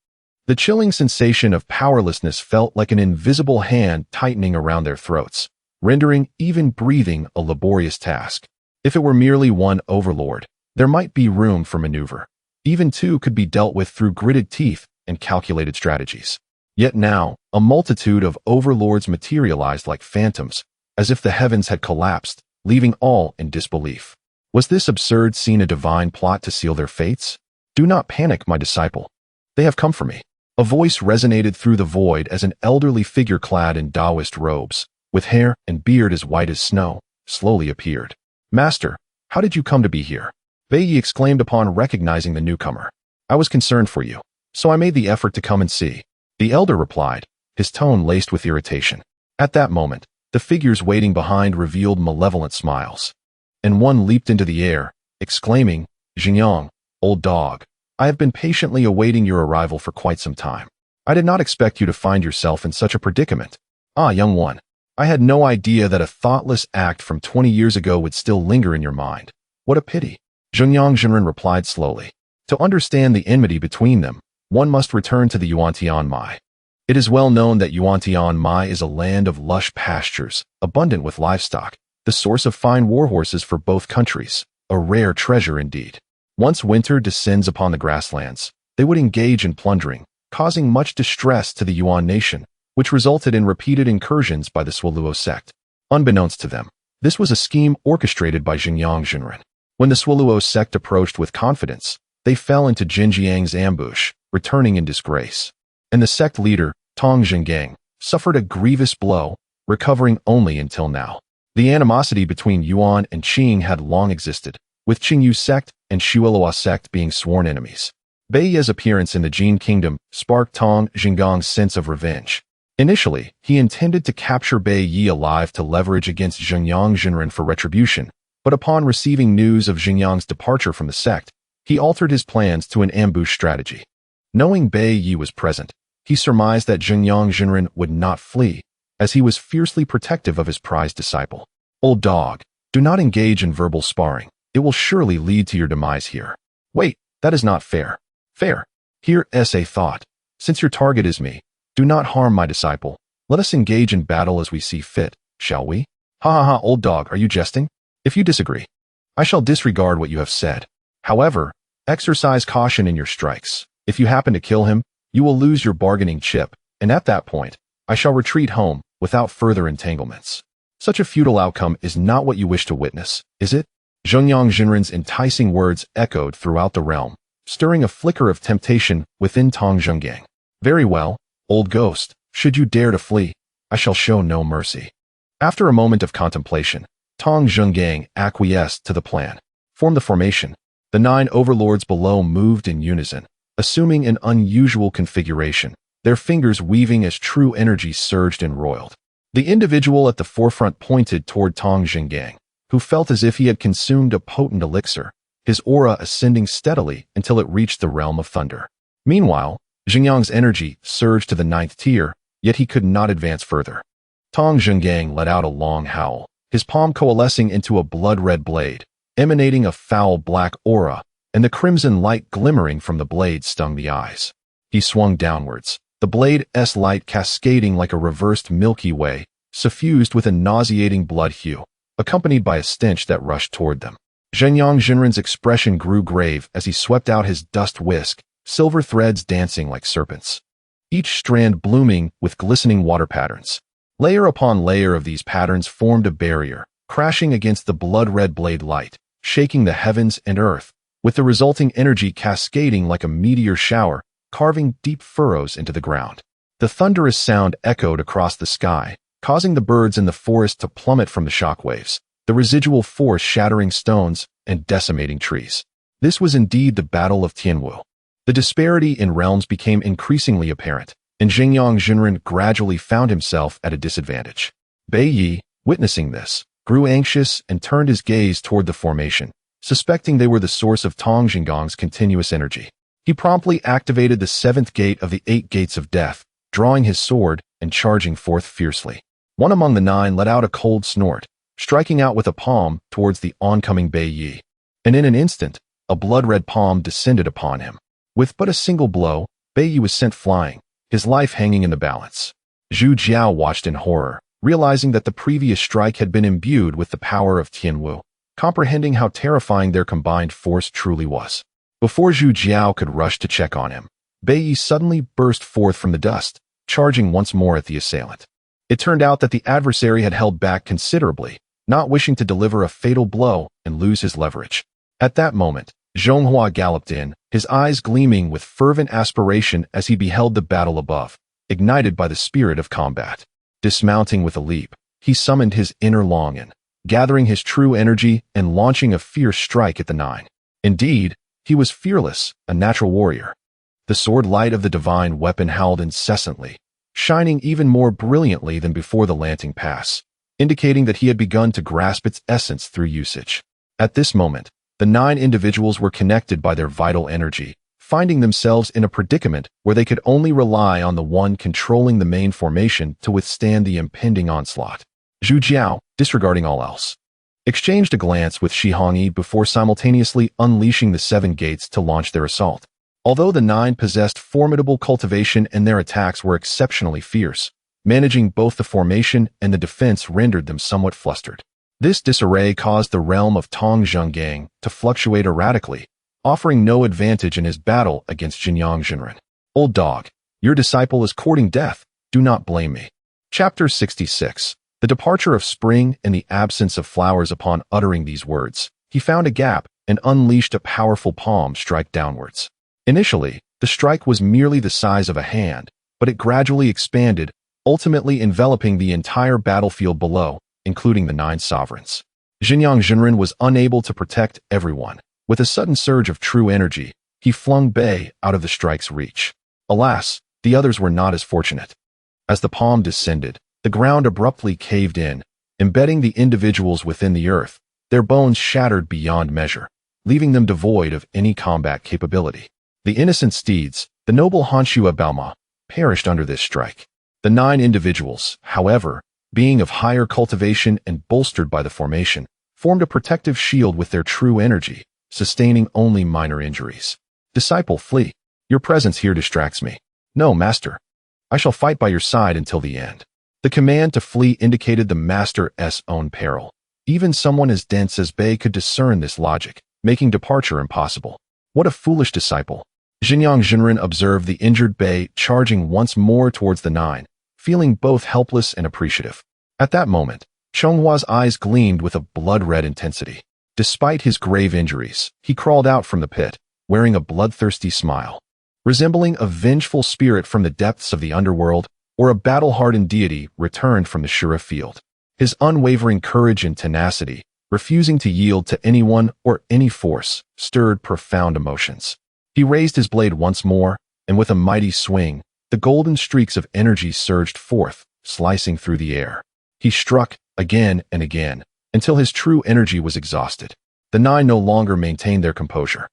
The chilling sensation of powerlessness felt like an invisible hand tightening around their throats, rendering even breathing a laborious task. If it were merely one overlord, there might be room for maneuver. Even two could be dealt with through gritted teeth and calculated strategies. Yet now, a multitude of overlords materialized like phantoms, as if the heavens had collapsed, leaving all in disbelief. Was this absurd scene a divine plot to seal their fates? Do not panic, my disciple. They have come for me. A voice resonated through the void as an elderly figure clad in Taoist robes, with hair and beard as white as snow, slowly appeared. Master, how did you come to be here? Bei Yi exclaimed upon recognizing the newcomer. I was concerned for you, so I made the effort to come and see. The elder replied, his tone laced with irritation. At that moment, the figures waiting behind revealed malevolent smiles. And one leaped into the air, exclaiming, Xingyang, old dog, I have been patiently awaiting your arrival for quite some time. I did not expect you to find yourself in such a predicament. Ah, young one, I had no idea that a thoughtless act from 20 years ago would still linger in your mind. What a pity. Xingyang Zhenren replied slowly. To understand the enmity between them, one must return to the Yuantian Mai. It is well known that Yuantian Mai is a land of lush pastures, abundant with livestock, the source of fine warhorses for both countries, a rare treasure indeed. Once winter descends upon the grasslands, they would engage in plundering, causing much distress to the Yuan nation, which resulted in repeated incursions by the Swaluo sect. Unbeknownst to them, this was a scheme orchestrated by Xingyang Zhenren. When the Swaluo sect approached with confidence, they fell into Jinjiang's ambush, returning in disgrace. And the sect leader, Tong Zhengang, suffered a grievous blow, recovering only until now. The animosity between Yuan and Qing had long existed, with Qingyu sect and Shuilua sect being sworn enemies. Bei Yi's appearance in the Jin kingdom sparked Tong Zhenggang's sense of revenge. Initially, he intended to capture Bei Yi alive to leverage against Xingyang Zhenren for retribution, but upon receiving news of Xingyang's departure from the sect, he altered his plans to an ambush strategy. Knowing Bei Yi was present, he surmised that Xingyang Zhenren would not flee, as he was fiercely protective of his prized disciple. Old dog, do not engage in verbal sparring. It will surely lead to your demise here. Wait, that is not fair. Fair. Here is a thought. Since your target is me, do not harm my disciple. Let us engage in battle as we see fit, shall we? Ha ha ha, old dog, are you jesting? If you disagree, I shall disregard what you have said. However, exercise caution in your strikes. If you happen to kill him, you will lose your bargaining chip, and at that point, I shall retreat home without further entanglements. Such a futile outcome is not what you wish to witness, is it? Xingyang Zhenren's enticing words echoed throughout the realm, stirring a flicker of temptation within Tong Zhengang. Very well, old ghost, should you dare to flee, I shall show no mercy. After a moment of contemplation, Tong Zhengang acquiesced to the plan. Form the formation. The 9 overlords below moved in unison, assuming an unusual configuration, their fingers weaving as true energy surged and roiled. The individual at the forefront pointed toward Tong Zhengang, who felt as if he had consumed a potent elixir, his aura ascending steadily until it reached the realm of thunder. Meanwhile, Xingyang's energy surged to the 9th tier, yet he could not advance further. Tong Zhengang let out a long howl, his palm coalescing into a blood-red blade, emanating a foul black aura, and the crimson light glimmering from the blade stung the eyes. He swung downwards, the blade's light cascading like a reversed Milky Way, suffused with a nauseating blood hue, accompanied by a stench that rushed toward them. Xingyang Zhenren's expression grew grave as he swept out his dust whisk, silver threads dancing like serpents, each strand blooming with glistening water patterns. Layer upon layer of these patterns formed a barrier, crashing against the blood-red blade light, shaking the heavens and earth, with the resulting energy cascading like a meteor shower, carving deep furrows into the ground. The thunderous sound echoed across the sky, causing the birds in the forest to plummet from the shockwaves, the residual force shattering stones and decimating trees. This was indeed the Battle of Tianwu. The disparity in realms became increasingly apparent, and Xingyang Zhenren gradually found himself at a disadvantage. Bei Yi, witnessing this, grew anxious and turned his gaze toward the formation, suspecting they were the source of Tong Zhenggang's continuous energy. He promptly activated the 7th gate of the 8 gates of death, drawing his sword and charging forth fiercely. One among the nine let out a cold snort, striking out with a palm towards the oncoming Bai Yi. And in an instant, a blood-red palm descended upon him. With but a single blow, Bai Yi was sent flying, his life hanging in the balance. Zhu Jiao watched in horror, realizing that the previous strike had been imbued with the power of Tianwu, comprehending how terrifying their combined force truly was. Before Zhu Jiao could rush to check on him, Bai Yi suddenly burst forth from the dust, charging once more at the assailant. It turned out that the adversary had held back considerably, not wishing to deliver a fatal blow and lose his leverage. At that moment, Zhonghua galloped in, his eyes gleaming with fervent aspiration as he beheld the battle above, ignited by the spirit of combat. Dismounting with a leap, he summoned his inner Longyan, gathering his true energy and launching a fierce strike at the nine. Indeed, he was fearless, a natural warrior. The sword light of the divine weapon howled incessantly, shining even more brilliantly than before the Lanting Pass, indicating that he had begun to grasp its essence through usage. At this moment, the nine individuals were connected by their vital energy, finding themselves in a predicament where they could only rely on the one controlling the main formation to withstand the impending onslaught. Zhu Jiao, disregarding all else, exchanged a glance with Shi Hongyi before simultaneously unleashing the seven gates to launch their assault. Although the nine possessed formidable cultivation and their attacks were exceptionally fierce, managing both the formation and the defense rendered them somewhat flustered. This disarray caused the realm of Tong Zhenggang to fluctuate erratically, offering no advantage in his battle against Jinyang Jinren. Old dog, your disciple is courting death. Do not blame me. Chapter 66. The departure of spring and the absence of flowers. Upon uttering these words, he found a gap and unleashed a powerful palm strike downwards. Initially, the strike was merely the size of a hand, but it gradually expanded, ultimately enveloping the entire battlefield below, including the nine sovereigns. Jinyang Jinren was unable to protect everyone. With a sudden surge of true energy, he flung Bei out of the strike's reach. Alas, the others were not as fortunate. As the palm descended, the ground abruptly caved in, embedding the individuals within the earth, their bones shattered beyond measure, leaving them devoid of any combat capability. The innocent steeds, the noble Hanshua Baoma, perished under this strike. The nine individuals, however, being of higher cultivation and bolstered by the formation, formed a protective shield with their true energy, sustaining only minor injuries. Disciple, flee. Your presence here distracts me. No, master. I shall fight by your side until the end. The command to flee indicated the master's own peril. Even someone as dense as Bei could discern this logic, making departure impossible. What a foolish disciple. Jinyang Jinren observed the injured Bei charging once more towards the nine, feeling both helpless and appreciative. At that moment, Chonghua's eyes gleamed with a blood-red intensity. Despite his grave injuries, he crawled out from the pit, wearing a bloodthirsty smile. Resembling a vengeful spirit from the depths of the underworld, or a battle-hardened deity returned from the Shura field. His unwavering courage and tenacity, refusing to yield to anyone or any force, stirred profound emotions. He raised his blade once more, and with a mighty swing, the golden streaks of energy surged forth, slicing through the air. He struck, again and again, until his true energy was exhausted. The nine no longer maintained their composure.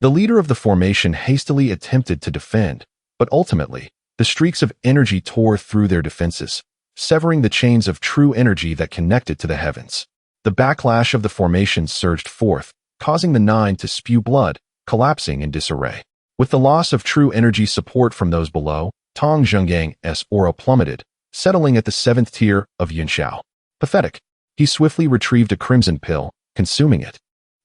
The leader of the formation hastily attempted to defend, but ultimately, the streaks of energy tore through their defenses, severing the chains of true energy that connected to the heavens. The backlash of the formation surged forth, causing the nine to spew blood, collapsing in disarray. With the loss of true energy support from those below, Tong Zhengang's aura plummeted, settling at the 7th tier of Yunshao. Pathetic. He swiftly retrieved a crimson pill, consuming it.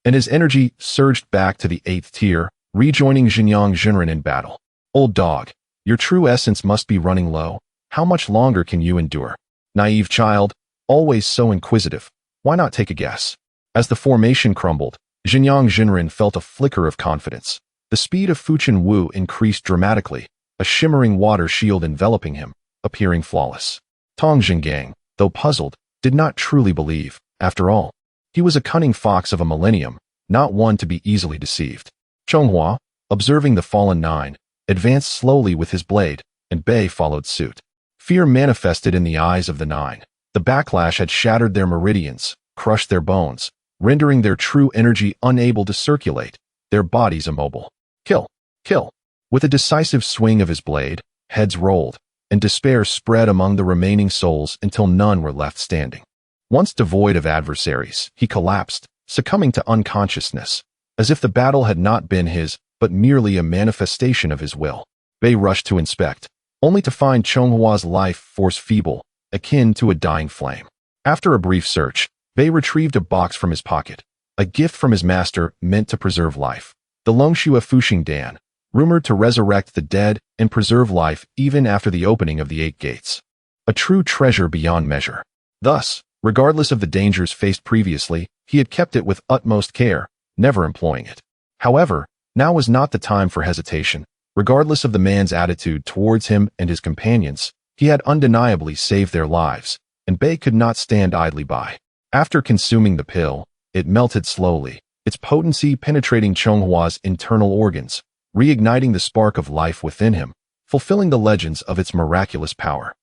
And his energy surged back to the 8th tier, rejoining Jinyang Jinren in battle. Old dog, your true essence must be running low. How much longer can you endure? Naive child, always so inquisitive. Why not take a guess? As the formation crumbled, Jinyang Jinren felt a flicker of confidence. The speed of Fuchen Wu increased dramatically, a shimmering water shield enveloping him, appearing flawless. Tong Zhenggang, though puzzled, did not truly believe. After all, he was a cunning fox of a millennium, not one to be easily deceived. Chonghua, observing the fallen nine, advanced slowly with his blade, and Bei followed suit. Fear manifested in the eyes of the nine. The backlash had shattered their meridians, crushed their bones, rendering their true energy unable to circulate, their bodies immobile. Kill! Kill! With a decisive swing of his blade, heads rolled, and despair spread among the remaining souls until none were left standing. Once devoid of adversaries, he collapsed, succumbing to unconsciousness, as if the battle had not been his, but merely a manifestation of his will. Bei rushed to inspect, only to find Chonghua's life force feeble, akin to a dying flame. After a brief search, Bei retrieved a box from his pocket, a gift from his master meant to preserve life. The Longxue Fuxing Dan, rumored to resurrect the dead and preserve life even after the opening of the 8 gates. A true treasure beyond measure. Thus, regardless of the dangers faced previously, he had kept it with utmost care, never employing it. However, now was not the time for hesitation. Regardless of the man's attitude towards him and his companions, he had undeniably saved their lives, and Bei could not stand idly by. After consuming the pill, it melted slowly, its potency penetrating Chonghua's internal organs, reigniting the spark of life within him, fulfilling the legends of its miraculous power.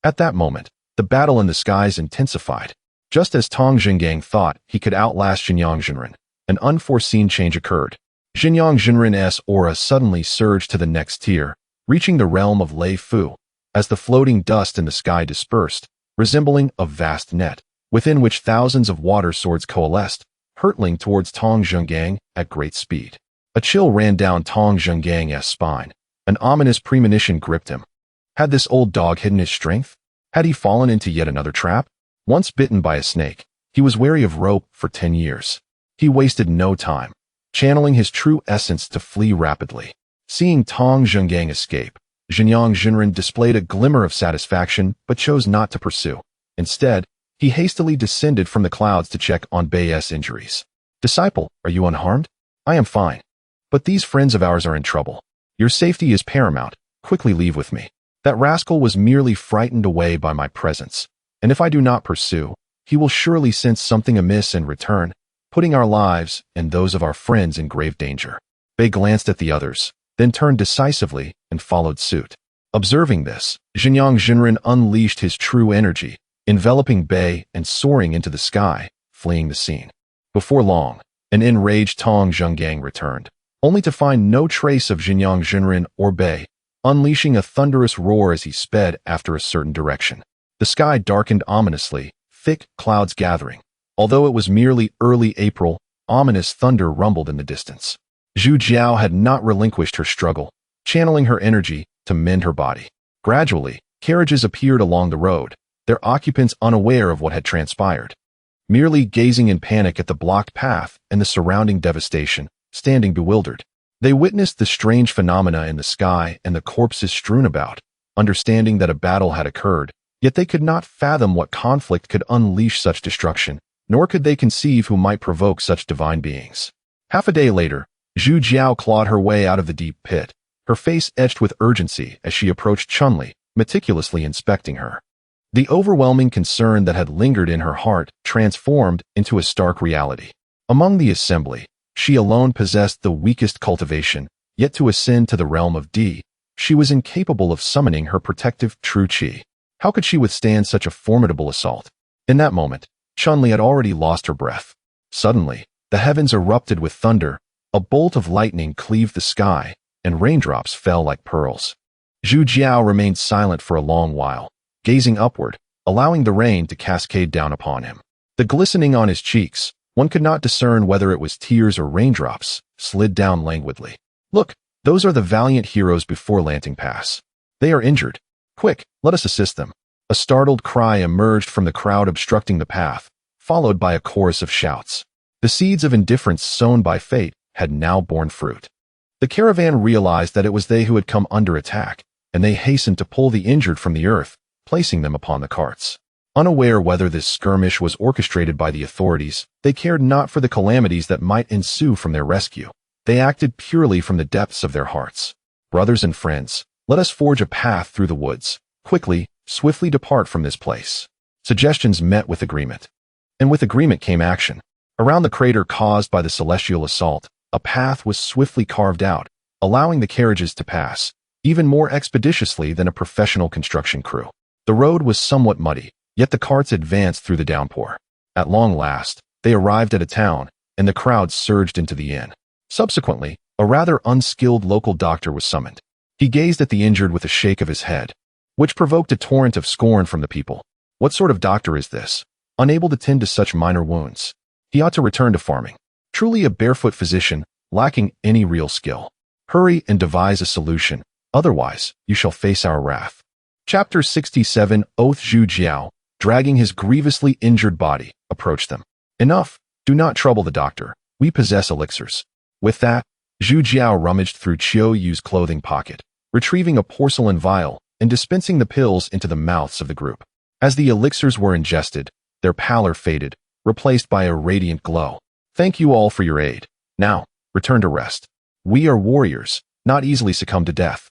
At that moment, the battle in the skies intensified. Just as Tong Jinggang thought he could outlast Xinyang Zhenren, an unforeseen change occurred. Xinyang Zhenren's aura suddenly surged to the next tier, reaching the realm of Lei Fu, as the floating dust in the sky dispersed, resembling a vast net, within which thousands of water swords coalesced, hurtling towards Tong Jinggang at great speed. A chill ran down Tong Jinggang's spine. An ominous premonition gripped him. Had this old dog hidden his strength? Had he fallen into yet another trap? Once bitten by a snake, he was wary of rope for 10 years. He wasted no time, channeling his true essence to flee rapidly. Seeing Tong Jinggang escape, Xinyang Zhenren displayed a glimmer of satisfaction but chose not to pursue. Instead, he hastily descended from the clouds to check on Bei's injuries. "Disciple, are you unharmed?" "I am fine. But these friends of ours are in trouble. Your safety is paramount. Quickly leave with me." "That rascal was merely frightened away by my presence, and if I do not pursue, he will surely sense something amiss and return, putting our lives and those of our friends in grave danger." Bei glanced at the others, then turned decisively and followed suit. Observing this, Xinyang Zhenren unleashed his true energy, enveloping Bei and soaring into the sky, fleeing the scene. Before long, an enraged Tong Jinggang returned, only to find no trace of Xinyang Zhenren or Bei, unleashing a thunderous roar as he sped after a certain direction. The sky darkened ominously, thick clouds gathering. Although it was merely early April, ominous thunder rumbled in the distance. Zhu Jiao had not relinquished her struggle, channeling her energy to mend her body. Gradually, carriages appeared along the road, their occupants unaware of what had transpired. Merely gazing in panic at the blocked path and the surrounding devastation, standing bewildered. They witnessed the strange phenomena in the sky and the corpses strewn about, understanding that a battle had occurred, yet they could not fathom what conflict could unleash such destruction, nor could they conceive who might provoke such divine beings. Half a day later, Zhu Jiao clawed her way out of the deep pit, her face etched with urgency as she approached Chunli, meticulously inspecting her. The overwhelming concern that had lingered in her heart transformed into a stark reality. Among the assembly, she alone possessed the weakest cultivation, yet to ascend to the realm of Di, she was incapable of summoning her protective true qi. How could she withstand such a formidable assault? In that moment, Chunli had already lost her breath. Suddenly, the heavens erupted with thunder, a bolt of lightning cleaved the sky, and raindrops fell like pearls. Zhu Jiao remained silent for a long while, gazing upward, allowing the rain to cascade down upon him. The glistening on his cheeks, one could not discern whether it was tears or raindrops, slid down languidly. "Look, those are the valiant heroes before Lanting Pass. They are injured. Quick, let us assist them." A startled cry emerged from the crowd obstructing the path, followed by a chorus of shouts. The seeds of indifference sown by fate had now borne fruit. The caravan realized that it was they who had come under attack, and they hastened to pull the injured from the earth, placing them upon the carts. Unaware whether this skirmish was orchestrated by the authorities, they cared not for the calamities that might ensue from their rescue. They acted purely from the depths of their hearts. "Brothers and friends, let us forge a path through the woods. Quickly, swiftly depart from this place." Suggestions met with agreement. And with agreement came action. Around the crater caused by the celestial assault, a path was swiftly carved out, allowing the carriages to pass, even more expeditiously than a professional construction crew. The road was somewhat muddy, yet the carts advanced through the downpour. At long last, they arrived at a town, and the crowd surged into the inn. Subsequently, a rather unskilled local doctor was summoned. He gazed at the injured with a shake of his head. which provoked a torrent of scorn from the people. What sort of doctor is this? Unable to tend to such minor wounds. He ought to return to farming. Truly a barefoot physician, lacking any real skill. Hurry and devise a solution, otherwise you shall face our wrath. Chapter 67 Oath. Zhu Jiao, dragging his grievously injured body, approached them. Enough, do not trouble the doctor, we possess elixirs. With that, Zhu Jiao rummaged through Qiu Yu's clothing pocket, retrieving a porcelain vial and dispensing the pills into the mouths of the group. As the elixirs were ingested, their pallor faded, replaced by a radiant glow. Thank you all for your aid. Now, return to rest. We are warriors, not easily succumb to death.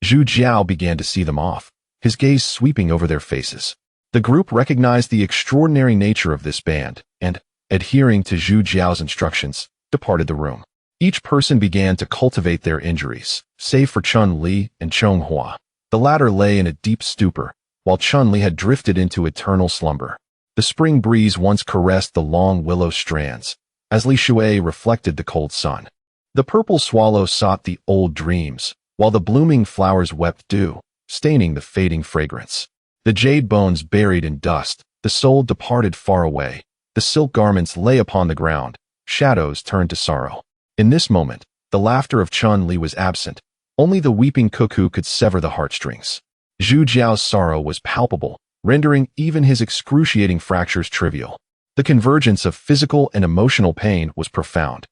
Zhu Jiao began to see them off, his gaze sweeping over their faces. The group recognized the extraordinary nature of this band and, adhering to Zhu Jiao's instructions, departed the room. Each person began to cultivate their injuries, save for Chun Li and Chonghua. The latter lay in a deep stupor, while Chun Li had drifted into eternal slumber. The spring breeze once caressed the long willow strands, as Li Shui reflected the cold sun. The purple swallow sought the old dreams, while the blooming flowers wept dew, staining the fading fragrance. The jade bones buried in dust, the soul departed far away. The silk garments lay upon the ground, shadows turned to sorrow. In this moment, the laughter of Chun Li was absent. Only the weeping cuckoo could sever the heartstrings. Zhu Jiao's sorrow was palpable, rendering even his excruciating fractures trivial. The convergence of physical and emotional pain was profound.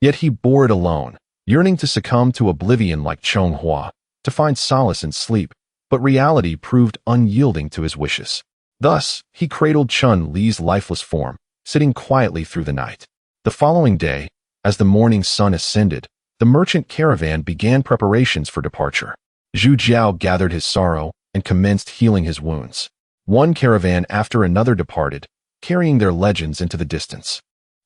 Yet he bore it alone, yearning to succumb to oblivion like Chonghua, to find solace in sleep, but reality proved unyielding to his wishes. Thus, he cradled Chun Li's lifeless form, sitting quietly through the night. The following day, as the morning sun ascended, the merchant caravan began preparations for departure. Zhu Jiao gathered his sorrow and commenced healing his wounds. One caravan after another departed, carrying their legends into the distance.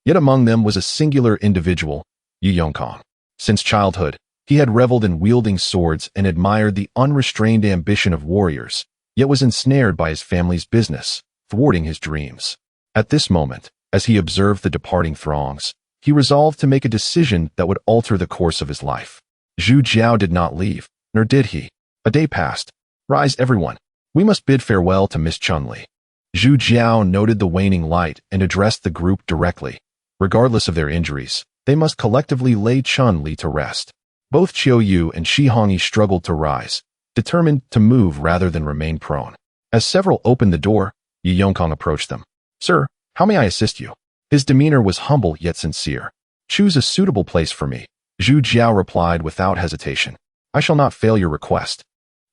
Yet among them was a singular individual, Yu Yongkang. Since childhood, he had reveled in wielding swords and admired the unrestrained ambition of warriors, yet was ensnared by his family's business, thwarting his dreams. At this moment, as he observed the departing throngs, he resolved to make a decision that would alter the course of his life. Zhu Jiao did not leave, nor did he. A day passed. Rise, everyone. We must bid farewell to Miss Chun Li. Zhu Jiao noted the waning light and addressed the group directly. Regardless of their injuries, they must collectively lay Chun Li to rest. Both Qiu Yu and Shi Hongyi struggled to rise, determined to move rather than remain prone. As several opened the door, Yu Yongkang approached them. Sir, how may I assist you? His demeanor was humble yet sincere. Choose a suitable place for me, Zhu Jiao replied without hesitation. I shall not fail your request.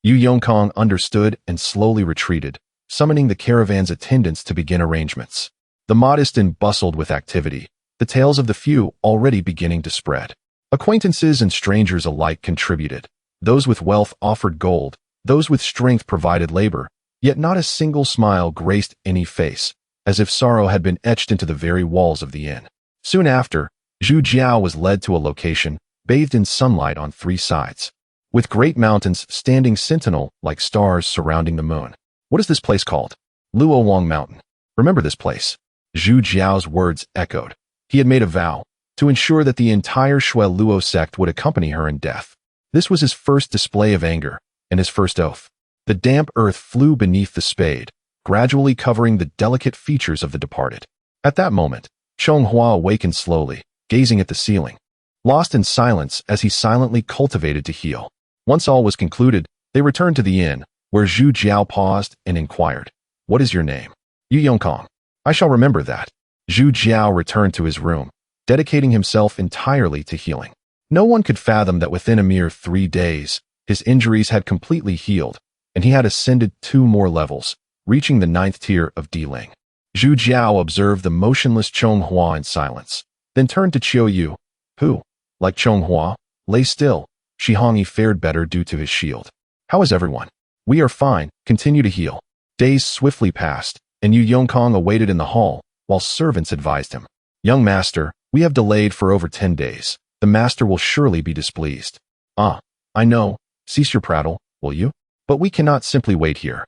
Yu Yongkang understood and slowly retreated, summoning the caravan's attendants to begin arrangements. The modest inn bustled with activity, the tales of the few already beginning to spread. Acquaintances and strangers alike contributed. Those with wealth offered gold, those with strength provided labor, yet not a single smile graced any face, as if sorrow had been etched into the very walls of the inn. Soon after, Zhu Jiao was led to a location, bathed in sunlight on three sides, with great mountains standing sentinel like stars surrounding the moon. What is this place called? Luo Wang Mountain. Remember this place. Zhu Jiao's words echoed. He had made a vow to ensure that the entire Shui Luo sect would accompany her in death. This was his first display of anger, and his first oath. The damp earth flew beneath the spade, gradually covering the delicate features of the departed. At that moment, Chonghua awakened slowly, gazing at the ceiling, lost in silence as he silently cultivated to heal. Once all was concluded, they returned to the inn, where Zhu Jiao paused and inquired, "What is your name?" Yu Yongkang. I shall remember that. Zhu Jiao returned to his room, dedicating himself entirely to healing. No one could fathom that within a mere 3 days, his injuries had completely healed, and he had ascended 2 more levels, reaching the 9th tier of Diling. Zhu Jiao observed the motionless Chonghua in silence, then turned to Qiu Yu, who, like Chonghua, lay still. Shi Hongyi fared better due to his shield. How is everyone? We are fine, continue to heal. Days swiftly passed, and Yu Yongkang awaited in the hall, while servants advised him. Young master, we have delayed for over 10 days. The master will surely be displeased. Ah, I know, cease your prattle, will you? But we cannot simply wait here.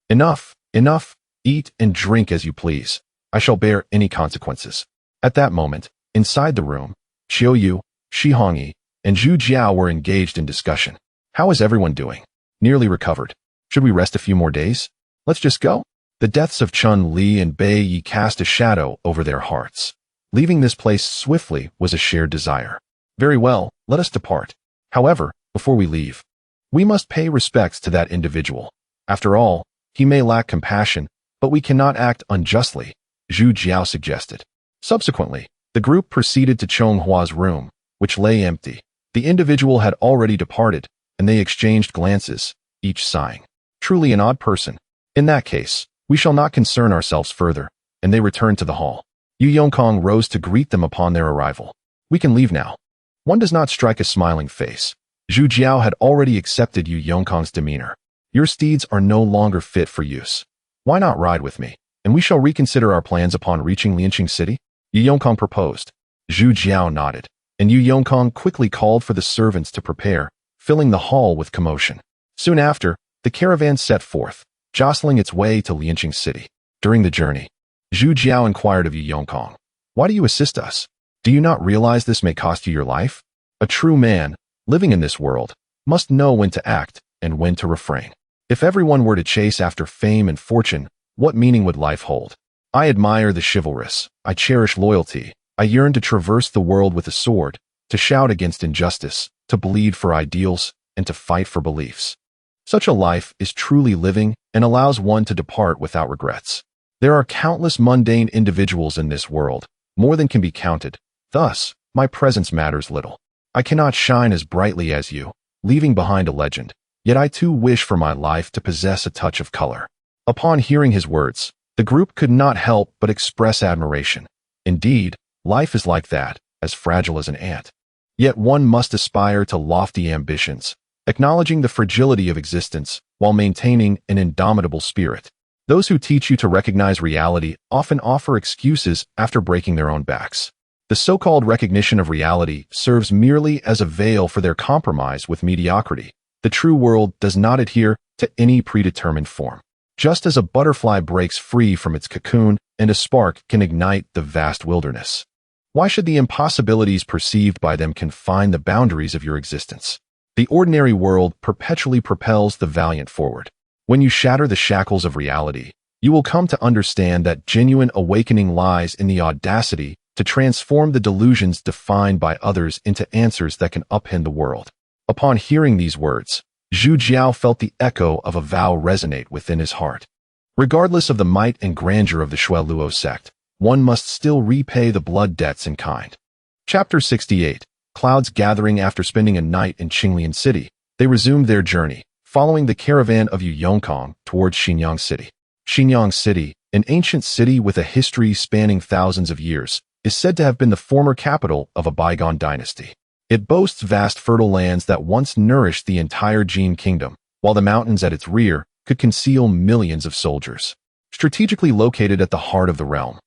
Enough, enough, eat and drink as you please. I shall bear any consequences. At that moment, inside the room, Qiu Yu, Shi Hongyi, and Zhu Jiao were engaged in discussion. How is everyone doing? Nearly recovered. Should we rest a few more days? Let's just go. The deaths of Chun Li and Bai Yi cast a shadow over their hearts. Leaving this place swiftly was a shared desire. Very well, let us depart. However, before we leave, we must pay respects to that individual. After all, he may lack compassion, but we cannot act unjustly, Zhu Jiao suggested. Subsequently, the group proceeded to Chong Hua's room, which lay empty. The individual had already departed, and they exchanged glances, each sighing. Truly an odd person. In that case, we shall not concern ourselves further, and they returned to the hall. Yu Yongkong rose to greet them upon their arrival. We can leave now. One does not strike a smiling face. Zhu Jiao had already accepted Yu Yongkong's demeanor. Your steeds are no longer fit for use. Why not ride with me, and we shall reconsider our plans upon reaching Lianqing City? Yu Yongkong proposed. Zhu Jiao nodded, and Yu Yongkong quickly called for the servants to prepare, filling the hall with commotion. Soon after, the caravan set forth, jostling its way to Lianqing City. During the journey, Zhu Jiao inquired of Yu Yongkong, "Why do you assist us? Do you not realize this may cost you your life? A true man, living in this world, must know when to act and when to refrain. If everyone were to chase after fame and fortune, what meaning would life hold? I admire the chivalrous. I cherish loyalty. I yearn to traverse the world with a sword, to shout against injustice, to bleed for ideals, and to fight for beliefs. Such a life is truly living and allows one to depart without regrets. There are countless mundane individuals in this world, more than can be counted. Thus, my presence matters little. I cannot shine as brightly as you, leaving behind a legend, yet I too wish for my life to possess a touch of color." Upon hearing his words, the group could not help but express admiration. Indeed, life is like that, as fragile as an ant. Yet one must aspire to lofty ambitions, acknowledging the fragility of existence while maintaining an indomitable spirit. Those who teach you to recognize reality often offer excuses after breaking their own backs. The so-called recognition of reality serves merely as a veil for their compromise with mediocrity. The true world does not adhere to any predetermined form. Just as a butterfly breaks free from its cocoon and a spark can ignite the vast wilderness, why should the impossibilities perceived by them confine the boundaries of your existence? The ordinary world perpetually propels the valiant forward. When you shatter the shackles of reality, you will come to understand that genuine awakening lies in the audacity to transform the delusions defined by others into answers that can upend the world. Upon hearing these words, Zhu Jiao felt the echo of a vow resonate within his heart. Regardless of the might and grandeur of the Shueluo sect, one must still repay the blood debts in kind. Chapter 68. Clouds gathering. After spending a night in Qinglian City, they resumed their journey, following the caravan of Yu Yongkong towards Xinyang City. Xinyang City, an ancient city with a history spanning thousands of years, is said to have been the former capital of a bygone dynasty. It boasts vast fertile lands that once nourished the entire Jin kingdom, while the mountains at its rear could conceal millions of soldiers. Strategically located at the heart of the realm,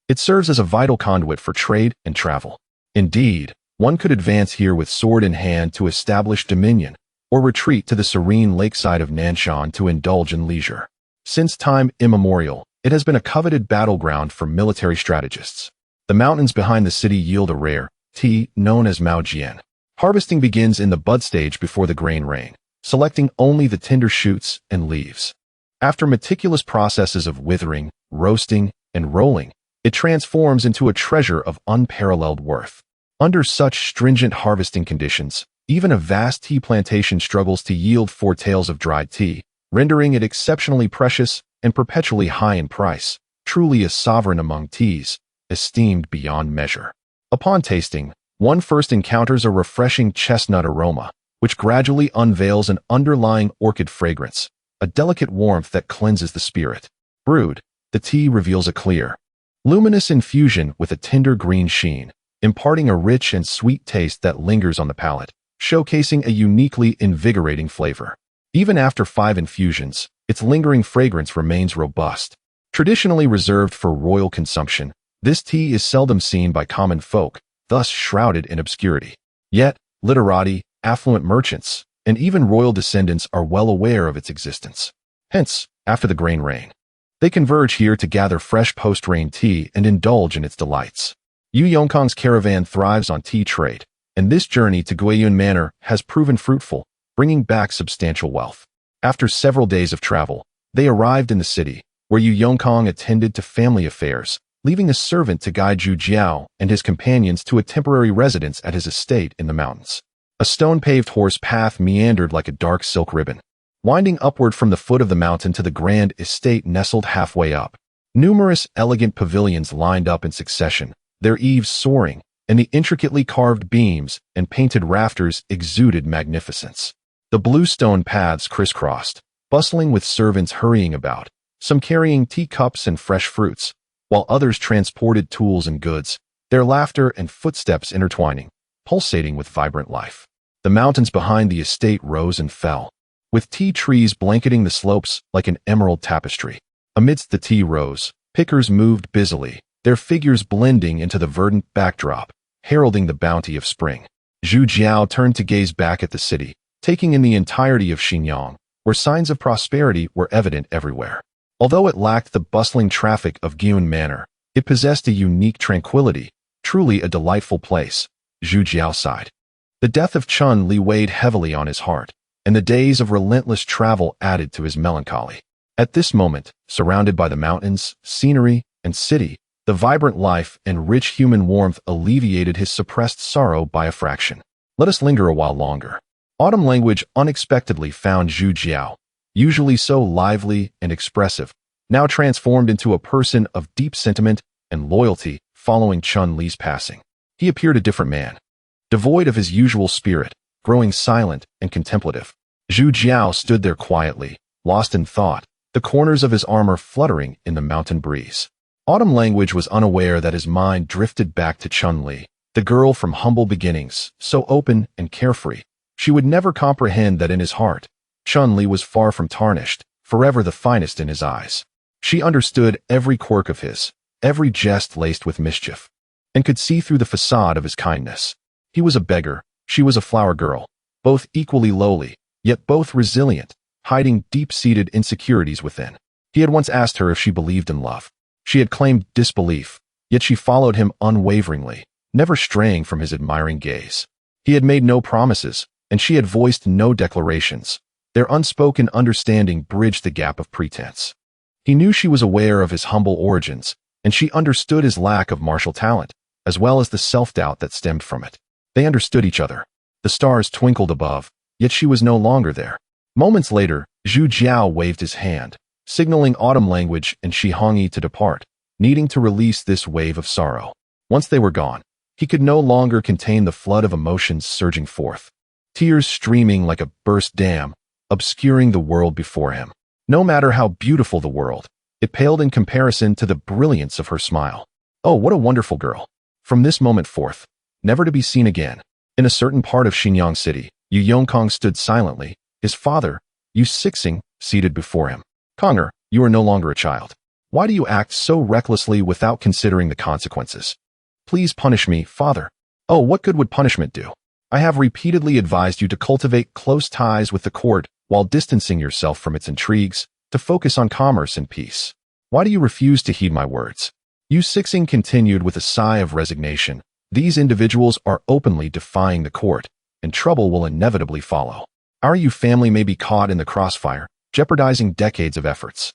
it serves as a vital conduit for trade and travel. Indeed, one could advance here with sword in hand to establish dominion, or retreat to the serene lakeside of Nanshan to indulge in leisure. Since time immemorial, it has been a coveted battleground for military strategists. The mountains behind the city yield a rare tea known as Maojian. Harvesting begins in the bud stage before the grain rain, selecting only the tender shoots and leaves. After meticulous processes of withering, roasting, and rolling, it transforms into a treasure of unparalleled worth. Under such stringent harvesting conditions, even a vast tea plantation struggles to yield 4 taels of dried tea, rendering it exceptionally precious and perpetually high in price, truly a sovereign among teas, esteemed beyond measure. Upon tasting, one first encounters a refreshing chestnut aroma, which gradually unveils an underlying orchid fragrance, a delicate warmth that cleanses the spirit. Brewed, the tea reveals a clear, luminous infusion with a tender green sheen, imparting a rich and sweet taste that lingers on the palate, showcasing a uniquely invigorating flavor. Even after 5 infusions, its lingering fragrance remains robust. Traditionally reserved for royal consumption, this tea is seldom seen by common folk, thus shrouded in obscurity. Yet, literati, affluent merchants, and even royal descendants are well aware of its existence. Hence, after the grain rain, they converge here to gather fresh post-rain tea and indulge in its delights. Yu Yongkong's caravan thrives on tea trade, and this journey to Guiyun Manor has proven fruitful, bringing back substantial wealth. After several days of travel, they arrived in the city, where Yu Yongkang attended to family affairs, leaving a servant to guide Zhu Jiao and his companions to a temporary residence at his estate in the mountains. A stone-paved horse path meandered like a dark silk ribbon, winding upward from the foot of the mountain to the grand estate nestled halfway up. Numerous elegant pavilions lined up in succession, their eaves soaring, and the intricately carved beams and painted rafters exuded magnificence. The blue stone paths crisscrossed, bustling with servants hurrying about, some carrying teacups and fresh fruits, while others transported tools and goods, their laughter and footsteps intertwining, pulsating with vibrant life. The mountains behind the estate rose and fell, with tea trees blanketing the slopes like an emerald tapestry. Amidst the tea rows, pickers moved busily, their figures blending into the verdant backdrop, heralding the bounty of spring. Zhu Jiao turned to gaze back at the city, taking in the entirety of Xinyang, where signs of prosperity were evident everywhere. Although it lacked the bustling traffic of Gyun Manor, it possessed a unique tranquility, truly a delightful place. Zhu Jiao sighed. The death of Chun Li weighed heavily on his heart, and the days of relentless travel added to his melancholy. At this moment, surrounded by the mountains, scenery, and city, the vibrant life and rich human warmth alleviated his suppressed sorrow by a fraction. Let us linger a while longer. Autumn language unexpectedly found Zhu Jiao, usually so lively and expressive, now transformed into a person of deep sentiment and loyalty following Chun Li's passing. He appeared a different man, devoid of his usual spirit, growing silent and contemplative. Zhu Jiao stood there quietly, lost in thought, the corners of his armor fluttering in the mountain breeze. Autumn language was unaware that his mind drifted back to Chun Li, the girl from humble beginnings, so open and carefree. She would never comprehend that in his heart, Chun Li was far from tarnished, forever the finest in his eyes. She understood every quirk of his, every jest laced with mischief, and could see through the facade of his kindness. He was a beggar, she was a flower girl, both equally lowly, yet both resilient, hiding deep-seated insecurities within. He had once asked her if she believed in love. She had claimed disbelief, yet she followed him unwaveringly, never straying from his admiring gaze. He had made no promises, and she had voiced no declarations. Their unspoken understanding bridged the gap of pretense. He knew she was aware of his humble origins, and she understood his lack of martial talent, as well as the self-doubt that stemmed from it. They understood each other. The stars twinkled above, yet she was no longer there. Moments later, Zhu Jiao waved his hand, signaling autumn language and Shi Hongyi to depart, needing to release this wave of sorrow. Once they were gone, he could no longer contain the flood of emotions surging forth, tears streaming like a burst dam, obscuring the world before him. No matter how beautiful the world, it paled in comparison to the brilliance of her smile. Oh, what a wonderful girl! From this moment forth, never to be seen again. In a certain part of Xinyang City, Yu Yongkang stood silently, his father, Yu Sixing, seated before him. Konger, you are no longer a child. Why do you act so recklessly without considering the consequences? Please punish me, father. Oh, what good would punishment do? I have repeatedly advised you to cultivate close ties with the court while distancing yourself from its intrigues, to focus on commerce and peace. Why do you refuse to heed my words? Yu Sixing continued with a sigh of resignation. These individuals are openly defying the court, and trouble will inevitably follow. Our Yu family may be caught in the crossfire, jeopardizing decades of efforts.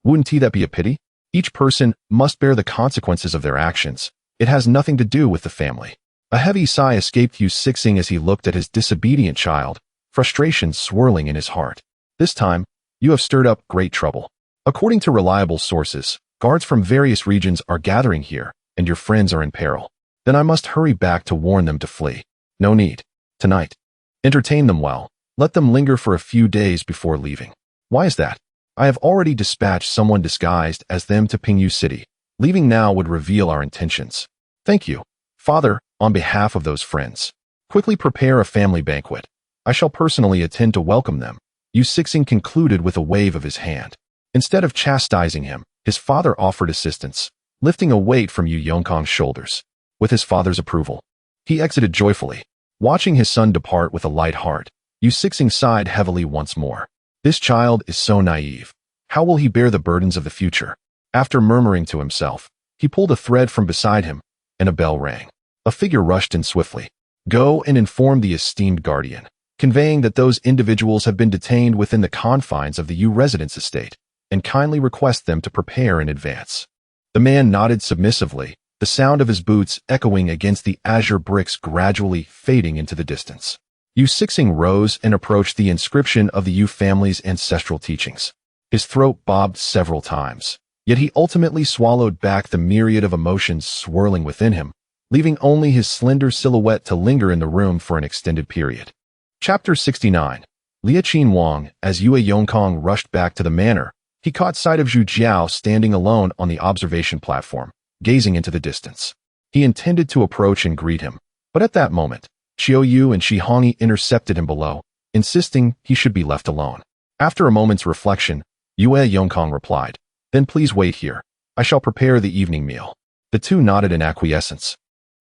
Wouldn't that be a pity? Each person must bear the consequences of their actions. It has nothing to do with the family. A heavy sigh escaped Yu Sixing as he looked at his disobedient child, frustration swirling in his heart. This time, you have stirred up great trouble. According to reliable sources, guards from various regions are gathering here, and your friends are in peril. Then I must hurry back to warn them to flee. No need. Tonight. Entertain them well. Let them linger for a few days before leaving. Why is that? I have already dispatched someone disguised as them to Pingyu City. Leaving now would reveal our intentions. Thank you, father, on behalf of those friends. Quickly prepare a family banquet. I shall personally attend to welcome them. Yu Sixing concluded with a wave of his hand. Instead of chastising him, his father offered assistance, lifting a weight from Yu Yongkang's shoulders. With his father's approval, he exited joyfully. Watching his son depart with a light heart, Yu Sixing sighed heavily once more. This child is so naive. How will he bear the burdens of the future? After murmuring to himself, he pulled a thread from beside him, and a bell rang. A figure rushed in swiftly. Go and inform the esteemed guardian. conveying that those individuals have been detained within the confines of the Yu residence estate, and kindly request them to prepare in advance. The man nodded submissively, the sound of his boots echoing against the azure bricks gradually fading into the distance. Yu Sixing rose and approached the inscription of the Yu family's ancestral teachings. His throat bobbed several times, yet he ultimately swallowed back the myriad of emotions swirling within him, leaving only his slender silhouette to linger in the room for an extended period. Chapter 69. Liaqin Wang. As Yue Yongkong rushed back to the manor, he caught sight of Zhu Jiao standing alone on the observation platform, gazing into the distance. He intended to approach and greet him, but at that moment, Qiu Yu and Shi Hongyi intercepted him below, insisting he should be left alone. After a moment's reflection, Yue Yongkong replied, "Then please wait here. I shall prepare the evening meal." The two nodded in acquiescence.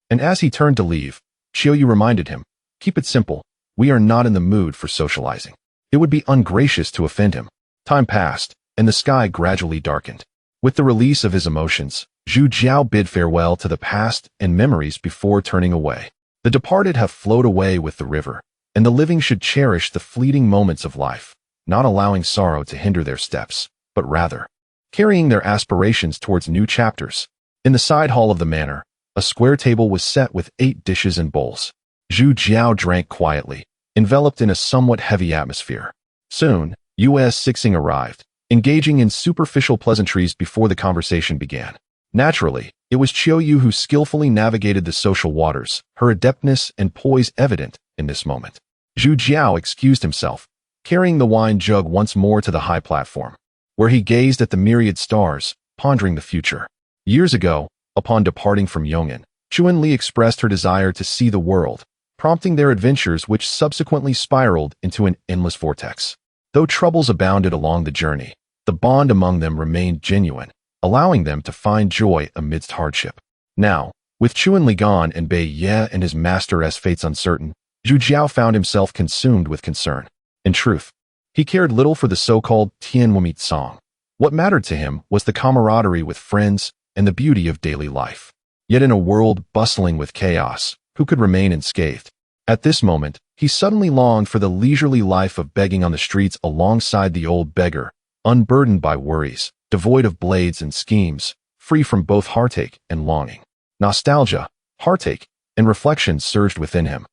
And as he turned to leave, Qiu Yu reminded him, "Keep it simple. We are not in the mood for socializing." It would be ungracious to offend him. Time passed, and the sky gradually darkened. With the release of his emotions, Zhu Jiao bid farewell to the past and memories before turning away. The departed have flowed away with the river, and the living should cherish the fleeting moments of life, not allowing sorrow to hinder their steps, but rather carrying their aspirations towards new chapters. In the side hall of the manor, a square table was set with 8 dishes and bowls. Zhu Jiao drank quietly, enveloped in a somewhat heavy atmosphere. Soon, Yue Sixing arrived, engaging in superficial pleasantries before the conversation began. Naturally, it was Qiu Yu who skillfully navigated the social waters, her adeptness and poise evident in this moment. Zhu Jiao excused himself, carrying the wine jug once more to the high platform, where he gazed at the myriad stars, pondering the future. Years ago, upon departing from Yong'an, Chuan Li expressed her desire to see the world, prompting their adventures which subsequently spiraled into an endless vortex. Though troubles abounded along the journey, the bond among them remained genuine, allowing them to find joy amidst hardship. Now, with Chuan Li gone and Bei Ye and his master as fates uncertain, Zhu Jiao found himself consumed with concern. In truth, he cared little for the so-called Tianwumit song. What mattered to him was the camaraderie with friends and the beauty of daily life. Yet in a world bustling with chaos, who could remain unscathed? At this moment, he suddenly longed for the leisurely life of begging on the streets alongside the old beggar, unburdened by worries, devoid of blades and schemes, free from both heartache and longing. Nostalgia, heartache, and reflection surged within him,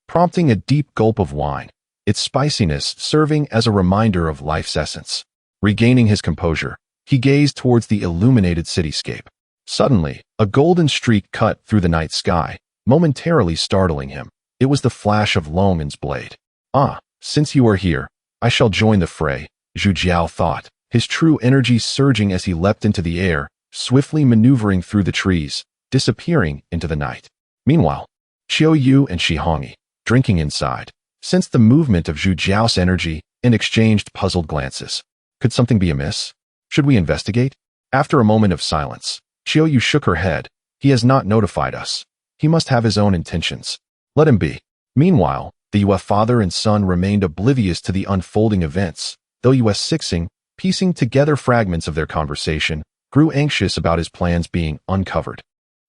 prompting a deep gulp of wine, its spiciness serving as a reminder of life's essence. Regaining his composure, he gazed towards the illuminated cityscape. Suddenly, a golden streak cut through the night sky, momentarily startling him. It was the flash of Long'an's blade. "Ah, since you are here, I shall join the fray," Zhu Jiao thought, his true energy surging as he leapt into the air, swiftly maneuvering through the trees, disappearing into the night. Meanwhile, Qiu Yu and Shi Hongyi, drinking inside, sensed the movement of Zhu Jiao's energy and exchanged puzzled glances. Could something be amiss? Should we investigate? After a moment of silence, Qiu Yu shook her head. "He has not notified us. He must have his own intentions. Let him be." Meanwhile, the Yue father and son remained oblivious to the unfolding events, though Yue Sixing, piecing together fragments of their conversation, grew anxious about his plans being uncovered,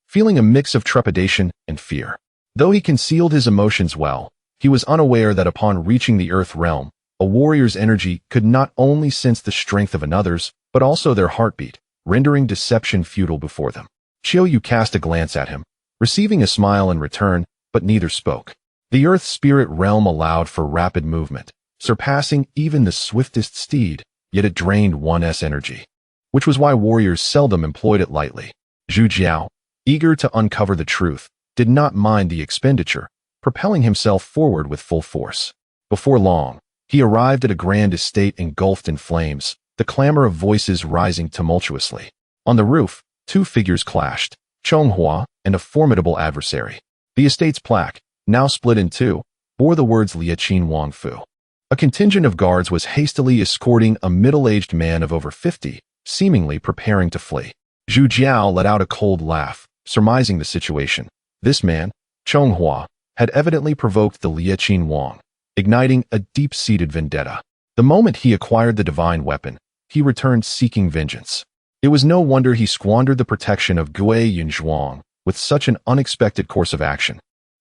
feeling a mix of trepidation and fear. Though he concealed his emotions well, he was unaware that upon reaching the Earth realm, a warrior's energy could not only sense the strength of another's, but also their heartbeat, rendering deception futile before them. Qiu Yu cast a glance at him, receiving a smile in return, but neither spoke. The Earth spirit realm allowed for rapid movement, surpassing even the swiftest steed, yet it drained one's energy, which was why warriors seldom employed it lightly. Zhu Jiao, eager to uncover the truth, did not mind the expenditure, propelling himself forward with full force. Before long, he arrived at a grand estate engulfed in flames, the clamor of voices rising tumultuously. On the roof, 2 figures clashed, Chonghua and a formidable adversary. The estate's plaque, now split in 2, bore the words Liaqin Wang Fu. A contingent of guards was hastily escorting a middle-aged man of over 50, seemingly preparing to flee. Zhu Jiao let out a cold laugh, surmising the situation. This man, Chonghua, had evidently provoked the Liaqin Wang, igniting a deep-seated vendetta. The moment he acquired the divine weapon, he returned seeking vengeance. It was no wonder he squandered the protection of Gue Yunzhuang with such an unexpected course of action.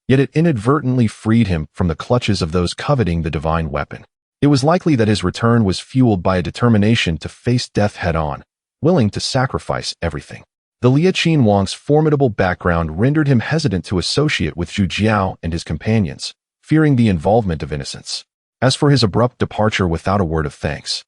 yet it inadvertently freed him from the clutches of those coveting the divine weapon. It was likely that his return was fueled by a determination to face death head-on, willing to sacrifice everything. The Liaqin Wang's formidable background rendered him hesitant to associate with Zhu Jiao and his companions, fearing the involvement of innocents. As for his abrupt departure without a word of thanks,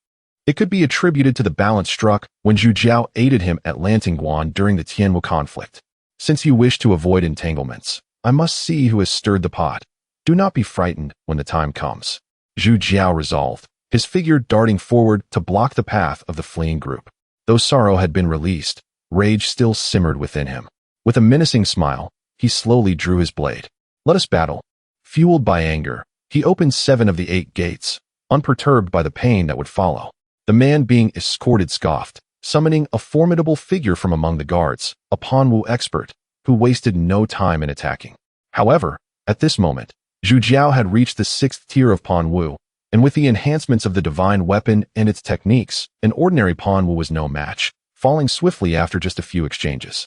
it could be attributed to the balance struck when Zhu Jiao aided him at Lantingguan during the Tianwu conflict. Since you wish to avoid entanglements, I must see who has stirred the pot. Do not be frightened when the time comes. Zhu Jiao resolved, his figure darting forward to block the path of the fleeing group. Though sorrow had been released, rage still simmered within him. With a menacing smile, he slowly drew his blade. Let us battle. Fueled by anger, he opened 7 of the 8 gates, unperturbed by the pain that would follow. The man being escorted scoffed, summoning a formidable figure from among the guards, a Panwu expert, who wasted no time in attacking. However, at this moment, Zhu Jiao had reached the 6th tier of Panwu, and with the enhancements of the divine weapon and its techniques, an ordinary Panwu was no match, falling swiftly after just a few exchanges.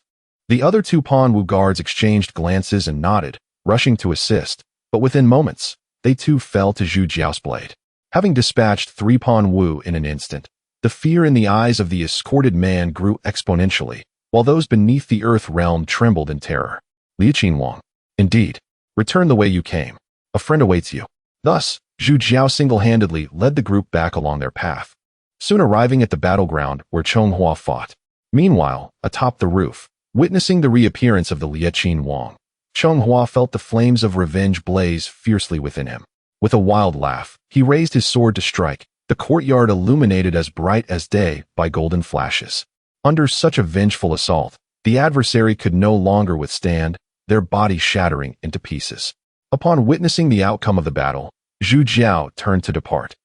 The other 2 Panwu guards exchanged glances and nodded, rushing to assist, but within moments, they too fell to Zhu Jiao's blade. Having dispatched 3 Panwu in an instant, the fear in the eyes of the escorted man grew exponentially, while those beneath the earth realm trembled in terror. Liaqin Wang, indeed, return the way you came. A friend awaits you. Thus, Zhu Jiao single-handedly led the group back along their path, soon arriving at the battleground where Chonghua fought. Meanwhile, atop the roof, witnessing the reappearance of the Liaqin Wang, Chonghua felt the flames of revenge blaze fiercely within him. With a wild laugh, he raised his sword to strike, the courtyard illuminated as bright as day by golden flashes. Under such a vengeful assault, the adversary could no longer withstand, their bodies shattering into pieces. Upon witnessing the outcome of the battle, Zhu Jiao turned to depart.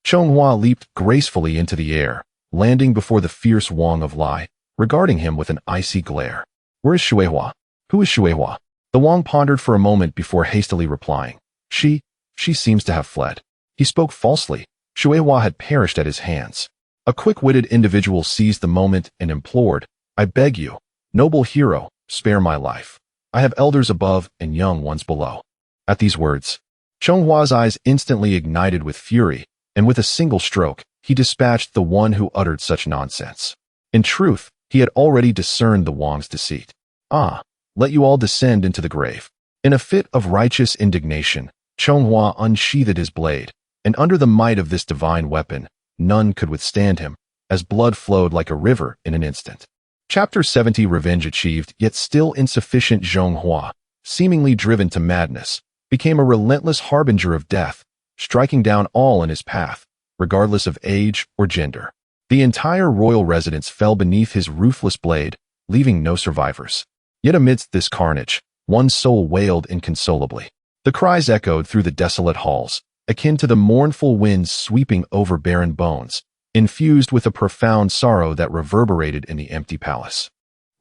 Chonghua leaped gracefully into the air, landing before the fierce Wang of Lai, regarding him with an icy glare. Where is Shuihua? Who is Shuihua? The Wang pondered for a moment before hastily replying. She seems to have fled. He spoke falsely. Shuihua had perished at his hands. A quick-witted individual seized the moment and implored, I beg you, noble hero, spare my life. I have elders above and young ones below. At these words, Chonghua's eyes instantly ignited with fury, and with a single stroke, he dispatched the one who uttered such nonsense. In truth, he had already discerned the Wang's deceit. Ah, let you all descend into the grave. In a fit of righteous indignation, Chonghua unsheathed his blade, and under the might of this divine weapon, none could withstand him, as blood flowed like a river in an instant. Chapter 70 Revenge achieved, yet still insufficient. Zhonghua, seemingly driven to madness, became a relentless harbinger of death, striking down all in his path, regardless of age or gender. The entire royal residence fell beneath his ruthless blade, leaving no survivors. Yet amidst this carnage, one soul wailed inconsolably. The cries echoed through the desolate halls, akin to the mournful winds sweeping over barren bones, infused with a profound sorrow that reverberated in the empty palace.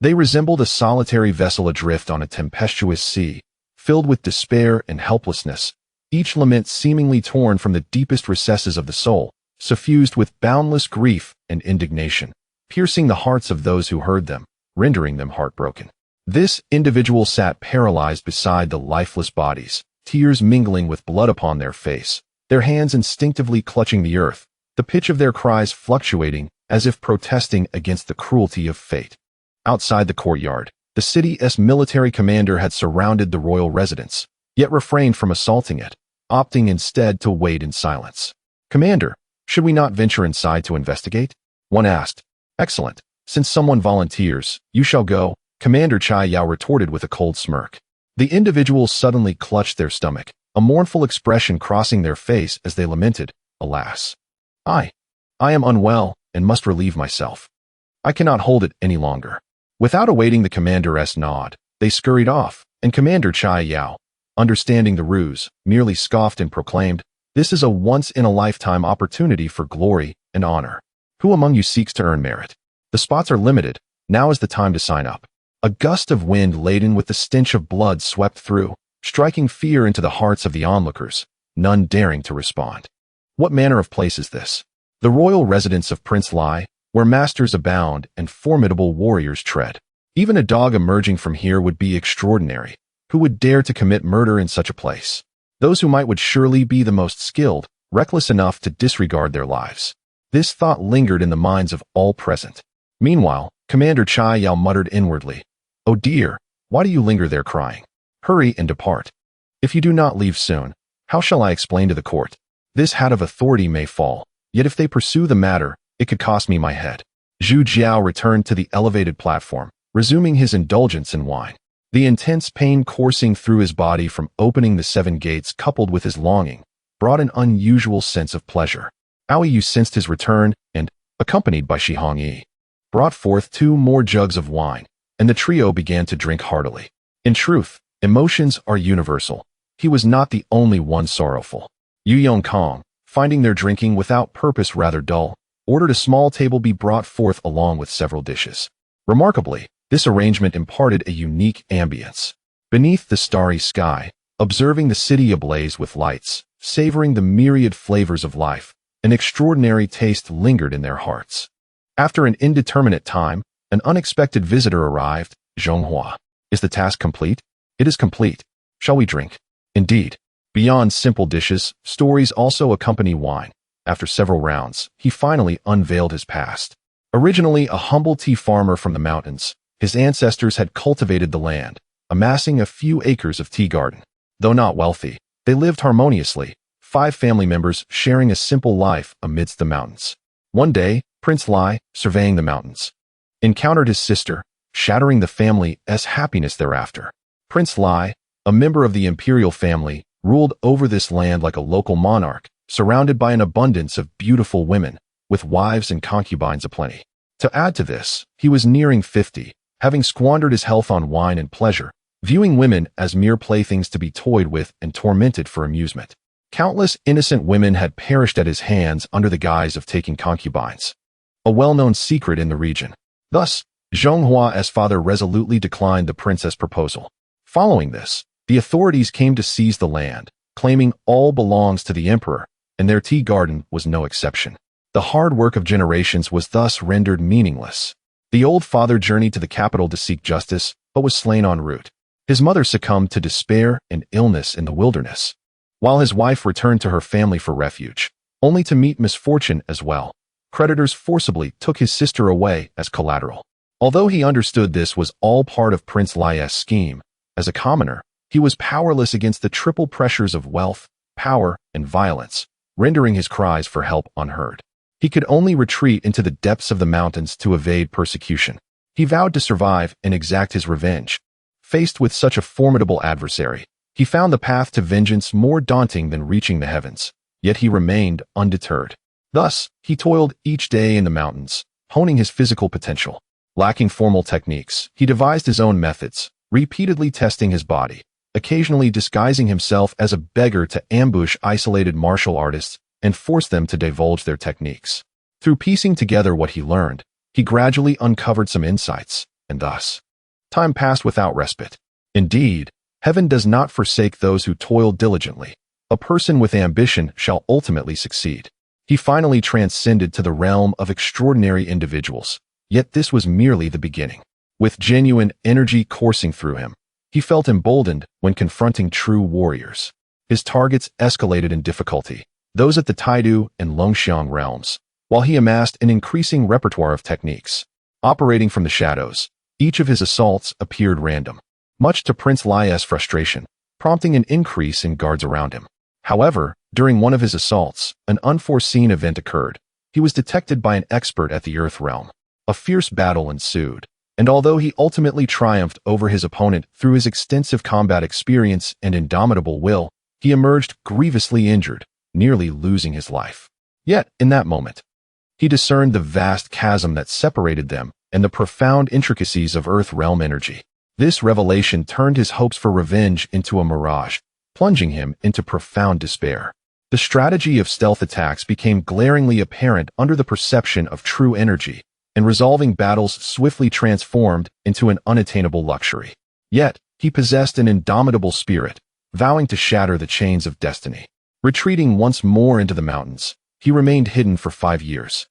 They resembled a solitary vessel adrift on a tempestuous sea, filled with despair and helplessness, each lament seemingly torn from the deepest recesses of the soul, suffused with boundless grief and indignation, piercing the hearts of those who heard them, rendering them heartbroken. This individual sat paralyzed beside the lifeless bodies, tears mingling with blood upon their face, their hands instinctively clutching the earth, the pitch of their cries fluctuating as if protesting against the cruelty of fate. Outside the courtyard, the city's military commander had surrounded the royal residence, yet refrained from assaulting it, opting instead to wait in silence. Commander, should we not venture inside to investigate? One asked. Excellent. Since someone volunteers, you shall go, Commander Chai Yao retorted with a cold smirk. The individuals suddenly clutched their stomach, a mournful expression crossing their face as they lamented, alas. I am unwell and must relieve myself. I cannot hold it any longer. Without awaiting the commander's nod, they scurried off, and Commander Chai Yao, understanding the ruse, merely scoffed and proclaimed, this is a once-in-a-lifetime opportunity for glory and honor. Who among you seeks to earn merit? The spots are limited. Now is the time to sign up. A gust of wind laden with the stench of blood swept through, striking fear into the hearts of the onlookers, none daring to respond. What manner of place is this? The royal residence of Prince Lai, where masters abound and formidable warriors tread. Even a dog emerging from here would be extraordinary, Who would dare to commit murder in such a place? Those who might would surely be the most skilled, reckless enough to disregard their lives. This thought lingered in the minds of all present. Meanwhile, Commander Chai Yao muttered inwardly, "Oh dear, why do you linger there crying? Hurry and depart. If you do not leave soon, how shall I explain to the court? This hat of authority may fall, yet if they pursue the matter, it could cost me my head." Zhu Jiao returned to the elevated platform, resuming his indulgence in wine. The intense pain coursing through his body from opening the 7 gates coupled with his longing brought an unusual sense of pleasure. Ao Yu sensed his return and, accompanied by Shi Hongyi, brought forth 2 more jugs of wine, and the trio began to drink heartily. In truth, emotions are universal. He was not the only one sorrowful. Yu Yongkong, finding their drinking without purpose rather dull, ordered a small table be brought forth along with several dishes. Remarkably, this arrangement imparted a unique ambience. Beneath the starry sky, observing the city ablaze with lights, savoring the myriad flavors of life, an extraordinary taste lingered in their hearts. After an indeterminate time, an unexpected visitor arrived. Zhonghua. "Is the task complete?" "It is complete. Shall we drink?" Indeed. Beyond simple dishes, stories also accompany wine. After several rounds, he finally unveiled his past. Originally a humble tea farmer from the mountains, his ancestors had cultivated the land, amassing a few acres of tea garden. Though not wealthy, they lived harmoniously, 5 family members sharing a simple life amidst the mountains. One day, Prince Lai, surveying the mountains, encountered his sister, shattering the family's happiness thereafter. Prince Lai, a member of the imperial family, ruled over this land like a local monarch, surrounded by an abundance of beautiful women, with wives and concubines aplenty. To add to this, he was nearing 50, having squandered his health on wine and pleasure, viewing women as mere playthings to be toyed with and tormented for amusement. Countless innocent women had perished at his hands under the guise of taking concubines, a well-known secret in the region. Thus, Zhonghua's father resolutely declined the prince's proposal. Following this, the authorities came to seize the land, claiming all belongs to the emperor, and their tea garden was no exception. The hard work of generations was thus rendered meaningless. The old father journeyed to the capital to seek justice, but was slain en route. His mother succumbed to despair and illness in the wilderness, while his wife returned to her family for refuge, only to meet misfortune as well. Creditors forcibly took his sister away as collateral. Although he understood this was all part of Prince Lai's scheme, as a commoner, he was powerless against the triple pressures of wealth, power, and violence, rendering his cries for help unheard. He could only retreat into the depths of the mountains to evade persecution. He vowed to survive and exact his revenge. Faced with such a formidable adversary, he found the path to vengeance more daunting than reaching the heavens, yet he remained undeterred. Thus, he toiled each day in the mountains, honing his physical potential. Lacking formal techniques, he devised his own methods, repeatedly testing his body, occasionally disguising himself as a beggar to ambush isolated martial artists and force them to divulge their techniques. Through piecing together what he learned, he gradually uncovered some insights, and thus, time passed without respite. Indeed, heaven does not forsake those who toil diligently. A person with ambition shall ultimately succeed. He finally transcended to the realm of extraordinary individuals, yet this was merely the beginning. With genuine energy coursing through him, he felt emboldened when confronting true warriors. His targets escalated in difficulty, those at the Taidu and Longxiang realms, while he amassed an increasing repertoire of techniques. Operating from the shadows, each of his assaults appeared random, much to Prince Lai's frustration, prompting an increase in guards around him. However, during one of his assaults, an unforeseen event occurred. He was detected by an expert at the Earth realm. A fierce battle ensued, and although he ultimately triumphed over his opponent through his extensive combat experience and indomitable will, he emerged grievously injured, nearly losing his life. Yet, in that moment, he discerned the vast chasm that separated them and the profound intricacies of Earth realm energy. This revelation turned his hopes for revenge into a mirage, plunging him into profound despair. The strategy of stealth attacks became glaringly apparent under the perception of true energy, and resolving battles swiftly transformed into an unattainable luxury. Yet, he possessed an indomitable spirit, vowing to shatter the chains of destiny. Retreating once more into the mountains, he remained hidden for 5 years,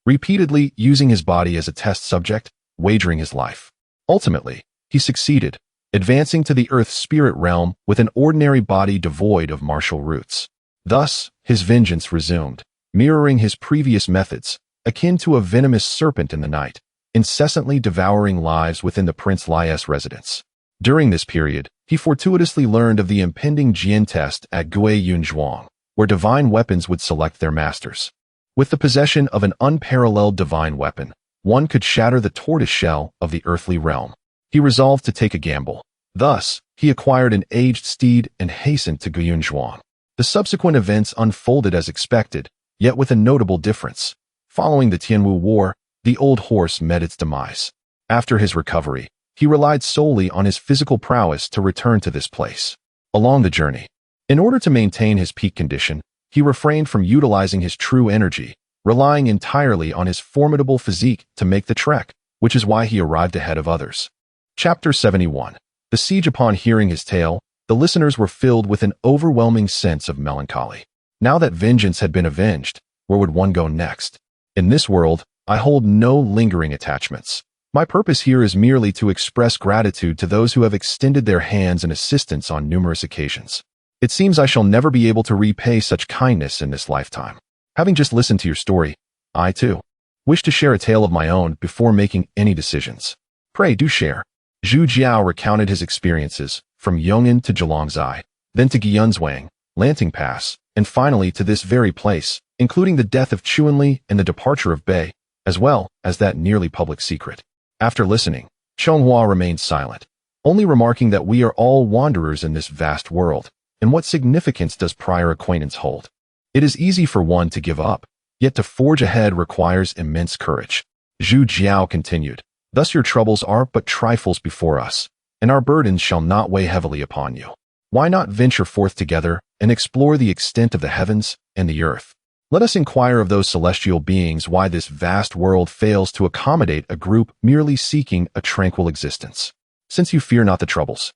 repeatedly using his body as a test subject, wagering his life. Ultimately, he succeeded, advancing to the Earth's spirit realm with an ordinary body devoid of martial roots. Thus, his vengeance resumed, mirroring his previous methods, akin to a venomous serpent in the night, incessantly devouring lives within the Prince Lai's residence. During this period, he fortuitously learned of the impending Jian test at Gui Yunzhuang, where divine weapons would select their masters. With the possession of an unparalleled divine weapon, one could shatter the tortoise shell of the earthly realm. He resolved to take a gamble. Thus, he acquired an aged steed and hastened to Guyunzhuang. The subsequent events unfolded as expected, yet with a notable difference. Following the Tianwu War, the old horse met its demise. After his recovery, he relied solely on his physical prowess to return to this place. Along the journey, in order to maintain his peak condition, he refrained from utilizing his true energy, relying entirely on his formidable physique to make the trek, which is why he arrived ahead of others. Chapter 71. The siege. Upon hearing his tale, the listeners were filled with an overwhelming sense of melancholy. Now that vengeance had been avenged, where would one go next? In this world, I hold no lingering attachments. My purpose here is merely to express gratitude to those who have extended their hands in assistance on numerous occasions. It seems I shall never be able to repay such kindness in this lifetime. Having just listened to your story, I, too, wish to share a tale of my own before making any decisions. Pray do share. Zhu Jiao recounted his experiences, from Yong'an to Zhalongzai, then to Giyunzhuang, Lanting Pass, and finally to this very place, including the death of Chuanli and the departure of Bei, as well as that nearly public secret. After listening, Chonghua remained silent, only remarking that we are all wanderers in this vast world, and what significance does prior acquaintance hold? It is easy for one to give up, yet to forge ahead requires immense courage. Zhu Jiao continued, thus your troubles are but trifles before us, and our burdens shall not weigh heavily upon you. Why not venture forth together and explore the extent of the heavens and the earth? Let us inquire of those celestial beings why this vast world fails to accommodate a group merely seeking a tranquil existence. Since you fear not the troubles,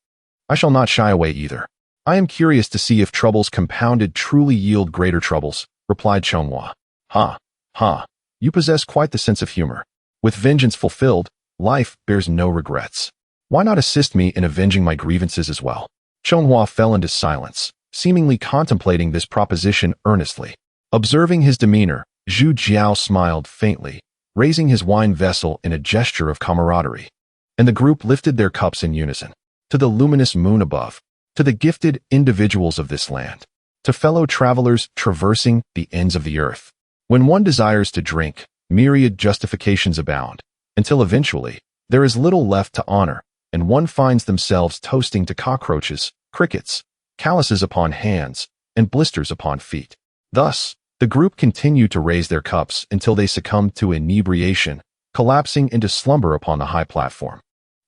I shall not shy away either. I am curious to see if troubles compounded truly yield greater troubles, replied Chonghua. Ha, you possess quite the sense of humor. With vengeance fulfilled, life bears no regrets. Why not assist me in avenging my grievances as well? Chonghua fell into silence, seemingly contemplating this proposition earnestly. Observing his demeanor, Zhu Jiao smiled faintly, raising his wine vessel in a gesture of camaraderie. And the group lifted their cups in unison. To the luminous moon above, to the gifted individuals of this land, to fellow travelers traversing the ends of the earth. When one desires to drink, myriad justifications abound, until eventually, there is little left to honor, and one finds themselves toasting to cockroaches, crickets, calluses upon hands, and blisters upon feet. Thus, the group continued to raise their cups until they succumbed to inebriation, collapsing into slumber upon the high platform.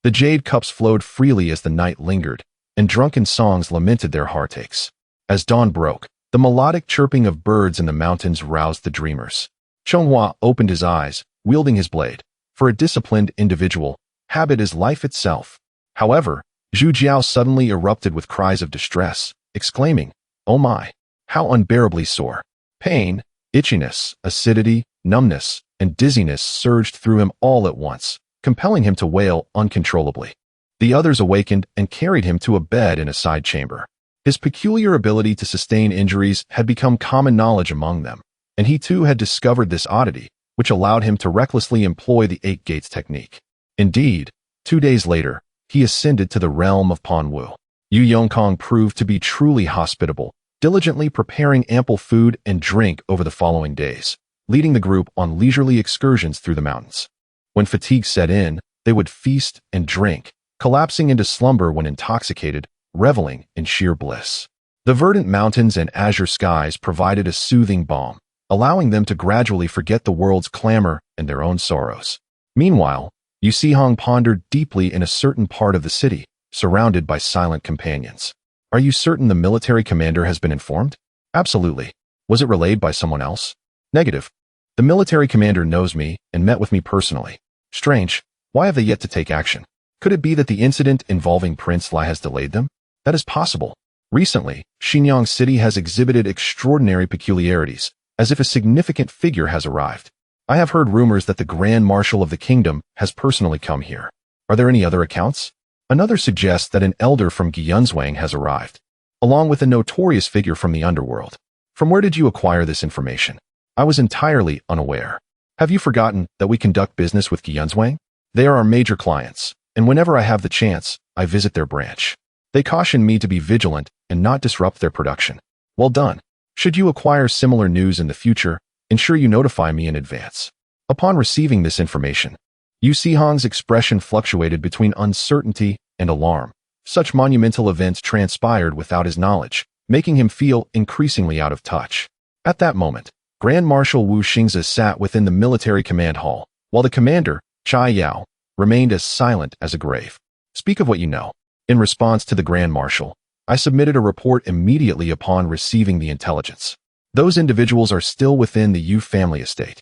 The jade cups flowed freely as the night lingered, and drunken songs lamented their heartaches. As dawn broke, the melodic chirping of birds in the mountains roused the dreamers. Chonghua opened his eyes, wielding his blade. For a disciplined individual, habit is life itself. However, Zhu Jiao suddenly erupted with cries of distress, exclaiming, "Oh my! How unbearably sore! Pain, itchiness, acidity, numbness, and dizziness surged through him all at once, compelling him to wail uncontrollably." The others awakened and carried him to a bed in a side chamber. His peculiar ability to sustain injuries had become common knowledge among them, and he too had discovered this oddity, which allowed him to recklessly employ the 8 gates technique. Indeed, 2 days later, he ascended to the realm of Panwu. Yu Yongkong proved to be truly hospitable, diligently preparing ample food and drink over the following days, leading the group on leisurely excursions through the mountains. When fatigue set in, they would feast and drink, collapsing into slumber when intoxicated, reveling in sheer bliss. The verdant mountains and azure skies provided a soothing balm, allowing them to gradually forget the world's clamor and their own sorrows. Meanwhile, Yu Sihong pondered deeply in a certain part of the city, surrounded by silent companions. Are you certain the military commander has been informed? Absolutely. Was it relayed by someone else? Negative. The military commander knows me and met with me personally. Strange. Why have they yet to take action? Could it be that the incident involving Prince Lai has delayed them? That is possible. Recently, Xinyang City has exhibited extraordinary peculiarities, as if a significant figure has arrived. I have heard rumors that the Grand Marshal of the Kingdom has personally come here. Are there any other accounts? Another suggests that an elder from Gyunzwang has arrived, along with a notorious figure from the underworld. From where did you acquire this information? I was entirely unaware. Have you forgotten that we conduct business with Gyunzwang? They are our major clients, and whenever I have the chance, I visit their branch. They caution me to be vigilant and not disrupt their production. Well done. Should you acquire similar news in the future, ensure you notify me in advance. Upon receiving this information, Yu Sihong's expression fluctuated between uncertainty and alarm. Such monumental events transpired without his knowledge, making him feel increasingly out of touch. At that moment, Grand Marshal Wu Xingzi sat within the military command hall, while the commander, Chai Yao, remained as silent as a grave. Speak of what you know. In response to the Grand Marshal, I submitted a report immediately upon receiving the intelligence. Those individuals are still within the Yu family estate.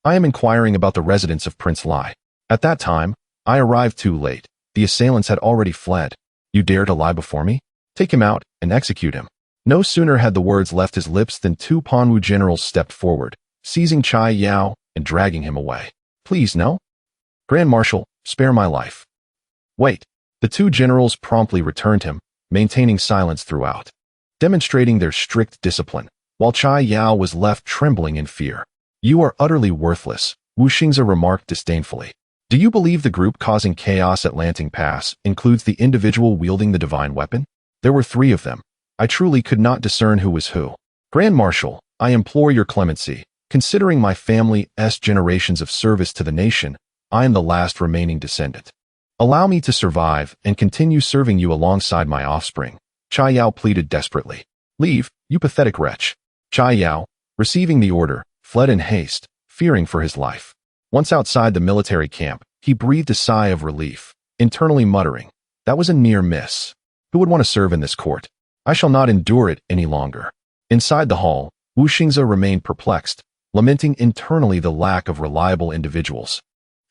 I am inquiring about the residence of Prince Lai. At that time, I arrived too late. The assailants had already fled. You dare to lie before me? Take him out and execute him. No sooner had the words left his lips than two Panwu generals stepped forward, seizing Chai Yao and dragging him away. Please, no? Grand Marshal, spare my life. Wait. The two generals promptly returned him, maintaining silence throughout, demonstrating their strict discipline, while Chai Yao was left trembling in fear. You are utterly worthless, Wu Xingzi remarked disdainfully. Do you believe the group causing chaos at Lanting Pass includes the individual wielding the divine weapon? There were 3 of them. I truly could not discern who was who. Grand Marshal, I implore your clemency. Considering my family's generations of service to the nation, I am the last remaining descendant. Allow me to survive and continue serving you alongside my offspring. Chai Yao pleaded desperately. Leave, you pathetic wretch. Chai Yao, receiving the order, fled in haste, fearing for his life. Once outside the military camp, he breathed a sigh of relief, internally muttering, that was a near miss. Who would want to serve in this court? I shall not endure it any longer. Inside the hall, Wu Xingzi remained perplexed, lamenting internally the lack of reliable individuals,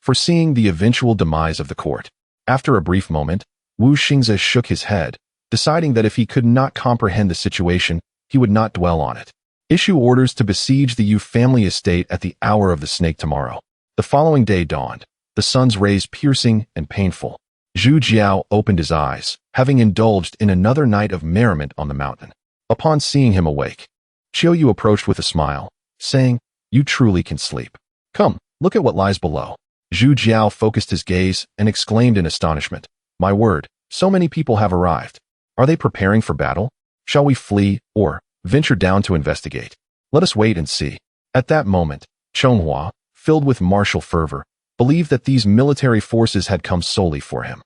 foreseeing the eventual demise of the court. After a brief moment, Wu Xingzi shook his head, deciding that if he could not comprehend the situation, he would not dwell on it. Issue orders to besiege the Yu family estate at the hour of the snake tomorrow. The following day dawned, the sun's rays piercing and painful. Zhu Jiao opened his eyes, having indulged in another night of merriment on the mountain. Upon seeing him awake, Qiu Yu approached with a smile, saying, You truly can sleep. Come, look at what lies below. Zhu Jiao focused his gaze and exclaimed in astonishment, My word, so many people have arrived. Are they preparing for battle? Shall we flee, or venture down to investigate? Let us wait and see. At that moment, Chonghua, filled with martial fervor, believed that these military forces had come solely for him.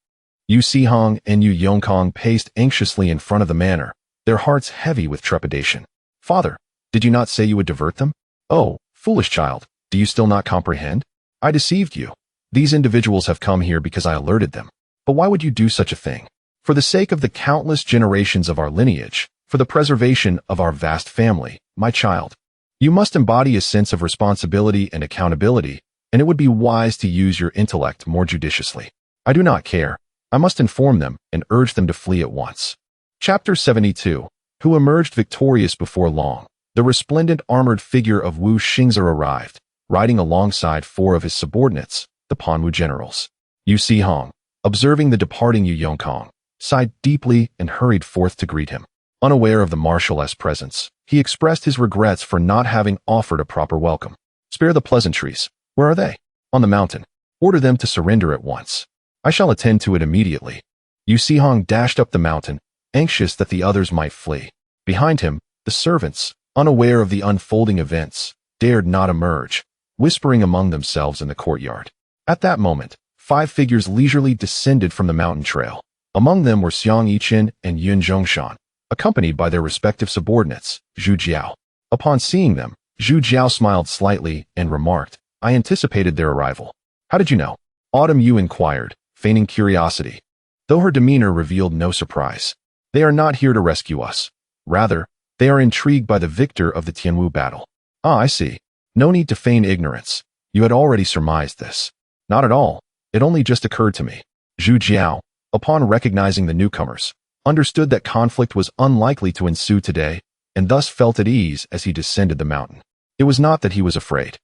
Yu Sihong and Yu Yongkong paced anxiously in front of the manor, their hearts heavy with trepidation. Father, did you not say you would divert them? Oh, foolish child, do you still not comprehend? I deceived you. These individuals have come here because I alerted them. But why would you do such a thing? For the sake of the countless generations of our lineage, for the preservation of our vast family, my child. You must embody a sense of responsibility and accountability, and it would be wise to use your intellect more judiciously. I do not care. I must inform them and urge them to flee at once. Chapter 72. Who emerged victorious before long. The resplendent armored figure of Wu Xingzi arrived, riding alongside 4 of his subordinates, the Panwu generals. Yu Sihong, observing the departing Yu Yongkong, sighed deeply and hurried forth to greet him. Unaware of the marshal's presence, he expressed his regrets for not having offered a proper welcome. Spare the pleasantries. Where are they? On the mountain. Order them to surrender at once. I shall attend to it immediately. Yu Sihong dashed up the mountain, anxious that the others might flee. Behind him, the servants, unaware of the unfolding events, dared not emerge, whispering among themselves in the courtyard. At that moment, 5 figures leisurely descended from the mountain trail. Among them were Xiang Yiqin and Yun Zhongshan, accompanied by their respective subordinates, Zhu Jiao. Upon seeing them, Zhu Jiao smiled slightly and remarked, I anticipated their arrival. How did you know? Autumn Yu inquired, feigning curiosity, though her demeanor revealed no surprise. They are not here to rescue us. Rather, they are intrigued by the victor of the Tianwu battle. Ah, I see. No need to feign ignorance. You had already surmised this. Not at all. It only just occurred to me. Zhu Jiao, upon recognizing the newcomers, understood that conflict was unlikely to ensue today, and thus felt at ease as he descended the mountain. It was not that he was afraid.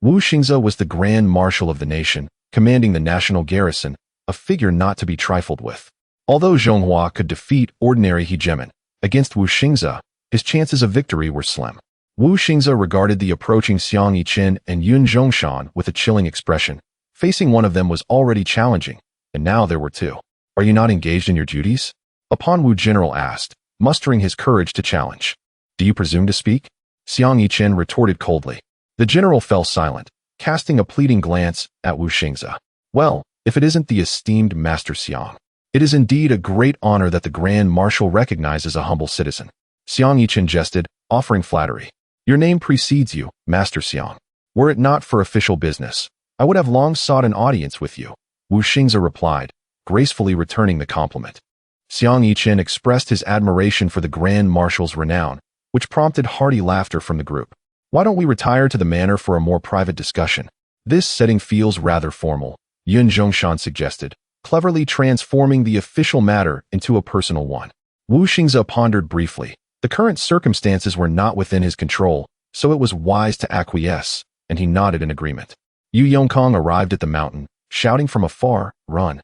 Wu Xingzi was the Grand Marshal of the nation, commanding the national garrison, a figure not to be trifled with. Although Zhonghua could defeat ordinary hegemon, against Wu Xingze, his chances of victory were slim. Wu Xingze regarded the approaching Xiang Yiqin and Yun Zhongshan with a chilling expression. Facing one of them was already challenging, and now there were two. Are you not engaged in your duties? Upon Wu General asked, mustering his courage to challenge. Do you presume to speak? Xiang Yiqin retorted coldly. The general fell silent, casting a pleading glance at Wu Xingze. Well, if it isn't the esteemed Master Xiang. It is indeed a great honor that the Grand Marshal recognizes a humble citizen. Xiang Yiqin jested, offering flattery. Your name precedes you, Master Xiang. Were it not for official business, I would have long sought an audience with you, Wu Xingze replied, gracefully returning the compliment. Xiang Yiqin expressed his admiration for the Grand Marshal's renown, which prompted hearty laughter from the group. Why don't we retire to the manor for a more private discussion? This setting feels rather formal, Yun Zhongshan suggested, cleverly transforming the official matter into a personal one. Wu Xingze pondered briefly. The current circumstances were not within his control, so it was wise to acquiesce, and he nodded in agreement. Yu Yongkong arrived at the mountain, shouting from afar, "Run!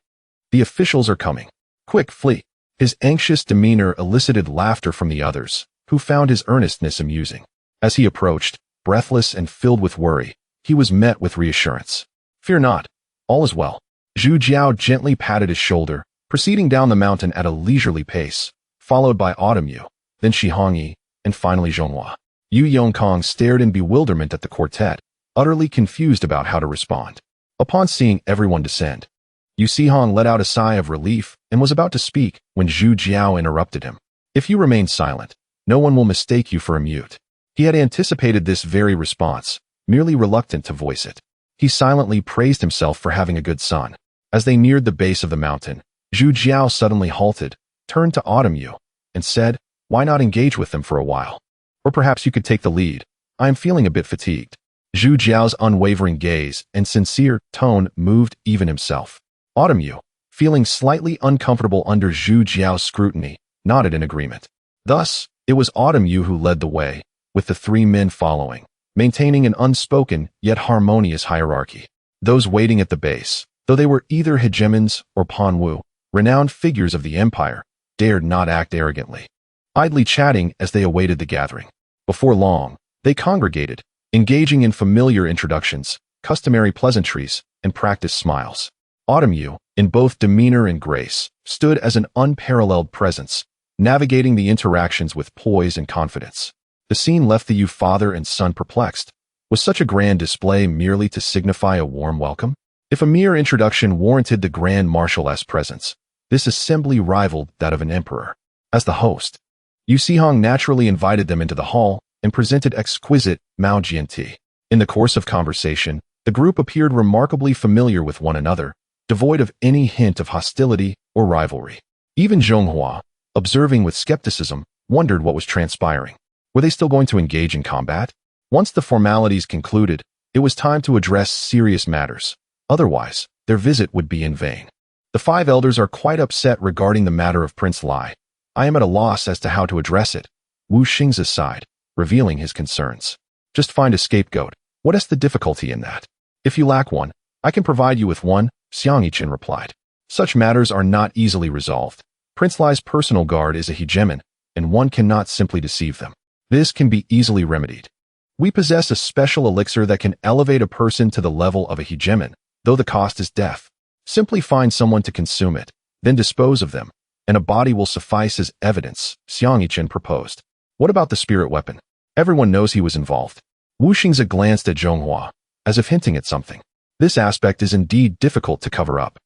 The officials are coming! Quick, flee!" His anxious demeanor elicited laughter from the others, who found his earnestness amusing. As he approached, breathless and filled with worry, he was met with reassurance. "Fear not, all is well." Zhu Jiao gently patted his shoulder, proceeding down the mountain at a leisurely pace, followed by Autumn Yu, then Shi Hongyi, and finally Zhonghua. Yu Yongkong stared in bewilderment at the quartet, utterly confused about how to respond. Upon seeing everyone descend, Yu Sihong let out a sigh of relief and was about to speak when Zhu Jiao interrupted him. "If you remain silent, no one will mistake you for a mute." He had anticipated this very response, merely reluctant to voice it. He silently praised himself for having a good son. As they neared the base of the mountain, Zhu Jiao suddenly halted, turned to Autumn Yu, and said, "Why not engage with them for a while? Or perhaps you could take the lead. I am feeling a bit fatigued." Zhu Jiao's unwavering gaze and sincere tone moved even himself. Autumn Yu, feeling slightly uncomfortable under Zhu Jiao's scrutiny, nodded in agreement. Thus, it was Autumn Yu who led the way, with the three men following, maintaining an unspoken yet harmonious hierarchy. Those waiting at the base, though they were either hegemons or Panwu, renowned figures of the empire, dared not act arrogantly, idly chatting as they awaited the gathering. Before long, they congregated, engaging in familiar introductions, customary pleasantries, and practiced smiles. Autumn Yu, in both demeanor and grace, stood as an unparalleled presence, navigating the interactions with poise and confidence. The scene left the Yu father and son perplexed. Was such a grand display merely to signify a warm welcome? If a mere introduction warranted the Grand Marshal's presence, this assembly rivaled that of an emperor. As the host, Yu Sihong naturally invited them into the hall and presented exquisite Maojian tea. In the course of conversation, the group appeared remarkably familiar with one another, devoid of any hint of hostility or rivalry. Even Zhonghua, observing with skepticism, wondered what was transpiring. Were they still going to engage in combat? Once the formalities concluded, it was time to address serious matters. Otherwise, their visit would be in vain. The five elders are quite upset regarding the matter of Prince Lai. I am at a loss as to how to address it. Wu Xingze sighed, revealing his concerns. Just find a scapegoat. What is the difficulty in that? If you lack one, I can provide you with one, Xiang Yiqin replied. Such matters are not easily resolved. Prince Lai's personal guard is a hegemon, and one cannot simply deceive them. This can be easily remedied. We possess a special elixir that can elevate a person to the level of a hegemon, though the cost is death. Simply find someone to consume it, then dispose of them, and a body will suffice as evidence, Xiang Yiqin proposed. What about the spirit weapon? Everyone knows he was involved. Wu Xingze glanced at Zhonghua, as if hinting at something. This aspect is indeed difficult to cover up.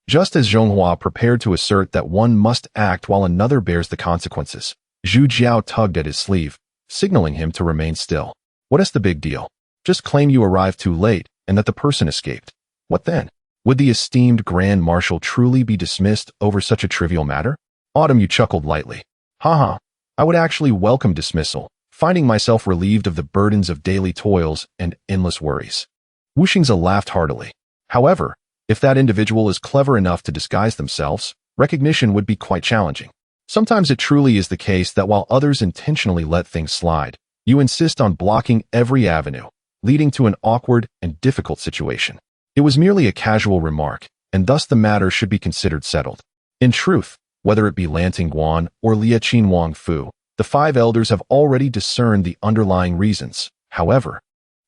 Just as Zhonghua prepared to assert that one must act while another bears the consequences, Zhu Jiao tugged at his sleeve, signaling him to remain still. What is the big deal? Just claim you arrived too late and that the person escaped. What then? Would the esteemed Grand Marshal truly be dismissed over such a trivial matter? Autumn Yu chuckled lightly. Haha, I would actually welcome dismissal, finding myself relieved of the burdens of daily toils and endless worries. Wu Xingze laughed heartily. However, if that individual is clever enough to disguise themselves, recognition would be quite challenging. Sometimes it truly is the case that while others intentionally let things slide, you insist on blocking every avenue, leading to an awkward and difficult situation. It was merely a casual remark, and thus the matter should be considered settled. In truth, Whether it be Lan Tingguan or Liaqin Wangfu, the five elders have already discerned the underlying reasons. However,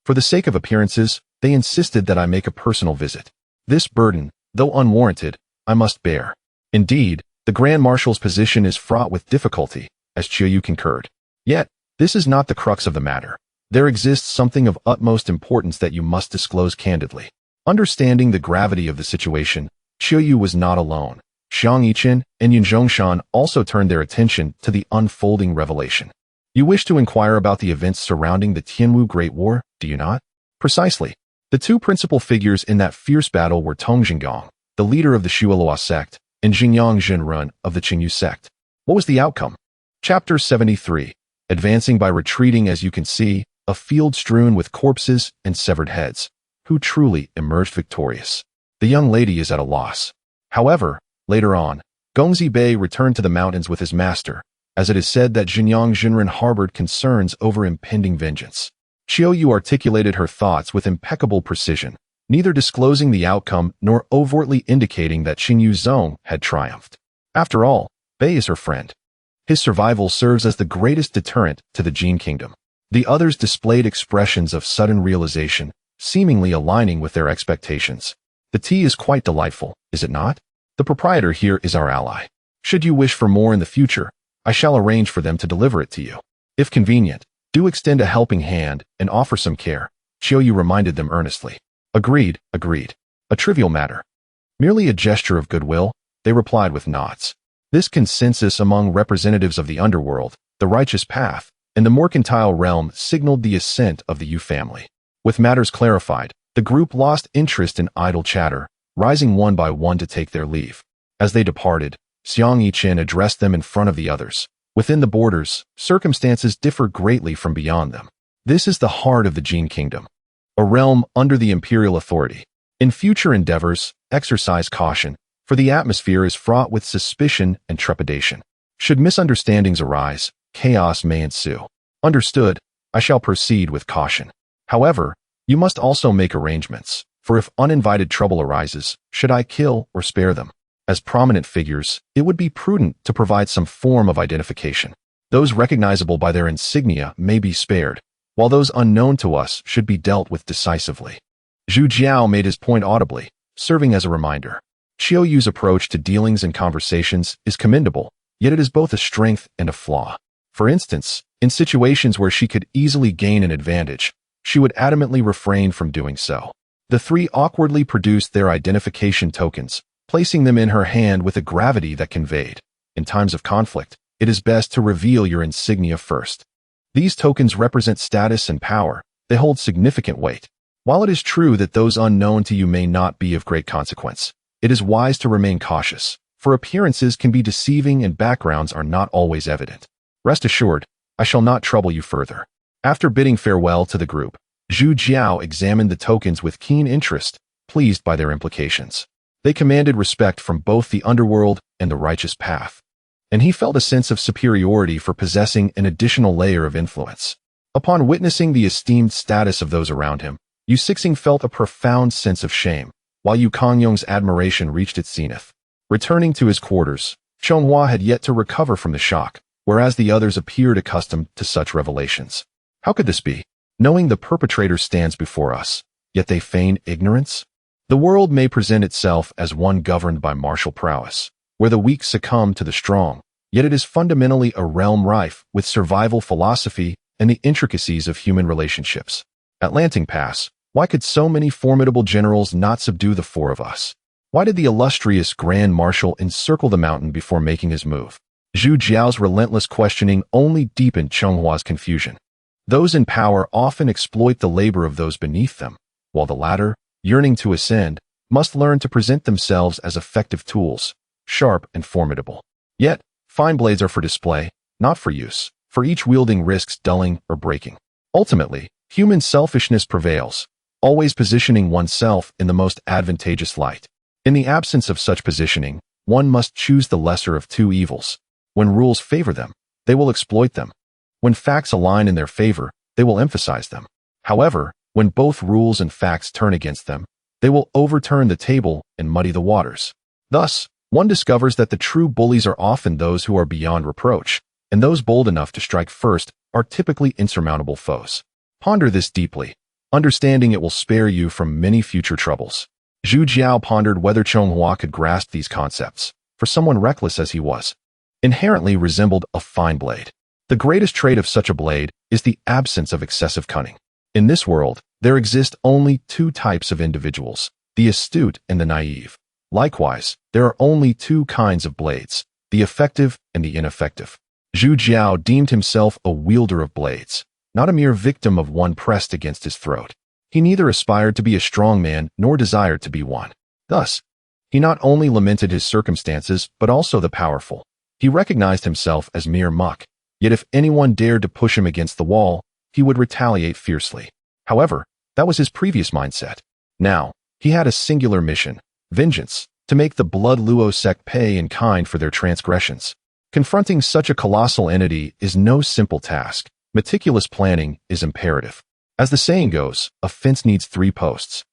for the sake of appearances, they insisted that I make a personal visit. This burden, though unwarranted, I must bear. Indeed, the Grand Marshal's position is fraught with difficulty, as Qiuyu concurred. Yet, this is not the crux of the matter. There exists something of utmost importance that you must disclose candidly. Understanding the gravity of the situation, Qiuyu was not alone. Xiang Yiqin and Yin Zhongshan also turned their attention to the unfolding revelation. You wish to inquire about the events surrounding the Tianwu Great War, do you not? Precisely. The two principal figures in that fierce battle were Tong Jinggong, the leader of the Shuilua sect, and Xingyang Zhenrun of the Qingyu sect. What was the outcome? Chapter 73. Advancing by retreating as you can see, a field strewn with corpses and severed heads. Who truly emerged victorious? The young lady is at a loss. However, later on, Gongzi Bei returned to the mountains with his master, as it is said that Xingyang Zhenrun harbored concerns over impending vengeance. Qiuyu articulated her thoughts with impeccable precision, neither disclosing the outcome nor overtly indicating that Xingyu Zong had triumphed. After all, Bei is her friend. His survival serves as the greatest deterrent to the Jin Kingdom. The others displayed expressions of sudden realization, seemingly aligning with their expectations. The tea is quite delightful, is it not? The proprietor here is our ally. Should you wish for more in the future, I shall arrange for them to deliver it to you. If convenient, do extend a helping hand and offer some care, Qiuyu reminded them earnestly. Agreed, agreed. A trivial matter. Merely a gesture of goodwill, they replied with nods. This consensus among representatives of the underworld, the righteous path, and the mercantile realm signaled the ascent of the Yu family. With matters clarified, the group lost interest in idle chatter, rising one by one to take their leave. As they departed, Xiang Yiqin addressed them in front of the others. Within the borders, circumstances differ greatly from beyond them. This is the heart of the Jin Kingdom, a realm under the imperial authority. In future endeavors, exercise caution, for the atmosphere is fraught with suspicion and trepidation. Should misunderstandings arise, chaos may ensue. Understood, I shall proceed with caution. However, you must also make arrangements, for if uninvited trouble arises, should I kill or spare them? As prominent figures, it would be prudent to provide some form of identification. Those recognizable by their insignia may be spared, while those unknown to us should be dealt with decisively. Zhu Jiao made his point audibly, serving as a reminder. Qiuyu's approach to dealings and conversations is commendable, yet it is both a strength and a flaw. For instance, in situations where she could easily gain an advantage, she would adamantly refrain from doing so. The three awkwardly produced their identification tokens, placing them in her hand with a gravity that conveyed, in times of conflict, it is best to reveal your insignia first. These tokens represent status and power. They hold significant weight. While it is true that those unknown to you may not be of great consequence, it is wise to remain cautious, for appearances can be deceiving and backgrounds are not always evident. Rest assured, I shall not trouble you further. After bidding farewell to the group, Zhu Jiao examined the tokens with keen interest, pleased by their implications. They commanded respect from both the underworld and the righteous path, and he felt a sense of superiority for possessing an additional layer of influence. Upon witnessing the esteemed status of those around him, Yu Sixing felt a profound sense of shame, while Yu Kongyong's admiration reached its zenith. Returning to his quarters, Chonghua had yet to recover from the shock, whereas the others appeared accustomed to such revelations. How could this be? Knowing the perpetrator stands before us, yet they feign ignorance? The world may present itself as one governed by martial prowess, where the weak succumb to the strong, yet it is fundamentally a realm rife with survival philosophy and the intricacies of human relationships. At Lanting Pass, why could so many formidable generals not subdue the four of us? Why did the illustrious Grand Marshal encircle the mountain before making his move? Zhu Jiao's relentless questioning only deepened Chenghua's confusion. Those in power often exploit the labor of those beneath them, while the latter, yearning to ascend, must learn to present themselves as effective tools, sharp and formidable. Yet, fine blades are for display, not for use, for each wielding risks dulling or breaking. Ultimately, human selfishness prevails, always positioning oneself in the most advantageous light. In the absence of such positioning, one must choose the lesser of two evils. When rules favor them, they will exploit them. When facts align in their favor, they will emphasize them. However, when both rules and facts turn against them, they will overturn the table and muddy the waters. Thus, One discovers that the true bullies are often those who are beyond reproach, and those bold enough to strike first are typically insurmountable foes. Ponder this deeply, understanding it will spare you from many future troubles. Zhu Jiao pondered whether Chonghua could grasp these concepts, for someone reckless as he was, inherently resembled a fine blade. The greatest trait of such a blade is the absence of excessive cunning. In this world, there exist only two types of individuals, the astute and the naive. Likewise, there are only two kinds of blades, the effective and the ineffective. Zhu Jiao deemed himself a wielder of blades, not a mere victim of one pressed against his throat. He neither aspired to be a strong man nor desired to be one. Thus, he not only lamented his circumstances but also the powerful. He recognized himself as mere muck, yet if anyone dared to push him against the wall, he would retaliate fiercely. However, that was his previous mindset. Now, he had a singular mission, vengeance, to make the Blood Luo sect pay in kind for their transgressions. Confronting such a colossal entity is no simple task. Meticulous planning is imperative. As the saying goes, a fence needs 3 posts.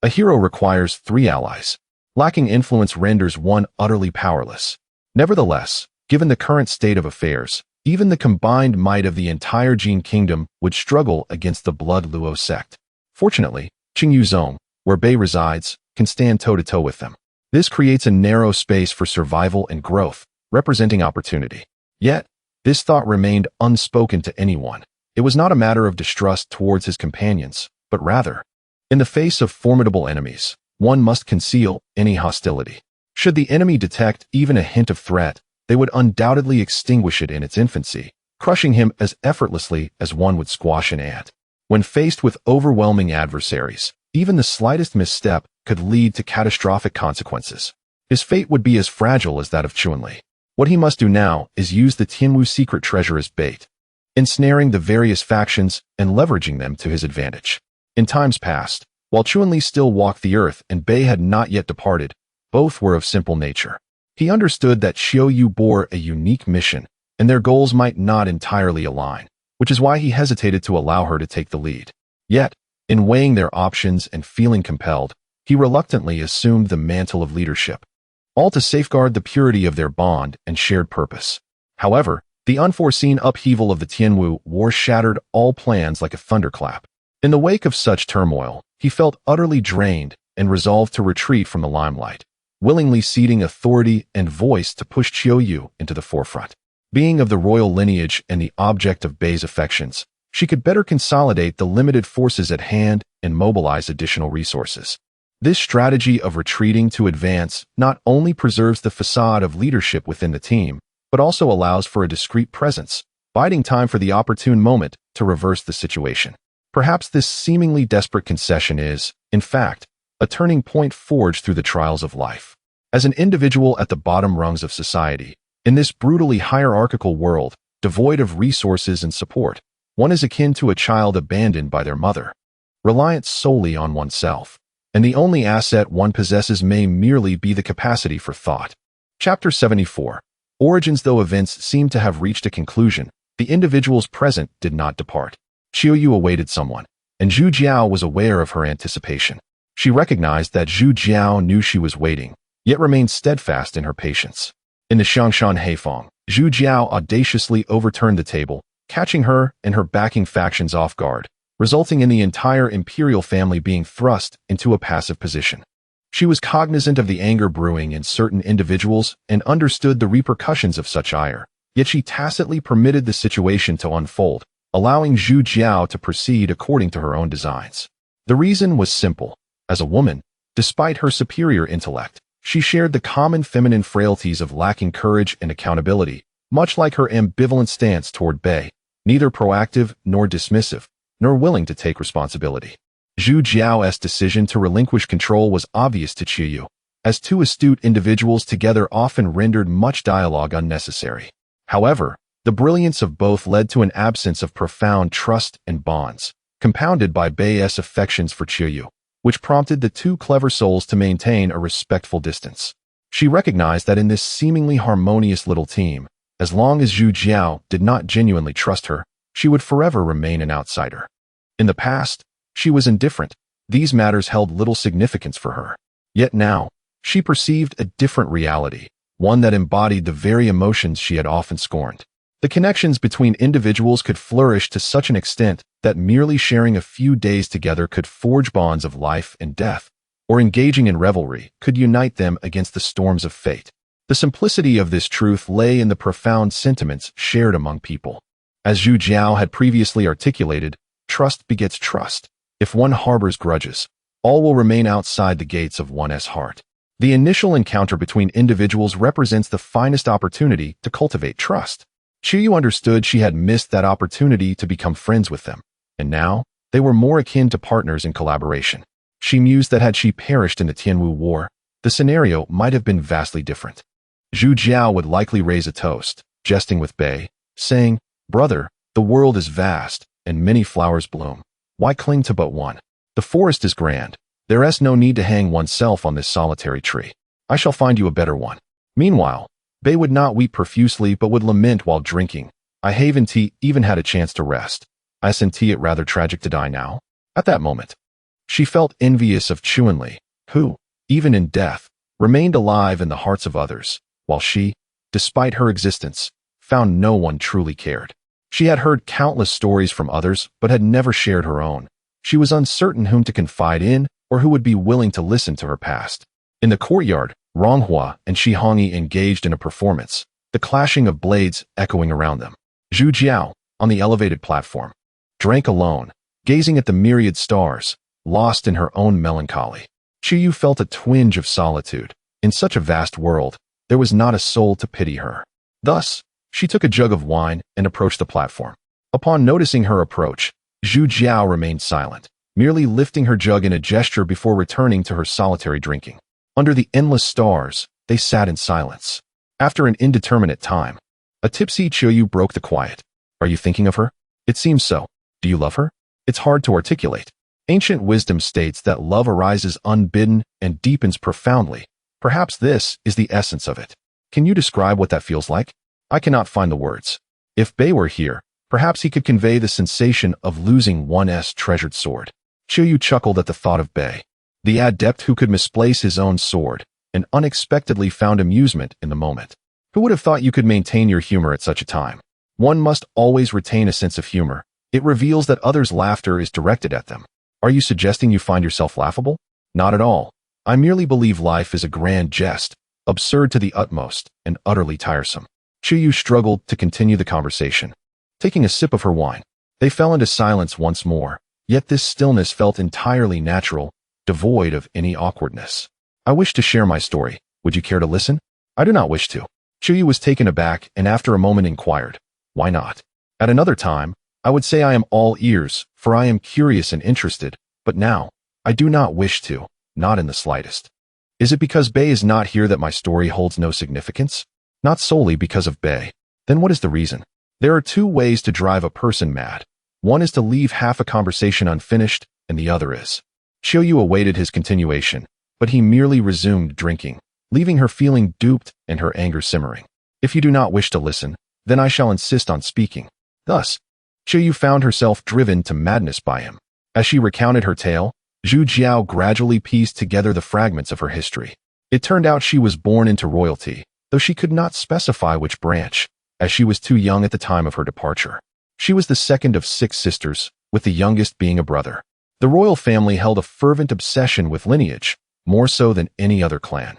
A hero requires 3 allies. Lacking influence renders one utterly powerless. Nevertheless, given the current state of affairs, even the combined might of the entire Jin Kingdom would struggle against the Blood Luo sect. Fortunately, Qingyu Zong, where Bei resides, can stand toe-to-toe with them. This creates a narrow space for survival and growth, representing opportunity. Yet, this thought remained unspoken to anyone. It was not a matter of distrust towards his companions, but rather, in the face of formidable enemies, one must conceal any hostility. Should the enemy detect even a hint of threat, they would undoubtedly extinguish it in its infancy, crushing him as effortlessly as one would squash an ant. When faced with overwhelming adversaries, even the slightest misstep could lead to catastrophic consequences. His fate would be as fragile as that of Chunli. What he must do now is use the Tianwu secret treasure as bait, ensnaring the various factions and leveraging them to his advantage. In times past, while Chunli still walked the earth and Bei had not yet departed, both were of simple nature. He understood that Xiao Yu bore a unique mission, and their goals might not entirely align, which is why he hesitated to allow her to take the lead. Yet, in weighing their options and feeling compelled, he reluctantly assumed the mantle of leadership, all to safeguard the purity of their bond and shared purpose. However, the unforeseen upheaval of the Tianwu war shattered all plans like a thunderclap. In the wake of such turmoil, he felt utterly drained and resolved to retreat from the limelight, willingly ceding authority and voice to push Qiu Yu into the forefront. Being of the royal lineage and the object of Bei's affections, she could better consolidate the limited forces at hand and mobilize additional resources. This strategy of retreating to advance not only preserves the facade of leadership within the team, but also allows for a discreet presence, biding time for the opportune moment to reverse the situation. Perhaps this seemingly desperate concession is, in fact, a turning point forged through the trials of life. As an individual at the bottom rungs of society, in this brutally hierarchical world, devoid of resources and support, one is akin to a child abandoned by their mother, reliant solely on oneself, and the only asset one possesses may merely be the capacity for thought. Chapter 74. Origins. Though events seemed to have reached a conclusion, the individuals present did not depart. Qiu Yu awaited someone, and Zhu Jiao was aware of her anticipation. She recognized that Zhu Jiao knew she was waiting, yet remained steadfast in her patience. In the Xiangshan Heifeng, Zhu Jiao audaciously overturned the table, catching her and her backing factions off guard, resulting in the entire imperial family being thrust into a passive position. She was cognizant of the anger brewing in certain individuals and understood the repercussions of such ire, yet she tacitly permitted the situation to unfold, allowing Zhu Jiao to proceed according to her own designs. The reason was simple. As a woman, despite her superior intellect, she shared the common feminine frailties of lacking courage and accountability, much like her ambivalent stance toward Bei, neither proactive nor dismissive, nor willing to take responsibility. Zhu Jiao's decision to relinquish control was obvious to Qiu Yu, as two astute individuals together often rendered much dialogue unnecessary. However, the brilliance of both led to an absence of profound trust and bonds, compounded by Bei's affections for Qiu Yu, which prompted the two clever souls to maintain a respectful distance. She recognized that in this seemingly harmonious little team, as long as Zhu Jiao did not genuinely trust her, she would forever remain an outsider. In the past, she was indifferent. These matters held little significance for her. Yet now, She perceived a different reality, one that embodied the very emotions she had often scorned. The connections between individuals could flourish to such an extent that merely sharing a few days together could forge bonds of life and death, or engaging in revelry could unite them against the storms of fate. The simplicity of this truth lay in the profound sentiments shared among people. As Zhu Jiao had previously articulated, trust begets trust. If one harbors grudges, all will remain outside the gates of one's heart. The initial encounter between individuals represents the finest opportunity to cultivate trust. Qiyu understood she had missed that opportunity to become friends with them, and now they were more akin to partners in collaboration. She mused that had she perished in the Tianwu War, the scenario might have been vastly different. Zhu Jiao would likely raise a toast, jesting with Bei, saying, "Brother, the world is vast, and many flowers bloom. Why cling to but one? The forest is grand. There is no need to hang oneself on this solitary tree. I shall find you a better one." Meanwhile, Bei would not weep profusely but would lament while drinking. "I haven't even had a chance to rest. Isn't it rather tragic to die now?" At that moment, she felt envious of Chuanli, who, even in death, remained alive in the hearts of others, while she, despite her existence, found no one truly cared. She had heard countless stories from others but had never shared her own. She was uncertain whom to confide in or who would be willing to listen to her past. In the courtyard, Ronghua and Shi Hongyi engaged in a performance, the clashing of blades echoing around them. Zhu Jiao, on the elevated platform, drank alone, gazing at the myriad stars, lost in her own melancholy. Qiyu felt a twinge of solitude. In such a vast world, there was not a soul to pity her. Thus, she took a jug of wine and approached the platform. Upon noticing her approach, Zhu Jiao remained silent, merely lifting her jug in a gesture before returning to her solitary drinking. Under the endless stars, they sat in silence. After an indeterminate time, a tipsy Qiyu broke the quiet. "Are you thinking of her? It seems so. Do you love her? It's hard to articulate. Ancient wisdom states that love arises unbidden and deepens profoundly. Perhaps this is the essence of it. Can you describe what that feels like?" "I cannot find the words. If Bei were here, perhaps he could convey the sensation of losing one's treasured sword." Qiyu chuckled at the thought of Bei, the adept who could misplace his own sword, and unexpectedly found amusement in the moment. Who would have thought you could maintain your humor at such a time? One must always retain a sense of humor. It reveals that others' laughter is directed at them. Are you suggesting you find yourself laughable? Not at all. I merely believe life is a grand jest, absurd to the utmost, and utterly tiresome. Qiyu struggled to continue the conversation. Taking a sip of her wine, they fell into silence once more, yet this stillness felt entirely natural, devoid of any awkwardness. "I wish to share my story. Would you care to listen?" "I do not wish to." Qiyu was taken aback and after a moment inquired, "Why not? At another time, I would say I am all ears, for I am curious and interested, but now, I do not wish to, not in the slightest." "Is it because Bei is not here that my story holds no significance?" "Not solely because of Bei." "Then what is the reason?" "There are two ways to drive a person mad. One is to leave half a conversation unfinished, and the other is." Qiyu awaited his continuation, but he merely resumed drinking, leaving her feeling duped and her anger simmering. "If you do not wish to listen, then I shall insist on speaking." Thus, Qiyu found herself driven to madness by him. As she recounted her tale, Zhu Jiao gradually pieced together the fragments of her history. It turned out she was born into royalty, though she could not specify which branch, as she was too young at the time of her departure. She was the second of 6 sisters, with the youngest being a brother. The royal family held a fervent obsession with lineage, more so than any other clan.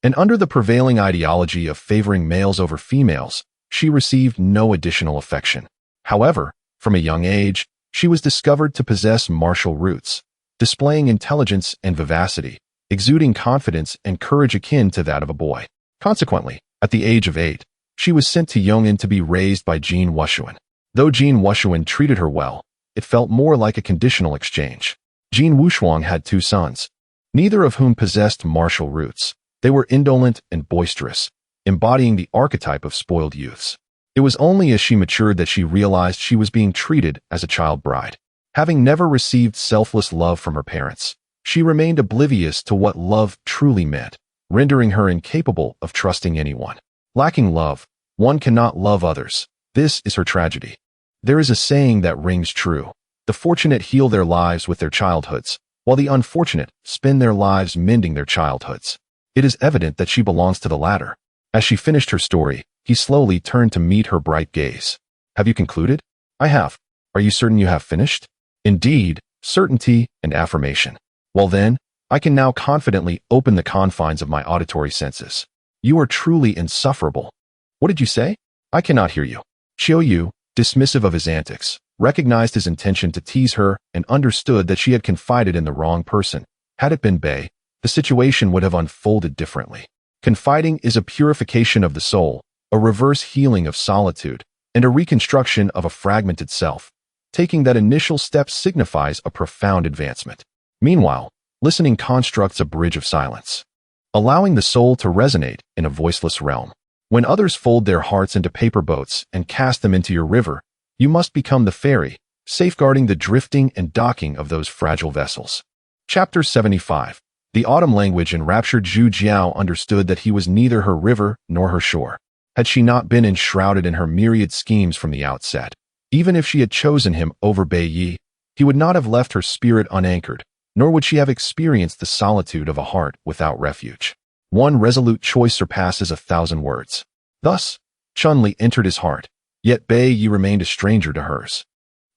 And under the prevailing ideology of favoring males over females, she received no additional affection. However, from a young age, she was discovered to possess martial roots, displaying intelligence and vivacity, exuding confidence and courage akin to that of a boy. Consequently, at the age of 8, she was sent to Yong'an to be raised by Jin Wushuan. Though Jin Wushuan treated her well, it felt more like a conditional exchange. Jin Wushuang had 2 sons, neither of whom possessed martial roots. They were indolent and boisterous, embodying the archetype of spoiled youths. It was only as she matured that she realized she was being treated as a child bride. Having never received selfless love from her parents, she remained oblivious to what love truly meant, rendering her incapable of trusting anyone. Lacking love, one cannot love others. This is her tragedy. There is a saying that rings true. The fortunate heal their lives with their childhoods, while the unfortunate spend their lives mending their childhoods. It is evident that she belongs to the latter. As she finished her story, he slowly turned to meet her bright gaze. Have you concluded? I have. Are you certain you have finished? Indeed, certainty and affirmation. Well then, I can now confidently open the confines of my auditory senses. You are truly insufferable. What did you say? I cannot hear you. Qiu Yu, dismissive of his antics, recognized his intention to tease her and understood that she had confided in the wrong person. Had it been Bei, the situation would have unfolded differently. Confiding is a purification of the soul, a reverse healing of solitude, and a reconstruction of a fragmented self. Taking that initial step signifies a profound advancement. Meanwhile, listening constructs a bridge of silence, allowing the soul to resonate in a voiceless realm. When others fold their hearts into paper boats and cast them into your river, you must become the ferry, safeguarding the drifting and docking of those fragile vessels. Chapter 75. The autumn language enraptured Zhu Jiao understood that he was neither her river nor her shore. Had she not been enshrouded in her myriad schemes from the outset, even if she had chosen him over Bei Yi, he would not have left her spirit unanchored, nor would she have experienced the solitude of a heart without refuge. One resolute choice surpasses 1,000 words. Thus, Chun-Li entered his heart, yet Bei Yi remained a stranger to hers.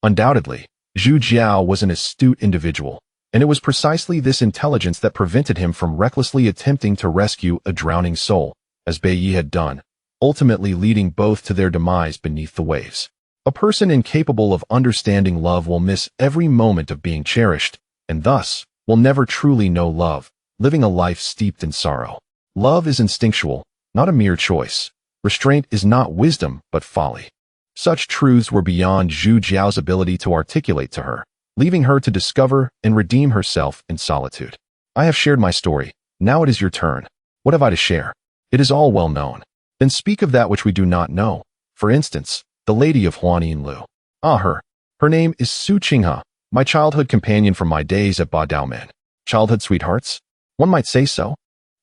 Undoubtedly, Zhu Jiao was an astute individual, and it was precisely this intelligence that prevented him from recklessly attempting to rescue a drowning soul, as Bei Yi had done, ultimately leading both to their demise beneath the waves. A person incapable of understanding love will miss every moment of being cherished, and thus will never truly know love, living a life steeped in sorrow. Love is instinctual, not a mere choice. Restraint is not wisdom, but folly. Such truths were beyond Zhu Jiao's ability to articulate to her, leaving her to discover and redeem herself in solitude. I have shared my story. Now it is your turn. What have I to share? It is all well known. Then speak of that which we do not know. For instance, the lady of Huanyinlu. Her. Her name is Su Qinghe, my childhood companion from my days at Ba Daomen. Childhood sweethearts? One might say so.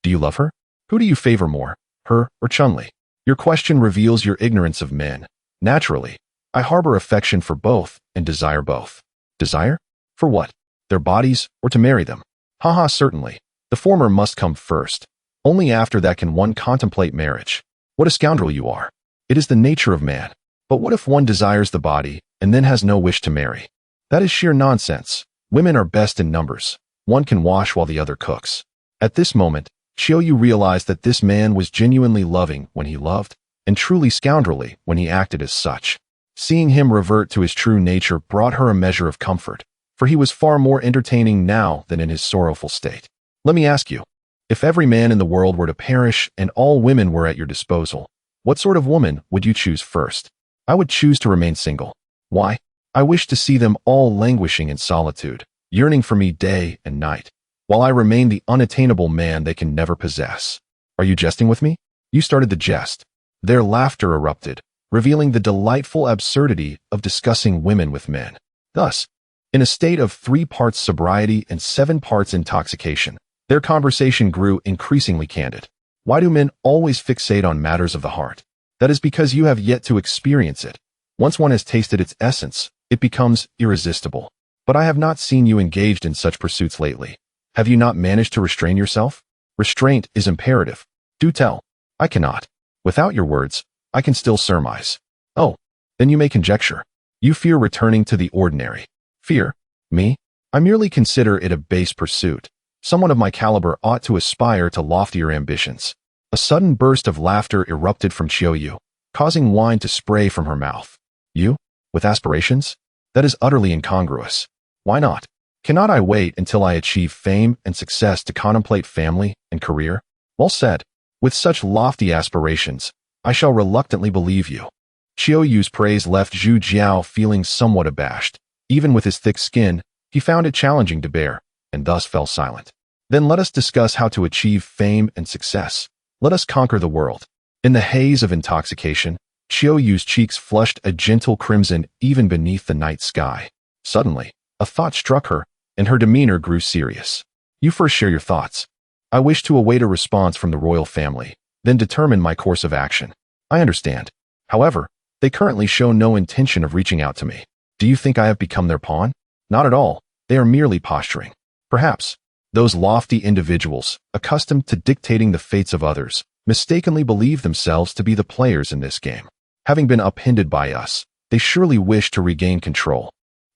Do you love her? Who do you favor more, her or Chun-Li? Your question reveals your ignorance of men. Naturally, I harbor affection for both and desire both. Desire? For what? Their bodies or to marry them? Haha, certainly. The former must come first. Only after that can one contemplate marriage. What a scoundrel you are. It is the nature of man. But what if one desires the body and then has no wish to marry? That is sheer nonsense. Women are best in numbers. One can wash while the other cooks. At this moment, Qiu Yu realized that this man was genuinely loving when he loved, and truly scoundrelly when he acted as such. Seeing him revert to his true nature brought her a measure of comfort, for he was far more entertaining now than in his sorrowful state. Let me ask you, if every man in the world were to perish and all women were at your disposal, what sort of woman would you choose first? I would choose to remain single. Why? I wish to see them all languishing in solitude, yearning for me day and night, while I remain the unattainable man they can never possess. Are you jesting with me? You started the jest. Their laughter erupted, revealing the delightful absurdity of discussing women with men. Thus, in a state of 3 parts sobriety and 7 parts intoxication, their conversation grew increasingly candid. Why do men always fixate on matters of the heart? That is because you have yet to experience it. Once one has tasted its essence, it becomes irresistible. But I have not seen you engaged in such pursuits lately. Have you not managed to restrain yourself? Restraint is imperative. Do tell. I cannot. Without your words, I can still surmise. Oh, then you may conjecture. You fear returning to the ordinary. Fear? Me? I merely consider it a base pursuit. Someone of my caliber ought to aspire to loftier ambitions. A sudden burst of laughter erupted from Qiu Yu, causing wine to spray from her mouth. You? With aspirations? That is utterly incongruous. Why not? Cannot I wait until I achieve fame and success to contemplate family and career? Well said. With such lofty aspirations, I shall reluctantly believe you. Qiu Yu's praise left Zhu Jiao feeling somewhat abashed. Even with his thick skin, he found it challenging to bear, and thus fell silent. Then let us discuss how to achieve fame and success. Let us conquer the world. In the haze of intoxication, Qiu Yu's cheeks flushed a gentle crimson even beneath the night sky. Suddenly, a thought struck her, and her demeanor grew serious. You first share your thoughts. I wish to await a response from the royal family, then determine my course of action. I understand. However, they currently show no intention of reaching out to me. Do you think I have become their pawn? Not at all. They are merely posturing. Perhaps. Those lofty individuals, accustomed to dictating the fates of others, mistakenly believe themselves to be the players in this game. Having been upended by us, they surely wish to regain control.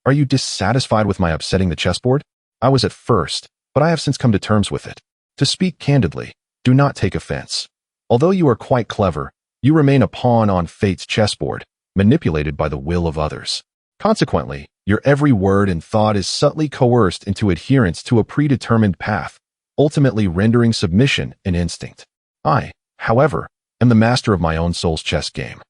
Are you dissatisfied with my upsetting the chessboard? I was at first, but I have since come to terms with it. To speak candidly, do not take offense. Although you are quite clever, you remain a pawn on fate's chessboard, manipulated by the will of others. Consequently, your every word and thought is subtly coerced into adherence to a predetermined path, ultimately rendering submission an instinct. I, however, am the master of my own soul's chess game,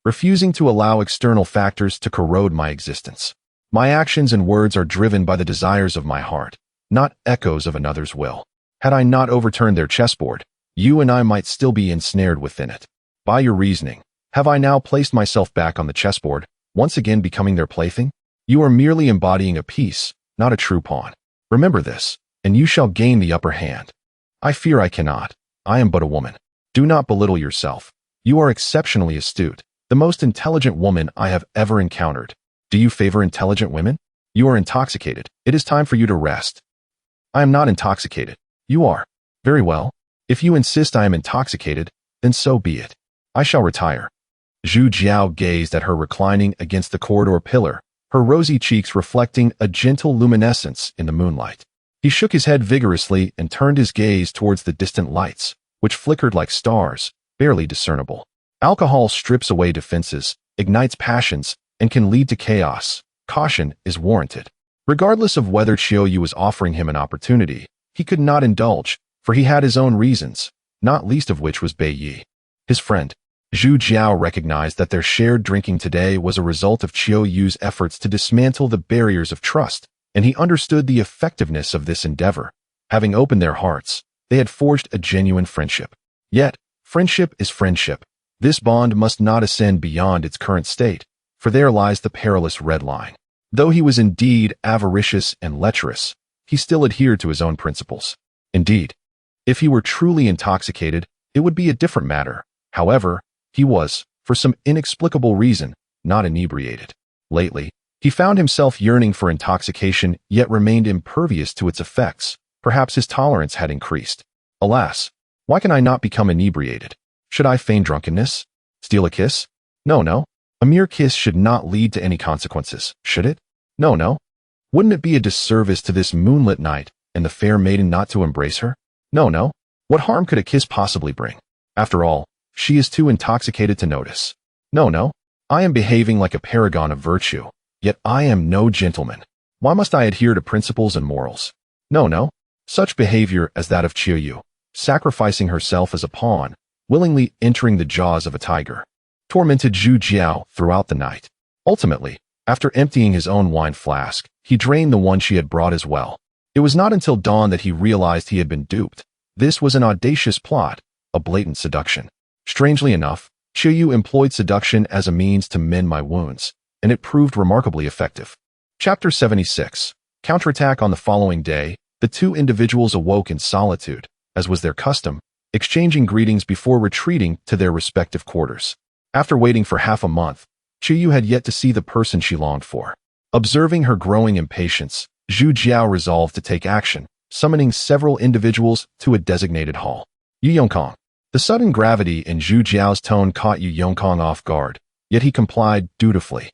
refusing to allow external factors to corrode my existence. My actions and words are driven by the desires of my heart, not echoes of another's will. Had I not overturned their chessboard, you and I might still be ensnared within it. By your reasoning, have I now placed myself back on the chessboard, once again becoming their plaything? You are merely embodying a piece, not a true pawn. Remember this, and you shall gain the upper hand. I fear I cannot. I am but a woman. Do not belittle yourself. You are exceptionally astute, the most intelligent woman I have ever encountered. Do you favor intelligent women? You are intoxicated. It is time for you to rest. I am not intoxicated. You are. Very well. If you insist I am intoxicated, then so be it. I shall retire. Zhu Jiao gazed at her reclining against the corridor pillar, her rosy cheeks reflecting a gentle luminescence in the moonlight. He shook his head vigorously and turned his gaze towards the distant lights, which flickered like stars, barely discernible. Alcohol strips away defenses, ignites passions, and can lead to chaos. Caution is warranted. Regardless of whether Qiu Yu was offering him an opportunity, he could not indulge, for he had his own reasons, not least of which was Bei Yi. His friend, Zhu Jiao, recognized that their shared drinking today was a result of Qiu Yu's efforts to dismantle the barriers of trust, and he understood the effectiveness of this endeavor. Having opened their hearts, they had forged a genuine friendship. Yet, friendship is friendship. This bond must not ascend beyond its current state, for there lies the perilous red line. Though he was indeed avaricious and lecherous, he still adhered to his own principles. Indeed, if he were truly intoxicated, it would be a different matter. However, he was, for some inexplicable reason, not inebriated. Lately, he found himself yearning for intoxication, yet remained impervious to its effects. Perhaps his tolerance had increased. Alas, why can I not become inebriated? Should I feign drunkenness? Steal a kiss? No. A mere kiss should not lead to any consequences, should it? No. Wouldn't it be a disservice to this moonlit night and the fair maiden not to embrace her? No. What harm could a kiss possibly bring? After all, she is too intoxicated to notice. No. I am behaving like a paragon of virtue, yet I am no gentleman. Why must I adhere to principles and morals? No. Such behavior as that of Qiu Yu, sacrificing herself as a pawn, willingly entering the jaws of a tiger, tormented Zhu Jiao throughout the night. Ultimately, after emptying his own wine flask, he drained the one she had brought as well. It was not until dawn that he realized he had been duped. This was an audacious plot, a blatant seduction. Strangely enough, Qiu Yu employed seduction as a means to mend my wounds, and it proved remarkably effective. Chapter 76. Counterattack. On the following day, the two individuals awoke in solitude, as was their custom, exchanging greetings before retreating to their respective quarters. After waiting for half a month, Qiu Yu had yet to see the person she longed for. Observing her growing impatience, Zhu Jiao resolved to take action, summoning several individuals to a designated hall. Yu Yongkang. The sudden gravity in Zhu Jiao's tone caught Yu Yongkang off guard, yet he complied dutifully,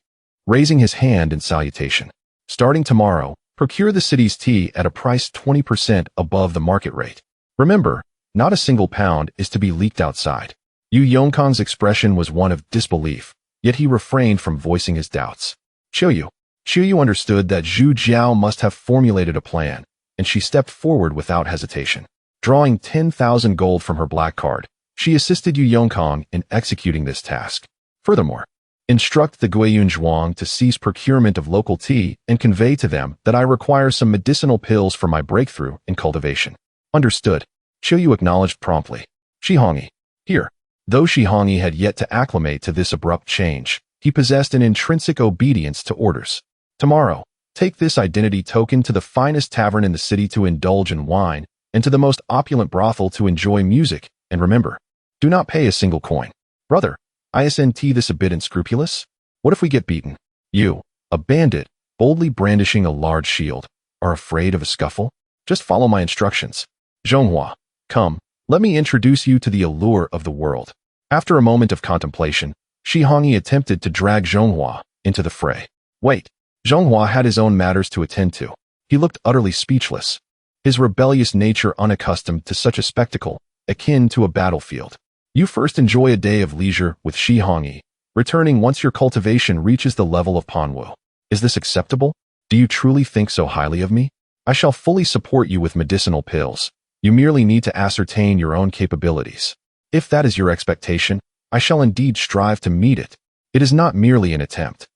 raising his hand in salutation. Starting tomorrow, procure the city's tea at a price 20% above the market rate. Remember, not a single pound is to be leaked outside. Yu Yongkang's expression was one of disbelief, yet he refrained from voicing his doubts. Qiu Yu understood that Zhu Jiao must have formulated a plan, and she stepped forward without hesitation. Drawing 10,000 gold from her black card, she assisted Yu Yongkang in executing this task. Furthermore, instruct the Guiyun Zhuang to cease procurement of local tea and convey to them that I require some medicinal pills for my breakthrough in cultivation. Understood. Qiu Yu acknowledged promptly. Shihongyi. Here. Though Shihongyi had yet to acclimate to this abrupt change, he possessed an intrinsic obedience to orders. Tomorrow, take this identity token to the finest tavern in the city to indulge in wine, and to the most opulent brothel to enjoy music, and remember, do not pay a single coin. Brother, isn't this a bit unscrupulous? What if we get beaten? You, a bandit, boldly brandishing a large shield, are afraid of a scuffle? Just follow my instructions. Zhonghua, come, let me introduce you to the allure of the world. After a moment of contemplation, Shi Hongyi attempted to drag Zhonghua into the fray. Wait, Zhonghua had his own matters to attend to. He looked utterly speechless, his rebellious nature unaccustomed to such a spectacle, akin to a battlefield. You first enjoy a day of leisure with Shi Hongyi, returning once your cultivation reaches the level of Panwu. Is this acceptable? Do you truly think so highly of me? I shall fully support you with medicinal pills. You merely need to ascertain your own capabilities. If that is your expectation, I shall indeed strive to meet it. It is not merely an attempt.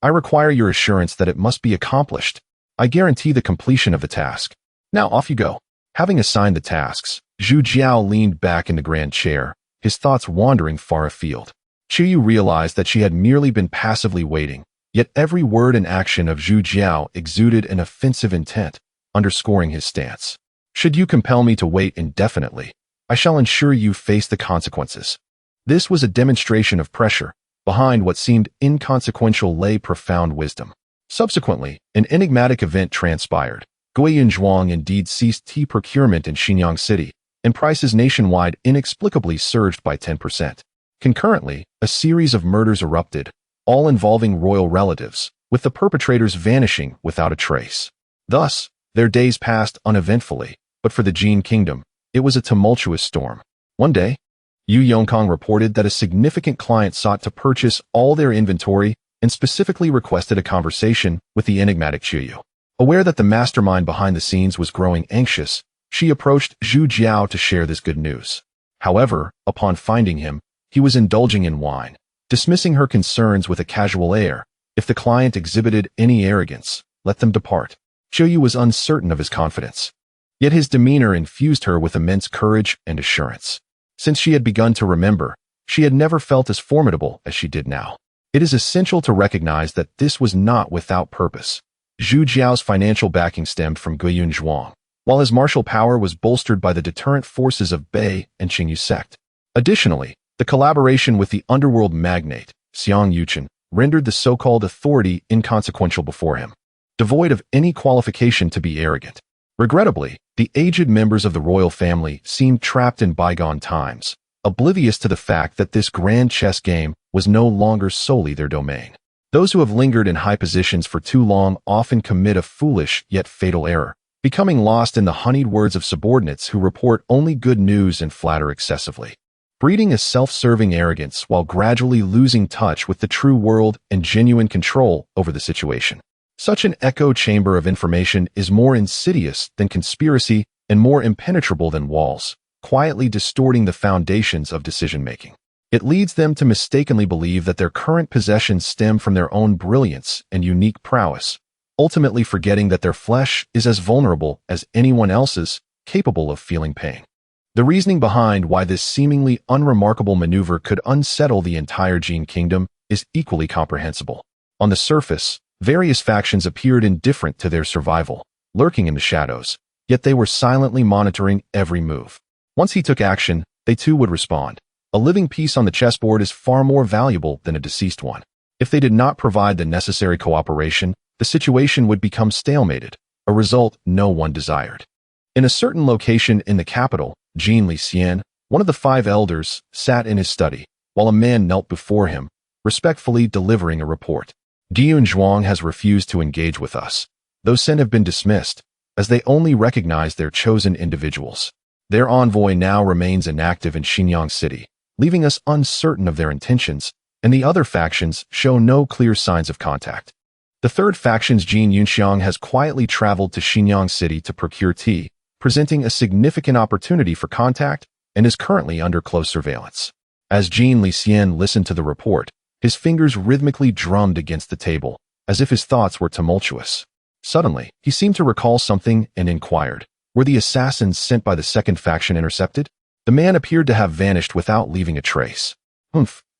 I require your assurance that it must be accomplished. I guarantee the completion of the task. Now off you go. Having assigned the tasks, Zhu Jiao leaned back in the grand chair, his thoughts wandering far afield. Qiyu realized that she had merely been passively waiting, yet every word and action of Zhu Jiao exuded an offensive intent, underscoring his stance. Should you compel me to wait indefinitely, I shall ensure you face the consequences. This was a demonstration of pressure. Behind what seemed inconsequential lay profound wisdom. Subsequently, an enigmatic event transpired. Guiyun Zhuang indeed ceased tea procurement in Xinyang City, and prices nationwide inexplicably surged by 10%. Concurrently, a series of murders erupted, all involving royal relatives, with the perpetrators vanishing without a trace. Thus, their days passed uneventfully, but for the Jin Kingdom, it was a tumultuous storm. One day, Yu Yongkang reported that a significant client sought to purchase all their inventory and specifically requested a conversation with the enigmatic Qiyu. Aware that the mastermind behind the scenes was growing anxious, she approached Zhu Jiao to share this good news. However, upon finding him, he was indulging in wine, dismissing her concerns with a casual air. If the client exhibited any arrogance, let them depart. Qiyu was uncertain of his confidence. Yet his demeanor infused her with immense courage and assurance. Since she had begun to remember, she had never felt as formidable as she did now. It is essential to recognize that this was not without purpose. Zhu Jiao's financial backing stemmed from Guiyun Zhuang, while his martial power was bolstered by the deterrent forces of Bei and Qingyu sect. Additionally, the collaboration with the underworld magnate, Xiang Yuchen, rendered the so-called authority inconsequential before him, devoid of any qualification to be arrogant. Regrettably, the aged members of the royal family seemed trapped in bygone times, oblivious to the fact that this grand chess game was no longer solely their domain. Those who have lingered in high positions for too long often commit a foolish yet fatal error, becoming lost in the honeyed words of subordinates who report only good news and flatter excessively, breeding a self-serving arrogance while gradually losing touch with the true world and genuine control over the situation. Such an echo chamber of information is more insidious than conspiracy and more impenetrable than walls, quietly distorting the foundations of decision-making. It leads them to mistakenly believe that their current possessions stem from their own brilliance and unique prowess, ultimately forgetting that their flesh is as vulnerable as anyone else's, capable of feeling pain. The reasoning behind why this seemingly unremarkable maneuver could unsettle the entire Jin Kingdom is equally comprehensible. On the surface, various factions appeared indifferent to their survival, lurking in the shadows, yet they were silently monitoring every move. Once he took action, they too would respond. A living piece on the chessboard is far more valuable than a deceased one. If they did not provide the necessary cooperation, the situation would become stalemated, a result no one desired. In a certain location in the capital, Jin Lixian, one of the 5 elders, sat in his study, while a man knelt before him, respectfully delivering a report. Guiyun Zhuang has refused to engage with us. Those sent have been dismissed, as they only recognize their chosen individuals. Their envoy now remains inactive in Xinyang City, leaving us uncertain of their intentions, and the other factions show no clear signs of contact. The third faction's Jin Yunxiang has quietly traveled to Xinyang City to procure tea, presenting a significant opportunity for contact, and is currently under close surveillance. As Jin Lixian listened to the report, his fingers rhythmically drummed against the table, as if his thoughts were tumultuous. Suddenly, he seemed to recall something and inquired, were the assassins sent by the second faction intercepted? The man appeared to have vanished without leaving a trace.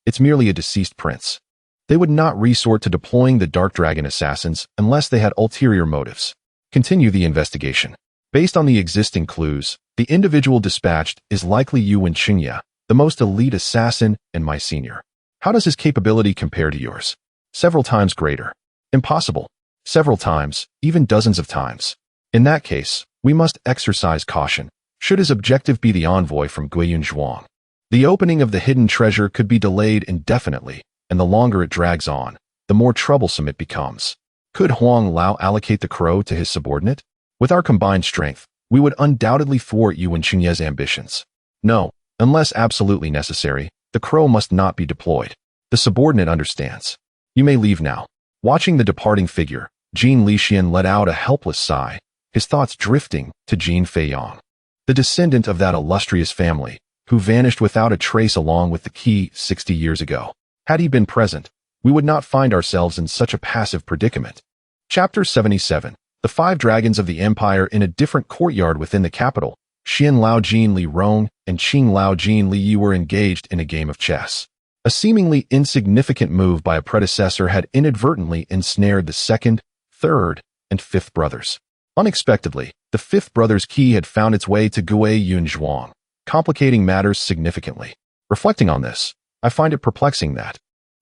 It's merely a deceased prince. They would not resort to deploying the Dark Dragon assassins unless they had ulterior motives. Continue the investigation. Based on the existing clues, the individual dispatched is likely Yuan Qingya, the most elite assassin and my senior. How does his capability compare to yours? Several times greater. Impossible. Several times, even dozens of times. In that case, We must exercise caution, should his objective be the envoy from Guiyun Zhuang. The opening of the hidden treasure could be delayed indefinitely, and the longer it drags on, the more troublesome it becomes. Could Huang Lao allocate the crow to his subordinate? With our combined strength, we would undoubtedly thwart Yuan Chunye's ambitions. No, unless absolutely necessary, the crow must not be deployed. The subordinate understands. You may leave now. Watching the departing figure, Jin Lixian let out a helpless sigh, his thoughts drifting to Jin Feiyang, the descendant of that illustrious family, who vanished without a trace along with the key 60 years ago. Had he been present, we would not find ourselves in such a passive predicament. Chapter 77. The Five Dragons of the Empire. In a different courtyard within the capital, Xian Lao Jin Li Rong and Qing Lao Jin Li Yi were engaged in a game of chess. A seemingly insignificant move by a predecessor had inadvertently ensnared the second, third, and fifth brothers. Unexpectedly, the fifth brother's key had found its way to Guiyun Zhuang, complicating matters significantly. Reflecting on this, I find it perplexing that,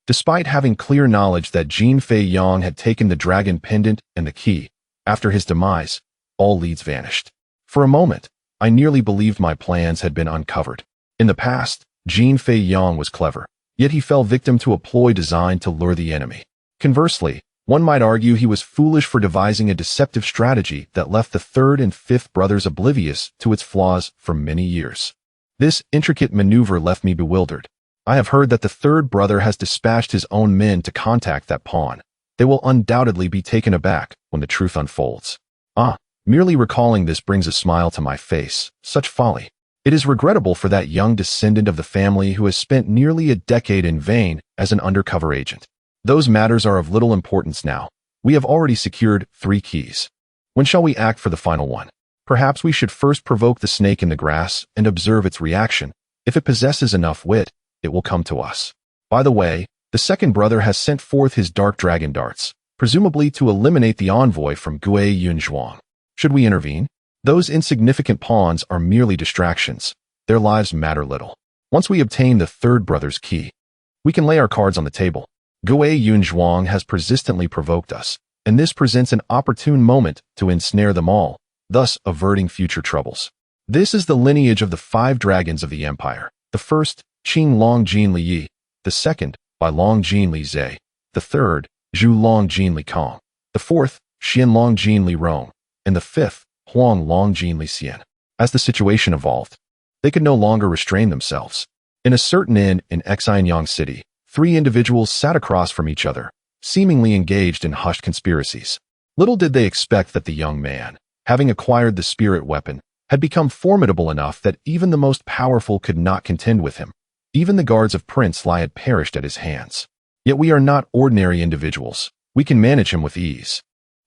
despite having clear knowledge that Jin Feiyang had taken the dragon pendant and the key, after his demise, all leads vanished. For a moment, I nearly believed my plans had been uncovered. In the past, Jin Feiyang was clever, yet he fell victim to a ploy designed to lure the enemy. Conversely, one might argue he was foolish for devising a deceptive strategy that left the third and fifth brothers oblivious to its flaws for many years. This intricate maneuver left me bewildered. I have heard that the third brother has dispatched his own men to contact that pawn. They will undoubtedly be taken aback when the truth unfolds. Merely recalling this brings a smile to my face. Such folly. It is regrettable for that young descendant of the family who has spent nearly a decade in vain as an undercover agent. Those matters are of little importance now. We have already secured 3 keys. When shall we act for the final one? Perhaps we should first provoke the snake in the grass and observe its reaction. If it possesses enough wit, it will come to us. By the way, the second brother has sent forth his dark dragon darts, presumably to eliminate the envoy from Guiyun Zhuang. Should we intervene? Those insignificant pawns are merely distractions. Their lives matter little. Once we obtain the third brother's key, we can lay our cards on the table. Guiyun Zhuang has persistently provoked us, and this presents an opportune moment to ensnare them all, thus averting future troubles. This is the lineage of the 5 dragons of the empire. The first, Qing Long Jin Li Yi. The second, Bai Long Jin Li Zhe. The third, Zhu Long Jin Li Kong. The fourth, Xian Long Jin Li Rong. And the fifth, Huang Long Jin Li Xian. As the situation evolved, they could no longer restrain themselves. In a certain inn in Xianyang City, 3 individuals sat across from each other, seemingly engaged in hushed conspiracies. Little did they expect that the young man, having acquired the spirit weapon, had become formidable enough that even the most powerful could not contend with him. Even the guards of Prince Lai had perished at his hands. Yet we are not ordinary individuals. We can manage him with ease.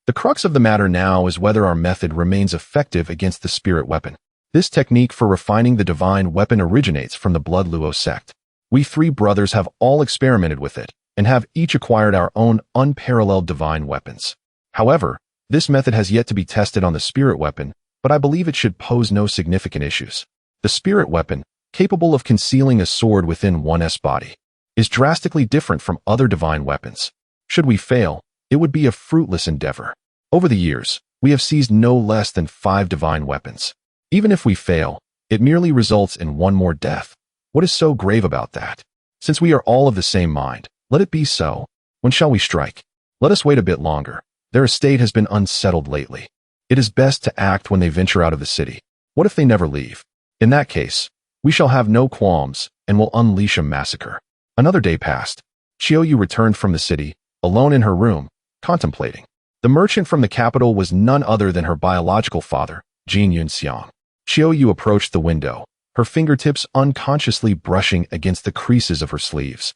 The crux of the matter now is whether our method remains effective against the spirit weapon. This technique for refining the divine weapon originates from the Blood Luo sect. We 3 brothers have all experimented with it, and have each acquired our own unparalleled divine weapons. However, this method has yet to be tested on the spirit weapon, but I believe it should pose no significant issues. The spirit weapon, capable of concealing a sword within one's body, is drastically different from other divine weapons. Should we fail, it would be a fruitless endeavor. Over the years, we have seized no less than 5 divine weapons. Even if we fail, it merely results in 1 more death. What is so grave about that? Since we are all of the same mind, let it be so. When shall we strike? Let us wait a bit longer. Their estate has been unsettled lately. It is best to act when they venture out of the city. What if they never leave? In that case, we shall have no qualms and will unleash a massacre. Another day passed. Qiuyu returned from the city, alone in her room, contemplating. The merchant from the capital was none other than her biological father, Jin Yunxiang. Qiuyu approached the window, her fingertips unconsciously brushing against the creases of her sleeves,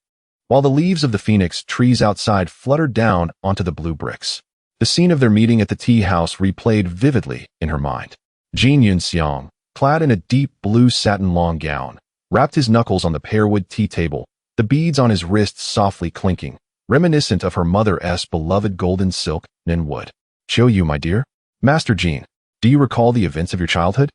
while the leaves of the phoenix trees outside fluttered down onto the blue bricks. The scene of their meeting at the tea house replayed vividly in her mind. Jin Yunxiang, clad in a deep blue satin long gown, rapped his knuckles on the pearwood tea table, the beads on his wrists softly clinking, reminiscent of her mother's beloved golden silk wood. Qiuyu, my dear. Master Jin, do you recall the events of your childhood?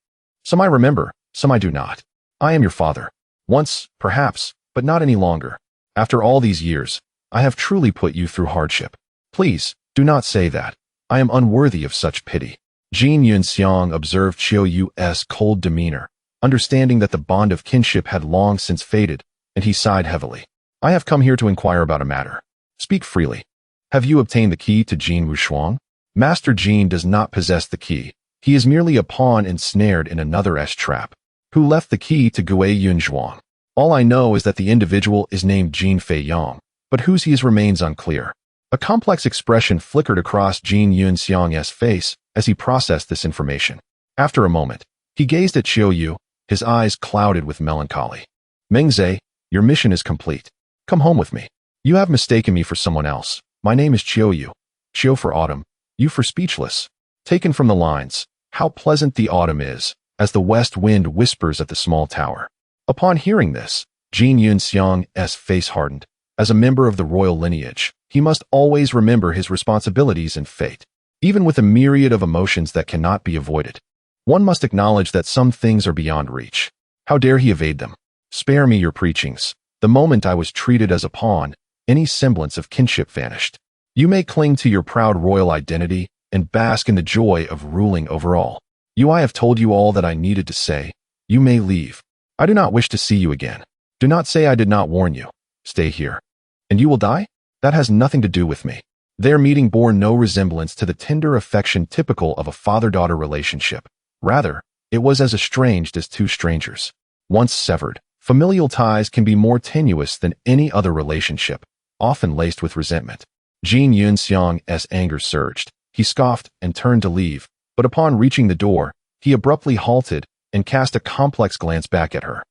Some I remember, some I do not. I am your father. Once, perhaps, but not any longer. After all these years, I have truly put you through hardship. Please, do not say that. I am unworthy of such pity. Jin Yunxiang observed Qiu Yu's cold demeanor, understanding that the bond of kinship had long since faded, and he sighed heavily. I have come here to inquire about a matter. Speak freely. Have you obtained the key to Jin Wushuang? Master Jin does not possess the key. He is merely a pawn ensnared in another's trap. Who left the key to Gui Yunzhuang? All I know is that the individual is named Jin Feiyang, but whose he is remains unclear. A complex expression flickered across Jin Yunxiang's face as he processed this information. After a moment, he gazed at Qiu Yu, his eyes clouded with melancholy. Mengze, your mission is complete. Come home with me. You have mistaken me for someone else. My name is Qiu Yu. Qiu for autumn, Yu for speechless. Taken from the lines, how pleasant the autumn is, as the west wind whispers at the small tower. Upon hearing this, Jin Yunxiang's face hardened. As a member of the royal lineage, he must always remember his responsibilities and fate. Even with a myriad of emotions that cannot be avoided, one must acknowledge that some things are beyond reach. How dare he evade them? Spare me your preachings. The moment I was treated as a pawn, any semblance of kinship vanished. You may cling to your proud royal identity and bask in the joy of ruling over all. I have told you all that I needed to say. You may leave. I do not wish to see you again. Do not say I did not warn you. Stay here. And you will die? That has nothing to do with me. Their meeting bore no resemblance to the tender affection typical of a father-daughter relationship. Rather, it was as estranged as two strangers. Once severed, familial ties can be more tenuous than any other relationship, often laced with resentment. Jin Yunxiang's anger surged. He scoffed and turned to leave, but upon reaching the door, he abruptly halted and cast a complex glance back at her.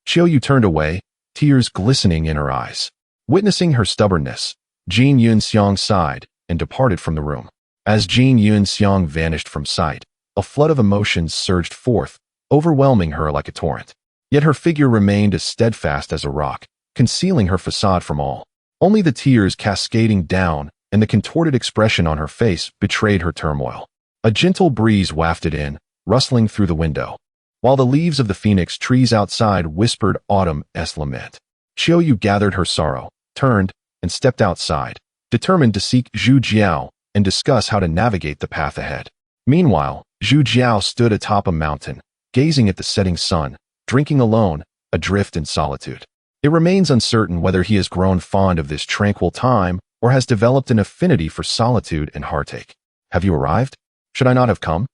Qiu Yu turned away, tears glistening in her eyes. Witnessing her stubbornness, Jin Yunxiang sighed and departed from the room. As Jin Yunxiang vanished from sight, a flood of emotions surged forth, overwhelming her like a torrent. Yet her figure remained as steadfast as a rock, concealing her facade from all. Only the tears cascading down and the contorted expression on her face betrayed her turmoil. A gentle breeze wafted in, rustling through the window, while the leaves of the phoenix trees outside whispered autumn's lament. Qiu Yu gathered her sorrow, turned, and stepped outside, determined to seek Zhu Jiao and discuss how to navigate the path ahead. Meanwhile, Zhu Jiao stood atop a mountain, gazing at the setting sun, drinking alone, adrift in solitude. It remains uncertain whether he has grown fond of this tranquil time or has developed an affinity for solitude and heartache. Have you arrived? Should I not have come?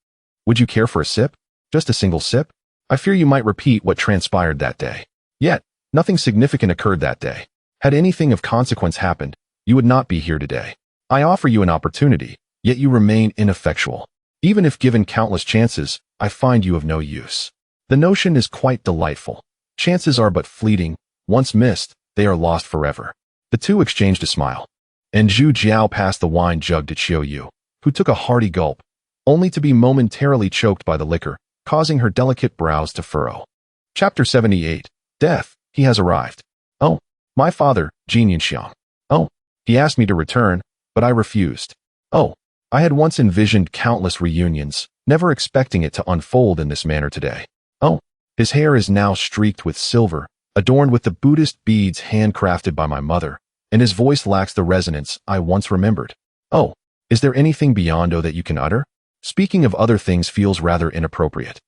Would you care for a sip? Just a single sip? I fear you might repeat what transpired that day. Yet, nothing significant occurred that day. Had anything of consequence happened, you would not be here today. I offer you an opportunity, yet you remain ineffectual. Even if given countless chances, I find you of no use. The notion is quite delightful. Chances are but fleeting. Once missed, they are lost forever. The two exchanged a smile, and Zhu Jiao passed the wine jug to Qiu Yu, who took a hearty gulp, only to be momentarily choked by the liquor, causing her delicate brows to furrow. Chapter 78. Death. He has arrived. Oh, my father, Jin Yunxiang. Oh, he asked me to return, but I refused. Oh, I had once envisioned countless reunions, never expecting it to unfold in this manner today. Oh, his hair is now streaked with silver, adorned with the Buddhist beads handcrafted by my mother, and his voice lacks the resonance I once remembered. Oh, is there anything beyond that you can utter? Speaking of other things feels rather inappropriate,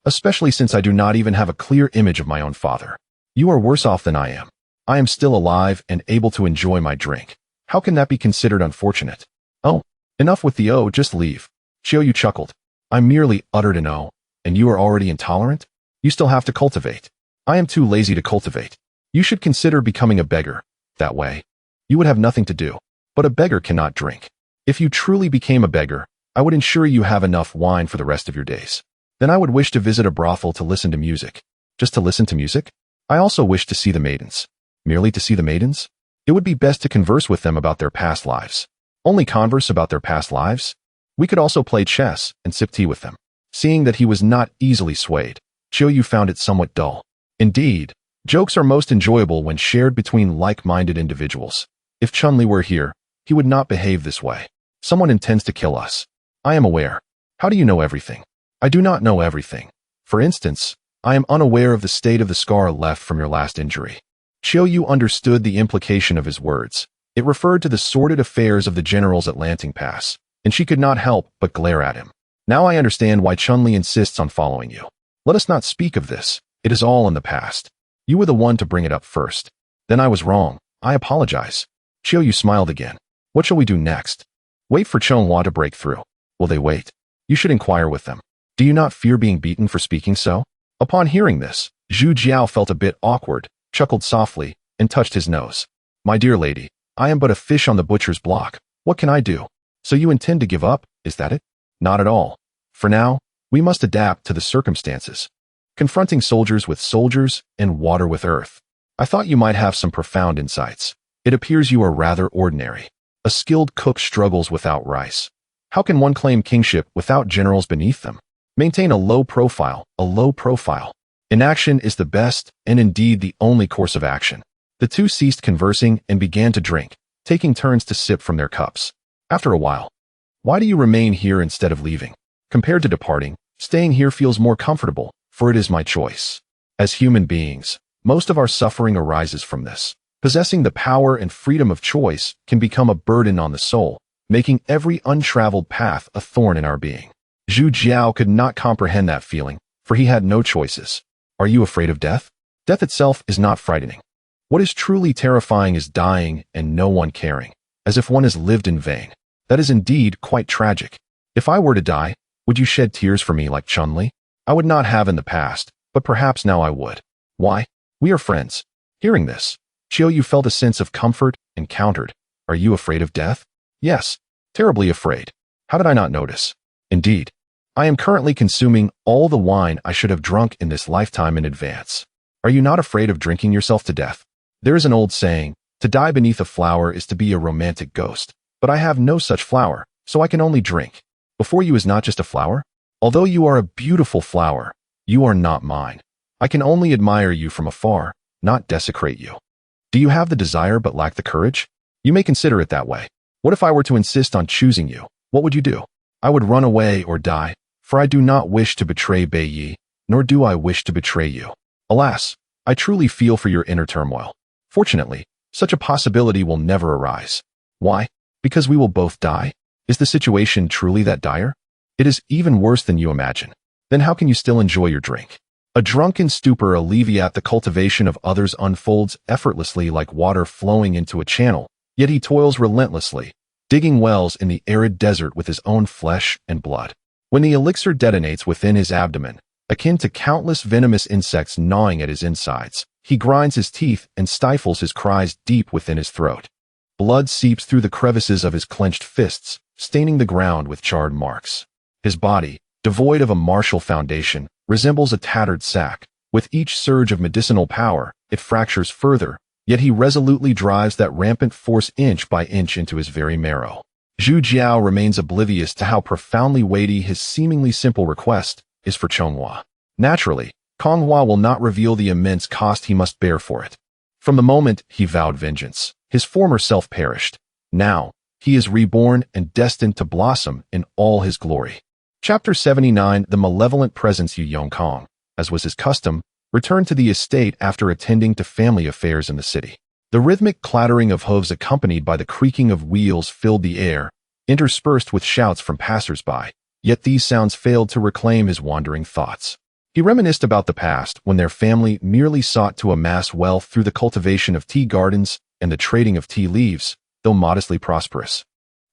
especially since I do not even have a clear image of my own father. You are worse off than I am. I am still alive and able to enjoy my drink. How can that be considered unfortunate? Oh, enough with the oh, just leave. Qiu Yu chuckled. I merely uttered an oh, and you are already intolerant? You still have to cultivate. I am too lazy to cultivate. You should consider becoming a beggar. That way, you would have nothing to do. But a beggar cannot drink. If you truly became a beggar, I would ensure you have enough wine for the rest of your days. Then I would wish to visit a brothel to listen to music. Just to listen to music? I also wish to see the maidens. Merely to see the maidens? It would be best to converse with them about their past lives. Only converse about their past lives? We could also play chess and sip tea with them. Seeing that he was not easily swayed, Qiu Yu found it somewhat dull. Indeed, jokes are most enjoyable when shared between like-minded individuals. If Chun-Li were here, he would not behave this way. Someone intends to kill us. I am aware. How do you know everything? I do not know everything. For instance, I am unaware of the state of the scar left from your last injury. Qiu Yu understood the implication of his words. It referred to the sordid affairs of the generals at Lanting Pass, and she could not help but glare at him. Now I understand why Chun-Li insists on following you. Let us not speak of this. It is all in the past. You were the one to bring it up first. Then I was wrong. I apologize. Chiao Yu smiled again. What shall we do next? Wait for Chonghua to break through. Will they wait? You should inquire with them. Do you not fear being beaten for speaking so? Upon hearing this, Zhu Jiao felt a bit awkward, chuckled softly, and touched his nose. My dear lady, I am but a fish on the butcher's block. What can I do? So you intend to give up, is that it? Not at all. For now, we must adapt to the circumstances. Confronting soldiers with soldiers and water with earth. I thought you might have some profound insights. It appears you are rather ordinary. A skilled cook struggles without rice. How can one claim kingship without generals beneath them? Maintain a low profile, Inaction is the best and indeed the only course of action. The two ceased conversing and began to drink, taking turns to sip from their cups. After a while, why do you remain here instead of leaving? Compared to departing, staying here feels more comfortable, for it is my choice. As human beings, most of our suffering arises from this. Possessing the power and freedom of choice can become a burden on the soul, making every untraveled path a thorn in our being. Zhu Jiao could not comprehend that feeling, for he had no choices. Are you afraid of death? Death itself is not frightening. What is truly terrifying is dying and no one caring, as if one has lived in vain. That is indeed quite tragic. If I were to die, would you shed tears for me like Chun-Li? I would not have in the past, but perhaps now I would. Why? We are friends. Hearing this, Chiao Yu felt a sense of comfort and countered. Are you afraid of death? Yes, terribly afraid. How did I not notice? Indeed, I am currently consuming all the wine I should have drunk in this lifetime in advance. Are you not afraid of drinking yourself to death? There is an old saying, to die beneath a flower is to be a romantic ghost. But I have no such flower, so I can only drink. Before you is not just a flower? Although you are a beautiful flower, you are not mine. I can only admire you from afar, not desecrate you. Do you have the desire but lack the courage? You may consider it that way. What if I were to insist on choosing you? What would you do? I would run away or die, for I do not wish to betray Bei Yi, nor do I wish to betray you. Alas, I truly feel for your inner turmoil. Fortunately, such a possibility will never arise. Why? Because we will both die? Is the situation truly that dire? It is even worse than you imagine. Then how can you still enjoy your drink? A drunken stupor alleviate the cultivation of others unfolds effortlessly like water flowing into a channel, yet he toils relentlessly, digging wells in the arid desert with his own flesh and blood. When the elixir detonates within his abdomen, akin to countless venomous insects gnawing at his insides, he grinds his teeth and stifles his cries deep within his throat. Blood seeps through the crevices of his clenched fists, staining the ground with charred marks. His body, devoid of a martial foundation, resembles a tattered sack. With each surge of medicinal power, it fractures further, yet he resolutely drives that rampant force inch by inch into his very marrow. Zhu Jiao remains oblivious to how profoundly weighty his seemingly simple request is for Chonghua. Naturally, Chonghua will not reveal the immense cost he must bear for it. From the moment he vowed vengeance, his former self perished. Now, he is reborn and destined to blossom in all his glory. Chapter 79. The malevolent presence. Yu Yongkong, as was his custom, returned to the estate after attending to family affairs in the city. The rhythmic clattering of hooves accompanied by the creaking of wheels filled the air, interspersed with shouts from passers-by, yet these sounds failed to reclaim his wandering thoughts. He reminisced about the past when their family merely sought to amass wealth through the cultivation of tea gardens and the trading of tea leaves, though modestly prosperous.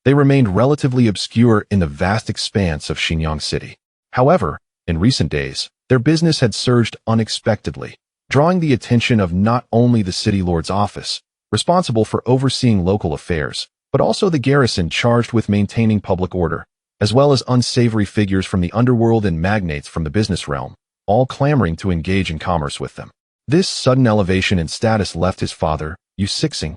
They remained relatively obscure in the vast expanse of Xinyang City. However, in recent days, their business had surged unexpectedly, drawing the attention of not only the city lord's office, responsible for overseeing local affairs, but also the garrison charged with maintaining public order, as well as unsavory figures from the underworld and magnates from the business realm, all clamoring to engage in commerce with them. This sudden elevation in status left his father, Yu Sixing,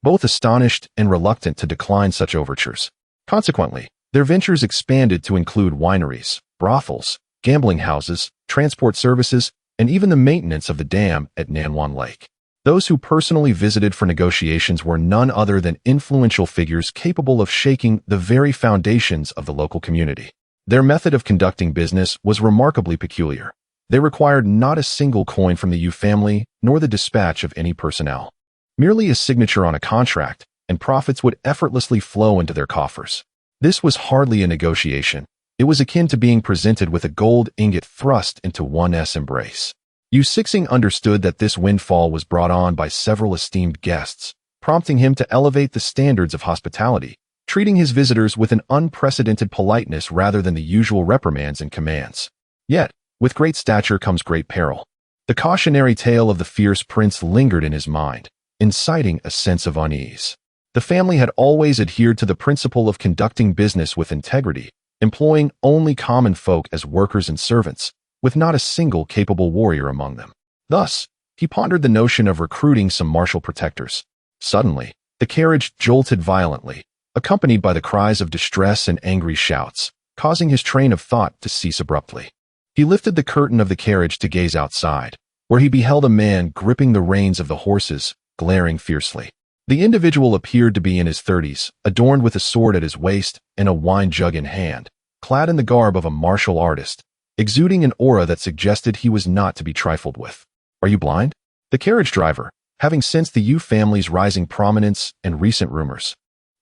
both astonished and reluctant to decline such overtures. Consequently, their ventures expanded to include wineries, brothels, gambling houses, transport services, and even the maintenance of the dam at Nanwan Lake. Those who personally visited for negotiations were none other than influential figures capable of shaking the very foundations of the local community. Their method of conducting business was remarkably peculiar. They required not a single coin from the Yu family, nor the dispatch of any personnel. Merely a signature on a contract, and profits would effortlessly flow into their coffers. This was hardly a negotiation. It was akin to being presented with a gold ingot thrust into one's embrace. Yu Sixing understood that this windfall was brought on by several esteemed guests, prompting him to elevate the standards of hospitality, treating his visitors with an unprecedented politeness rather than the usual reprimands and commands. Yet, with great stature comes great peril. The cautionary tale of the fierce prince lingered in his mind, inciting a sense of unease. The family had always adhered to the principle of conducting business with integrity, employing only common folk as workers and servants, with not a single capable warrior among them. Thus, he pondered the notion of recruiting some martial protectors. Suddenly, the carriage jolted violently, accompanied by the cries of distress and angry shouts, causing his train of thought to cease abruptly. He lifted the curtain of the carriage to gaze outside, where he beheld a man gripping the reins of the horses, glaring fiercely. The individual appeared to be in his 30s, adorned with a sword at his waist and a wine jug in hand, clad in the garb of a martial artist, exuding an aura that suggested he was not to be trifled with. "Are you blind?" The carriage driver, having sensed the Yu family's rising prominence and recent rumors,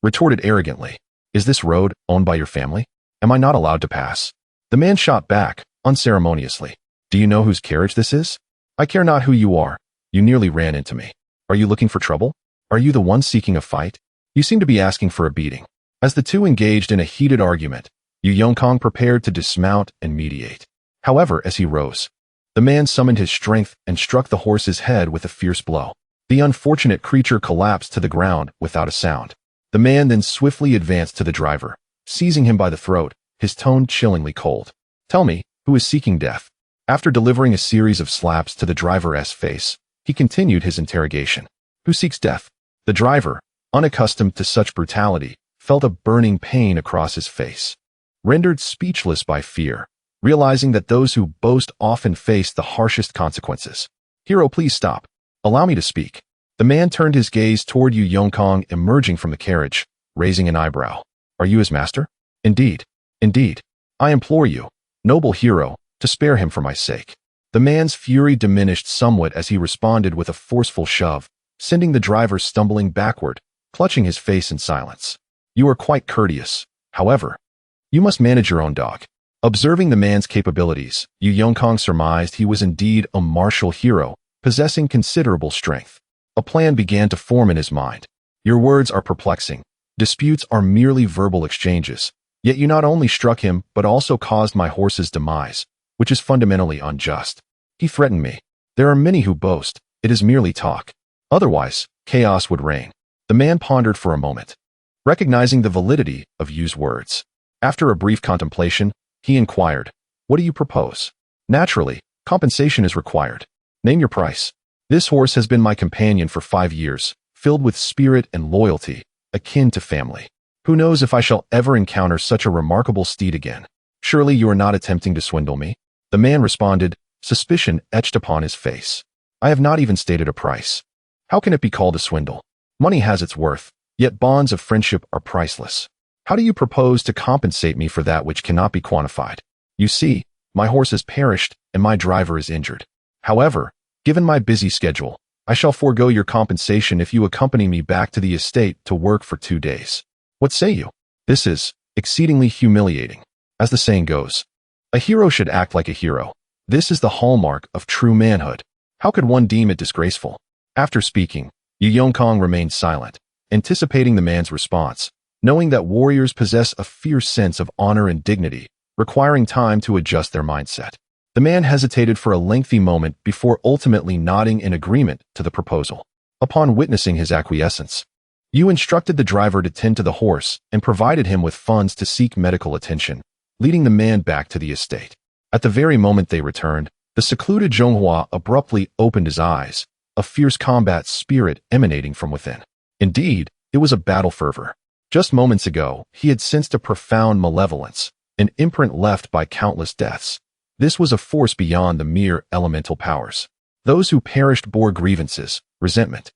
retorted arrogantly, "Is this road owned by your family? Am I not allowed to pass?" The man shot back, unceremoniously, "Do you know whose carriage this is? I care not who you are. You nearly ran into me. Are you looking for trouble? Are you the one seeking a fight? You seem to be asking for a beating." As the two engaged in a heated argument, Yu Yongkang prepared to dismount and mediate. However, as he rose, the man summoned his strength and struck the horse's head with a fierce blow. The unfortunate creature collapsed to the ground without a sound. The man then swiftly advanced to the driver, seizing him by the throat, his tone chillingly cold. "Tell me, who is seeking death?" After delivering a series of slaps to the driver's face, he continued his interrogation. "Who seeks death?" The driver, unaccustomed to such brutality, felt a burning pain across his face. Rendered speechless by fear, realizing that those who boast often face the harshest consequences. "Hero, please stop. Allow me to speak." The man turned his gaze toward Yu Yongkang emerging from the carriage, raising an eyebrow. "Are you his master?" "Indeed. Indeed. I implore you, noble hero, to spare him for my sake." The man's fury diminished somewhat as he responded with a forceful shove, sending the driver stumbling backward, clutching his face in silence. "You are quite courteous. However, you must manage your own dog." Observing the man's capabilities, Yu Yongkang surmised he was indeed a martial hero, possessing considerable strength. A plan began to form in his mind. "Your words are perplexing. Disputes are merely verbal exchanges. Yet you not only struck him, but also caused my horse's demise, which is fundamentally unjust. He threatened me. There are many who boast. It is merely talk. Otherwise, chaos would reign." The man pondered for a moment, recognizing the validity of Yu's words. After a brief contemplation, he inquired, "What do you propose?" "Naturally, compensation is required. Name your price." "This horse has been my companion for 5 years, filled with spirit and loyalty, akin to family. Who knows if I shall ever encounter such a remarkable steed again? Surely you are not attempting to swindle me?" The man responded, suspicion etched upon his face. "I have not even stated a price. How can it be called a swindle? Money has its worth, yet bonds of friendship are priceless. How do you propose to compensate me for that which cannot be quantified? You see, my horse has perished and my driver is injured. However, given my busy schedule, I shall forego your compensation if you accompany me back to the estate to work for 2 days. What say you?" This is exceedingly humiliating. As the saying goes, a hero should act like a hero. This is the hallmark of true manhood. How could one deem it disgraceful? After speaking, Yu Yongkang remained silent, anticipating the man's response, knowing that warriors possess a fierce sense of honor and dignity, requiring time to adjust their mindset. The man hesitated for a lengthy moment before ultimately nodding in agreement to the proposal. Upon witnessing his acquiescence, Yu instructed the driver to tend to the horse and provided him with funds to seek medical attention, leading the man back to the estate. At the very moment they returned, the secluded Zhonghua abruptly opened his eyes, a fierce combat spirit emanating from within. Indeed, it was a battle fervor. Just moments ago, he had sensed a profound malevolence, an imprint left by countless deaths. This was a force beyond the mere elemental powers. Those who perished bore grievances, resentment,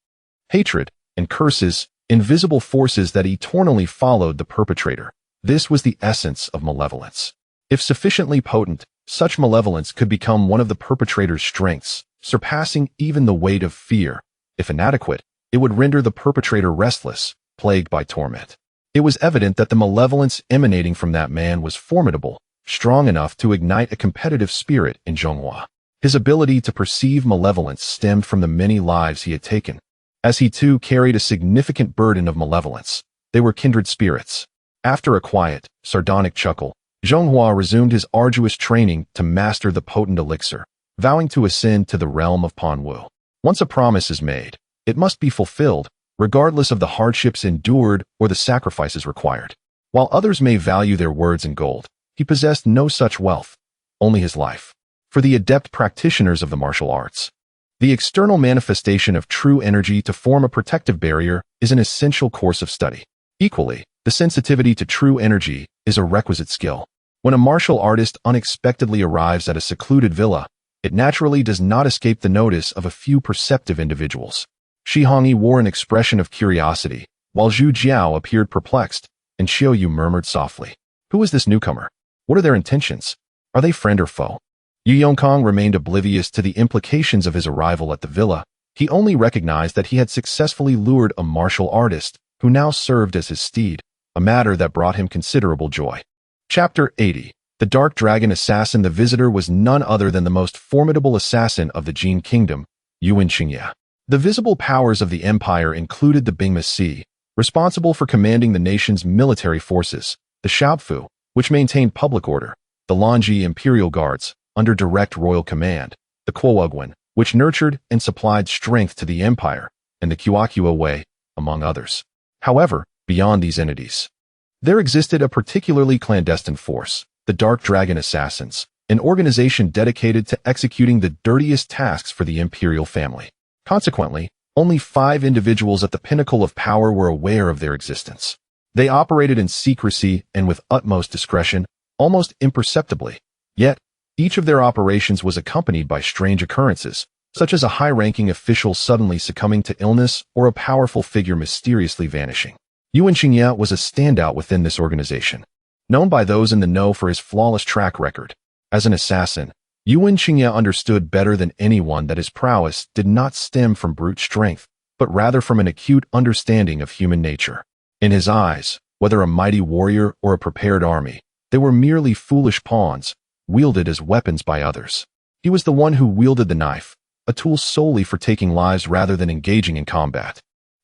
hatred, and curses, invisible forces that eternally followed the perpetrator. This was the essence of malevolence. If sufficiently potent, such malevolence could become one of the perpetrator's strengths, surpassing even the weight of fear. If inadequate, it would render the perpetrator restless, plagued by torment. It was evident that the malevolence emanating from that man was formidable, strong enough to ignite a competitive spirit in Zhonghua. His ability to perceive malevolence stemmed from the many lives he had taken. As he too carried a significant burden of malevolence, they were kindred spirits. After a quiet, sardonic chuckle, Zhonghua resumed his arduous training to master the potent elixir, vowing to ascend to the realm of Panwu. Once a promise is made, it must be fulfilled, regardless of the hardships endured or the sacrifices required. While others may value their words in gold, he possessed no such wealth, only his life. For the adept practitioners of the martial arts, the external manifestation of true energy to form a protective barrier is an essential course of study. Equally, the sensitivity to true energy is a requisite skill. When a martial artist unexpectedly arrives at a secluded villa, it naturally does not escape the notice of a few perceptive individuals. Shi Hongyi wore an expression of curiosity, while Zhu Jiao appeared perplexed, and Xiao Yu murmured softly, "Who is this newcomer? What are their intentions? Are they friend or foe?" Yu Yongkang remained oblivious to the implications of his arrival at the villa. He only recognized that he had successfully lured a martial artist, who now served as his steed, a matter that brought him considerable joy. Chapter 80. The Dark Dragon Assassin. The visitor was none other than the most formidable assassin of the Jin Kingdom, Yuan Xingye. The visible powers of the empire included the Bingma Si, responsible for commanding the nation's military forces, the Xiaofu, which maintained public order, the Lanji Imperial Guards, under direct royal command, the Kuoguan, which nurtured and supplied strength to the empire, and the Qiaqua Wei, among others. However, beyond these entities, there existed a particularly clandestine force, the Dark Dragon Assassins, an organization dedicated to executing the dirtiest tasks for the imperial family. Consequently, only 5 individuals at the pinnacle of power were aware of their existence. They operated in secrecy and with utmost discretion, almost imperceptibly. Yet, each of their operations was accompanied by strange occurrences, such as a high-ranking official suddenly succumbing to illness or a powerful figure mysteriously vanishing. Yuan Xingye was a standout within this organization, known by those in the know for his flawless track record. As an assassin, Yuan Xingye understood better than anyone that his prowess did not stem from brute strength, but rather from an acute understanding of human nature. In his eyes, whether a mighty warrior or a prepared army, they were merely foolish pawns, wielded as weapons by others. He was the one who wielded the knife, a tool solely for taking lives rather than engaging in combat.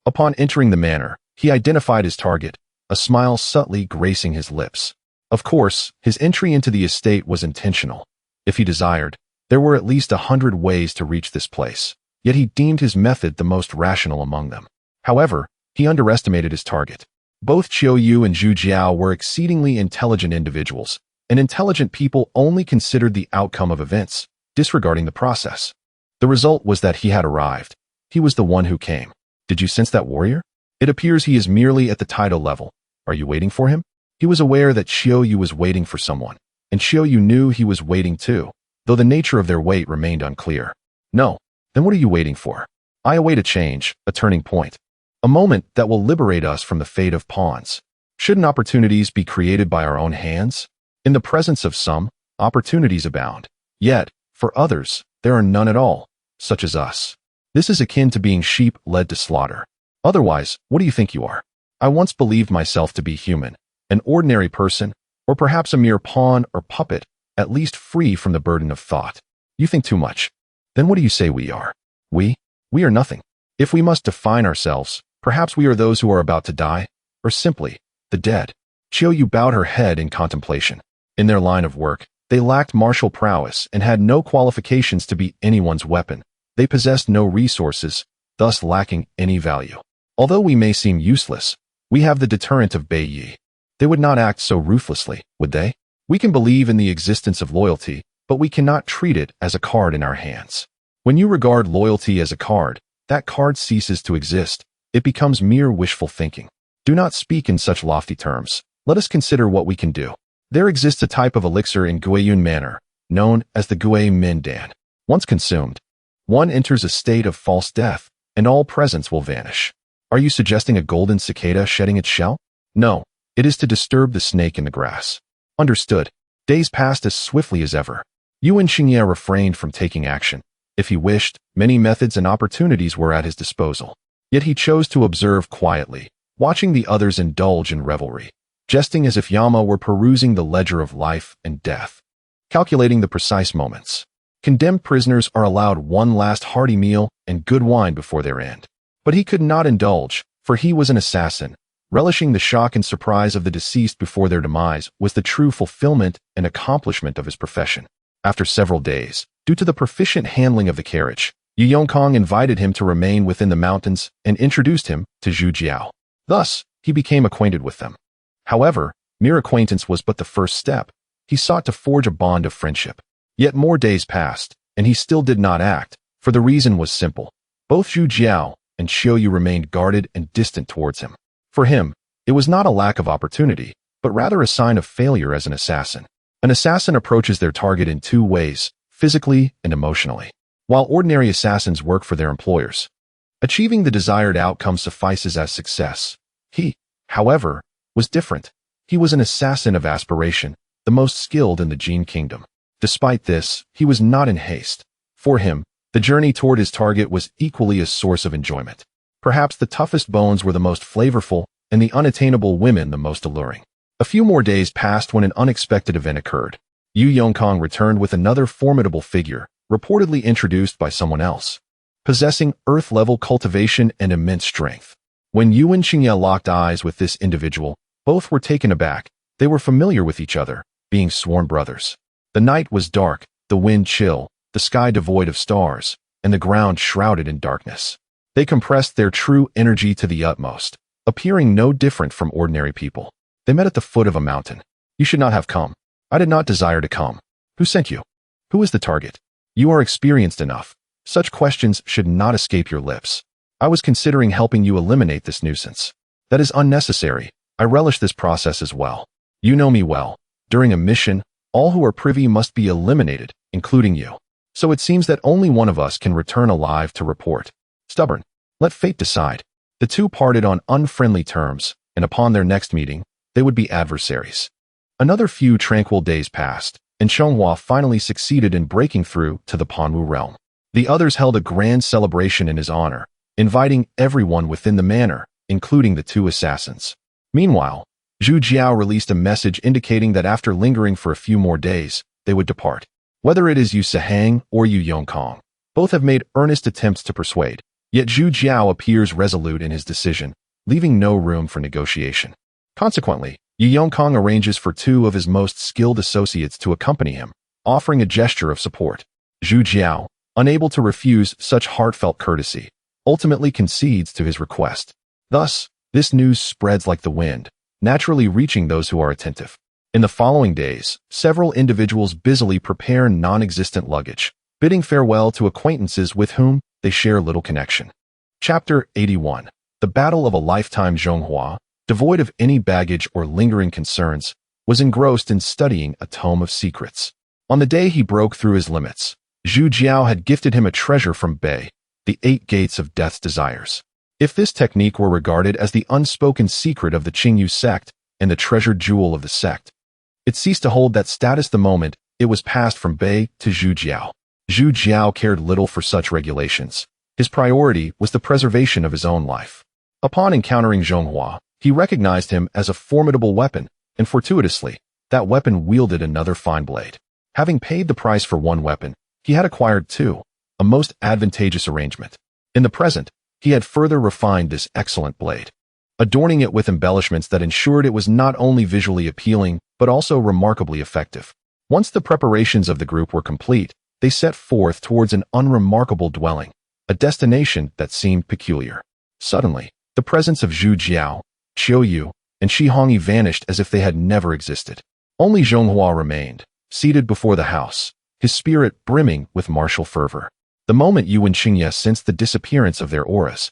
Upon entering the manor, he identified his target, a smile subtly gracing his lips. Of course, his entry into the estate was intentional. If he desired, there were at least 100 ways to reach this place, yet he deemed his method the most rational among them. However, he underestimated his target. Both Qiao Yu and Zhu Jiao were exceedingly intelligent individuals, and intelligent people only considered the outcome of events, disregarding the process. The result was that he had arrived. He was the one who came. Did you sense that warrior? It appears he is merely at the title level. Are you waiting for him? He was aware that Qiao Yu was waiting for someone, and Qiao Yu knew he was waiting too, though the nature of their wait remained unclear. No, then what are you waiting for? I await a change, a turning point. A moment that will liberate us from the fate of pawns. Shouldn't opportunities be created by our own hands? In the presence of some, opportunities abound. Yet, for others, there are none at all, such as us. This is akin to being sheep led to slaughter. Otherwise, what do you think you are? I once believed myself to be human, an ordinary person, or perhaps a mere pawn or puppet, at least free from the burden of thought. You think too much. Then what do you say we are? We are nothing. If we must define ourselves, perhaps we are those who are about to die, or simply, the dead. Qiao Yu bowed her head in contemplation. In their line of work, they lacked martial prowess and had no qualifications to be anyone's weapon. They possessed no resources, thus lacking any value. Although we may seem useless, we have the deterrent of Bei Yi. They would not act so ruthlessly, would they? We can believe in the existence of loyalty, but we cannot treat it as a card in our hands. When you regard loyalty as a card, that card ceases to exist. It becomes mere wishful thinking. Do not speak in such lofty terms. Let us consider what we can do. There exists a type of elixir in Guiyun Manor, known as the Gui Min Dan. Once consumed, one enters a state of false death, and all presence will vanish. Are you suggesting a golden cicada shedding its shell? No, it is to disturb the snake in the grass. Understood. Days passed as swiftly as ever. Yuan Xingye refrained from taking action. If he wished, many methods and opportunities were at his disposal. Yet he chose to observe quietly, watching the others indulge in revelry. jesting as if Yama were perusing the ledger of life and death, calculating the precise moments. Condemned prisoners are allowed one last hearty meal and good wine before their end. But he could not indulge, for he was an assassin. Relishing the shock and surprise of the deceased before their demise was the true fulfillment and accomplishment of his profession. After several days, due to the proficient handling of the carriage, Yu Yongkang invited him to remain within the mountains and introduced him to Zhu Jiao. Thus, he became acquainted with them. However, mere acquaintance was but the first step. He sought to forge a bond of friendship. Yet more days passed, and he still did not act, for the reason was simple. Both Zhu Jiao and Xiao Yu remained guarded and distant towards him. For him, it was not a lack of opportunity, but rather a sign of failure as an assassin. An assassin approaches their target in two ways, physically and emotionally. While ordinary assassins work for their employers, achieving the desired outcome suffices as success. He, however, was different. He was an assassin of aspiration, the most skilled in the Jin Kingdom. Despite this, he was not in haste. For him, the journey toward his target was equally a source of enjoyment. Perhaps the toughest bones were the most flavorful, and the unattainable women the most alluring. A few more days passed when an unexpected event occurred. Yu Yongkang returned with another formidable figure, reportedly introduced by someone else, possessing earth-level cultivation and immense strength. When Yu and Qingya locked eyes with this individual, both were taken aback. They were familiar with each other, being sworn brothers. The night was dark, the wind chill, the sky devoid of stars, and the ground shrouded in darkness. They compressed their true energy to the utmost, appearing no different from ordinary people. They met at the foot of a mountain. You should not have come. I did not desire to come. Who sent you? Who is the target? You are experienced enough. Such questions should not escape your lips. I was considering helping you eliminate this nuisance. That is unnecessary. I relish this process as well. You know me well. During a mission, all who are privy must be eliminated, including you. So it seems that only one of us can return alive to report. Stubborn. Let fate decide. The two parted on unfriendly terms, and upon their next meeting, they would be adversaries. Another few tranquil days passed, and Xianghua finally succeeded in breaking through to the Panwu realm. The others held a grand celebration in his honor, inviting everyone within the manor, including the two assassins. Meanwhile, Zhu Jiao released a message indicating that after lingering for a few more days, they would depart. Whether it is Yu Sihang or Yu Yongkang, both have made earnest attempts to persuade, yet Zhu Jiao appears resolute in his decision, leaving no room for negotiation. Consequently, Yu Yongkang arranges for two of his most skilled associates to accompany him, offering a gesture of support. Zhu Jiao, unable to refuse such heartfelt courtesy, ultimately concedes to his request. Thus, this news spreads like the wind, naturally reaching those who are attentive. In the following days, several individuals busily prepare non-existent luggage, bidding farewell to acquaintances with whom they share little connection. Chapter 81. The Battle of a Lifetime. Zhonghua, devoid of any baggage or lingering concerns, was engrossed in studying a tome of secrets. On the day he broke through his limits, Zhu Jiao had gifted him a treasure from Bei, the 8 Gates of Death's Desires. If this technique were regarded as the unspoken secret of the Qingyu sect and the treasured jewel of the sect, it ceased to hold that status the moment it was passed from Bei to Zhu Jiao. Zhu Jiao cared little for such regulations. His priority was the preservation of his own life. Upon encountering Zhonghua, he recognized him as a formidable weapon, and fortuitously, that weapon wielded another fine blade. Having paid the price for one weapon, he had acquired two, a most advantageous arrangement. In the present, he had further refined this excellent blade, adorning it with embellishments that ensured it was not only visually appealing, but also remarkably effective. Once the preparations of the group were complete, they set forth towards an unremarkable dwelling, a destination that seemed peculiar. Suddenly, the presence of Zhu Jiao, Xiao Yu, and Shi Hongyi vanished as if they had never existed. Only Zhonghua remained, seated before the house, his spirit brimming with martial fervor. The moment Yu and Qingya sensed the disappearance of their auras,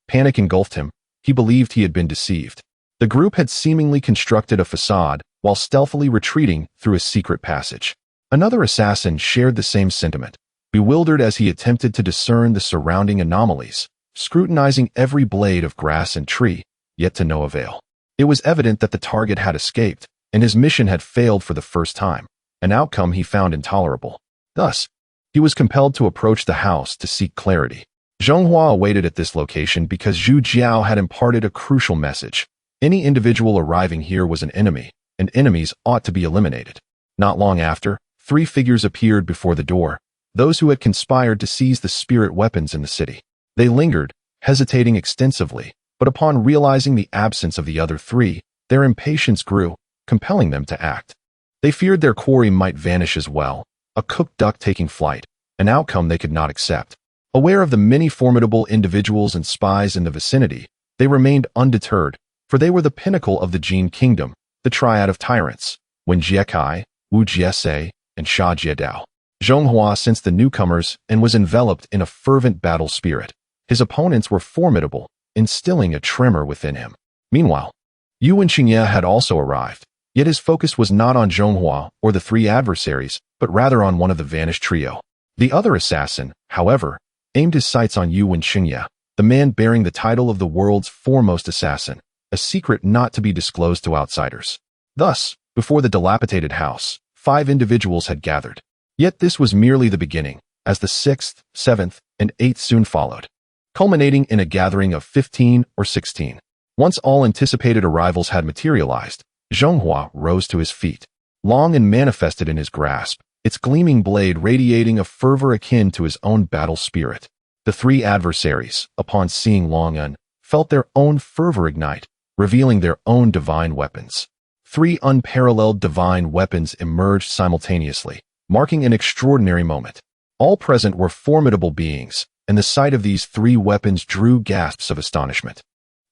panic engulfed him. He believed he had been deceived. The group had seemingly constructed a facade while stealthily retreating through a secret passage. Another assassin shared the same sentiment, bewildered as he attempted to discern the surrounding anomalies, scrutinizing every blade of grass and tree, yet to no avail. It was evident that the target had escaped, and his mission had failed for the first time, an outcome he found intolerable. Thus, he was compelled to approach the house to seek clarity. Zhonghua awaited at this location because Zhu Jiao had imparted a crucial message, Any individual arriving here was an enemy, and enemies ought to be eliminated. Not long after, 3 figures appeared before the door, those who had conspired to seize the spirit weapons in the city. They lingered, hesitating extensively, but upon realizing the absence of the other 3, their impatience grew, compelling them to act. They feared their quarry might vanish as well, a cooked duck taking flight, an outcome they could not accept. Aware of the many formidable individuals and spies in the vicinity, they remained undeterred, for they were the pinnacle of the Jin kingdom, the triad of tyrants, Wen Jiekai, Wu Jiese, and Sha Jiedao. Zhonghua sensed the newcomers and was enveloped in a fervent battle spirit. His opponents were formidable, instilling a tremor within him. Meanwhile, Yu Wenqingye had also arrived, yet his focus was not on Zhonghua or the 3 adversaries, but rather on one of the vanished trio. The other assassin, however, aimed his sights on Yu Wenqingye, the man bearing the title of the world's foremost assassin, a secret not to be disclosed to outsiders. Thus, before the dilapidated house, 5 individuals had gathered. Yet this was merely the beginning, as the 6th, 7th, and 8th soon followed, culminating in a gathering of 15 or 16. Once all anticipated arrivals had materialized, Zhonghua rose to his feet, long and manifested in his grasp, its gleaming blade radiating a fervor akin to his own battle spirit. The 3 adversaries, upon seeing Long Un, felt their own fervor ignite, revealing their own divine weapons. 3 unparalleled divine weapons emerged simultaneously, marking an extraordinary moment. All present were formidable beings, and the sight of these 3 weapons drew gasps of astonishment.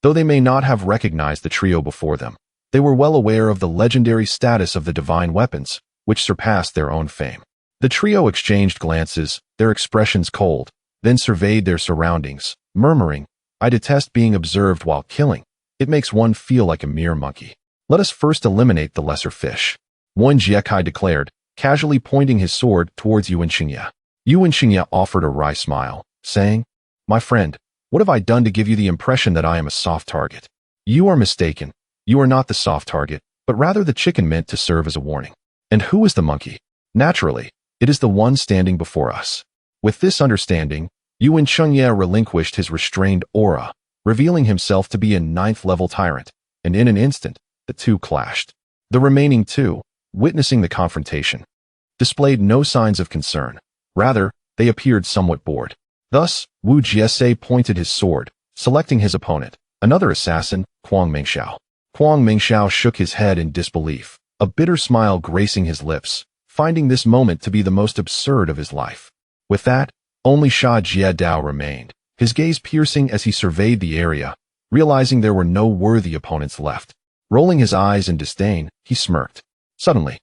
Though they may not have recognized the trio before them, they were well aware of the legendary status of the divine weapons, which surpassed their own fame. The trio exchanged glances, their expressions cold, then surveyed their surroundings, murmuring, "I detest being observed while killing. It makes one feel like a mere monkey. Let us first eliminate the lesser fish," Wen Jiekai declared, casually pointing his sword towards Yu Wenqingye. Yu Wenqingye offered a wry smile, saying, "My friend, what have I done to give you the impression that I am a soft target? You are mistaken. You are not the soft target, but rather the chicken meant to serve as a warning. And who is the monkey? Naturally, it is the one standing before us." With this understanding, Yu Wenqingye relinquished his restrained aura, revealing himself to be a 9th-level tyrant, and in an instant, the 2 clashed. The remaining 2, witnessing the confrontation, displayed no signs of concern. Rather, they appeared somewhat bored. Thus, Wu Jiese pointed his sword, selecting his opponent, another assassin, Kuang Mengxiao. Kuang Mengxiao shook his head in disbelief, a bitter smile gracing his lips, finding this moment to be the most absurd of his life. With that, only Sha Jiedao remained, his gaze piercing as he surveyed the area, realizing there were no worthy opponents left. Rolling his eyes in disdain, he smirked. Suddenly,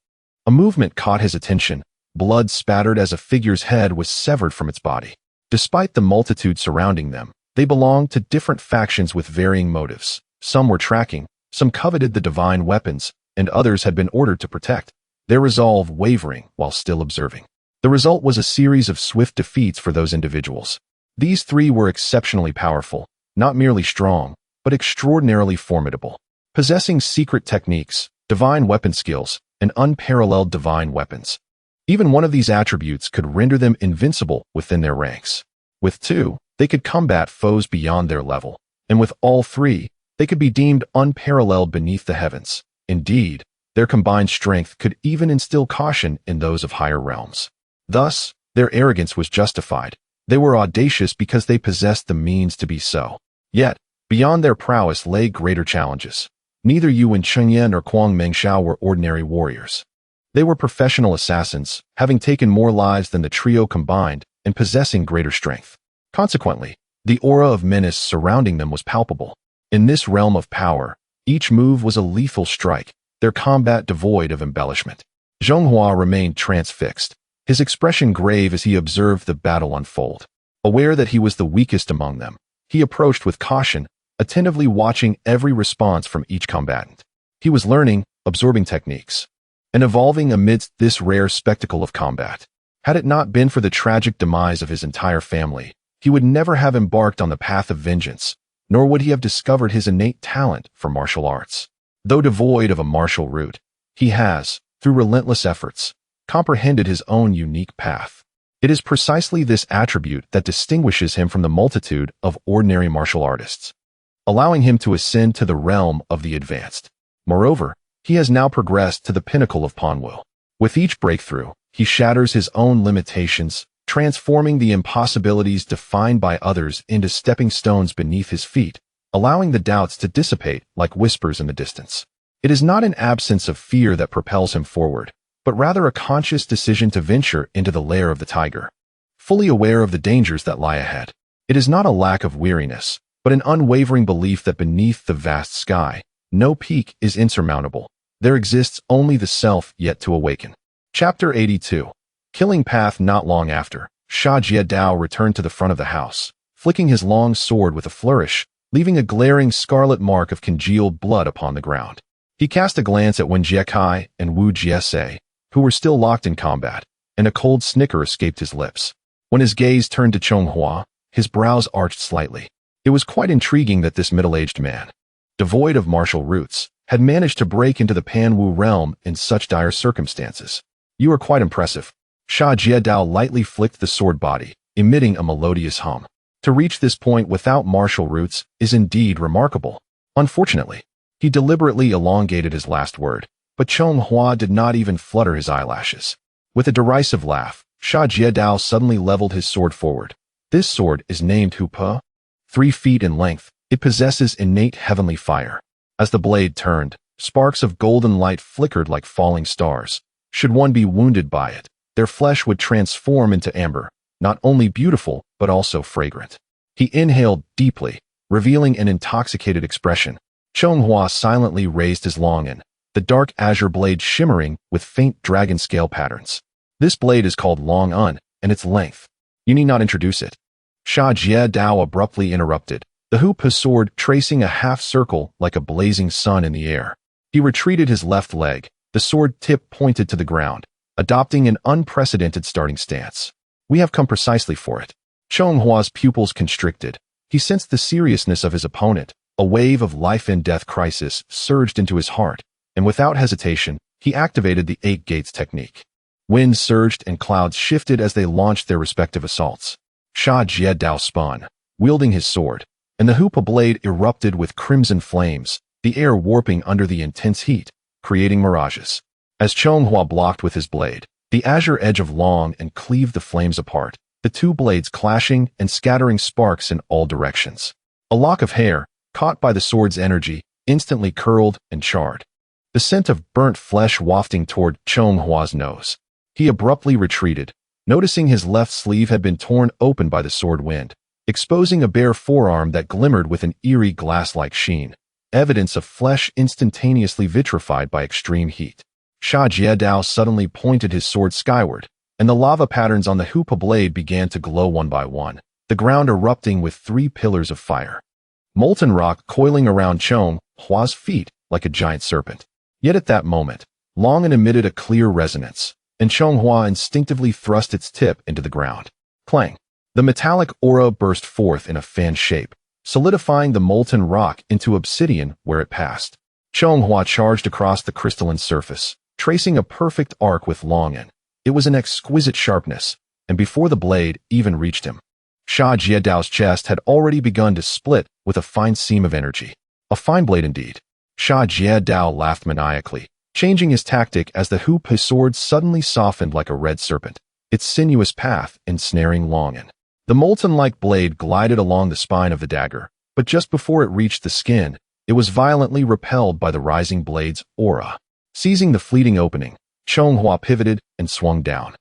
a movement caught his attention. Blood spattered as a figure's head was severed from its body. Despite the multitude surrounding them, they belonged to different factions with varying motives. Some were tracking, some coveted the divine weapons, and others had been ordered to protect, their resolve wavering while still observing. The result was a series of swift defeats for those individuals. These 3 were exceptionally powerful, not merely strong, but extraordinarily formidable, possessing secret techniques, divine weapon skills, and unparalleled divine weapons. Even one of these attributes could render them invincible within their ranks. With 2, they could combat foes beyond their level, and with all 3, they could be deemed unparalleled beneath the heavens. Indeed, their combined strength could even instill caution in those of higher realms. Thus, their arrogance was justified. They were audacious because they possessed the means to be so. Yet, beyond their prowess lay greater challenges. Neither Yu Wenqingye nor Kuang Mengxiao were ordinary warriors. They were professional assassins, having taken more lives than the trio combined and possessing greater strength. Consequently, the aura of menace surrounding them was palpable. In this realm of power, each move was a lethal strike, their combat devoid of embellishment. Zhonghua remained transfixed, his expression grave as he observed the battle unfold. Aware that he was the weakest among them, he approached with caution, attentively watching every response from each combatant. He was learning, absorbing techniques, and evolving amidst this rare spectacle of combat. Had it not been for the tragic demise of his entire family, he would never have embarked on the path of vengeance, nor would he have discovered his innate talent for martial arts. Though devoid of a martial root, he has, through relentless efforts, comprehended his own unique path. It is precisely this attribute that distinguishes him from the multitude of ordinary martial artists. allowing him to ascend to the realm of the advanced. Moreover, he has now progressed to the pinnacle of Panwu. With each breakthrough, he shatters his own limitations, transforming the impossibilities defined by others into stepping stones beneath his feet, allowing the doubts to dissipate like whispers in the distance. It is not an absence of fear that propels him forward, but rather a conscious decision to venture into the lair of the tiger. Fully aware of the dangers that lie ahead, it is not a lack of weariness, but an unwavering belief that beneath the vast sky, no peak is insurmountable. There exists only the self yet to awaken. Chapter 82. Killing Path. Not long after, Sha Jiedao returned to the front of the house, flicking his long sword with a flourish, leaving a glaring scarlet mark of congealed blood upon the ground. He cast a glance at Wen Jiekai and Wu Jiese, who were still locked in combat, and a cold snicker escaped his lips. When his gaze turned to Chonghua, his brows arched slightly. It was quite intriguing that this middle-aged man, devoid of martial roots, had managed to break into the Panwu realm in such dire circumstances. You are quite impressive. Sha Jiedao lightly flicked the sword body, emitting a melodious hum. To reach this point without martial roots is indeed remarkable. Unfortunately, he deliberately elongated his last word, but Chonghua did not even flutter his eyelashes. With a derisive laugh, Sha Jiedao suddenly leveled his sword forward. This sword is named Hupa. 3 feet in length, it possesses innate heavenly fire. As the blade turned, sparks of golden light flickered like falling stars. Should one be wounded by it, their flesh would transform into amber, not only beautiful, but also fragrant. He inhaled deeply, revealing an intoxicated expression. Chonghua silently raised his longan, the dark azure blade shimmering with faint dragon scale patterns. This blade is called Long Un, and its length. You need not introduce it. Sha Jiedao abruptly interrupted, the Hupa sword tracing a half circle like a blazing sun in the air. He retreated his left leg, the sword tip pointed to the ground, adopting an unprecedented starting stance. We have come precisely for it. Chonghua's pupils constricted. He sensed the seriousness of his opponent. A wave of life-and-death crisis surged into his heart, and without hesitation, he activated the 8 gates technique. Wind surged and clouds shifted as they launched their respective assaults. Sha Jiedao spun, wielding his sword, and the Hupa blade erupted with crimson flames, the air warping under the intense heat, creating mirages. As Chonghua blocked with his blade, the azure edge of Long and cleaved the flames apart, the 2 blades clashing and scattering sparks in all directions. A lock of hair, caught by the sword's energy, instantly curled and charred. The scent of burnt flesh wafting toward Chonghua's nose. He abruptly retreated, noticing his left sleeve had been torn open by the sword wind, exposing a bare forearm that glimmered with an eerie glass-like sheen, evidence of flesh instantaneously vitrified by extreme heat. Sha Jiedao suddenly pointed his sword skyward, and the lava patterns on the Hupa blade began to glow one by one, the ground erupting with 3 pillars of fire. Molten rock coiling around Chonghua's feet like a giant serpent. Yet at that moment, Long Un emitted a clear resonance, and Chonghua instinctively thrust its tip into the ground. Clang! The metallic aura burst forth in a fan shape, solidifying the molten rock into obsidian where it passed. Chonghua charged across the crystalline surface, tracing a perfect arc with Long Un. It was an exquisite sharpness, and before the blade even reached him, Sha Jiedao's chest had already begun to split with a fine seam of energy. A fine blade indeed. Sha Jiedao laughed maniacally, changing his tactic as the Hupa sword suddenly softened like a red serpent, its sinuous path ensnaring Long Un. The molten-like blade glided along the spine of the dagger, but just before it reached the skin, it was violently repelled by the rising blade's aura. Seizing the fleeting opening, Chonghua pivoted and swung down,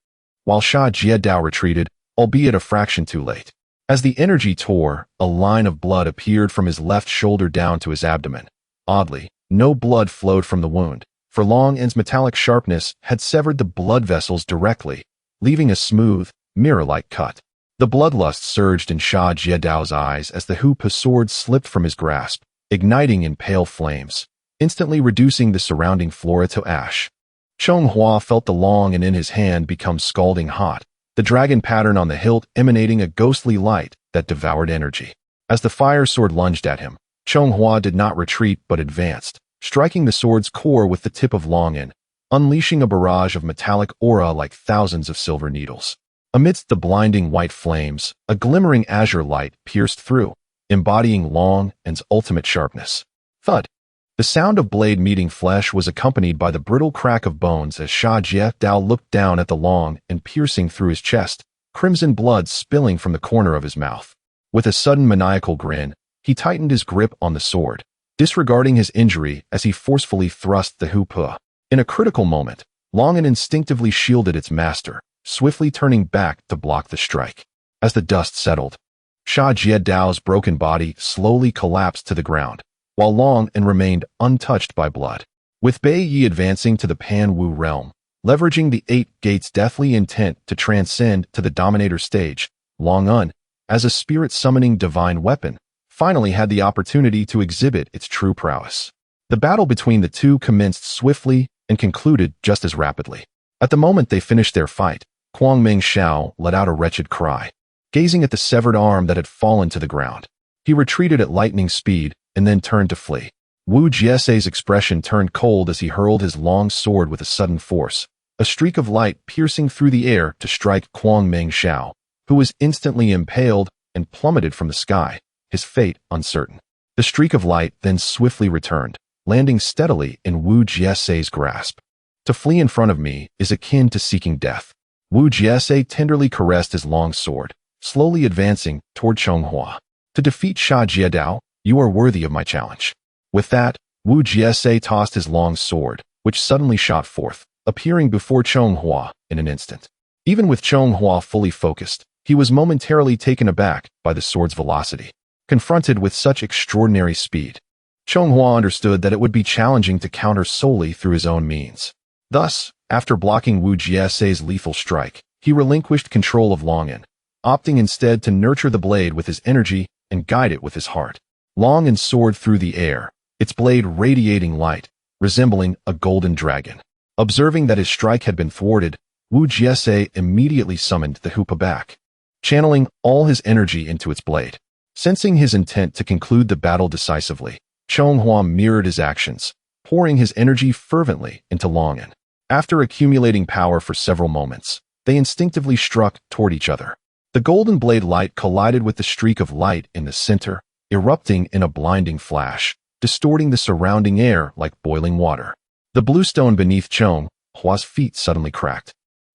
while Sha Jiedao retreated, albeit a fraction too late. As the energy tore, a line of blood appeared from his left shoulder down to his abdomen. Oddly, no blood flowed from the wound, for Long Un's metallic sharpness had severed the blood vessels directly, leaving a smooth, mirror-like cut. The bloodlust surged in Sha Jiedao's eyes as the Hupa sword slipped from his grasp, igniting in pale flames, instantly reducing the surrounding flora to ash. Chonghua felt the Long Un in his hand become scalding hot, the dragon pattern on the hilt emanating a ghostly light that devoured energy. As the fire sword lunged at him, Chonghua did not retreat but advanced, striking the sword's core with the tip of Long Un, unleashing a barrage of metallic aura like thousands of silver needles. Amidst the blinding white flames, a glimmering azure light pierced through, embodying Long An's ultimate sharpness. Thud! The sound of blade meeting flesh was accompanied by the brittle crack of bones as Sha Jiedao looked down at the Long and piercing through his chest, crimson blood spilling from the corner of his mouth. With a sudden maniacal grin, he tightened his grip on the sword, disregarding his injury as he forcefully thrust the Hupu. In a critical moment, Long An instinctively shielded its master, swiftly turning back to block the strike. As the dust settled, Sha Jiedao's broken body slowly collapsed to the ground, while Long An remained untouched by blood. With Bai Yi advancing to the Pan Wu realm, leveraging the Eight Gates' deathly intent to transcend to the Dominator stage, Long An, as a spirit-summoning divine weapon, finally had the opportunity to exhibit its true prowess. The battle between the two commenced swiftly and concluded just as rapidly. At the moment they finished their fight, Kuang Ming Xiao let out a wretched cry, gazing at the severed arm that had fallen to the ground. He retreated at lightning speed and then turned to flee. Wu Jiesei's expression turned cold as he hurled his long sword with a sudden force, a streak of light piercing through the air to strike Kuang Ming Xiao, who was instantly impaled and plummeted from the sky, his fate uncertain. The streak of light then swiftly returned, landing steadily in Wu Jiesei's grasp. To flee in front of me is akin to seeking death. Wu Jiesei tenderly caressed his long sword, slowly advancing toward Chonghua. To defeat Sha Jiedao, you are worthy of my challenge. With that, Wu Jiesei tossed his long sword, which suddenly shot forth, appearing before Chonghua in an instant. Even with Chonghua fully focused, he was momentarily taken aback by the sword's velocity. Confronted with such extraordinary speed, Chonghua understood that it would be challenging to counter solely through his own means. Thus, after blocking Wu Jiesei's lethal strike, he relinquished control of Long An, opting instead to nurture the blade with his energy and guide it with his heart. Long An soared through the air, its blade radiating light, resembling a golden dragon. Observing that his strike had been thwarted, Wu Jiesei immediately summoned the Hupu back, channeling all his energy into its blade. Sensing his intent to conclude the battle decisively, Chonghua mirrored his actions, pouring his energy fervently into Long An. After accumulating power for several moments, they instinctively struck toward each other. The golden blade light collided with the streak of light in the center, erupting in a blinding flash, distorting the surrounding air like boiling water. The bluestone beneath Chonghua's feet suddenly cracked,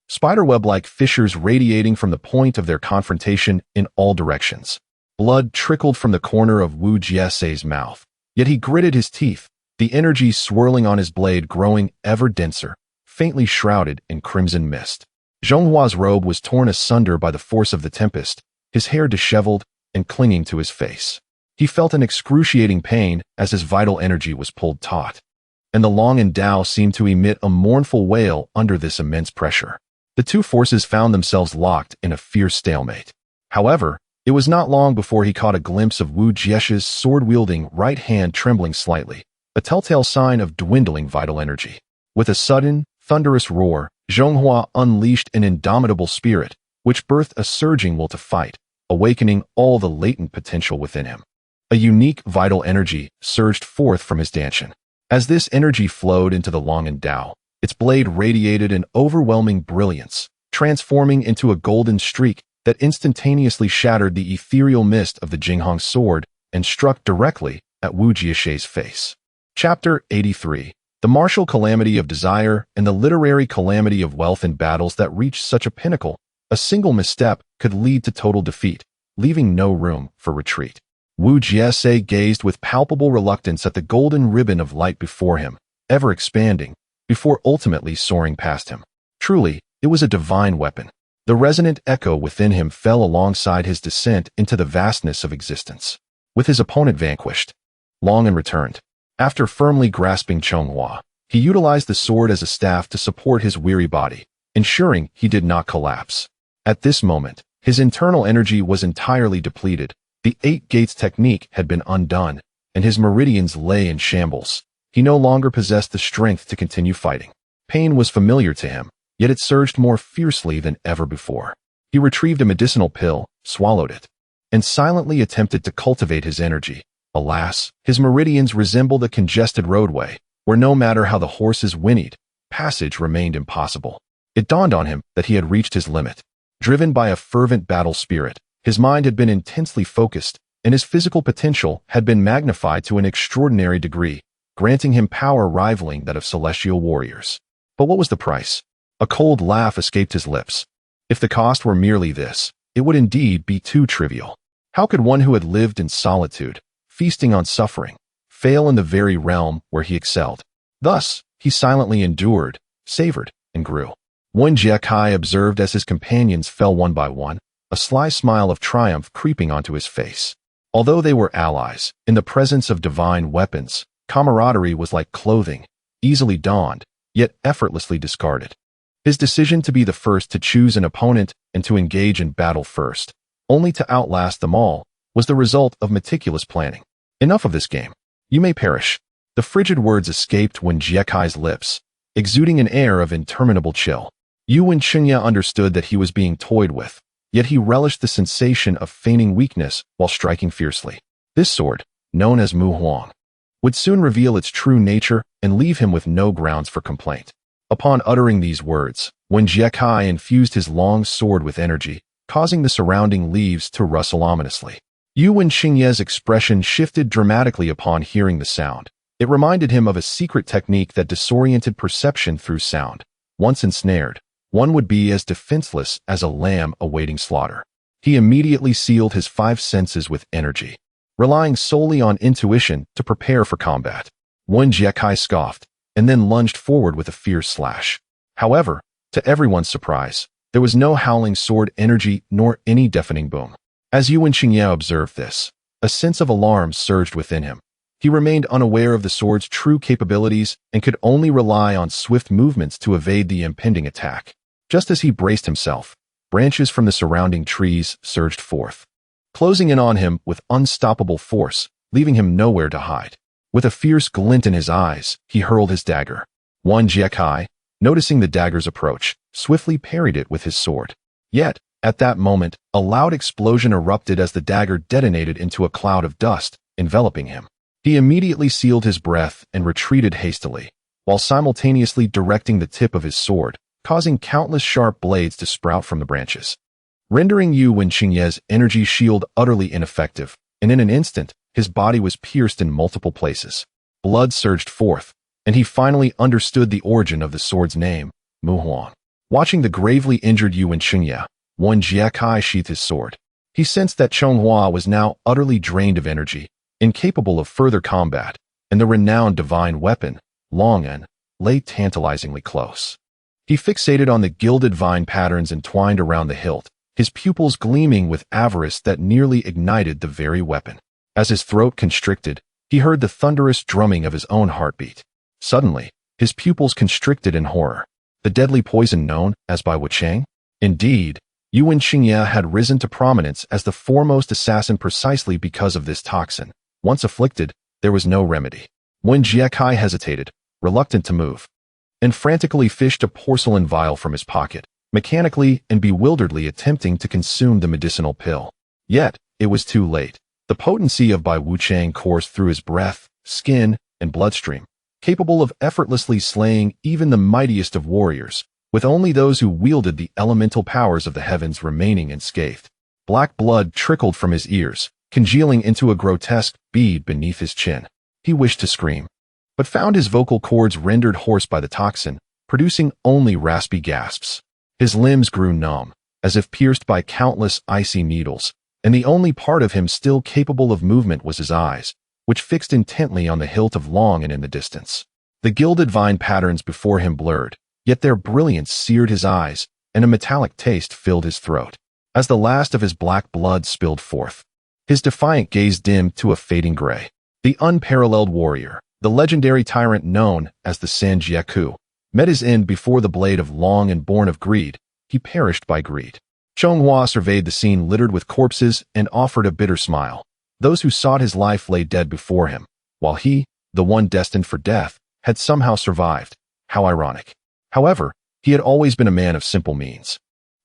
spiderweb-like fissures radiating from the point of their confrontation in all directions. Blood trickled from the corner of Wu Jiesei's mouth, yet he gritted his teeth, the energy swirling on his blade growing ever denser, faintly shrouded in crimson mist. Zhonghua's robe was torn asunder by the force of the tempest, his hair disheveled and clinging to his face. He felt an excruciating pain as his vital energy was pulled taut, and the Long An Dao seemed to emit a mournful wail under this immense pressure. The two forces found themselves locked in a fierce stalemate. However, it was not long before he caught a glimpse of Wu Jiesei's sword-wielding right hand trembling slightly, a telltale sign of dwindling vital energy. With a sudden, thunderous roar, Zhonghua unleashed an indomitable spirit, which birthed a surging will to fight, awakening all the latent potential within him. A unique vital energy surged forth from his dantian. As this energy flowed into the Long An Dao, its blade radiated an overwhelming brilliance, transforming into a golden streak that instantaneously shattered the ethereal mist of the Jinghong sword and struck directly at Wu Jiesei's face. Chapter 83. The martial calamity of desire and the literary calamity of wealth in battles that reach such a pinnacle, a single misstep could lead to total defeat, leaving no room for retreat. Wu Jiesei gazed with palpable reluctance at the golden ribbon of light before him, ever expanding, before ultimately soaring past him. Truly, it was a divine weapon. The resonant echo within him fell alongside his descent into the vastness of existence. With his opponent vanquished, Long An returned. After firmly grasping Chonghua, he utilized the sword as a staff to support his weary body, ensuring he did not collapse. At this moment, his internal energy was entirely depleted. The Eight Gates technique had been undone, and his meridians lay in shambles. He no longer possessed the strength to continue fighting. Pain was familiar to him, yet it surged more fiercely than ever before. He retrieved a medicinal pill, swallowed it, and silently attempted to cultivate his energy. Alas, his meridians resembled a congested roadway, where no matter how the horses whinnied, passage remained impossible. It dawned on him that he had reached his limit. Driven by a fervent battle spirit, his mind had been intensely focused, and his physical potential had been magnified to an extraordinary degree, granting him power rivaling that of celestial warriors. But what was the price? A cold laugh escaped his lips. If the cost were merely this, it would indeed be too trivial. How could one who had lived in solitude, feasting on suffering, fail in the very realm where he excelled? Thus, he silently endured, savored, and grew. Wen Jiekai observed as his companions fell one by one, a sly smile of triumph creeping onto his face. Although they were allies, in the presence of divine weapons, camaraderie was like clothing, easily donned, yet effortlessly discarded. His decision to be the first to choose an opponent and to engage in battle first, only to outlast them all, was the result of meticulous planning. Enough of this game. You may perish. The frigid words escaped Wen Jiekai's lips, exuding an air of interminable chill. Yu Wenqingye understood that he was being toyed with, yet he relished the sensation of feigning weakness while striking fiercely. This sword, known as Mu Huang, would soon reveal its true nature and leave him with no grounds for complaint. Upon uttering these words, Wen Jiekai infused his long sword with energy, causing the surrounding leaves to rustle ominously. Yu Wenqingye's expression shifted dramatically upon hearing the sound. It reminded him of a secret technique that disoriented perception through sound. Once ensnared, one would be as defenseless as a lamb awaiting slaughter. He immediately sealed his five senses with energy, relying solely on intuition to prepare for combat. Wen Jiekai scoffed, and then lunged forward with a fierce slash. However, to everyone's surprise, there was no howling sword energy nor any deafening boom. As Yu Wenqingye observed this, a sense of alarm surged within him. He remained unaware of the sword's true capabilities and could only rely on swift movements to evade the impending attack. Just as he braced himself, branches from the surrounding trees surged forth, closing in on him with unstoppable force, leaving him nowhere to hide. With a fierce glint in his eyes, he hurled his dagger. Wen Jiekai, noticing the dagger's approach, swiftly parried it with his sword. Yet, at that moment, a loud explosion erupted as the dagger detonated into a cloud of dust, enveloping him. He immediately sealed his breath and retreated hastily, while simultaneously directing the tip of his sword, causing countless sharp blades to sprout from the branches, rendering Yu Wenqingye's energy shield utterly ineffective, and in an instant, his body was pierced in multiple places. Blood surged forth, and he finally understood the origin of the sword's name, Mu Huang. Watching the gravely injured Yu Wenqingye, Wen Jiekai sheathed his sword. He sensed that Chonghua was now utterly drained of energy, incapable of further combat, and the renowned divine weapon, Longan, lay tantalizingly close. He fixated on the gilded vine patterns entwined around the hilt, his pupils gleaming with avarice that nearly ignited the very weapon. As his throat constricted, he heard the thunderous drumming of his own heartbeat. Suddenly, his pupils constricted in horror. The deadly poison known as Bai Wuchang? Indeed, Yu Wenqingye had risen to prominence as the foremost assassin precisely because of this toxin. Once afflicted, there was no remedy. Wen Jiekai hesitated, reluctant to move, and frantically fished a porcelain vial from his pocket, mechanically and bewilderedly attempting to consume the medicinal pill. Yet, it was too late. The potency of Bai Wuchang coursed through his breath, skin, and bloodstream, capable of effortlessly slaying even the mightiest of warriors, with only those who wielded the elemental powers of the heavens remaining unscathed. Black blood trickled from his ears, congealing into a grotesque bead beneath his chin. He wished to scream, but found his vocal cords rendered hoarse by the toxin, producing only raspy gasps. His limbs grew numb, as if pierced by countless icy needles, and the only part of him still capable of movement was his eyes, which fixed intently on the hilt of Long and in the distance. The gilded vine patterns before him blurred, yet their brilliance seared his eyes, and a metallic taste filled his throat. As the last of his black blood spilled forth, his defiant gaze dimmed to a fading gray. The unparalleled warrior, the legendary tyrant known as the Sanjiaku, met his end before the blade of Long, and born of greed, he perished by greed. Chonghua surveyed the scene littered with corpses and offered a bitter smile. Those who sought his life lay dead before him, while he, the one destined for death, had somehow survived. How ironic. However, he had always been a man of simple means,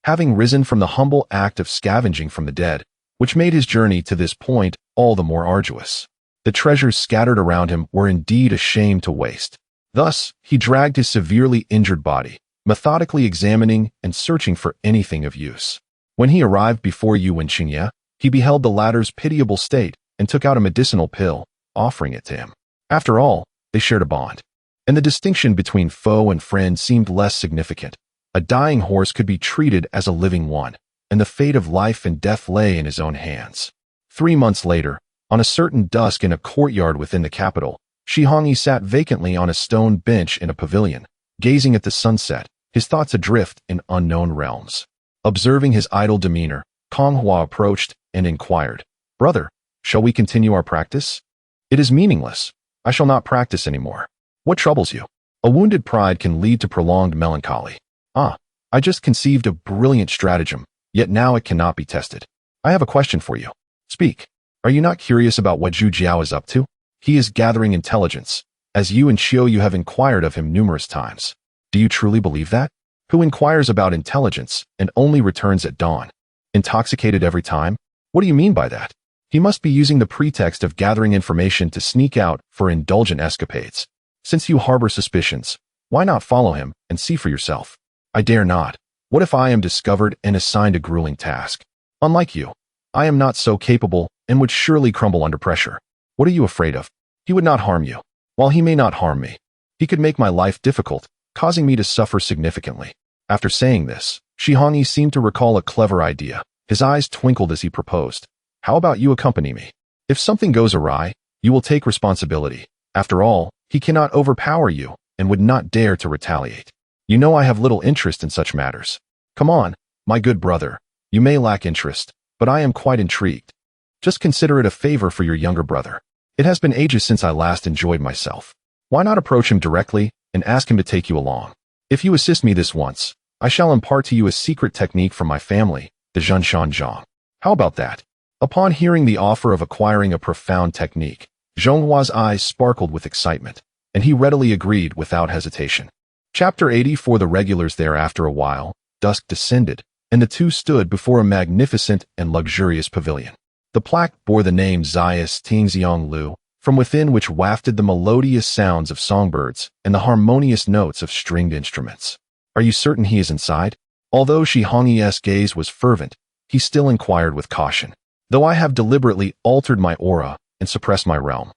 having risen from the humble act of scavenging from the dead, which made his journey to this point all the more arduous. The treasures scattered around him were indeed a shame to waste. Thus, he dragged his severely injured body, methodically examining and searching for anything of use. When he arrived before Yu Wenqingye, He beheld the latter's pitiable state and took out a medicinal pill, offering it to him. After all, they shared a bond. And the distinction between foe and friend seemed less significant. A dying horse could be treated as a living one, and the fate of life and death lay in his own hands. 3 months later, on a certain dusk in a courtyard within the capital, Shi Hongyi sat vacantly on a stone bench in a pavilion, gazing at the sunset, his thoughts adrift in unknown realms. Observing his idle demeanor, Kong Hua approached and inquired, "Brother, shall we continue our practice?" "It is meaningless. I shall not practice anymore." "What troubles you?" "A wounded pride can lead to prolonged melancholy." "Ah, I just conceived a brilliant stratagem, yet now it cannot be tested. I have a question for you." "Speak. Are you not curious about what Zhu Jiao is up to?" "He is gathering intelligence, as you and Xiao Yu have inquired of him numerous times." "Do you truly believe that? Who inquires about intelligence and only returns at dawn? Intoxicated every time? What do you mean by that?" "He must be using the pretext of gathering information to sneak out for indulgent escapades. Since you harbor suspicions, why not follow him and see for yourself?" "I dare not. What if I am discovered and assigned a grueling task? Unlike you, I am not so capable and would surely crumble under pressure." "What are you afraid of?" "He would not harm you, while he may not harm me. He could make my life difficult, causing me to suffer significantly." After saying this, Shi Hongyi seemed to recall a clever idea. His eyes twinkled as he proposed, "How about you accompany me? If something goes awry, you will take responsibility. After all, he cannot overpower you and would not dare to retaliate. You know I have little interest in such matters." "Come on, my good brother. You may lack interest, but I am quite intrigued. Just consider it a favor for your younger brother. It has been ages since I last enjoyed myself. Why not approach him directly and ask him to take you along? If you assist me this once, I shall impart to you a secret technique from my family, the Zhengshan Zhang. How about that?" Upon hearing the offer of acquiring a profound technique, Zhonghua's eyes sparkled with excitement, and he readily agreed without hesitation. Chapter 84. The regulars. There, after a while, dusk descended, and the two stood before a magnificent and luxurious pavilion. The plaque bore the name Zayas Tingxiang Lu, from within which wafted the melodious sounds of songbirds and the harmonious notes of stringed instruments. "Are you certain he is inside?" Although Shi Hongyi's gaze was fervent, he still inquired with caution. "Though I have deliberately altered my aura and suppressed my realm,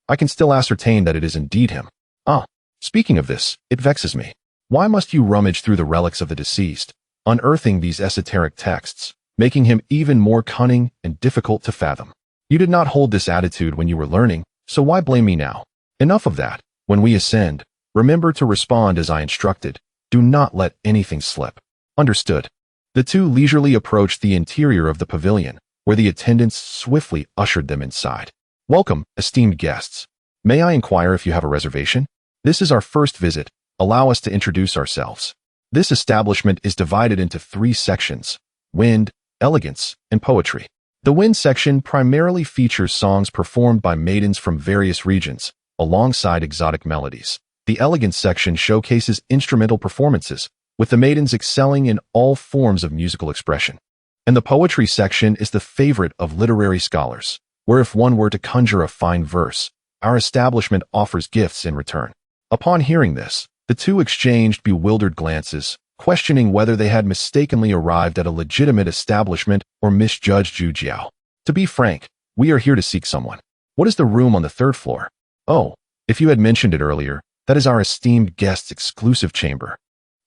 I can still ascertain that it is indeed him." "Ah, speaking of this, it vexes me. Why must you rummage through the relics of the deceased, unearthing these esoteric texts, making him even more cunning and difficult to fathom? You did not hold this attitude when you were learning, so why blame me now? Enough of that. When we ascend, remember to respond as I instructed. Do not let anything slip." "Understood." The two leisurely approached the interior of the pavilion, where the attendants swiftly ushered them inside. "Welcome, esteemed guests. May I inquire if you have a reservation? This is our first visit. Allow us to introduce ourselves. This establishment is divided into 3 sections: wind, elegance, and poetry. The wind section primarily features songs performed by maidens from various regions, alongside exotic melodies. The elegance section showcases instrumental performances, with the maidens excelling in all forms of musical expression. And the poetry section is the favorite of literary scholars, where if one were to conjure a fine verse, our establishment offers gifts in return. Upon hearing this, the two exchanged bewildered glances, questioning whether they had mistakenly arrived at a legitimate establishment or misjudged Zhu Jiao. "To be frank, we are here to seek someone." "What is the room on the 3rd floor?" "Oh, if you had mentioned it earlier, that is our esteemed guest's exclusive chamber,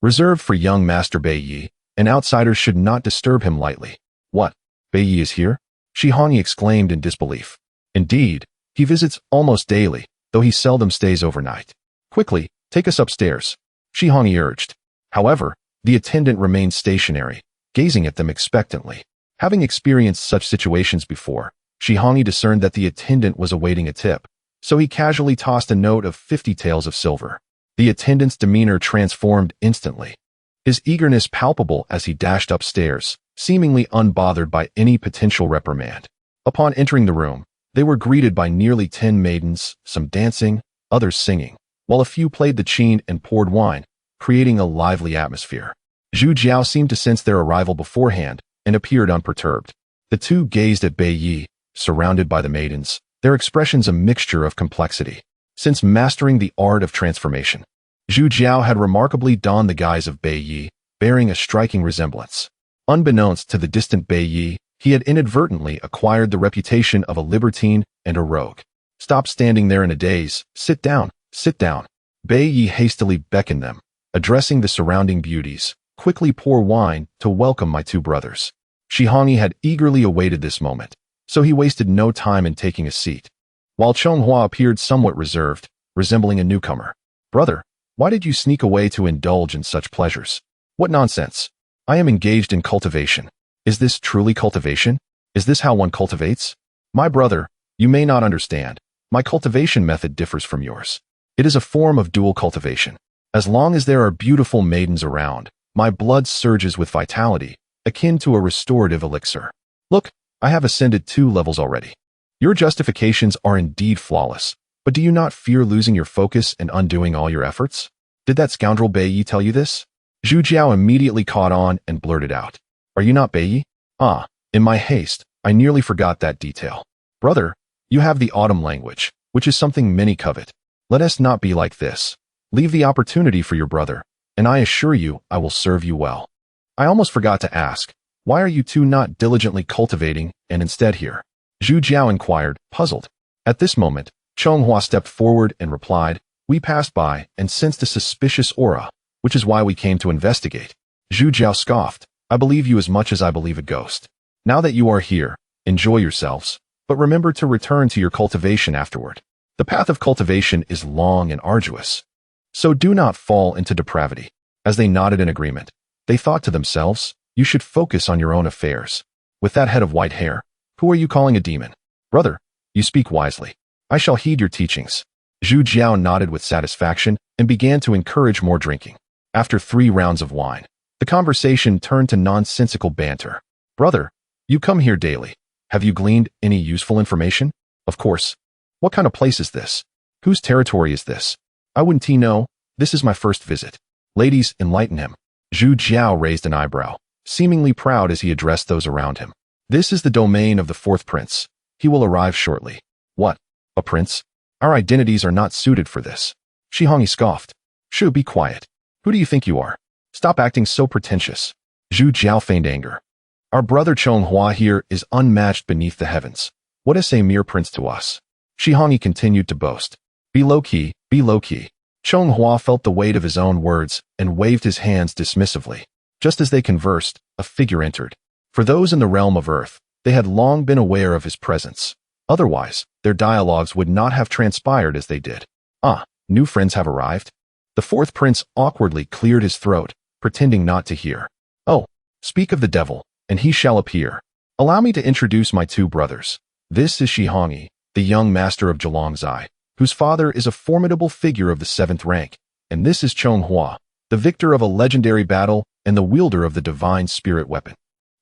reserved for young Master Bei Yi, and outsiders should not disturb him lightly." "What? Bei Yi is here?" Shi Hongyi exclaimed in disbelief. "Indeed, he visits almost daily, though he seldom stays overnight." "Quickly, take us upstairs," Shi Hongyi urged. However, the attendant remained stationary, gazing at them expectantly. Having experienced such situations before, Shi Hongyi discerned that the attendant was awaiting a tip, so he casually tossed a note of 50 taels of silver. The attendant's demeanor transformed instantly, his eagerness palpable as he dashed upstairs, seemingly unbothered by any potential reprimand. Upon entering the room, they were greeted by nearly 10 maidens, some dancing, others singing, while a few played the qin and poured wine, creating a lively atmosphere. Zhu Jiao seemed to sense their arrival beforehand and appeared unperturbed. The two gazed at Bei Yi, surrounded by the maidens, their expressions a mixture of complexity. Since mastering the art of transformation, Zhu Jiao had remarkably donned the guise of Bei Yi, bearing a striking resemblance. Unbeknownst to the distant Bei Yi, He had inadvertently acquired the reputation of a libertine and a rogue. Stop standing there in a daze. Sit down, sit down. Bei Yi hastily beckoned them, addressing the surrounding beauties. Quickly pour wine to welcome my two brothers. Shi Hongyi had eagerly awaited this moment, so he wasted no time in taking a seat. While Chonghua appeared somewhat reserved, resembling a newcomer. Brother, why did you sneak away to indulge in such pleasures? What nonsense. I am engaged in cultivation. Is this truly cultivation? Is this how one cultivates? My brother, you may not understand. My cultivation method differs from yours. It is a form of dual cultivation. As long as there are beautiful maidens around, my blood surges with vitality, akin to a restorative elixir. Look, I have ascended 2 levels already. Your justifications are indeed flawless, but do you not fear losing your focus and undoing all your efforts? Did that scoundrel Bei Yi tell you this? Zhu Jiao immediately caught on and blurted out. Are you not Bei Yi? Ah, in my haste, I nearly forgot that detail. Brother, you have the autumn language, which is something many covet. Let us not be like this. Leave the opportunity for your brother, and I assure you I will serve you well. I almost forgot to ask, why are you two not diligently cultivating and instead here? Zhu Jiao inquired, puzzled. At this moment, Chonghua stepped forward and replied, we passed by and sensed a suspicious aura, which is why we came to investigate. Zhu Jiao scoffed, I believe you as much as I believe a ghost. Now that you are here, enjoy yourselves, but remember to return to your cultivation afterward. The path of cultivation is long and arduous. So do not fall into depravity. As they nodded in agreement, they thought to themselves, you should focus on your own affairs. With that head of white hair, who are you calling a demon? Brother, you speak wisely. I shall heed your teachings. Zhu Jiao nodded with satisfaction and began to encourage more drinking. After 3 rounds of wine, the conversation turned to nonsensical banter. Brother, you come here daily. Have you gleaned any useful information? Of course. What kind of place is this? Whose territory is this? I wouldn't know. This is my first visit. Ladies, enlighten him. Zhu Jiao raised an eyebrow, seemingly proud as he addressed those around him. This is the domain of the 4th prince. He will arrive shortly. What? A prince? Our identities are not suited for this. Shi Hongyi scoffed. Shu, be quiet. Who do you think you are? Stop acting so pretentious. Zhu Jiao feigned anger. Our brother Chonghua here is unmatched beneath the heavens. What is a mere prince to us? Shi Hongyi continued to boast. Be low-key, be low-key. Chonghua felt the weight of his own words and waved his hands dismissively. Just as they conversed, a figure entered. For those in the realm of Earth, they had long been aware of his presence. Otherwise, their dialogues would not have transpired as they did. Ah, new friends have arrived? The 4th prince awkwardly cleared his throat, pretending not to hear. Oh, speak of the devil, and he shall appear. Allow me to introduce my 2 brothers. This is Shi Hongyi, the young master of Zhulongzai, whose father is a formidable figure of the 7th rank, and this is Chonghua, the victor of a legendary battle and the wielder of the divine spirit weapon.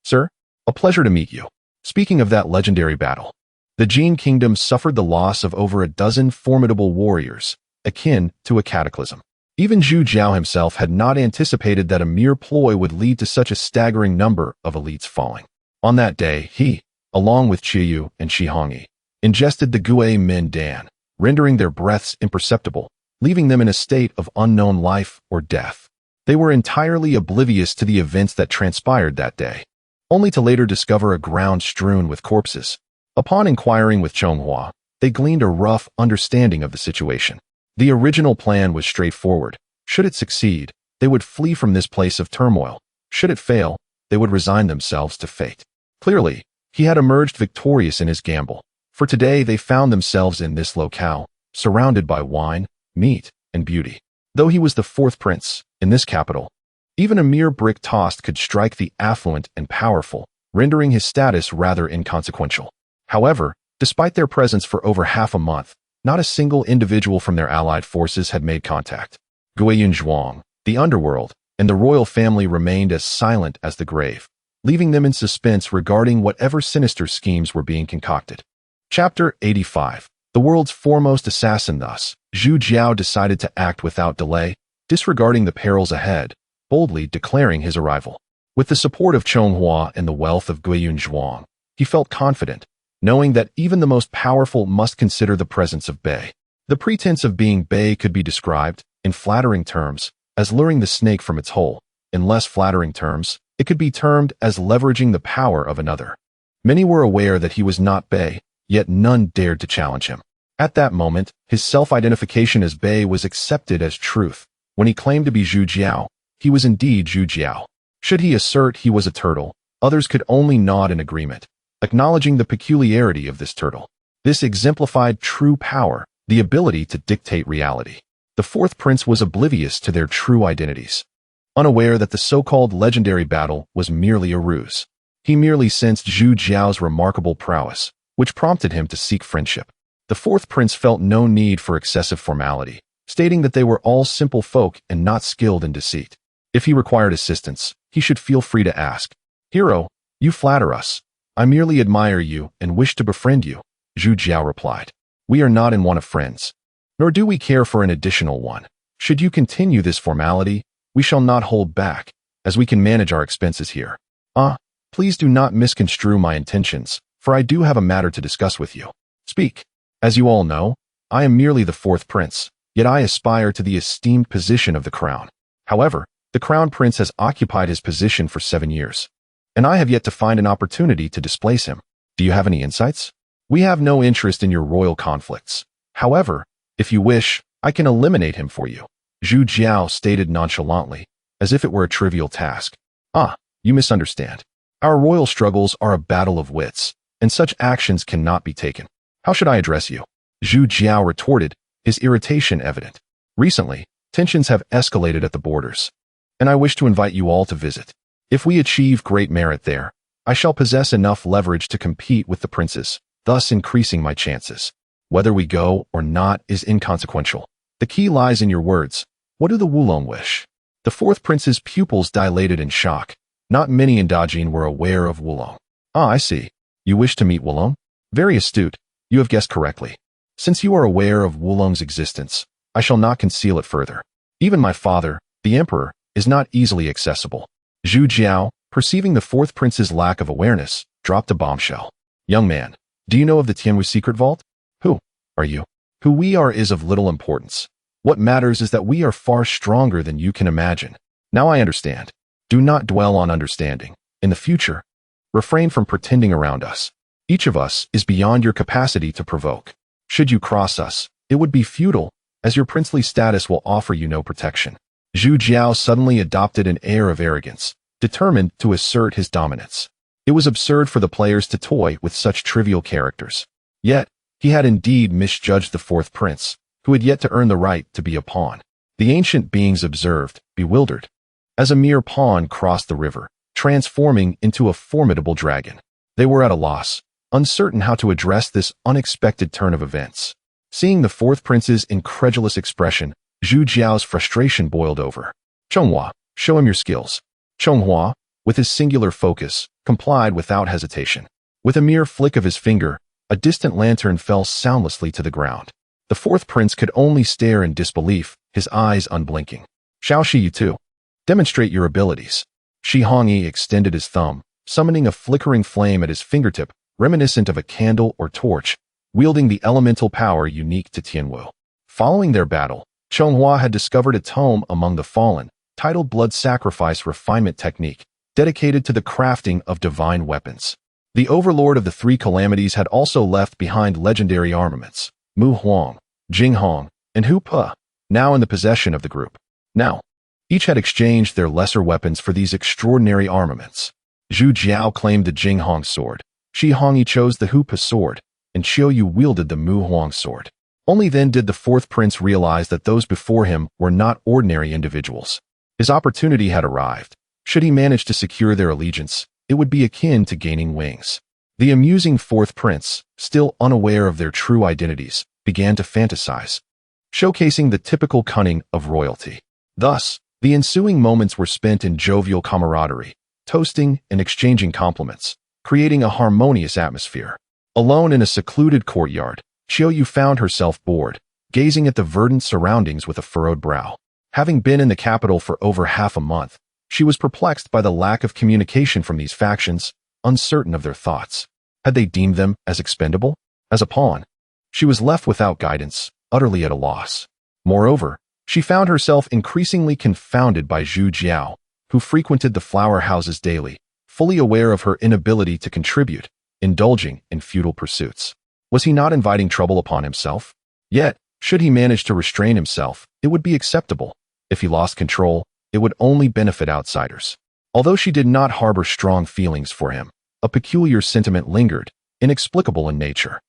Sir, a pleasure to meet you. Speaking of that legendary battle, the Jin Kingdom suffered the loss of over a dozen formidable warriors, akin to a cataclysm. Even Zhu Jiao himself had not anticipated that a mere ploy would lead to such a staggering number of elites falling. On that day, he, along with Qiyu and Shi Hongyi, ingested the Gui Min Dan, rendering their breaths imperceptible, leaving them in a state of unknown life or death. They were entirely oblivious to the events that transpired that day, only to later discover a ground strewn with corpses. Upon inquiring with Chonghua, they gleaned a rough understanding of the situation. The original plan was straightforward. Should it succeed, they would flee from this place of turmoil. Should it fail, they would resign themselves to fate. Clearly, he had emerged victorious in his gamble, for today they found themselves in this locale, surrounded by wine, meat, and beauty. Though he was the 4th prince, in this capital, even a mere brick tossed could strike the affluent and powerful, rendering his status rather inconsequential. However, despite their presence for over half a month, not a single individual from their allied forces had made contact. Guiyun Zhuang, the underworld, and the royal family remained as silent as the grave, leaving them in suspense regarding whatever sinister schemes were being concocted. Chapter 85. The world's foremost assassin. Thus, Zhu Jiao decided to act without delay, disregarding the perils ahead, boldly declaring his arrival. With the support of Chonghua and the wealth of Guiyun Zhuang, he felt confident, knowing that even the most powerful must consider the presence of Bei. The pretense of being Bei could be described, in flattering terms, as luring the snake from its hole. In less flattering terms, it could be termed as leveraging the power of another. Many were aware that he was not Bei, yet none dared to challenge him. At that moment, his self-identification as Bei was accepted as truth. When he claimed to be Zhu Jiao, he was indeed Zhu Jiao. Should he assert he was a turtle, others could only nod in agreement, acknowledging the peculiarity of this turtle. This exemplified true power, the ability to dictate reality. The fourth prince was oblivious to their true identities, unaware that the so-called legendary battle was merely a ruse. He merely sensed Zhu Jiao's remarkable prowess, which prompted him to seek friendship. The fourth prince felt no need for excessive formality, stating that they were all simple folk and not skilled in deceit. If he required assistance, he should feel free to ask. "Hero, you flatter us. I merely admire you and wish to befriend you," Zhu Jiao replied. "We are not in want of friends, nor do we care for an additional one. Should you continue this formality, we shall not hold back, as we can manage our expenses here. Please do not misconstrue my intentions, for I do have a matter to discuss with you. Speak. As you all know, I am merely the fourth prince, yet I aspire to the esteemed position of the crown. However, the crown prince has occupied his position for 7 years, and I have yet to find an opportunity to displace him. Do you have any insights? We have no interest in your royal conflicts. However, if you wish, I can eliminate him for you," Zhu Jiao stated nonchalantly, as if it were a trivial task. You misunderstand. Our royal struggles are a battle of wits, and such actions cannot be taken. How should I address you? Zhu Jiao retorted, his irritation evident. Recently, tensions have escalated at the borders, and I wish to invite you all to visit. If we achieve great merit there, I shall possess enough leverage to compete with the princes, thus increasing my chances. Whether we go or not is inconsequential. The key lies in your words. What do the Wulong wish? The fourth prince's pupils dilated in shock. Not many in Dajin were aware of Wulong. I see. You wish to meet Wulong? Very astute. You have guessed correctly. Since you are aware of Wulong's existence, I shall not conceal it further. Even my father, the emperor, is not easily accessible. Zhu Jiao, perceiving the fourth prince's lack of awareness, dropped a bombshell. Young man, do you know of the Tianwu secret vault? Who are you? Who we are is of little importance. What matters is that we are far stronger than you can imagine. Now I understand. Do not dwell on understanding. In the future, refrain from pretending around us. Each of us is beyond your capacity to provoke. Should you cross us, it would be futile, as your princely status will offer you no protection. Zhu Jiao suddenly adopted an air of arrogance, determined to assert his dominance. It was absurd for the players to toy with such trivial characters. Yet, he had indeed misjudged the fourth prince, who had yet to earn the right to be a pawn. The ancient beings observed, bewildered, as a mere pawn crossed the river, transforming into a formidable dragon. They were at a loss, uncertain how to address this unexpected turn of events. Seeing the fourth prince's incredulous expression, Zhu Jiao's frustration boiled over. "Chonghua, show him your skills." Chonghua, with his singular focus, complied without hesitation. With a mere flick of his finger, a distant lantern fell soundlessly to the ground. The fourth prince could only stare in disbelief, his eyes unblinking. "Xiao you too. Demonstrate your abilities." Shi Hongyi extended his thumb, summoning a flickering flame at his fingertip, reminiscent of a candle or torch, wielding the elemental power unique to Tianwu. Following their battle, Chonghua had discovered a tome among the fallen, titled Blood Sacrifice Refinement Technique, dedicated to the crafting of divine weapons. The overlord of the three calamities had also left behind legendary armaments, Mu Huang, Jing Hong, and Hu Pe, now in the possession of the group. Now, each had exchanged their lesser weapons for these extraordinary armaments. Zhu Jiao claimed the Jing Hong sword, Shi Hongyi chose the Hu Pe sword, and Qiu Yu wielded the Mu Huang sword. Only then did the fourth prince realize that those before him were not ordinary individuals. His opportunity had arrived. Should he manage to secure their allegiance, it would be akin to gaining wings. The amusing fourth prince, still unaware of their true identities, began to fantasize, showcasing the typical cunning of royalty. Thus, the ensuing moments were spent in jovial camaraderie, toasting and exchanging compliments, creating a harmonious atmosphere. Alone in a secluded courtyard, Qiu Yu found herself bored, gazing at the verdant surroundings with a furrowed brow. Having been in the capital for over half a month, she was perplexed by the lack of communication from these factions, uncertain of their thoughts. Had they deemed them as expendable? As a pawn? She was left without guidance, utterly at a loss. Moreover, she found herself increasingly confounded by Zhu Jiao, who frequented the flower houses daily, fully aware of her inability to contribute, indulging in futile pursuits. Was he not inviting trouble upon himself? Yet, should he manage to restrain himself, it would be acceptable. If he lost control, it would only benefit outsiders. Although she did not harbor strong feelings for him, a peculiar sentiment lingered, inexplicable in nature.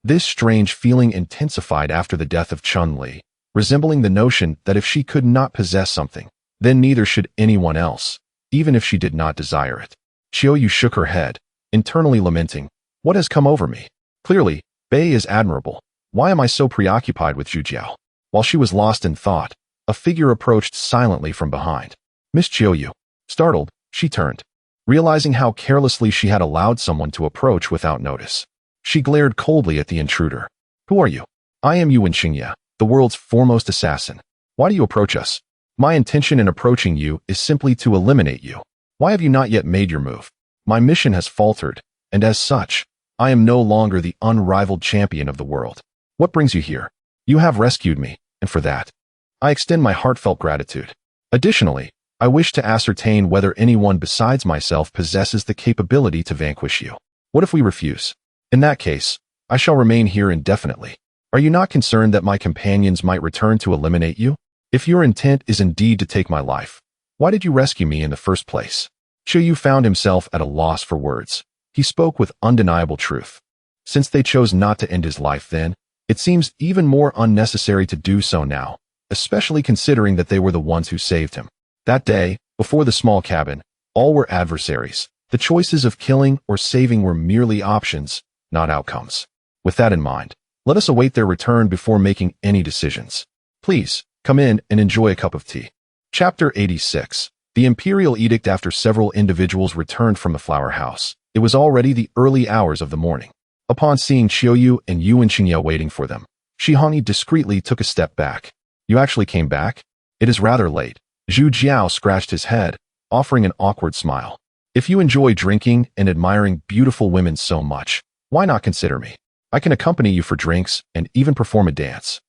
This strange feeling intensified after the death of Chun-Li, resembling the notion that if she could not possess something, then neither should anyone else, even if she did not desire it. Qiuyu shook her head, internally lamenting, "What has come over me? Clearly, Bei is admirable. Why am I so preoccupied with Zhu Jiao?" While she was lost in thought, a figure approached silently from behind. Miss Qiuyu. Startled, she turned, realizing how carelessly she had allowed someone to approach without notice. She glared coldly at the intruder. "Who are you?" "I am Yuan Xingye, the world's foremost assassin. Why do you approach us?" "My intention in approaching you is simply to eliminate you. Why have you not yet made your move?" "My mission has faltered, and as such, I am no longer the unrivaled champion of the world." "What brings you here?" "You have rescued me, and for that, I extend my heartfelt gratitude. Additionally, I wish to ascertain whether anyone besides myself possesses the capability to vanquish you." "What if we refuse?" "In that case, I shall remain here indefinitely. Are you not concerned that my companions might return to eliminate you? If your intent is indeed to take my life, why did you rescue me in the first place?" Qiuyu found himself at a loss for words. He spoke with undeniable truth. Since they chose not to end his life then, it seems even more unnecessary to do so now, especially considering that they were the ones who saved him. That day, before the small cabin, all were adversaries. The choices of killing or saving were merely options, not outcomes. With that in mind, let us await their return before making any decisions. Please, come in and enjoy a cup of tea. Chapter 86. The Imperial Edict. After several individuals returned from the flower house, it was already the early hours of the morning. Upon seeing Qiuyu and Yuan Xingye waiting for them, Shihani discreetly took a step back. "You actually came back? It is rather late." Zhu Jiao scratched his head, offering an awkward smile. "If you enjoy drinking and admiring beautiful women so much, why not consider me? I can accompany you for drinks and even perform a dance."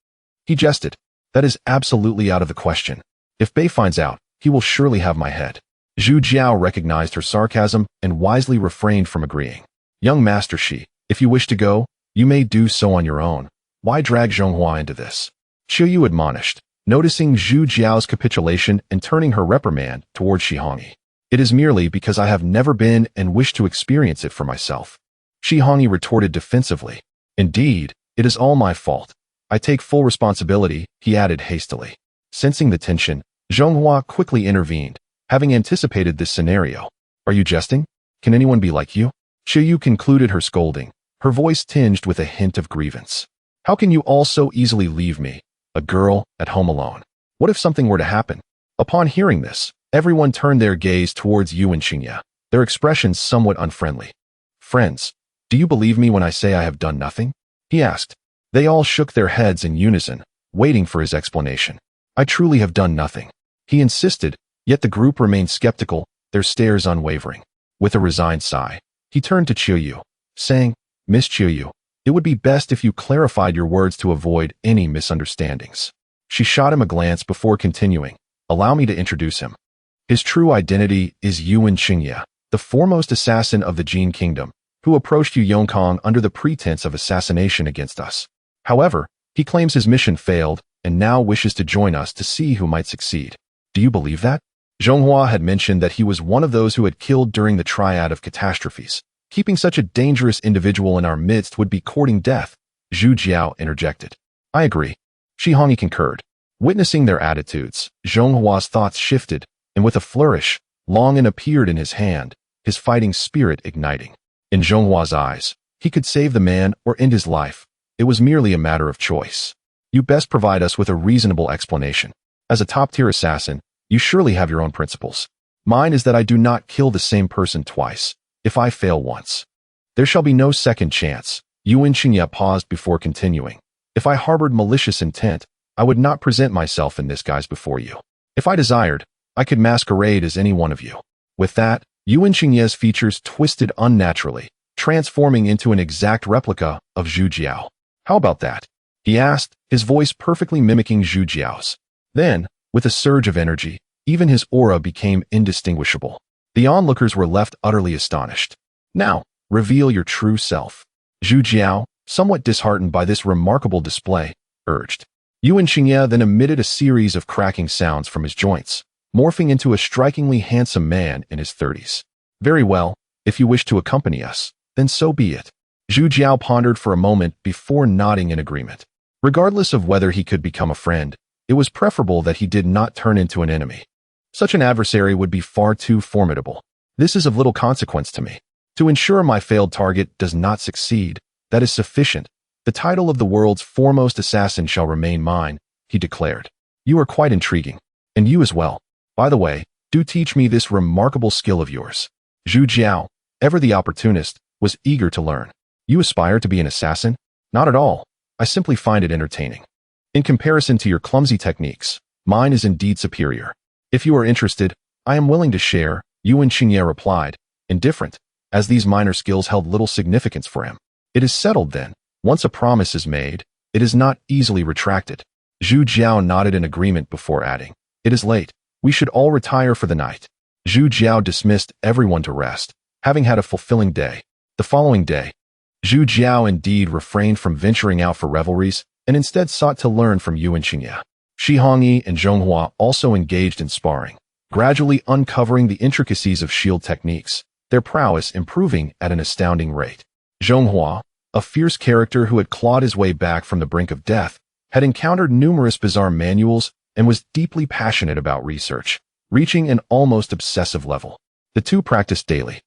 He jested. "That is absolutely out of the question. If Bei finds out, he will surely have my head." Zhu Jiao recognized her sarcasm and wisely refrained from agreeing. "Young Master Shi, if you wish to go, you may do so on your own. Why drag Zhonghua into this?" Qiuyu admonished, noticing Zhu Jiao's capitulation and turning her reprimand toward Shihani. "It is merely because I have never been and wish to experience it for myself." Shihani retorted defensively. "Indeed, it is all my fault. I take full responsibility," he added hastily. Sensing the tension, Zhonghua quickly intervened, having anticipated this scenario. "Are you jesting? Can anyone be like you?" Qiuyu concluded her scolding, her voice tinged with a hint of grievance. "How can you all so easily leave me, a girl, at home alone? What if something were to happen?" Upon hearing this, everyone turned their gaze towards Yuan Xingye, their expressions somewhat unfriendly. "Friends, do you believe me when I say I have done nothing?" he asked. They all shook their heads in unison, waiting for his explanation. "I truly have done nothing," he insisted, yet the group remained skeptical, their stares unwavering. With a resigned sigh, he turned to Qiuyu, saying, "Miss Qiuyu, it would be best if you clarified your words to avoid any misunderstandings." She shot him a glance before continuing, "Allow me to introduce him. His true identity is Yuan Xingye, the foremost assassin of the Jin Kingdom, who approached Yu Yongkang under the pretense of assassination against us. However, he claims his mission failed and now wishes to join us to see who might succeed. Do you believe that?" Zhonghua had mentioned that he was one of those who had killed during the triad of catastrophes. "Keeping such a dangerous individual in our midst would be courting death," Zhu Jiao interjected. "I agree." Shihani concurred. Witnessing their attitudes, Zhonghua's thoughts shifted, and with a flourish, Longan appeared in his hand, his fighting spirit igniting. In Zhonghua's eyes, he could save the man or end his life. It was merely a matter of choice. "You best provide us with a reasonable explanation. As a top-tier assassin, you surely have your own principles. Mine is that I do not kill the same person twice. If I fail once, there shall be no second chance." Yuan Xingye paused before continuing. "If I harbored malicious intent, I would not present myself in this guise before you. If I desired, I could masquerade as any one of you." With that, Yuan Xingye's features twisted unnaturally, transforming into an exact replica of Zhu Jiao. "How about that?" he asked, his voice perfectly mimicking Zhu Jiao's. Then, with a surge of energy, even his aura became indistinguishable. The onlookers were left utterly astonished. "Now, Reveal your true self. Zhu Jiao, somewhat disheartened by this remarkable display, urged. Yuan Xingye then emitted a series of cracking sounds from his joints, morphing into a strikingly handsome man in his 30s. Very well, if you wish to accompany us, then so be it. Zhu Jiao pondered for a moment before nodding in agreement. Regardless of whether he could become a friend, it was preferable that he did not turn into an enemy. Such an adversary would be far too formidable. This is of little consequence to me. To ensure my failed target does not succeed, that is sufficient. The title of the world's foremost assassin shall remain mine, he declared. You are quite intriguing. And you as well. By the way, do teach me this remarkable skill of yours. Zhu Jiao, ever the opportunist, was eager to learn. You aspire to be an assassin? Not at all. I simply find it entertaining. In comparison to your clumsy techniques, mine is indeed superior. If you are interested, I am willing to share, Yuan Xingye replied, indifferent, as these minor skills held little significance for him. It is settled then. Once a promise is made, it is not easily retracted. Zhu Jiao nodded in agreement before adding, it is late. We should all retire for the night. Zhu Jiao dismissed everyone to rest, having had a fulfilling day. The following day, Zhu Jiao indeed refrained from venturing out for revelries and instead sought to learn from Yuan Xingye. Shi Hongyi and Zheng Hua also engaged in sparring, gradually uncovering the intricacies of shield techniques, their prowess improving at an astounding rate. Zheng Hua, a fierce character who had clawed his way back from the brink of death, had encountered numerous bizarre manuals and was deeply passionate about research, reaching an almost obsessive level. The two practiced daily,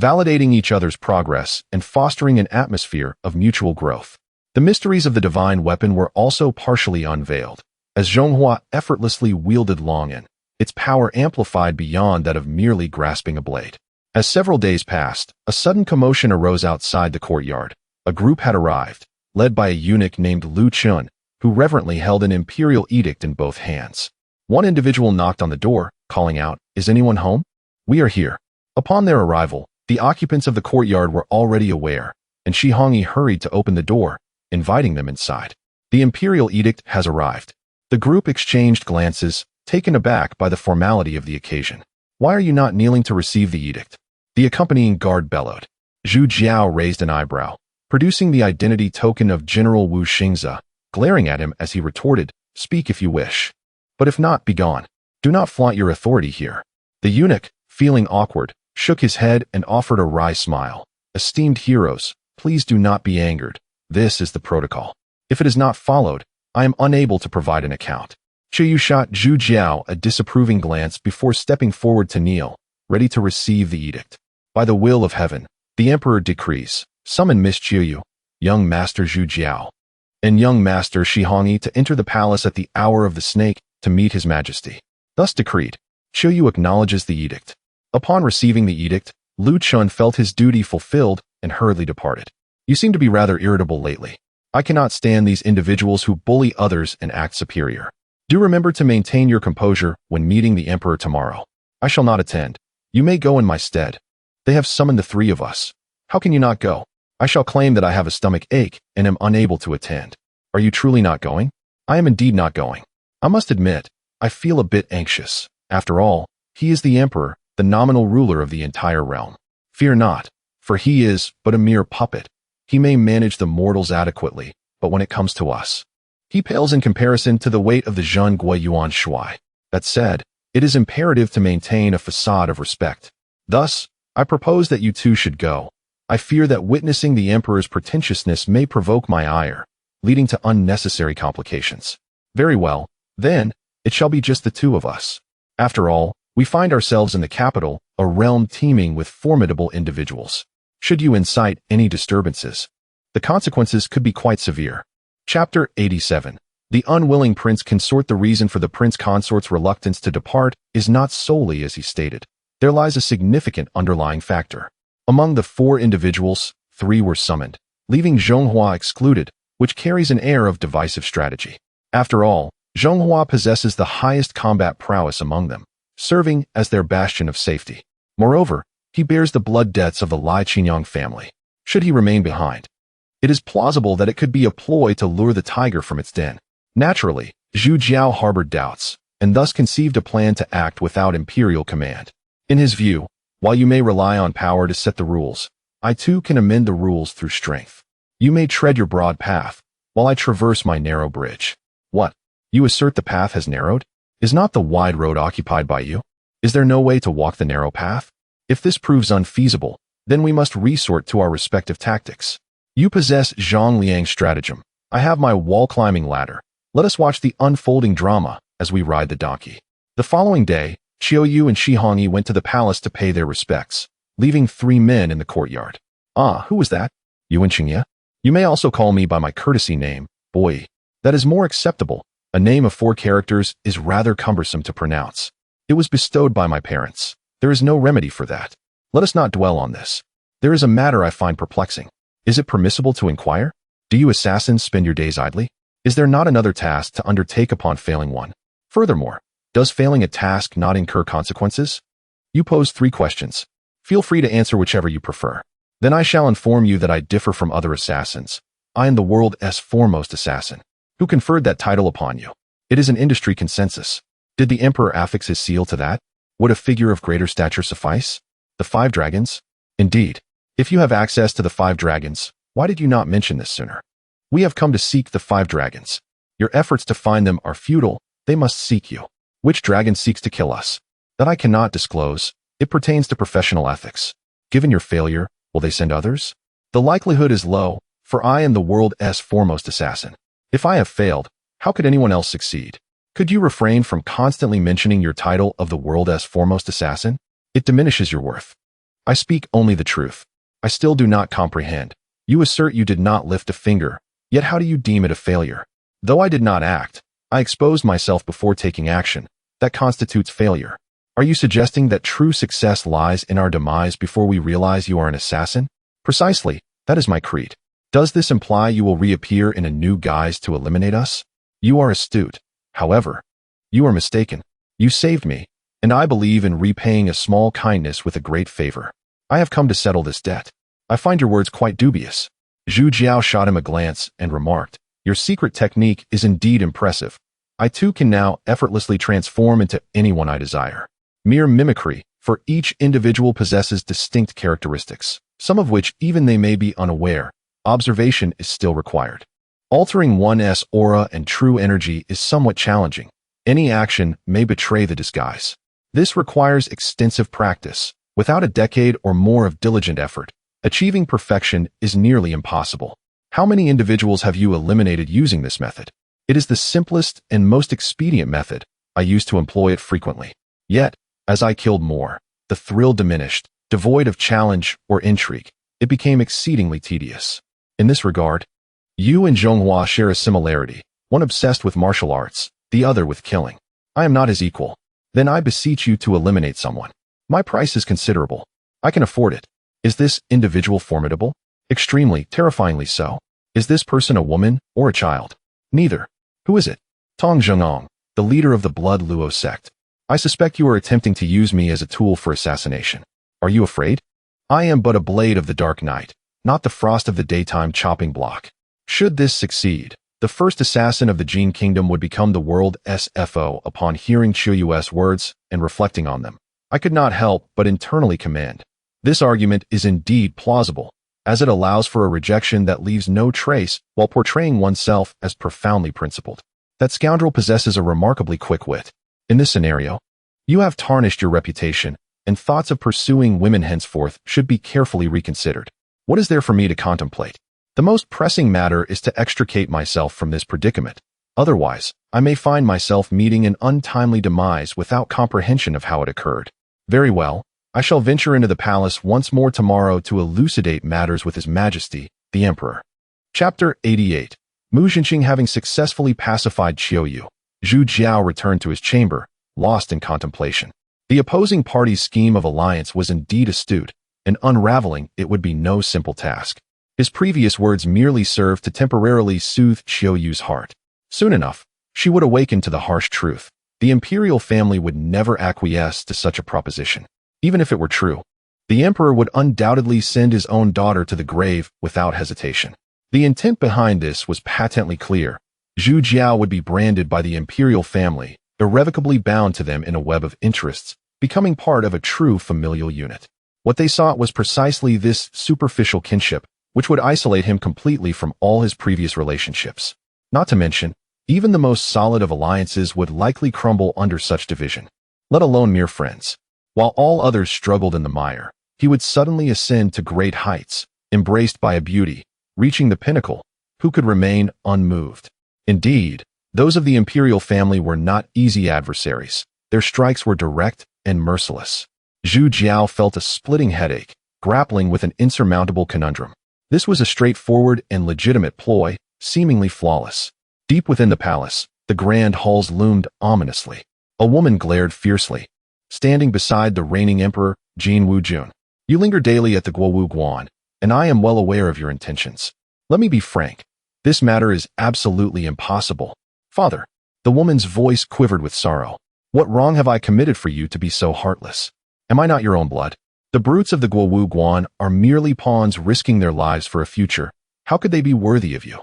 validating each other's progress and fostering an atmosphere of mutual growth. The mysteries of the divine weapon were also partially unveiled, as Zheng Hua effortlessly wielded Long'an, its power amplified beyond that of merely grasping a blade. As several days passed, a sudden commotion arose outside the courtyard. A group had arrived, led by a eunuch named Lu Chun, who reverently held an imperial edict in both hands. One individual knocked on the door, calling out, "Is anyone home? We are here." Upon their arrival, the occupants of the courtyard were already aware, and Shi Hongyi hurried to open the door, inviting them inside. The imperial edict has arrived. The group exchanged glances, taken aback by the formality of the occasion. Why are you not kneeling to receive the edict? The accompanying guard bellowed. Zhu Jiao raised an eyebrow, producing the identity token of General Wu Xingze, glaring at him as he retorted, "Speak if you wish. But if not, be gone. Do not flaunt your authority here." The eunuch, feeling awkward, shook his head and offered a wry smile. "Esteemed heroes, please do not be angered. This is the protocol. If it is not followed, I am unable to provide an account." Qiyu shot Zhu Jiao a disapproving glance before stepping forward to kneel, ready to receive the edict. "By the will of heaven, the emperor decrees, summon Miss Qiyu, young master Zhu Jiao, and young master Shi Hongyi to enter the palace at the hour of the snake to meet his majesty." Thus decreed, Qiyu acknowledges the edict. Upon receiving the edict, Lu Chun felt his duty fulfilled and hurriedly departed. "You seem to be rather irritable lately. I cannot stand these individuals who bully others and act superior. Do remember to maintain your composure when meeting the emperor tomorrow. I shall not attend. You may go in my stead. They have summoned the three of us. How can you not go? I shall claim that I have a stomach ache and am unable to attend. Are you truly not going?" "I am indeed not going. I must admit, I feel a bit anxious. After all, he is the emperor, the nominal ruler of the entire realm. Fear not, for he is but a mere puppet. He may manage the mortals adequately, but when it comes to us, he pales in comparison to the weight of the Zhen Gui Yuan Shui. That said, it is imperative to maintain a facade of respect. Thus, I propose that you two should go. I fear that witnessing the emperor's pretentiousness may provoke my ire, leading to unnecessary complications." "Very well, then, it shall be just the two of us. After all, we find ourselves in the capital, a realm teeming with formidable individuals. Should you incite any disturbances, the consequences could be quite severe." Chapter 87. The unwilling prince consort. The reason for the prince consort's reluctance to depart is not solely as he stated. There lies a significant underlying factor. Among the 4 individuals, 3 were summoned, leaving Zheng Hua excluded, which carries an air of divisive strategy. After all, Zheng Hua possesses the highest combat prowess among them, serving as their bastion of safety. Moreover, he bears the blood debts of the Lai Qinyang family. Should he remain behind, it is plausible that it could be a ploy to lure the tiger from its den. Naturally, Zhu Jiao harbored doubts, and thus conceived a plan to act without imperial command. In his view, while you may rely on power to set the rules, I too can amend the rules through strength. You may tread your broad path, while I traverse my narrow bridge. What? You assert the path has narrowed? Is not the wide road occupied by you? Is there no way to walk the narrow path? If this proves unfeasible, then we must resort to our respective tactics. You possess Zhang Liang's stratagem. I have my wall-climbing ladder. Let us watch the unfolding drama as we ride the donkey. The following day, Qiu Yu and Shi Hongyi went to the palace to pay their respects, leaving 3 men in the courtyard. Ah, who was that? Yuan Qingye? You may also call me by my courtesy name, Boyi. That is more acceptable. A name of 4 characters is rather cumbersome to pronounce. It was bestowed by my parents. There is no remedy for that. Let us not dwell on this. There is a matter I find perplexing. Is it permissible to inquire? Do you assassins spend your days idly? Is there not another task to undertake upon failing one? Furthermore, does failing a task not incur consequences? You pose 3 questions. Feel free to answer whichever you prefer. Then I shall inform you that I differ from other assassins. I am the world's foremost assassin. Who conferred that title upon you? It is an industry consensus. Did the emperor affix his seal to that? Would a figure of greater stature suffice? The 5 dragons? Indeed. If you have access to the 5 dragons, why did you not mention this sooner? We have come to seek the 5 dragons. Your efforts to find them are futile. They must seek you. Which dragon seeks to kill us? That I cannot disclose. It pertains to professional ethics. Given your failure, will they send others? The likelihood is low, for I am the world's foremost assassin. If I have failed, how could anyone else succeed? Could you refrain from constantly mentioning your title of the world's foremost assassin? It diminishes your worth. I speak only the truth. I still do not comprehend. You assert you did not lift a finger, yet how do you deem it a failure? Though I did not act, I exposed myself before taking action. That constitutes failure. Are you suggesting that true success lies in our demise before we realize you are an assassin? Precisely, that is my creed. Does this imply you will reappear in a new guise to eliminate us? You are astute. However, you are mistaken. You saved me, and I believe in repaying a small kindness with a great favor. I have come to settle this debt. I find your words quite dubious. Zhu Jiao shot him a glance and remarked, your secret technique is indeed impressive. I too can now effortlessly transform into anyone I desire. Mere mimicry, for each individual possesses distinct characteristics, some of which even they may be unaware. Observation is still required. Altering one's aura and true energy is somewhat challenging. Any action may betray the disguise. This requires extensive practice. Without a decade or more of diligent effort, achieving perfection is nearly impossible. How many individuals have you eliminated using this method? It is the simplest and most expedient method. I used to employ it frequently. Yet, as I killed more, the thrill diminished. Devoid of challenge or intrigue, it became exceedingly tedious. In this regard, you and Zhonghua share a similarity, one obsessed with martial arts, the other with killing. I am not his equal. Then I beseech you to eliminate someone. My price is considerable. I can afford it. Is this individual formidable? Extremely, terrifyingly so. Is this person a woman or a child? Neither. Who is it? Tong Zhengong, the leader of the Blood Luo sect. I suspect you are attempting to use me as a tool for assassination. Are you afraid? I am but a blade of the dark night, not the frost of the daytime chopping block. Should this succeed, the first assassin of the Jin Kingdom would become the world's FO upon hearing Qiu Yu's words and reflecting on them. I could not help but internally commend. This argument is indeed plausible, as it allows for a rejection that leaves no trace while portraying oneself as profoundly principled. That scoundrel possesses a remarkably quick wit. In this scenario, you have tarnished your reputation, and thoughts of pursuing women henceforth should be carefully reconsidered. What is there for me to contemplate? The most pressing matter is to extricate myself from this predicament. Otherwise, I may find myself meeting an untimely demise without comprehension of how it occurred. Very well, I shall venture into the palace once more tomorrow to elucidate matters with His Majesty, the Emperor. Chapter 88. Mu Zhenxing having successfully pacified Qiu Yu, Zhu Jiao returned to his chamber, lost in contemplation. The opposing party's scheme of alliance was indeed astute, and unraveling it would be no simple task. His previous words merely served to temporarily soothe Qiu Yu's heart. Soon enough, she would awaken to the harsh truth. The imperial family would never acquiesce to such a proposition. Even if it were true, the emperor would undoubtedly send his own daughter to the grave without hesitation. The intent behind this was patently clear. Zhu Jiao would be branded by the imperial family, irrevocably bound to them in a web of interests, becoming part of a true familial unit. What they sought was precisely this superficial kinship, which would isolate him completely from all his previous relationships. Not to mention, even the most solid of alliances would likely crumble under such division, let alone mere friends. While all others struggled in the mire, he would suddenly ascend to great heights, embraced by a beauty, reaching the pinnacle, who could remain unmoved. Indeed, those of the imperial family were not easy adversaries. Their strikes were direct and merciless. Zhu Jiao felt a splitting headache, grappling with an insurmountable conundrum. This was a straightforward and legitimate ploy, seemingly flawless. Deep within the palace, the grand halls loomed ominously. A woman glared fiercely, standing beside the reigning emperor, Jin Wujun. You linger daily at the Guowu Guan, and I am well aware of your intentions. Let me be frank. This matter is absolutely impossible. Father, the woman's voice quivered with sorrow. What wrong have I committed for you to be so heartless? Am I not your own blood? The brutes of the Guowu Guan are merely pawns risking their lives for a future. How could they be worthy of you?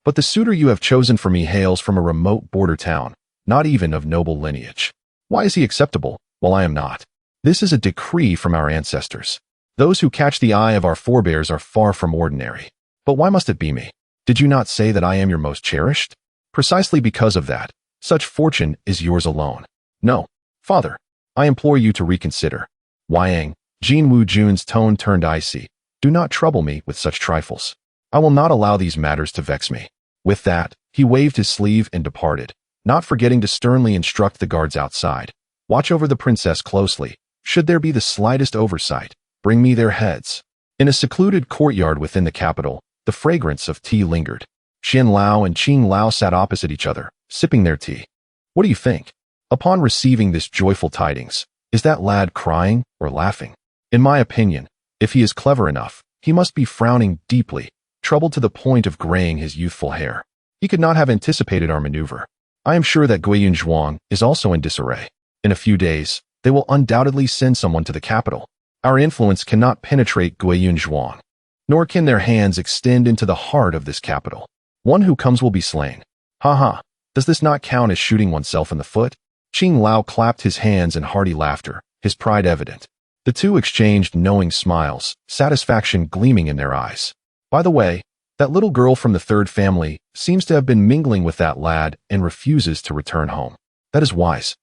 But the suitor you have chosen for me hails from a remote border town, not even of noble lineage. Why is he acceptable, while I am not? This is a decree from our ancestors. Those who catch the eye of our forebears are far from ordinary. But why must it be me? Did you not say that I am your most cherished? Precisely because of that, such fortune is yours alone. No, father, I implore you to reconsider. Wang, Jin Wujun's tone turned icy. Do not trouble me with such trifles. I will not allow these matters to vex me. With that, he waved his sleeve and departed, not forgetting to sternly instruct the guards outside. Watch over the princess closely. Should there be the slightest oversight, bring me their heads. In a secluded courtyard within the capital, the fragrance of tea lingered. Xian Lao and Qing Lao sat opposite each other, sipping their tea. What do you think? Upon receiving this joyful tidings, is that lad crying or laughing? In my opinion, if he is clever enough, he must be frowning deeply, troubled to the point of graying his youthful hair. He could not have anticipated our maneuver. I am sure that Guiyun Zhuang is also in disarray. In a few days, they will undoubtedly send someone to the capital. Our influence cannot penetrate Guiyun Zhuang, nor can their hands extend into the heart of this capital. One who comes will be slain. Ha. Does this not count as shooting oneself in the foot? Qing Lao clapped his hands in hearty laughter, his pride evident. The two exchanged knowing smiles, satisfaction gleaming in their eyes. By the way, that little girl from the third family seems to have been mingling with that lad and refuses to return home. That is wise.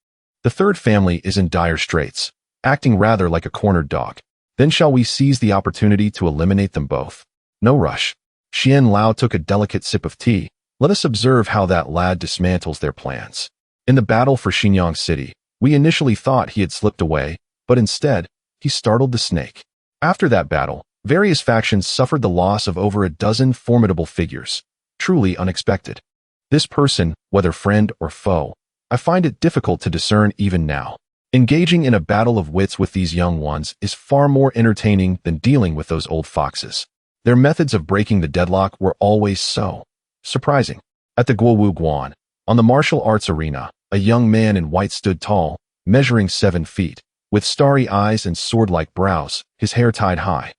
The third family is in dire straits, acting rather like a cornered dog. Then shall we seize the opportunity to eliminate them both? No rush. Xian Lao took a delicate sip of tea. Let us observe how that lad dismantles their plans. In the battle for Xinyang City, we initially thought he had slipped away, but instead, he startled the snake. After that battle, various factions suffered the loss of over a dozen formidable figures. Truly unexpected. This person, whether friend or foe, I find it difficult to discern even now. Engaging in a battle of wits with these young ones is far more entertaining than dealing with those old foxes. Their methods of breaking the deadlock were always so surprising. At the Guowu Guan, on the martial arts arena, a young man in white stood tall, measuring 7 feet, with starry eyes and sword-like brows, his hair tied high.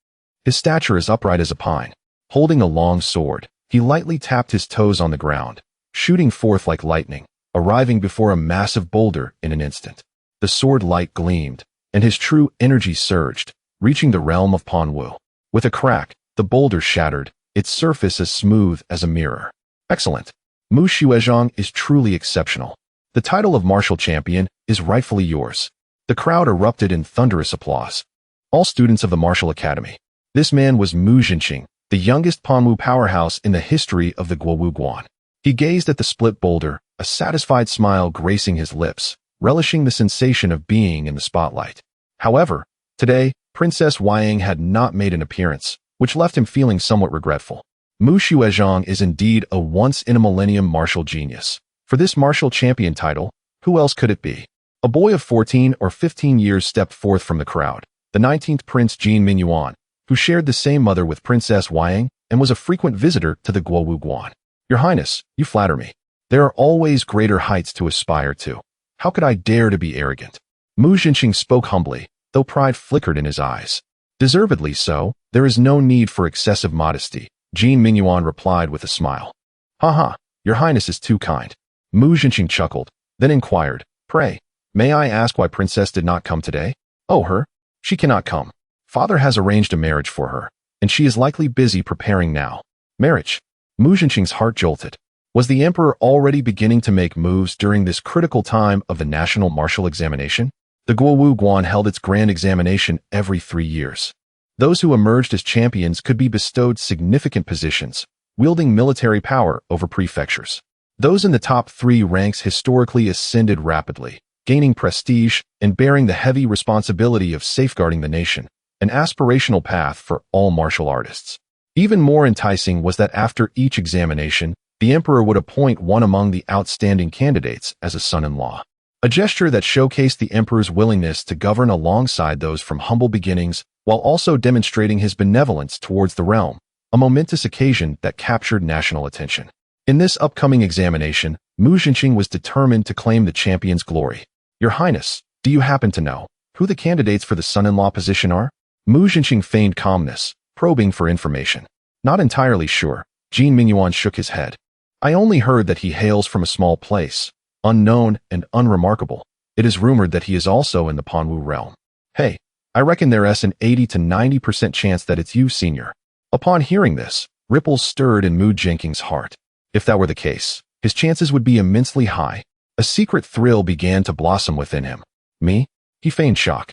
His stature as upright as a pine. Holding a long sword, he lightly tapped his toes on the ground, shooting forth like lightning, arriving before a massive boulder in an instant. The sword light gleamed, and his true energy surged, reaching the realm of Panwu. With a crack, the boulder shattered, its surface as smooth as a mirror. Excellent. Mu Xuezhang is truly exceptional. The title of martial champion is rightfully yours. The crowd erupted in thunderous applause. All students of the martial academy. This man was Mu Jinqing, the youngest Panwu powerhouse in the history of the Guowu Guan. He gazed at the split boulder, a satisfied smile gracing his lips, relishing the sensation of being in the spotlight. However, today, Princess Wang had not made an appearance, which left him feeling somewhat regretful. Mu Xuezhang is indeed a once-in-a-millennium martial genius. For this martial champion title, who else could it be? A boy of 14 or 15 years stepped forth from the crowd, the 19th Prince Jin Minyuan, who shared the same mother with Princess Wang and was a frequent visitor to the Guowu Guan. Your Highness, you flatter me. There are always greater heights to aspire to. How could I dare to be arrogant? Mu Jinqing spoke humbly, though pride flickered in his eyes. Deservedly so, there is no need for excessive modesty, Jin Minyuan replied with a smile. Ha, your Highness is too kind. Mu Jinqing chuckled, then inquired, pray, may I ask why Princess did not come today? Oh, her? She cannot come. Father has arranged a marriage for her, and she is likely busy preparing now. Marriage. Mu Zhenqing's heart jolted. Was the emperor already beginning to make moves during this critical time of the national martial examination? The Guowu Guan held its grand examination every 3 years. Those who emerged as champions could be bestowed significant positions, wielding military power over prefectures. Those in the top 3 ranks historically ascended rapidly, gaining prestige and bearing the heavy responsibility of safeguarding the nation, an aspirational path for all martial artists. Even more enticing was that after each examination, the emperor would appoint one among the outstanding candidates as a son-in-law. A gesture that showcased the emperor's willingness to govern alongside those from humble beginnings while also demonstrating his benevolence towards the realm, a momentous occasion that captured national attention. In this upcoming examination, Mu Zhenqing was determined to claim the champion's glory. Your Highness, do you happen to know who the candidates for the son-in-law position are? Mu Zhenqing feigned calmness, probing for information. Not entirely sure, Jin Mingyuan shook his head. I only heard that he hails from a small place, unknown and unremarkable. It is rumored that he is also in the Panwu realm. Hey, I reckon there's an 80 to 90% chance that it's you, senior. Upon hearing this, ripples stirred in Mu Zhenqing's heart. If that were the case, his chances would be immensely high. A secret thrill began to blossom within him. Me? He feigned shock.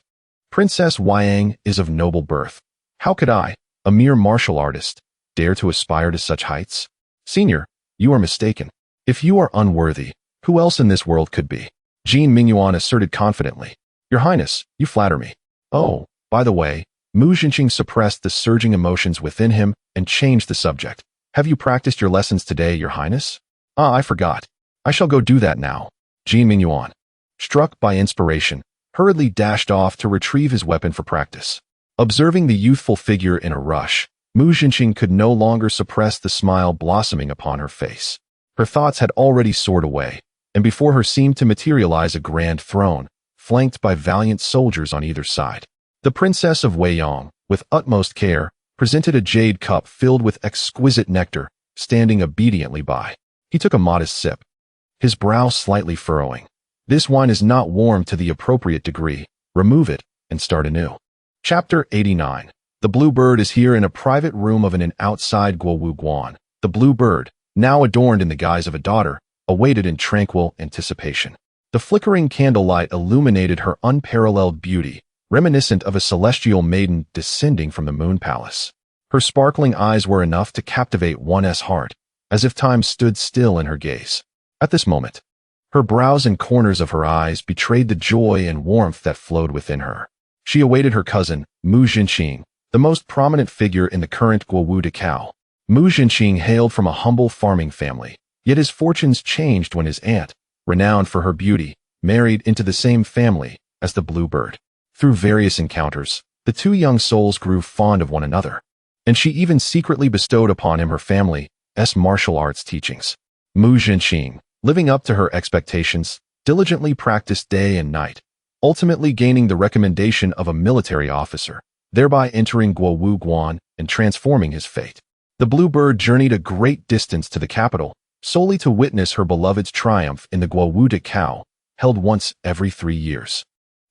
Princess Huayang is of noble birth. How could I, a mere martial artist, dare to aspire to such heights? Senior, you are mistaken. If you are unworthy, who else in this world could be? Jin Mingyuan asserted confidently. Your Highness, you flatter me. Oh, by the way, Mu Zhenqing suppressed the surging emotions within him and changed the subject. Have you practiced your lessons today, Your Highness? Ah, I forgot. I shall go do that now. Jin Mingyuan, struck by inspiration, hurriedly dashed off to retrieve his weapon for practice. Observing the youthful figure in a rush, Mu Zhenqing could no longer suppress the smile blossoming upon her face. Her thoughts had already soared away, and before her seemed to materialize a grand throne, flanked by valiant soldiers on either side. The Princess of Weiyang, with utmost care, presented a jade cup filled with exquisite nectar, standing obediently by. He took a modest sip, his brow slightly furrowing. This wine is not warm to the appropriate degree. Remove it and start anew. Chapter 89. The Blue Bird is here in a private room of an outside Guowu Guan. The Blue Bird, now adorned in the guise of a daughter, awaited in tranquil anticipation. The flickering candlelight illuminated her unparalleled beauty, reminiscent of a celestial maiden descending from the moon palace. Her sparkling eyes were enough to captivate one's heart, as if time stood still in her gaze. At this moment, her brows and corners of her eyes betrayed the joy and warmth that flowed within her. She awaited her cousin, Mu Zhenqing, the most prominent figure in the current Guowu Decao. Mu Zhenqing hailed from a humble farming family, yet his fortunes changed when his aunt, renowned for her beauty, married into the same family as the Blue Bird. Through various encounters, the two young souls grew fond of one another, and she even secretly bestowed upon him her family's martial arts teachings. Mu Zhenqing, living up to her expectations, diligently practiced day and night, ultimately gaining the recommendation of a military officer, thereby entering Guowu Guan and transforming his fate. The Blue Bird journeyed a great distance to the capital, solely to witness her beloved's triumph in the Guowu Decao, held once every 3 years.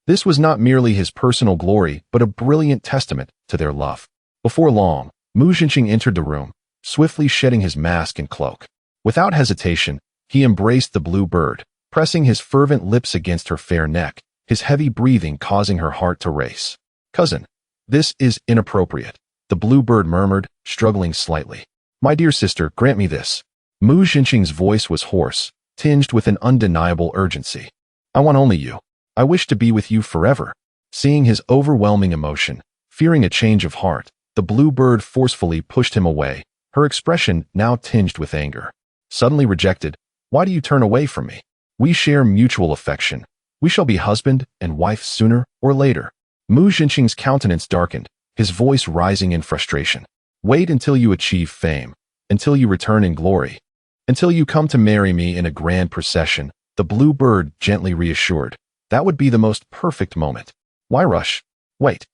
This was not merely his personal glory, but a brilliant testament to their love. Before long, Mu Zhenqing entered the room, swiftly shedding his mask and cloak. Without hesitation, he embraced the Blue Bird, pressing his fervent lips against her fair neck, his heavy breathing causing her heart to race. Cousin, this is inappropriate, the Blue Bird murmured, struggling slightly. My dear sister, grant me this. Mu Zhenqing's voice was hoarse, tinged with an undeniable urgency. I want only you. I wish to be with you forever. Seeing his overwhelming emotion, fearing a change of heart, the Blue Bird forcefully pushed him away, her expression now tinged with anger. Suddenly rejected, why do you turn away from me? We share mutual affection. We shall be husband and wife sooner or later. Mu Zhenqing's countenance darkened, his voice rising in frustration. Wait until you achieve fame, until you return in glory, until you come to marry me in a grand procession, the Blue Bird gently reassured. That would be the most perfect moment. Why rush? Wait.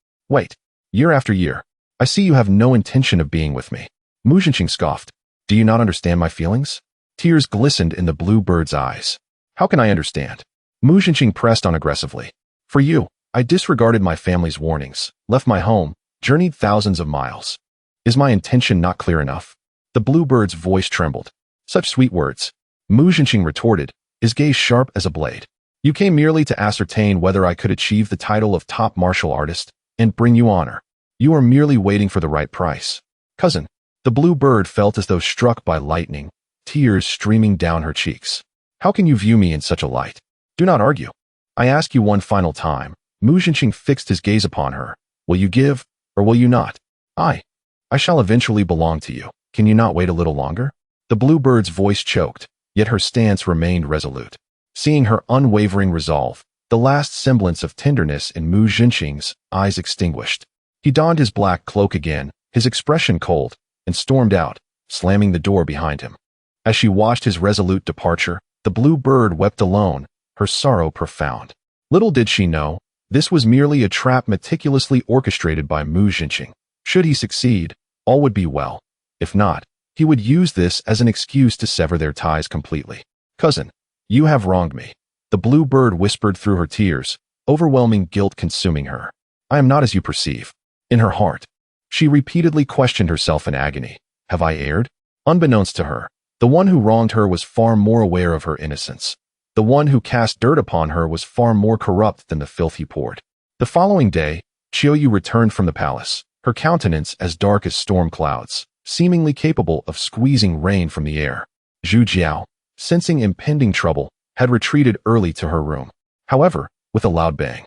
Year after year. I see you have no intention of being with me. Mu Zhenqing scoffed. Do you not understand my feelings? Tears glistened in the Blue Bird's eyes. How can I understand? Mu Zhenqing pressed on aggressively. For you, I disregarded my family's warnings, left my home, journeyed thousands of miles. Is my intention not clear enough? The bluebird's voice trembled. Such sweet words. Mu Jinqing retorted, his gaze sharp as a blade. You came merely to ascertain whether I could achieve the title of top martial artist and bring you honor. You are merely waiting for the right price. Cousin, the bluebird felt as though struck by lightning, tears streaming down her cheeks. How can you view me in such a light? Do not argue. I ask you one final time. Mu Jinqing fixed his gaze upon her. Will you give, or will you not? I shall eventually belong to you. Can you not wait a little longer? The bluebird's voice choked, yet her stance remained resolute. Seeing her unwavering resolve, the last semblance of tenderness in Mu Jinqing's eyes extinguished. He donned his black cloak again, his expression cold, and stormed out, slamming the door behind him. As she watched his resolute departure, the bluebird wept alone, her sorrow profound. Little did she know, this was merely a trap meticulously orchestrated by Mu Jinqing. Should he succeed, all would be well. If not, he would use this as an excuse to sever their ties completely. Cousin, you have wronged me. The bluebird whispered through her tears, overwhelming guilt consuming her. I am not as you perceive. In her heart, she repeatedly questioned herself in agony. Have I erred? Unbeknownst to her, the one who wronged her was far more aware of her innocence. The one who cast dirt upon her was far more corrupt than the filth he poured. The following day, Qiuyu returned from the palace, her countenance as dark as storm clouds, seemingly capable of squeezing rain from the air. Zhu Jiao, sensing impending trouble, had retreated early to her room. However, with a loud bang,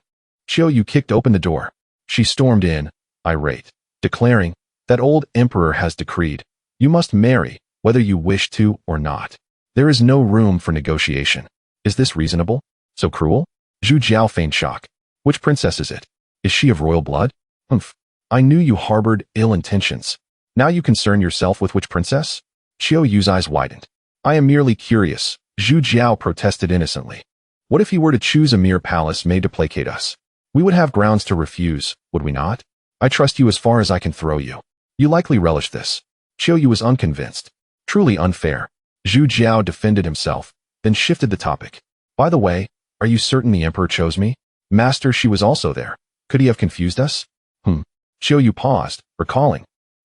Qiuyu kicked open the door. She stormed in, irate, declaring, that old emperor has decreed, you must marry, whether you wish to or not. There is no room for negotiation. Is this reasonable? So cruel? Zhu Jiao feigned shock. Which princess is it? Is she of royal blood? Humph. I knew you harbored ill intentions. Now you concern yourself with which princess? Qiuyu's eyes widened. I am merely curious, Zhu Jiao protested innocently. What if he were to choose a mere palace made to placate us? We would have grounds to refuse, would we not? I trust you as far as I can throw you. You likely relish this. Qiuyu was unconvinced. Truly unfair. Zhu Jiao defended himself, then shifted the topic. By the way, are you certain the emperor chose me? Master, she was also there. Could he have confused us? Qiuyu paused, recalling.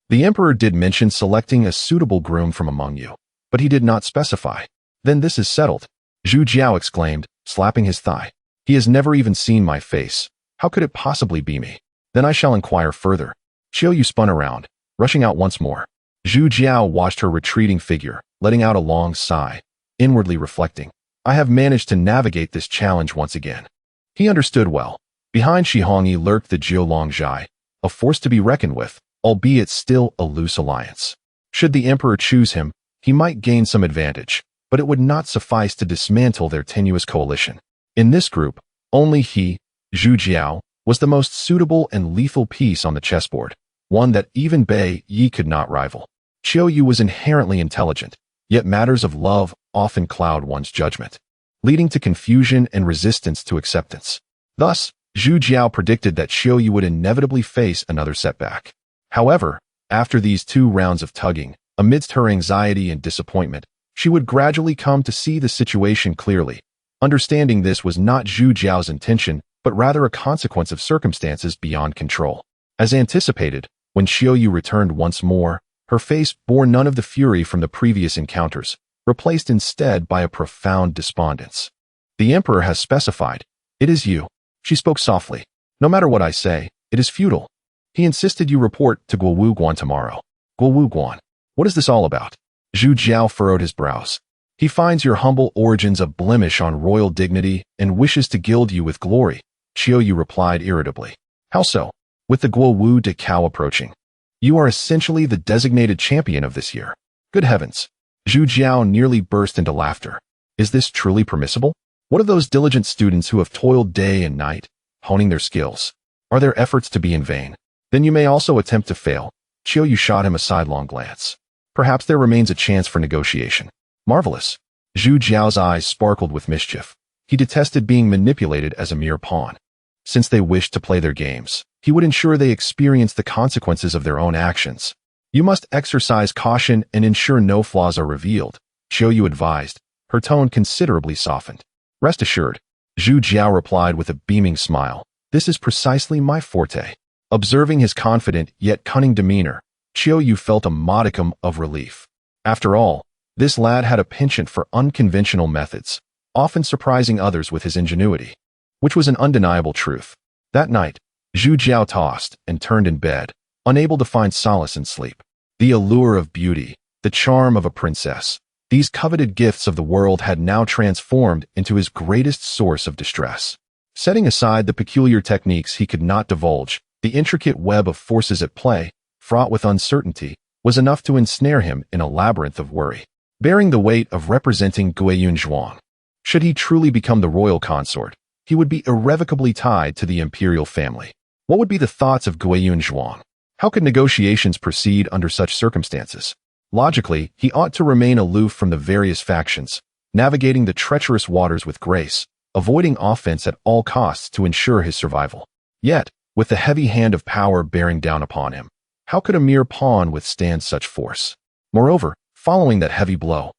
The emperor did mention selecting a suitable groom from among you, but he did not specify. Then this is settled. Zhu Jiao exclaimed, slapping his thigh. He has never even seen my face. How could it possibly be me? Then I shall inquire further. Qiuyu spun around, rushing out once more. Zhu Jiao watched her retreating figure, letting out a long sigh, inwardly reflecting. I have managed to navigate this challenge once again. He understood well. Behind Shi Hongyi lurked the Jiulong Zhai, a force to be reckoned with, albeit still a loose alliance. Should the emperor choose him, he might gain some advantage, but it would not suffice to dismantle their tenuous coalition. In this group, only he, Zhu Jiao, was the most suitable and lethal piece on the chessboard, one that even Bei Yi could not rival. Qiuyu was inherently intelligent, yet matters of love often cloud one's judgment, leading to confusion and resistance to acceptance. Thus, Zhu Jiao predicted that Qiuyu would inevitably face another setback. However, after these 2 rounds of tugging, amidst her anxiety and disappointment, she would gradually come to see the situation clearly. Understanding this was not Zhu Jiao's intention, but rather a consequence of circumstances beyond control. As anticipated, when Qiuyu returned once more, her face bore none of the fury from the previous encounters, replaced instead by a profound despondence. The emperor has specified. It is you. She spoke softly. No matter what I say, it is futile. He insisted you report to Guowu Guan tomorrow. Guowu Guan. What is this all about? Zhu Jiao furrowed his brows. He finds your humble origins a blemish on royal dignity and wishes to gild you with glory, Qiuyu replied irritably. How so? With the Guowu de Cao approaching. You are essentially the designated champion of this year. Good heavens. Zhu Jiao nearly burst into laughter. Is this truly permissible? What of those diligent students who have toiled day and night, honing their skills? Are their efforts to be in vain? Then you may also attempt to fail. Qiuyu shot him a sidelong glance. Perhaps there remains a chance for negotiation. Marvelous. Zhu Jiao's eyes sparkled with mischief. He detested being manipulated as a mere pawn. Since they wished to play their games, he would ensure they experienced the consequences of their own actions. You must exercise caution and ensure no flaws are revealed, Qiuyu advised, her tone considerably softened. Rest assured, Zhu Jiao replied with a beaming smile. This is precisely my forte. Observing his confident yet cunning demeanor, Qiu Yu felt a modicum of relief. After all, this lad had a penchant for unconventional methods, often surprising others with his ingenuity, which was an undeniable truth. That night, Zhu Jiao tossed and turned in bed, unable to find solace in sleep. The allure of beauty, the charm of a princess, these coveted gifts of the world had now transformed into his greatest source of distress. Setting aside the peculiar techniques he could not divulge, the intricate web of forces at play, fraught with uncertainty, was enough to ensnare him in a labyrinth of worry. Bearing the weight of representing Guiyun Zhuang, should he truly become the royal consort, he would be irrevocably tied to the imperial family. What would be the thoughts of Guiyun Zhuang? How could negotiations proceed under such circumstances? Logically, he ought to remain aloof from the various factions, navigating the treacherous waters with grace, avoiding offense at all costs to ensure his survival. Yet, with the heavy hand of power bearing down upon him, how could a mere pawn withstand such force? Moreover, following that heavy blow,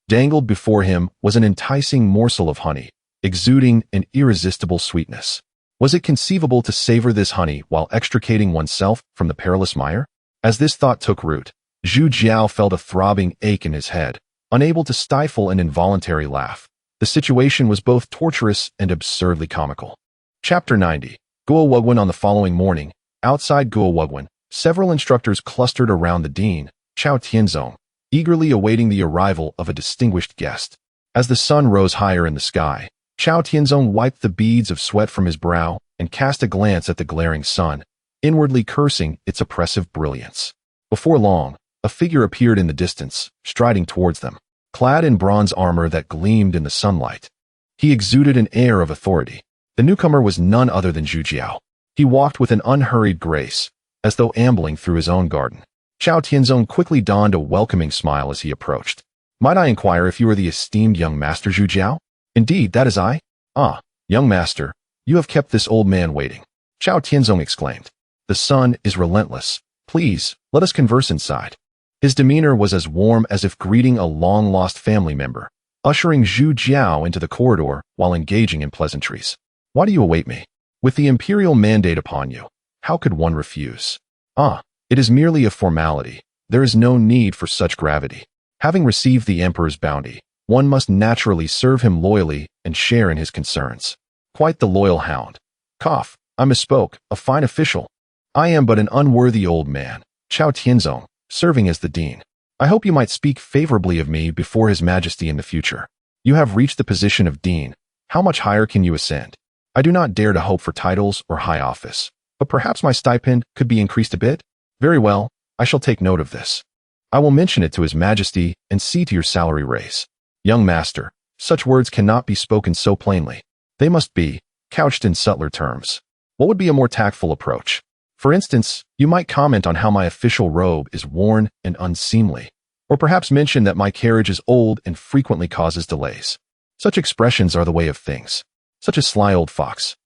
dangled before him was an enticing morsel of honey, exuding an irresistible sweetness. Was it conceivable to savor this honey while extricating oneself from the perilous mire? As this thought took root, Zhu Jiao felt a throbbing ache in his head, unable to stifle an involuntary laugh. The situation was both torturous and absurdly comical. Chapter 90. Guo Wugwen. On the following morning, outside Guo Wugwen, several instructors clustered around the dean, Chao Tianzong, eagerly awaiting the arrival of a distinguished guest. As the sun rose higher in the sky, Chao Tianzong wiped the beads of sweat from his brow and cast a glance at the glaring sun, inwardly cursing its oppressive brilliance. Before long, a figure appeared in the distance, striding towards them, clad in bronze armor that gleamed in the sunlight. He exuded an air of authority. The newcomer was none other than Zhu Jiao. He walked with an unhurried grace, as though ambling through his own garden. Chao Tianzong quickly donned a welcoming smile as he approached. "Might I inquire if you are the esteemed young master Zhu Jiao?" "Indeed, that is I." "Ah, young master, you have kept this old man waiting," Chao Tianzong exclaimed. "The sun is relentless. Please, let us converse inside." His demeanor was as warm as if greeting a long-lost family member, ushering Zhu Jiao into the corridor while engaging in pleasantries. "Why do you await me? With the imperial mandate upon you, how could one refuse?" "Ah, it is merely a formality. There is no need for such gravity. Having received the emperor's bounty, one must naturally serve him loyally and share in his concerns." "Quite the loyal hound." "Cough, I misspoke, a fine official. I am but an unworthy old man, Chao Tianzong, serving as the dean. I hope you might speak favorably of me before His Majesty in the future. You have reached the position of dean. How much higher can you ascend? I do not dare to hope for titles or high office, but perhaps my stipend could be increased a bit? Very well, I shall take note of this. I will mention it to His Majesty and see to your salary raise." "Young master, such words cannot be spoken so plainly. They must be couched in subtler terms. What would be a more tactful approach? For instance, you might comment on how my official robe is worn and unseemly, or perhaps mention that my carriage is old and frequently causes delays. Such expressions are the way of things. Such a sly old fox."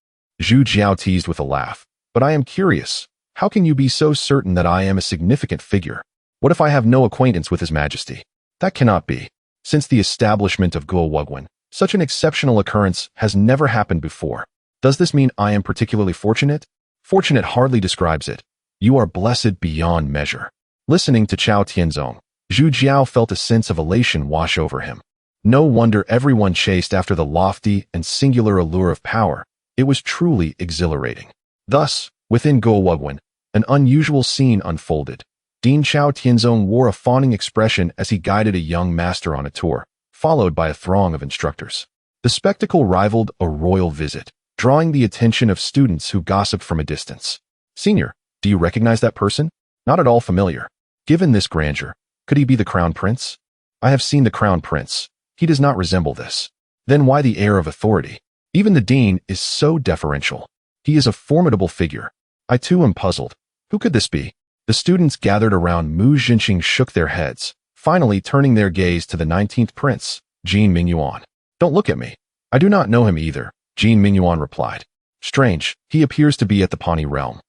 Zhu Jiao teased with a laugh. "But I am curious. How can you be so certain that I am a significant figure? What if I have no acquaintance with His Majesty?" "That cannot be. Since the establishment of Guo Wugwen, such an exceptional occurrence has never happened before. Does this mean I am particularly fortunate?" "Fortunate hardly describes it. You are blessed beyond measure." Listening to Chao Tianzong, Zhu Jiao felt a sense of elation wash over him. No wonder everyone chased after the lofty and singular allure of power. It was truly exhilarating. Thus, within Guo Wugwen, an unusual scene unfolded. Dean Chao Tianzong wore a fawning expression as he guided a young master on a tour, followed by a throng of instructors. The spectacle rivaled a royal visit, drawing the attention of students who gossiped from a distance. "Senior, do you recognize that person? Not at all familiar. Given this grandeur, could he be the crown prince?" "I have seen the crown prince. He does not resemble this." "Then why the air of authority? Even the dean is so deferential. He is a formidable figure. I too am puzzled. Who could this be?" The students gathered around Mu Jinqing shook their heads, finally turning their gaze to the 19th prince, Jin Mingyuan. "Don't look at me. I do not know him either," Jin Mingyuan replied. "Strange, he appears to be at the Pawnee realm.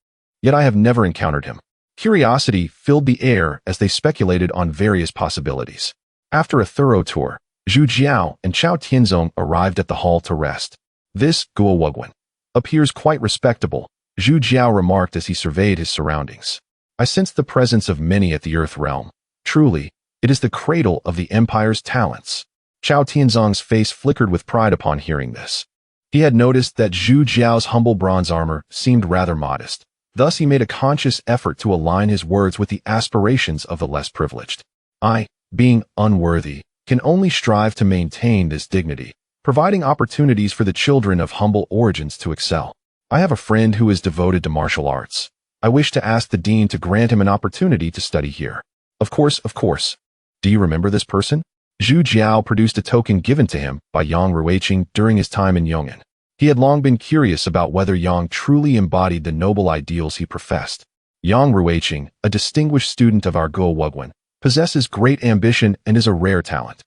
Yet I have never encountered him." Curiosity filled the air as they speculated on various possibilities. After a thorough tour, Zhu Jiao and Chao Tianzong arrived at the hall to rest. "This Guo Wugwen appears quite respectable," Zhu Jiao remarked as he surveyed his surroundings. I sensed the presence of many at the Earth realm. Truly, it is the cradle of the Empire's talents. Chao Tianzong's face flickered with pride upon hearing this. He had noticed that Zhu Jiao's humble bronze armor seemed rather modest. Thus he made a conscious effort to align his words with the aspirations of the less privileged. I, being unworthy, can only strive to maintain this dignity, providing opportunities for the children of humble origins to excel. I have a friend who is devoted to martial arts. I wish to ask the dean to grant him an opportunity to study here. Of course, of course. Do you remember this person? Zhu Jiao produced a token given to him by Yang Ruiqing during his time in Yong'an. He had long been curious about whether Yang truly embodied the noble ideals he professed. Yang Ruiqing, a distinguished student of our Guo Wugwan, possesses great ambition and is a rare talent.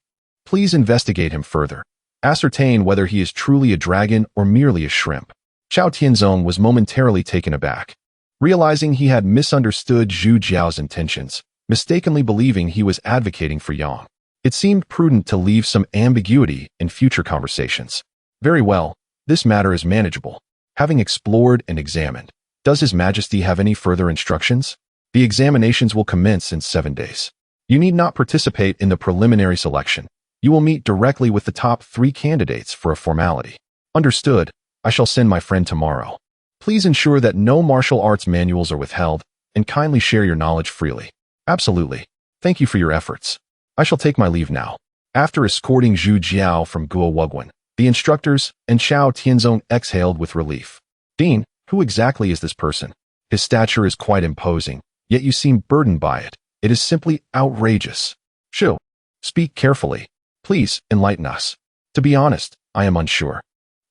Please investigate him further. Ascertain whether he is truly a dragon or merely a shrimp. Chao Tianzong was momentarily taken aback. Realizing he had misunderstood Zhu Jiao's intentions, mistakenly believing he was advocating for Yang, it seemed prudent to leave some ambiguity in future conversations. Very well, this matter is manageable. Having explored and examined, does His Majesty have any further instructions? The examinations will commence in 7 days. You need not participate in the preliminary selection. You will meet directly with the top 3 candidates for a formality. Understood. I shall send my friend tomorrow. Please ensure that no martial arts manuals are withheld, and kindly share your knowledge freely. Absolutely. Thank you for your efforts. I shall take my leave now. After escorting Zhu Jiao from Guo Wugwan, the instructors and Chao Tianzong exhaled with relief. Dean, who exactly is this person? His stature is quite imposing, yet you seem burdened by it. It is simply outrageous. Shu, speak carefully. Please, enlighten us. To be honest, I am unsure.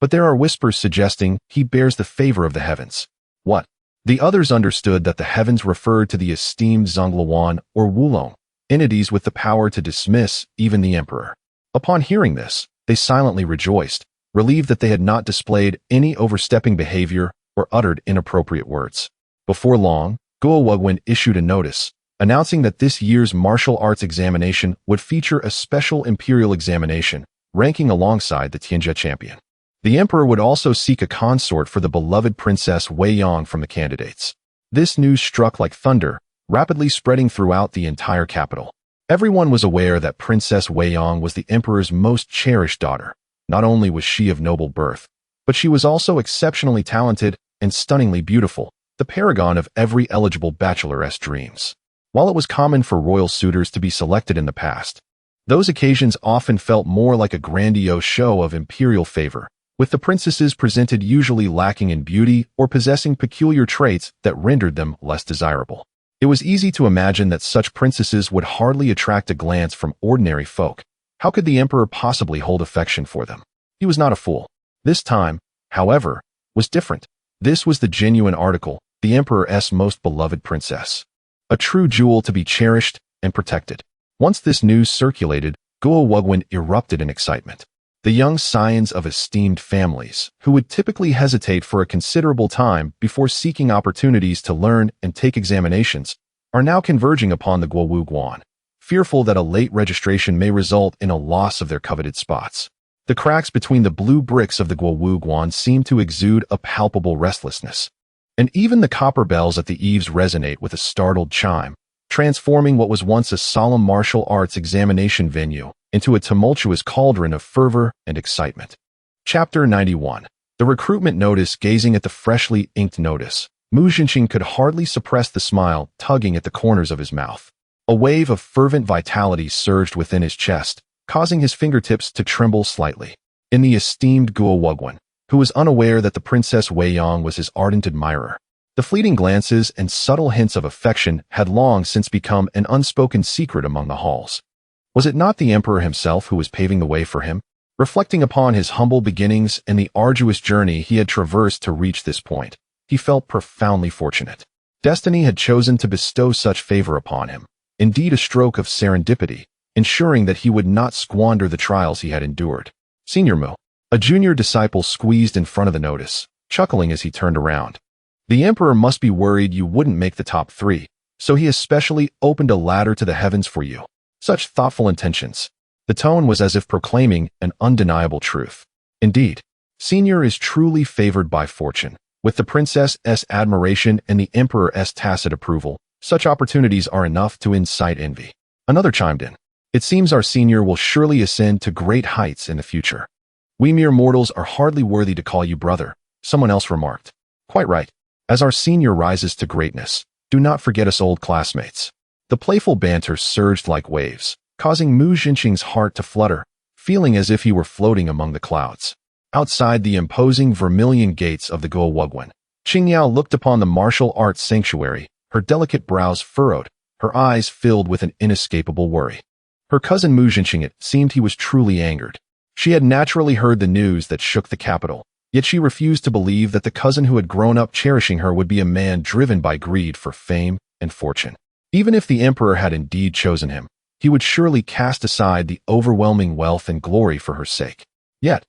But there are whispers suggesting he bears the favor of the heavens. What? The others understood that the heavens referred to the esteemed Zhongluan or Wulong, entities with the power to dismiss even the emperor. Upon hearing this, they silently rejoiced, relieved that they had not displayed any overstepping behavior or uttered inappropriate words. Before long, Guo Wugwan issued a notice, announcing that this year's martial arts examination would feature a special imperial examination, ranking alongside the Tianjia champion. The emperor would also seek a consort for the beloved Princess Wei Yang from the candidates. This news struck like thunder, rapidly spreading throughout the entire capital. Everyone was aware that Princess Wei Yang was the emperor's most cherished daughter. Not only was she of noble birth, but she was also exceptionally talented and stunningly beautiful, the paragon of every eligible bacheloress dreams. While it was common for royal suitors to be selected in the past, those occasions often felt more like a grandiose show of imperial favor, with the princesses presented usually lacking in beauty or possessing peculiar traits that rendered them less desirable. It was easy to imagine that such princesses would hardly attract a glance from ordinary folk. How could the emperor possibly hold affection for them? He was not a fool. This time, however, was different. This was the genuine article, the emperor's most beloved princess. A true jewel to be cherished and protected. Once this news circulated, Guo Wugwan erupted in excitement. The young scions of esteemed families, who would typically hesitate for a considerable time before seeking opportunities to learn and take examinations, are now converging upon the Guo Wugwan, fearful that a late registration may result in a loss of their coveted spots. The cracks between the blue bricks of the Guo Wugwan seem to exude a palpable restlessness. And even the copper bells at the eaves resonate with a startled chime, transforming what was once a solemn martial arts examination venue into a tumultuous cauldron of fervor and excitement. Chapter 91. The recruitment notice. Gazing at the freshly inked notice, Mu Zhenxing could hardly suppress the smile tugging at the corners of his mouth. A wave of fervent vitality surged within his chest, causing his fingertips to tremble slightly. In the esteemed Guo Wugwan, who was unaware that the Princess Wei Yang was his ardent admirer, the fleeting glances and subtle hints of affection had long since become an unspoken secret among the halls. Was it not the emperor himself who was paving the way for him? Reflecting upon his humble beginnings and the arduous journey he had traversed to reach this point, he felt profoundly fortunate. Destiny had chosen to bestow such favor upon him, indeed a stroke of serendipity, ensuring that he would not squander the trials he had endured. Senior Mu, a junior disciple, squeezed in front of the notice, chuckling as he turned around. The emperor must be worried you wouldn't make the top 3, so he especially opened a ladder to the heavens for you. Such thoughtful intentions. The tone was as if proclaiming an undeniable truth. Indeed, Senior is truly favored by fortune. With the princess's admiration and the emperor's tacit approval, such opportunities are enough to incite envy. Another chimed in. It seems our senior will surely ascend to great heights in the future. We mere mortals are hardly worthy to call you brother, someone else remarked. Quite right. As our senior rises to greatness, do not forget us old classmates. The playful banter surged like waves, causing Mu Jinqing's heart to flutter, feeling as if he were floating among the clouds. Outside the imposing vermilion gates of the Guowugwen, Qingyao looked upon the martial arts sanctuary, her delicate brows furrowed, her eyes filled with an inescapable worry. Her cousin Mu Jinqing, it seemed he was truly angered. She had naturally heard the news that shook the capital, yet she refused to believe that the cousin who had grown up cherishing her would be a man driven by greed for fame and fortune. Even if the emperor had indeed chosen him, he would surely cast aside the overwhelming wealth and glory for her sake. Yet,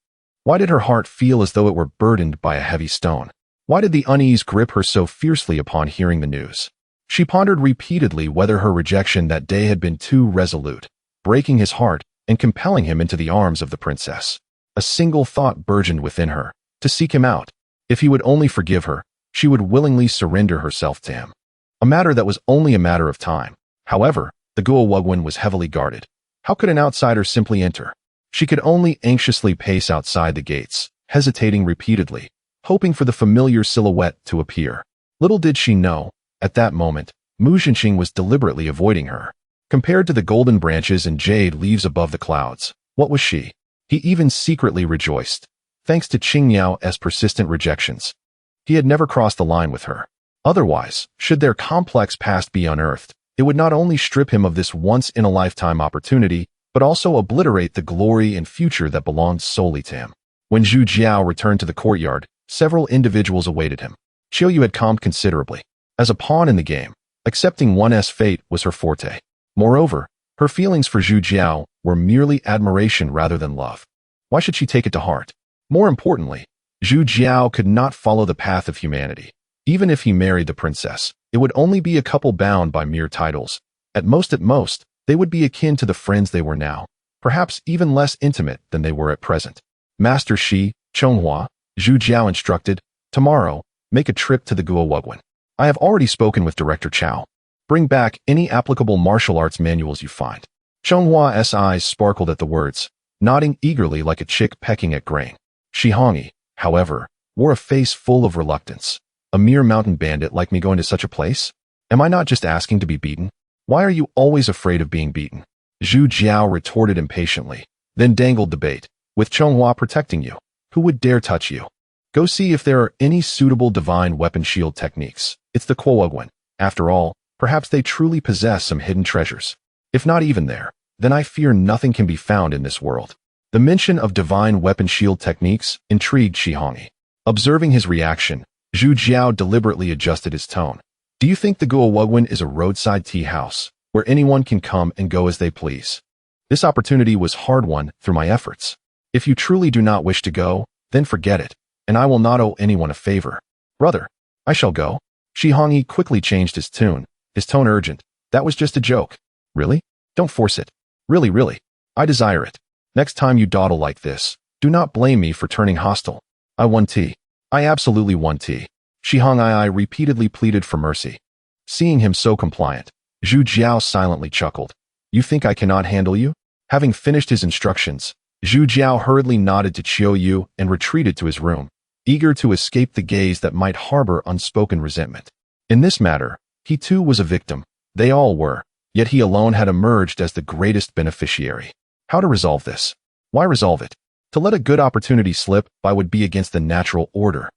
why did her heart feel as though it were burdened by a heavy stone? Why did the unease grip her so fiercely upon hearing the news? She pondered repeatedly whether her rejection that day had been too resolute, breaking his heart and compelling him into the arms of the princess. A single thought burgeoned within her, to seek him out. If he would only forgive her, she would willingly surrender herself to him. A matter that was only a matter of time. However, the Guowugwen was heavily guarded. How could an outsider simply enter? She could only anxiously pace outside the gates, hesitating repeatedly, hoping for the familiar silhouette to appear. Little did she know, at that moment, Mu Jinqing was deliberately avoiding her. Compared to the golden branches and jade leaves above the clouds, what was she? He even secretly rejoiced, thanks to Qingyao's persistent rejections. He had never crossed the line with her. Otherwise, should their complex past be unearthed, it would not only strip him of this once-in-a-lifetime opportunity, but also obliterate the glory and future that belonged solely to him. When Zhu Jiao returned to the courtyard, several individuals awaited him. Qiuyu had calmed considerably. As a pawn in the game, accepting one's fate was her forte. Moreover, her feelings for Zhu Jiao were merely admiration rather than love. Why should she take it to heart? More importantly, Zhu Jiao could not follow the path of humanity. Even if he married the princess, it would only be a couple bound by mere titles. At most, they would be akin to the friends they were now, perhaps even less intimate than they were at present. Master Shi, Chonghua, Zhu Jiao instructed, tomorrow, make a trip to the Guowugwen. I have already spoken with Director Chao. Bring back any applicable martial arts manuals you find. Chonghua's eyes sparkled at the words, nodding eagerly like a chick pecking at grain. Shi Hongyi, however, wore a face full of reluctance. A mere mountain bandit like me going to such a place? Am I not just asking to be beaten? Why are you always afraid of being beaten? Zhu Jiao retorted impatiently, then dangled the bait. With Chonghua protecting you, who would dare touch you? Go see if there are any suitable divine weapon shield techniques. It's the Guowugwen. After all, perhaps they truly possess some hidden treasures. If not even there, then I fear nothing can be found in this world. The mention of divine weapon shield techniques intrigued Shi Hongyi. Observing his reaction, Zhu Jiao deliberately adjusted his tone. Do you think the Guowugwen is a roadside tea house, where anyone can come and go as they please? This opportunity was hard-won through my efforts. If you truly do not wish to go, then forget it, and I will not owe anyone a favor. Brother, I shall go. Shi Hongyi quickly changed his tone urgent. That was just a joke. Really? Don't force it. Really, I desire it. Next time you dawdle like this, do not blame me for turning hostile. I want tea. I absolutely want tea. Shi Hongyi repeatedly pleaded for mercy. Seeing him so compliant, Zhu Jiao silently chuckled. You think I cannot handle you? Having finished his instructions, Zhu Jiao hurriedly nodded to Qiuyu and retreated to his room, eager to escape the gaze that might harbor unspoken resentment. In this matter, he too was a victim. They all were, yet he alone had emerged as the greatest beneficiary. How to resolve this? Why resolve it? To let a good opportunity slip by would be against the natural order.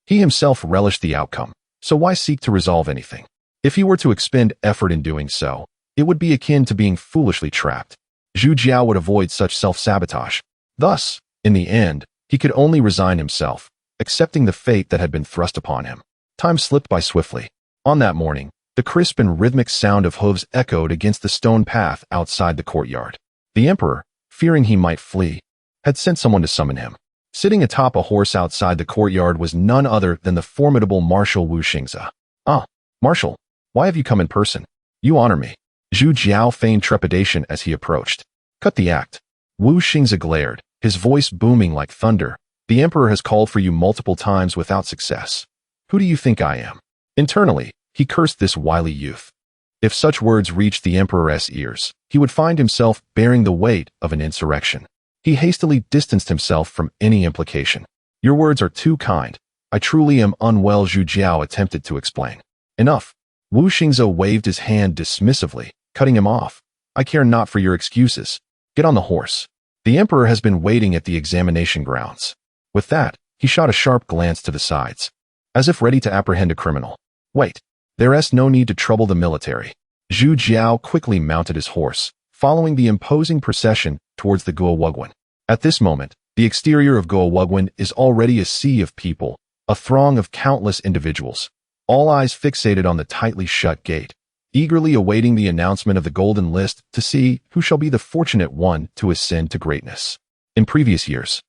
He himself relished the outcome, so why seek to resolve anything? If he were to expend effort in doing so, it would be akin to being foolishly trapped. Zhu Jiao would avoid such self-sabotage. Thus, in the end, he could only resign himself, accepting the fate that had been thrust upon him. Time slipped by swiftly. On that morning, the crisp and rhythmic sound of hooves echoed against the stone path outside the courtyard. The emperor, fearing he might flee, had sent someone to summon him. Sitting atop a horse outside the courtyard was none other than the formidable Marshal Wu Xingze. Ah, Marshal, why have you come in person? You honor me. Zhu Jiao feigned trepidation as he approached. Cut the act. Wu Xingze glared, his voice booming like thunder. The emperor has called for you multiple times without success. Who do you think I am? Internally, he cursed this wily youth. If such words reached the emperor's ears, he would find himself bearing the weight of an insurrection. He hastily distanced himself from any implication. Your words are too kind. I truly am unwell, Zhu Jiao attempted to explain. Enough. Wu Xingze waved his hand dismissively, cutting him off. I care not for your excuses. Get on the horse. The emperor has been waiting at the examination grounds. With that, he shot a sharp glance to the sides, as if ready to apprehend a criminal. Wait. There's no need to trouble the military. Zhu Jiao quickly mounted his horse, following the imposing procession towards the Guowugwen. At this moment, the exterior of Guowugwen is already a sea of people, a throng of countless individuals, all eyes fixated on the tightly shut gate, eagerly awaiting the announcement of the golden list to see who shall be the fortunate one to ascend to greatness. In previous years,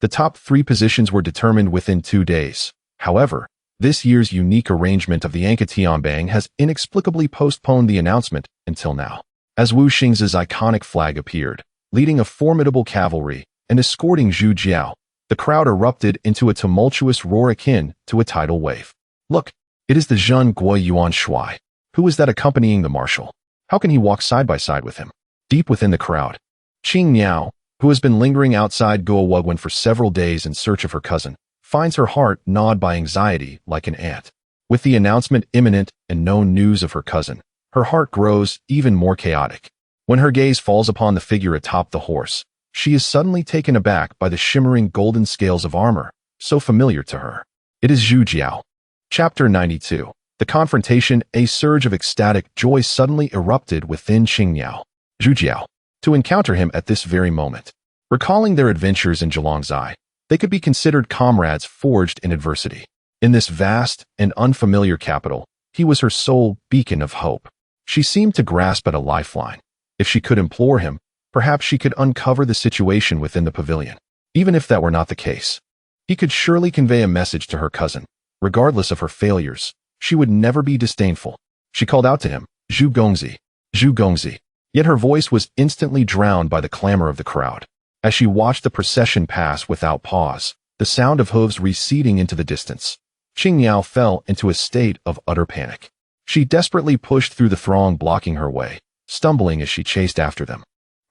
the top 3 positions were determined within 2 days. However, this year's unique arrangement of the Anka Tianbang has inexplicably postponed the announcement until now. As Wu Xingze's iconic flag appeared, leading a formidable cavalry and escorting Zhu Jiao, the crowd erupted into a tumultuous roar akin to a tidal wave. Look, it is the Zhen Guo Yuan Shui. Who is that accompanying the marshal? How can he walk side by side with him? Deep within the crowd, Qing Niao, who has been lingering outside Guowugwen for several days in search of her cousin, finds her heart gnawed by anxiety like an ant. With the announcement imminent and known news of her cousin, her heart grows even more chaotic. When her gaze falls upon the figure atop the horse, she is suddenly taken aback by the shimmering golden scales of armor, so familiar to her. It is Zhu Jiao. Chapter 92. The confrontation. A surge of ecstatic joy suddenly erupted within Qingniao. Zhu Jiao. To encounter him at this very moment. Recalling their adventures in Zhilongzai, they could be considered comrades forged in adversity. In this vast and unfamiliar capital, he was her sole beacon of hope. She seemed to grasp at a lifeline. If she could implore him, perhaps she could uncover the situation within the pavilion. Even if that were not the case, he could surely convey a message to her cousin. Regardless of her failures, she would never be disdainful. She called out to him, Zhu Gongzi, Zhu Gongzi. Yet her voice was instantly drowned by the clamor of the crowd. As she watched the procession pass without pause, the sound of hooves receding into the distance, Qingniao fell into a state of utter panic. She desperately pushed through the throng blocking her way, stumbling as she chased after them.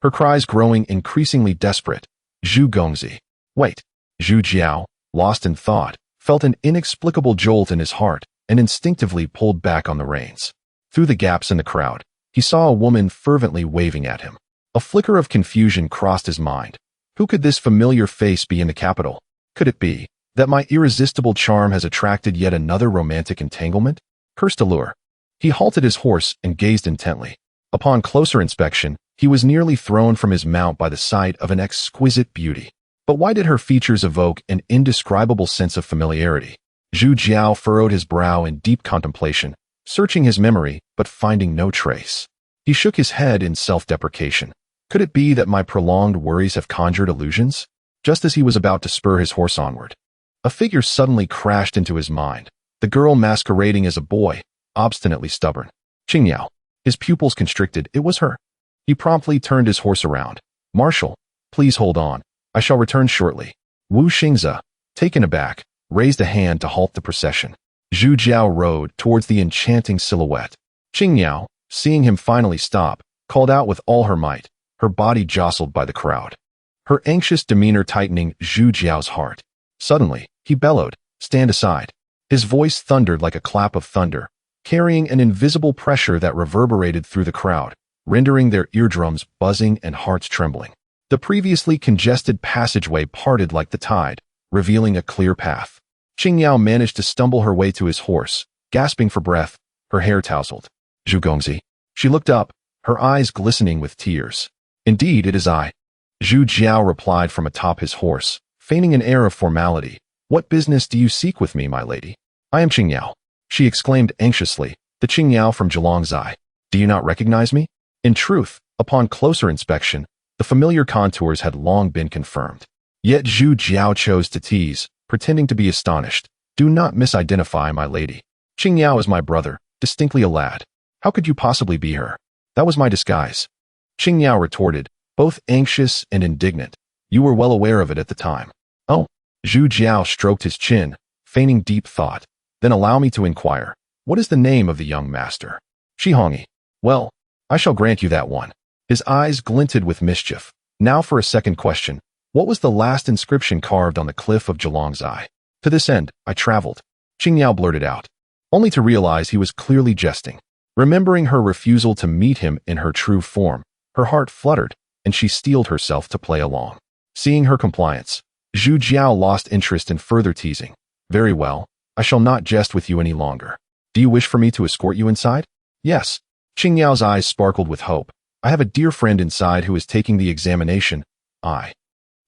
Her cries growing increasingly desperate. Zhu Gongzi. Wait. Zhu Jiao, lost in thought, felt an inexplicable jolt in his heart and instinctively pulled back on the reins. Through the gaps in the crowd, he saw a woman fervently waving at him. A flicker of confusion crossed his mind. Who could this familiar face be in the capital? Could it be that my irresistible charm has attracted yet another romantic entanglement? Cursed allure. He halted his horse and gazed intently. Upon closer inspection, he was nearly thrown from his mount by the sight of an exquisite beauty. But why did her features evoke an indescribable sense of familiarity? Zhu Jiao furrowed his brow in deep contemplation, searching his memory but finding no trace. He shook his head in self-deprecation. Could it be that my prolonged worries have conjured illusions? Just as he was about to spur his horse onward, a figure suddenly crashed into his mind. The girl masquerading as a boy, obstinately stubborn. Qingniao. His pupils constricted. It was her. He promptly turned his horse around. Marshal, please hold on. I shall return shortly. Wu Xingze, taken aback, raised a hand to halt the procession. Zhu Jiao rode towards the enchanting silhouette. Qingniao, seeing him finally stop, called out with all her might, her body jostled by the crowd. Her anxious demeanor tightening Zhu Jiao's heart. Suddenly, he bellowed, stand aside. His voice thundered like a clap of thunder, carrying an invisible pressure that reverberated through the crowd, rendering their eardrums buzzing and hearts trembling. The previously congested passageway parted like the tide, revealing a clear path. Qingniao managed to stumble her way to his horse, gasping for breath, her hair tousled. Zhu Gongzi. She looked up, her eyes glistening with tears. Indeed, it is I. Zhu Jiao replied from atop his horse, feigning an air of formality. What business do you seek with me, my lady? I am Qingniao. She exclaimed anxiously, the Qingniao from Zhilongzai. Do you not recognize me? In truth, upon closer inspection, the familiar contours had long been confirmed. Yet Zhu Jiao chose to tease, pretending to be astonished. Do not misidentify, my lady. Qingniao is my brother, distinctly a lad. How could you possibly be her? That was my disguise. Qingniao retorted, both anxious and indignant. You were well aware of it at the time. Oh. Zhu Jiao stroked his chin, feigning deep thought. Then allow me to inquire, what is the name of the young master? Shihongi. Well, I shall grant you that one. His eyes glinted with mischief. Now for a second question. What was the last inscription carved on the cliff of Zhilongzai? To this end, I traveled. Qingyao blurted out, only to realize he was clearly jesting. Remembering her refusal to meet him in her true form, her heart fluttered, and she steeled herself to play along. Seeing her compliance, Zhu Jiao lost interest in further teasing. Very well, I shall not jest with you any longer. Do you wish for me to escort you inside? Yes. Qingyao's eyes sparkled with hope. I have a dear friend inside who is taking the examination. I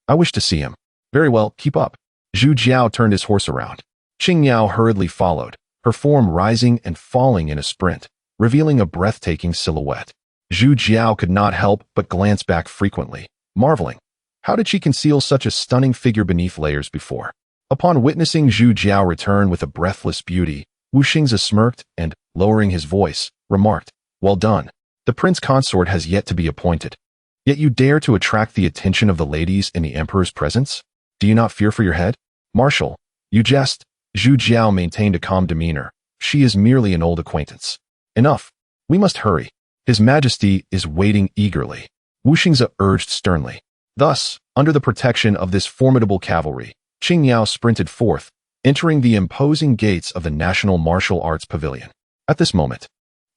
wish to see him. Very well, keep up. Zhu Jiao turned his horse around. Qingyao hurriedly followed, her form rising and falling in a sprint, revealing a breathtaking silhouette. Zhu Jiao could not help but glance back frequently, marveling. How did she conceal such a stunning figure beneath layers before? Upon witnessing Zhu Jiao return with a breathless beauty, Wu Xingzi smirked and, lowering his voice, remarked, well done. The prince consort has yet to be appointed. Yet you dare to attract the attention of the ladies in the emperor's presence? Do you not fear for your head? Marshal, you jest. Zhu Jiao maintained a calm demeanor. She is merely an old acquaintance. Enough. We must hurry. His Majesty is waiting eagerly. Wu Xingzi urged sternly. Thus, under the protection of this formidable cavalry, Qingyao sprinted forth, entering the imposing gates of the National Martial Arts Pavilion. At this moment,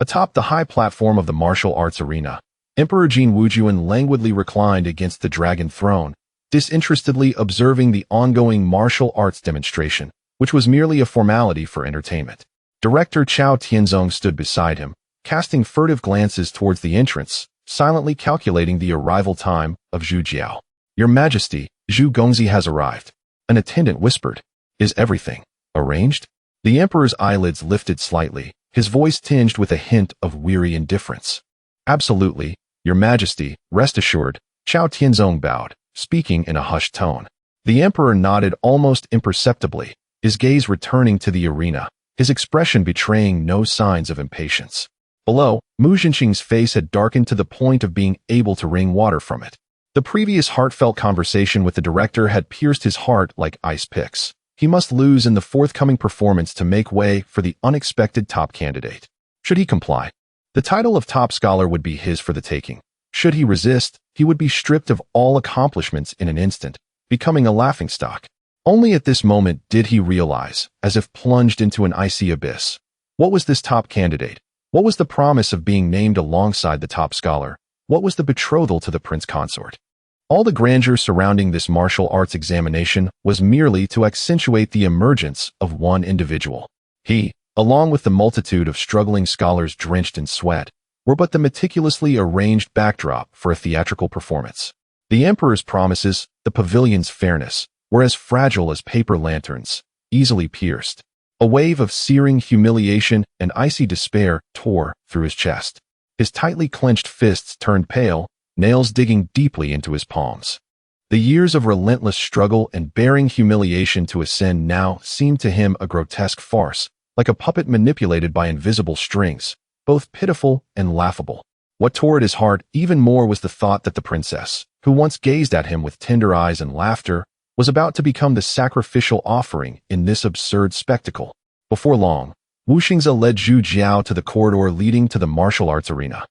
atop the high platform of the martial arts arena, Emperor Jin Wujuan languidly reclined against the dragon throne, disinterestedly observing the ongoing martial arts demonstration, which was merely a formality for entertainment. Director Chao Tianzong stood beside him, casting furtive glances towards the entrance, silently calculating the arrival time of Zhu Jiao. Your Majesty, Zhu Gongzi has arrived. An attendant whispered. Is everything arranged? The emperor's eyelids lifted slightly, his voice tinged with a hint of weary indifference. Absolutely, Your Majesty, rest assured. Chao Tianzong bowed, speaking in a hushed tone. The emperor nodded almost imperceptibly, his gaze returning to the arena, his expression betraying no signs of impatience. Below, Mu Zhenxing's face had darkened to the point of being able to wring water from it. The previous heartfelt conversation with the director had pierced his heart like ice picks. He must lose in the forthcoming performance to make way for the unexpected top candidate. Should he comply, the title of top scholar would be his for the taking. Should he resist, he would be stripped of all accomplishments in an instant, becoming a laughingstock. Only at this moment did he realize, as if plunged into an icy abyss. What was this top candidate? What was the promise of being named alongside the top scholar? What was the betrothal to the prince consort? All the grandeur surrounding this martial arts examination was merely to accentuate the emergence of one individual. He, along with the multitude of struggling scholars drenched in sweat, were but the meticulously arranged backdrop for a theatrical performance. The emperor's promises, the pavilion's fairness, were as fragile as paper lanterns, easily pierced. A wave of searing humiliation and icy despair tore through his chest. His tightly clenched fists turned pale, nails digging deeply into his palms. The years of relentless struggle and bearing humiliation to ascend now seemed to him a grotesque farce, like a puppet manipulated by invisible strings, both pitiful and laughable. What tore at his heart even more was the thought that the princess, who once gazed at him with tender eyes and laughter, was about to become the sacrificial offering in this absurd spectacle. Before long, Wu Xingzi led Zhu Jiao to the corridor leading to the martial arts arena.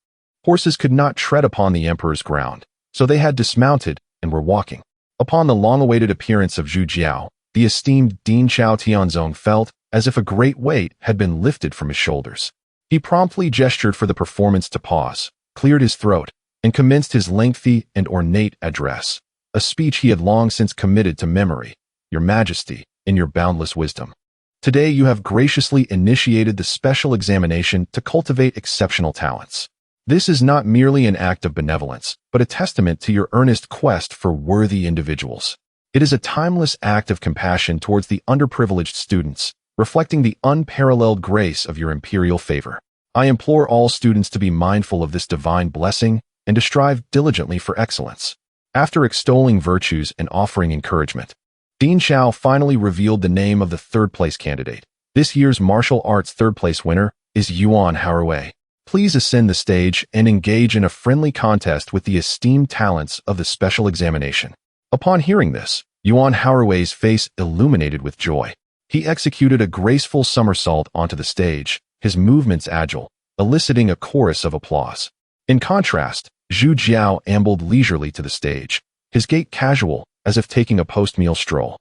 Horses could not tread upon the emperor's ground, so they had dismounted and were walking. Upon the long-awaited appearance of Zhu Jiao, the esteemed Dean Chao Tianzong felt as if a great weight had been lifted from his shoulders. He promptly gestured for the performance to pause, cleared his throat, and commenced his lengthy and ornate address, a speech he had long since committed to memory. Your Majesty, in your boundless wisdom, today you have graciously initiated the special examination to cultivate exceptional talents. This is not merely an act of benevolence, but a testament to your earnest quest for worthy individuals. It is a timeless act of compassion towards the underprivileged students, reflecting the unparalleled grace of your imperial favor. I implore all students to be mindful of this divine blessing and to strive diligently for excellence. After extolling virtues and offering encouragement, Dean Chao finally revealed the name of the third-place candidate. This year's martial arts third-place winner is Yuan Haowei. Please ascend the stage and engage in a friendly contest with the esteemed talents of the special examination. Upon hearing this, Yuan Haowei's face illuminated with joy. He executed a graceful somersault onto the stage, his movements agile, eliciting a chorus of applause. In contrast, Zhu Jiao ambled leisurely to the stage, his gait casual, as if taking a post-meal stroll.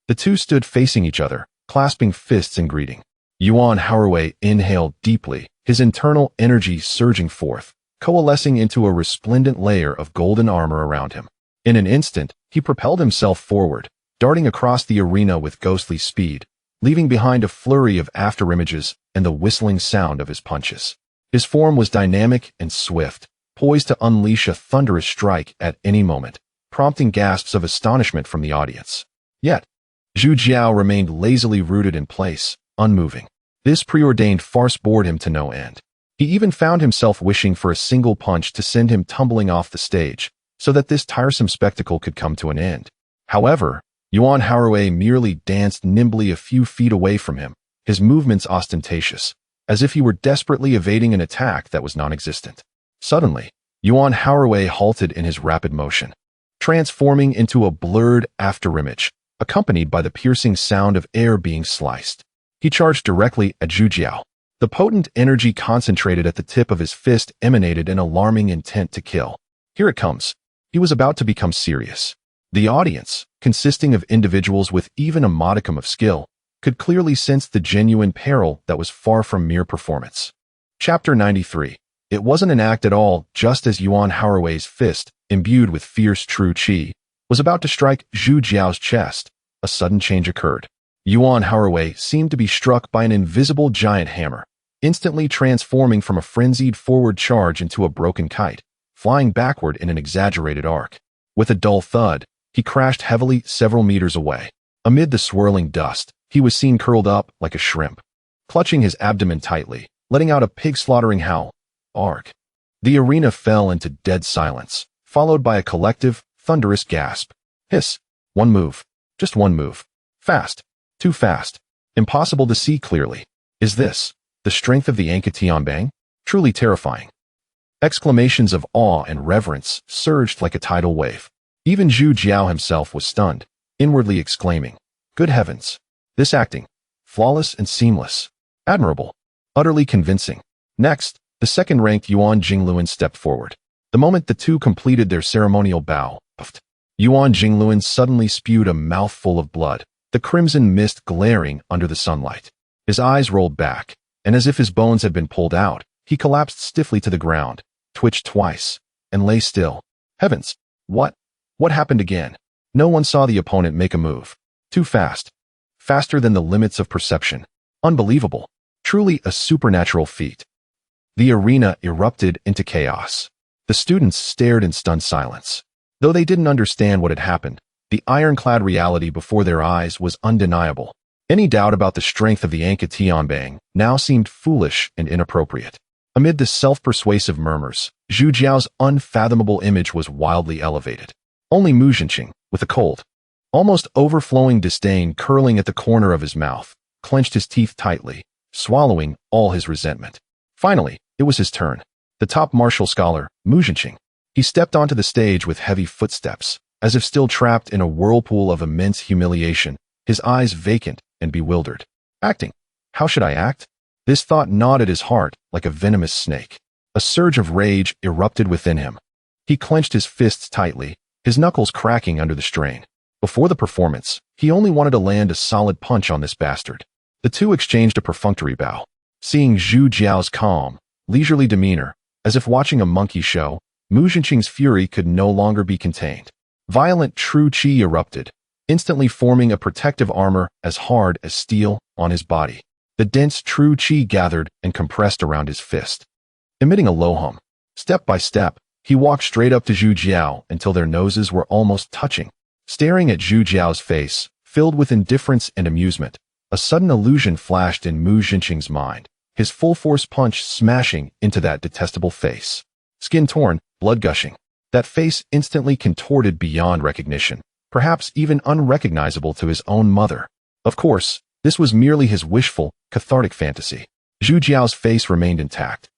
The two stood facing each other, clasping fists in greeting. Yuan Haowei inhaled deeply, his internal energy surging forth, coalescing into a resplendent layer of golden armor around him. In an instant, he propelled himself forward, darting across the arena with ghostly speed, leaving behind a flurry of afterimages and the whistling sound of his punches. His form was dynamic and swift, poised to unleash a thunderous strike at any moment, prompting gasps of astonishment from the audience. Yet, Zhu Jiao remained lazily rooted in place, unmoving. This preordained farce bored him to no end. He even found himself wishing for a single punch to send him tumbling off the stage, so that this tiresome spectacle could come to an end. However, Yuan Haowei merely danced nimbly a few feet away from him, his movements ostentatious, as if he were desperately evading an attack that was non-existent. Suddenly, Yuan Haowei halted in his rapid motion, transforming into a blurred afterimage, accompanied by the piercing sound of air being sliced. He charged directly at Zhu Jiao. The potent energy concentrated at the tip of his fist emanated an alarming intent to kill. Here it comes. He was about to become serious. The audience, consisting of individuals with even a modicum of skill, could clearly sense the genuine peril that was far from mere performance. Chapter 93. It wasn't an act at all. Just as Yuan Haowei's fist, imbued with fierce true qi, was about to strike Zhu Jiao's chest, a sudden change occurred. Yuan Haowei seemed to be struck by an invisible giant hammer, instantly transforming from a frenzied forward charge into a broken kite, flying backward in an exaggerated arc. With a dull thud, he crashed heavily several meters away. Amid the swirling dust, he was seen curled up like a shrimp, clutching his abdomen tightly, letting out a pig-slaughtering howl. Arc. The arena fell into dead silence, followed by a collective, thunderous gasp. Hiss. One move. Just one move. Fast. Too fast. Impossible to see clearly. Is this the strength of the Anka Tianbang? Truly terrifying. Exclamations of awe and reverence surged like a tidal wave. Even Zhu Jiao himself was stunned, inwardly exclaiming, "Good heavens! This acting! Flawless and seamless. Admirable. Utterly convincing." Next, the second-ranked Yuan Jingluan stepped forward. The moment the two completed their ceremonial bow, puffed. Yuan Jingluan suddenly spewed a mouthful of blood, the crimson mist glaring under the sunlight. His eyes rolled back, and as if his bones had been pulled out, he collapsed stiffly to the ground, twitched twice, and lay still. Heavens! What happened again? No one saw the opponent make a move. Too fast. Faster than the limits of perception. Unbelievable. Truly a supernatural feat. The arena erupted into chaos. The students stared in stunned silence. Though they didn't understand what had happened, the ironclad reality before their eyes was undeniable. Any doubt about the strength of the Anka Tianbang now seemed foolish and inappropriate. Amid the self-persuasive murmurs, Zhu Jiao's unfathomable image was wildly elevated. Only Mu Zhenqing, with a cold, almost overflowing disdain curling at the corner of his mouth, clenched his teeth tightly, swallowing all his resentment. Finally, it was his turn. The top martial scholar, Mu Zhenqing. He stepped onto the stage with heavy footsteps, as if still trapped in a whirlpool of immense humiliation, his eyes vacant and bewildered. Acting? How should I act? This thought gnawed at his heart like a venomous snake. A surge of rage erupted within him. He clenched his fists tightly, his knuckles cracking under the strain. Before the performance, he only wanted to land a solid punch on this bastard. The two exchanged a perfunctory bow. Seeing Zhu Jiao's calm, leisurely demeanor, as if watching a monkey show, Mu Zhenqing's fury could no longer be contained. Violent true qi erupted, instantly forming a protective armor as hard as steel on his body. The dense true qi gathered and compressed around his fist. Emitting a low hum, step by step, he walked straight up to Zhu Jiao until their noses were almost touching. Staring at Zhu Jiao's face, filled with indifference and amusement, a sudden illusion flashed in Mu Zhenqing's mind, his full-force punch smashing into that detestable face. Skin torn, blood gushing. That face instantly contorted beyond recognition, perhaps even unrecognizable to his own mother. Of course, this was merely his wishful, cathartic fantasy. Zhu Jiao's face remained intact.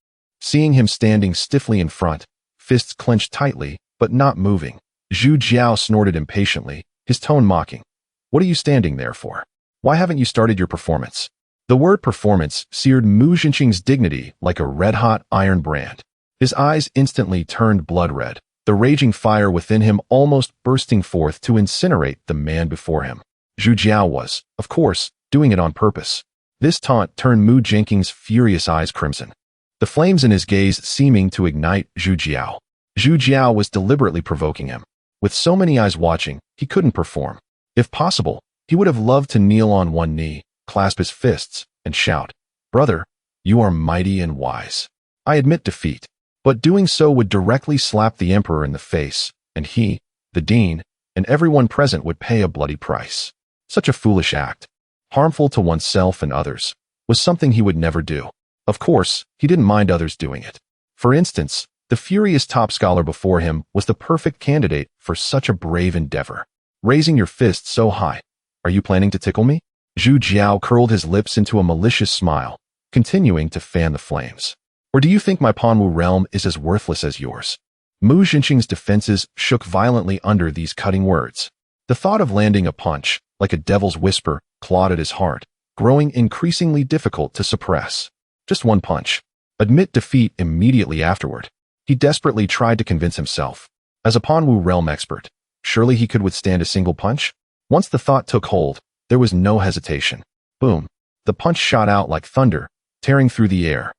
Seeing him standing stiffly in front, fists clenched tightly, but not moving, Zhu Jiao snorted impatiently, his tone mocking. "What are you standing there for? Why haven't you started your performance? The word performance seared Mu Jinqing's dignity like a red-hot iron brand. His eyes instantly turned blood red, the raging fire within him almost bursting forth to incinerate the man before him. Zhu Jiao was, of course, doing it on purpose. This taunt turned Mu Jinqing's furious eyes crimson, the flames in his gaze seeming to ignite Zhu Jiao. Zhu Jiao was deliberately provoking him. With so many eyes watching, he couldn't perform. If possible, he would have loved to kneel on one knee, clasp his fists, and shout, "Brother, you are mighty and wise. I admit defeat." But doing so would directly slap the emperor in the face, and he, the dean, and everyone present would pay a bloody price. Such a foolish act, harmful to oneself and others, was something he would never do. Of course, he didn't mind others doing it. For instance, the furious top scholar before him was the perfect candidate for such a brave endeavor. Raising your fist so high, are you planning to tickle me? Zhu Jiao curled his lips into a malicious smile, continuing to fan the flames. Or do you think my Panwu realm is as worthless as yours? Mu Jinqing's defenses shook violently under these cutting words. The thought of landing a punch, like a devil's whisper, clawed at his heart, growing increasingly difficult to suppress. Just one punch. Admit defeat immediately afterward. He desperately tried to convince himself. As a Panwu realm expert, surely he could withstand a single punch? Once the thought took hold, there was no hesitation. Boom. The punch shot out like thunder, tearing through the air,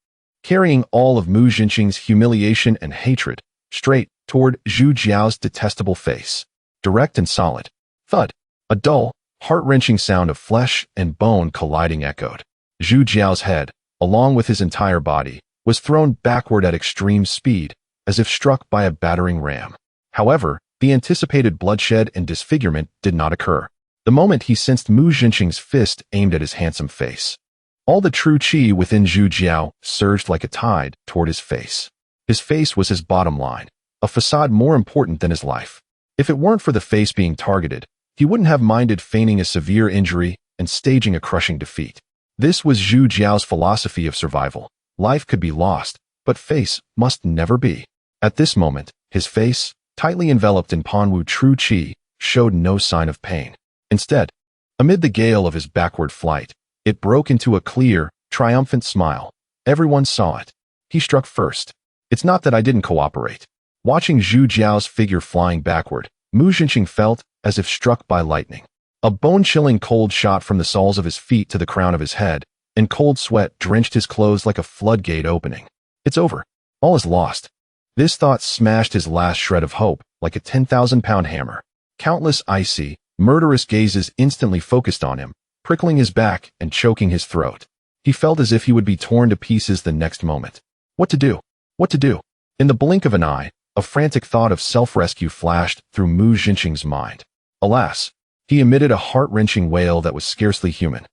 carrying all of Mu Jinqing's humiliation and hatred straight toward Zhu Jiao's detestable face. Direct and solid. Thud. A dull, heart-wrenching sound of flesh and bone colliding echoed. Zhu Jiao's head, along with his entire body, was thrown backward at extreme speed, as if struck by a battering ram. However, the anticipated bloodshed and disfigurement did not occur. The moment he sensed Mu Jinqing's fist aimed at his handsome face, all the true qi within Zhu Jiao surged like a tide toward his face. His face was his bottom line, a facade more important than his life. If it weren't for the face being targeted, he wouldn't have minded feigning a severe injury and staging a crushing defeat. This was Zhu Jiao's philosophy of survival. Life could be lost, but face must never be. At this moment, his face, tightly enveloped in Panwu true qi, showed no sign of pain. Instead, amid the gale of his backward flight, it broke into a clear, triumphant smile. Everyone saw it. He struck first. It's not that I didn't cooperate. Watching Zhu Jiao's figure flying backward, Mu Jinqing felt as if struck by lightning. A bone-chilling cold shot from the soles of his feet to the crown of his head, and cold sweat drenched his clothes like a floodgate opening. It's over. All is lost. This thought smashed his last shred of hope like a 10,000-pound hammer. Countless icy, murderous gazes instantly focused on him, prickling his back and choking his throat. He felt as if he would be torn to pieces the next moment. What to do? What to do? In the blink of an eye, a frantic thought of self-rescue flashed through Mu Jinqing's mind. Alas, he emitted a heart-wrenching wail that was scarcely human.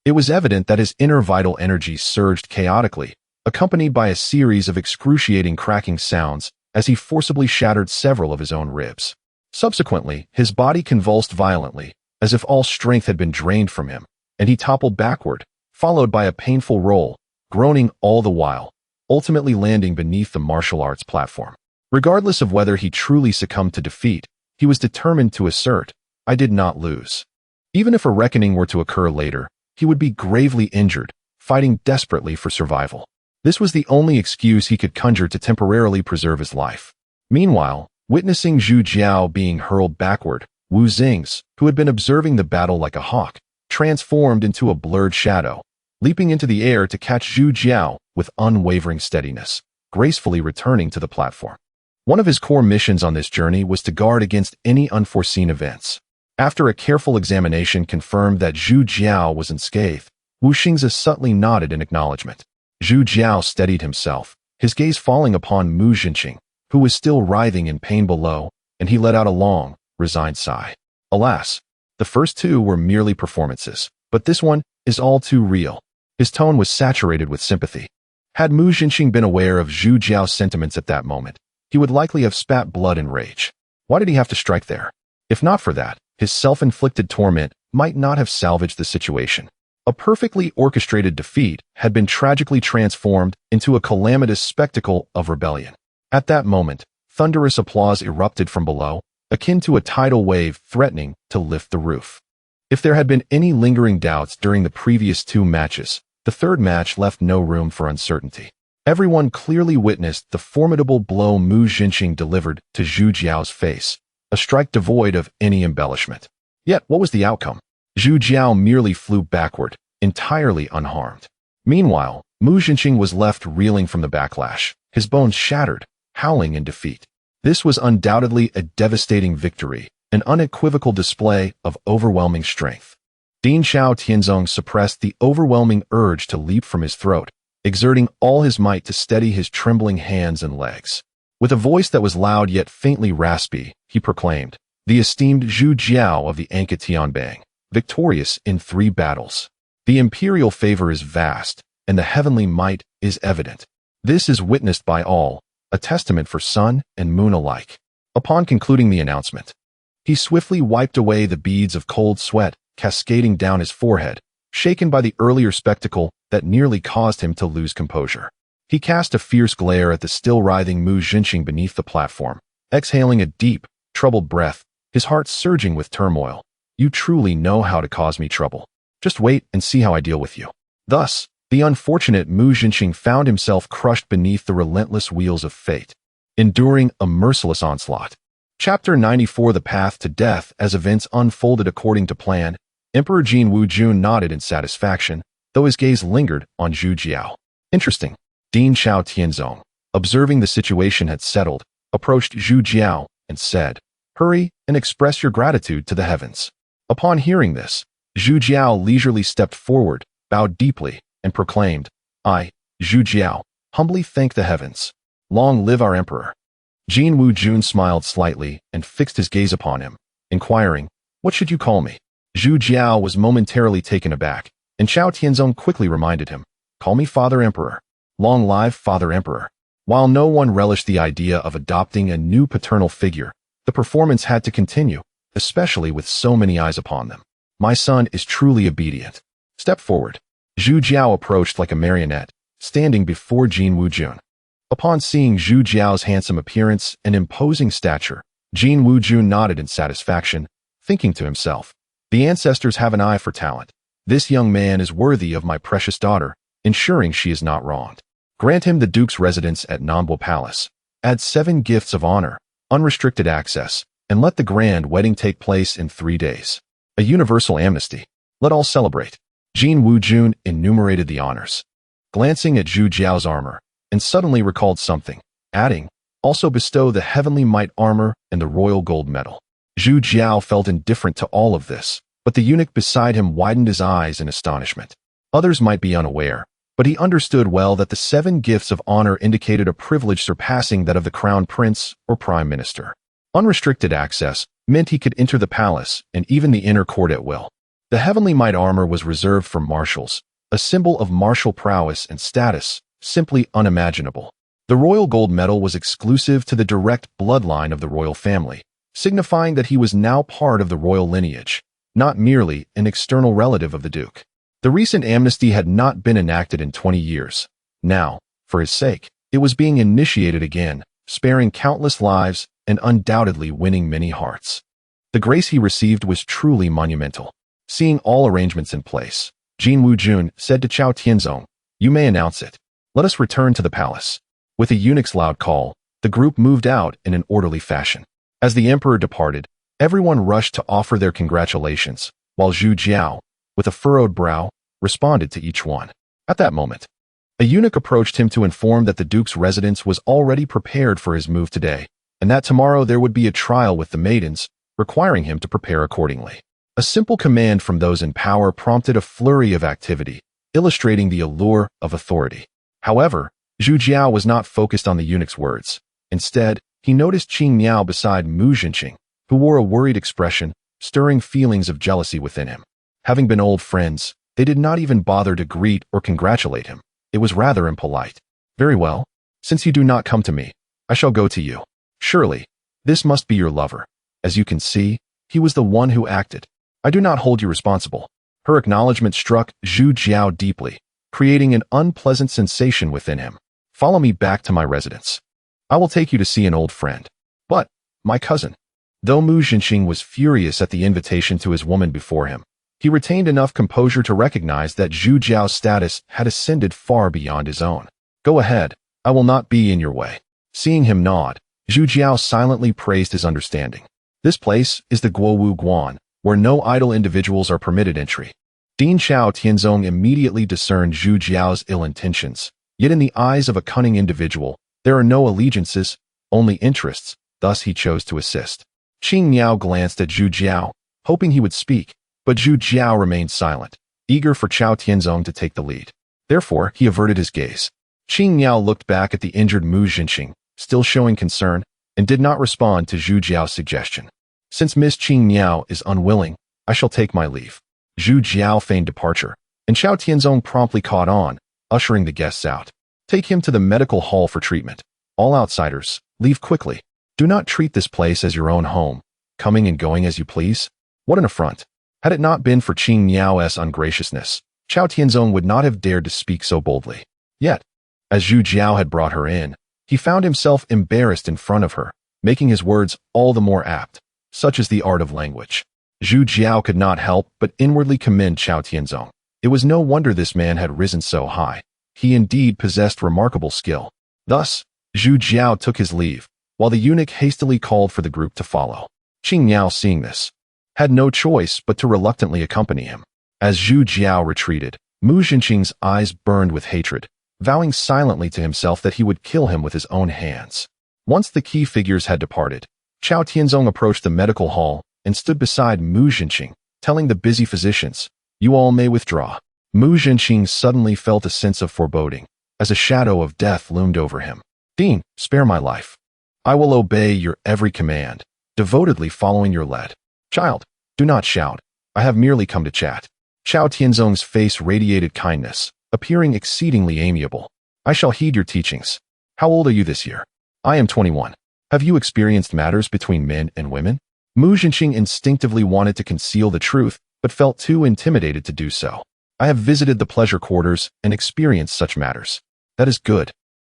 It was evident that his inner vital energy surged chaotically, accompanied by a series of excruciating cracking sounds as he forcibly shattered several of his own ribs. Subsequently, his body convulsed violently, as if all strength had been drained from him, and he toppled backward, followed by a painful roll, groaning all the while, ultimately landing beneath the martial arts platform. Regardless of whether he truly succumbed to defeat, he was determined to assert, "I did not lose." Even if a reckoning were to occur later, he would be gravely injured, fighting desperately for survival. This was the only excuse he could conjure to temporarily preserve his life. Meanwhile, witnessing Zhu Jiao being hurled backward, Wu Xing's, who had been observing the battle like a hawk, transformed into a blurred shadow, leaping into the air to catch Zhu Jiao with unwavering steadiness, gracefully returning to the platform. One of his core missions on this journey was to guard against any unforeseen events. After a careful examination confirmed that Zhu Jiao was unscathed, Wu Xing's subtly nodded in acknowledgement. Zhu Jiao steadied himself, his gaze falling upon Mu Jinqing, who was still writhing in pain below, and he let out a long, resigned sigh. Alas, the first two were merely performances, but this one is all too real. His tone was saturated with sympathy. Had Mu Jinqing been aware of Zhu Jiao's sentiments at that moment, he would likely have spat blood in rage. Why did he have to strike there? If not for that, his self-inflicted torment might not have salvaged the situation. A perfectly orchestrated defeat had been tragically transformed into a calamitous spectacle of rebellion. At that moment, thunderous applause erupted from below, akin to a tidal wave threatening to lift the roof. If there had been any lingering doubts during the previous two matches, the third match left no room for uncertainty. Everyone clearly witnessed the formidable blow Mu Jinqing delivered to Zhu Jiao's face, a strike devoid of any embellishment. Yet, what was the outcome? Zhu Jiao merely flew backward, entirely unharmed. Meanwhile, Mu Jinqing was left reeling from the backlash, his bones shattered, howling in defeat. This was undoubtedly a devastating victory, an unequivocal display of overwhelming strength. Ding Xiao Tianzong suppressed the overwhelming urge to leap from his throat, exerting all his might to steady his trembling hands and legs. With a voice that was loud yet faintly raspy, he proclaimed, "The esteemed Zhu Jiao of the Anka Tianbang, victorious in 3 battles. The imperial favor is vast, and the heavenly might is evident. This is witnessed by all, a testament for sun and moon alike." Upon concluding the announcement, he swiftly wiped away the beads of cold sweat cascading down his forehead, shaken by the earlier spectacle that nearly caused him to lose composure. He cast a fierce glare at the still writhing Mu Jinqing beneath the platform, exhaling a deep, troubled breath, his heart surging with turmoil. "You truly know how to cause me trouble. Just wait and see how I deal with you." Thus, the unfortunate Mu Jinqing found himself crushed beneath the relentless wheels of fate, enduring a merciless onslaught. Chapter 94: The Path to Death. As events unfolded according to plan, Emperor Jin Wujun nodded in satisfaction, though his gaze lingered on Zhu Jiao. Interesting. Ding Xiao Tianzong, observing the situation had settled, approached Zhu Jiao and said, "Hurry and express your gratitude to the heavens." Upon hearing this, Zhu Jiao leisurely stepped forward, bowed deeply, and proclaimed, "I, Zhu Jiao, humbly thank the heavens. Long live our emperor." Jin Wujun smiled slightly and fixed his gaze upon him, inquiring, "What should you call me?" Zhu Jiao was momentarily taken aback, and Xiao Tianzong quickly reminded him, "Call me Father Emperor. Long live Father Emperor." While no one relished the idea of adopting a new paternal figure, the performance had to continue, especially with so many eyes upon them. "My son is truly obedient. Step forward." Zhu Jiao approached like a marionette, standing before Jin Wujun. Upon seeing Zhu Jiao's handsome appearance and imposing stature, Jin Wujun nodded in satisfaction, thinking to himself, "The ancestors have an eye for talent. This young man is worthy of my precious daughter, ensuring she is not wronged. Grant him the Duke's residence at Nanbo Palace. Add 7 gifts of honor, unrestricted access, and let the grand wedding take place in 3 days. A universal amnesty. Let all celebrate." Jin Wujun enumerated the honors, glancing at Zhu Jiao's armor, and suddenly recalled something, adding, "Also bestow the heavenly might armor and the royal gold medal." Zhu Jiao felt indifferent to all of this, but the eunuch beside him widened his eyes in astonishment. Others might be unaware, but he understood well that the 7 gifts of honor indicated a privilege surpassing that of the crown prince or prime minister. Unrestricted access meant he could enter the palace and even the inner court at will. The heavenly might armor was reserved for marshals, a symbol of martial prowess and status, simply unimaginable. The royal gold medal was exclusive to the direct bloodline of the royal family, signifying that he was now part of the royal lineage, not merely an external relative of the Duke. The recent amnesty had not been enacted in 20 years. Now, for his sake, it was being initiated again, sparing countless lives and undoubtedly winning many hearts. The grace he received was truly monumental. Seeing all arrangements in place, Jin Wujun said to Xiao Tianzong, "You may announce it. Let us return to the palace." With a eunuch's loud call, the group moved out in an orderly fashion. As the emperor departed, everyone rushed to offer their congratulations, while Zhu Jiao, with a furrowed brow, responded to each one. At that moment, a eunuch approached him to inform that the duke's residence was already prepared for his move today, and that tomorrow there would be a trial with the maidens, requiring him to prepare accordingly. A simple command from those in power prompted a flurry of activity, illustrating the allure of authority. However, Zhu Jiao was not focused on the eunuch's words. Instead, he noticed Qing Miao beside Mu Jinqing, who wore a worried expression, stirring feelings of jealousy within him. Having been old friends, they did not even bother to greet or congratulate him. It was rather impolite. "Very well. Since you do not come to me, I shall go to you. Surely, this must be your lover. As you can see, he was the one who acted. I do not hold you responsible." Her acknowledgement struck Zhu Jiao deeply, creating an unpleasant sensation within him. "Follow me back to my residence. I will take you to see an old friend." "But, my cousin." Though Mu Jinqing was furious at the invitation to his woman before him, He retained enough composure to recognize that Zhu Jiao's status had ascended far beyond his own. Go ahead, I will not be in your way. Seeing him nod, Zhu Jiao silently praised his understanding. This place is the Guowu Guan, where no idle individuals are permitted entry. Dean Xiao Tianzong immediately discerned Zhu Jiao's ill intentions, yet in the eyes of a cunning individual, there are no allegiances, only interests, thus he chose to assist. Qing Miao glanced at Zhu Jiao, hoping he would speak, but Zhu Jiao remained silent, eager for Xiao Tianzong to take the lead. Therefore, he averted his gaze. Qing Miao looked back at the injured Mu Jinqing, still showing concern, and did not respond to Zhu Jiao's suggestion. Since Miss Qing Miao is unwilling, I shall take my leave. Zhu Jiao feigned departure, and Xiao Tianzong promptly caught on, ushering the guests out. Take him to the medical hall for treatment. All outsiders, leave quickly. Do not treat this place as your own home, coming and going as you please. What an affront. Had it not been for Qing Miao's ungraciousness, Xiao Tianzong would not have dared to speak so boldly. Yet, as Zhu Jiao had brought her in, he found himself embarrassed in front of her, making his words all the more apt. Such is the art of language. Zhu Jiao could not help but inwardly commend Xiao Tianzong. It was no wonder this man had risen so high. He indeed possessed remarkable skill. Thus, Zhu Jiao took his leave, while the eunuch hastily called for the group to follow. Qing Miao, seeing this, had no choice but to reluctantly accompany him. As Zhu Jiao retreated, Mu Jinqing's eyes burned with hatred, vowing silently to himself that he would kill him with his own hands. Once the key figures had departed, Xiao Tianzong approached the medical hall and stood beside Mu Jinqing, telling the busy physicians, "You all may withdraw." Mu Jinqing suddenly felt a sense of foreboding, as a shadow of death loomed over him. "Dean, spare my life. I will obey your every command, devotedly following your lead." "Child, do not shout. I have merely come to chat." Xiao Tianzong's face radiated kindness, appearing exceedingly amiable. "I shall heed your teachings. How old are you this year?" "I am 21. Have you experienced matters between men and women?" Mu Jinqing instinctively wanted to conceal the truth, but felt too intimidated to do so. "I have visited the pleasure quarters and experienced such matters." "That is good.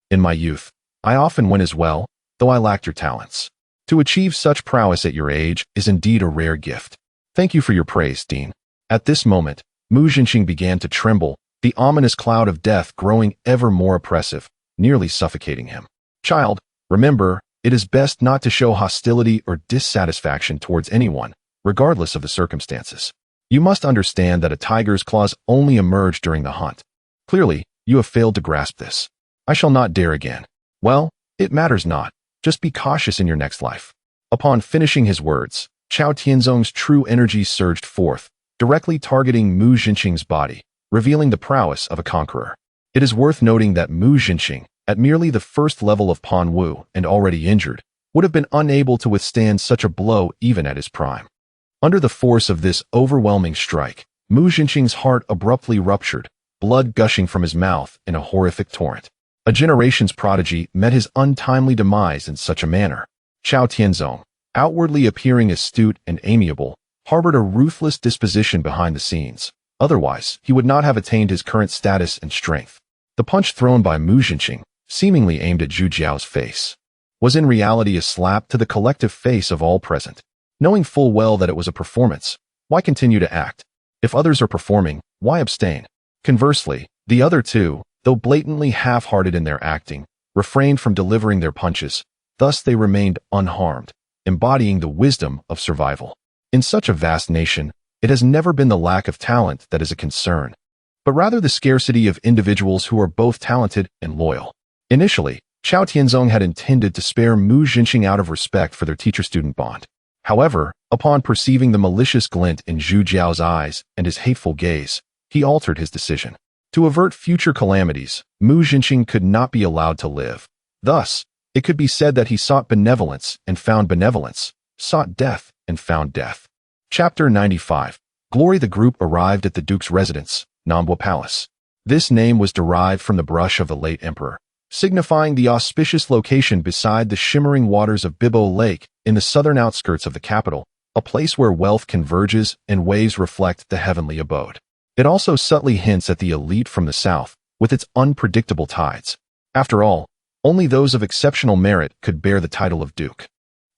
In my youth, I often went as well, though I lacked your talents. To achieve such prowess at your age is indeed a rare gift. Thank you for your praise, Dean." At this moment, Mu Jinqing began to tremble, the ominous cloud of death growing ever more oppressive, nearly suffocating him. "Child, remember, it is best not to show hostility or dissatisfaction towards anyone, regardless of the circumstances. You must understand that a tiger's claws only emerge during the hunt. Clearly, you have failed to grasp this. I shall not dare again. Well, it matters not. Just be cautious in your next life." Upon finishing his words, Xiao Tianzong's true energy surged forth, directly targeting Mu Jinqing's body, revealing the prowess of a conqueror. It is worth noting that Mu Jinqing, at merely the first level of Pan Wu and already injured, would have been unable to withstand such a blow even at his prime. Under the force of this overwhelming strike, Mu Jinqing's heart abruptly ruptured, blood gushing from his mouth in a horrific torrent. A generation's prodigy met his untimely demise in such a manner. Xiao Tianzong, outwardly appearing astute and amiable, harbored a ruthless disposition behind the scenes. Otherwise, he would not have attained his current status and strength. The punch thrown by Mu Jinqing, seemingly aimed at Zhu Jiao's face, was in reality a slap to the collective face of all present. Knowing full well that it was a performance, why continue to act? If others are performing, why abstain? Conversely, the other two, though blatantly half-hearted in their acting, refrained from delivering their punches. Thus they remained unharmed, embodying the wisdom of survival. In such a vast nation, it has never been the lack of talent that is a concern, but rather the scarcity of individuals who are both talented and loyal. Initially, Xiao Tianzong had intended to spare Mu Jinqing out of respect for their teacher-student bond. However, upon perceiving the malicious glint in Zhu Jiao's eyes and his hateful gaze, he altered his decision. To avert future calamities, Mu Jinqing could not be allowed to live. Thus, it could be said that he sought benevolence and found benevolence, sought death and found death. Chapter 95. Glory. The group arrived at the Duke's residence, Nambwa Palace. This name was derived from the brush of the late emperor, signifying the auspicious location beside the shimmering waters of Bibo Lake in the southern outskirts of the capital, a place where wealth converges and waves reflect the heavenly abode. It also subtly hints at the elite from the south, with its unpredictable tides. After all, only those of exceptional merit could bear the title of duke.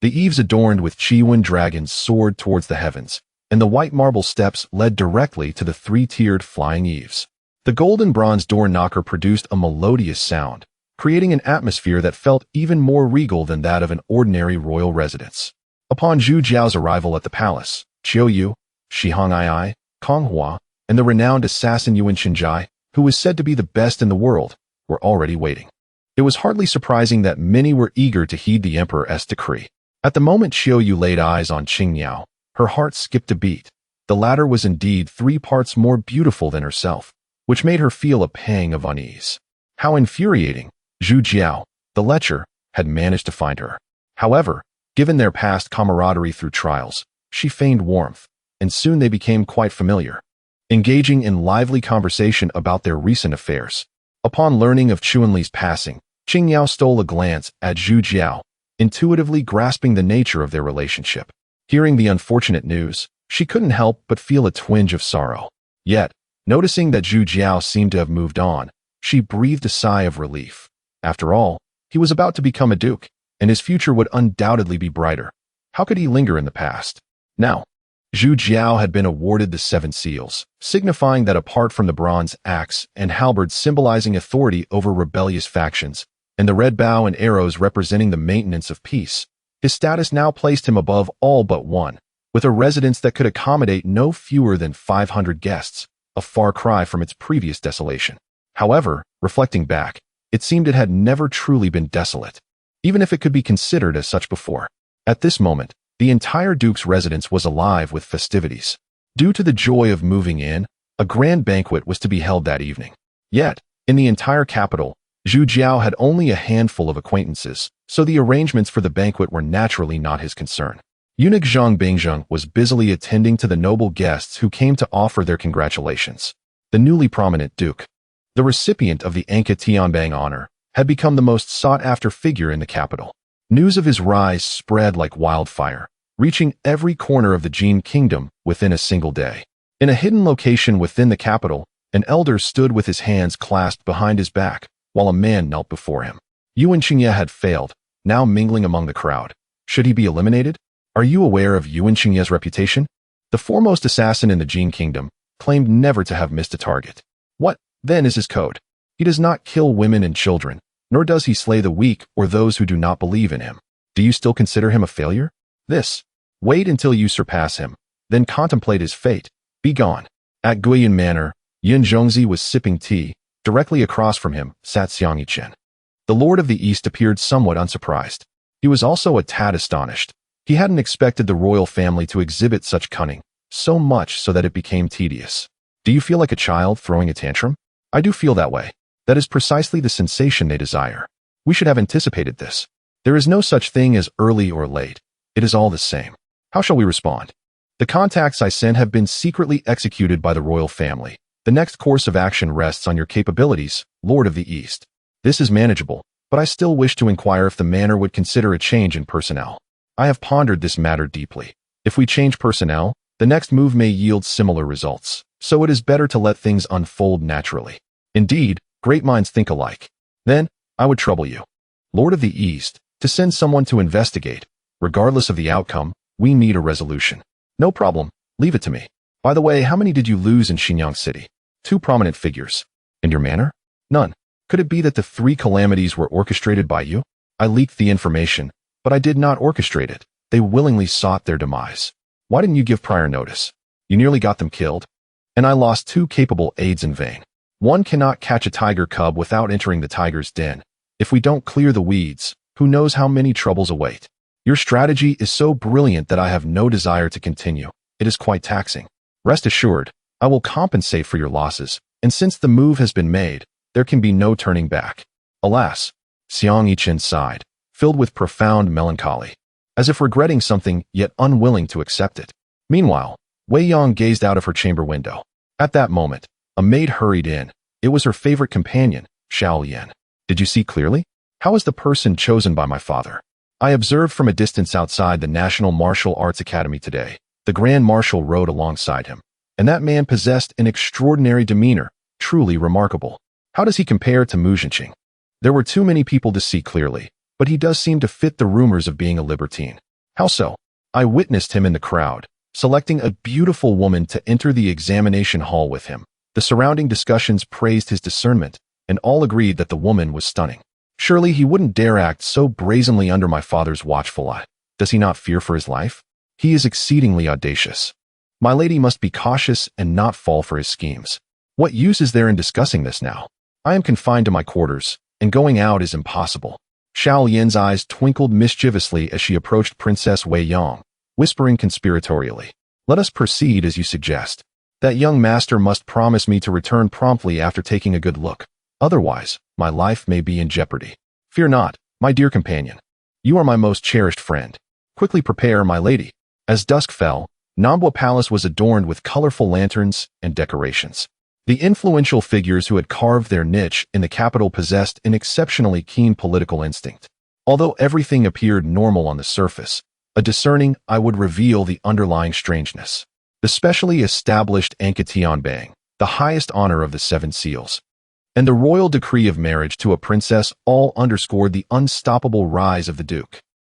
The eaves adorned with Qiyuan dragons soared towards the heavens, and the white marble steps led directly to the three-tiered flying eaves. The golden bronze door knocker produced a melodious sound, creating an atmosphere that felt even more regal than that of an ordinary royal residence. Upon Zhu Jiao's arrival at the palace, Qiu Yu, Shi Hong'ai, Kong Hua, and the renowned assassin Yuan Qingjai, who was said to be the best in the world, were already waiting. It was hardly surprising that many were eager to heed the emperor's decree. At the moment Qiu Yu laid eyes on Qing Yao, her heart skipped a beat. The latter was indeed 3 parts more beautiful than herself, which made her feel a pang of unease. How infuriating! Zhu Jiao, the lecher, had managed to find her. However, given their past camaraderie through trials, she feigned warmth, and soon they became quite familiar, engaging in lively conversation about their recent affairs. Upon learning of Chuanli's passing, Qing Yao stole a glance at Zhu Jiao, intuitively grasping the nature of their relationship. Hearing the unfortunate news, she couldn't help but feel a twinge of sorrow. Yet, noticing that Zhu Jiao seemed to have moved on, she breathed a sigh of relief. After all, he was about to become a duke, and his future would undoubtedly be brighter. How could he linger in the past? Now, Zhu Jiao had been awarded the 7 seals, signifying that apart from the bronze axe and halberd symbolizing authority over rebellious factions, and the red bow and arrows representing the maintenance of peace, his status now placed him above all but one, with a residence that could accommodate no fewer than 500 guests, a far cry from its previous desolation. However, reflecting back, it seemed it had never truly been desolate, even if it could be considered as such before. At this moment, the entire duke's residence was alive with festivities. Due to the joy of moving in, a grand banquet was to be held that evening. Yet, in the entire capital, Zhu Jiao had only a handful of acquaintances, so the arrangements for the banquet were naturally not his concern. Eunuch Zhang Bingzheng was busily attending to the noble guests who came to offer their congratulations. The newly prominent duke, the recipient of the Anka Tianbang honor, had become the most sought-after figure in the capital. News of his rise spread like wildfire, reaching every corner of the Jin kingdom within a single day. In a hidden location within the capital, an elder stood with his hands clasped behind his back, while a man knelt before him. Yuan Qingye had failed, now mingling among the crowd. Should he be eliminated? Are you aware of Yuan Qingye's reputation? The foremost assassin in the Jin kingdom claimed never to have missed a target. What, then, is his code? He does not kill women and children, nor does he slay the weak or those who do not believe in him. Do you still consider him a failure? Wait until you surpass him, then contemplate his fate. Be gone. At Guiyun Manor, Yin Zhongzi was sipping tea. Directly across from him sat Xiang Yichen. The Lord of the East appeared somewhat unsurprised. He was also a tad astonished. He hadn't expected the royal family to exhibit such cunning, so much so that it became tedious. Do you feel like a child throwing a tantrum? I do feel that way. That is precisely the sensation they desire. We should have anticipated this. There is no such thing as early or late. It is all the same. How shall we respond? The contacts I sent have been secretly executed by the royal family. The next course of action rests on your capabilities, Lord of the East. This is manageable, but I still wish to inquire if the manor would consider a change in personnel. I have pondered this matter deeply. If we change personnel, the next move may yield similar results, so it is better to let things unfold naturally. Indeed, great minds think alike. Then, I would trouble you, Lord of the East, to send someone to investigate. Regardless of the outcome, we need a resolution. No problem, leave it to me. By the way, how many did you lose in Xinyang City? 2 prominent figures. And your manor? None. Could it be that the 3 calamities were orchestrated by you? I leaked the information, but I did not orchestrate it. They willingly sought their demise. Why didn't you give prior notice? You nearly got them killed. And I lost 2 capable aides in vain. One cannot catch a tiger cub without entering the tiger's den. If we don't clear the weeds, who knows how many troubles await. Your strategy is so brilliant that I have no desire to continue. It is quite taxing. Rest assured, I will compensate for your losses, and since the move has been made, there can be no turning back. Alas, Xiang Yichen sighed, filled with profound melancholy, as if regretting something yet unwilling to accept it. Meanwhile, Wei Yang gazed out of her chamber window. At that moment, a maid hurried in. It was her favorite companion, Xiao Yan. Did you see clearly? How is the person chosen by my father? I observed from a distance outside the National Martial Arts Academy today. The Grand Marshal rode alongside him, and that man possessed an extraordinary demeanor, truly remarkable. How does he compare to Mu Zhenqing? There were too many people to see clearly, but he does seem to fit the rumors of being a libertine. How so? I witnessed him in the crowd, selecting a beautiful woman to enter the examination hall with him. The surrounding discussions praised his discernment, and all agreed that the woman was stunning. Surely he wouldn't dare act so brazenly under my father's watchful eye. Does he not fear for his life? He is exceedingly audacious. My lady must be cautious and not fall for his schemes. What use is there in discussing this now? I am confined to my quarters, and going out is impossible. Xiao Yin's eyes twinkled mischievously as she approached Princess Wei Yong, whispering conspiratorially, "Let us proceed as you suggest. That young master must promise me to return promptly after taking a good look. Otherwise, my life may be in jeopardy. Fear not, my dear companion. You are my most cherished friend. Quickly prepare, my lady." As dusk fell, Nambwa Palace was adorned with colorful lanterns and decorations. The influential figures who had carved their niche in the capital possessed an exceptionally keen political instinct. Although everything appeared normal on the surface, a discerning eye would reveal the underlying strangeness. The specially established Ankatianbang, the highest honor of the Seven Seals, and the royal decree of marriage to a princess all underscored the unstoppable rise of the Duke.